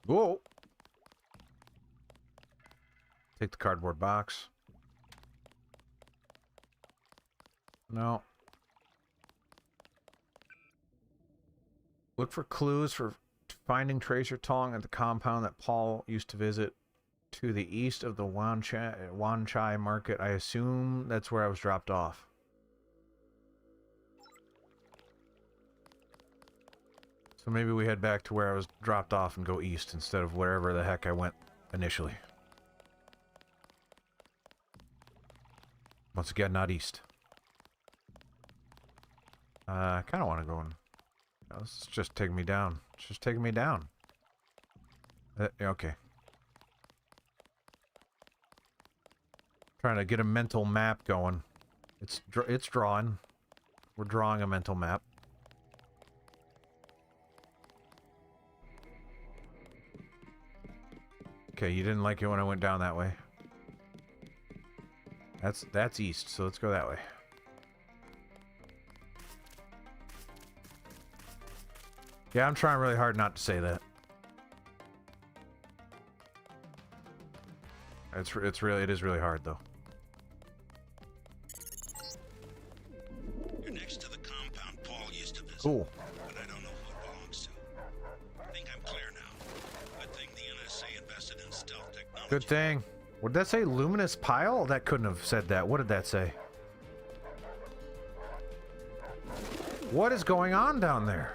Whoa! Take the cardboard box. No. Look for clues for finding Tracer Tong at the compound that Paul used to visit to the east of the Wan Chai market. I assume that's where I was dropped off. So maybe we head back to where I was dropped off and go east instead of wherever the heck I went initially. Once again, not east. I kind of want to go in Oh, this is just taking me down. It's just taking me down. Okay. Trying to get a mental map going. It's drawing. We're drawing a mental map. Okay, you didn't like it when I went down that way. That's east, so let's go that way. Yeah, I'm trying really hard not to say that. It is really hard though. You're next to the compound Paul used to visit. Cool. But I don't know who it belongs to. I think I'm clear now. Good thing the NSA invested in stealth technology. Good thing. What did that say? Luminous pile? That couldn't have said that. What did that say? What is going on down there?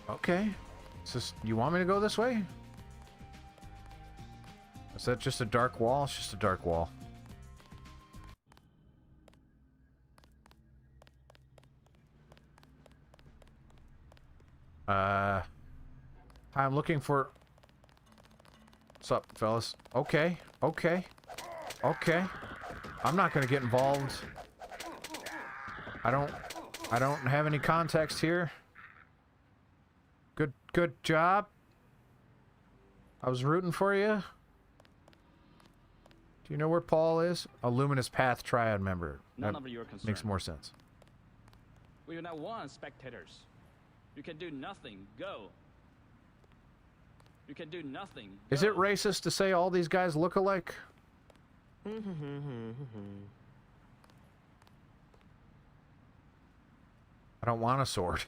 Okay. You want me to go this way? Is that just a dark wall? It's just a dark wall. I'm looking for... What's up, fellas? Okay. Okay. Okay. I'm not gonna get involved. I don't have any context here. Good job. I was rooting for you. Do you know where Paul is? A Luminous Path Triad member. None of your concern. Makes more sense. We are now one spectators. You can do nothing. Go. You can do nothing. Go. Is it racist to say all these guys look alike? I don't want a sword.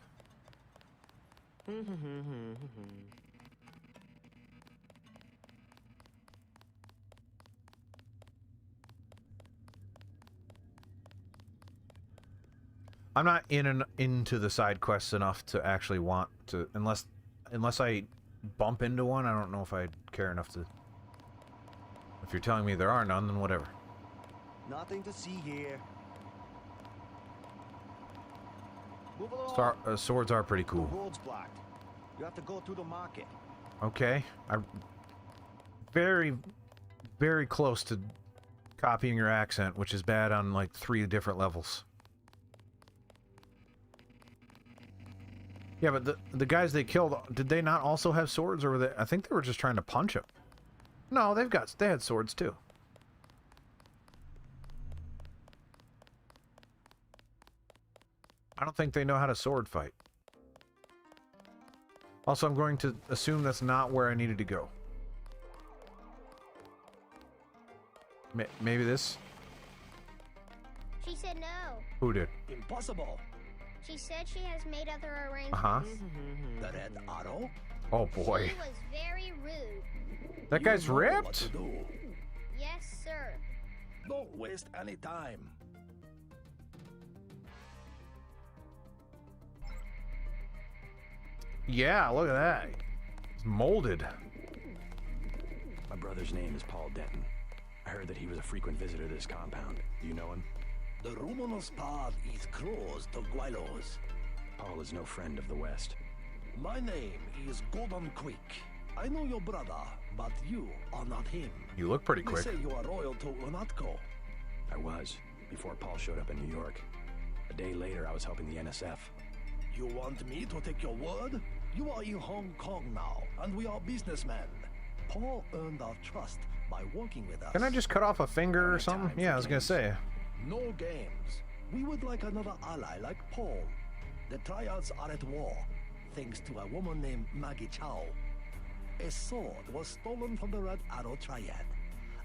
I'm not into the side quests enough to actually want to, unless I bump into one. I don't know if I'd care enough to. If you're telling me there are none, then whatever. Nothing to see here. Move along. Swords are pretty cool. The road's blocked. You have to go through the market. Okay, I'm very, very close to copying your accent, which is bad on like 3 different levels. Yeah, but the guys they killed, did they not also have swords, or were they? I think they were just trying to punch him. No, they had swords too. I don't think they know how to sword fight. Also, I'm going to assume that's not where I needed to go. Maybe this? She said no. Who did? Impossible. She said she has made other arrangements. Uh-huh. The Red Auto? Oh boy. She was very rude. That guy's ripped? Yes, sir. Don't waste any time. Yeah, look at that. It's molded. My brother's name is Paul Denton. I heard that he was a frequent visitor to this compound. Do you know him? The Rumonos path is closed to Guilos. Paul is no friend of the West. My name is Gordon Quick. I know your brother, but you are not him. You look pretty quick. They say you are loyal to Uncut. I was, before Paul showed up in New York. A day later, I was helping the NSF. You want me to take your word? You are in Hong Kong now, and we are businessmen. Paul earned our trust by working with us. Can I just cut off a finger or something? Yeah, I was gonna say. No games. We would like another ally like Paul. The Triads are at war, thanks to a woman named Maggie Chow. A sword was stolen from the Red Arrow Triad,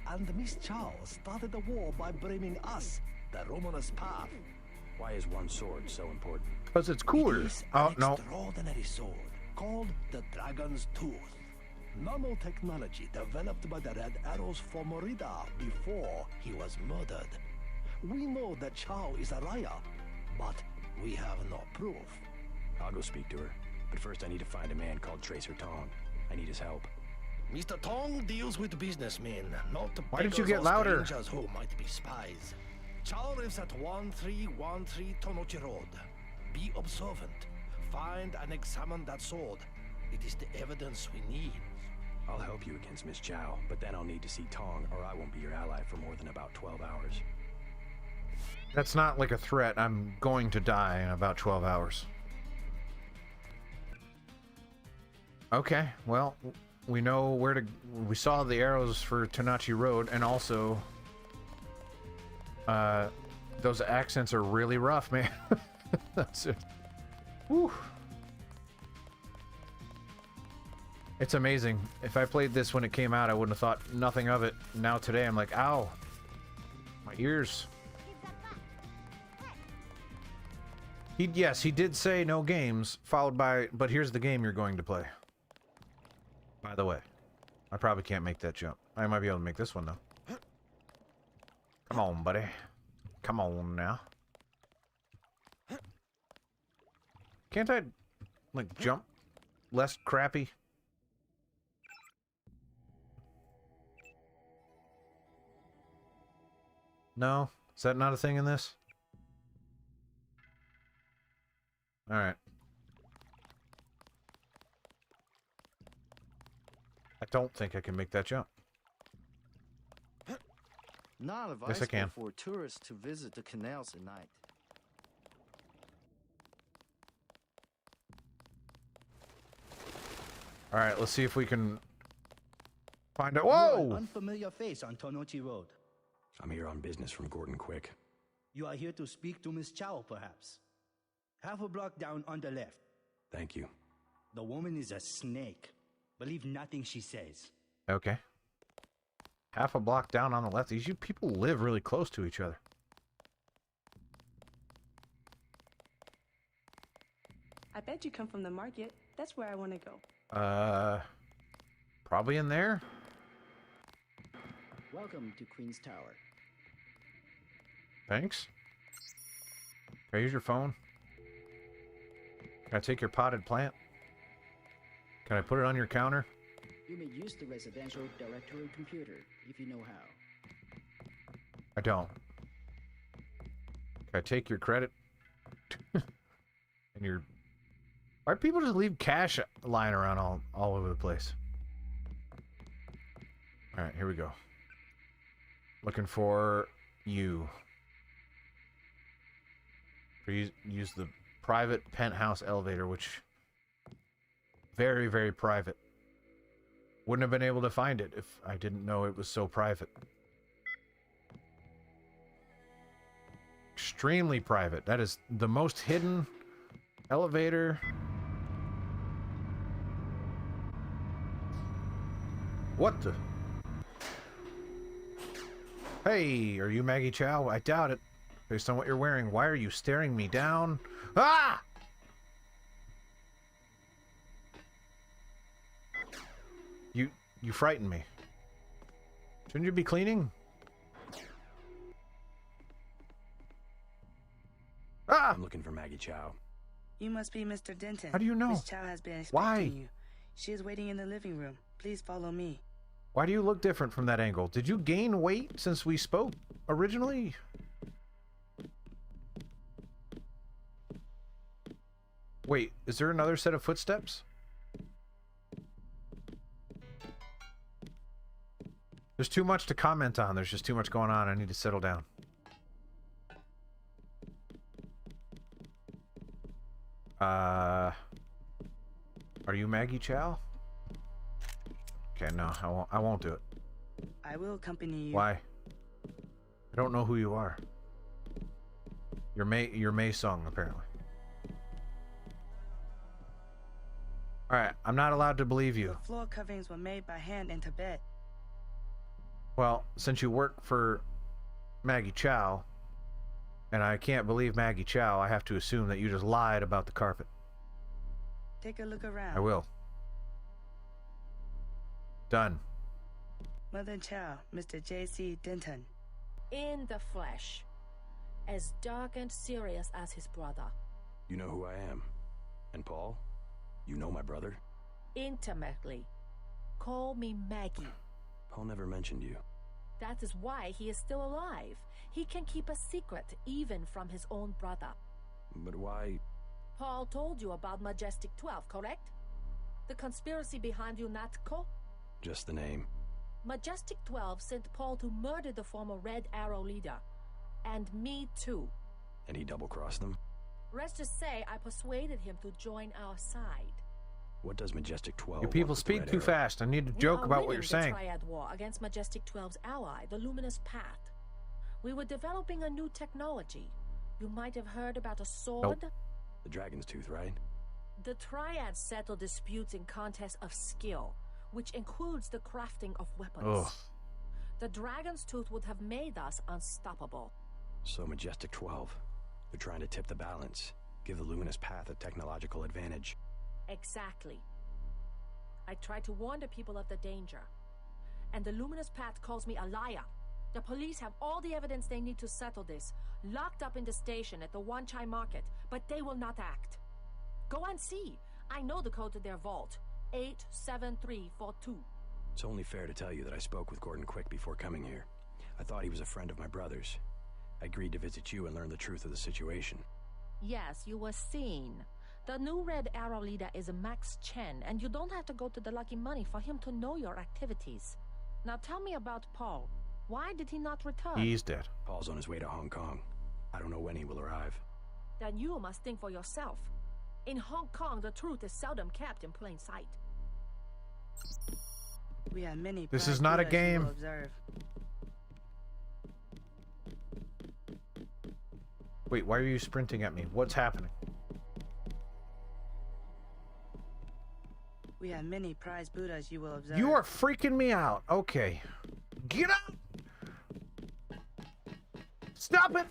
and Miss Chow started the war by blaming us, the Romanus Path. Why is one sword so important? Because it's cooler. It is Oh, an no. extraordinary sword called the Dragon's Tooth. Nanotechnology developed by the Red Arrow's former leader before he was murdered. We know that Chow is a liar, but we have no proof. I'll go speak to her. But first I need to find a man called Tracer Tong. I need his help. Mr. Tong deals with businessmen, not Why did you beggars get or louder? strangers who might be spies. Chow lives at 1313 Tonochi Road. Be observant. Find and examine that sword. It is the evidence we need. I'll help you against Miss Chow, but then I'll need to see Tong, or I won't be your ally for more than about 12 hours. That's not like a threat. I'm going to die in about 12 hours. Okay, well, we know where to... We saw the arrows for Tonachi Road, and also... those accents are really rough, man. That's it. Whew. It's amazing. If I played this when it came out, I wouldn't have thought nothing of it. Now today, I'm like, ow. My ears. Yes, he did say no games, followed by, but here's the game you're going to play. By the way, I probably can't make that jump. I might be able to make this one, though. Come on, buddy. Come on, now. Can't I, like, jump less crappy? No? Is that not a thing in this? Alright. I don't think I can make that jump. Not Yes, I can. advisable for tourists to visit the canals at night. Alright, let's see if we can find out. You are an Whoa! unfamiliar face on Tonochi Road. I'm here on business from Gordon Quick. You are here to speak to Miss Chow, perhaps. Half a block down on the left. Thank you. The woman is a snake. Believe nothing she says. Okay. Half a block down on the left. These people live really close to each other. I bet you come from the market. That's where I want to go. Probably in there. Welcome to Queen's Tower. Thanks. Can I use your phone? Can I take your potted plant? Can I put it on your counter? You may use the residential directory computer if you know how. I don't. Can I take your credit? And your... Why do people just leave cash lying around all over the place? Alright, here we go. Looking for you. Use the private penthouse elevator, which... Very, very private. Wouldn't have been able to find it if I didn't know it was so private. Extremely private. That is the most hidden elevator. What the? Hey, are you Maggie Chow? I doubt it. Based on what you're wearing, why are you staring me down? Ah! You frightened me. Shouldn't you be cleaning? Ah! I'm looking for Maggie Chow. You must be Mr. Denton. How do you know? Miss Chow has been expecting Why? you. She is waiting in the living room. Please follow me. Why do you look different from that angle? Did you gain weight since we spoke originally? Wait, is there another set of footsteps? There's too much to comment on. There's just too much going on. I need to settle down. Are you Maggie Chow? Okay, no, I won't do it. I will accompany you. Why? I don't know who you are. You're Mei Sung, apparently. Alright, I'm not allowed to believe you. The floor coverings were made by hand in Tibet. Well, since you work for Maggie Chow, and I can't believe Maggie Chow, I have to assume that you just lied about the carpet. Take a look around. I will. Done. Mother Chow, Mr. J.C. Denton. In the flesh. As dark and serious as his brother. You know who I am. And Paul? You know my brother? Intimately. Call me Maggie. Paul never mentioned you. That is why he is still alive. He can keep a secret, even from his own brother. But why? Paul told you about Majestic 12, correct? The conspiracy behind UNATCO? Just the name. Majestic 12 sent Paul to murder the former Red Arrow leader. And me too. And he double-crossed them? Let's just say I persuaded him to join our side. What does Majestic 12 You people want with the speak Red too Arrow? fast. I need to joke about what you're saying. We are winning the Triad War against Majestic 12's ally, the Luminous Path. We were developing a new technology. You might have heard about a sword. Nope. The Dragon's Tooth, right? The Triads settle disputes in contests of skill, which includes the crafting of weapons. Ugh. The Dragon's Tooth would have made us unstoppable. So Majestic 12. They're trying to tip the balance. Give the Luminous Path a technological advantage. Exactly. I tried to warn the people of the danger. And the Luminous Path calls me a liar. The police have all the evidence they need to settle this, locked up in the station at the Wanchai Market, but they will not act. Go and see. I know the code to their vault. 87342. It's only fair to tell you that I spoke with Gordon Quick before coming here. I thought he was a friend of my brother's. I agreed to visit you and learn the truth of the situation. Yes, you were seen. The new Red Arrow leader is Max Chen, and you don't have to go to the Lucky Money for him to know your activities. Now tell me about Paul. Why did he not return? He's dead. Paul's on his way to Hong Kong. I don't know when he will arrive. Then you must think for yourself. In Hong Kong, the truth is seldom kept in plain sight. We have many. This is not a game. Wait, why are you sprinting at me? What's happening? We have many prize Buddhas you will observe. You are freaking me out. Okay. Get out! Stop it!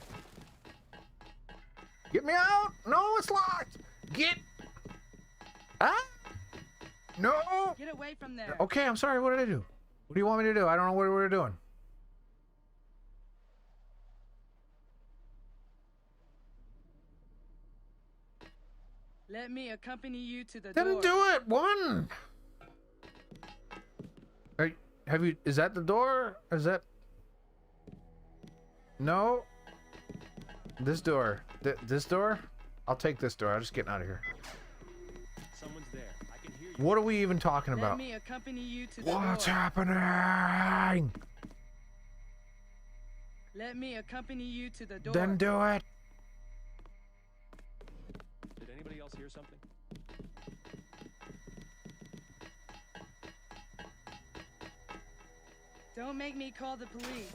Get me out! No, it's locked! Get... Ah! No! Get away from there. Okay, I'm sorry. What did I do? What do you want me to do? I don't know what we're doing. Let me accompany you to the Then door. do it! One! Have you... Is that the door? Is that... No. This door. This door? I'll take this door. I'm just getting out of here. Someone's there. I can hear you. What are we even talking Let about? me accompany you to the What's door. happening? Let me accompany you to the door. Then do it. Did anybody else hear something? Don't make me call the police.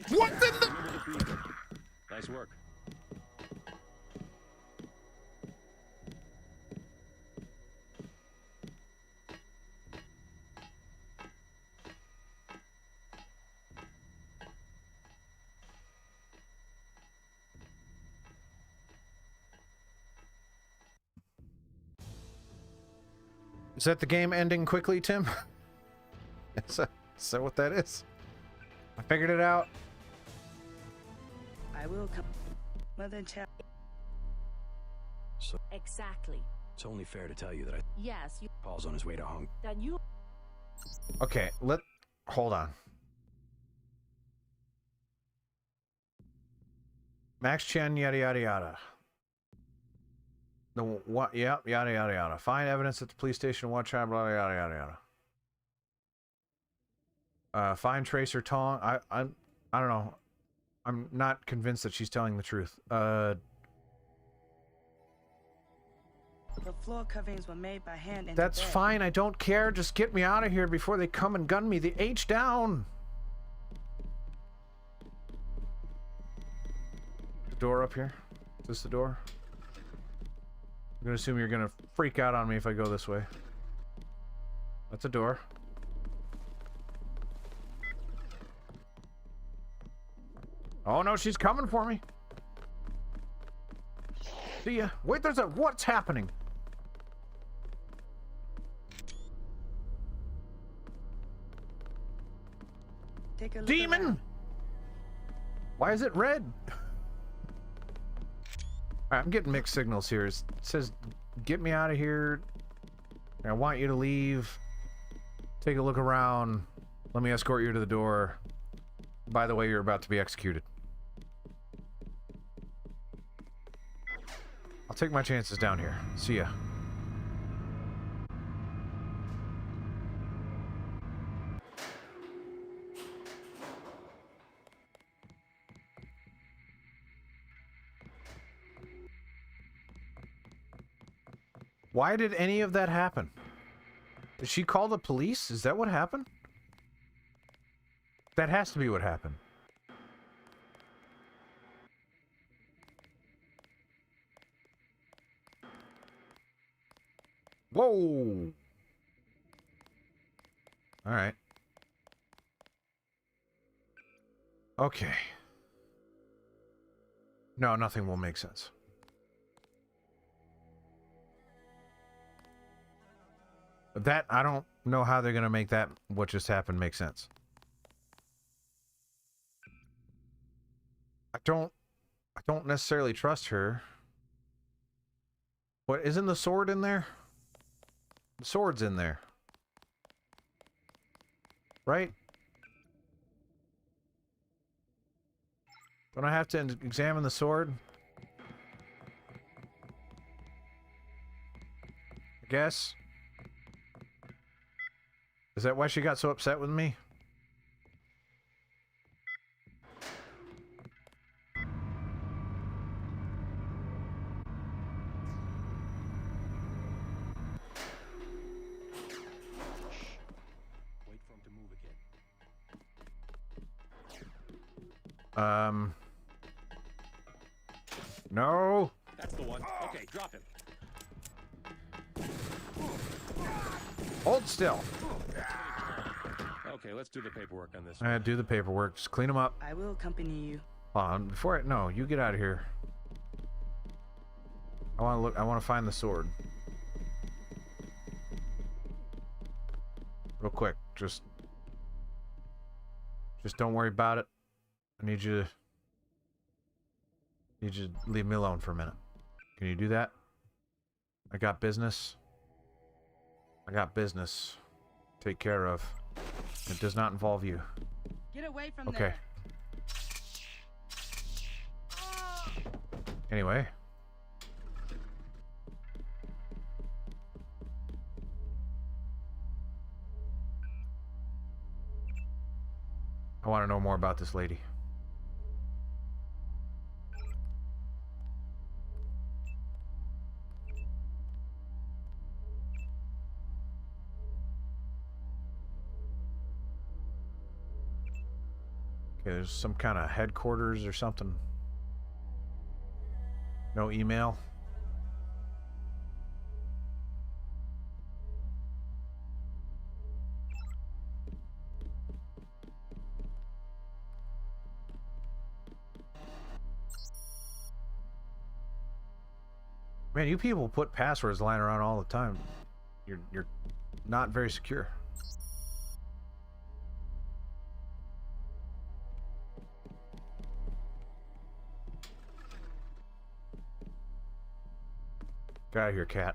What the... Nice work. Is that the game ending quickly, Tim? Is that what that is? I figured it out. I will come. Mother and child. So Exactly. it's only fair to tell you that Yes, you... Paul's on his way to Hong Kong. Then you... Okay, hold on. Max Chen, yada yada yada. The what? Yep, yada yada yada. Find evidence at the police station. Watch out. Blah yada yada yada. Find Tracer Tong. I don't know. I'm not convinced that she's telling the truth. The floor coverings were made by hand. In That's the bed. fine. I don't care. Just get me out of here before they come and gun me. The H down. The door up here. Is this the door? I'm gonna assume you're gonna freak out on me if I go this way. That's a door. Oh no, she's coming for me. See ya. Wait, there's a... What's happening? Take a look Demon! around. Why is it red? Alright, I'm getting mixed signals here. It says, get me out of here. I want you to leave. Take a look around. Let me escort you to the door. by the way, you're about to be executed. I'll take my chances down here. See ya. Why did any of that happen? Did she call the police? Is that what happened? That has to be what happened. Whoa! Alright. Okay. No, nothing will make sense. That, I don't know how they're gonna make that, what just happened, make sense. I don't necessarily trust her. What, isn't the sword in there? The sword's in there. Right? Don't I have to examine the sword? I guess. Is that why she got so upset with me? Wait for him to move again. No. That's the one. Okay, drop him. Hold still. Okay, let's do the paperwork on this. Do the paperwork. Just clean them up. I will accompany you. Hold on, before I... No, you get out of here. I want to look... I want to find the sword. Real quick. Just don't worry about it. I need you to leave me alone for a minute. Can you do that? I got business. I got business to take care of. It does not involve you. Get away from Okay. there. Anyway. I want to know more about this lady. Okay, there's some kind of headquarters or something. No email. Man, you people put passwords lying around all the time. You're not very secure. Get out of here, cat.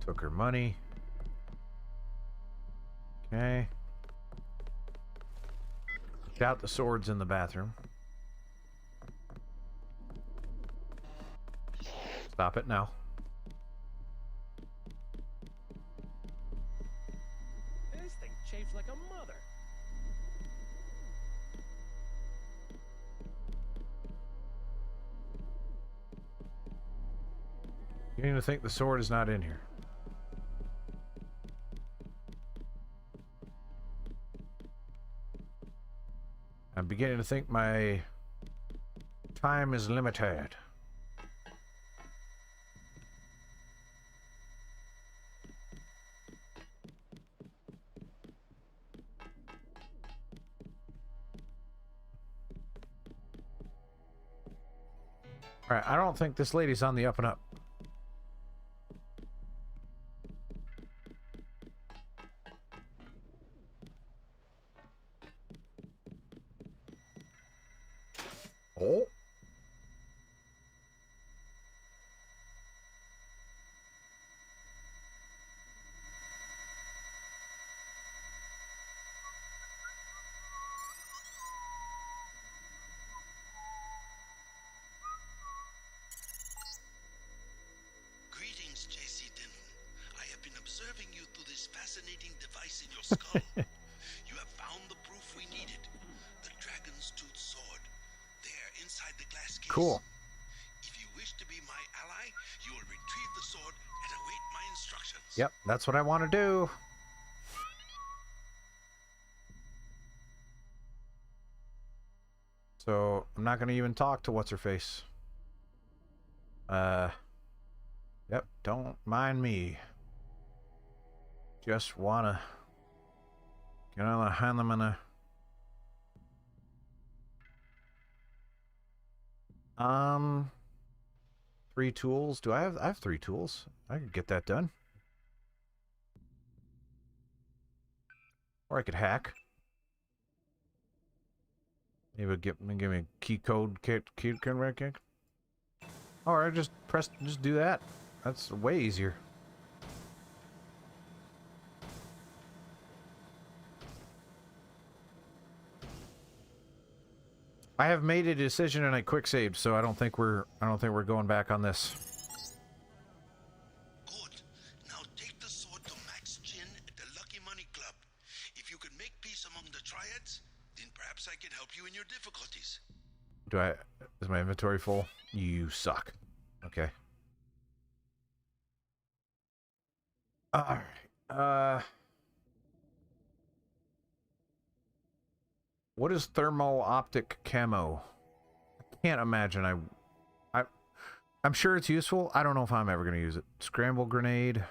Took her money. Okay. Doubt the sword's in the bathroom. Stop it now. This thing chafes like a mother. You need to think the sword is not in here. I'm beginning to think my time is limited. Alright, I don't think this lady's on the up and up. Oh. skull. You have found the proof we needed. The dragon's tooth sword. There, inside the glass case. Cool. If you wish to be my ally, you will retrieve the sword and await my instructions. Yep, that's what I want to do. So, I'm not going to even talk to what's-her-face. Yep, don't mind me. Just want to get on the hand them in a... Three tools. I have 3 tools. I could get that done. Or I could hack. Maybe give me a key code kick. Or I just do that. That's way easier. I have made a decision and I quick saved, so I don't think we're going back on this. Good. Now take the sword to Max Chin at the Lucky Money Club. If you can make peace among the triads, then perhaps I can help you in your difficulties. Is my inventory full? You suck. Okay. Alright. What is thermo optic camo? I can't imagine I'm sure it's useful. I don't know if I'm ever going to use it. Scramble grenade.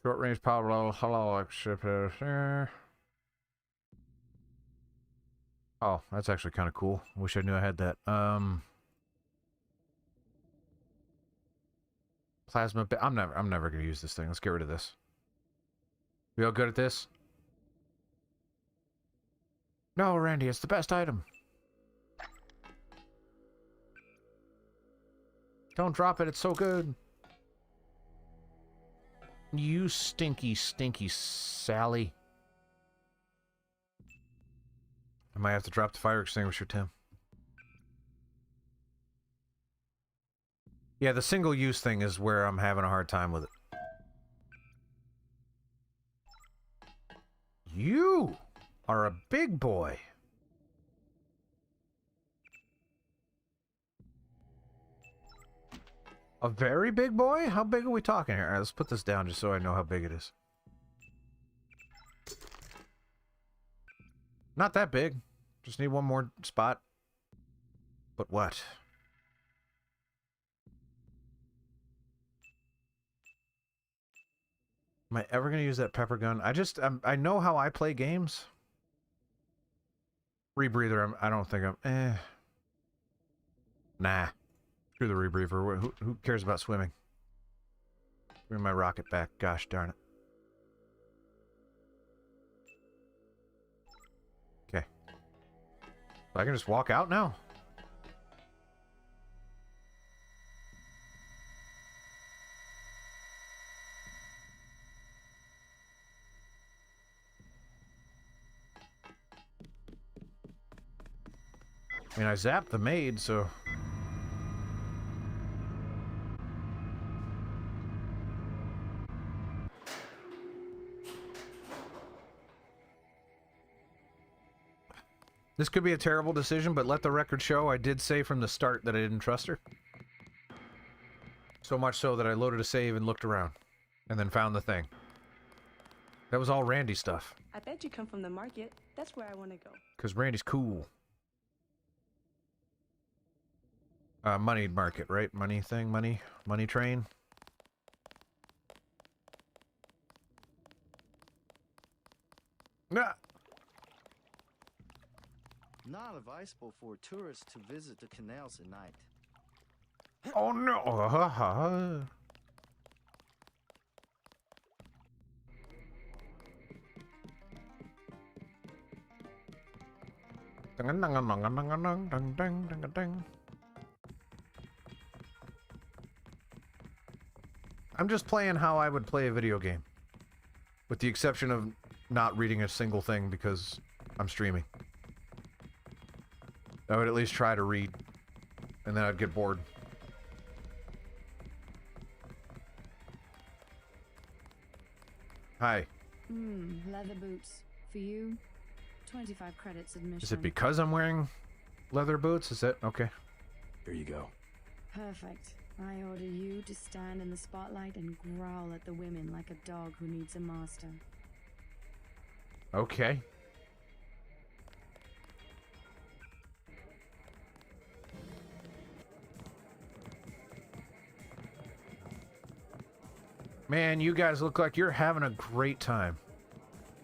Short range power hello ship. Oh, that's actually kind of cool. Wish I knew I had that. Plasma. I'm never going to use this thing. Let's get rid of this. We all good at this? No, Randy, it's the best item. Don't drop it, it's so good. You stinky, stinky Sally. I might have to drop the fire extinguisher, Tim. Yeah, the single-use thing is where I'm having a hard time with it. You are a big boy. A very big boy? How big are we talking here? All right, let's put this down just so I know how big it is. Not that big. Just need one more spot. But what? Am I ever going to use that pepper gun? I know how I play games. Rebreather, I don't think I'm... Nah. Screw the rebreather. Who cares about swimming? Bring my rocket back. Gosh darn it. Okay. So I can just walk out now? I mean, I zapped the maid, so... This could be a terrible decision, but let the record show I did say from the start that I didn't trust her. So much so that I loaded a save and looked around. And then found the thing. That was all Randy stuff. I bet you come from the market. That's where I want to go. Because Randy's cool. Money market, right? Money thing, money train. Nah. Not advisable for tourists to visit the canals at night. Oh no! I'm just playing how I would play a video game. With the exception of not reading a single thing because I'm streaming. I would at least try to read. And then I'd get bored. Hi. Leather boots. For you, 25 credits admission. Is it because I'm wearing leather boots? Is that okay? Here you go. Perfect. I order you to stand in the spotlight and growl at the women like a dog who needs a master. Okay. Man, you guys look like you're having a great time.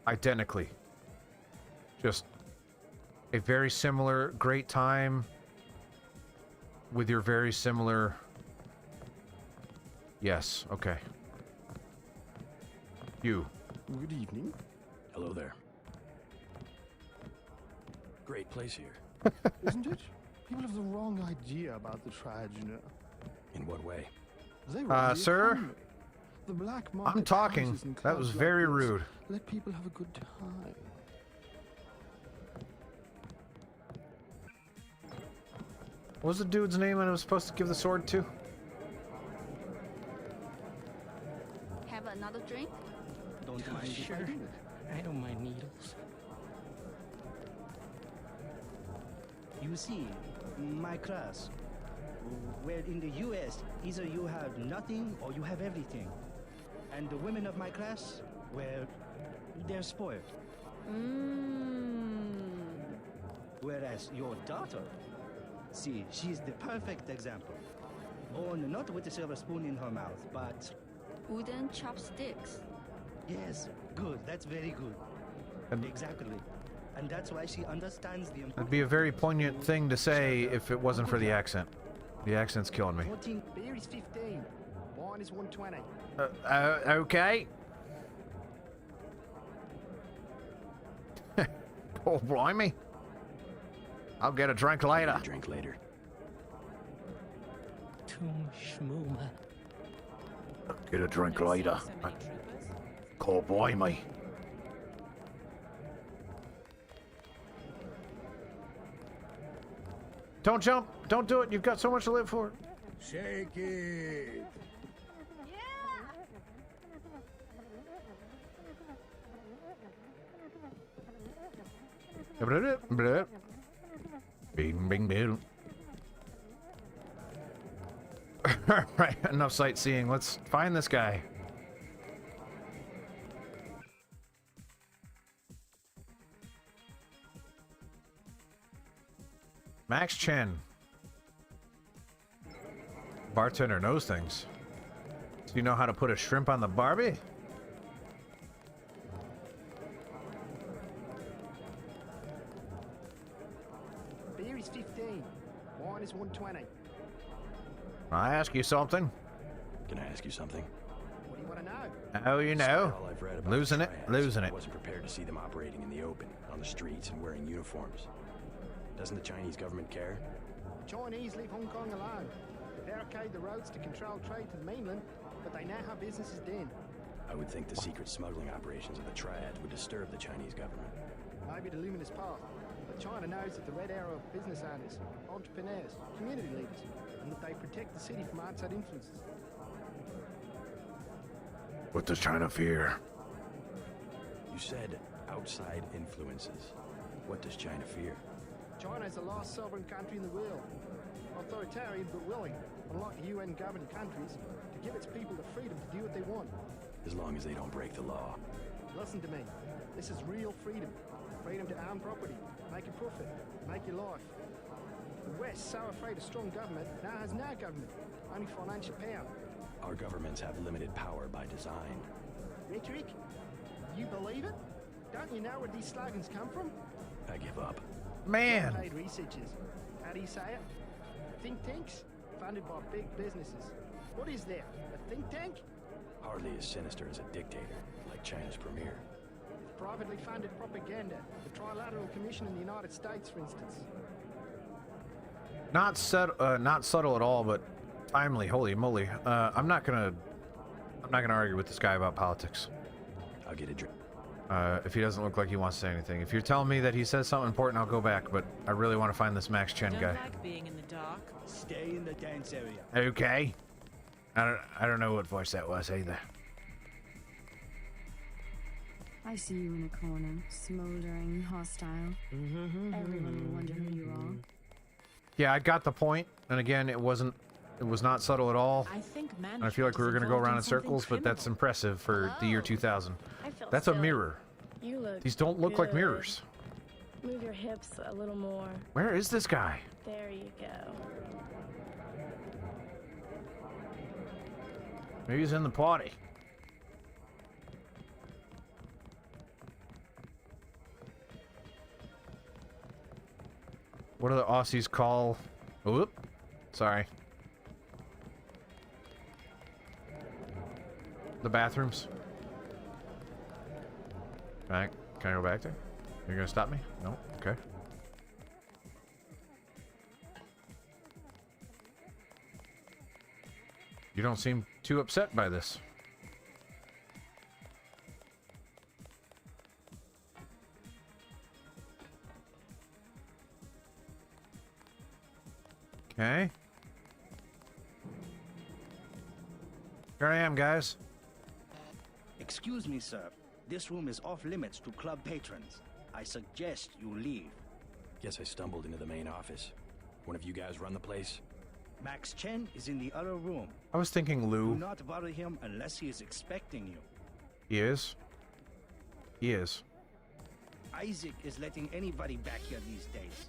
Identically. Just a very similar great time with your very similar... Yes, okay. You. Good evening. Hello there. Great place here. Isn't it? People have the wrong idea about the triad, you know. In what way? They run the sir? economy. The black market I'm talking. houses and That was clubs very like this rude. Let people have a good time. What was the dude's name I was supposed to give the sword to? Have another drink? Don't mind if I do. I don't mind needles. You see, my class, where in the US, either you have nothing or you have everything. And the women of my class, well, they're spoiled. Whereas your daughter, see, she's the perfect example. Born not with a silver spoon in her mouth, but... Wooden chopsticks. Yes, good, that's very good. Exactly. And that's why she understands the importance. That'd be a very poignant thing to say if it wasn't for the accent. The accent's killing me. 14, beer is 15. Wine is 120. Okay. Oh, blimey. I'll get a drink later. Drink later. Tum schmooma. Get a drink later. Oh, blimey. Don't jump. Don't do it. You've got so much to live for. Shake it. Bing, bing, bing. Right, enough sightseeing. Let's find this guy. Max Chen. Bartender knows things. Do you know how to put a shrimp on the Barbie? Beer is 15. Wine is 120. I ask you something. Can I ask you something? What do you want to know? Oh, you know. All I've read about Losing the it, triads, losing I it. wasn't prepared to see them operating in the open, on the streets and wearing uniforms. Doesn't the Chinese government care? Chinese leave Hong Kong alone. They barricade the roads to control trade to the mainland, but they know how business is done. I would think the secret smuggling operations of the triads would disturb the Chinese government. Maybe the luminous path, but China knows that the red arrow of business owners, entrepreneurs, community leaders, and that they protect the city from outside influences. What does China fear? You said outside influences. What does China fear? China is the last sovereign country in the world. Authoritarian but willing, unlike UN-governed countries, to give its people the freedom to do what they want. As long as they don't break the law. Listen to me. This is real freedom. Freedom to own property, make a profit, make your life. The West, so afraid of strong government, now has no government, only financial power. Our governments have limited power by design. Rhetoric? You believe it? Don't you know where these slogans come from? I give up. Man. Paid researchers. How do you say it? Think tanks? Funded by big businesses. What is there? A think tank? Hardly as sinister as a dictator, like China's premier. It's privately funded propaganda. The Trilateral Commission in the United States, for instance. Not subtle at all, but timely. Holy moly! I'm not gonna argue with this guy about politics. I'll get a drink. If he doesn't look like he wants to say anything. If you're telling me that he says something important, I'll go back. But I really want to find this Max Chen guy. Like being in the dark. Stay in the dance area. Okay. I don't know what voice that was either. I see you in a corner, smoldering, hostile. Everyone will wonder who you are. Yeah, I got the point. And again, it was not subtle at all. And I feel like we were going to go around in circles, but that's impressive for the year 2000. That's a mirror. You look These don't look like good. mirrors. Move your hips a little more. Where is this guy? There you go. Maybe he's in the party. What do the Aussies call... Oop. Sorry. The bathrooms. Can I go back there? You're gonna stop me? No? Okay. You don't seem too upset by this. Okay. Here I am, guys. Excuse me, sir. This room is off limits to club patrons. I suggest you leave. Guess I stumbled into the main office. One of you guys run the place? Max Chen is in the other room. I was thinking Lou. Do not bother him unless he is expecting you. He is? He is. Isaac is letting anybody back here these days.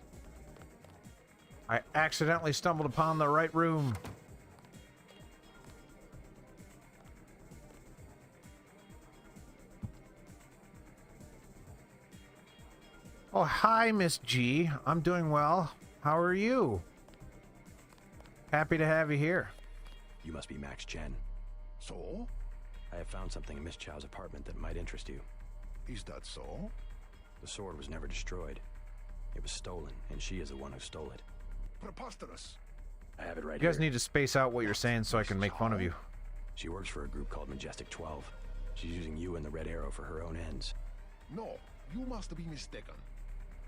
I accidentally stumbled upon the right room. Oh, hi, Miss G. I'm doing well. How are you? Happy to have you here. You must be Max Chen. So? I have found something in Miss Chow's apartment that might interest you. Is that so? The sword was never destroyed. It was stolen, and she is the one who stole it. Preposterous. I have it right You guys here. need to space out what you're saying so I can make fun of you. She works for a group called Majestic 12. She's using you and the Red Arrow for her own ends. No, you must be mistaken.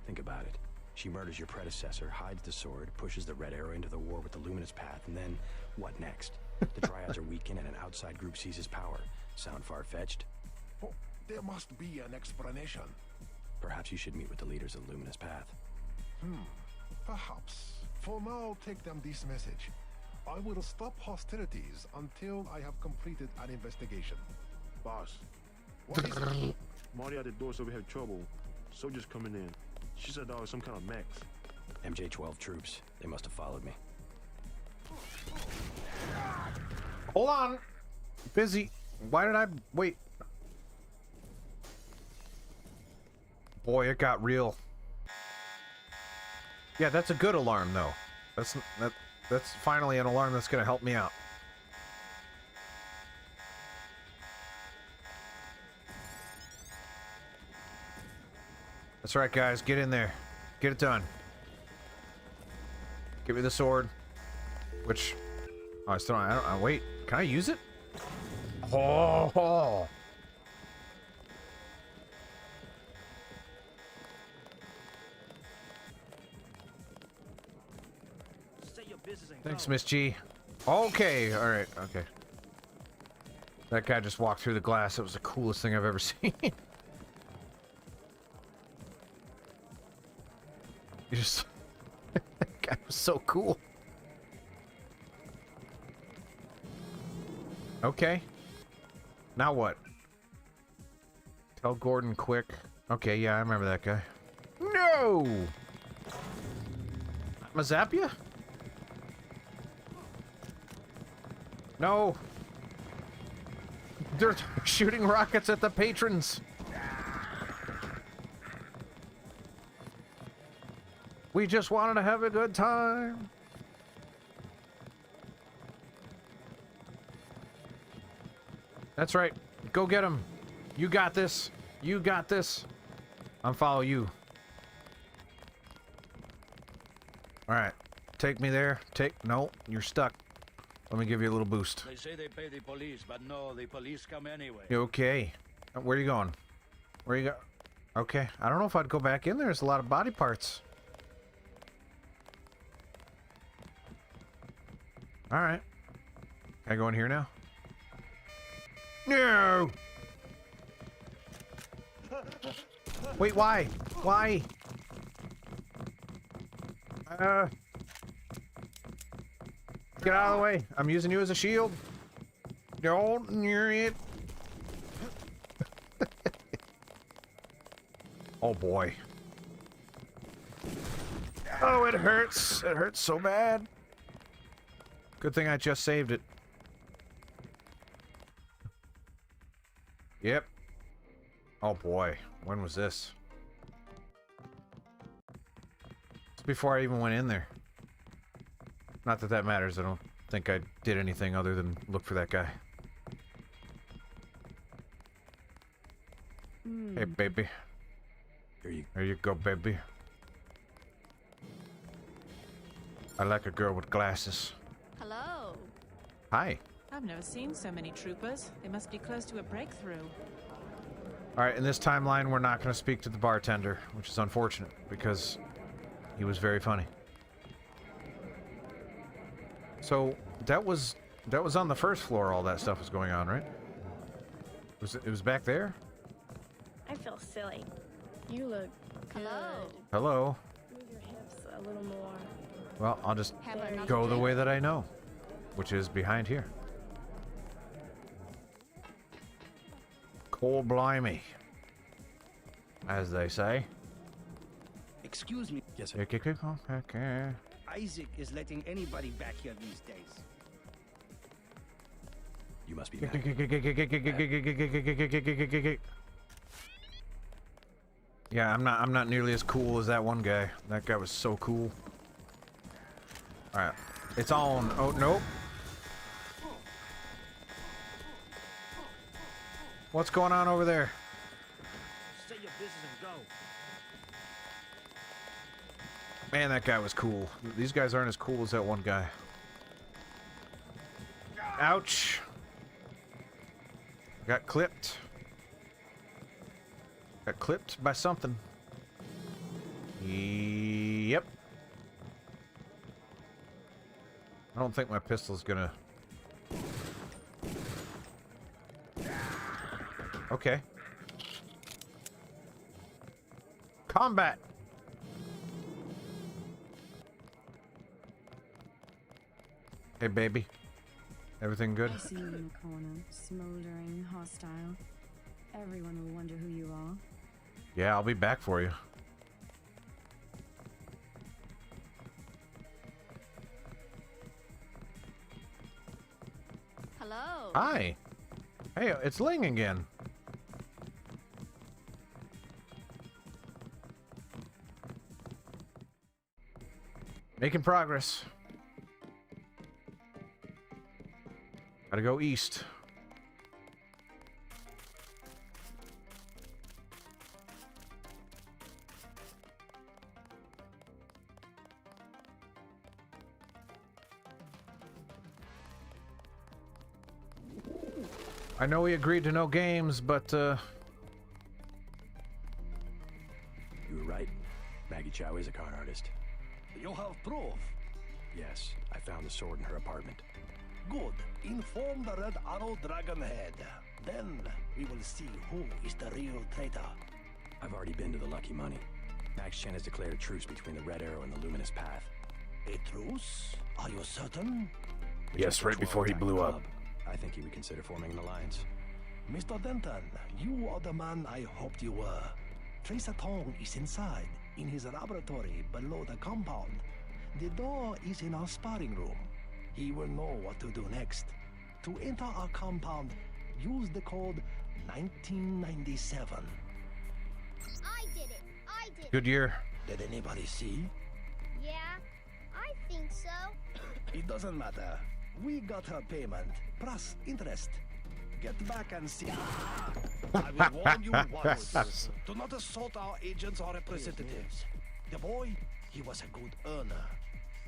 Think about it. She murders your predecessor, hides the sword, pushes the Red Arrow into the war with the Luminous Path, and then, what next? The Triads are weakened and an outside group seizes power. Sound far-fetched? Oh, there must be an explanation. Perhaps you should meet with the leaders of the Luminous Path. Perhaps. For now, take them this message. I will stop hostilities until I have completed an investigation. Boss, What is it? Marty at the door said we had trouble. Soldiers coming in. She said there was some kind of mechs. MJ-12 troops. They must have followed me. Hold on. Busy. Why did I... Wait. Boy, it got real. Yeah, that's a good alarm, though. That's finally an alarm that's going to help me out. That's right, guys. Get in there. Get it done. Give me the sword. Which... Oh, I still... I don't... wait. Can I use it? Oh! Thanks, Miss G. Okay, alright, okay. That guy just walked through the glass. It was the coolest thing I've ever seen. You just... That guy was so cool. Okay. Now what? Tell Gordon quick. Okay, yeah, I remember that guy. No! Mazapia? No! They're shooting rockets at the patrons! We just wanted to have a good time! That's right. Go get him. You got this. You got this. I'm follow you. Alright. Take me there. No, you're stuck. Let me give you a little boost. They say they pay the police, but no, the police come anyway. Okay. Where are you going? Where you go? Okay. I don't know if I'd go back in there. There's a lot of body parts. Alright. Can I go in here now? No! Wait, why? Why? Get out of the way. I'm using you as a shield. Don't near it. Oh boy. Oh, it hurts. It hurts so bad. Good thing I just saved it. Yep. Oh boy. When was this? It's before I even went in there. Not that that matters. I don't think I did anything other than look for that guy. Hey, baby. Here you go, baby. I like a girl with glasses. Hello. Hi. I've never seen so many troopers. They must be close to a breakthrough. Alright, in this timeline, we're not going to speak to the bartender, which is unfortunate, because he was very funny. So, that was on the first floor all that stuff was going on, right? It was back there? I feel silly. You look good. Hello. Move your hips a little more. Well, I'll just go the way that I know, which is behind here. Cold blimey, as they say. Excuse me. Yes, sir. Okay. Isaac is letting anybody back here these days. You must be Yeah, I'm not nearly as cool as that one guy. That guy was so cool. Alright. It's on. Oh, nope. What's going on over there? Say your business and go. Man, that guy was cool. These guys aren't as cool as that one guy. Ouch. Got clipped. Got clipped by something. Yep. I don't think my pistol's gonna... Okay. Combat! Hey, baby. Everything good? I see you in the corner, smoldering, hostile. Everyone will wonder who you are. Yeah, I'll be back for you. Hello. Hi. Hey, it's Ling again. Making progress. Gotta go east. I know we agreed to no games, but, You were right. Maggie Chow is a con artist. You have proof? Yes, I found the sword in her apartment. Good. Inform the Red Arrow Dragonhead. Then we will see who is the real traitor. I've already been to the Lucky Money. Max Chen has declared a truce between the Red Arrow and the Luminous Path. A truce? Are you certain? yes, right before he blew up. I think he would consider forming an alliance. Mr. Denton, you are the man I hoped you were. Tracer Tong is inside, in his laboratory below the compound. The door is in our sparring room. He will know what to do next. To enter our compound, use the code 1997. I did it. I did it. Good year. Did anybody see? Yeah, I think so. It doesn't matter. We got her payment, plus interest. Get back and see. I will warn you once. Do not assault our agents or representatives. The boy, he was a good earner.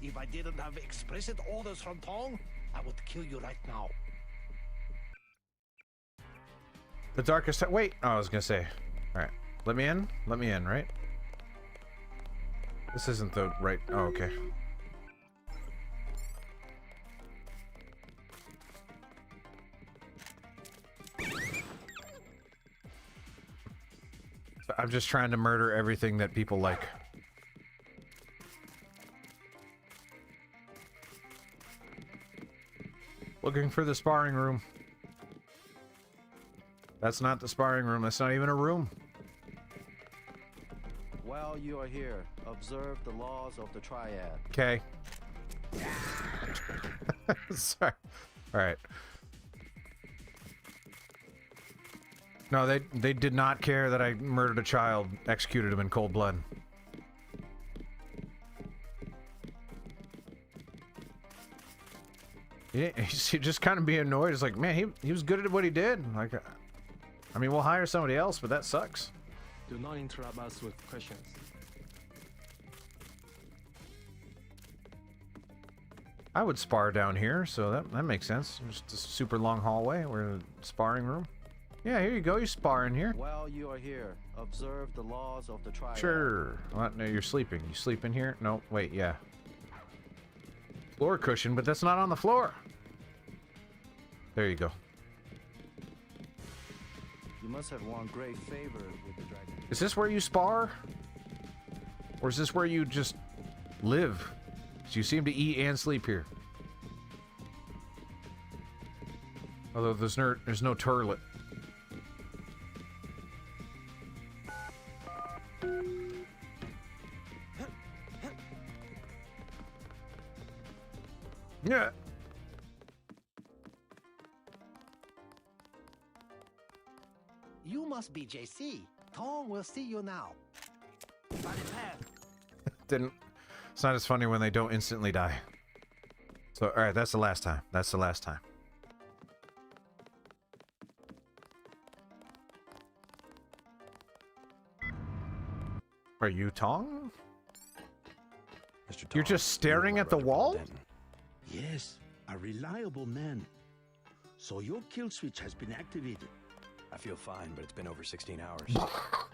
If I didn't have explicit orders from Tong, I would kill you right now. The darkest... Wait! Oh, I was gonna say. Alright. Let me in? Let me in, right? This isn't the right... Oh, okay. I'm just trying to murder everything that people like. Looking for the sparring room. That's not the sparring room. That's not even a room. While you are here, observe the laws of the triad. Okay. Sorry. All right. No, they did not care that I murdered a child, executed him in cold blood. He just kind of be annoyed. It's like, man, he was good at what he did. Like, I mean, we'll hire somebody else, but that sucks. Do not interrupt us with questions. I would spar down here, so that makes sense. Just a super long hallway. We're in a sparring room. Yeah, here you go. You spar in here. While you are here, observe the laws of the triad. Sure. Well, no, you're sleeping. You sleep in here? No, wait, yeah. Floor cushion, but that's not on the floor. There you go. You must have won great favor with the dragon. Is this where you spar? Or is this where you just live? So you seem to eat and sleep here. Although there's no toilet. Yeah. You must be JC. Tom will see you now. Didn't. It's not as funny when they don't instantly die. So, alright, that's the last time. That's the last time. Are you Tong? Mr. Tong, You're just staring at the wall? Yes, a reliable man. So your kill switch has been activated. I feel fine, but it's been over 16 hours.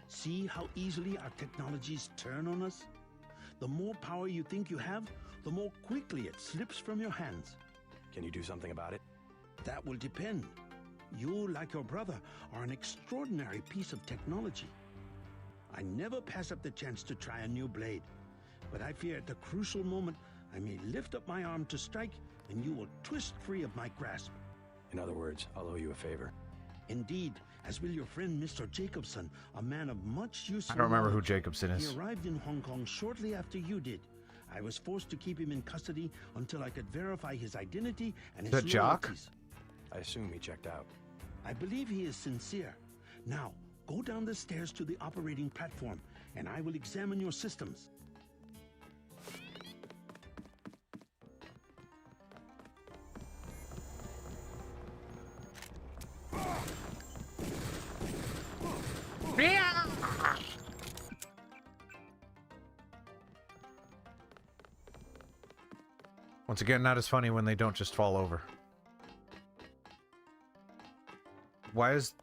See how easily our technologies turn on us? The more power you think you have, the more quickly it slips from your hands. Can you do something about it? That will depend. You, like your brother, are an extraordinary piece of technology. I never pass up the chance to try a new blade, but I fear at the crucial moment I may lift up my arm to strike and you will twist free of my grasp. In other words, I'll owe you a favor. Indeed, as will your friend Mr. Jacobson, a man of much use. I don't remember who Jacobson is. He arrived in Hong Kong shortly after you did. I was forced to keep him in custody until I could verify his identity and his loyalties. I assume he checked out. I believe he is sincere. Now, go down the stairs to the operating platform, and I will examine your systems. Once again, not as funny when they don't just fall over. Why is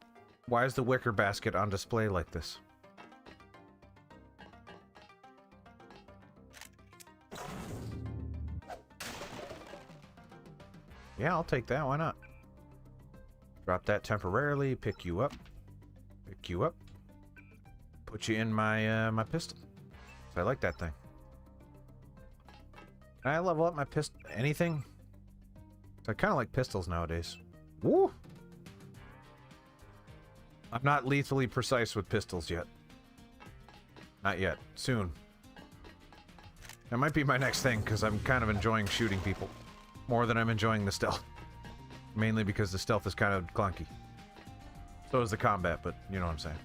the wicker basket on display like this? Yeah, I'll take that. Why not? Drop that temporarily. Pick you up. Pick you up. Put you in my my pistol. So I like that thing. Can I level up my pistol? Anything? So I kind of like pistols nowadays. Woo! I'm not lethally precise with pistols yet. Not yet. Soon. That might be my next thing, because I'm kind of enjoying shooting people. More than I'm enjoying the stealth. Mainly because the stealth is kind of clunky. So is the combat, but you know what I'm saying.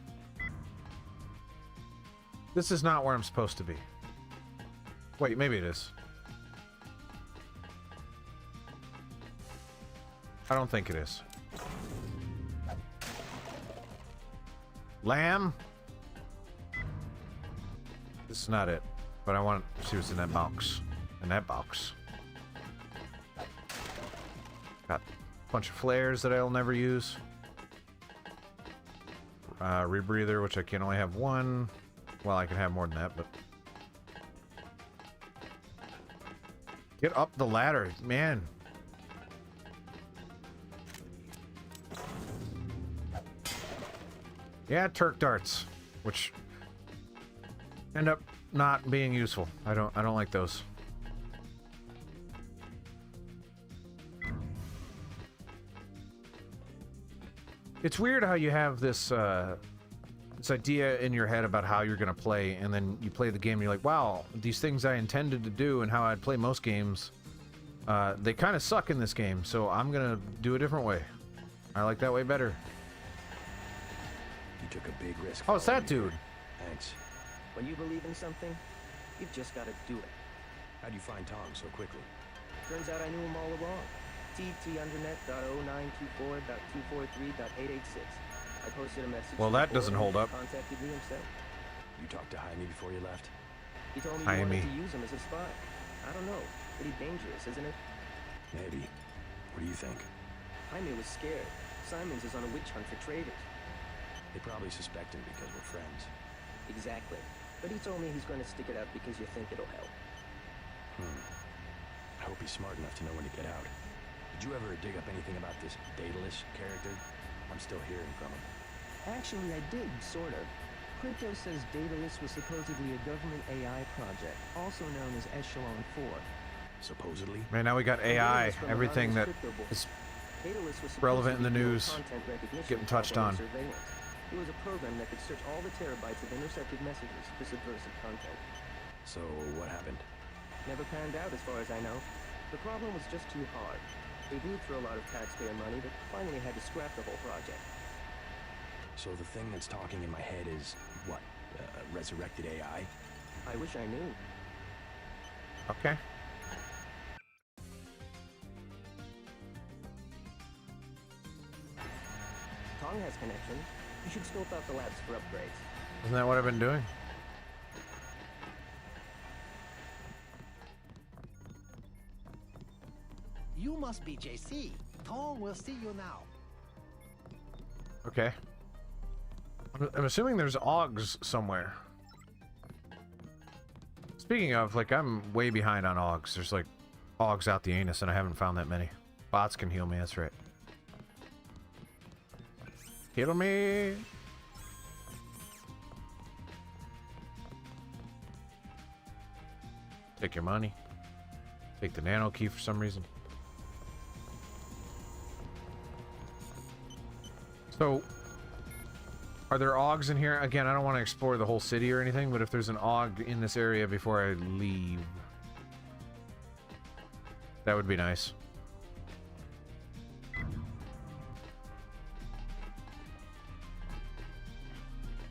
This is not where I'm supposed to be. Wait, maybe it is. I don't think it is. Lamb? This is not it. But I want to see what's in that box. In that box. Got a bunch of flares that I'll never use. Rebreather, which I can only have one. Well, I can have more than that, but... Get up the ladder, man. Yeah, Turk darts. Which, end up not being useful. I don't like those. It's weird how you have this this idea in your head about how you're gonna play, and then you play the game and you're like, wow, these things I intended to do and how I'd play most games, they kind of suck in this game, so I'm gonna do a different way. I like that way better. You took a big risk. Oh, it's that dude. Thanks. When you believe in something, you've just got to do it. How'd you find Tom so quickly? Turns out I knew him all along. ttundernet.094.243.886. I posted a message. Well, that doesn't hold up. He contacted me himself. You talked to Jaime before you left? He told me he wanted to use him as a spy. I don't know. Pretty dangerous, isn't it? Maybe. What do you think? Jaime was scared. Simons is on a witch hunt for traitors. They probably suspect him because we're friends. Exactly. But he told me he's going to stick it out because you think it'll help. I hope he's smart enough to know when to get out. Did you ever dig up anything about this Daedalus character? I'm still hearing from him. Actually, I did, sort of. Crypto says Daedalus was supposedly a government AI project, also known as Echelon 4. Supposedly? Man, now we got AI. Everything that is relevant in the news getting touched on. It was a program that could search all the terabytes of intercepted messages for subversive content. So, what happened? Never panned out as far as I know. The problem was just too hard. They blew through a lot of taxpayer money that finally had to scrap the whole project. So the thing that's talking in my head is, what, resurrected AI? I wish I knew. Okay. Tong has connections. You should scope out the labs for upgrades. Isn't that what I've been doing? You must be JC. Tong will see you now. Okay. I'm assuming there's AUGs somewhere. Speaking of, like, I'm way behind on AUGs. There's, like, AUGs out the anus, and I haven't found that many. Bots can heal me, that's right. Heal me! Take your money. Take the nano key for some reason. So, are there AUGs in here? Again, I don't want to explore the whole city or anything, but if there's an AUG in this area before I leave, that would be nice.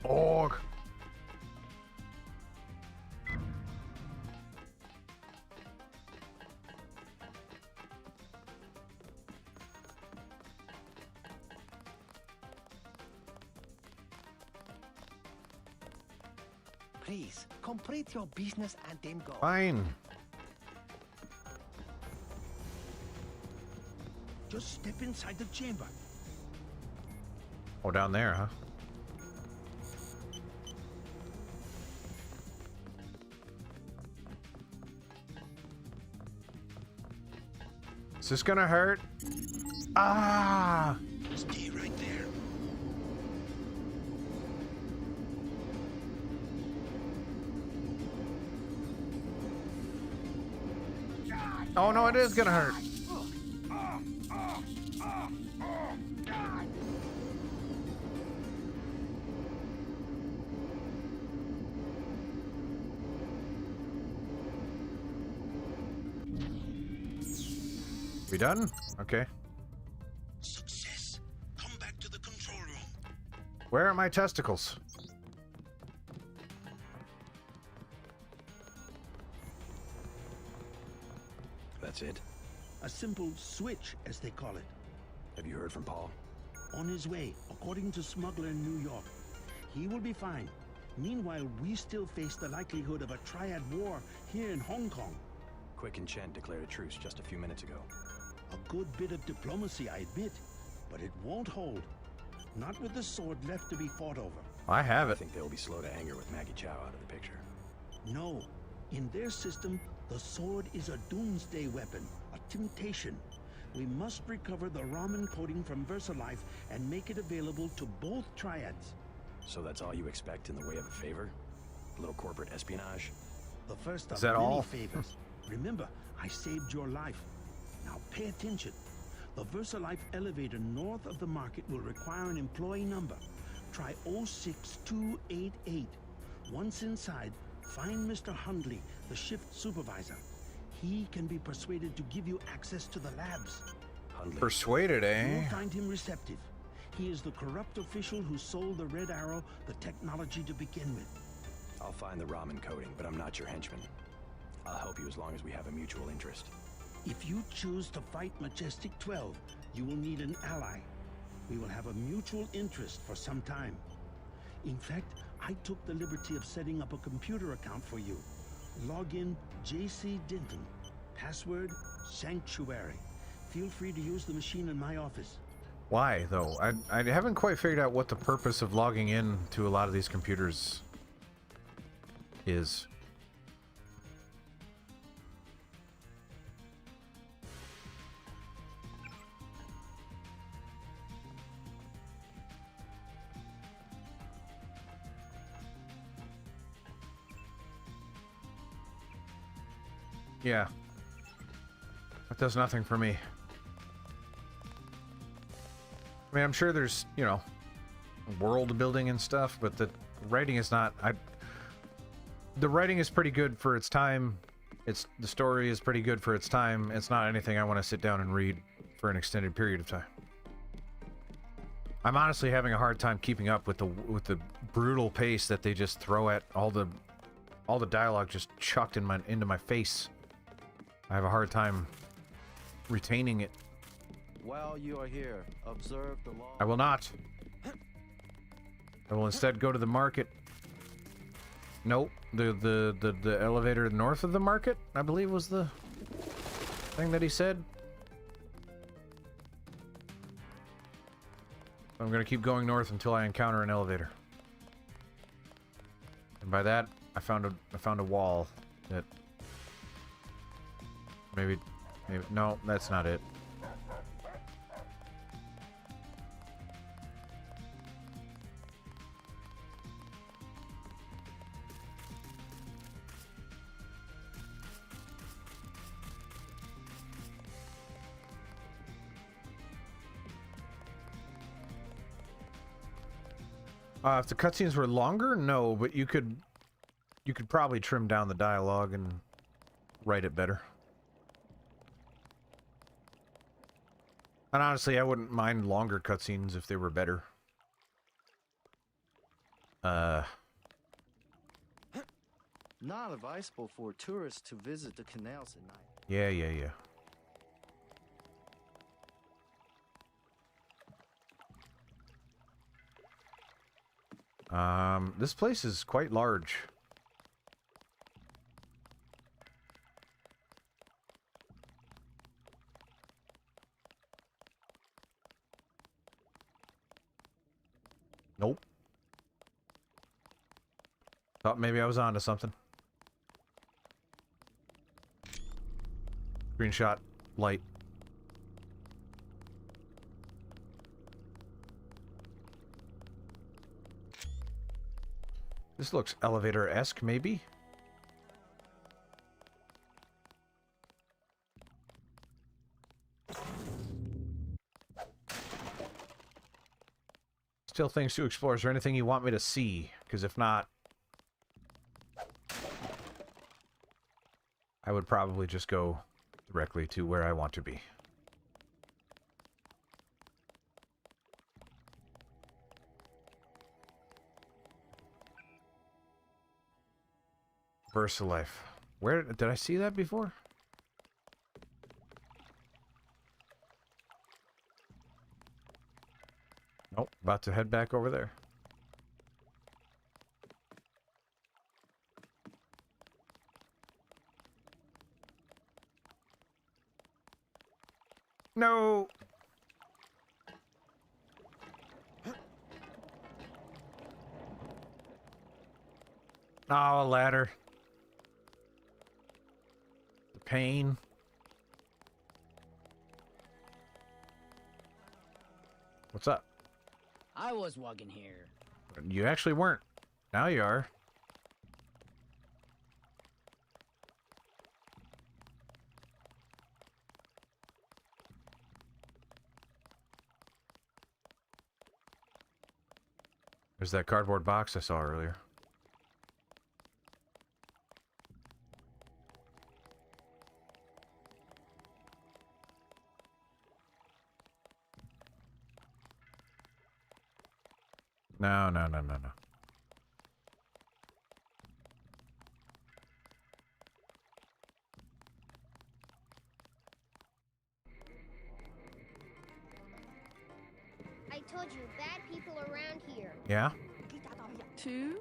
AUG! Please, complete your business and then go. Fine. Just step inside the chamber. Oh, down there, huh? Is this gonna hurt? Ah! Stay right there. Oh no, it is gonna hurt. We done? Okay. Success. Come back to the control room. Where are my testicles? That's it. A simple switch, as they call it. Have you heard from Paul? On his way, according to smuggler in New York. He will be fine. Meanwhile, we still face the likelihood of a triad war here in Hong Kong. Quick and Chen declared a truce just a few minutes ago. A good bit of diplomacy, I admit, but it won't hold. Not with the sword left to be fought over. I have it. I think they'll be slow to anger with Maggie Chow out of the picture. No. In their system, the sword is a doomsday weapon, a temptation. We must recover the Raman coding from VersaLife and make it available to both triads. So that's all you expect in the way of a favor? A little corporate espionage. The first of Is that many all? favors. Remember, I saved your life. Now pay attention. The VersaLife elevator north of the market will require an employee number. Try 06288. Once inside, find Mr. Hundley, the shift supervisor. He can be persuaded to give you access to the labs. Hundley. Persuaded, You'll eh? find him receptive. He is the corrupt official who sold the Red Arrow the technology to begin with. I'll find the ramen coating, but I'm not your henchman. I'll help you as long as we have a mutual interest. If you choose to fight Majestic 12, you will need an ally. We will have a mutual interest for some time. In fact, I took the liberty of setting up a computer account for you. Login JC Denton. Password Sanctuary. Feel free to use the machine in my office. Why, though? I haven't quite figured out what the purpose of logging in to a lot of these computers is. Yeah. That does nothing for me. I mean, I'm sure there's, you know, world building and stuff, but the writing is not... The writing is pretty good for its time. The story is pretty good for its time. It's not anything I want to sit down and read for an extended period of time. I'm honestly having a hard time keeping up with the brutal pace that they just throw at all the dialogue just chucked into my face. I have a hard time retaining it. While you are here, observe the law. I will not. I will instead go to the market. Nope. The elevator north of the market, I believe, was the thing that he said. I'm gonna keep going north until I encounter an elevator. And by that, I found a wall that maybe no, that's not it. If the cutscenes were longer, no, but you could probably trim down the dialogue and write it better. And honestly, I wouldn't mind longer cutscenes if they were better. Not advisable for tourists to visit the canals at night. Yeah. This place is quite large. Nope. Thought maybe I was onto something. Screenshot light. This looks elevator-esque, maybe? Still things to explore. Is there anything you want me to see? Because if not, I would probably just go directly to where I want to be. VersaLife. Where did I see that before? Nope, about to head back over there. No. Oh, a ladder. The pain. What's up? I was walking here. You actually weren't. Now you are. There's that cardboard box I saw earlier. No, no, no, no, no. I told you, bad people around here. Yeah? 2?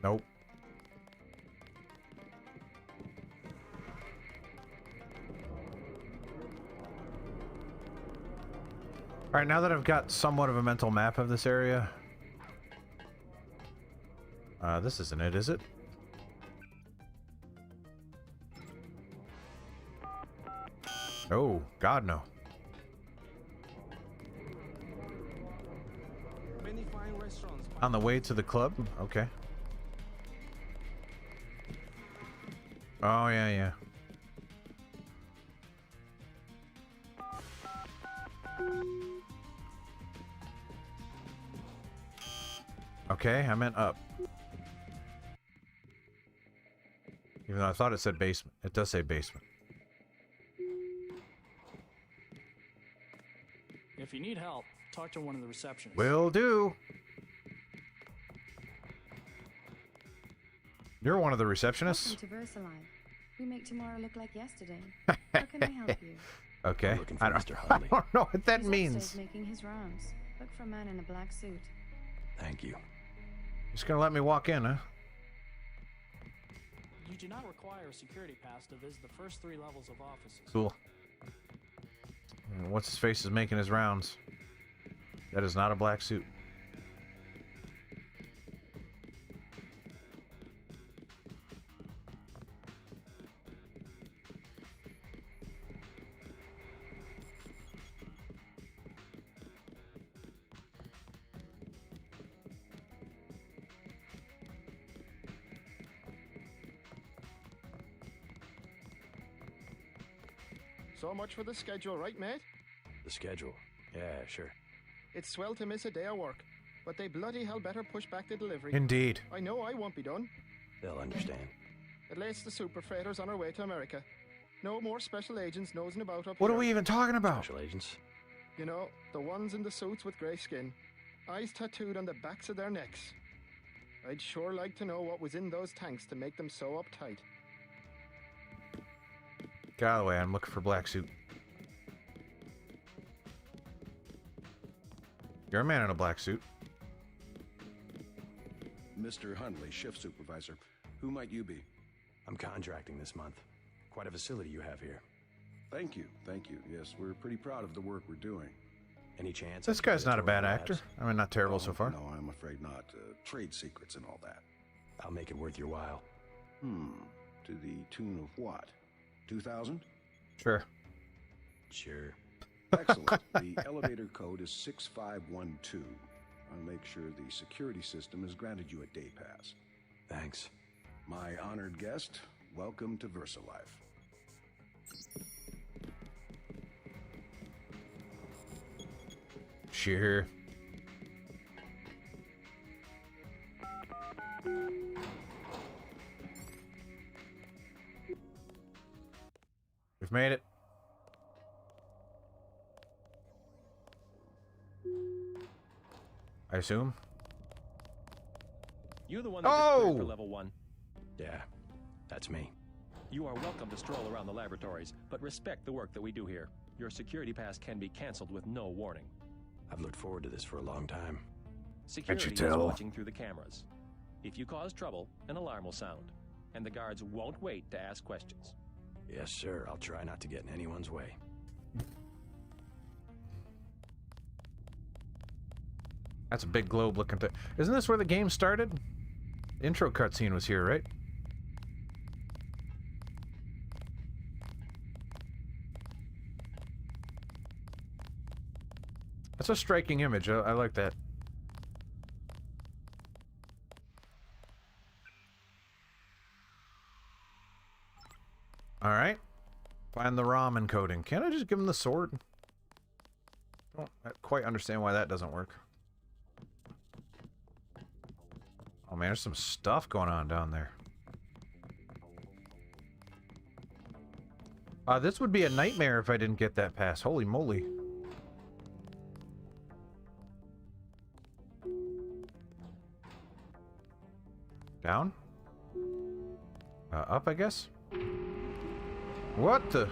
Nope. Alright, now that I've got somewhat of a mental map of this area... this isn't it, is it? Oh, God, no. Many fine restaurants. On the way to the club? Okay. Oh, yeah, yeah. Okay, I meant up. Even though I thought it said basement. It does say basement. If you need help, talk to one of the receptionists. Will do. You're one of the receptionists. Welcome to VersaLife. We make tomorrow look like yesterday. How can I help you? Okay. I'm looking for I Mr. Huntley. don't know what that He's means. upstairs making his rounds. Look for a man in a black suit. Thank you. Just gonna let me walk in, huh? You do not require a security pass to visit the first 3 levels of offices. Cool. What's his face is making his rounds. That is not a black suit. So much for the schedule, right, mate? The schedule? Yeah, sure. It's swell to miss a day of work, but they bloody hell better push back the delivery. Indeed. I know I won't be done. They'll understand. At least the super freighters on our way to America. No more special agents nosing about up What here. are we even talking about? Special agents? You know, the ones in the suits with grey skin. Eyes tattooed on the backs of their necks. I'd sure like to know what was in those tanks to make them so uptight. Get out of the way, I'm looking for black suit. You're a man in a black suit. Mr. Huntley, shift supervisor. Who might you be? I'm contracting this month. Quite a facility you have here. Thank you, thank you. Yes, we're pretty proud of the work we're doing. Any chance? This guy's not a bad actor. I mean, not terrible No, so far. No, I'm afraid not. Trade secrets and all that. I'll make it worth your while. To the tune of what? 2,000? Sure. Sure. Excellent. The elevator code is 6512. I'll make sure the security system has granted you a day pass. Thanks. My honored guest, welcome to VersaLife. Sure. We've made it. I assume. You the one that just cleared for Oh! level 1? Yeah, that's me. You are welcome to stroll around the laboratories, but respect the work that we do here. Your security pass can be canceled with no warning. I've looked forward to this for a long time. Security is tell? watching through the cameras. If you cause trouble, an alarm will sound, and the guards won't wait to ask questions. Yes, sir. I'll try not to get in anyone's way. That's a big globe looking thing. Isn't this where the game started? The intro cutscene was here, right? That's a striking image. I like that. Alright. Find the ROM encoding. Can't I just give him the sword? I don't quite understand why that doesn't work. man, there's some stuff going on down there. This would be a nightmare if I didn't get that pass. Holy moly. Down? Up, I guess? What the?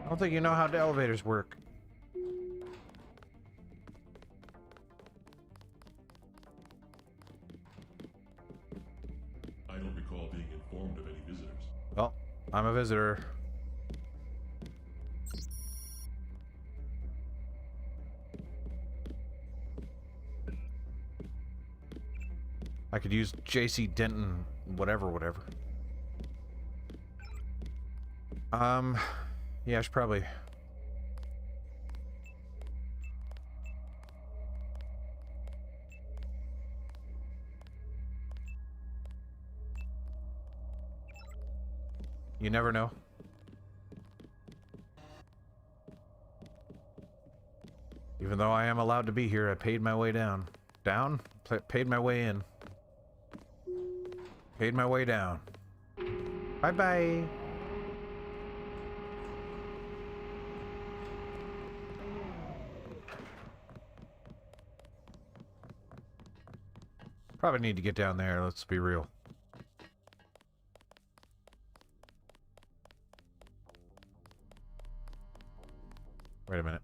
I don't think you know how the elevators work. I don't recall being informed of any visitors. Well, I'm a visitor. I could use JC Denton, whatever. Yeah, I should probably... You never know. Even though I am allowed to be here, I paid my way down. Down? Paid my way in. Paid my way down. Bye-bye. Probably need to get down there, let's be real. Wait a minute.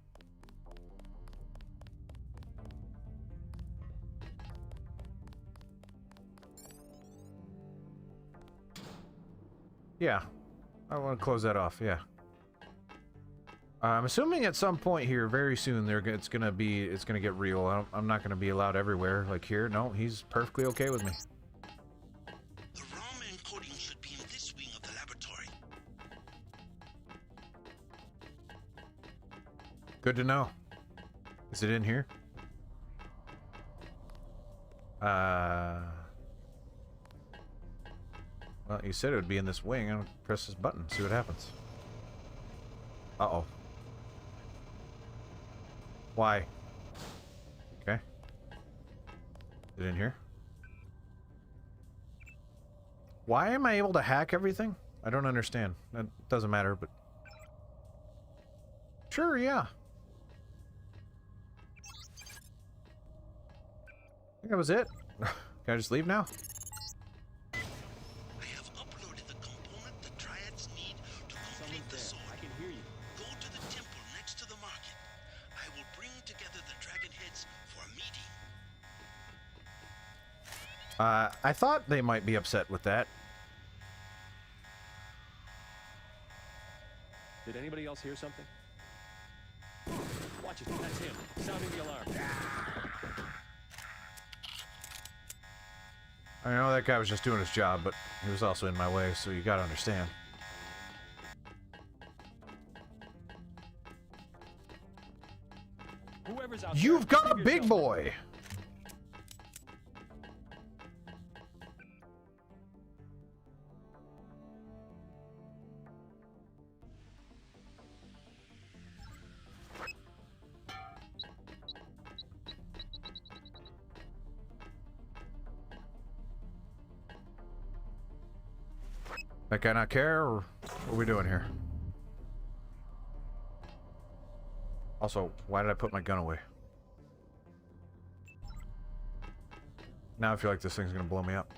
Yeah, I want to close that off, yeah. I'm assuming at some point here, very soon, it's gonna get real. I'm not gonna be allowed everywhere, like here. No, he's perfectly okay with me. The ROM encoding should be in this wing of the laboratory. Good to know. Is it in here? Well, you said it would be in this wing. I'll press this button, see what happens. Uh-oh. Why? Okay. Is it in here? Why am I able to hack everything? I don't understand. That doesn't matter, but... Sure, yeah. I think that was it. Can I just leave now? I thought they might be upset with that. Did anybody else hear something? Watch it, that's him, sounding the alarm. I know that guy was just doing his job, but he was also in my way, so you gotta understand. Whoever's out You've there, got a big boy! That guy not care, or what are we doing here? Also, why did I put my gun away? Now I feel like this thing's gonna blow me up.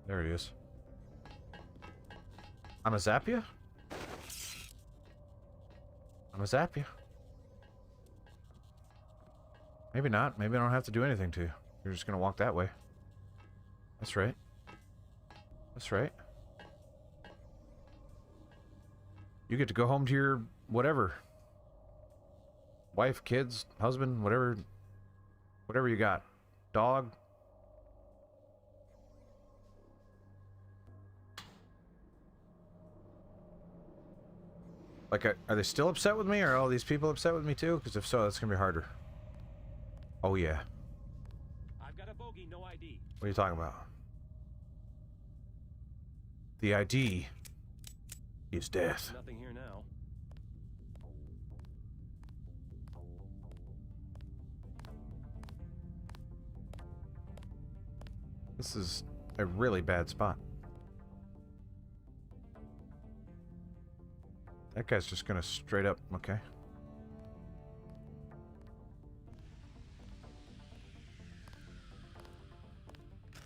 There it is. I'm a zap ya? I'm a zap ya. Maybe not. Maybe I don't have to do anything to you. You're just gonna walk that way. That's right. That's right. You get to go home to your whatever. Wife, kids, husband, whatever. Whatever you got. Dog. Like, are they still upset with me? Or are all these people upset with me too? Because if so, that's gonna be harder. Oh yeah. I've got a bogey, no ID. What are you talking about? The ID is death. Nothing here now. This is a really bad spot. That guy's just gonna straight up, okay.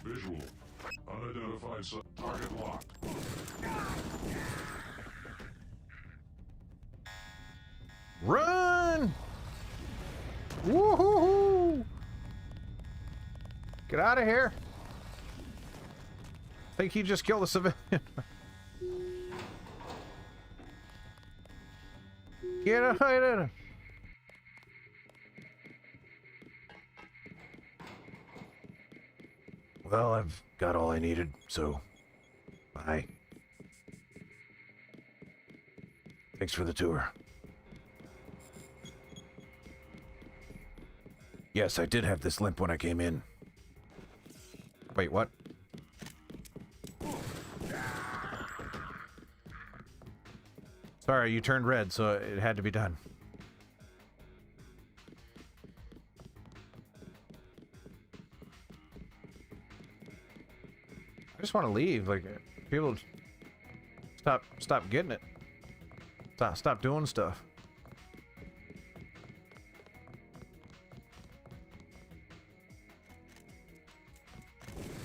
Visual. Unidentified target locked. Run! Woohoo! Get out of here! I think he just killed a civilian. Get out of here! Well, I've got all I needed, so bye. Thanks for the tour. Yes, I did have this limp when I came in. Wait, what? Sorry, you turned red, so it had to be done. I just want to leave. Like, people stop getting it. Stop doing stuff.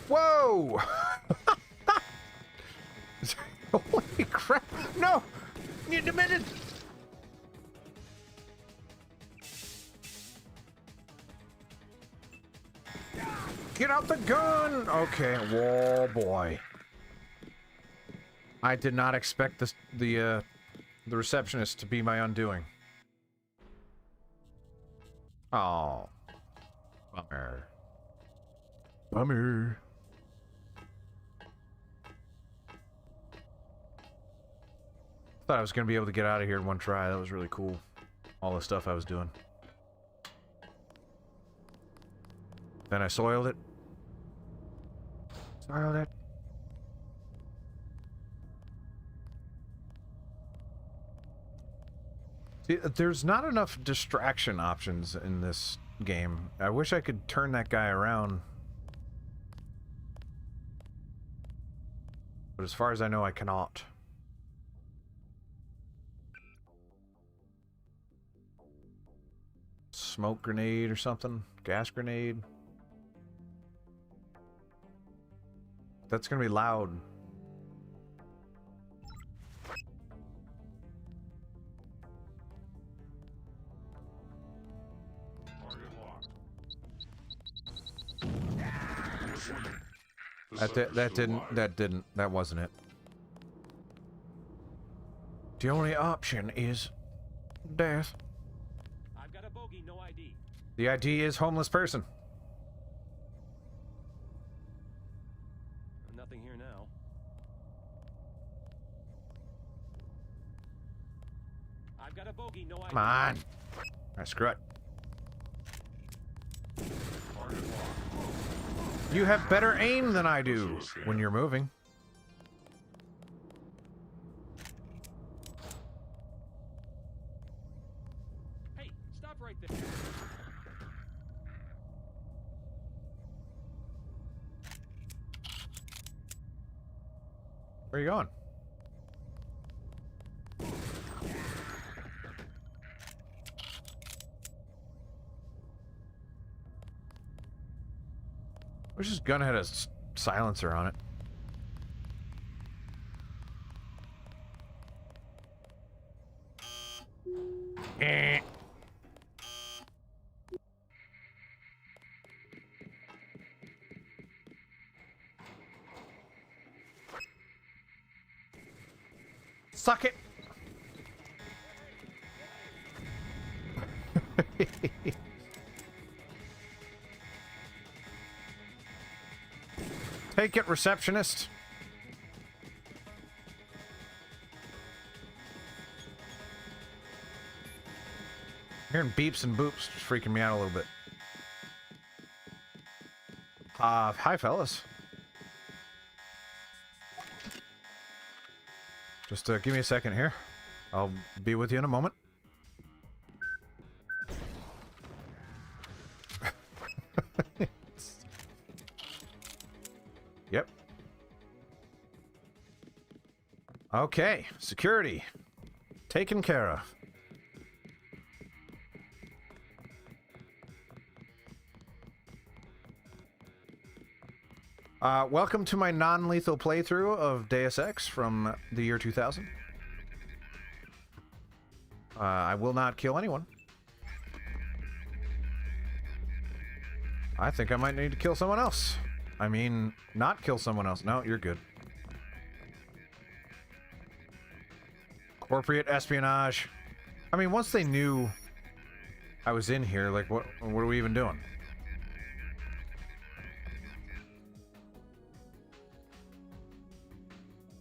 Whoa! Holy crap! No! Need a minute! Get out the gun! Okay, whoa, boy. I did not expect this, the receptionist to be my undoing. Oh. Bummer. Bummer. Thought I was going to be able to get out of here in one try. That was really cool. All the stuff I was doing. Then I soiled it. Soiled it. See, there's not enough distraction options in this game. I wish I could turn that guy around. But as far as I know, I cannot. Smoke grenade or something? Gas grenade? That's gonna be loud. That wasn't it. The only option is death. I've got a bogey, no ID. The ID is homeless person. Nothing here now. I've got a bogey, no ID. Come on. Alright, screw it. You have better aim than I do when you're moving. Hey, stop right there. Where are you going? Wish this gun had a silencer on it. Eh. Suck it. Take it, receptionist. Hearing beeps and boops just freaking me out a little bit. Hi, fellas. Just give me a second here. I'll be with you in a moment. Okay, security. Taken care of. Welcome to my non-lethal playthrough of Deus Ex from the year 2000. I will not kill anyone. I think I might need to kill someone else. I mean, not kill someone else. No, you're good. Corporate espionage. I mean, once they knew I was in here, like, what are we even doing?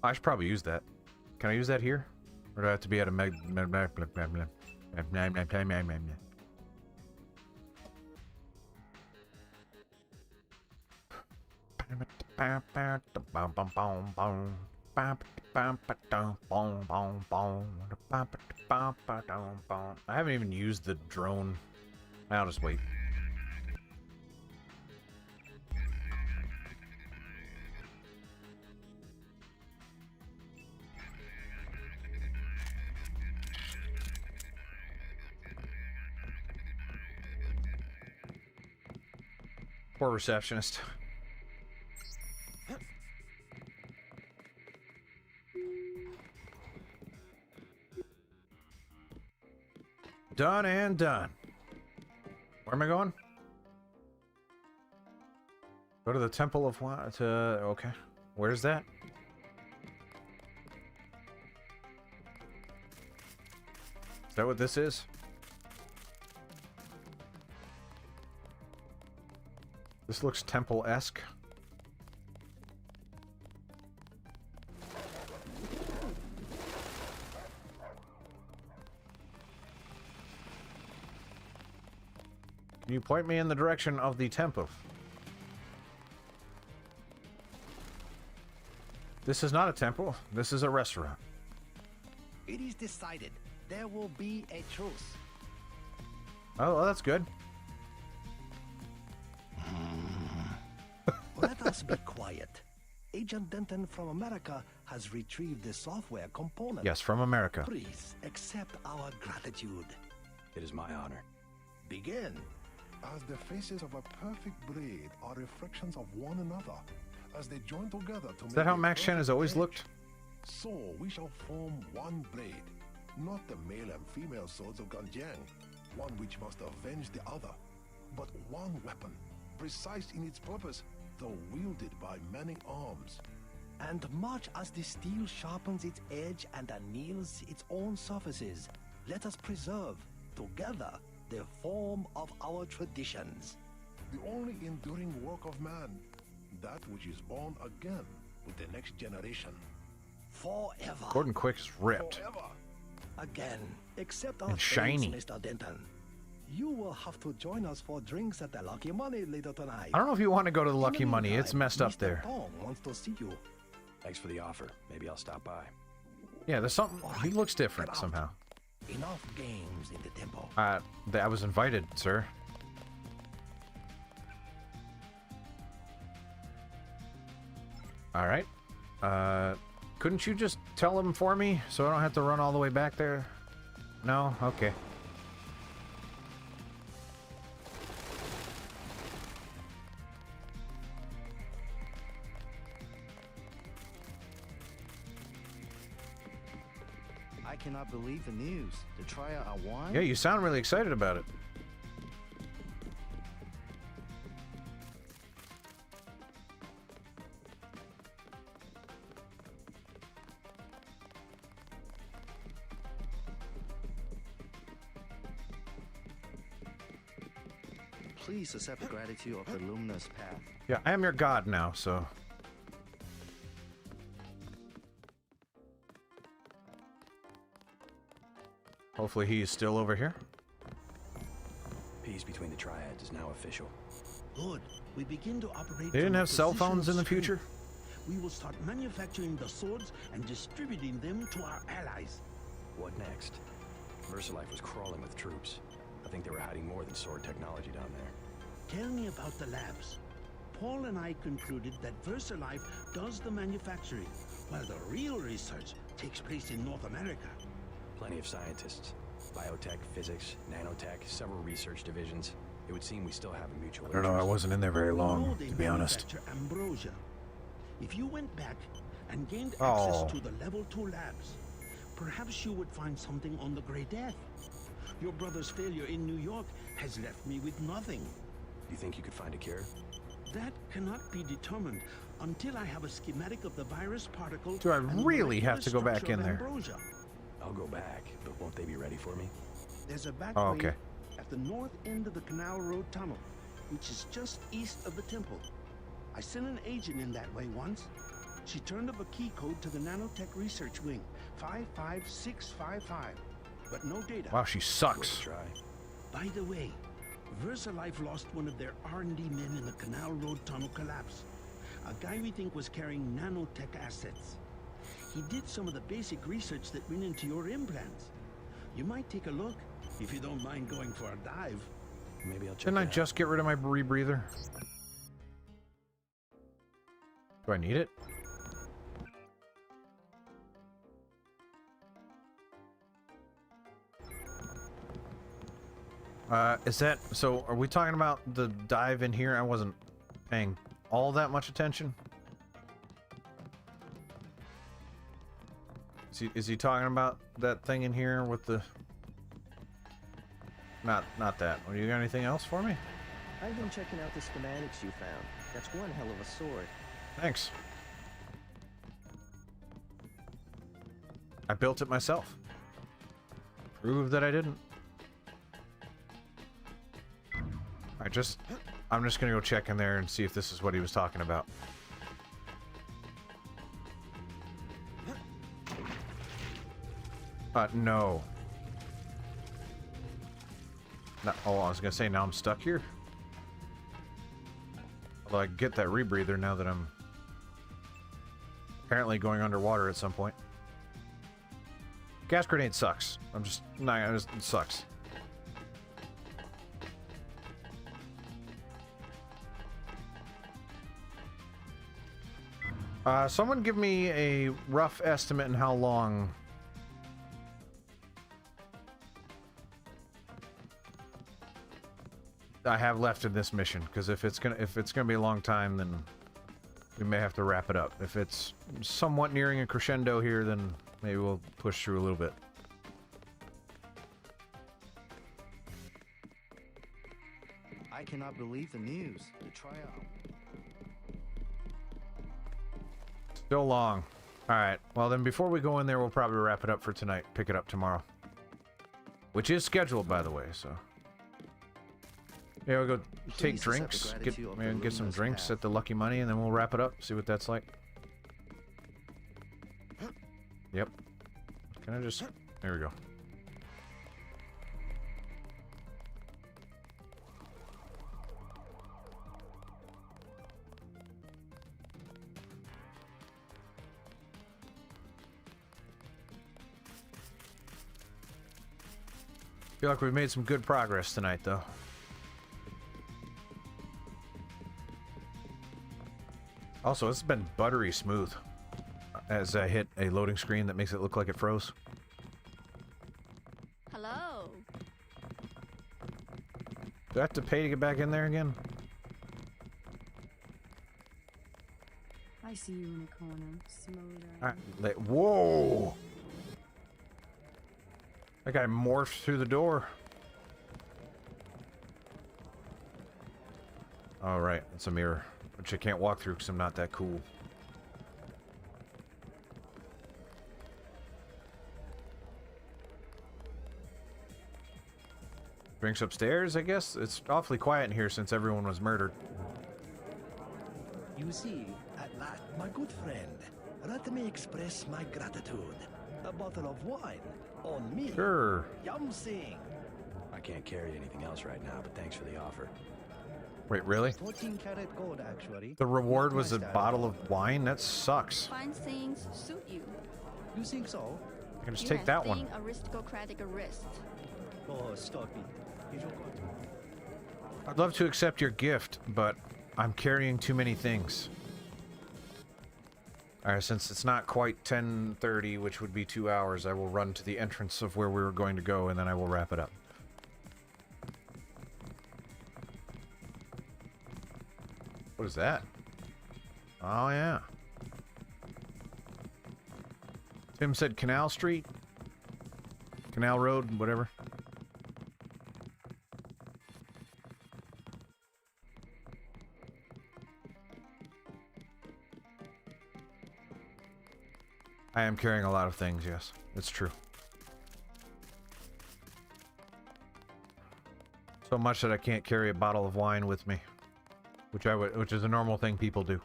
I should probably use that. Can I use that here? Or do I have to be at a I haven't even used the drone. I'll just wait. Poor receptionist. Done and done. Where am I going? Go to the Temple of what? Okay. Where's that? Is that what this is? This looks temple-esque. Can you point me in the direction of the temple? This is not a temple. This is a restaurant. It is decided. There will be a truce. Oh, well, that's good. Let us be quiet. Agent Denton from America has retrieved the software component. Yes, from America. Please accept our gratitude. It is my honor. Begin. As the faces of a perfect blade are reflections of one another, as they join together to Is that how Max Shen has always looked? So we shall form one blade, not the male and female swords of Ganjiang, one which must avenge the other, but one weapon, precise in its purpose, though wielded by many arms. And much as the steel sharpens its edge and anneals its own surfaces, let us preserve, together, the form of our traditions. The only enduring work of man, that which is born again with the next generation. Forever. Gordon Quick is ripped. Forever. Again, accept our and shiny. thanks, Mr. Denton. You will have to join us for drinks at the Lucky Money later tonight. I don't know if you want to go to the Lucky Money. It's messed up there. Tong wants to see you. Thanks for the offer. Maybe I'll stop by. Yeah, there's something. He looks different somehow. Enough games in the temple. I was invited, sir. All right. Couldn't you just tell him for me so I don't have to run all the way back there? No? Okay. I cannot believe the news. The trial I won? Yeah, you sound really excited about it. Please accept the gratitude of the luminous path. Yeah, I am your god now, so... Hopefully he's still over here. Peace between the triads is now official. Good. We begin to operate. They didn't have cell phones in the strength. future? We will start manufacturing the swords and distributing them to our allies. What next? VersaLife was crawling with troops. I think they were hiding more than sword technology down there. Tell me about the labs. Paul and I concluded that VersaLife does the manufacturing, while the real research takes place in North America. Plenty of scientists. Biotech, physics, nanotech, several research divisions. It would seem we still have a mutual I don't know, I wasn't in there very long, They to be honest. manufacture ambrosia. If you went back and gained access to the level 2 labs, perhaps you would find something on the Grey Death. Your brother's failure in New York has left me with nothing. You think you could find a cure? That cannot be determined until I have a schematic of the virus particle. Do I and really have to go molecular back structure in of there? ambrosia. I'll go back, but won't they be ready for me? There's a back Oh, way okay. at the north end of the Canal Road Tunnel, which is just east of the temple. I sent an agent in that way once. She turned up a key code to the nanotech research wing, 55655, but no data. Wow, she sucks. Try. By the way, VersaLife lost one of their R&D men in the Canal Road Tunnel collapse. A guy we think was carrying nanotech assets. He did some of the basic research that went into your implants. You might take a look, if you don't mind going for a dive. Maybe I'll check. Didn't I just get rid of my rebreather? Do I need it? Is that so? Are we talking about the dive in here? I wasn't paying all that much attention. Is he talking about that thing in here with the? Not that. Well, you got anything else for me? I've been checking out the schematics you found. That's one hell of a sword. Thanks. I built it myself. Prove that I didn't. I'm just gonna go check in there and see if this is what he was talking about. No. No, oh, I was gonna say now I'm stuck here. Although I get that rebreather now that I'm apparently going underwater at some point. Gas grenade sucks. It sucks. Someone give me a rough estimate on how long I have left in this mission, because if it's gonna be a long time, then we may have to wrap it up. If it's somewhat nearing a crescendo here, then maybe we'll push through a little bit. I cannot believe the news. The tryout. Still long. Alright, well then before we go in there, we'll probably wrap it up for tonight. Pick it up tomorrow. Which is scheduled, by the way, so... Yeah, we'll go take drinks, get some drinks at the Lucky Money, and then we'll wrap it up, see what that's like. Yep. Can I just... There we go. Feel like we've made some good progress tonight, though. Also, it's been buttery smooth as I hit a loading screen that makes it look like it froze. Hello. Do I have to pay to get back in there again? I see you in a corner, smolder. Alright, whoa! That guy morphed through the door. All right, it's a mirror, which I can't walk through because I'm not that cool. Drinks upstairs, I guess? It's awfully quiet in here since everyone was murdered. You see, at last, my good friend, let me express my gratitude. A bottle of wine on me. Sure. Yum sing. I can't carry anything else right now, but thanks for the offer. Wait, really? 14 karat gold, actually. The reward was a bottle of wine? That sucks. Fine things suit you. You think so? I can just take that one. Aristocratic wrist. Oh, stop it. I'd love to accept your gift, but I'm carrying too many things. Alright, since it's not quite 10:30, which would be 2 hours, I will run to the entrance of where we were going to go, and then I will wrap it up. What is that? Oh, yeah. Tim said Canal Street? Canal Road, whatever. I am carrying a lot of things, yes. It's true. So much that I can't carry a bottle of wine with me. Which is a normal thing people do.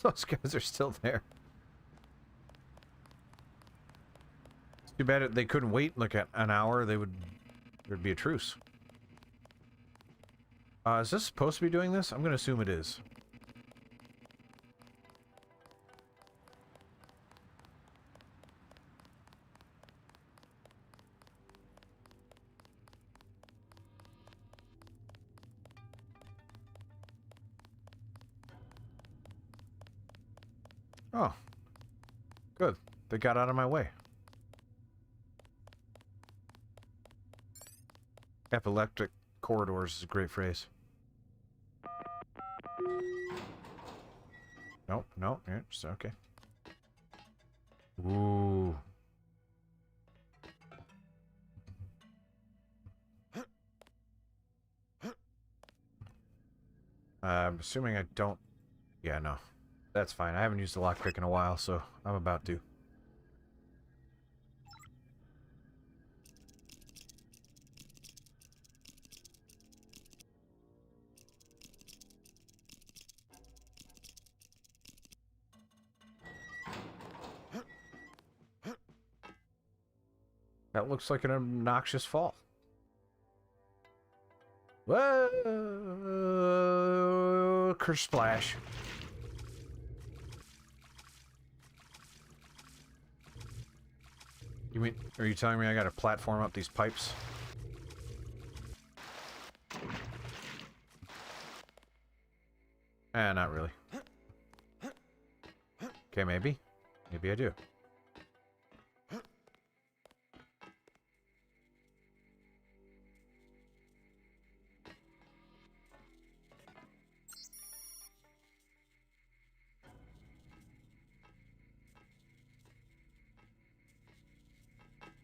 Those guys are still there. It's too bad they couldn't wait like an hour. There'd be a truce. Is this supposed to be doing this? I'm gonna assume it is. Oh. Good. They got out of my way. Epileptic corridors is a great phrase. Nope, nope, yeah, it's okay. Ooh. I'm assuming I don't... Yeah, no. That's fine. I haven't used the lockpick in a while, so I'm about to. That looks like an obnoxious fall. Whoa! Curse splash. You mean, are you telling me I gotta platform up these pipes? Not really. Okay, maybe. Maybe I do.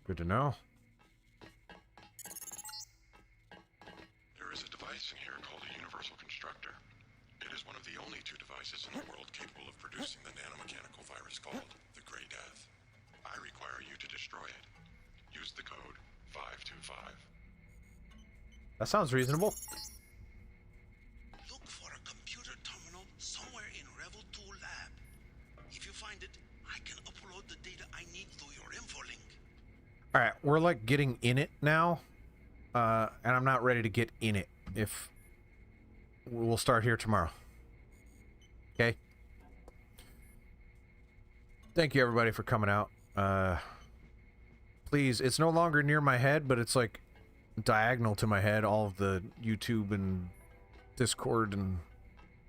Good to know. There is a device in here called a universal constructor. It is one of the only two devices in the world capable of producing the nanomechanical virus called the Grey Death. I require you to destroy it. Use the code 525. That sounds reasonable. Look for a computer terminal somewhere in Revel 2 lab. If you find it, I can upload the data I need through your infolink. Alright, we're like getting in it now. And I'm not ready to get in it. If we'll start here tomorrow. Okay? Thank you everybody for coming out. Please, it's no longer near my head, but it's like diagonal to my head, all of the YouTube and Discord and,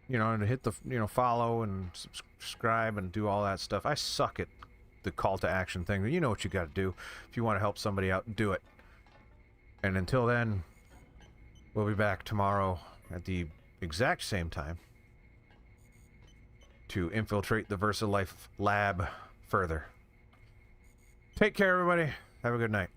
you know, and hit the, you know, follow and subscribe and do all that stuff. I suck at the call to action thing. You know what you got to do. If you want to help somebody out, do it. And until then, we'll be back tomorrow at the exact same time to infiltrate the VersaLife lab further. Take care, everybody. Have a good night.